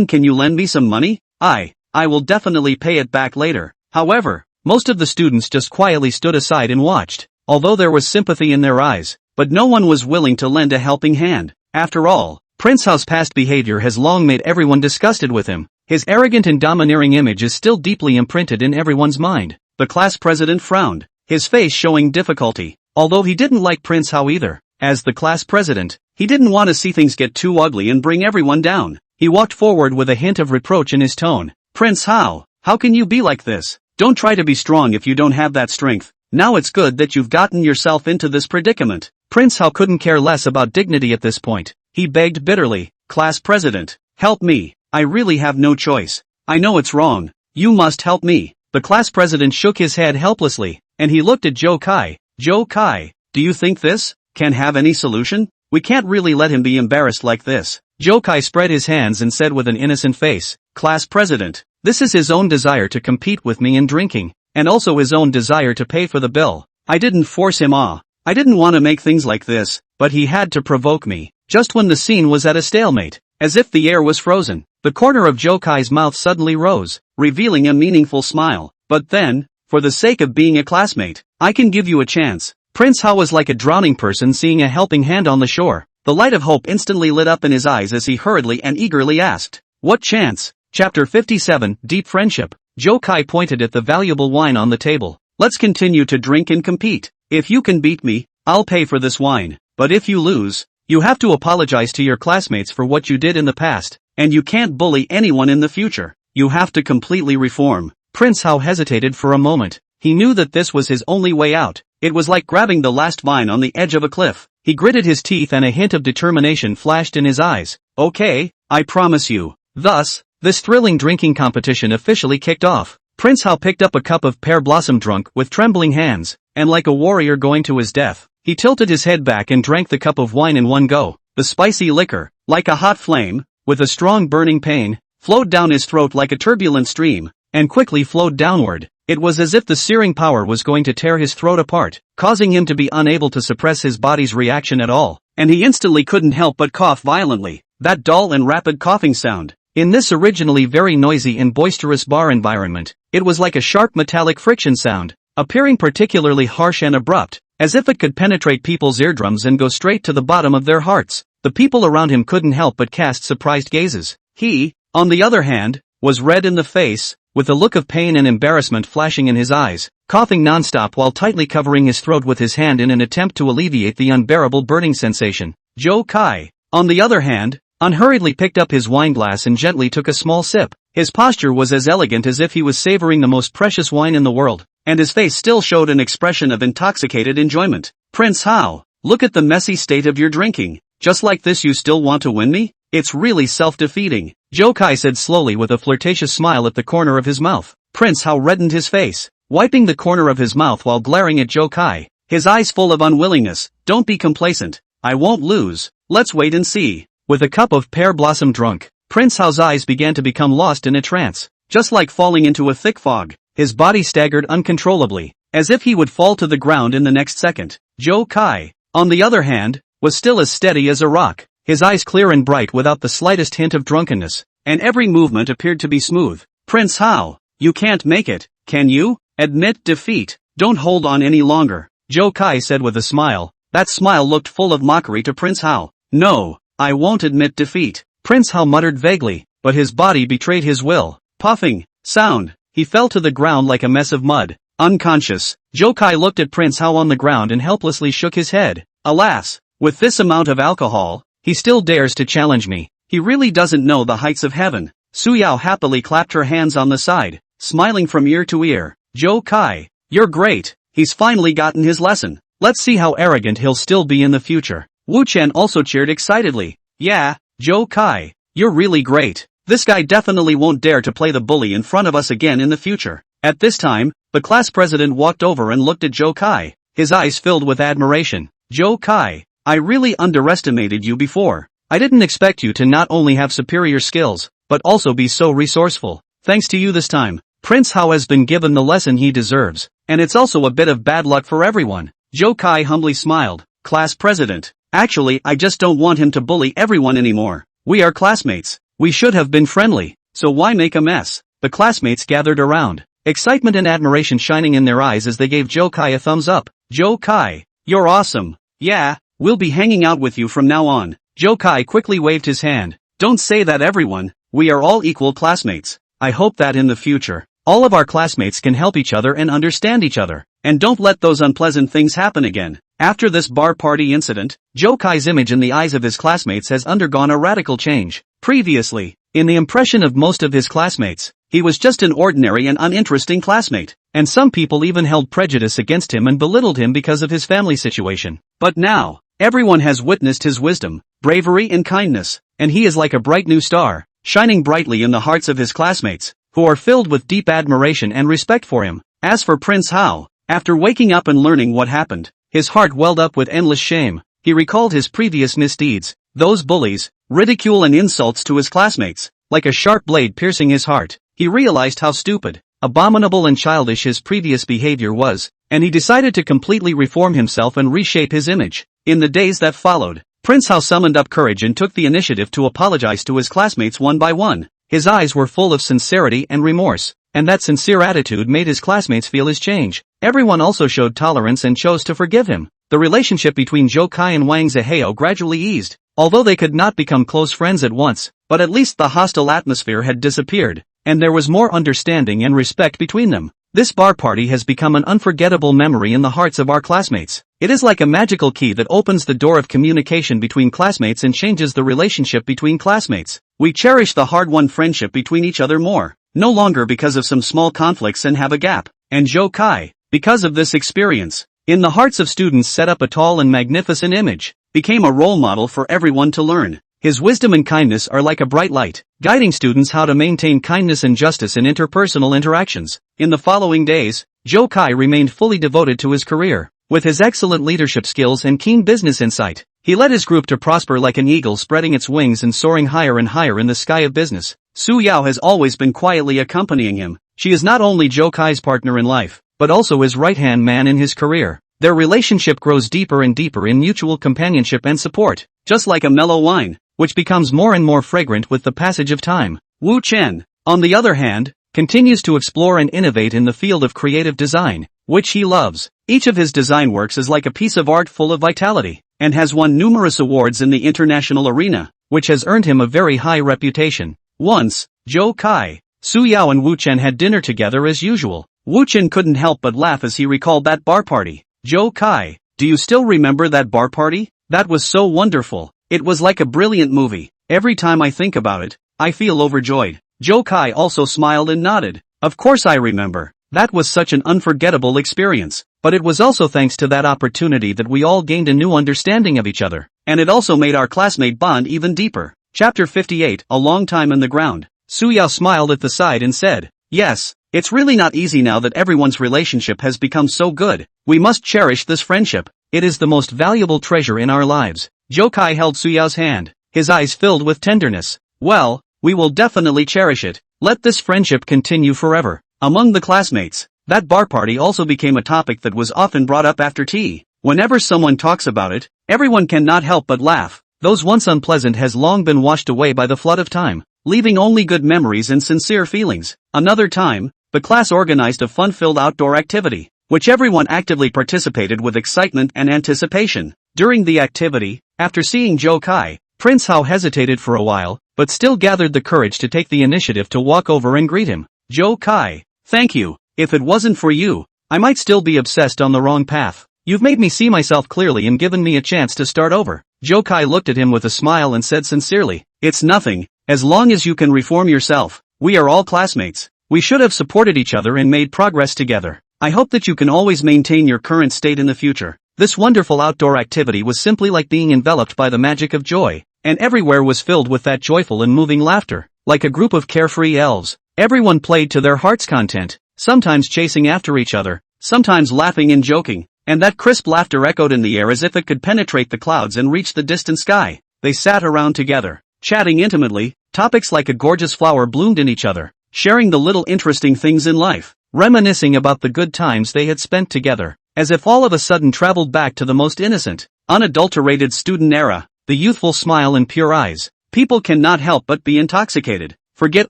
can you lend me some money? I will definitely pay it back later." However, most of the students just quietly stood aside and watched, although there was sympathy in their eyes, but no one was willing to lend a helping hand. After all, Prince Hao's past behavior has long made everyone disgusted with him. His arrogant and domineering image is still deeply imprinted in everyone's mind. The class president frowned, his face showing difficulty, although he didn't like Prince Hao either. As the class president, he didn't want to see things get too ugly and bring everyone down. He walked forward with a hint of reproach in his tone. Prince Hao, how can you be like this? Don't try to be strong if you don't have that strength. Now it's good that you've gotten yourself into this predicament. Prince Hao couldn't care less about dignity at this point. He begged bitterly, class president, help me. I really have no choice. I know it's wrong. You must help me. The class president shook his head helplessly, and he looked at Zhou Kai. Zhou Kai, do you think this can have any solution? We can't really let him be embarrassed like this. Zhou Kai spread his hands and said with an innocent face, class president, this is his own desire to compete with me in drinking, and also his own desire to pay for the bill. I didn't force him. I didn't want to make things like this, but he had to provoke me. Just when the scene was at a stalemate, as if the air was frozen, the corner of Zhou Kai's mouth suddenly rose, revealing a meaningful smile. But then, for the sake of being a classmate, I can give you a chance. Prince Hao was like a drowning person seeing a helping hand on the shore. The light of hope instantly lit up in his eyes as he hurriedly and eagerly asked, what chance? Chapter 57, Deep Friendship. Zhou Kai pointed at the valuable wine on the table. Let's continue to drink and compete. If you can beat me, I'll pay for this wine. But if you lose, you have to apologize to your classmates for what you did in the past, and you can't bully anyone in the future. You have to completely reform. Prince Hao hesitated for a moment. He knew that this was his only way out. It was like grabbing the last vine on the edge of a cliff. He gritted his teeth and a hint of determination flashed in his eyes. Okay, I promise you. Thus, this thrilling drinking competition officially kicked off. Prince Hao picked up a cup of pear blossom drunk with trembling hands, and like a warrior going to his death, he tilted his head back and drank the cup of wine in one go. The spicy liquor, like a hot flame, with a strong burning pain, flowed down his throat like a turbulent stream, and quickly flowed downward. It was as if the searing power was going to tear his throat apart, causing him to be unable to suppress his body's reaction at all, and he instantly couldn't help but cough violently. That dull and rapid coughing sound, in this originally very noisy and boisterous bar environment, it was like a sharp metallic friction sound, appearing particularly harsh and abrupt, as if it could penetrate people's eardrums and go straight to the bottom of their hearts. The people around him couldn't help but cast surprised gazes. He, on the other hand, was red in the face, with a look of pain and embarrassment flashing in his eyes, coughing nonstop while tightly covering his throat with his hand in an attempt to alleviate the unbearable burning sensation. Zhou Kai, on the other hand, unhurriedly picked up his wineglass and gently took a small sip. His posture was as elegant as if he was savoring the most precious wine in the world, and his face still showed an expression of intoxicated enjoyment. Prince Hao, look at the messy state of your drinking. Just like this you still want to win me? It's really self-defeating, Zhou Kai said slowly with a flirtatious smile at the corner of his mouth. Prince Hao reddened his face, wiping the corner of his mouth while glaring at Zhou Kai, his eyes full of unwillingness. Don't be complacent. I won't lose. Let's wait and see. With a cup of pear blossom drunk, Prince Hao's eyes began to become lost in a trance. Just like falling into a thick fog, his body staggered uncontrollably, as if he would fall to the ground in the next second. Zhou Kai, on the other hand, was still as steady as a rock, his eyes clear and bright without the slightest hint of drunkenness, and every movement appeared to be smooth. Prince Hao, you can't make it, can you? Admit defeat. Don't hold on any longer, Zhou Kai said with a smile. That smile looked full of mockery to Prince Hao. No, I won't admit defeat, Prince Hao muttered vaguely, but his body betrayed his will. Puffing sound, he fell to the ground like a mess of mud, unconscious. Zhou Kai looked at Prince Hao on the ground and helplessly shook his head. Alas, with this amount of alcohol, he still dares to challenge me. He really doesn't know the heights of heaven. Su Yao happily clapped her hands on the side, smiling from ear to ear. Zhou Kai, you're great. He's finally gotten his lesson. Let's see how arrogant he'll still be in the future. Wu Chen also cheered excitedly. Yeah, Zhou Kai, you're really great. This guy definitely won't dare to play the bully in front of us again in the future. At this time, the class president walked over and looked at Zhou Kai, his eyes filled with admiration. Zhou Kai, I really underestimated you before. I didn't expect you to not only have superior skills, but also be so resourceful. Thanks to you this time, Prince Hao has been given the lesson he deserves, and it's also a bit of bad luck for everyone. Zhou Kai humbly smiled. Class president, actually I just don't want him to bully everyone anymore. We are classmates. We should have been friendly, so why make a mess? The classmates gathered around, excitement and admiration shining in their eyes as they gave Zhou Kai a thumbs up. Zhou Kai, you're awesome. Yeah, we'll be hanging out with you from now on. Zhou Kai quickly waved his hand. Don't say that everyone. we are all equal classmates. I hope that in the future, all of our classmates can help each other and understand each other, and don't let those unpleasant things happen again. After this bar party incident, Zhou Kai's image in the eyes of his classmates has undergone a radical change. Previously, in the impression of most of his classmates, he was just an ordinary and uninteresting classmate, and some people even held prejudice against him and belittled him because of his family situation. But now, everyone has witnessed his wisdom, bravery and kindness, and he is like a bright new star, shining brightly in the hearts of his classmates, who are filled with deep admiration and respect for him. As for Prince Hao, after waking up and learning what happened, his heart welled up with endless shame. He recalled his previous misdeeds, those bullies, ridicule and insults to his classmates, like a sharp blade piercing his heart. He realized how stupid, abominable and childish his previous behavior was, and he decided to completely reform himself and reshape his image. In the days that followed, Prince Hao summoned up courage and took the initiative to apologize to his classmates one by one. His eyes were full of sincerity and remorse, and that sincere attitude made his classmates feel his change. Everyone also showed tolerance and chose to forgive him. The relationship between Zhou Kai and Wang Zihao gradually eased, although they could not become close friends at once, but at least the hostile atmosphere had disappeared, and there was more understanding and respect between them. This bar party has become an unforgettable memory in the hearts of our classmates. It is like a magical key that opens the door of communication between classmates and changes the relationship between classmates. We cherish the hard-won friendship between each other more, no longer because of some small conflicts and have a gap. And Zhou Kai, because of this experience, in the hearts of students set up a tall and magnificent image, became a role model for everyone to learn. His wisdom and kindness are like a bright light, guiding students how to maintain kindness and justice in interpersonal interactions. In the following days, Zhou Kai remained fully devoted to his career. With his excellent leadership skills and keen business insight, he led his group to prosper like an eagle spreading its wings and soaring higher and higher in the sky of business. Su Yao has always been quietly accompanying him. She is not only Zhou Kai's partner in life, but also his right-hand man in his career. Their relationship grows deeper and deeper in mutual companionship and support, just like a mellow wine, which becomes more and more fragrant with the passage of time. Wu Chen, on the other hand, continues to explore and innovate in the field of creative design, which he loves. Each of his design works is like a piece of art full of vitality, and has won numerous awards in the international arena, which has earned him a very high reputation. Once, Zhou Kai, Su Yao and Wu Chen had dinner together as usual. Wu Chen couldn't help but laugh as he recalled that bar party. Zhou Kai, do you still remember that bar party? That was so wonderful. It was like a brilliant movie. Every time I think about it, I feel overjoyed. Zhou Kai also smiled and nodded. Of course I remember. That was such an unforgettable experience. But it was also thanks to that opportunity that we all gained a new understanding of each other. And it also made our classmate bond even deeper. Chapter 58, A Long Time in the Ground. Su Yao smiled at the side and said, yes, it's really not easy now that everyone's relationship has become so good. We must cherish this friendship. It is the most valuable treasure in our lives. Zhou Kai held Su Yao's hand, his eyes filled with tenderness. Well, we will definitely cherish it. Let this friendship continue forever. Among the classmates, that bar party also became a topic that was often brought up after tea. Whenever someone talks about it, everyone cannot help but laugh. Those once unpleasant has long been washed away by the flood of time, leaving only good memories and sincere feelings. Another time, the class organized a fun-filled outdoor activity, which everyone actively participated with excitement and anticipation. During the activity, after seeing Zhou Kai, Prince Hao hesitated for a while, but still gathered the courage to take the initiative to walk over and greet him. Zhou Kai, thank you. If it wasn't for you, I might still be obsessed on the wrong path. You've made me see myself clearly and given me a chance to start over. Zhou Kai looked at him with a smile and said sincerely, it's nothing, as long as you can reform yourself. We are all classmates. We should have supported each other and made progress together. I hope that you can always maintain your current state in the future. This wonderful outdoor activity was simply like being enveloped by the magic of joy, and everywhere was filled with that joyful and moving laughter. Like a group of carefree elves, everyone played to their heart's content, sometimes chasing after each other, sometimes laughing and joking, and that crisp laughter echoed in the air as if it could penetrate the clouds and reach the distant sky. They sat around together, chatting intimately. Topics like a gorgeous flower bloomed in each other, sharing the little interesting things in life, reminiscing about the good times they had spent together, as if all of a sudden traveled back to the most innocent, unadulterated student era. The youthful smile and pure eyes. People cannot help but be intoxicated. Forget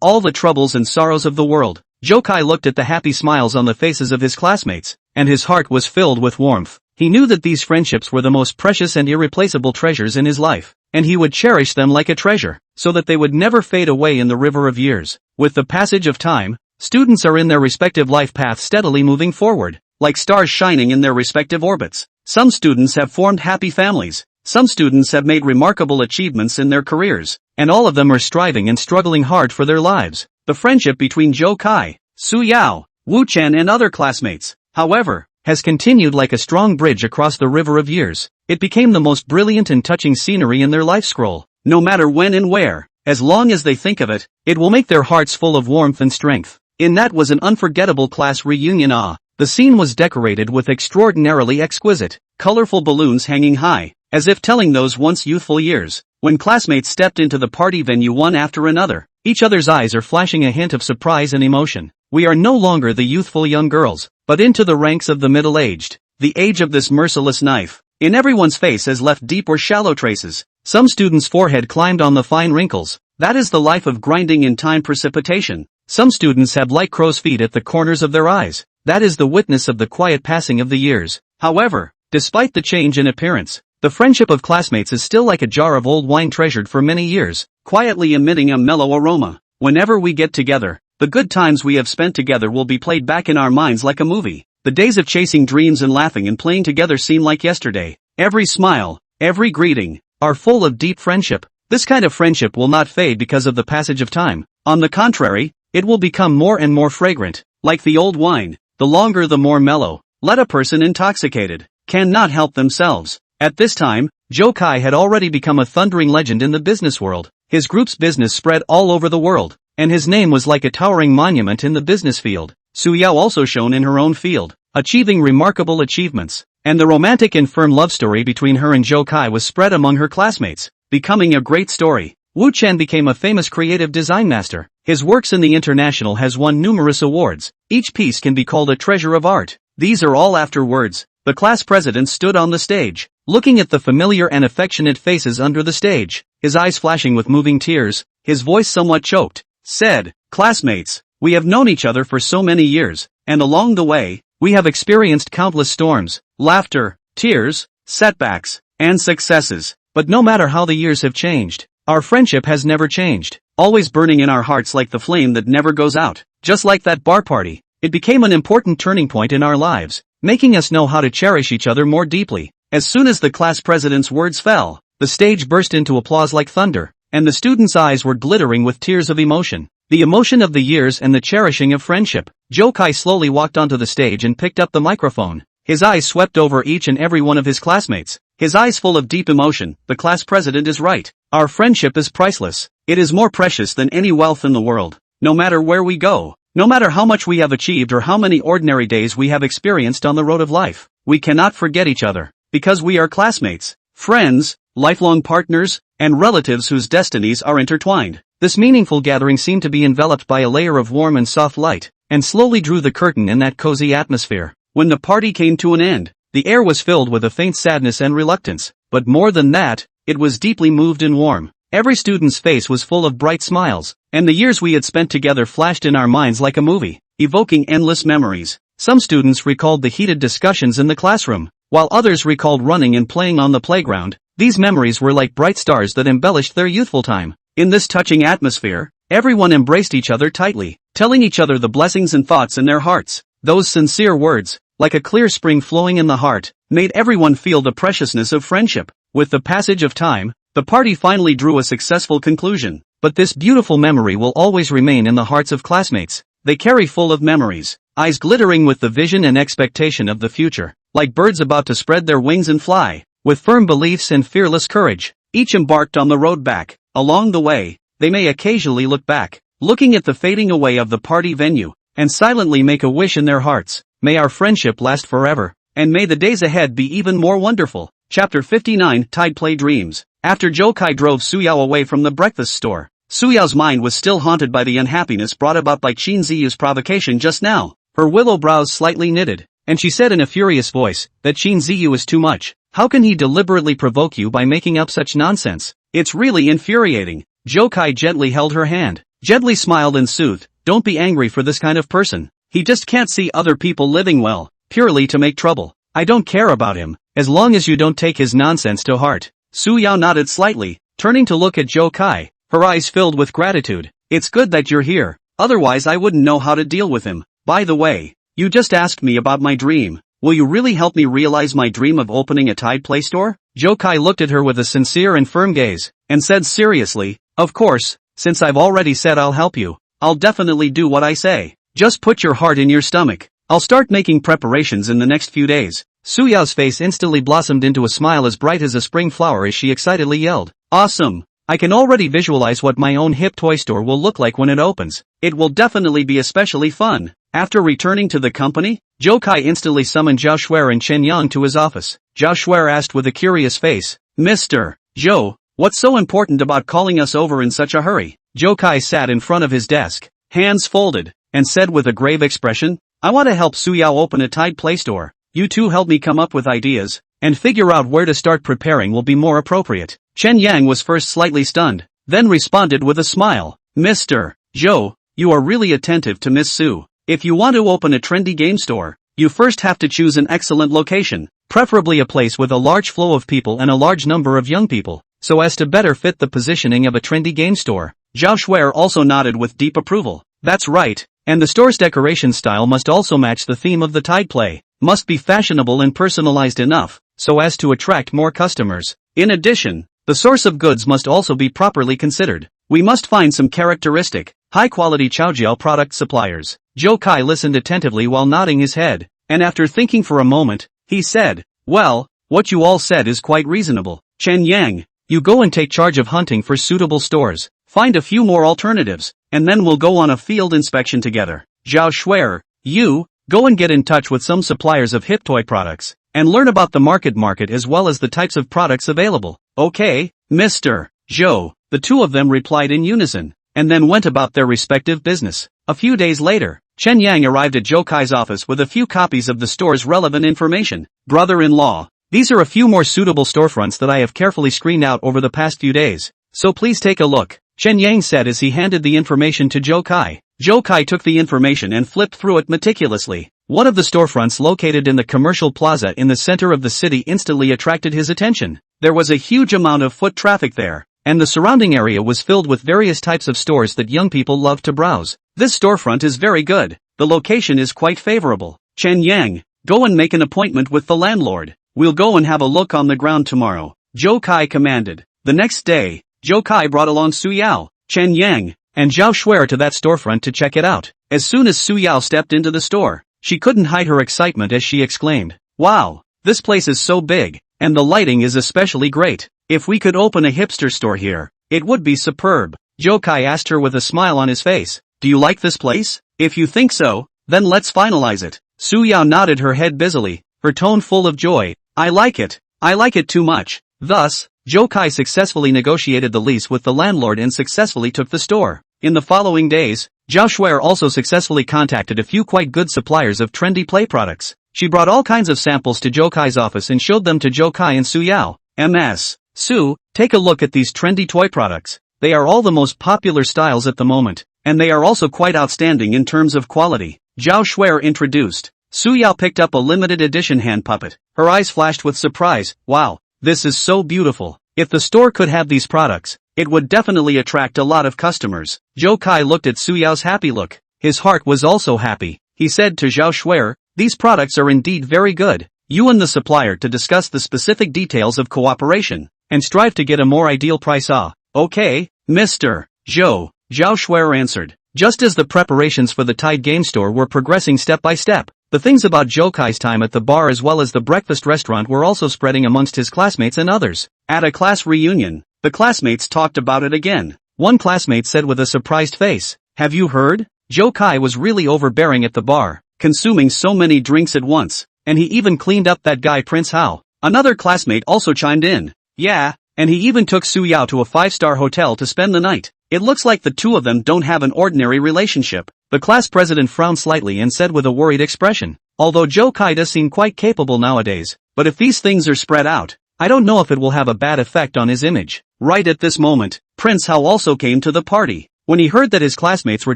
all the troubles and sorrows of the world. Zhou Kai looked at the happy smiles on the faces of his classmates, and his heart was filled with warmth. He knew that these friendships were the most precious and irreplaceable treasures in his life, and he would cherish them like a treasure. so that they would never fade away in the river of years. With the passage of time, students are in their respective life paths steadily moving forward, like stars shining in their respective orbits. Some students have formed happy families, some students have made remarkable achievements in their careers, and all of them are striving and struggling hard for their lives. The friendship between Zhou Kai, Su Yao, Wu Chen and other classmates, however, has continued like a strong bridge across the river of years. It became the most brilliant and touching scenery in their life scroll. No matter when and where, as long as they think of it, it will make their hearts full of warmth and strength. In that was an unforgettable class reunion. The scene was decorated with extraordinarily exquisite, colorful balloons hanging high, as if telling those once youthful years. When classmates stepped into the party venue one after another, each other's eyes are flashing a hint of surprise and emotion. We are no longer the youthful young girls, but into the ranks of the middle-aged. The age of this merciless knife, in everyone's face has left deep or shallow traces. Some students' forehead climbed on the fine wrinkles. That is the life of grinding in time precipitation. Some students have light crow's feet at the corners of their eyes. That is the witness of the quiet passing of the years. However, despite the change in appearance, the friendship of classmates is still like a jar of old wine treasured for many years, quietly emitting a mellow aroma. Whenever we get together, the good times we have spent together will be played back in our minds like a movie. The days of chasing dreams and laughing and playing together seem like yesterday. Every smile, every greeting, are full of deep friendship. This kind of friendship will not fade because of the passage of time. On the contrary, it will become more and more fragrant. Like the old wine, the longer the more mellow. Let a person intoxicated cannot help themselves. At this time, Zhou Kai had already become a thundering legend in the business world. His group's business spread all over the world, and his name was like a towering monument in the business field. Su Yao also shone in her own field, achieving remarkable achievements, and the romantic and firm love story between her and Zhou Kai was spread among her classmates, becoming a great story. Wu Chen became a famous creative design master. His works in the international has won numerous awards. Each piece can be called a treasure of art. These are all afterwards. The class president stood on the stage, looking at the familiar and affectionate faces under the stage, his eyes flashing with moving tears, his voice somewhat choked, said, "Classmates, we have known each other for so many years, and along the way, we have experienced countless storms, laughter, tears, setbacks, and successes. But no matter how the years have changed, our friendship has never changed, always burning in our hearts like the flame that never goes out." Just like that bar party, it became an important turning point in our lives, making us know how to cherish each other more deeply. As soon as the class president's words fell, the stage burst into applause like thunder, and the students' eyes were glittering with tears of emotion. The emotion of the years and the cherishing of friendship. Zhou Kai slowly walked onto the stage and picked up the microphone. His eyes swept over each and every one of his classmates, his eyes full of deep emotion. The class president is right. Our friendship is priceless. It is more precious than any wealth in the world. No matter where we go, no matter how much we have achieved or how many ordinary days we have experienced on the road of life, we cannot forget each other, because we are classmates, friends, lifelong partners, and relatives whose destinies are intertwined. This meaningful gathering seemed to be enveloped by a layer of warm and soft light, and slowly drew the curtain in that cozy atmosphere. When the party came to an end, the air was filled with a faint sadness and reluctance, but more than that, it was deeply moved and warm. Every student's face was full of bright smiles, and the years we had spent together flashed in our minds like a movie, evoking endless memories. Some students recalled the heated discussions in the classroom, while others recalled running and playing on the playground. These memories were like bright stars that embellished their youthful time. In this touching atmosphere, everyone embraced each other tightly, telling each other the blessings and thoughts in their hearts. Those sincere words, like a clear spring flowing in the heart, made everyone feel the preciousness of friendship. With the passage of time, the party finally drew a successful conclusion, but this beautiful memory will always remain in the hearts of classmates. They carry full of memories, eyes glittering with the vision and expectation of the future, like birds about to spread their wings and fly. With firm beliefs and fearless courage, each embarked on the road back. Along the way, they may occasionally look back, looking at the fading away of the party venue, and silently make a wish in their hearts. May our friendship last forever, and may the days ahead be even more wonderful. Chapter 59, Tide Play Dreams. After Zhou Kai drove Su Yao away from the breakfast store, Su Yao's mind was still haunted by the unhappiness brought about by Qin Ziyu's provocation just now. Her willow brows slightly knitted, and she said in a furious voice, "That Qin Ziyu is too much. How can he deliberately provoke you by making up such nonsense? It's really infuriating." Zhou Kai gently held her hand, gently smiled and soothed, "Don't be angry for this kind of person. He just can't see other people living well, purely to make trouble. I don't care about him, as long as you don't take his nonsense to heart." Su Yao nodded slightly, turning to look at Zhou Kai. her eyes filled with gratitude. It's good that you're here, otherwise I wouldn't know how to deal with him. By the way, you just asked me about my dream. Will you really help me realize my dream of opening a Tide Play store? Zhou Kai looked at her with a sincere and firm gaze, and said seriously, of course, since I've already said I'll help you, I'll definitely do what I say. Just put your heart in your stomach. I'll start making preparations in the next few days. Su Yao's face instantly blossomed into a smile as bright as a spring flower as she excitedly yelled, awesome! I can already visualize what my own hip toy store will look like when it opens. It will definitely be especially fun. After returning to the company, Zhou Kai instantly summoned Zhao Shuer and Chen Yang to his office. Zhao Shuer asked with a curious face, Mr. Zhou, what's so important about calling us over in such a hurry? Zhou Kai sat in front of his desk, hands folded, and said with a grave expression, I want to help Su Yao open a Tide Play store. You two help me come up with ideas, and figure out where to start preparing will be more appropriate. Chen Yang was first slightly stunned, then responded with a smile. Mr. Zhou, you are really attentive to Miss Su. If you want to open a trendy game store, you first have to choose an excellent location, preferably a place with a large flow of people and a large number of young people, so as to better fit the positioning of a trendy game store. Zhao Shuer also nodded with deep approval. That's right, and the store's decoration style must also match the theme of the Tide Play, must be fashionable and personalized enough, so as to attract more customers. In addition, the source of goods must also be properly considered. We must find some characteristic, high-quality Chaojiao product suppliers. Zhou Kai listened attentively while nodding his head, and after thinking for a moment, he said, well, what you all said is quite reasonable. Chen Yang, you go and take charge of hunting for suitable stores, find a few more alternatives, and then we'll go on a field inspection together. Zhao Shuer, you, go and get in touch with some suppliers of hip toy products, and learn about the market as well as the types of products available. Okay, Mr. Zhou, the two of them replied in unison, and then went about their respective business. A few days later, Chen Yang arrived at Zhou Kai's office with a few copies of the store's relevant information. Brother-in-law, these are a few more suitable storefronts that I have carefully screened out over the past few days, so please take a look, Chen Yang said as he handed the information to Zhou Kai. Zhou Kai took the information and flipped through it meticulously. One of the storefronts located in the commercial plaza in the center of the city instantly attracted his attention. There was a huge amount of foot traffic there, and the surrounding area was filled with various types of stores that young people love to browse. This storefront is very good. The location is quite favorable. Chen Yang, go and make an appointment with the landlord. We'll go and have a look on the ground tomorrow, Zhou Kai commanded. The next day, Zhou Kai brought along Su Yao, Chen Yang, and Zhao Shuer to that storefront to check it out. As soon as Su Yao stepped into the store, she couldn't hide her excitement as she exclaimed, wow, this place is so big, and the lighting is especially great. If we could open a hipster store here, it would be superb. Zhou Kai asked her with a smile on his face, do you like this place? If you think so, then let's finalize it. Su Yao nodded her head busily, her tone full of joy. I like it too much. Thus, Zhou Kai successfully negotiated the lease with the landlord and successfully took the store. In the following days, Zhao Shuer also successfully contacted a few quite good suppliers of trendy play products. She brought all kinds of samples to Zhou Kai's office and showed them to Zhou Kai and Su Yao. Ms. Su, take a look at these trendy toy products. They are all the most popular styles at the moment, and they are also quite outstanding in terms of quality. Zhao Shuer introduced. Su Yao picked up a limited edition hand puppet. Her eyes flashed with surprise. Wow, this is so beautiful. If the store could have these products, it would definitely attract a lot of customers. Zhou Kai looked at Su Yao's happy look. His heart was also happy. He said to Zhao Shuer, these products are indeed very good. You and the supplier to discuss the specific details of cooperation, and strive to get a more ideal price. Okay, Mr. Zhou, Zhao Shuer answered. Just as the preparations for the Tide Game Store were progressing step by step, the things about Zhou Kai's time at the bar as well as the breakfast restaurant were also spreading amongst his classmates and others. At a class reunion, the classmates talked about it again. One classmate said with a surprised face, have you heard? Zhou Kai was really overbearing at the bar, consuming so many drinks at once, and he even cleaned up that guy Prince Hao. Another classmate also chimed in. Yeah, and he even took Su Yao to a 5-star hotel to spend the night. It looks like the two of them don't have an ordinary relationship. The class president frowned slightly and said with a worried expression, although Zhou Kai does seem quite capable nowadays, but if these things are spread out, I don't know if it will have a bad effect on his image. Right at this moment, Prince Hao also came to the party. When he heard that his classmates were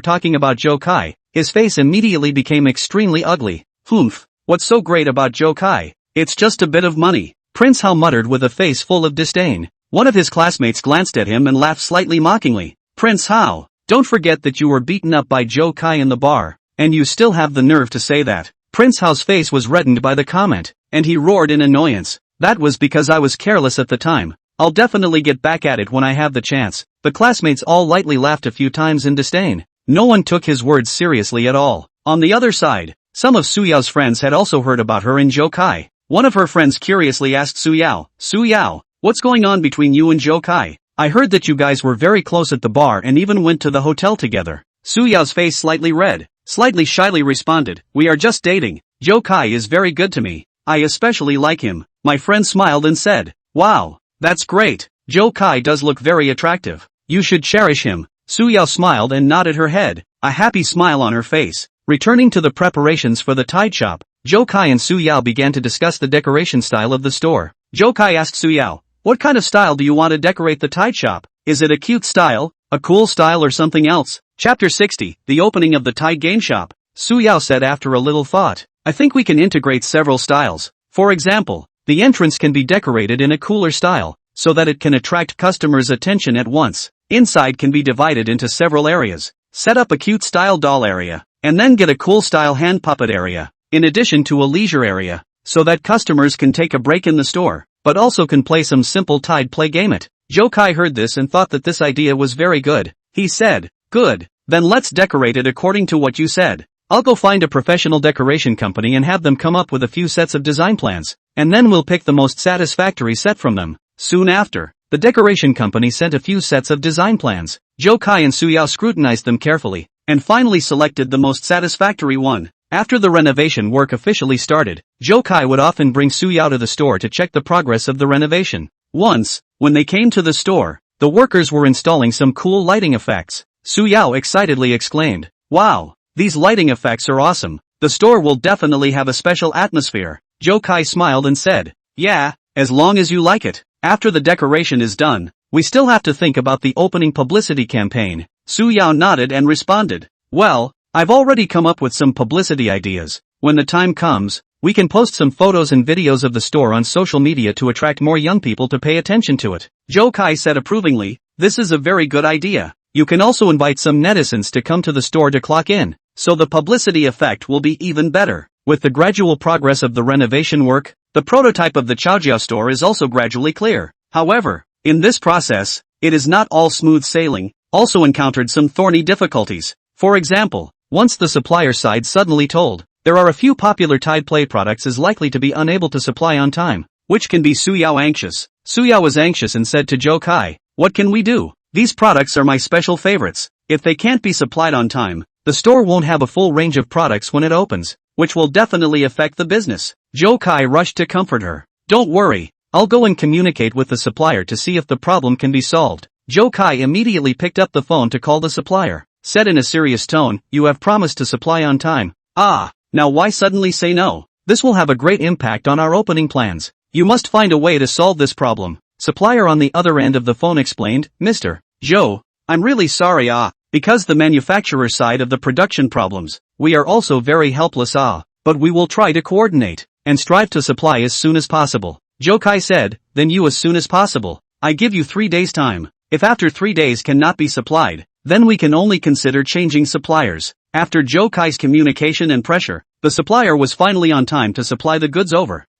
talking about Zhou Kai, his face immediately became extremely ugly. Humph, what's so great about Zhou Kai? It's just a bit of money, Prince Hao muttered with a face full of disdain. One of his classmates glanced at him and laughed slightly mockingly. Prince Hao, don't forget that you were beaten up by Zhou Kai in the bar, and you still have the nerve to say that. Prince Hao's face was reddened by the comment, and he roared in annoyance. That was because I was careless at the time. I'll definitely get back at it when I have the chance. The classmates all lightly laughed a few times in disdain. No one took his words seriously at all. On the other side, some of Su Yao's friends had also heard about her and Zhou Kai. One of her friends curiously asked Su Yao, what's going on between you and Zhou Kai? I heard that you guys were very close at the bar and even went to the hotel together. Su Yao's face slightly red, slightly shyly responded, we are just dating. Zhou Kai is very good to me. I especially like him. My friend smiled and said, wow, that's great. Zhou Kai does look very attractive. You should cherish him. Su Yao smiled and nodded her head, a happy smile on her face. Returning to the preparations for the tide shop, Zhou Kai and Su Yao began to discuss the decoration style of the store. Zhou Kai asked Su Yao, what kind of style do you want to decorate the tide shop? Is it a cute style, a cool style or something else? Chapter 60, The Opening of the Tide Game Shop. Su Yao said after a little thought, I think we can integrate several styles. For example, the entrance can be decorated in a cooler style, so that it can attract customers' attention at once. Inside can be divided into several areas. Set up a cute style doll area, and then get a cool style hand puppet area, in addition to a leisure area, so that customers can take a break in the store, but also can play some simple tide play game it. Zhou Kai heard this and thought that this idea was very good. He said, good, then let's decorate it according to what you said. I'll go find a professional decoration company and have them come up with a few sets of design plans, and then we'll pick the most satisfactory set from them. Soon after, the decoration company sent a few sets of design plans. Zhou Kai and Su Yao scrutinized them carefully, and finally selected the most satisfactory one. After the renovation work officially started, Zhou Kai would often bring Su Yao to the store to check the progress of the renovation. Once, when they came to the store, the workers were installing some cool lighting effects. Su Yao excitedly exclaimed, wow, these lighting effects are awesome. The store will definitely have a special atmosphere. Zhou Kai smiled and said, yeah, as long as you like it. After the decoration is done, we still have to think about the opening publicity campaign. Su Yao nodded and responded, well, I've already come up with some publicity ideas. When the time comes, we can post some photos and videos of the store on social media to attract more young people to pay attention to it. Zhou Kai said approvingly, this is a very good idea. You can also invite some netizens to come to the store to clock in, so the publicity effect will be even better. With the gradual progress of the renovation work, the prototype of the Chaojiao store is also gradually clear. However, in this process, it is not all smooth sailing, also encountered some thorny difficulties. For example, once the supplier side suddenly told, there are a few popular Tide Play products is likely to be unable to supply on time, which can be Su Yao anxious. Su Yao was anxious and said to Zhou Kai, what can we do? These products are my special favorites. If they can't be supplied on time, the store won't have a full range of products when it opens, which will definitely affect the business. Zhou Kai rushed to comfort her. Don't worry, I'll go and communicate with the supplier to see if the problem can be solved. Zhou Kai immediately picked up the phone to call the supplier. Said in a serious tone, you have promised to supply on time. Ah, now why suddenly say no? This will have a great impact on our opening plans. You must find a way to solve this problem. Supplier on the other end of the phone explained, Mr. Zhou, I'm really sorry because the manufacturer side of the production problems, we are also very helpless but we will try to coordinate, and strive to supply as soon as possible. Zhou Kai said, then you as soon as possible. I give you 3 days time. If after 3 days cannot be supplied, then we can only consider changing suppliers. After Zhou Kai's communication and pressure, the supplier was finally on time to supply the goods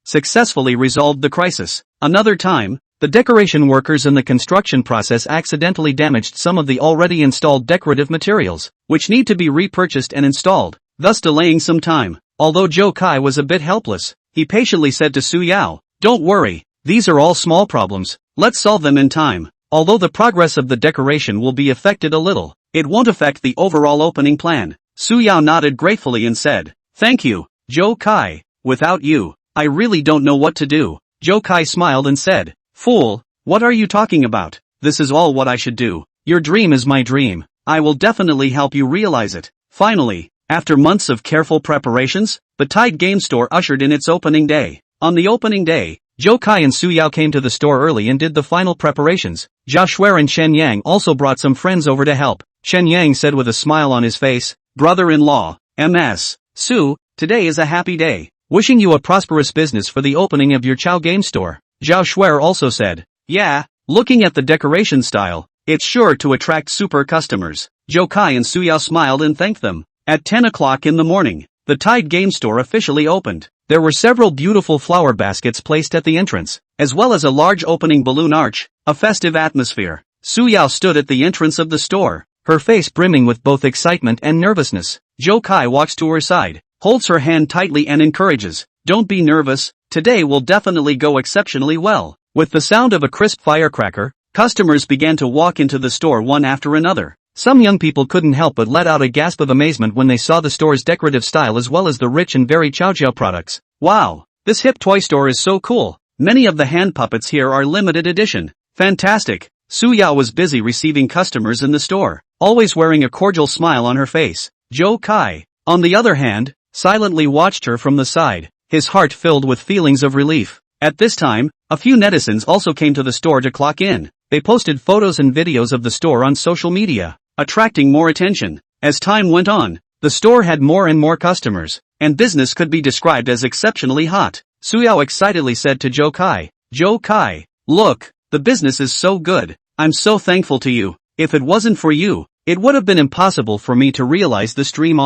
successfully resolved the crisis. Another time, the decoration workers in the construction process accidentally damaged some of the already installed decorative materials, which need to be repurchased and installed, thus delaying some time. Although Zhou Kai was a bit helpless, he patiently said to Su Yao, don't worry, these are all small problems, let's solve them in time. Although the progress of the decoration will be affected a little, it won't affect the overall opening plan. Su Yao nodded gratefully and said, thank you, Zhou Kai. Without you, I really don't know what to do. Zhou Kai smiled and said, fool, what are you talking about? This is all what I should do. Your dream is my dream. I will definitely help you realize it. Finally, after months of careful preparations, the Tide Game Store ushered in its opening day. On the opening day, Zhou Kai and Su Yao came to the store early and did the final preparations. Jia Shuer and Shen Yang also brought some friends over to help. Shen Yang said with a smile on his face, brother-in-law, MS. Su, today is a happy day. Wishing you a prosperous business for the opening of your Chao Game Store. Zhao Shuer also said, yeah, Looking at the decoration style, it's sure to attract super customers. Zhou Kai and Suyao smiled and thanked them. At 10 o'clock in the morning, the Tide game store officially opened. There were several beautiful flower baskets placed at the entrance, as well as a large opening balloon arch, a festive atmosphere. Suyao stood at the entrance of the store, her face brimming with both excitement and nervousness. Zhou Kai walks to her side, holds her hand tightly and encourages, "Don't be nervous, today will definitely go exceptionally well." With the sound of a crisp firecracker, customers began to walk into the store one after another. Some young people couldn't help but let out a gasp of amazement when they saw the store's decorative style as well as the rich and very Chaojiao products. "Wow, this hip toy store is so cool. Many of the hand puppets here are limited edition. Fantastic." Suyao was busy receiving customers in the store, always wearing a cordial smile on her face. Zhou Kai, on the other hand, silently watched her from the side, his heart filled with feelings of relief. At this time, a few netizens also came to the store to clock in. They posted photos and videos of the store on social media, attracting more attention. As time went on, the store had more and more customers, and business could be described as exceptionally hot. Suyao excitedly said to Zhou Kai, "Zhou Kai, look, the business is so good. I'm so thankful to you. If it wasn't for you, it would have been impossible for me to realize this dream."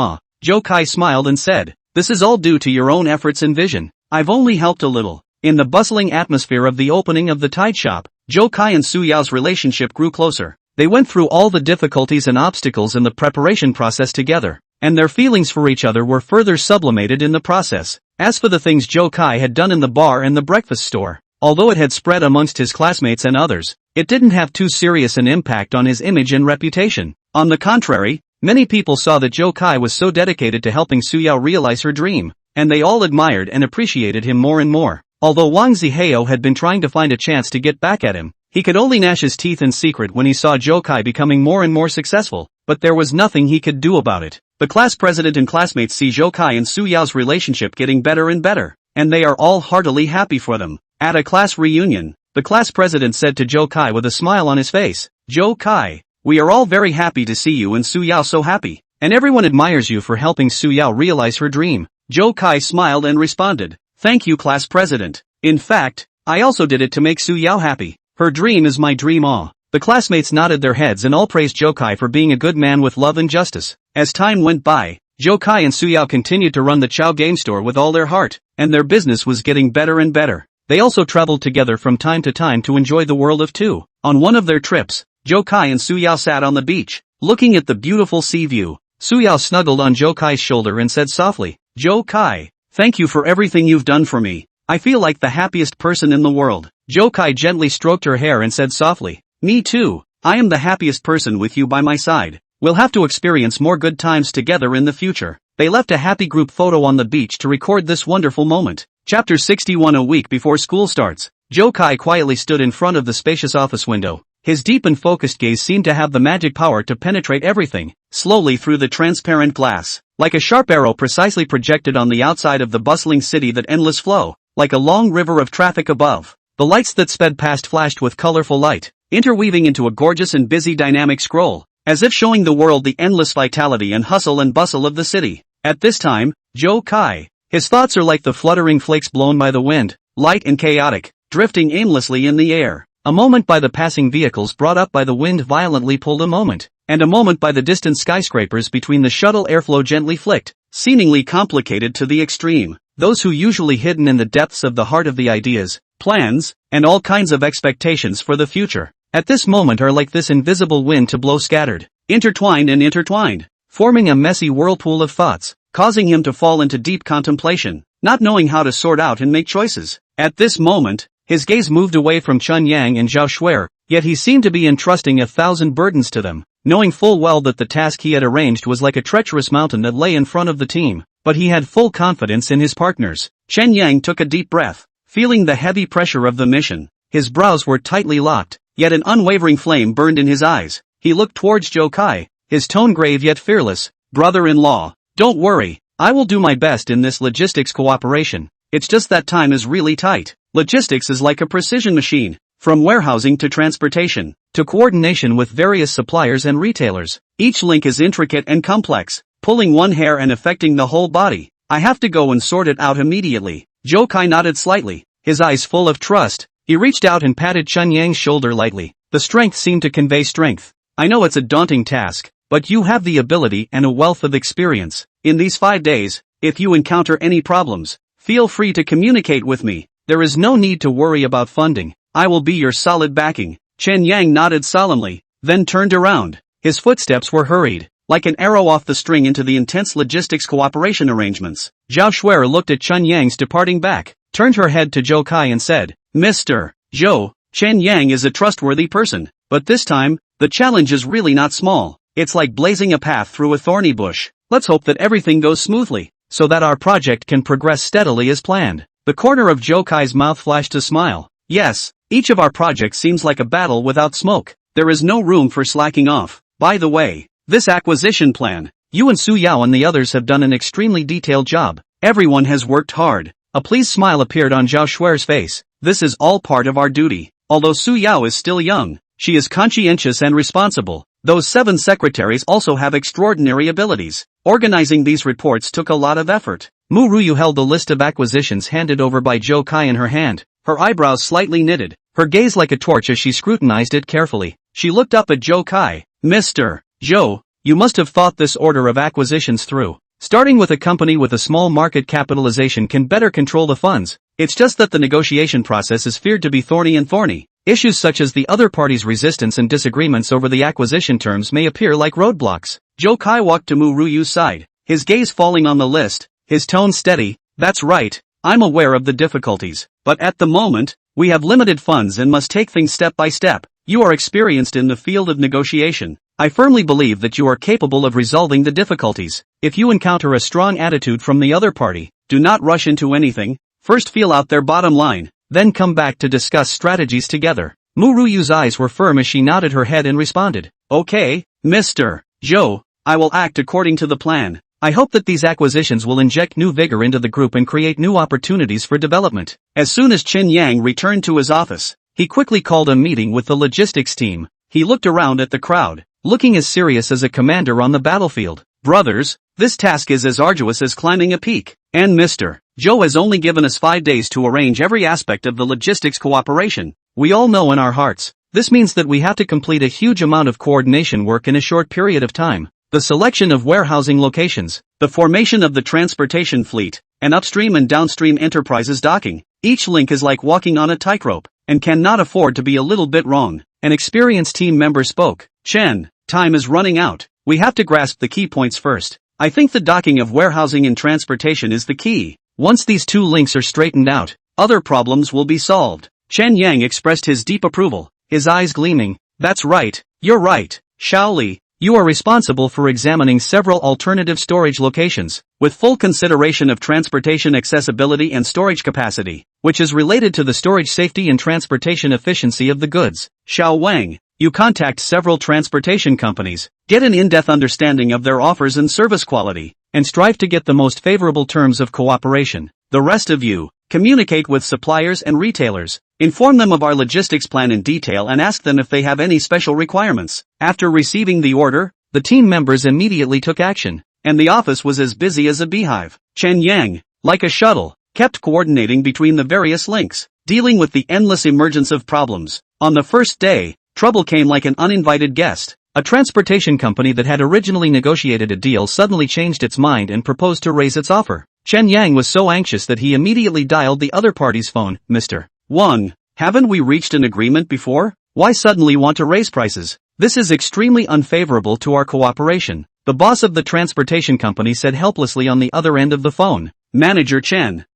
Zhou Kai smiled and said, "This is all due to your own efforts and vision. I've only helped a little." In the bustling atmosphere of the opening of the Tide shop, Zhou Kai and Suyao's relationship grew closer. They went through all the difficulties and obstacles in the preparation process together, and their feelings for each other were further sublimated in the process. As for the things Zhou Kai had done in the bar and the breakfast store, although it had spread amongst his classmates and others, it didn't have too serious an impact on his image and reputation. On the contrary, many people saw that Zhou Kai was so dedicated to helping Suyao realize her dream, and they all admired and appreciated him more and more. Although Wang Zihao had been trying to find a chance to get back at him, he could only gnash his teeth in secret when he saw Zhou Kai becoming more and more successful, but there was nothing he could do about it. The class president and classmates see Zhou Kai and Suyao's relationship getting better and better, and they are all heartily happy for them. At a class reunion, the class president said to Zhou Kai with a smile on his face, "Zhou Kai, we are all very happy to see you and Suyao so happy, and everyone admires you for helping Suyao realize her dream." Zhou Kai smiled and responded, "Thank you, class president. In fact, I also did it to make Suyao happy. Her dream is my dream." The classmates nodded their heads and all praised Zhou Kai for being a good man with love and justice. As time went by, Zhou Kai and Suyao continued to run the Chao game store with all their heart, and their business was getting better and better. They also traveled together from time to time to enjoy the world of two. On one of their trips, Zhou Kai and Suyao sat on the beach, looking at the beautiful sea view. Suyao snuggled on Zhou Kai's shoulder and said softly, "Zhou Kai, thank you for everything you've done for me. I feel like the happiest person in the world." Zhou Kai gently stroked her hair and said softly, "Me too, I am the happiest person with you by my side. We'll have to experience more good times together in the future." They left a happy group photo on the beach to record this wonderful moment. Chapter 61. A week before school starts, Zhou Kai quietly stood in front of the spacious office window. His deep and focused gaze seemed to have the magic power to penetrate everything, slowly through the transparent glass, like a sharp arrow precisely projected on the outside of the bustling city that endless flow, like a long river of traffic above. The lights that sped past flashed with colorful light, interweaving into a gorgeous and busy dynamic scroll, as if showing the world the endless vitality and hustle and bustle of the city. At this time, Zhou Kai, his thoughts are like the fluttering flakes blown by the wind, light and chaotic, drifting aimlessly in the air. A moment by the passing vehicles brought up by the wind violently pulled a moment, and a moment by the distant skyscrapers between the shuttle airflow gently flicked, seemingly complicated to the extreme. Those who usually hidden in the depths of the heart of the ideas, plans, and all kinds of expectations for the future, at this moment are like this invisible wind to blow scattered, intertwined, forming a messy whirlpool of thoughts, causing him to fall into deep contemplation, not knowing how to sort out and make choices. At this moment, his gaze moved away from Chun Yang and Zhao Shuer, yet he seemed to be entrusting 1,000 burdens to them, knowing full well that the task he had arranged was like a treacherous mountain that lay in front of the team, but he had full confidence in his partners. Chen Yang took a deep breath, feeling the heavy pressure of the mission. His brows were tightly locked, yet an unwavering flame burned in his eyes. He looked towards Zhou Kai, his tone grave yet fearless. "Brother-in-law, don't worry, I will do my best in this logistics cooperation. It's just that time is really tight. Logistics is like a precision machine, from warehousing to transportation, to coordination with various suppliers and retailers. Each link is intricate and complex, pulling one hair and affecting the whole body. I have to go and sort it out immediately." Zhou Kai nodded slightly, his eyes full of trust. He reached out and patted Chen Yang's shoulder lightly. The strength seemed to convey strength. I know it's a daunting task, but you have the ability and a wealth of experience. In these 5 days, if you encounter any problems, feel free to communicate with me. There is no need to worry about funding. I will be your solid backing. Chen Yang nodded solemnly, then turned around. His footsteps were hurried, like an arrow off the string into the intense logistics cooperation arrangements. Zhao Shuer looked at Chen Yang's departing back, turned her head to Zhou Kai and said, Mr. Zhou, Chen Yang is a trustworthy person, but this time, the challenge is really not small. It's like blazing a path through a thorny bush. Let's hope that everything goes smoothly, so that our project can progress steadily as planned. The corner of Zhou Kai's mouth flashed a smile. Yes, each of our projects seems like a battle without smoke. There is no room for slacking off. By the way, this acquisition plan, you and Su Yao and the others have done an extremely detailed job. Everyone has worked hard. A pleased smile appeared on Zhao Shuer's face. This is all part of our duty. Although Su Yao is still young, she is conscientious and responsible. Those 7 secretaries also have extraordinary abilities. Organizing these reports took a lot of effort. Mu Ruyu held the list of acquisitions handed over by Zhou Kai in her hand, her eyebrows slightly knitted, her gaze like a torch as she scrutinized it carefully. She looked up at Zhou Kai. Mr. Zhou, you must have thought this order of acquisitions through. Starting with a company with a small market capitalization can better control the funds. It's just that the negotiation process is feared to be thorny. Issues such as the other party's resistance and disagreements over the acquisition terms may appear like roadblocks. Zhou Kai walked to Mu Ruyu's side, his gaze falling on the list, his tone steady. That's right, I'm aware of the difficulties, but at the moment, we have limited funds and must take things step by step. You are experienced in the field of negotiation. I firmly believe that you are capable of resolving the difficulties. If you encounter a strong attitude from the other party, do not rush into anything. First feel out their bottom line, then come back to discuss strategies together. Mu Ruyu's eyes were firm as she nodded her head and responded. Okay, Mr. Zhou, I will act according to the plan. I hope that these acquisitions will inject new vigor into the group and create new opportunities for development. As soon as Chen Yang returned to his office, he quickly called a meeting with the logistics team. He looked around at the crowd, looking as serious as a commander on the battlefield. Brothers, this task is as arduous as climbing a peak, and Mr. Zhou has only given us 5 days to arrange every aspect of the logistics cooperation. We all know in our hearts, this means that we have to complete a huge amount of coordination work in a short period of time. The selection of warehousing locations, the formation of the transportation fleet, and upstream and downstream enterprises docking. Each link is like walking on a tightrope, and cannot afford to be a little bit wrong. An experienced team member spoke. Chen, time is running out. We have to grasp the key points first. I think the docking of warehousing and transportation is the key. Once these 2 links are straightened out, other problems will be solved. Chen Yang expressed his deep approval, his eyes gleaming. That's right, you're right, Shaoli. You are responsible for examining several alternative storage locations, with full consideration of transportation accessibility and storage capacity, which is related to the storage safety and transportation efficiency of the goods. Xiao Wang, you contact several transportation companies, get an in-depth understanding of their offers and service quality, and strive to get the most favorable terms of cooperation. The rest of you, communicate with suppliers and retailers, inform them of our logistics plan in detail and ask them if they have any special requirements. After receiving the order, the team members immediately took action, and the office was as busy as a beehive. Chen Yang, like a shuttle, kept coordinating between the various links, dealing with the endless emergence of problems. On the first day, trouble came like an uninvited guest. A transportation company that had originally negotiated a deal suddenly changed its mind and proposed to raise its offer. Chen Yang was so anxious that he immediately dialed the other party's phone. Mr. Wang, haven't we reached an agreement before? Why suddenly want to raise prices? This is extremely unfavorable to our cooperation, the boss of the transportation company said helplessly on the other end of the phone. Manager Chen,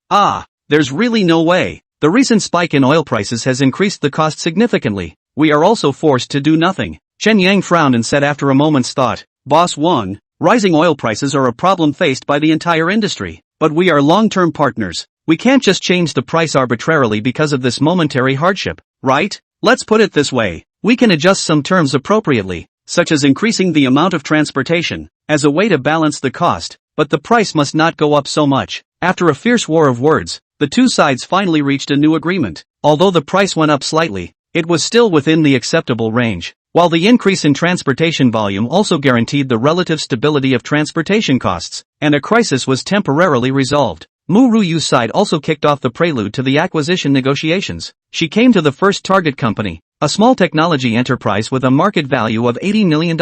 there's really no way. The recent spike in oil prices has increased the cost significantly. We are also forced to do nothing. Chen Yang frowned and said after a moment's thought, Boss Wang, rising oil prices are a problem faced by the entire industry. But we are long-term partners. We can't just change the price arbitrarily because of this momentary hardship, right? Let's put it this way. We can adjust some terms appropriately, such as increasing the amount of transportation, as a way to balance the cost, but the price must not go up so much. After a fierce war of words, the 2 sides finally reached a new agreement. Although the price went up slightly, it was still within the acceptable range. While the increase in transportation volume also guaranteed the relative stability of transportation costs, and a crisis was temporarily resolved. Mu Ruyu's side also kicked off the prelude to the acquisition negotiations. she came to the first target company, a small technology enterprise with a market value of $80 million.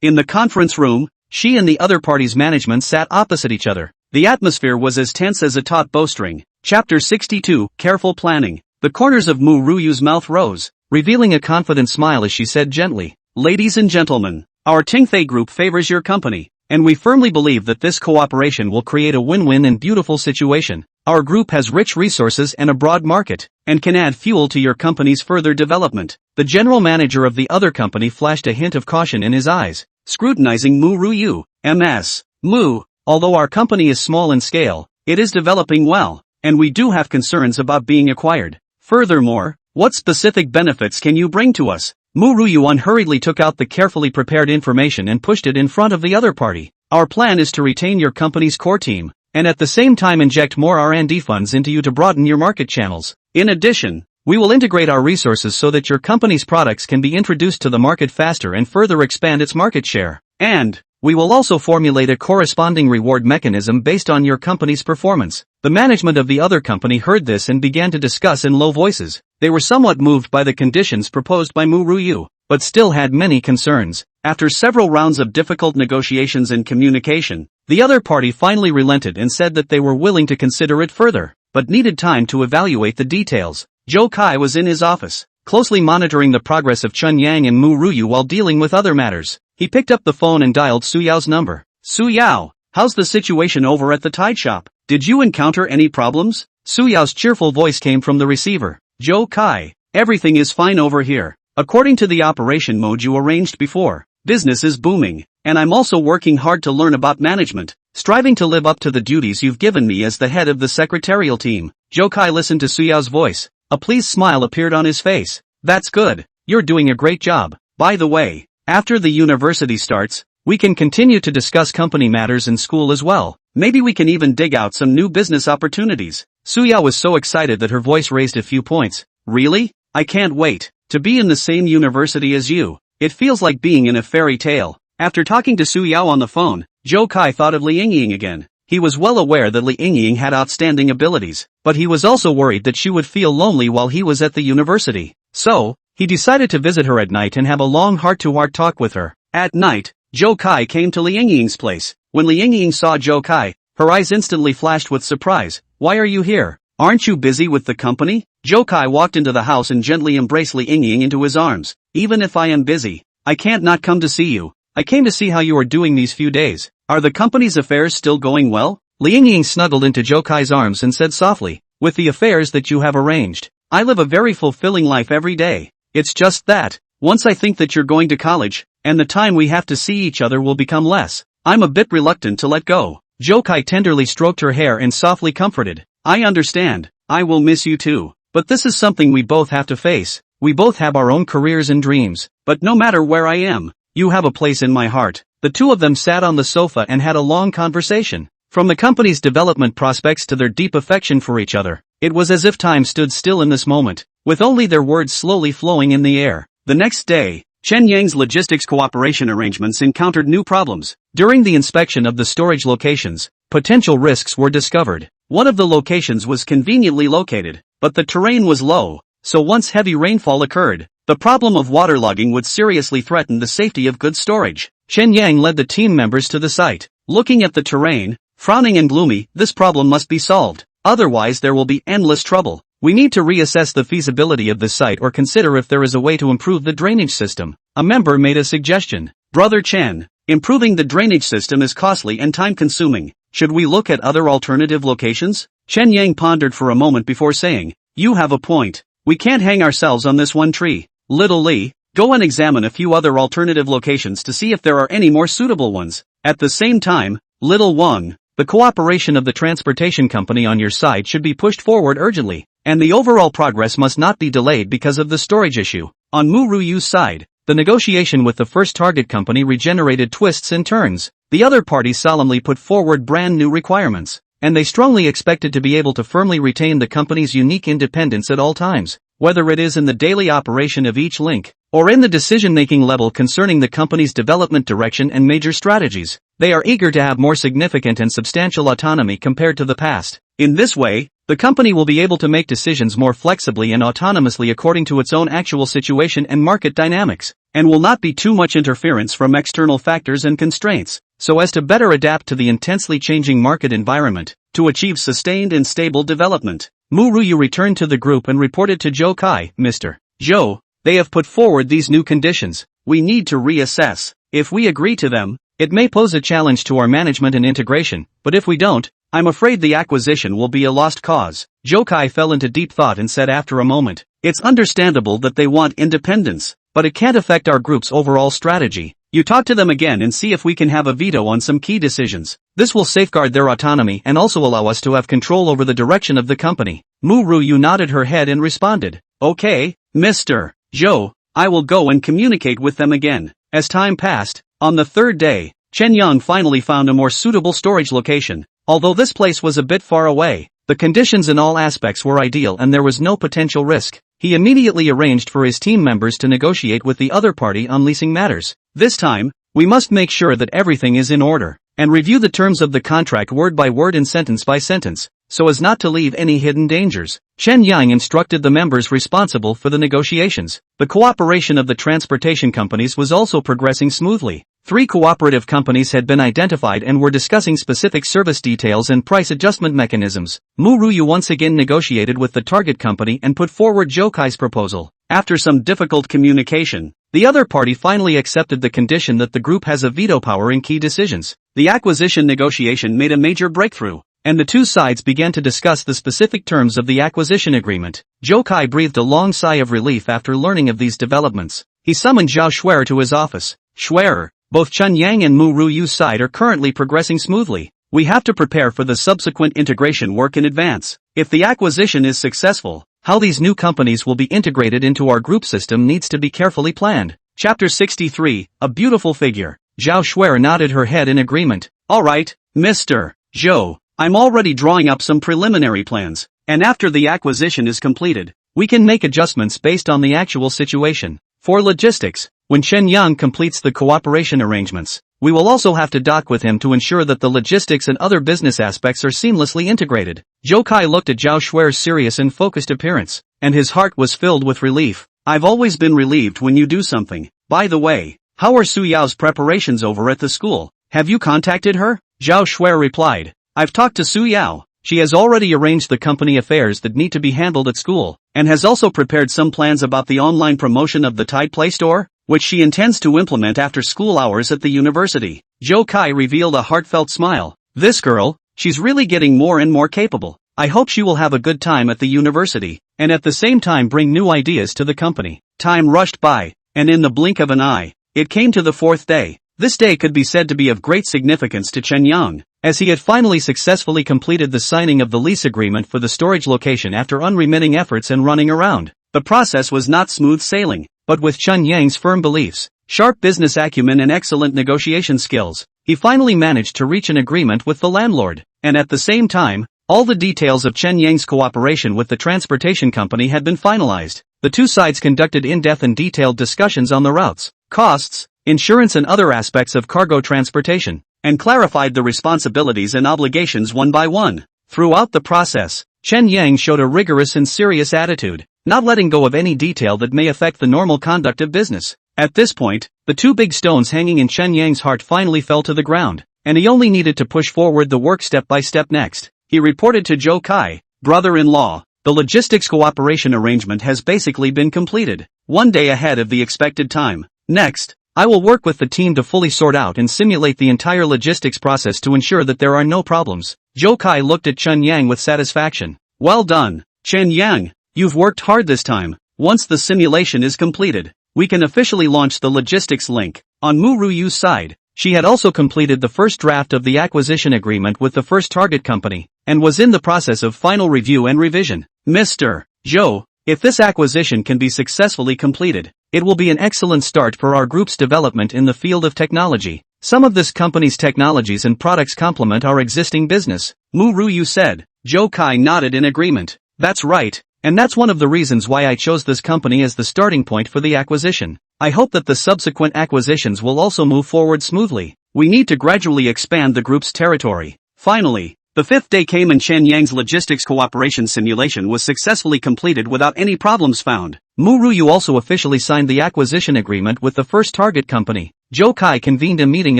In the conference room, she and the other party's management sat opposite each other. The atmosphere was as tense as a taut bowstring. Chapter 62, Careful Planning. The corners of Mu Ruyu's mouth rose, revealing a confident smile as she said gently, "Ladies and gentlemen, our Tingthay Group favors your company, and we firmly believe that this cooperation will create a win-win and beautiful situation. Our group has rich resources and a broad market, and can add fuel to your company's further development." The general manager of the other company flashed a hint of caution in his eyes, scrutinizing Mu Ruyu. "Ms. Mu, although our company is small in scale, it is developing well, and we do have concerns about being acquired. Furthermore, what specific benefits can you bring to us?" Mu Ruyu unhurriedly took out the carefully prepared information and pushed it in front of the other party. "Our plan is to retain your company's core team, and at the same time inject more R&D funds into you to broaden your market channels. In addition, we will integrate our resources so that your company's products can be introduced to the market faster and further expand its market share. And we will also formulate a corresponding reward mechanism based on your company's performance." The management of the other company heard this and began to discuss in low voices. They were somewhat moved by the conditions proposed by Mu Ruyu, but still had many concerns. After several rounds of difficult negotiations and communication, the other party finally relented and said that they were willing to consider it further, but needed time to evaluate the details. Zhou Kai was in his office, closely monitoring the progress of Chun Yang and Mu Ruyu while dealing with other matters. He picked up the phone and dialed Su Yao's number. "Su Yao, how's the situation over at the tide shop? Did you encounter any problems?" Su Yao's cheerful voice came from the receiver. "Zhou Kai, everything is fine over here. According to the operation mode you arranged before, business is booming, and I'm also working hard to learn about management, striving to live up to the duties you've given me as the head of the secretarial team." Zhou Kai listened to Su Yao's voice. A pleased smile appeared on his face. "That's good. You're doing a great job. By the way, after the university starts, we can continue to discuss company matters in school as well. Maybe we can even dig out some new business opportunities." Su Yao was so excited that her voice raised a few points. "Really? I can't wait to be in the same university as you. It feels like being in a fairy tale." After talking to Su Yao on the phone, Zhou Kai thought of Li Yingying again. He was well aware that Li Yingying had outstanding abilities, but he was also worried that she would feel lonely while he was at the university. So, he decided to visit her at night and have a long heart-to-heart talk with her. At night, Zhou Kai came to Li Yingying's place. When Li Yingying saw Zhou Kai, her eyes instantly flashed with surprise. "Why are you here? Aren't you busy with the company?" Zhou Kai walked into the house and gently embraced Li Yingying into his arms. "Even if I am busy, I can't not come to see you. I came to see how you are doing these few days. Are the company's affairs still going well?" Li Yingying snuggled into Zhou Kai's arms and said softly, "With the affairs that you have arranged, I live a very fulfilling life every day. It's just that, once I think that you're going to college, and the time we have to see each other will become less, I'm a bit reluctant to let go." Zhou Kai tenderly stroked her hair and softly comforted. "I understand, I will miss you too. But this is something we both have to face. We both have our own careers and dreams. But no matter where I am, you have a place in my heart." The two of them sat on the sofa and had a long conversation. From the company's development prospects to their deep affection for each other, it was as if time stood still in this moment, with only their words slowly flowing in the air. The next day, Chen Yang's logistics cooperation arrangements encountered new problems. During the inspection of the storage locations, potential risks were discovered. One of the locations was conveniently located, but the terrain was low, so once heavy rainfall occurred, the problem of waterlogging would seriously threaten the safety of goods storage. Chen Yang led the team members to the site. Looking at the terrain, frowning and gloomy, "This problem must be solved. Otherwise there will be endless trouble. We need to reassess the feasibility of the site or consider if there is a way to improve the drainage system." A member made a suggestion. "Brother Chen, improving the drainage system is costly and time-consuming. Should we look at other alternative locations?" Chen Yang pondered for a moment before saying, "You have a point. We can't hang ourselves on this one tree. Little Li, go and examine a few other alternative locations to see if there are any more suitable ones. At the same time, Little Wang, the cooperation of the transportation company on your side should be pushed forward urgently, and the overall progress must not be delayed because of the storage issue." On Mu Ruyu's side, the negotiation with the first target company regenerated twists and turns. The other party solemnly put forward brand new requirements, and they strongly expected to be able to firmly retain the company's unique independence at all times, whether it is in the daily operation of each link, or in the decision-making level concerning the company's development direction and major strategies. They are eager to have more significant and substantial autonomy compared to the past. In this way, the company will be able to make decisions more flexibly and autonomously according to its own actual situation and market dynamics, and will not be too much interference from external factors and constraints, so as to better adapt to the intensely changing market environment, to achieve sustained and stable development. Mu Ruyu returned to the group and reported to Zhou Kai, Mr. Zhou, they have put forward these new conditions. We need to reassess. If we agree to them, it may pose a challenge to our management and integration, but if we don't, I'm afraid the acquisition will be a lost cause. Zhou Kai fell into deep thought and said after a moment, it's understandable that they want independence, but it can't affect our group's overall strategy. You talk to them again and see if we can have a veto on some key decisions. This will safeguard their autonomy and also allow us to have control over the direction of the company. Mu Ruyu nodded her head and responded, okay, Mr. Zhou, I will go and communicate with them again. As time passed, on the third day, Chen Yang finally found a more suitable storage location. Although this place was a bit far away, the conditions in all aspects were ideal and there was no potential risk. He immediately arranged for his team members to negotiate with the other party on leasing matters. This time, we must make sure that everything is in order, and review the terms of the contract word by word and sentence by sentence, so as not to leave any hidden dangers. Chen Yang instructed the members responsible for the negotiations. The cooperation of the transportation companies was also progressing smoothly. 3 cooperative companies had been identified and were discussing specific service details and price adjustment mechanisms. Mu Ruyu once again negotiated with the target company and put forward Zhou Kai's proposal. After some difficult communication, the other party finally accepted the condition that the group has a veto power in key decisions. The acquisition negotiation made a major breakthrough, and the two sides began to discuss the specific terms of the acquisition agreement. Zhou Kai breathed a long sigh of relief after learning of these developments. He summoned Zhao Xuer to his office. Xuer, both Chen Yang and Mu Ruyu's side are currently progressing smoothly. We have to prepare for the subsequent integration work in advance. If the acquisition is successful, how these new companies will be integrated into our group system needs to be carefully planned. Chapter 63, A Beautiful Figure. Zhao Xuer nodded her head in agreement. Alright, Mr. Zhou, I'm already drawing up some preliminary plans, and after the acquisition is completed, we can make adjustments based on the actual situation. For logistics, when Chen Yang completes the cooperation arrangements, we will also have to dock with him to ensure that the logistics and other business aspects are seamlessly integrated. Zhou Kai looked at Zhao Xuer's serious and focused appearance, and his heart was filled with relief. I've always been relieved when you do something. By the way, how are Su Yao's preparations over at the school? Have you contacted her? Zhao Xuer replied. I've talked to Su Yao. She has already arranged the company affairs that need to be handled at school, and has also prepared some plans about the online promotion of the Tide Play Store, which she intends to implement after school hours at the university. Zhou Kai revealed a heartfelt smile. This girl, she's really getting more and more capable. I hope she will have a good time at the university, and at the same time bring new ideas to the company. Time rushed by, and in the blink of an eye, it came to the 4th day. This day could be said to be of great significance to Chen Yang, as he had finally successfully completed the signing of the lease agreement for the storage location after unremitting efforts and running around. The process was not smooth sailing, but with Chen Yang's firm beliefs, sharp business acumen and excellent negotiation skills, he finally managed to reach an agreement with the landlord, and at the same time, all the details of Chen Yang's cooperation with the transportation company had been finalized. The two sides conducted in-depth and detailed discussions on the routes, costs, insurance and other aspects of cargo transportation, and clarified the responsibilities and obligations one by one. Throughout the process, Chen Yang showed a rigorous and serious attitude, not letting go of any detail that may affect the normal conduct of business. At this point, the 2 big stones hanging in Chen Yang's heart finally fell to the ground, and he only needed to push forward the work step by step next. He reported to Zhou Kai, brother-in-law, the logistics cooperation arrangement has basically been completed, 1 day ahead of the expected time. Next, I will work with the team to fully sort out and simulate the entire logistics process to ensure that there are no problems. Zhou Kai looked at Chen Yang with satisfaction. Well done, Chen Yang, you've worked hard this time. Once the simulation is completed, we can officially launch the logistics link. On Mu Ruyu's side, she had also completed the first draft of the acquisition agreement with the first target company, and was in the process of final review and revision. Mr. Zhou, if this acquisition can be successfully completed, it will be an excellent start for our group's development in the field of technology. Some of this company's technologies and products complement our existing business, Mu Ruyu said. Zhou Kai nodded in agreement. That's right, and that's one of the reasons why I chose this company as the starting point for the acquisition. I hope that the subsequent acquisitions will also move forward smoothly. We need to gradually expand the group's territory. Finally, the fifth day came and Chen Yang's logistics cooperation simulation was successfully completed without any problems found. Mu Ruyu also officially signed the acquisition agreement with the first target company. Zhou Kai convened a meeting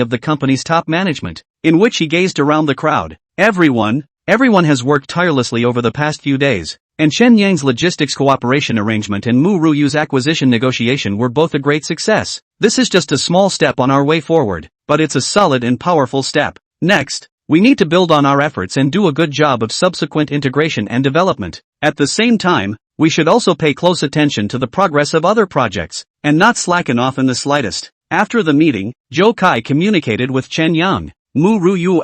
of the company's top management, in which he gazed around the crowd. Everyone has worked tirelessly over the past few days, and Chen Yang's logistics cooperation arrangement and Mu Ruyu's acquisition negotiation were both a great success. This is just a small step on our way forward, but it's a solid and powerful step. Next, we need to build on our efforts and do a good job of subsequent integration and development. At the same time, we should also pay close attention to the progress of other projects, and not slacken off in the slightest. After the meeting, Zhou Kai communicated with Chen Yang, Mu Ruyu,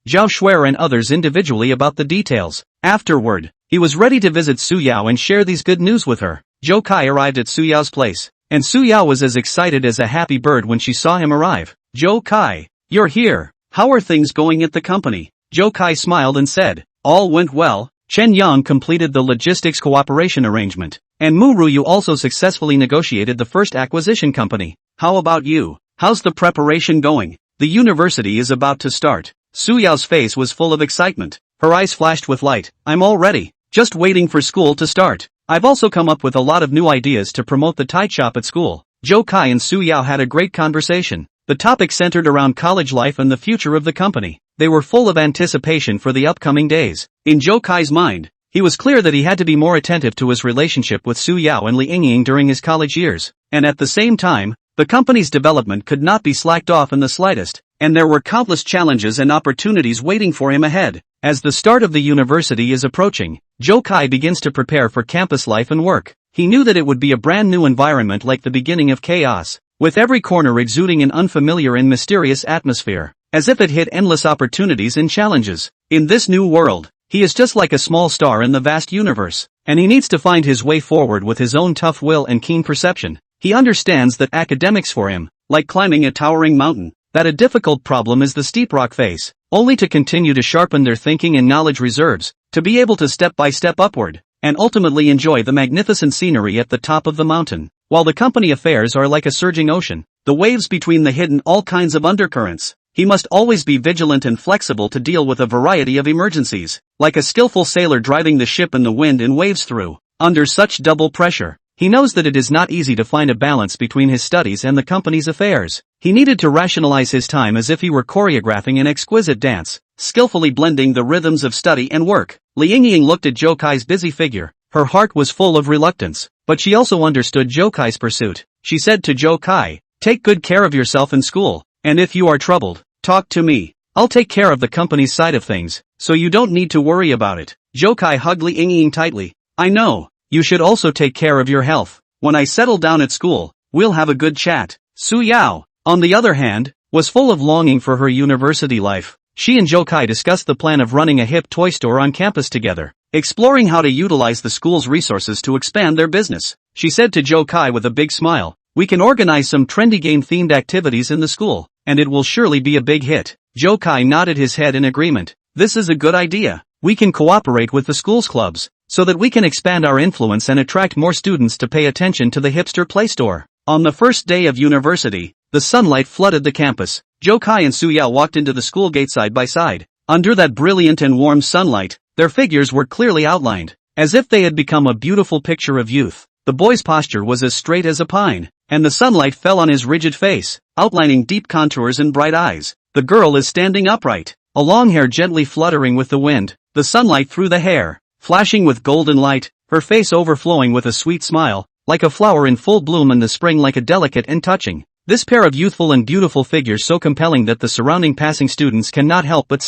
Zhao Shuer and others individually about the details. Afterward, he was ready to visit Su Yao and share these good news with her. Zhou Kai arrived at Su Yao's place, and Su Yao was as excited as a happy bird when she saw him arrive. Zhou Kai, you're here. How are things going at the company? Zhou Kai smiled and said, all went well. Chen Yang completed the logistics cooperation arrangement, and Mu Ruyu also successfully negotiated the first acquisition company. How about you? How's the preparation going? The university is about to start. Su Yao's face was full of excitement. Her eyes flashed with light. I'm all ready. Just waiting for school to start. I've also come up with a lot of new ideas to promote the Tide Shop at school. Zhou Kai and Su Yao had a great conversation. The topic centered around college life and the future of the company. They were full of anticipation for the upcoming days. In Zhou Kai's mind, he was clear that he had to be more attentive to his relationship with Su Yao and Li Yingying during his college years, and at the same time, the company's development could not be slacked off in the slightest, and there were countless challenges and opportunities waiting for him ahead. As the start of the university is approaching, Zhou Kai begins to prepare for campus life and work. He knew that it would be a brand new environment like the beginning of chaos, with every corner exuding an unfamiliar and mysterious atmosphere, as if it hid endless opportunities and challenges. In this new world, he is just like a small star in the vast universe, and he needs to find his way forward with his own tough will and keen perception. He understands that academics for him, like climbing a towering mountain, that a difficult problem is the steep rock face, only to continue to sharpen their thinking and knowledge reserves, to be able to step by step upward, and ultimately enjoy the magnificent scenery at the top of the mountain. While the company affairs are like a surging ocean, the waves between the hidden all kinds of undercurrents, he must always be vigilant and flexible to deal with a variety of emergencies, like a skillful sailor driving the ship in the wind and waves through. Under such double pressure, he knows that it is not easy to find a balance between his studies and the company's affairs. He needed to rationalize his time as if he were choreographing an exquisite dance, skillfully blending the rhythms of study and work. Li Yingying looked at Zhou Kai's busy figure. Her heart was full of reluctance, but she also understood Zhou Kai's pursuit. She said to Zhou Kai, take good care of yourself in school, and if you are troubled, talk to me. I'll take care of the company's side of things, so you don't need to worry about it. Zhou Kai hugged Li Yingying tightly. I know. You should also take care of your health. When I settle down at school, we'll have a good chat. Su Yao, on the other hand, was full of longing for her university life. She and Zhou Kai discussed the plan of running a hip toy store on campus together, exploring how to utilize the school's resources to expand their business. She said to Zhou Kai with a big smile, we can organize some trendy game-themed activities in the school, and it will surely be a big hit. Zhou Kai nodded his head in agreement. This is a good idea. We can cooperate with the school's clubs, so that we can expand our influence and attract more students to pay attention to the hipster play store. On the first day of university, the sunlight flooded the campus. Zhou Kai and Su Yao walked into the school gate side by side. Under that brilliant and warm sunlight, their figures were clearly outlined, as if they had become a beautiful picture of youth. The boy's posture was as straight as a pine, and the sunlight fell on his rigid face, outlining deep contours and bright eyes. The girl is standing upright, a long hair gently fluttering with the wind, the sunlight through the hair, flashing with golden light, her face overflowing with a sweet smile, like a flower in full bloom in the spring, like a delicate and touching. This pair of youthful and beautiful figures so compelling that the surrounding passing students cannot help but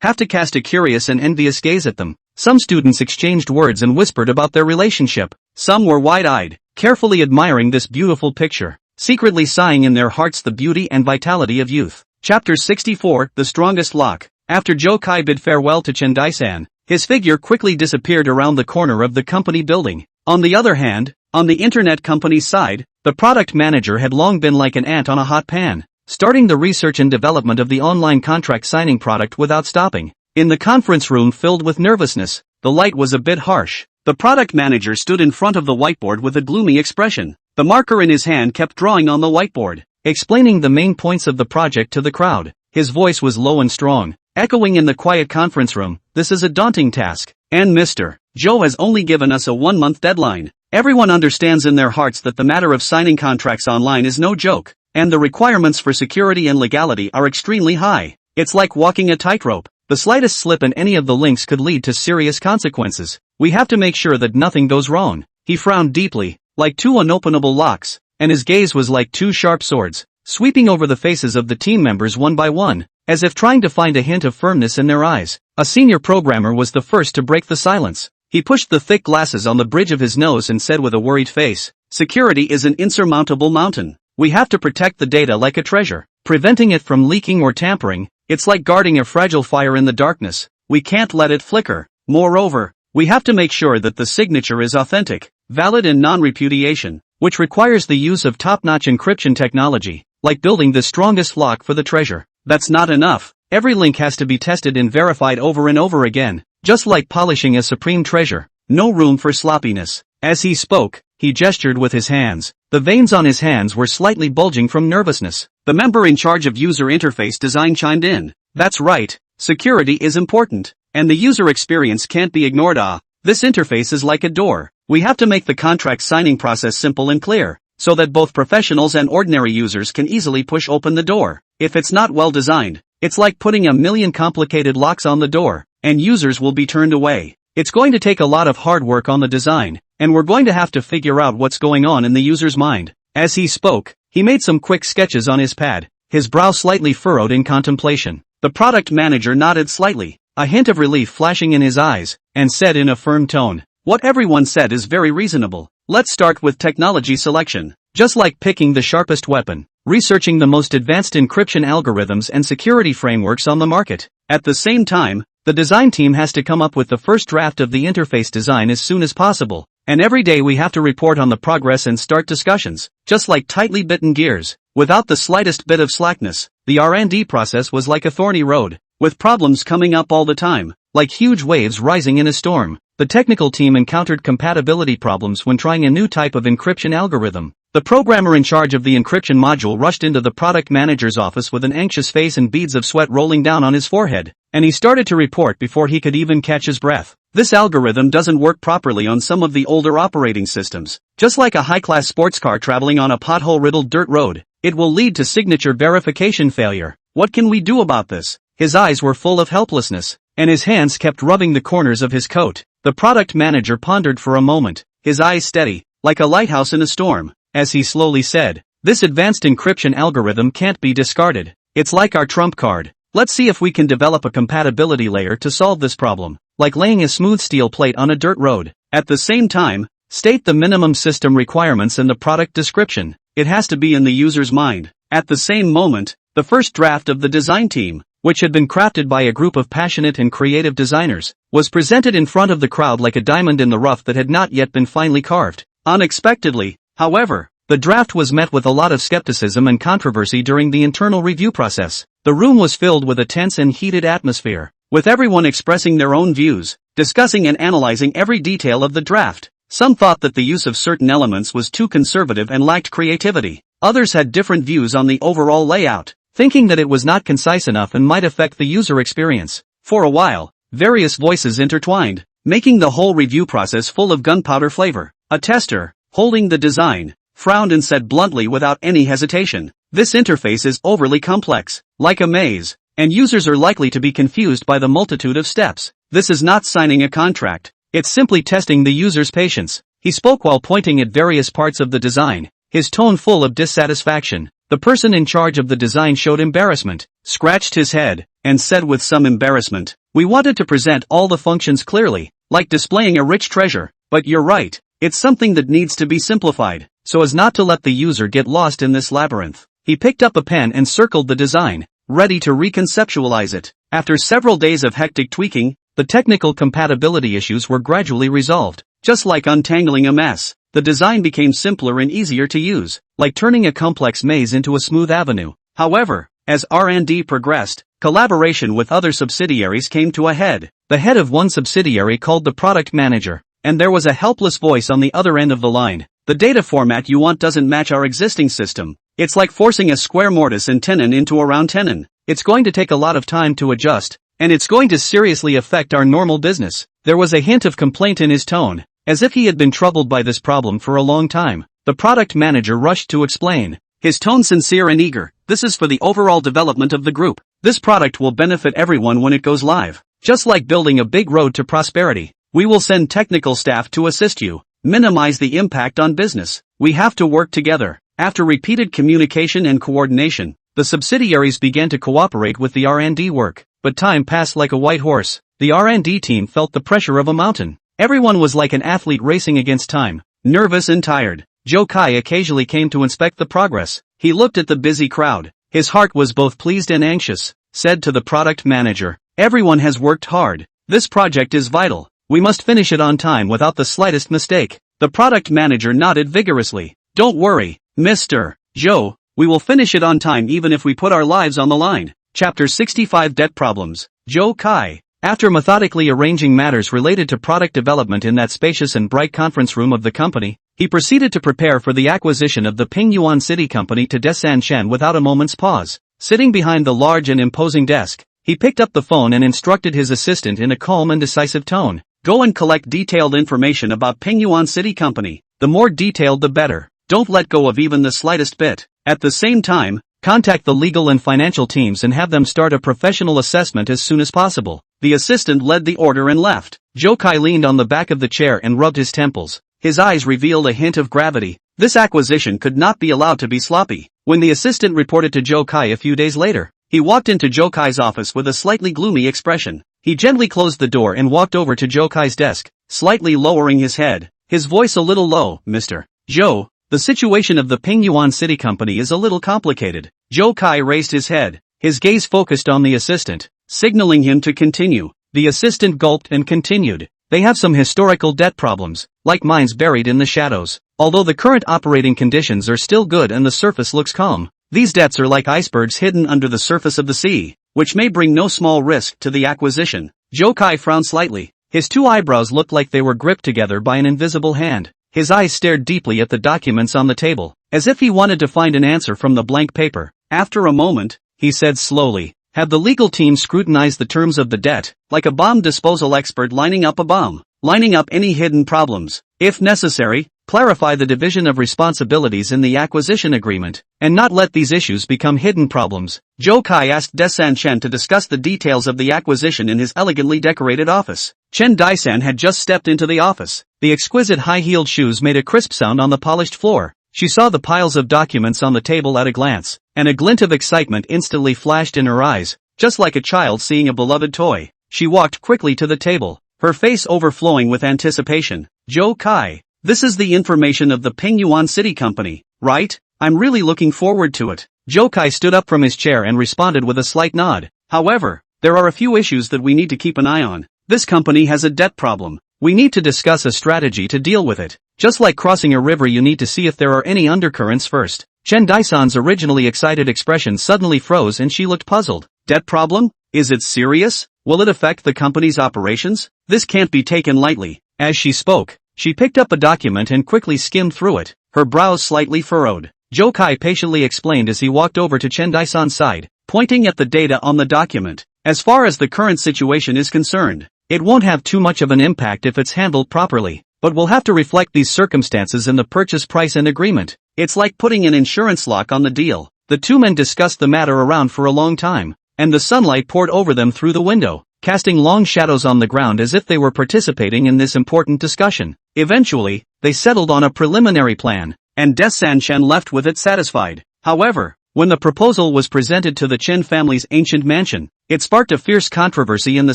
have to cast a curious and envious gaze at them. Some students exchanged words and whispered about their relationship. Some were wide-eyed, carefully admiring this beautiful picture, secretly sighing in their hearts the beauty and vitality of youth. Chapter 64, The Strongest Lock. After Zhou Kai bid farewell to Chen Daisan, his figure quickly disappeared around the corner of the company building. On the other hand, on the internet company's side, the product manager had long been like an ant on a hot pan, starting the research and development of the online contract signing product without stopping. In the conference room filled with nervousness, the light was a bit harsh. The product manager stood in front of the whiteboard with a gloomy expression. The marker in his hand kept drawing on the whiteboard, explaining the main points of the project to the crowd. His voice was low and strong, echoing in the quiet conference room. This is a daunting task, and Mr. Zhou has only given us a 1-month deadline. Everyone understands in their hearts that the matter of signing contracts online is no joke, and the requirements for security and legality are extremely high. It's like walking a tightrope. The slightest slip in any of the links could lead to serious consequences. We have to make sure that nothing goes wrong. He frowned deeply, like two unopenable locks, and his gaze was like two sharp swords, sweeping over the faces of the team members one by one, as if trying to find a hint of firmness in their eyes. A senior programmer was the first to break the silence. He pushed the thick glasses on the bridge of his nose and said with a worried face, "Security is an insurmountable mountain. We have to protect the data like a treasure. Preventing it from leaking or tampering, it's like guarding a fragile fire in the darkness. We can't let it flicker. Moreover, we have to make sure that the signature is authentic, valid and non-repudiation, which requires the use of top-notch encryption technology, like building the strongest lock for the treasure. That's not enough. Every link has to be tested and verified over and over again, just like polishing a supreme treasure. No room for sloppiness." As he spoke, he gestured with his hands. The veins on his hands were slightly bulging from nervousness. The member in charge of user interface design chimed in. "That's right, security is important, and the user experience can't be ignored. This interface is like a door. We have to make the contract signing process simple and clear, so that both professionals and ordinary users can easily push open the door. If it's not well designed, it's like putting a million complicated locks on the door, and users will be turned away. It's going to take a lot of hard work on the design, and we're going to have to figure out what's going on in the user's mind." As he spoke, he made some quick sketches on his pad, his brow slightly furrowed in contemplation. The product manager nodded slightly, a hint of relief flashing in his eyes, and said in a firm tone, "What everyone said is very reasonable. Let's start with technology selection. Just like picking the sharpest weapon, researching the most advanced encryption algorithms and security frameworks on the market. At the same time, the design team has to come up with the first draft of the interface design as soon as possible, and every day we have to report on the progress and start discussions, just like tightly bitten gears, without the slightest bit of slackness." The R&D process was like a thorny road, with problems coming up all the time, like huge waves rising in a storm. The technical team encountered compatibility problems when trying a new type of encryption algorithm. The programmer in charge of the encryption module rushed into the product manager's office with an anxious face and beads of sweat rolling down on his forehead, and he started to report before he could even catch his breath. "This algorithm doesn't work properly on some of the older operating systems. Just like a high-class sports car traveling on a pothole-riddled dirt road, it will lead to signature verification failure. What can we do about this?" His eyes were full of helplessness, and his hands kept rubbing the corners of his coat. The product manager pondered for a moment, his eyes steady, like a lighthouse in a storm, as he slowly said, "This advanced encryption algorithm can't be discarded. It's like our trump card. Let's see if we can develop a compatibility layer to solve this problem, like laying a smooth steel plate on a dirt road. At the same time, state the minimum system requirements in the product description. It has to be in the user's mind." At the same moment, the first draft of the design team, which had been crafted by a group of passionate and creative designers, was presented in front of the crowd like a diamond in the rough that had not yet been finely carved. Unexpectedly, however, the draft was met with a lot of skepticism and controversy during the internal review process. The room was filled with a tense and heated atmosphere, with everyone expressing their own views, discussing and analyzing every detail of the draft. Some thought that the use of certain elements was too conservative and lacked creativity. Others had different views on the overall layout, thinking that it was not concise enough and might affect the user experience. For a while, various voices intertwined, making the whole review process full of gunpowder flavor. A tester, holding the design, frowned and said bluntly without any hesitation, "This interface is overly complex, like a maze, and users are likely to be confused by the multitude of steps. This is not signing a contract, it's simply testing the user's patience." He spoke while pointing at various parts of the design, his tone full of dissatisfaction. The person in charge of the design showed embarrassment, scratched his head, and said with some embarrassment, "We wanted to present all the functions clearly, like displaying a rich treasure, but you're right, it's something that needs to be simplified, so as not to let the user get lost in this labyrinth." He picked up a pen and circled the design, ready to reconceptualize it. After several days of hectic tweaking, the technical compatibility issues were gradually resolved. Just like untangling a mess, the design became simpler and easier to use, like turning a complex maze into a smooth avenue. However, as R&D progressed, collaboration with other subsidiaries came to a head. The head of one subsidiary called the product manager, and there was a helpless voice on the other end of the line. The data format you want doesn't match our existing system. It's like forcing a square mortise and tenon into a round tenon. It's going to take a lot of time to adjust, and it's going to seriously affect our normal business. There was a hint of complaint in his tone, as if he had been troubled by this problem for a long time. The product manager rushed to explain, his tone sincere and eager. This is for the overall development of the group. This product will benefit everyone when it goes live. Just like building a big road to prosperity. We will send technical staff to assist you. Minimize the impact on business. We have to work together. After repeated communication and coordination, the subsidiaries began to cooperate with the R&D work. But time passed like a white horse. The R&D team felt the pressure of a mountain. Everyone was like an athlete racing against time, nervous and tired. Zhou Kai occasionally came to inspect the progress. He looked at the busy crowd. His heart was both pleased and anxious. Said to the product manager, everyone has worked hard. This project is vital. We must finish it on time without the slightest mistake. The product manager nodded vigorously. Don't worry, Mr. Zhou, we will finish it on time even if we put our lives on the line. Chapter 65 Debt Problems. Zhou Kai. After methodically arranging matters related to product development in that spacious and bright conference room of the company, he proceeded to prepare for the acquisition of the Pingyuan City Company to Desan Shen without a moment's pause. Sitting behind the large and imposing desk, he picked up the phone and instructed his assistant in a calm and decisive tone. Go and collect detailed information about Pingyuan City Company. The more detailed the better. Don't let go of even the slightest bit. At the same time, contact the legal and financial teams and have them start a professional assessment as soon as possible. The assistant led the order and left. Zhou Kai leaned on the back of the chair and rubbed his temples. His eyes revealed a hint of gravity. This acquisition could not be allowed to be sloppy. When the assistant reported to Zhou Kai a few days later, he walked into Zhou Kai's office with a slightly gloomy expression. He gently closed the door and walked over to Zhou Kai's desk, slightly lowering his head, his voice a little low. Mr. Zhou, the situation of the Pingyuan City Company is a little complicated. Zhou Kai raised his head, his gaze focused on the assistant, signaling him to continue. The assistant gulped and continued. They have some historical debt problems, like mines buried in the shadows. Although the current operating conditions are still good and the surface looks calm, these debts are like icebergs hidden under the surface of the sea, which may bring no small risk to the acquisition. Zhou Kai frowned slightly. His two eyebrows looked like they were gripped together by an invisible hand. His eyes stared deeply at the documents on the table, as if he wanted to find an answer from the blank paper. After a moment, he said slowly, have the legal team scrutinize the terms of the debt, like a bomb disposal expert lining up a bomb, lining up any hidden problems. If necessary, clarify the division of responsibilities in the acquisition agreement, and not let these issues become hidden problems. Zhou Kai asked Desan Chen to discuss the details of the acquisition in his elegantly decorated office. Chen Daisan had just stepped into the office. The exquisite high-heeled shoes made a crisp sound on the polished floor. She saw the piles of documents on the table at a glance, and a glint of excitement instantly flashed in her eyes, just like a child seeing a beloved toy. She walked quickly to the table, her face overflowing with anticipation. Zhou Kai, this is the information of the Pingyuan City Company, right? I'm really looking forward to it. Zhou Kai stood up from his chair and responded with a slight nod. However, there are a few issues that we need to keep an eye on. This company has a debt problem. We need to discuss a strategy to deal with it. Just like crossing a river, you need to see if there are any undercurrents first. Chen Daisan's originally excited expression suddenly froze and she looked puzzled. Debt problem? Is it serious? Will it affect the company's operations? This can't be taken lightly. As she spoke, she picked up a document and quickly skimmed through it, her brows slightly furrowed. Zhou Kai patiently explained as he walked over to Chen Daisan's side, pointing at the data on the document. As far as the current situation is concerned, it won't have too much of an impact if it's handled properly, but we'll have to reflect these circumstances in the purchase price and agreement. It's like putting an insurance lock on the deal. The two men discussed the matter around for a long time, and the sunlight poured over them through the window, casting long shadows on the ground as if they were participating in this important discussion. Eventually, they settled on a preliminary plan, and Desan Chen left with it satisfied. However, when the proposal was presented to the Chen family's ancient mansion, it sparked a fierce controversy in the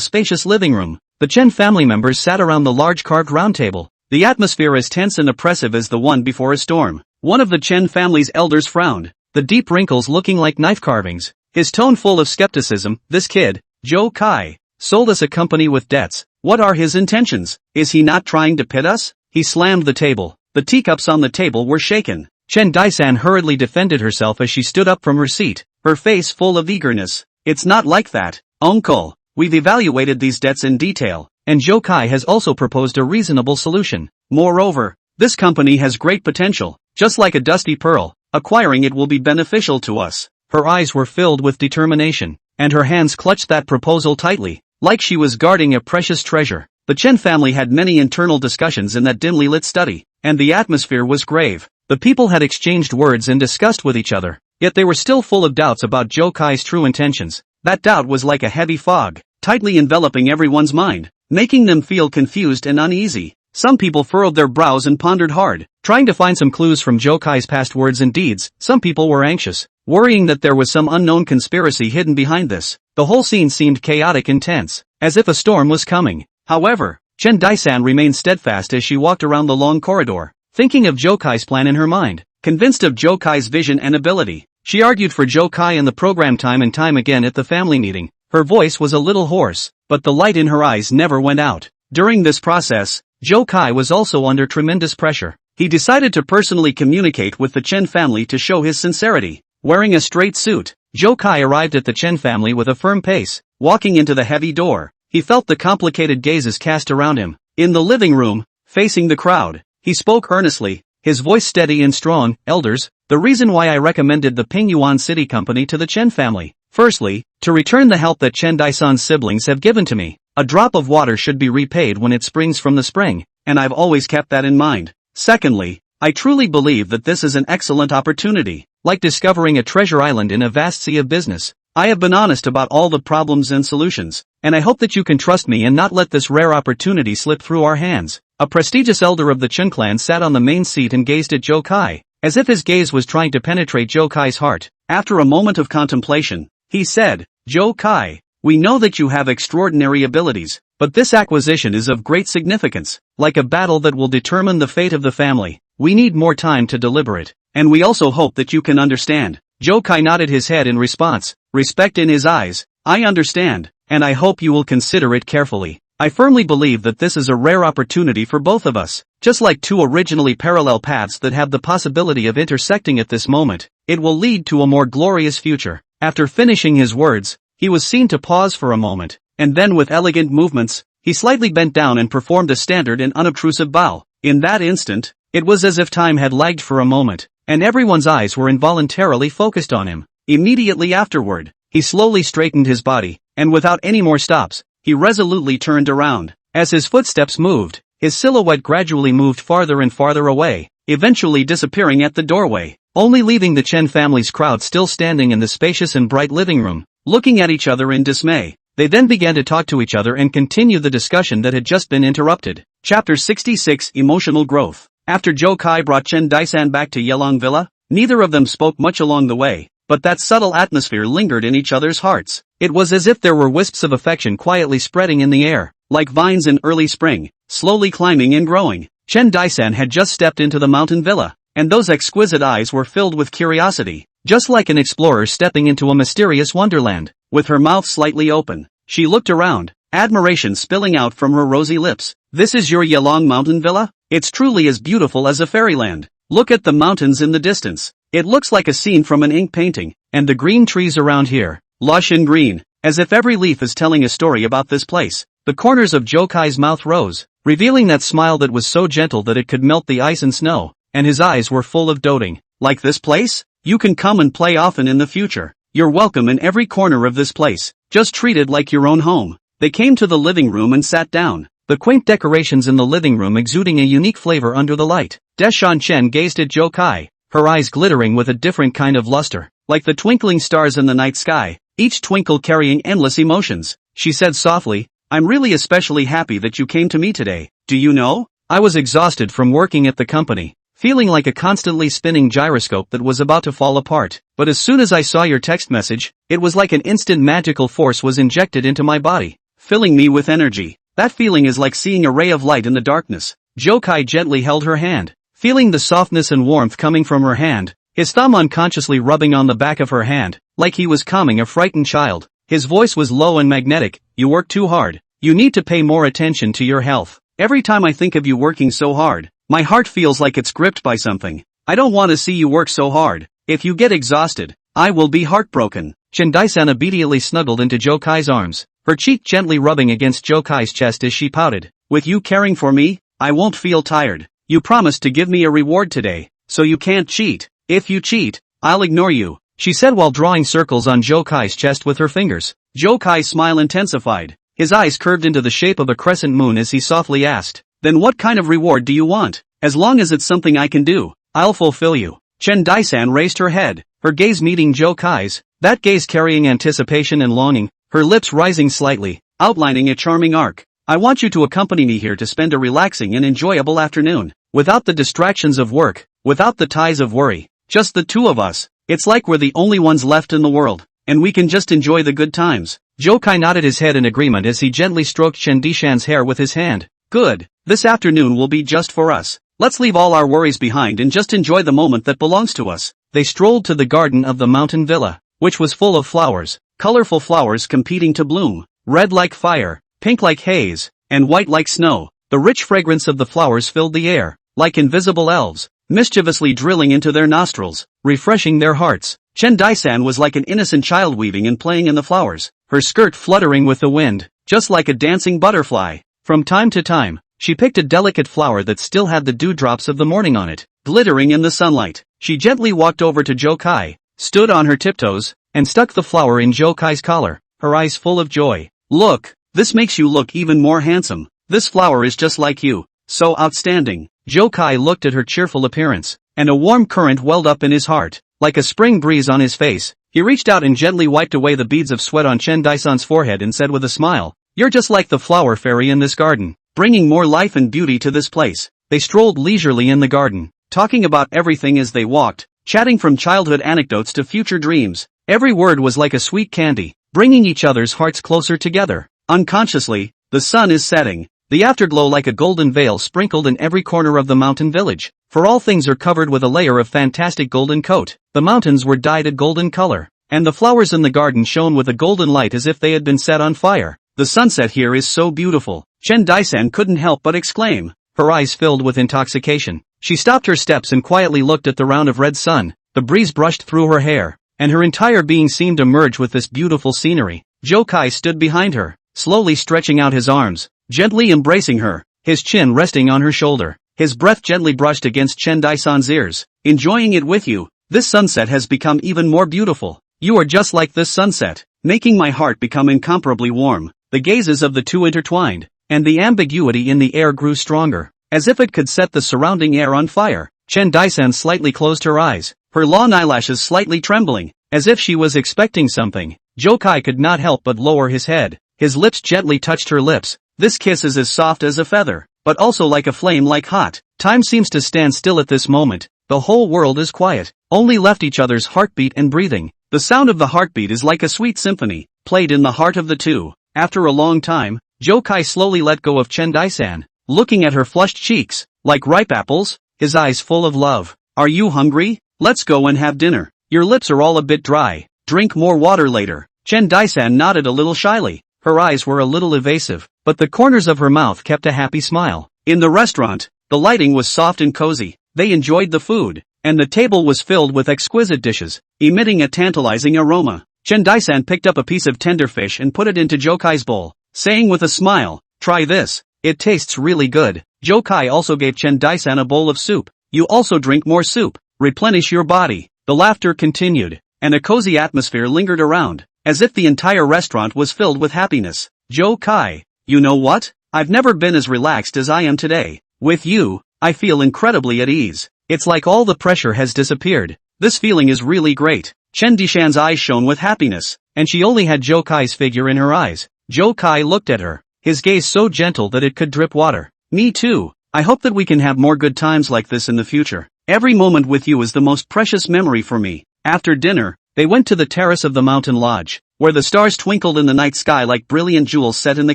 spacious living room. The Chen family members sat around the large carved round table, the atmosphere as tense and oppressive as the one before a storm. One of the Chen family's elders frowned, the deep wrinkles looking like knife carvings, his tone full of skepticism. This kid, Zhou Kai, sold us a company with debts. What are his intentions? Is he not trying to pit us? He slammed the table. The teacups on the table were shaken. Chen Daisan hurriedly defended herself as she stood up from her seat, her face full of eagerness. It's not like that, uncle. We've evaluated these debts in detail. and Zhou Kai has also proposed a reasonable solution. Moreover, this company has great potential, just like a dusty pearl. Acquiring it will be beneficial to us. Her eyes were filled with determination, and her hands clutched that proposal tightly, like she was guarding a precious treasure. The Chen family had many internal discussions in that dimly lit study, and the atmosphere was grave. The people had exchanged words and discussed with each other, yet they were still full of doubts about Zhou Kai's true intentions. That doubt was like a heavy fog, tightly enveloping everyone's mind, making them feel confused and uneasy. Some people furrowed their brows and pondered hard, trying to find some clues from Zhou Kai's past words and deeds. Some people were anxious, worrying that there was some unknown conspiracy hidden behind this. The whole scene seemed chaotic and tense, as if a storm was coming. However, Chen Daisan remained steadfast as she walked around the long corridor, thinking of Zhou Kai's plan in her mind. Convinced of Zhou Kai's vision and ability, she argued for Zhou Kai in the program time and time again at the family meeting. Her voice was a little hoarse, but the light in her eyes never went out. During this process, Zhou Kai was also under tremendous pressure. He decided to personally communicate with the Chen family to show his sincerity. Wearing a straight suit, Zhou Kai arrived at the Chen family with a firm pace. Walking into the heavy door, he felt the complicated gazes cast around him. In the living room, facing the crowd, he spoke earnestly, his voice steady and strong. Elders, the reason why I recommended the Pingyuan City Company to the Chen family. Firstly, to return the help that Chen Daisan's siblings have given to me. A drop of water should be repaid when it springs from the spring, and I've always kept that in mind. Secondly, I truly believe that this is an excellent opportunity, like discovering a treasure island in a vast sea of business. I have been honest about all the problems and solutions, and I hope that you can trust me and not let this rare opportunity slip through our hands. A prestigious elder of the Chen clan sat on the main seat and gazed at Zhou Kai, as if his gaze was trying to penetrate Zhou Kai's heart. After a moment of contemplation, he said, Zhou Kai, we know that you have extraordinary abilities, but this acquisition is of great significance. Like a battle that will determine the fate of the family, we need more time to deliberate, and we also hope that you can understand. Zhou Kai nodded his head in response, respect in his eyes. I understand, and I hope you will consider it carefully. I firmly believe that this is a rare opportunity for both of us. Just like two originally parallel paths that have the possibility of intersecting at this moment, it will lead to a more glorious future. After finishing his words, he was seen to pause for a moment, and then with elegant movements, he slightly bent down and performed a standard and unobtrusive bow. In that instant, it was as if time had lagged for a moment, and everyone's eyes were involuntarily focused on him. Immediately afterward, he slowly straightened his body, and without any more stops, he resolutely turned around. As his footsteps moved, his silhouette gradually moved farther and farther away, eventually disappearing at the doorway, only leaving the Chen family's crowd still standing in the spacious and bright living room, looking at each other in dismay. They then began to talk to each other and continue the discussion that had just been interrupted. Chapter 66 Emotional Growth. After Zhou Kai brought Chen Daisan back to Yelong Villa, neither of them spoke much along the way, but that subtle atmosphere lingered in each other's hearts. It was as if there were wisps of affection quietly spreading in the air, like vines in early spring, slowly climbing and growing. Chen Daisan had just stepped into the mountain villa, and those exquisite eyes were filled with curiosity, just like an explorer stepping into a mysterious wonderland. With her mouth slightly open, she looked around, admiration spilling out from her rosy lips. This is your Yelong mountain villa? It's truly as beautiful as a fairyland. Look at the mountains in the distance. It looks like a scene from an ink painting, and the green trees around here, lush and green, as if every leaf is telling a story about this place. The corners of Zhou Kai's mouth rose, revealing that smile that was so gentle that it could melt the ice and snow, and his eyes were full of doting. Like this place? You can come and play often in the future. You're welcome in every corner of this place, just treat it like your own home. They came to the living room and sat down, the quaint decorations in the living room exuding a unique flavor under the light. Deshan Chen gazed at Zhou Kai, her eyes glittering with a different kind of luster, like the twinkling stars in the night sky, each twinkle carrying endless emotions. She said softly, I'm really especially happy that you came to me today. Do you know? I was exhausted from working at the company, feeling like a constantly spinning gyroscope that was about to fall apart. But as soon as I saw your text message, it was like an instant magical force was injected into my body, filling me with energy. That feeling is like seeing a ray of light in the darkness. Zhou Kai gently held her hand, feeling the softness and warmth coming from her hand, his thumb unconsciously rubbing on the back of her hand, like he was calming a frightened child. His voice was low and magnetic. You work too hard. You need to pay more attention to your health. Every time I think of you working so hard, my heart feels like it's gripped by something. I don't want to see you work so hard. If you get exhausted, I will be heartbroken. Chen Daisan obediently snuggled into Zhou Kai's arms, her cheek gently rubbing against Zhou Kai's chest as she pouted. With you caring for me, I won't feel tired. You promised to give me a reward today, so you can't cheat. If you cheat, I'll ignore you, she said while drawing circles on Zhou Kai's chest with her fingers. Zhou Kai's smile intensified. His eyes curved into the shape of a crescent moon as he softly asked, then what kind of reward do you want? As long as it's something I can do, I'll fulfill you. Chen Daisan raised her head, her gaze meeting Zhou Kai's, that gaze carrying anticipation and longing, her lips rising slightly, outlining a charming arc. I want you to accompany me here to spend a relaxing and enjoyable afternoon, without the distractions of work, without the ties of worry, just the two of us. It's like we're the only ones left in the world, and we can just enjoy the good times. Zhou Kai nodded his head in agreement as he gently stroked Chen Dishan's hair with his hand. Good, this afternoon will be just for us. Let's leave all our worries behind and just enjoy the moment that belongs to us. They strolled to the garden of the mountain villa, which was full of flowers, colorful flowers competing to bloom, red like fire, pink like haze, and white like snow. The rich fragrance of the flowers filled the air, like invisible elves, mischievously drilling into their nostrils, refreshing their hearts. Chen Daisan was like an innocent child weaving and playing in the flowers, her skirt fluttering with the wind, just like a dancing butterfly. From time to time, she picked a delicate flower that still had the dewdrops of the morning on it, glittering in the sunlight. She gently walked over to Zhou Kai, stood on her tiptoes, and stuck the flower in Zhou Kai's collar, her eyes full of joy. Look, this makes you look even more handsome. This flower is just like you, so outstanding. Zhou Kai looked at her cheerful appearance, and a warm current welled up in his heart, like a spring breeze on his face. He reached out and gently wiped away the beads of sweat on Chen Daisan's forehead and said with a smile, "You're just like the flower fairy in this garden, bringing more life and beauty to this place." They strolled leisurely in the garden, talking about everything as they walked, chatting from childhood anecdotes to future dreams. Every word was like a sweet candy, bringing each other's hearts closer together. Unconsciously, the sun is setting, the afterglow like a golden veil sprinkled in every corner of the mountain village, for all things are covered with a layer of fantastic golden coat. The mountains were dyed a golden color, and the flowers in the garden shone with a golden light as if they had been set on fire. The sunset here is so beautiful, Chen Daisan couldn't help but exclaim, her eyes filled with intoxication. She stopped her steps and quietly looked at the round of red sun. The breeze brushed through her hair, and her entire being seemed to merge with this beautiful scenery. Zhou Kai stood behind her, slowly stretching out his arms, gently embracing her, his chin resting on her shoulder. His breath gently brushed against Chen Daisan's ears. Enjoying it with you. This sunset has become even more beautiful. You are just like this sunset, making my heart become incomparably warm. The gazes of the two intertwined, and the ambiguity in the air grew stronger, as if it could set the surrounding air on fire. Chen Daisan slightly closed her eyes, her long eyelashes slightly trembling, as if she was expecting something. Zhou Kai could not help but lower his head. His lips gently touched her lips. This kiss is as soft as a feather, but also like a flame like hot. Time seems to stand still at this moment. The whole world is quiet, only left each other's heartbeat and breathing. The sound of the heartbeat is like a sweet symphony, played in the heart of the two. After a long time, Zhou Kai slowly let go of Chen Daisan, looking at her flushed cheeks, like ripe apples, his eyes full of love. Are you hungry? Let's go and have dinner. Your lips are all a bit dry. Drink more water later. Chen Daisan nodded a little shyly. Her eyes were a little evasive, but the corners of her mouth kept a happy smile. In the restaurant, the lighting was soft and cozy. They enjoyed the food, and the table was filled with exquisite dishes, emitting a tantalizing aroma. Chen Daisan picked up a piece of tender fish and put it into Zhou Kai's bowl, saying with a smile, "Try this. It tastes really good." Zhou Kai also gave Chen Daisan a bowl of soup. "You also drink more soup. Replenish your body." The laughter continued, and a cozy atmosphere lingered around, as if the entire restaurant was filled with happiness. Zhou Kai, you know what? I've never been as relaxed as I am today. With you, I feel incredibly at ease. It's like all the pressure has disappeared. This feeling is really great. Chen Dishan's eyes shone with happiness, and she only had Zhou Kai's figure in her eyes. Zhou Kai looked at her, his gaze so gentle that it could drip water. Me too. I hope that we can have more good times like this in the future. Every moment with you is the most precious memory for me. After dinner, they went to the terrace of the mountain lodge, where the stars twinkled in the night sky like brilliant jewels set in the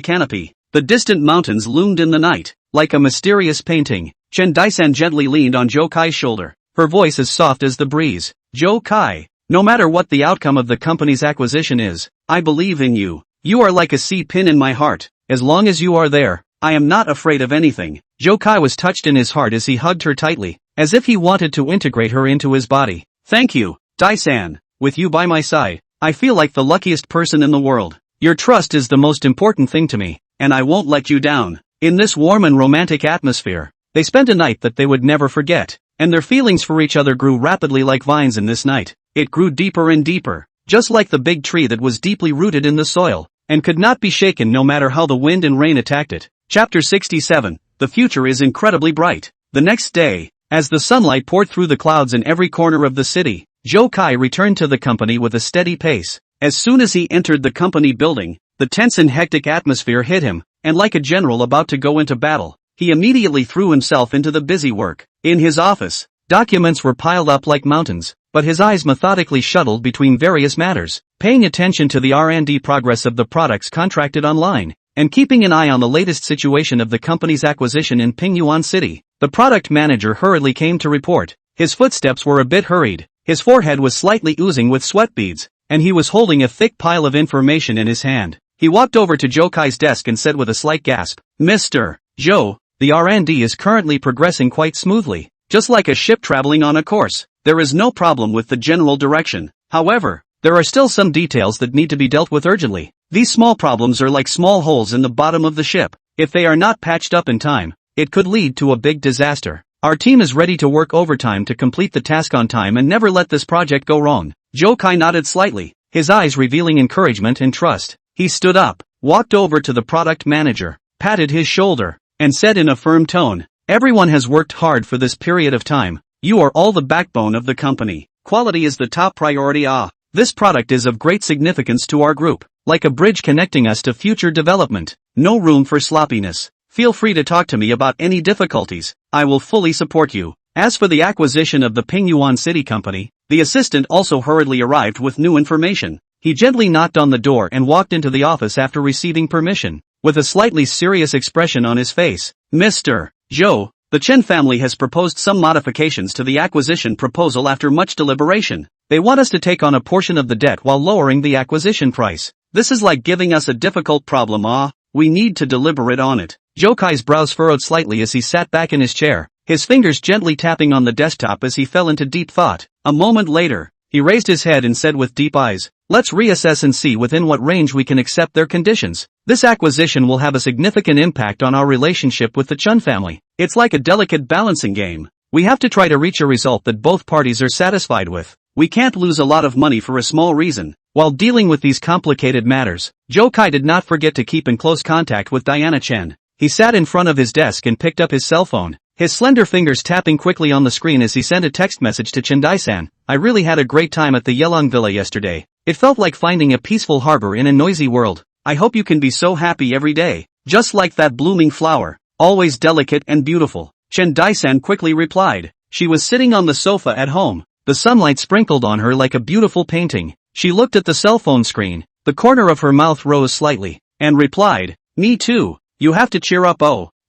canopy. The distant mountains loomed in the night, like a mysterious painting. Chen Daisan gently leaned on Zhou Kai's shoulder, her voice as soft as the breeze. Zhou Kai, no matter what the outcome of the company's acquisition is, I believe in you. You are like a sea pin in my heart. As long as you are there, I am not afraid of anything. Zhou Kai was touched in his heart as he hugged her tightly, as if he wanted to integrate her into his body. Thank you, Daisan. With you by my side, I feel like the luckiest person in the world. Your trust is the most important thing to me, and I won't let you down. In this warm and romantic atmosphere, they spent a night that they would never forget, and their feelings for each other grew rapidly like vines in this night. It grew deeper and deeper, just like the big tree that was deeply rooted in the soil, and could not be shaken no matter how the wind and rain attacked it. Chapter 67. The future is incredibly bright. The next day, as the sunlight poured through the clouds in every corner of the city, Zhou Kai returned to the company with a steady pace. As soon as he entered the company building, the tense and hectic atmosphere hit him, and like a general about to go into battle, he immediately threw himself into the busy work. In his office, documents were piled up like mountains, but his eyes methodically shuttled between various matters, paying attention to the R&D progress of the products contracted online, and keeping an eye on the latest situation of the company's acquisition in Pingyuan City. The product manager hurriedly came to report. His footsteps were a bit hurried, his forehead was slightly oozing with sweat beads, and he was holding a thick pile of information in his hand. He walked over to Zhou Kai's desk and said with a slight gasp, "Mr. Zhou, the R&D is currently progressing quite smoothly, just like a ship traveling on a course. There is no problem with the general direction. However, there are still some details that need to be dealt with urgently. These small problems are like small holes in the bottom of the ship. If they are not patched up in time, it could lead to a big disaster. Our team is ready to work overtime to complete the task on time and never let this project go wrong." Zhou Kai nodded slightly, his eyes revealing encouragement and trust. He stood up, walked over to the product manager, patted his shoulder, and said in a firm tone, "Everyone has worked hard for this period of time. You are all the backbone of the company. Quality is the top priority. This product is of great significance to our group, like a bridge connecting us to future development. No room for sloppiness. Feel free to talk to me about any difficulties. I will fully support you." As for the acquisition of the Pingyuan City Company, the assistant also hurriedly arrived with new information. He gently knocked on the door and walked into the office after receiving permission, with a slightly serious expression on his face. "Mr. Zhou, the Chen family has proposed some modifications to the acquisition proposal after much deliberation. They want us to take on a portion of the debt while lowering the acquisition price. This is like giving us a difficult problem. We need to deliberate on it." Zhou Kai's brows furrowed slightly as he sat back in his chair, his fingers gently tapping on the desktop as he fell into deep thought. A moment later, he raised his head and said with deep eyes, "Let's reassess and see within what range we can accept their conditions. This acquisition will have a significant impact on our relationship with the Chen family. It's like a delicate balancing game. We have to try to reach a result that both parties are satisfied with. We can't lose a lot of money for a small reason." While dealing with these complicated matters, Zhou Kai did not forget to keep in close contact with Diana Chen. He sat in front of his desk and picked up his cell phone, his slender fingers tapping quickly on the screen as he sent a text message to Chen Dai-san. "I really had a great time at the Yelong Villa yesterday. It felt like finding a peaceful harbor in a noisy world. I hope you can be so happy every day, just like that blooming flower, always delicate and beautiful." Chen Dai-san quickly replied. She was sitting on the sofa at home, the sunlight sprinkled on her like a beautiful painting. She looked at the cell phone screen, the corner of her mouth rose slightly, and replied, "Me too. You have to cheer up.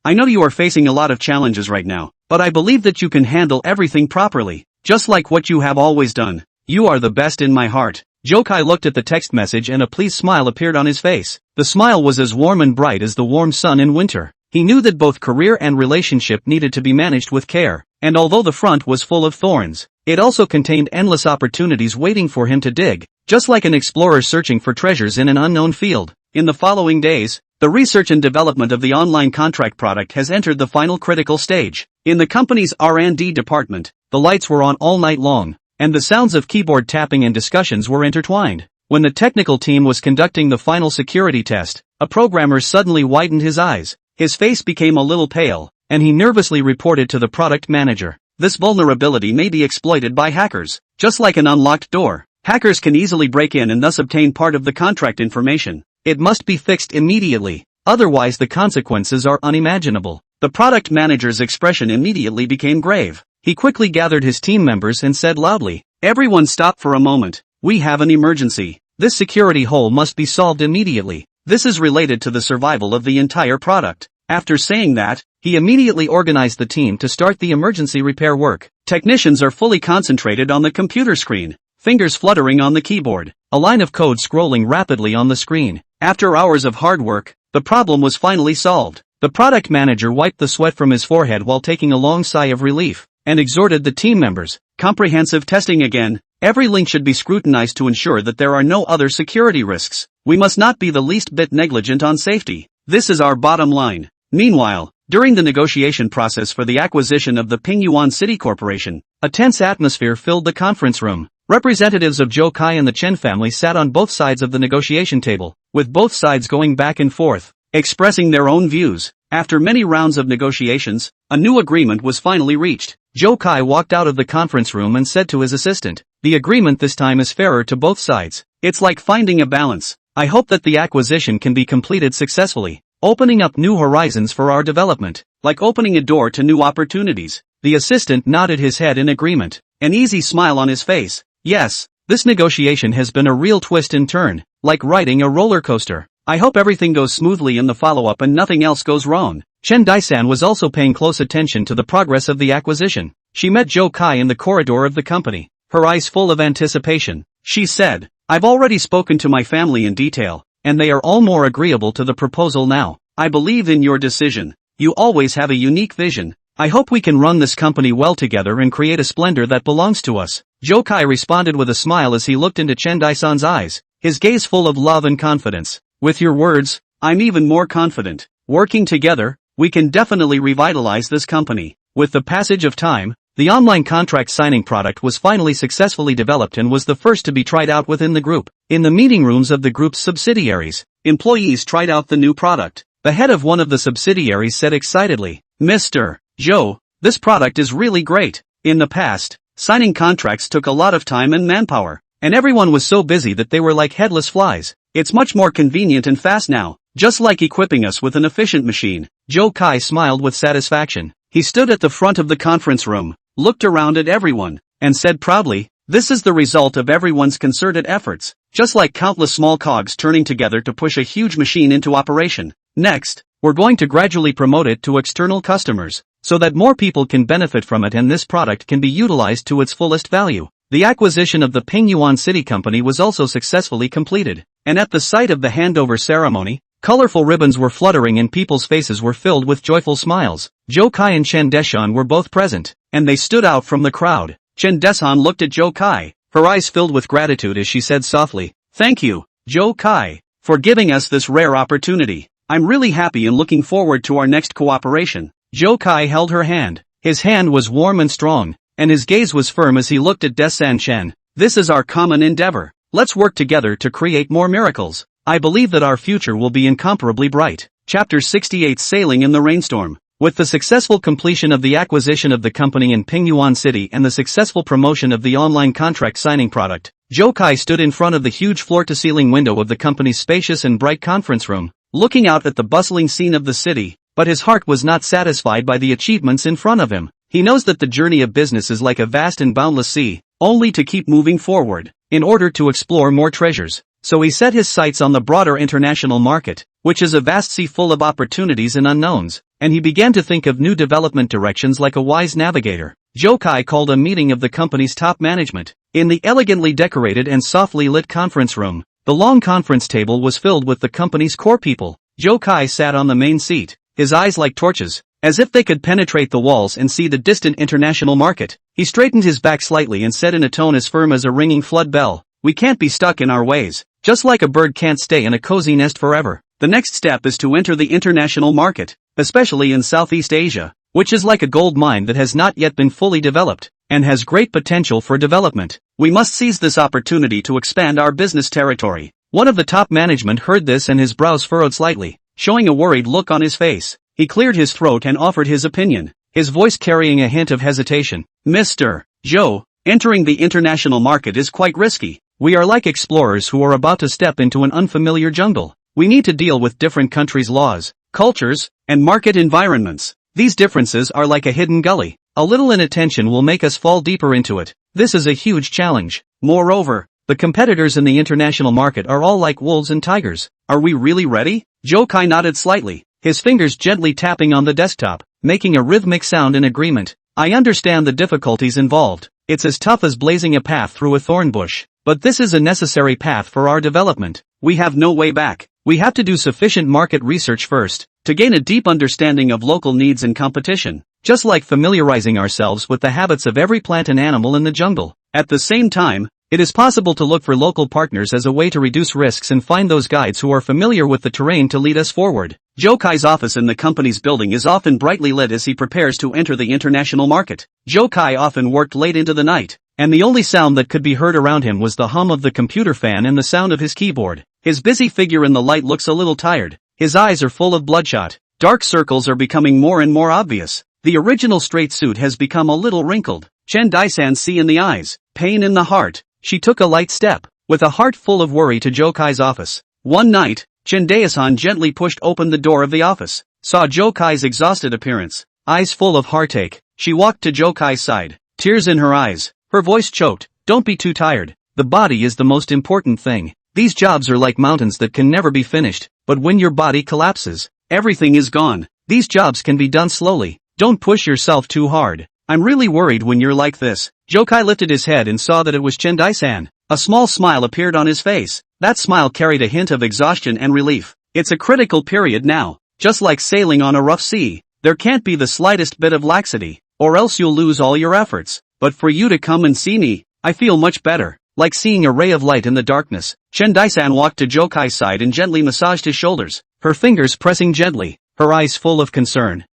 I know you are facing a lot of challenges right now, but I believe that you can handle everything properly, just like what you have always done. You are the best in my heart." Zhou Kai looked at the text message and a pleased smile appeared on his face. The smile was as warm and bright as the warm sun in winter. He knew that both career and relationship needed to be managed with care, and although the front was full of thorns, it also contained endless opportunities waiting for him to dig, just like an explorer searching for treasures in an unknown field. In the following days, the research and development of the online contract product has entered the final critical stage. In the company's R&D department, the lights were on all night long, and the sounds of keyboard tapping and discussions were intertwined. When the technical team was conducting the final security test, a programmer suddenly widened his eyes. His face became a little pale, and he nervously reported to the product manager. "This vulnerability may be exploited by hackers. Just like an unlocked door, hackers can easily break in and thus obtain part of the contract information. It must be fixed immediately, otherwise the consequences are unimaginable." The product manager's expression immediately became grave. He quickly gathered his team members and said loudly, "Everyone stop for a moment. We have an emergency. This security hole must be solved immediately. This is related to the survival of the entire product." After saying that, he immediately organized the team to start the emergency repair work. Technicians are fully concentrated on the computer screen, fingers fluttering on the keyboard, a line of code scrolling rapidly on the screen. After hours of hard work, the problem was finally solved. The product manager wiped the sweat from his forehead while taking a long sigh of relief, and exhorted the team members, "Comprehensive testing again. Every link should be scrutinized to ensure that there are no other security risks. We must not be the least bit negligent on safety. This is our bottom line. Meanwhile, during the negotiation process for the acquisition of the Pingyuan City Corporation, a tense atmosphere filled the conference room. Representatives of Zhou Kai and the Chen family sat on both sides of the negotiation table, with both sides going back and forth, expressing their own views. After many rounds of negotiations, a new agreement was finally reached. Zhou Kai walked out of the conference room and said to his assistant, "The agreement this time is fairer to both sides. It's like finding a balance. I hope that the acquisition can be completed successfully, opening up new horizons for our development, like opening a door to new opportunities." The assistant nodded his head in agreement, an easy smile on his face. Yes, this negotiation has been a real twist and turn, like riding a roller coaster. I hope everything goes smoothly in the follow-up and nothing else goes wrong. Chen Daisan was also paying close attention to the progress of the acquisition. She met Zhou Kai in the corridor of the company, her eyes full of anticipation. She said, "I've already spoken to my family in detail, and they are all more agreeable to the proposal now. I believe in your decision. You always have a unique vision. I hope we can run this company well together and create a splendor that belongs to us." Zhou Kai responded with a smile as he looked into Chen Daisan's eyes, his gaze full of love and confidence. "With your words, I'm even more confident. Working together, we can definitely revitalize this company." With the passage of time, the online contract signing product was finally successfully developed and was the first to be tried out within the group. In the meeting rooms of the group's subsidiaries, employees tried out the new product. The head of one of the subsidiaries said excitedly, "Mr. Zhou, this product is really great. In the past, signing contracts took a lot of time and manpower, and everyone was so busy that they were like headless flies. It's much more convenient and fast now, just like equipping us with an efficient machine." Zhou Kai smiled with satisfaction. He stood at the front of the conference room, looked around at everyone, and said proudly, "This is the result of everyone's concerted efforts, just like countless small cogs turning together to push a huge machine into operation. Next, we're going to gradually promote it to external customers, so that more people can benefit from it and this product can be utilized to its fullest value." The acquisition of the Pingyuan City Company was also successfully completed, and at the site of the handover ceremony, colorful ribbons were fluttering and people's faces were filled with joyful smiles. Zhou Kai and Chen Deshan were both present, and they stood out from the crowd. Chen Deshan looked at Zhou Kai, her eyes filled with gratitude as she said softly, "Thank you, Zhou Kai, for giving us this rare opportunity. I'm really happy and looking forward to our next cooperation." Zhou Kai held her hand. His hand was warm and strong, and his gaze was firm as he looked at Desan Chen. "This is our common endeavor. Let's work together to create more miracles. I believe that our future will be incomparably bright." Chapter 68 Sailing in the Rainstorm. With the successful completion of the acquisition of the company in Pingyuan City and the successful promotion of the online contract signing product, Zhou Kai stood in front of the huge floor-to-ceiling window of the company's spacious and bright conference room, looking out at the bustling scene of the city. But his heart was not satisfied by the achievements in front of him. He knows that the journey of business is like a vast and boundless sea, only to keep moving forward, in order to explore more treasures. So he set his sights on the broader international market, which is a vast sea full of opportunities and unknowns, and he began to think of new development directions like a wise navigator. Zhou Kai called a meeting of the company's top management. In the elegantly decorated and softly lit conference room, the long conference table was filled with the company's core people. Zhou Kai sat on the main seat, his eyes like torches, as if they could penetrate the walls and see the distant international market. He straightened his back slightly and said in a tone as firm as a ringing flood bell, "We can't be stuck in our ways, just like a bird can't stay in a cozy nest forever. The next step is to enter the international market, especially in Southeast Asia, which is like a gold mine that has not yet been fully developed, and has great potential for development. We must seize this opportunity to expand our business territory." One of the top management heard this and his brows furrowed slightly, showing a worried look on his face. He cleared his throat and offered his opinion, his voice carrying a hint of hesitation. "Mr. Zhou, entering the international market is quite risky. We are like explorers who are about to step into an unfamiliar jungle. We need to deal with different countries' laws, cultures, and market environments. These differences are like a hidden gully. A little inattention will make us fall deeper into it. This is a huge challenge. Moreover, the competitors in the international market are all like wolves and tigers. Are we really ready?" Zhou Kai nodded slightly, his fingers gently tapping on the desktop, making a rhythmic sound in agreement. "I understand the difficulties involved. It's as tough as blazing a path through a thorn bush. But this is a necessary path for our development. We have no way back. We have to do sufficient market research first, to gain a deep understanding of local needs and competition. just like familiarizing ourselves with the habits of every plant and animal in the jungle. At the same time, it is possible to look for local partners as a way to reduce risks and find those guides who are familiar with the terrain to lead us forward. Zhou Kai's office in the company's building is often brightly lit as he prepares to enter the international market. Zhou Kai often worked late into the night, and the only sound that could be heard around him was the hum of the computer fan and the sound of his keyboard. His busy figure in the light looks a little tired. His eyes are full of bloodshot. Dark circles are becoming more and more obvious. The original straight suit has become a little wrinkled. Chen Daisan see in the eyes, pain in the heart. She took a light step, with a heart full of worry to Zhou Kai's office. One night, Chen Daisan gently pushed open the door of the office, saw Zhou Kai's exhausted appearance, eyes full of heartache. She walked to Zhou Kai's side, tears in her eyes, her voice choked. Don't be too tired. The body is the most important thing. These jobs are like mountains that can never be finished, but when your body collapses, everything is gone. These jobs can be done slowly. Don't push yourself too hard. I'm really worried when you're like this. Zhou Kai lifted his head and saw that it was Chen Daisan. A small smile appeared on his face. That smile carried a hint of exhaustion and relief. It's a critical period now. Just like sailing on a rough sea, there can't be the slightest bit of laxity, or else you'll lose all your efforts. But for you to come and see me, I feel much better. Like seeing a ray of light in the darkness. Chen Daisan walked to Zhou Kai's side and gently massaged his shoulders, her fingers pressing gently, her eyes full of concern.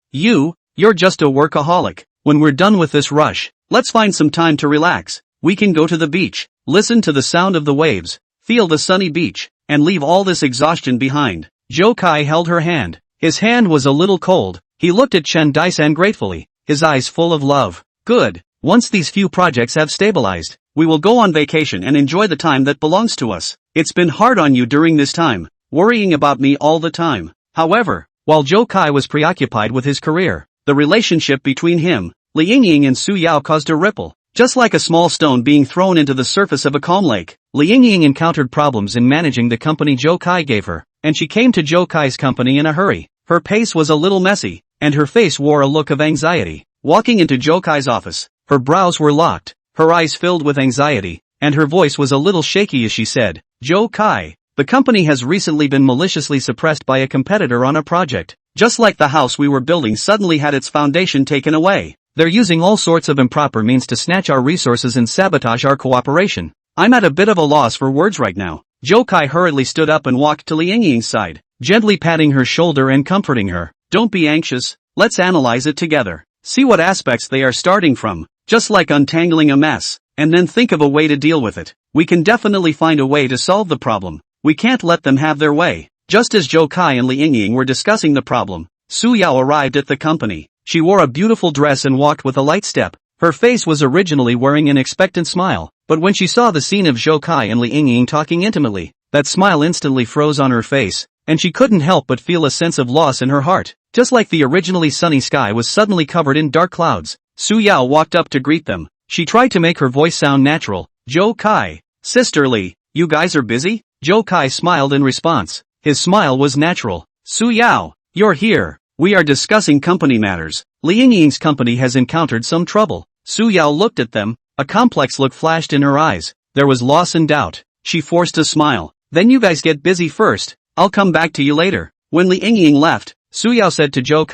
You're just a workaholic. When we're done with this rush, let's find some time to relax. We can go to the beach, listen to the sound of the waves, feel the sunny beach, and leave all this exhaustion behind. Zhou Kai held her hand. His hand was a little cold. He looked at Chen Daisan gratefully, his eyes full of love. Good. Once these few projects have stabilized, we will go on vacation and enjoy the time that belongs to us. It's been hard on you during this time, worrying about me all the time. However, while Zhou Kai was preoccupied with his career, the relationship between him, Li Yingying and Su Yao caused a ripple, just like a small stone being thrown into the surface of a calm lake. Li Yingying encountered problems in managing the company Zhou Kai gave her, and she came to Zhou Kai's company in a hurry. Her pace was a little messy, and her face wore a look of anxiety. Walking into Zhou Kai's office, her brows were locked, her eyes filled with anxiety, and her voice was a little shaky as she said, Zhou Kai, the company has recently been maliciously suppressed by a competitor on a project. Just like the house we were building suddenly had its foundation taken away. They're using all sorts of improper means to snatch our resources and sabotage our cooperation. I'm at a bit of a loss for words right now. Zhou Kai hurriedly stood up and walked to Li Yingying's side, gently patting her shoulder and comforting her. Don't be anxious, let's analyze it together. See what aspects they are starting from, just like untangling a mess, and then think of a way to deal with it. We can definitely find a way to solve the problem. We can't let them have their way. Just as Zhou Kai and Li Yingying were discussing the problem, Su Yao arrived at the company. She wore a beautiful dress and walked with a light step. Her face was originally wearing an expectant smile, but when she saw the scene of Zhou Kai and Li Yingying talking intimately, that smile instantly froze on her face, and she couldn't help but feel a sense of loss in her heart. Just like the originally sunny sky was suddenly covered in dark clouds, Su Yao walked up to greet them. She tried to make her voice sound natural. Zhou Kai, Sister Li, you guys are busy? Zhou Kai smiled in response. His smile was natural. Su Yao, you're here. We are discussing company matters. Li Yingying's company has encountered some trouble. Su Yao looked at them. A complex look flashed in her eyes. There was loss and doubt. She forced a smile. Then you guys get busy first. I'll come back to you later. When Li Yingying left, Su Yao said to Zhou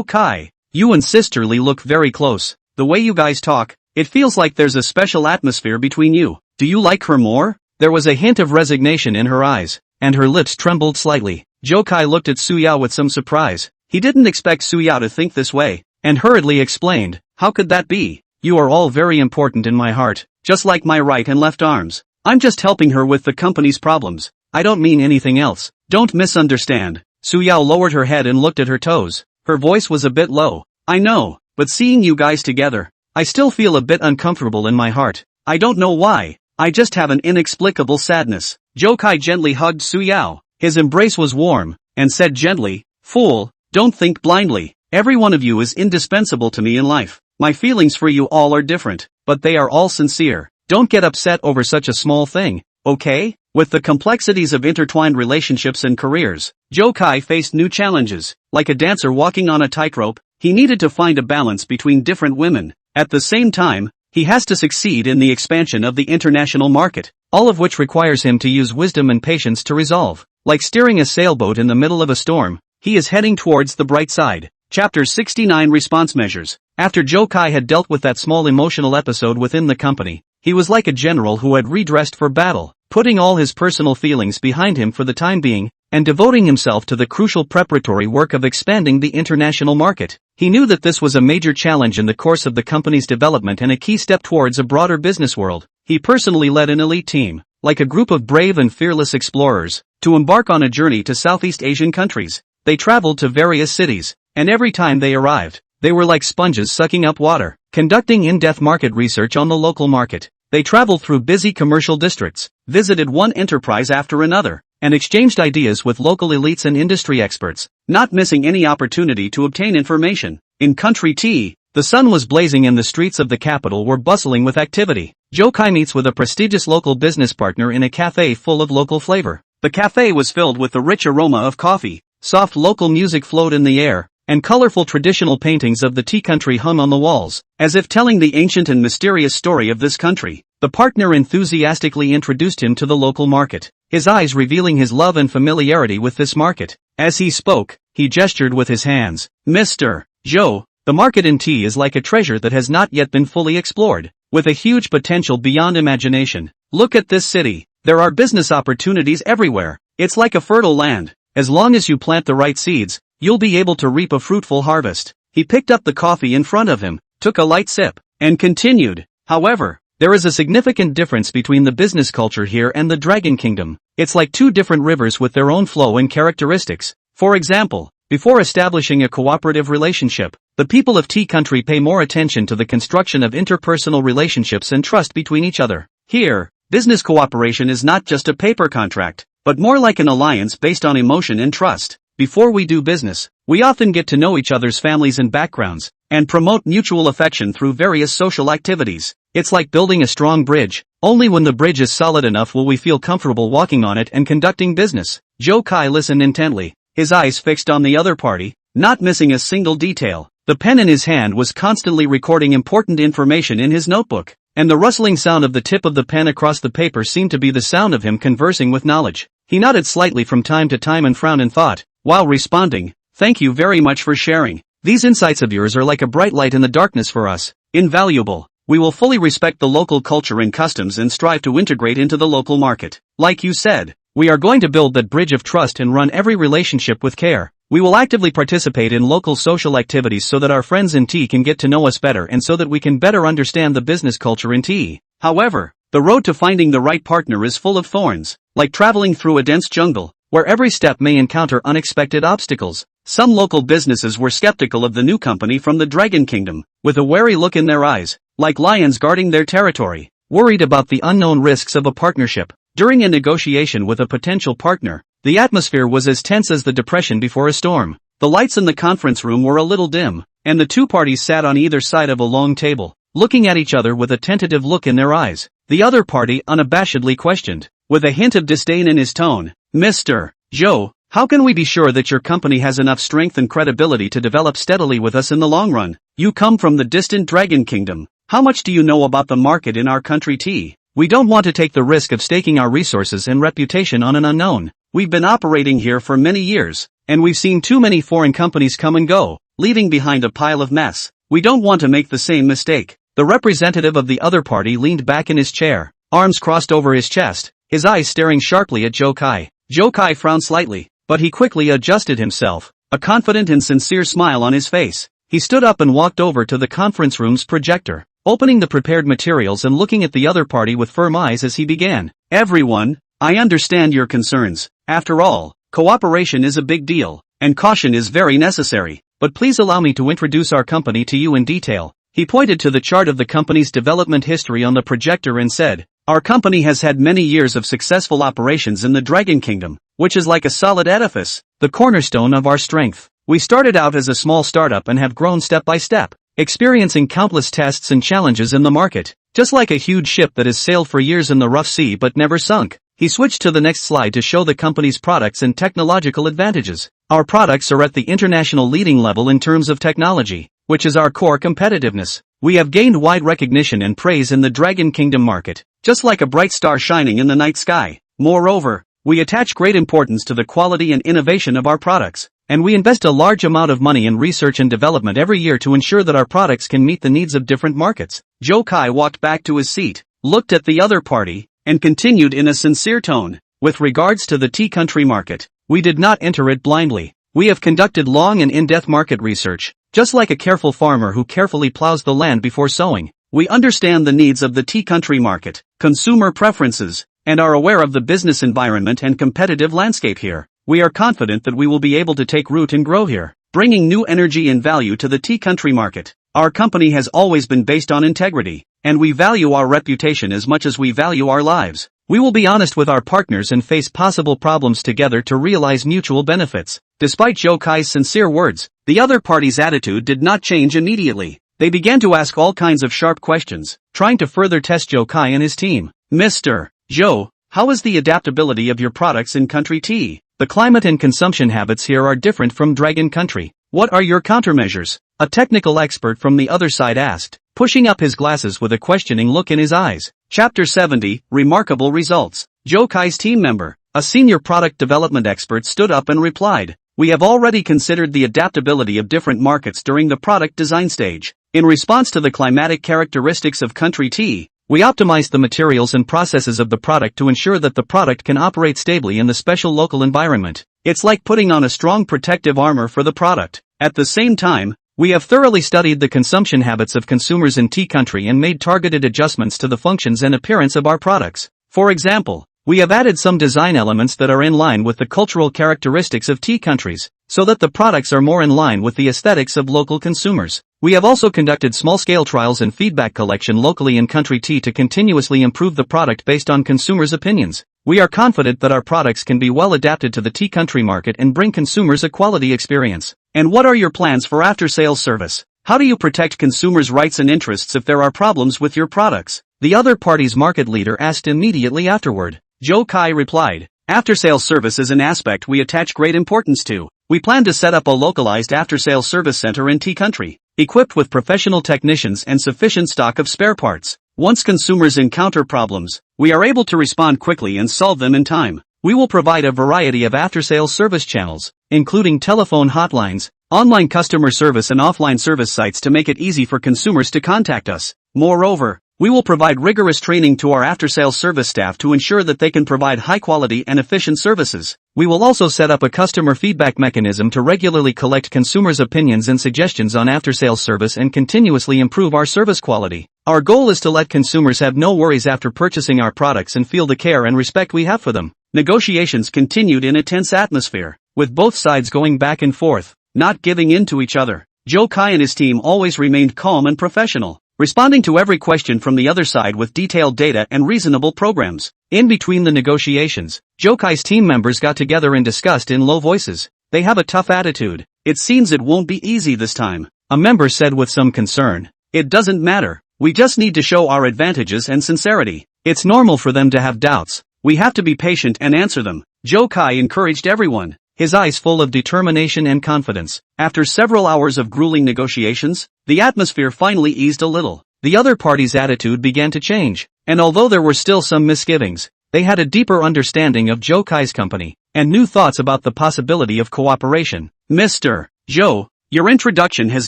Kai, you and Sister Li look very close. The way you guys talk, it feels like there's a special atmosphere between you. Do you like her more? There was a hint of resignation in her eyes, and her lips trembled slightly. Zhou Kai looked at Su Yao with some surprise. He didn't expect Su Yao to think this way, and hurriedly explained, how could that be? You are all very important in my heart, just like my right and left arms. I'm just helping her with the company's problems. I don't mean anything else. Don't misunderstand. Su Yao lowered her head and looked at her toes. Her voice was a bit low. I know, but seeing you guys together, I still feel a bit uncomfortable in my heart. I don't know why. I just have an inexplicable sadness. Zhou Kai gently hugged Su Yao. His embrace was warm, and said gently, Fool, don't think blindly. Every one of you is indispensable to me in life. My feelings for you all are different, but they are all sincere. Don't get upset over such a small thing, okay? With the complexities of intertwined relationships and careers, Zhou Kai faced new challenges. Like a dancer walking on a tightrope, he needed to find a balance between different women. At the same time, he has to succeed in the expansion of the international market, all of which requires him to use wisdom and patience to resolve. Like steering a sailboat in the middle of a storm, he is heading towards the bright side. Chapter 69 Response Measures. After Zhou Kai had dealt with that small emotional episode within the company, he was like a general who had redressed for battle, putting all his personal feelings behind him for the time being, and devoting himself to the crucial preparatory work of expanding the international market. He knew that this was a major challenge in the course of the company's development and a key step towards a broader business world. He personally led an elite team, like a group of brave and fearless explorers, to embark on a journey to Southeast Asian countries. They traveled to various cities, and every time they arrived, they were like sponges sucking up water, conducting in-depth market research on the local market. They traveled through busy commercial districts, visited one enterprise after another, and exchanged ideas with local elites and industry experts, not missing any opportunity to obtain information. In country T, the sun was blazing and the streets of the capital were bustling with activity. Zhou Kai meets with a prestigious local business partner in a cafe full of local flavor. The cafe was filled with the rich aroma of coffee, soft local music flowed in the air, and colorful traditional paintings of the tea country hung on the walls, as if telling the ancient and mysterious story of this country. The partner enthusiastically introduced him to the local market, his eyes revealing his love and familiarity with this market. As he spoke, he gestured with his hands. Mr. Zhou, the market in tea is like a treasure that has not yet been fully explored, with a huge potential beyond imagination. Look at this city. There are business opportunities everywhere. It's like a fertile land. As long as you plant the right seeds, you'll be able to reap a fruitful harvest. He picked up the coffee in front of him, took a light sip, and continued. However, there is a significant difference between the business culture here and the Dragon Kingdom. It's like two different rivers with their own flow and characteristics. For example, before establishing a cooperative relationship, the people of Tea Country pay more attention to the construction of interpersonal relationships and trust between each other. Here, business cooperation is not just a paper contract, but more like an alliance based on emotion and trust. Before we do business, we often get to know each other's families and backgrounds, and promote mutual affection through various social activities. It's like building a strong bridge. Only when the bridge is solid enough will we feel comfortable walking on it and conducting business. Zhou Kai listened intently, his eyes fixed on the other party, not missing a single detail. The pen in his hand was constantly recording important information in his notebook, and the rustling sound of the tip of the pen across the paper seemed to be the sound of him conversing with knowledge. He nodded slightly from time to time and frowned in thought, while responding, "Thank you very much for sharing. These insights of yours are like a bright light in the darkness for us. Invaluable. We will fully respect the local culture and customs and strive to integrate into the local market. Like you said, we are going to build that bridge of trust and run every relationship with care. We will actively participate in local social activities so that our friends in tea can get to know us better and so that we can better understand the business culture in tea. However, the road to finding the right partner is full of thorns, like traveling through a dense jungle, where every step may encounter unexpected obstacles." Some local businesses were skeptical of the new company from the Dragon Kingdom, with a wary look in their eyes, like lions guarding their territory, worried about the unknown risks of a partnership. During a negotiation with a potential partner, the atmosphere was as tense as the depression before a storm. The lights in the conference room were a little dim, and the two parties sat on either side of a long table, looking at each other with a tentative look in their eyes. The other party unabashedly questioned, with a hint of disdain in his tone, "Mr. Zhou, how can we be sure that your company has enough strength and credibility to develop steadily with us in the long run? You come from the distant Dragon Kingdom. How much do you know about the market in our country tea? We don't want to take the risk of staking our resources and reputation on an unknown. We've been operating here for many years, and we've seen too many foreign companies come and go, leaving behind a pile of mess. We don't want to make the same mistake." The representative of the other party leaned back in his chair, arms crossed over his chest, his eyes staring sharply at Zhou Kai. Zhou Kai frowned slightly, but he quickly adjusted himself, a confident and sincere smile on his face. He stood up and walked over to the conference room's projector, opening the prepared materials and looking at the other party with firm eyes as he began. "Everyone, I understand your concerns. After all, cooperation is a big deal, and caution is very necessary. But please allow me to introduce our company to you in detail." He pointed to the chart of the company's development history on the projector and said, "Our company has had many years of successful operations in the Dragon Kingdom, which is like a solid edifice, the cornerstone of our strength. We started out as a small startup and have grown step by step, experiencing countless tests and challenges in the market, just like a huge ship that has sailed for years in the rough sea but never sunk." He switched to the next slide to show the company's products and technological advantages. "Our products are at the international leading level in terms of technology, which is our core competitiveness. We have gained wide recognition and praise in the Dragon Kingdom market, just like a bright star shining in the night sky. Moreover, we attach great importance to the quality and innovation of our products. and we invest a large amount of money in research and development every year to ensure that our products can meet the needs of different markets. Zhou Kai walked back to his seat, looked at the other party, and continued in a sincere tone. With regards to the tea country market, we did not enter it blindly. We have conducted long and in-depth market research, just like a careful farmer who carefully plows the land before sowing. We understand the needs of the tea country market, consumer preferences, and are aware of the business environment and competitive landscape here. We are confident that we will be able to take root and grow here, bringing new energy and value to the tea country market. Our company has always been based on integrity, and we value our reputation as much as we value our lives. We will be honest with our partners and face possible problems together to realize mutual benefits. Despite Zhou Kai's sincere words, the other party's attitude did not change immediately. They began to ask all kinds of sharp questions, trying to further test Zhou Kai and his team. Mr. Zhou, how is the adaptability of your products in country tea? The climate and consumption habits here are different from Dragon Country. What are your countermeasures? A technical expert from the other side asked, pushing up his glasses with a questioning look in his eyes. Chapter 70, Remarkable Results. Zhou Kai's team member, a senior product development expert, stood up and replied, we have already considered the adaptability of different markets during the product design stage. In response to the climatic characteristics of country tea, we optimized the materials and processes of the product to ensure that the product can operate stably in the special local environment. It's like putting on a strong protective armor for the product. At the same time, we have thoroughly studied the consumption habits of consumers in tea country and made targeted adjustments to the functions and appearance of our products. For example, we have added some design elements that are in line with the cultural characteristics of tea countries, so that the products are more in line with the aesthetics of local consumers. We have also conducted small-scale trials and feedback collection locally in country tea to continuously improve the product based on consumers' opinions. We are confident that our products can be well adapted to the tea country market and bring consumers a quality experience. And what are your plans for after-sales service? How do you protect consumers' rights and interests if there are problems with your products? The other party's market leader asked immediately afterward. Zhou Kai replied, after-sales service is an aspect we attach great importance to. We plan to set up a localized after-sales service center in tea country, equipped with professional technicians and sufficient stock of spare parts. Once consumers encounter problems, we are able to respond quickly and solve them in time. We will provide a variety of after-sales service channels, including telephone hotlines, online customer service and offline service sites to make it easy for consumers to contact us. Moreover, we will provide rigorous training to our after-sales service staff to ensure that they can provide high-quality and efficient services. We will also set up a customer feedback mechanism to regularly collect consumers' opinions and suggestions on after-sales service and continuously improve our service quality. Our goal is to let consumers have no worries after purchasing our products and feel the care and respect we have for them. Negotiations continued in a tense atmosphere, with both sides going back and forth, not giving in to each other. Zhou Kai and his team always remained calm and professional, responding to every question from the other side with detailed data and reasonable programs. In between the negotiations, Zhou Kai's team members got together and discussed in low voices. They have a tough attitude. It seems it won't be easy this time, a member said with some concern. It doesn't matter. We just need to show our advantages and sincerity. It's normal for them to have doubts. We have to be patient and answer them. Zhou Kai encouraged everyone, his eyes full of determination and confidence. After several hours of grueling negotiations, the atmosphere finally eased a little. The other party's attitude began to change, and although there were still some misgivings, they had a deeper understanding of Zhou Kai's company, and new thoughts about the possibility of cooperation. Mr. Zhou, your introduction has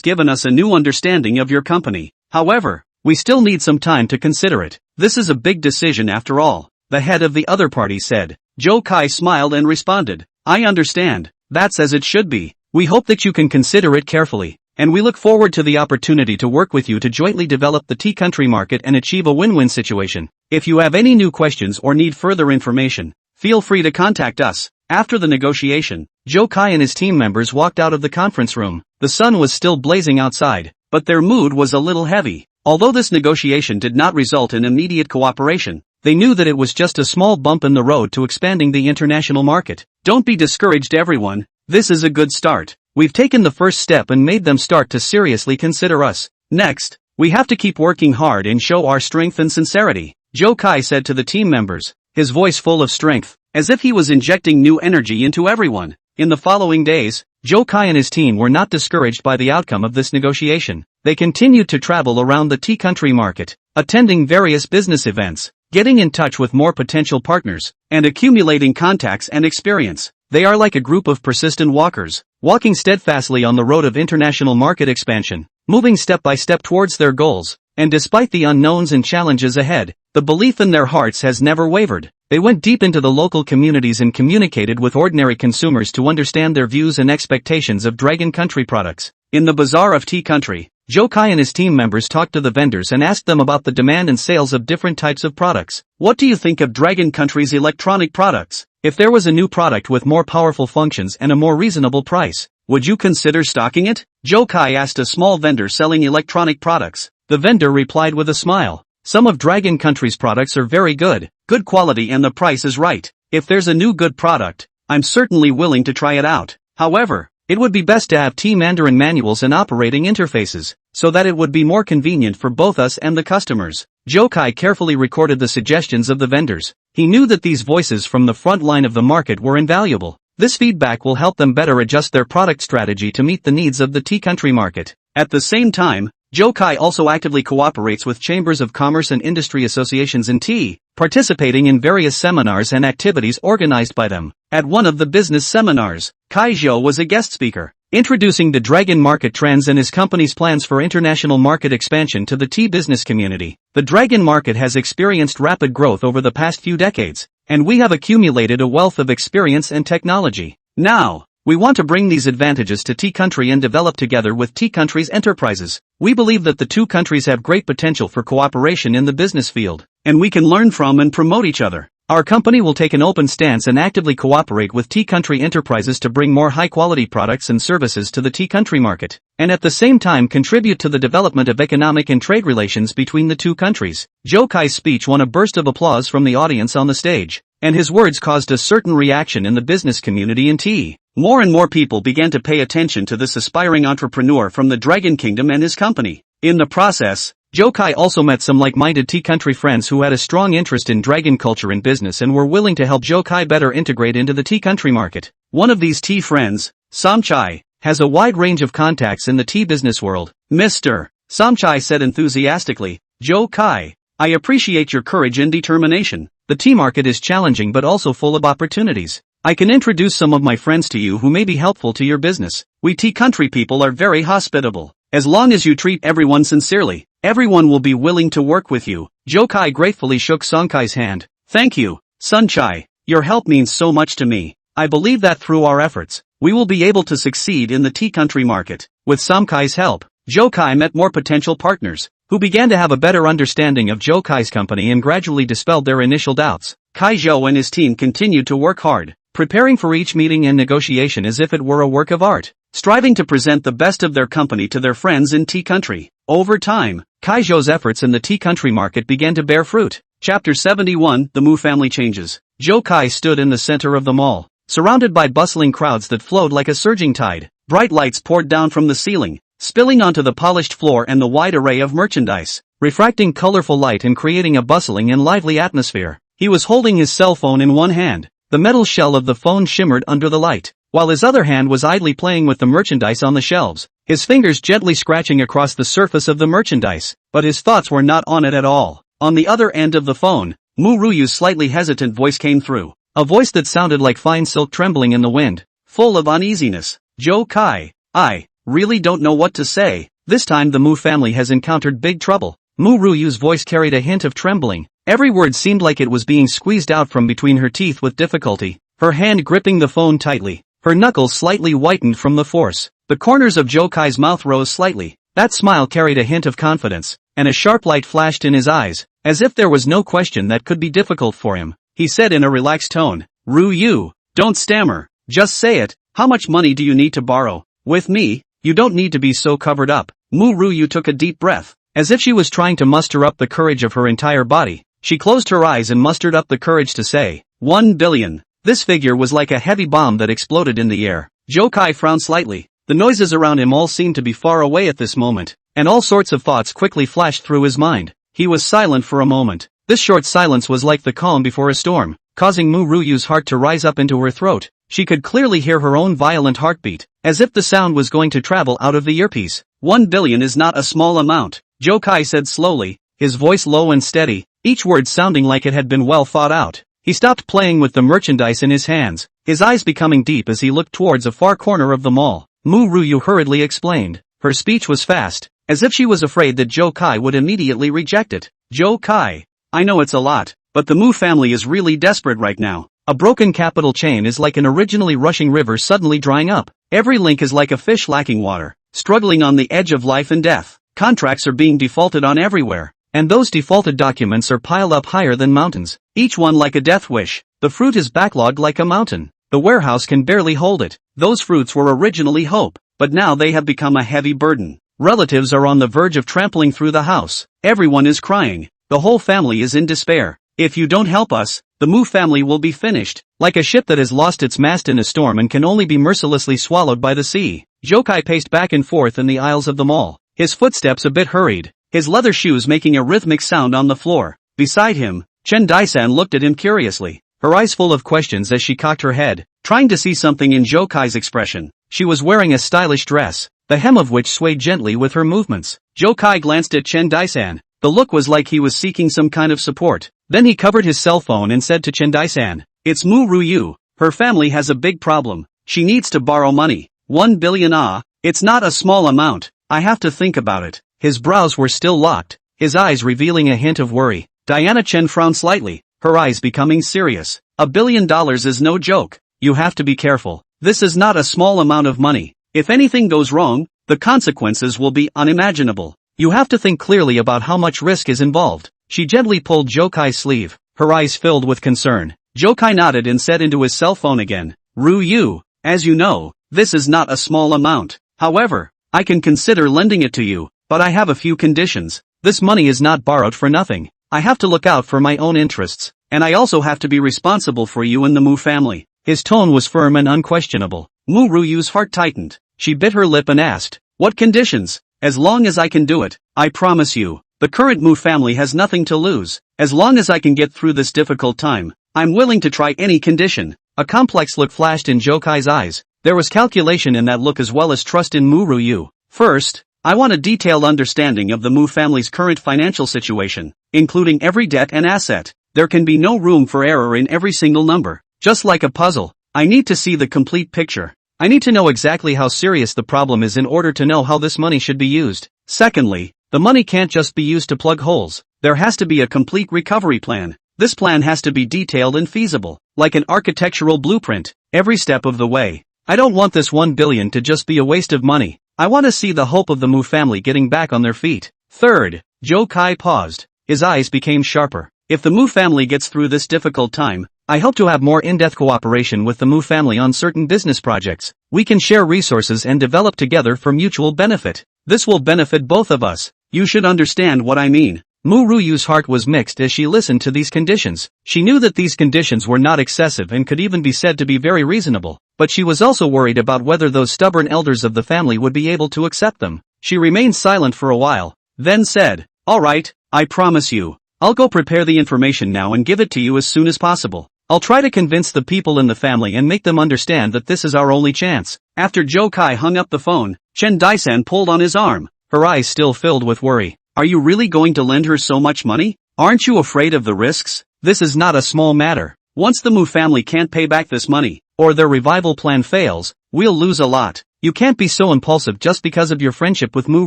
given us a new understanding of your company. However, we still need some time to consider it. This is a big decision after all, the head of the other party said. Zhou Kai smiled and responded, I understand. That's as it should be. We hope that you can consider it carefully, and we look forward to the opportunity to work with you to jointly develop the tea country market and achieve a win-win situation. If you have any new questions or need further information, feel free to contact us. After the negotiation, Zhou Kai and his team members walked out of the conference room. The sun was still blazing outside, but their mood was a little heavy. Although this negotiation did not result in immediate cooperation, they knew that it was just a small bump in the road to expanding the international market. Don't be discouraged, everyone. This is a good start. We've taken the first step and made them start to seriously consider us. Next, we have to keep working hard and show our strength and sincerity, Zhou Kai said to the team members, his voice full of strength, as if he was injecting new energy into everyone. In the following days, Zhou Kai and his team were not discouraged by the outcome of this negotiation. They continued to travel around the tea country market, attending various business events, getting in touch with more potential partners, and accumulating contacts and experience. They are like a group of persistent walkers, walking steadfastly on the road of international market expansion, moving step by step towards their goals, and despite the unknowns and challenges ahead, the belief in their hearts has never wavered. They went deep into the local communities and communicated with ordinary consumers to understand their views and expectations of Dragon Country products. In the bazaar of Tea Country, Zhou Kai and his team members talked to the vendors and asked them about the demand and sales of different types of products. What do you think of Dragon Country's electronic products? If there was a new product with more powerful functions and a more reasonable price, would you consider stocking it? Zhou Kai asked a small vendor selling electronic products. The vendor replied with a smile. Some of Dragon Country's products are very good quality and the price is right. If there's a new good product, I'm certainly willing to try it out. However, it would be best to have Tea Mandarin manuals and operating interfaces, so that it would be more convenient for both us and the customers. Zhou Kai carefully recorded the suggestions of the vendors. He knew that these voices from the front line of the market were invaluable. This feedback will help them better adjust their product strategy to meet the needs of the Tea Country market. At the same time, Zhou Kai also actively cooperates with chambers of commerce and industry associations in tea, participating in various seminars and activities organized by them. At one of the business seminars, Kai Zhou was a guest speaker, introducing the Dragon market trends and his company's plans for international market expansion to the tea business community. The Dragon market has experienced rapid growth over the past few decades, and we have accumulated a wealth of experience and technology. Now, we want to bring these advantages to Tea Country and develop together with Tea Country's enterprises. We believe that the two countries have great potential for cooperation in the business field, and we can learn from and promote each other. Our company will take an open stance and actively cooperate with Tea Country enterprises to bring more high-quality products and services to the Tea Country market, and at the same time contribute to the development of economic and trade relations between the two countries. Zhou Kai's speech won a burst of applause from the audience on the stage, and his words caused a certain reaction in the business community in tea. More and more people began to pay attention to this aspiring entrepreneur from the Dragon Kingdom and his company. In the process, Zhou Kai also met some like-minded Tea Country friends who had a strong interest in Dragon culture and business and were willing to help Zhou Kai better integrate into the Tea Country market. One of these tea friends, Samchai, has a wide range of contacts in the tea business world. Mr. Samchai said enthusiastically, "Zhou Kai, I appreciate your courage and determination. The tea market is challenging but also full of opportunities. I can introduce some of my friends to you who may be helpful to your business. We Tea Country people are very hospitable. As long as you treat everyone sincerely, everyone will be willing to work with you." Zhou Kai gratefully shook Samchai's hand. "Thank you, Samchai. Your help means so much to me. I believe that through our efforts, we will be able to succeed in the Tea Country market." With Samchai's help, Zhou Kai met more potential partners, who began to have a better understanding of Zhou Kai's company and gradually dispelled their initial doubts. Kai Zhou and his team continued to work hard, preparing for each meeting and negotiation as if it were a work of art, striving to present the best of their company to their friends in Tea Country. Over time, Kai Zhou's efforts in the Tea Country market began to bear fruit. Chapter 71, The Mu Family Changes. Zhou Kai stood in the center of the mall, surrounded by bustling crowds that flowed like a surging tide. Bright lights poured down from the ceiling, spilling onto the polished floor and the wide array of merchandise, refracting colorful light and creating a bustling and lively atmosphere. He was holding his cell phone in one hand. The metal shell of the phone shimmered under the light, while his other hand was idly playing with the merchandise on the shelves, his fingers gently scratching across the surface of the merchandise, but his thoughts were not on it at all. On the other end of the phone, Mu Ruyu's slightly hesitant voice came through, a voice that sounded like fine silk trembling in the wind, full of uneasiness. "Zhou Kai, I really don't know what to say. This time the Mu family has encountered big trouble." Mu Ruyu's voice carried a hint of trembling. Every word seemed like it was being squeezed out from between her teeth with difficulty, her hand gripping the phone tightly, her knuckles slightly whitened from the force. The corners of Zhou Kai's mouth rose slightly. That smile carried a hint of confidence, and a sharp light flashed in his eyes, as if there was no question that could be difficult for him. He said in a relaxed tone, "Ru, don't stammer, just say it. How much money do you need to borrow? With me, you don't need to be so covered up." Mu Ruyu took a deep breath, as if she was trying to muster up the courage of her entire body. She closed her eyes and mustered up the courage to say, 1 billion. This figure was like a heavy bomb that exploded in the air. Zhou Kai frowned slightly. The noises around him all seemed to be far away at this moment, and all sorts of thoughts quickly flashed through his mind. He was silent for a moment. This short silence was like the calm before a storm, causing Mu Ruyu's heart to rise up into her throat. She could clearly hear her own violent heartbeat, as if the sound was going to travel out of the earpiece. 1 billion is not a small amount, Zhou Kai said slowly, his voice low and steady, each word sounding like it had been well thought out. He stopped playing with the merchandise in his hands, his eyes becoming deep as he looked towards a far corner of the mall. Mu Ruyu hurriedly explained. Her speech was fast, as if she was afraid that Zhou Kai would immediately reject it. Zhou Kai. I know it's a lot, but the Mu family is really desperate right now. A broken capital chain is like an originally rushing river suddenly drying up. Every link is like a fish lacking water, struggling on the edge of life and death. Contracts are being defaulted on everywhere, and those defaulted documents are piled up higher than mountains, each one like a death wish. The fruit is backlogged like a mountain. The warehouse can barely hold it. Those fruits were originally hope, but now they have become a heavy burden. Relatives are on the verge of trampling through the house. Everyone is crying. The whole family is in despair. If you don't help us, the Mu family will be finished, like a ship that has lost its mast in a storm and can only be mercilessly swallowed by the sea. Zhou Kai paced back and forth in the aisles of the mall, his footsteps a bit hurried, his leather shoes making a rhythmic sound on the floor. Beside him, Chen Daisan looked at him curiously, her eyes full of questions as she cocked her head, trying to see something in Zhou Kai's expression. She was wearing a stylish dress, the hem of which swayed gently with her movements. Zhou Kai glanced at Chen Daisan. The look was like he was seeking some kind of support. Then he covered his cell phone and said to Chen Daisan, "It's Mu Ruyu. Her family has a big problem. She needs to borrow money. 1 billion it's not a small amount. I have to think about it." His brows were still locked, his eyes revealing a hint of worry. Diana Chen frowned slightly, her eyes becoming serious. $1 billion is no joke. You have to be careful. This is not a small amount of money. If anything goes wrong, the consequences will be unimaginable. You have to think clearly about how much risk is involved. She gently pulled Zhou Kai's sleeve, her eyes filled with concern. Zhou Kai nodded and said into his cell phone again, "Ruyu, as you know, this is not a small amount. However, I can consider lending it to you, but I have a few conditions. This money is not borrowed for nothing. I have to look out for my own interests, and I also have to be responsible for you and the Mu family." His tone was firm and unquestionable. Mu Ruyu's heart tightened. She bit her lip and asked, "What conditions?" "As long as I can do it, I promise you. The current Mu family has nothing to lose. As long as I can get through this difficult time, I'm willing to try any condition." A complex look flashed in Zhou Kai's eyes. There was calculation in that look as well as trust in Mu Ruyu. "First, I want a detailed understanding of the Mu family's current financial situation, including every debt and asset. There can be no room for error in every single number. Just like a puzzle, I need to see the complete picture. I need to know exactly how serious the problem is in order to know how this money should be used. Secondly, the money can't just be used to plug holes. There has to be a complete recovery plan. This plan has to be detailed and feasible, like an architectural blueprint, every step of the way. I don't want this 1 billion to just be a waste of money. I want to see the hope of the Mu family getting back on their feet." Third, Zhou Kai paused. His eyes became sharper. "If the Mu family gets through this difficult time, I hope to have more in-depth cooperation with the Mu family on certain business projects. We can share resources and develop together for mutual benefit. This will benefit both of us. You should understand what I mean." Mu Ruyu's heart was mixed as she listened to these conditions. She knew that these conditions were not excessive and could even be said to be very reasonable, but she was also worried about whether those stubborn elders of the family would be able to accept them. She remained silent for a while, then said, "All right, I promise you. I'll go prepare the information now and give it to you as soon as possible. I'll try to convince the people in the family and make them understand that this is our only chance." After Zhou Kai hung up the phone, Chen Daisan pulled on his arm, her eyes still filled with worry. "Are you really going to lend her so much money? Aren't you afraid of the risks? This is not a small matter. Once the Mu family can't pay back this money, or their revival plan fails, we'll lose a lot. You can't be so impulsive just because of your friendship with Mu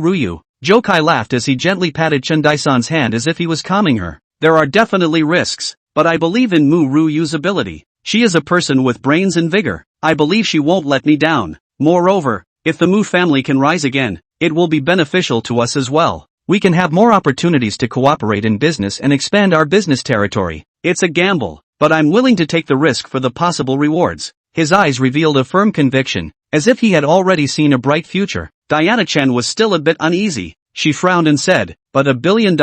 Ruyu." Zhou Kai laughed as he gently patted Chen Daisan's hand as if he was calming her. "There are definitely risks, but I believe in Mu Ruyu's ability. She is a person with brains and vigor. I believe she won't let me down. Moreover, if the Mu family can rise again, it will be beneficial to us as well. We can have more opportunities to cooperate in business and expand our business territory. It's a gamble, but I'm willing to take the risk for the possible rewards." His eyes revealed a firm conviction, as if he had already seen a bright future. Diana Chen was still a bit uneasy. She frowned and said, "But $1 billion?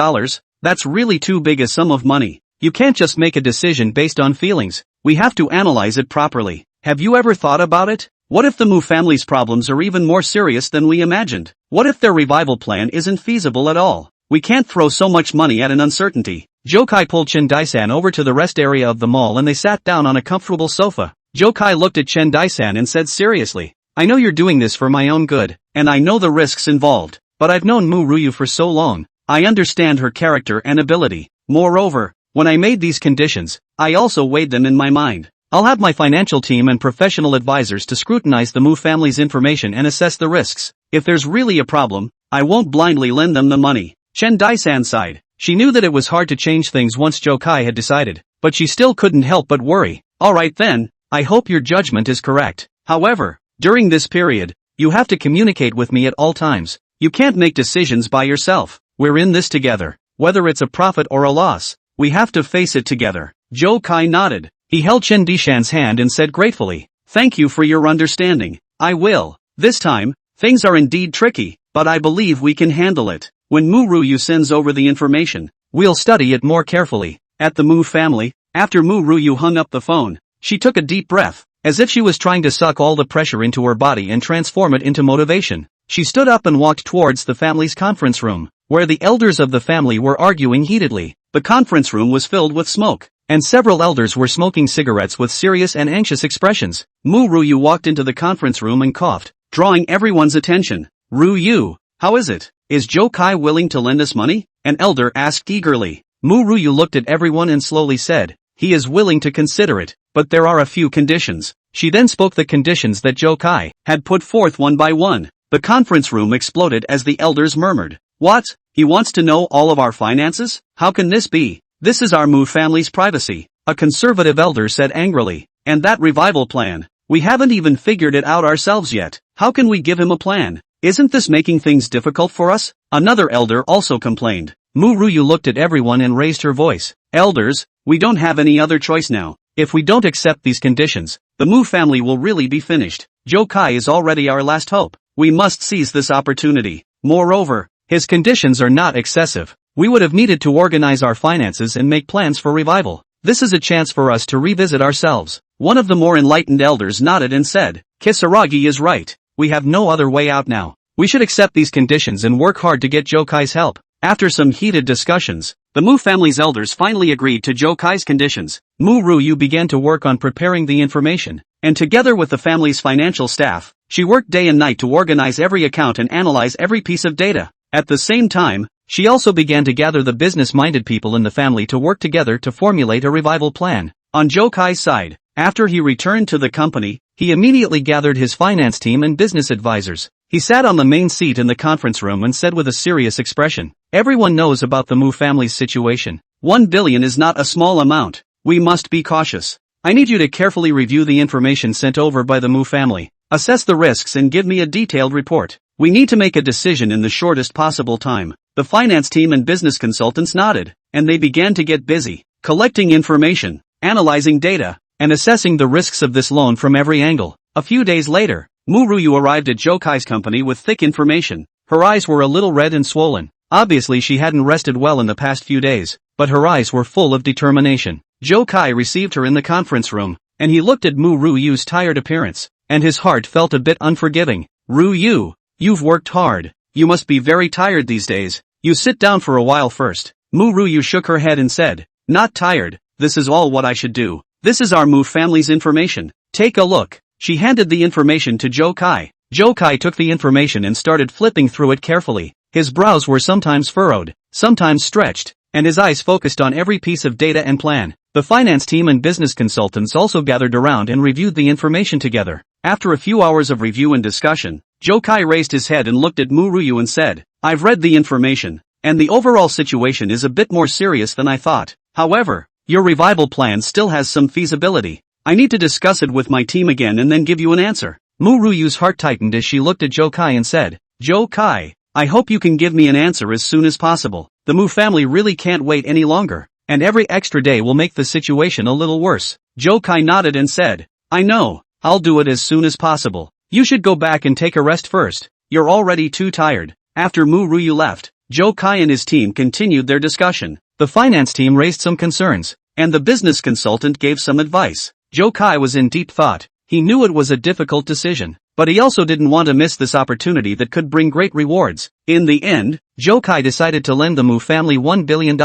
That's really too big a sum of money. You can't just make a decision based on feelings. We have to analyze it properly. Have you ever thought about it? What if the Mu family's problems are even more serious than we imagined? What if their revival plan isn't feasible at all? We can't throw so much money at an uncertainty." Zhou Kai pulled Chen Daisan over to the rest area of the mall and they sat down on a comfortable sofa. Zhou Kai looked at Chen Daisan and said seriously, "I know you're doing this for my own good, and I know the risks involved, but I've known Mu Ruyu for so long. I understand her character and ability. Moreover, when I made these conditions, I also weighed them in my mind. I'll have my financial team and professional advisors to scrutinize the Mu family's information and assess the risks. If there's really a problem, I won't blindly lend them the money. Chen Daisan sighed. She knew that it was hard to change things once Zhou Kai had decided, but she still couldn't help but worry. Alright then, I hope your judgment is correct. However, during this period, you have to communicate with me at all times. You can't make decisions by yourself. We're in this together. Whether it's a profit or a loss, we have to face it together. Zhou Kai nodded. He held Chen Dishan's hand and said gratefully, "Thank you for your understanding. I will. This time, things are indeed tricky, but I believe we can handle it. When Mu Ruyu sends over the information, we'll study it more carefully." At the Mu family, after Mu Ruyu hung up the phone, she took a deep breath, as if she was trying to suck all the pressure into her body and transform it into motivation. She stood up and walked towards the family's conference room, where the elders of the family were arguing heatedly. The conference room was filled with smoke, and several elders were smoking cigarettes with serious and anxious expressions. Mu Ruyu walked into the conference room and coughed, drawing everyone's attention. "Ruyu, how is it? Is Zhou Kai willing to lend us money?" an elder asked eagerly. Mu Ruyu looked at everyone and slowly said, "He is willing to consider it, but there are a few conditions." She then spoke the conditions that Zhou Kai had put forth one by one. The conference room exploded as the elders murmured, "What? He wants to know all of our finances? How can this be? This is our Mu family's privacy," a conservative elder said angrily. "And that revival plan, we haven't even figured it out ourselves yet. How can we give him a plan? Isn't this making things difficult for us?" Another elder also complained. Mu Ruyu looked at everyone and raised her voice. "Elders, we don't have any other choice now. If we don't accept these conditions, the Mu family will really be finished. Zhou Kai is already our last hope. We must seize this opportunity. Moreover, his conditions are not excessive. We would have needed to organize our finances and make plans for revival. This is a chance for us to revisit ourselves." One of the more enlightened elders nodded and said, "Kisaragi is right. We have no other way out now. We should accept these conditions and work hard to get Zhou Kai's help." After some heated discussions, the Mu family's elders finally agreed to Zhou Kai's conditions. Mu Ruyu began to work on preparing the information, and together with the family's financial staff, she worked day and night to organize every account and analyze every piece of data. At the same time, she also began to gather the business-minded people in the family to work together to formulate a revival plan. On Zhou Kai's side, after he returned to the company, he immediately gathered his finance team and business advisors. He sat on the main seat in the conference room and said with a serious expression, "Everyone knows about the Mu family's situation. 1 billion is not a small amount. We must be cautious. I need you to carefully review the information sent over by the Mu family, assess the risks and give me a detailed report. We need to make a decision in the shortest possible time." The finance team and business consultants nodded, and they began to get busy, collecting information, analyzing data, and assessing the risks of this loan from every angle. A few days later, Mu Ruyu arrived at Zhou Kai's company with thick information. Her eyes were a little red and swollen. Obviously she hadn't rested well in the past few days, but her eyes were full of determination. Zhou Kai received her in the conference room, and he looked at Mu Ruyu's tired appearance, and his heart felt a bit unforgiving. "Ruyu, you've worked hard. You must be very tired these days. You sit down for a while first." Mu Ruyu shook her head and said, "Not tired, this is all what I should do. This is our Mu family's information. Take a look." She handed the information to Zhou Kai. Zhou Kai took the information and started flipping through it carefully. His brows were sometimes furrowed, sometimes stretched, and his eyes focused on every piece of data and plan. The finance team and business consultants also gathered around and reviewed the information together. After a few hours of review and discussion, Zhou Kai raised his head and looked at Mu Ruyu and said, "I've read the information, and the overall situation is a bit more serious than I thought. However, your revival plan still has some feasibility. I need to discuss it with my team again and then give you an answer." Mu Ruyu's heart tightened as she looked at Zhou Kai and said, "Zhou Kai, I hope you can give me an answer as soon as possible. The Mu family really can't wait any longer, and every extra day will make the situation a little worse." Zhou Kai nodded and said, "I know, I'll do it as soon as possible. You should go back and take a rest first. You're already too tired." After Mu Ruyu left, Zhou Kai and his team continued their discussion. The finance team raised some concerns, and the business consultant gave some advice. Zhou Kai was in deep thought. He knew it was a difficult decision, but he also didn't want to miss this opportunity that could bring great rewards. In the end, Zhou Kai decided to lend the Mu family $1 billion.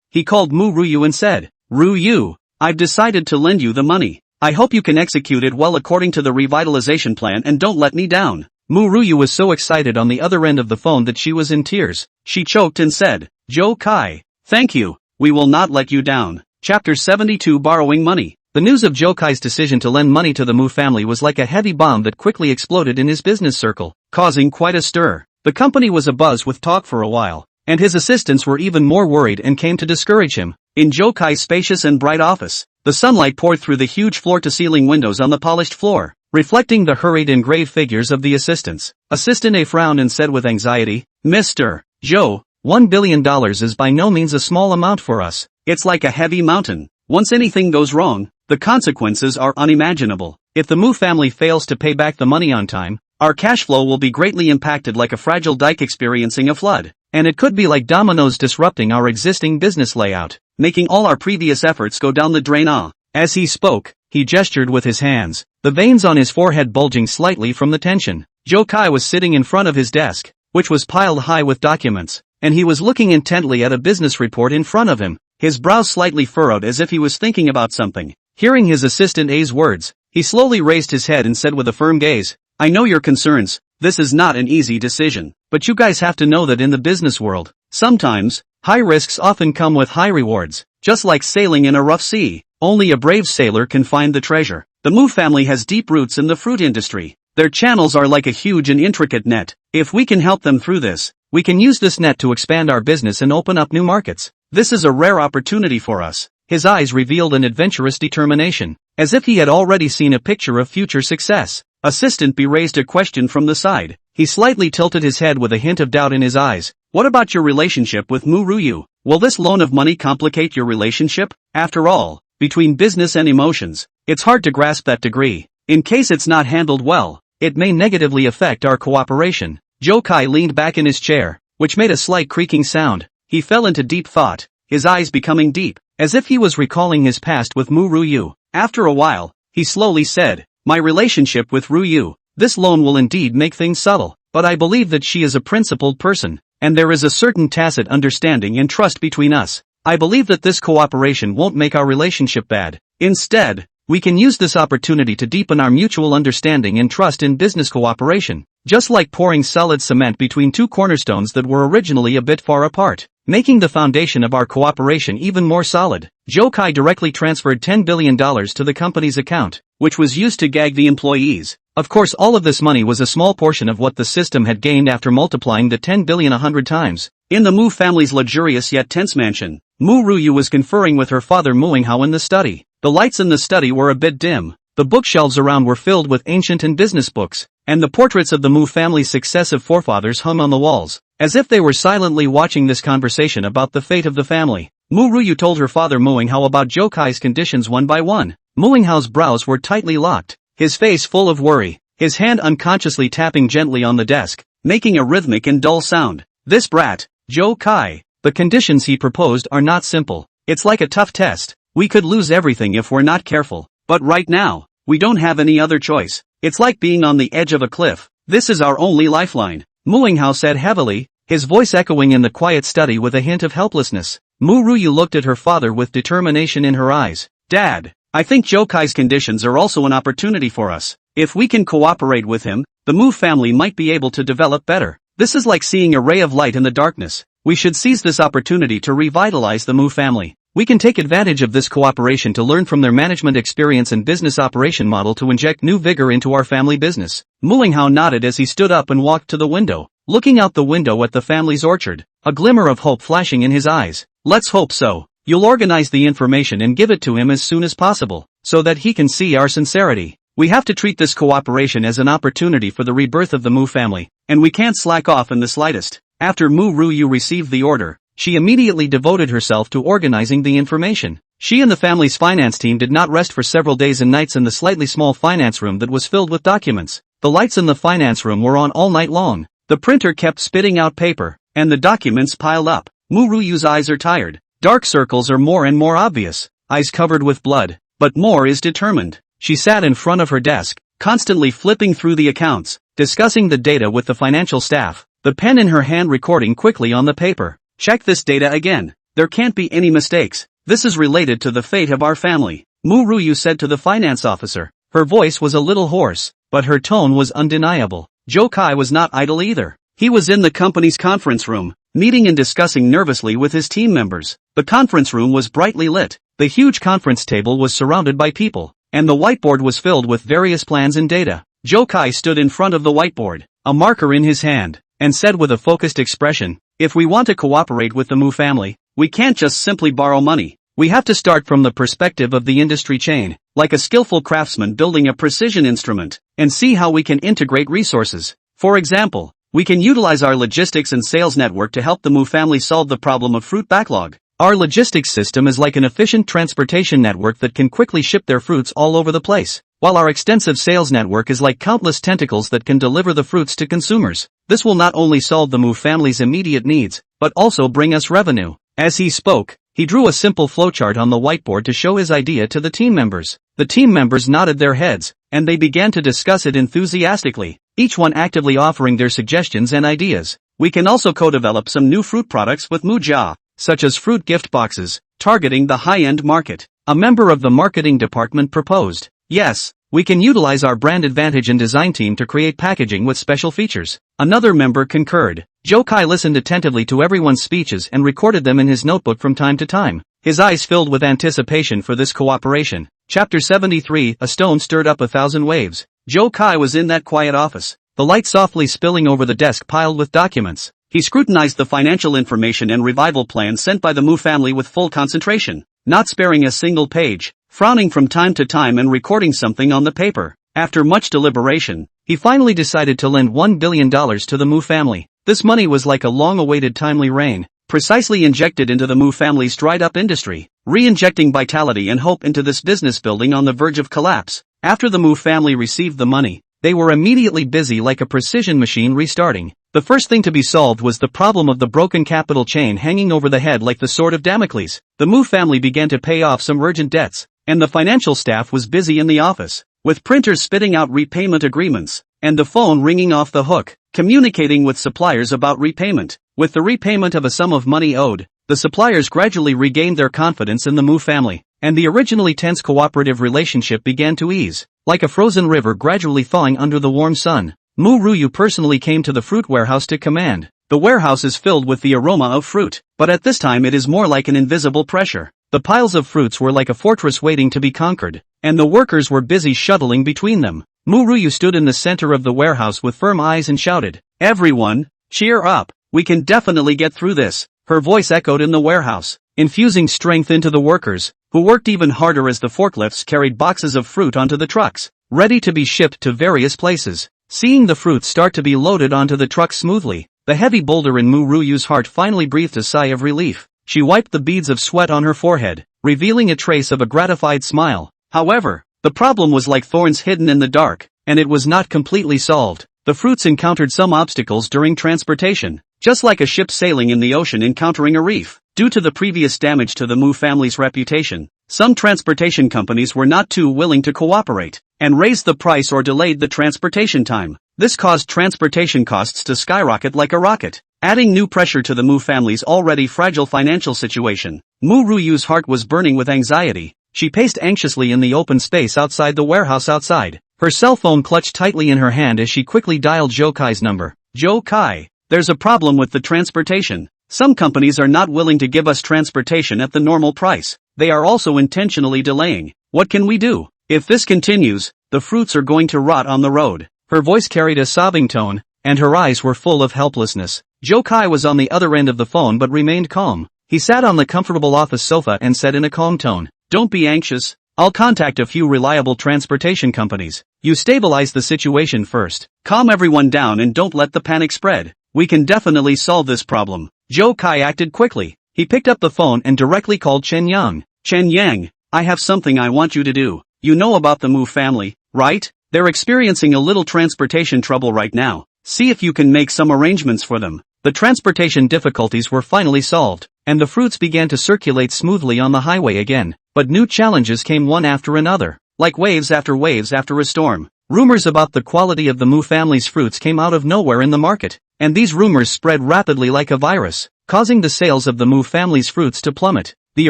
He called Mu Ruyu and said, "Ruyu, I've decided to lend you the money. I hope you can execute it well according to the revitalization plan and don't let me down." Mu Ruyu was so excited on the other end of the phone that she was in tears. She choked and said, "Zhou Kai, thank you. We will not let you down." Chapter 72 Borrowing Money. The news of Zhou Kai's decision to lend money to the Mu family was like a heavy bomb that quickly exploded in his business circle, causing quite a stir. The company was abuzz with talk for a while, and his assistants were even more worried and came to discourage him. In Zhou Kai's spacious and bright office, the sunlight poured through the huge floor-to-ceiling windows on the polished floor, reflecting the hurried and grave figures of the assistants. Assistant A frowned and said with anxiety, "Mr. Zhou, $1 billion is by no means a small amount for us. It's like a heavy mountain. Once anything goes wrong, the consequences are unimaginable. If the Mu family fails to pay back the money on time, our cash flow will be greatly impacted like a fragile dike experiencing a flood. And it could be like dominoes disrupting our existing business layout, making all our previous efforts go down the drain." As he spoke, he gestured with his hands, the veins on his forehead bulging slightly from the tension. Zhou Kai was sitting in front of his desk, which was piled high with documents, and he was looking intently at a business report in front of him, his brows slightly furrowed as if he was thinking about something. Hearing his assistant A's words, he slowly raised his head and said with a firm gaze, "I know your concerns. This is not an easy decision, but you guys have to know that in the business world, sometimes, high risks often come with high rewards, just like sailing in a rough sea. Only a brave sailor can find the treasure. The Mu family has deep roots in the fruit industry. Their channels are like a huge and intricate net. If we can help them through this, we can use this net to expand our business and open up new markets. This is a rare opportunity for us." His eyes revealed an adventurous determination, as if he had already seen a picture of future success. Assistant B raised a question from the side. He slightly tilted his head with a hint of doubt in his eyes. "What about your relationship with Mu Ruyu? Will this loan of money complicate your relationship? After all, between business and emotions, it's hard to grasp that degree. In case it's not handled well, it may negatively affect our cooperation." Zhou Kai leaned back in his chair, which made a slight creaking sound. He fell into deep thought, his eyes becoming deep, as if he was recalling his past with Mu Ruyu. After a while, he slowly said, "My relationship with Ruyu, this loan will indeed make things subtle, but I believe that she is a principled person, and there is a certain tacit understanding and trust between us. I believe that this cooperation won't make our relationship bad. Instead, we can use this opportunity to deepen our mutual understanding and trust in business cooperation, just like pouring solid cement between two cornerstones that were originally a bit far apart, making the foundation of our cooperation even more solid." Zhou Kai directly transferred $10 billion to the company's account, which was used to gag the employees. Of course, all of this money was a small portion of what the system had gained after multiplying the 10 billion 100 times. In the Mu family's luxurious yet tense mansion, Mu Ruyu was conferring with her father Muinghao in the study. The lights in the study were a bit dim. The bookshelves around were filled with ancient and business books, and the portraits of the Mu family's successive forefathers hung on the walls, as if they were silently watching this conversation about the fate of the family. Mu Ruyu told her father Muinghao about Zhou Kai's conditions one by one. Muinghao's brows were tightly locked, his face full of worry, his hand unconsciously tapping gently on the desk, making a rhythmic and dull sound. "This brat, Zhou Kai, the conditions he proposed are not simple. It's like a tough test. We could lose everything if we're not careful. But right now, we don't have any other choice. It's like being on the edge of a cliff. This is our only lifeline," Muinghao said heavily, his voice echoing in the quiet study with a hint of helplessness. Mu Ruyu looked at her father with determination in her eyes. "Dad, I think Zhou Kai's conditions are also an opportunity for us. If we can cooperate with him, the Mu family might be able to develop better. This is like seeing a ray of light in the darkness. We should seize this opportunity to revitalize the Mu family. We can take advantage of this cooperation to learn from their management experience and business operation model to inject new vigor into our family business." Muinghao nodded as he stood up and walked to the window, looking out the window at the family's orchard, a glimmer of hope flashing in his eyes. "Let's hope so. You'll organize the information and give it to him as soon as possible, so that he can see our sincerity. We have to treat this cooperation as an opportunity for the rebirth of the Mu family, and we can't slack off in the slightest." After Mu Ruyu received the order, she immediately devoted herself to organizing the information. She and the family's finance team did not rest for several days and nights in the slightly small finance room that was filled with documents. The lights in the finance room were on all night long. The printer kept spitting out paper, and the documents piled up. Mu Ruyu's eyes are tired. Dark circles are more and more obvious, eyes covered with blood, but more is determined. She sat in front of her desk, constantly flipping through the accounts, discussing the data with the financial staff, the pen in her hand recording quickly on the paper. "Check this data again. There can't be any mistakes. This is related to the fate of our family," Mu Ruyu said to the finance officer. Her voice was a little hoarse, but her tone was undeniable. Zhou Kai was not idle either. He was in the company's conference room, meeting and discussing nervously with his team members. The conference room was brightly lit, The huge conference table was surrounded by people, and the whiteboard was filled with various plans and data. Zhou Kai stood in front of the whiteboard, a marker in his hand, and said with a focused expression, "If we want to cooperate with the Mu family, we can't just simply borrow money. We have to start from the perspective of the industry chain, like a skillful craftsman building a precision instrument, and see how we can integrate resources. For example, we can utilize our logistics and sales network to help the Mu family solve the problem of fruit backlog. Our logistics system is like an efficient transportation network that can quickly ship their fruits all over the place, while our extensive sales network is like countless tentacles that can deliver the fruits to consumers. This will not only solve the Mu family's immediate needs, but also bring us revenue." As he spoke, he drew a simple flowchart on the whiteboard to show his idea to the team members. The team members nodded their heads, and they began to discuss it enthusiastically, each one actively offering their suggestions and ideas. "We can also co-develop some new fruit products with Mujia, such as fruit gift boxes, targeting the high-end market," a member of the marketing department proposed. "Yes, we can utilize our brand advantage and design team to create packaging with special features," another member concurred. Zhou Kai listened attentively to everyone's speeches and recorded them in his notebook from time to time, his eyes filled with anticipation for this cooperation. Chapter 73, A Stone Stirred Up 1,000 Waves. Zhou Kai was in that quiet office, the light softly spilling over the desk piled with documents. He scrutinized the financial information and revival plan sent by the Mu family with full concentration, not sparing a single page, frowning from time to time and recording something on the paper. After much deliberation, he finally decided to lend $1 billion to the Mu family. This money was like a long-awaited timely rain, precisely injected into the Mu family's dried-up industry, re-injecting vitality and hope into this business building on the verge of collapse. After the Mu family received the money, they were immediately busy like a precision machine restarting. The first thing to be solved was the problem of the broken capital chain hanging over the head like the sword of Damocles. The Mu family began to pay off some urgent debts, and the financial staff was busy in the office, with printers spitting out repayment agreements, and the phone ringing off the hook, communicating with suppliers about repayment. With the repayment of a sum of money owed, the suppliers gradually regained their confidence in the Mu family, and the originally tense cooperative relationship began to ease, like a frozen river gradually thawing under the warm sun. Mu Ruyu personally came to the fruit warehouse to command. The warehouse is filled with the aroma of fruit, but at this time it is more like an invisible pressure. The piles of fruits were like a fortress waiting to be conquered, and the workers were busy shuttling between them. Mu Ruyu stood in the center of the warehouse with firm eyes and shouted, "Everyone, cheer up, we can definitely get through this." Her voice echoed in the warehouse, infusing strength into the workers, who worked even harder as the forklifts carried boxes of fruit onto the trucks, ready to be shipped to various places. Seeing the fruit start to be loaded onto the truck smoothly, the heavy boulder in Mu Ruyu's heart finally breathed a sigh of relief. She wiped the beads of sweat on her forehead, revealing a trace of a gratified smile. However, the problem was like thorns hidden in the dark, and it was not completely solved. The fruits encountered some obstacles during transportation, just like a ship sailing in the ocean encountering a reef. Due to the previous damage to the Mu family's reputation, some transportation companies were not too willing to cooperate, and raised the price or delayed the transportation time. This caused transportation costs to skyrocket like a rocket, adding new pressure to the Mu family's already fragile financial situation. Mu Ruyu's heart was burning with anxiety. She paced anxiously in the open space outside the warehouse outside, her cell phone clutched tightly in her hand as she quickly dialed Zhou Kai's number. "Zhou Kai, there's a problem with the transportation. Some companies are not willing to give us transportation at the normal price. They are also intentionally delaying. What can we do? If this continues, the fruits are going to rot on the road." Her voice carried a sobbing tone, and her eyes were full of helplessness. Zhou Kai was on the other end of the phone but remained calm. He sat on the comfortable office sofa and said in a calm tone, "Don't be anxious. I'll contact a few reliable transportation companies. You stabilize the situation first. Calm everyone down and don't let the panic spread. We can definitely solve this problem." Zhou Kai acted quickly. He picked up the phone and directly called Chen Yang. "Chen Yang, I have something I want you to do. You know about the Mu family, right? They're experiencing a little transportation trouble right now. See if you can make some arrangements for them." The transportation difficulties were finally solved, and the fruits began to circulate smoothly on the highway again. But new challenges came one after another, like waves after a storm. Rumors about the quality of the Mu family's fruits came out of nowhere in the market, and these rumors spread rapidly like a virus, causing the sales of the Mu family's fruits to plummet. The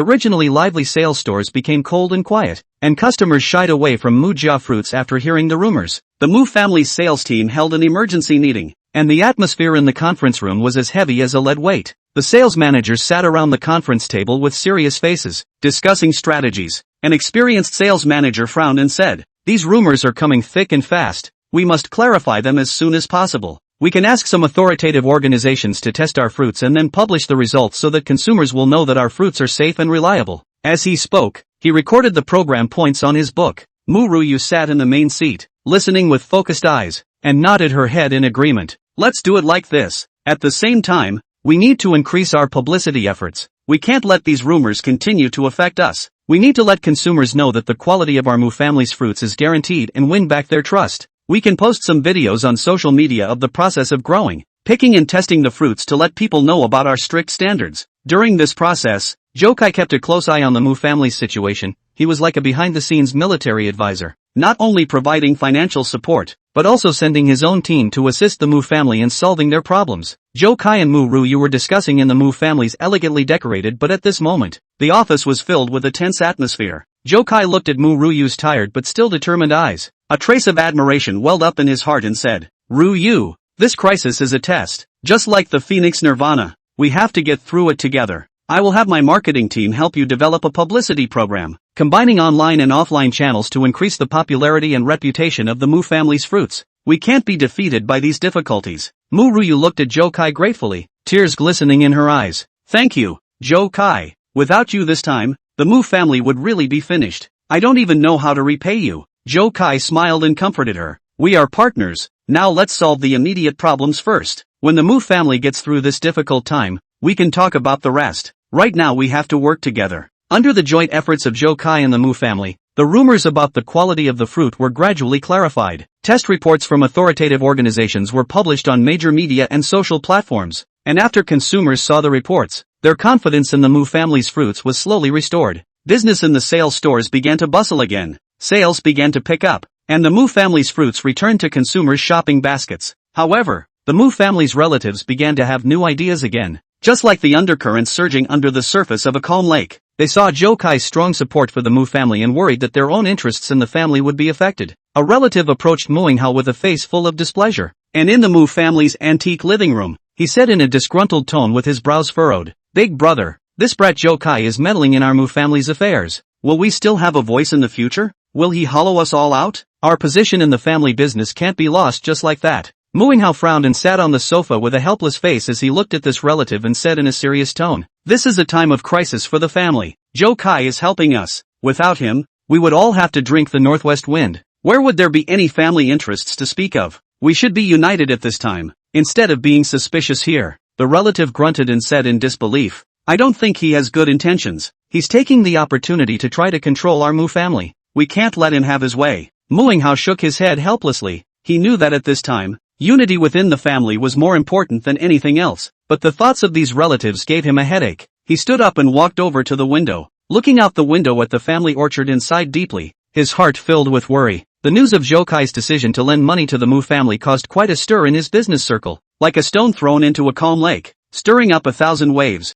originally lively sales stores became cold and quiet, and customers shied away from Mu Jia fruits after hearing the rumors. The Mu family's sales team held an emergency meeting, and the atmosphere in the conference room was as heavy as a lead weight. The sales managers sat around the conference table with serious faces, discussing strategies. An experienced sales manager frowned and said, "These rumors are coming thick and fast. We must clarify them as soon as possible. We can ask some authoritative organizations to test our fruits and then publish the results so that consumers will know that our fruits are safe and reliable." As he spoke, he recorded the program points on his book. Muruyu sat in the main seat, listening with focused eyes, and nodded her head in agreement. "Let's do it like this. At the same time, we need to increase our publicity efforts. We can't let these rumors continue to affect us. We need to let consumers know that the quality of our Mu family's fruits is guaranteed and win back their trust. We can post some videos on social media of the process of growing, picking and testing the fruits to let people know about our strict standards." During this process, Zhou Kai kept a close eye on the Mu family's situation. He was like a behind-the-scenes military advisor, not only providing financial support, but also sending his own team to assist the Mu family in solving their problems. Zhou Kai and Muruyu were discussing in the Mu family's elegantly decorated, but at this moment, the office was filled with a tense atmosphere. Zhou Kai looked at Muruyu's tired but still determined eyes. A trace of admiration welled up in his heart and said, "Ryu, this crisis is a test. Just like the Phoenix Nirvana, we have to get through it together. I will have my marketing team help you develop a publicity program, combining online and offline channels to increase the popularity and reputation of the Mu family's fruits. We can't be defeated by these difficulties." Muruyu looked at Zhou Kai gratefully, tears glistening in her eyes. "Thank you, Zhou Kai. Without you this time, the Mu family would really be finished. I don't even know how to repay you." Zhou Kai smiled and comforted her. "We are partners. Now let's solve the immediate problems first. When the Mu family gets through this difficult time, we can talk about the rest. Right now we have to work together." Under the joint efforts of Zhou Kai and the Mu family, the rumors about the quality of the fruit were gradually clarified. Test reports from authoritative organizations were published on major media and social platforms, and after consumers saw the reports, their confidence in the Mu family's fruits was slowly restored. Business in the sales stores began to bustle again. Sales began to pick up, and the Mu family's fruits returned to consumers' shopping baskets. However, the Mu family's relatives began to have new ideas again. Just like the undercurrents surging under the surface of a calm lake, they saw Zhou Kai's strong support for the Mu family and worried that their own interests in the family would be affected. A relative approached Manhwa with a face full of displeasure, and in the Mu family's antique living room, he said in a disgruntled tone with his brows furrowed, "Big brother, this brat Zhou Kai is meddling in our Mu family's affairs. Will we still have a voice in the future? Will he hollow us all out? Our position in the family business can't be lost just like that." Manhwa frowned and sat on the sofa with a helpless face as he looked at this relative and said in a serious tone, "This is a time of crisis for the family. Zhou Kai is helping us. Without him, we would all have to drink the northwest wind. Where would there be any family interests to speak of? We should be united at this time, instead of being suspicious here." The relative grunted and said in disbelief, "I don't think he has good intentions. He's taking the opportunity to try to control our Mu family. We can't let him have his way." Manhwa shook his head helplessly. He knew that at this time, unity within the family was more important than anything else, but the thoughts of these relatives gave him a headache. He stood up and walked over to the window, looking out the window at the family orchard and sighed deeply, his heart filled with worry. The news of Zhou Kai's decision to lend money to the Mu family caused quite a stir in his business circle, like a stone thrown into a calm lake, stirring up 1,000 waves.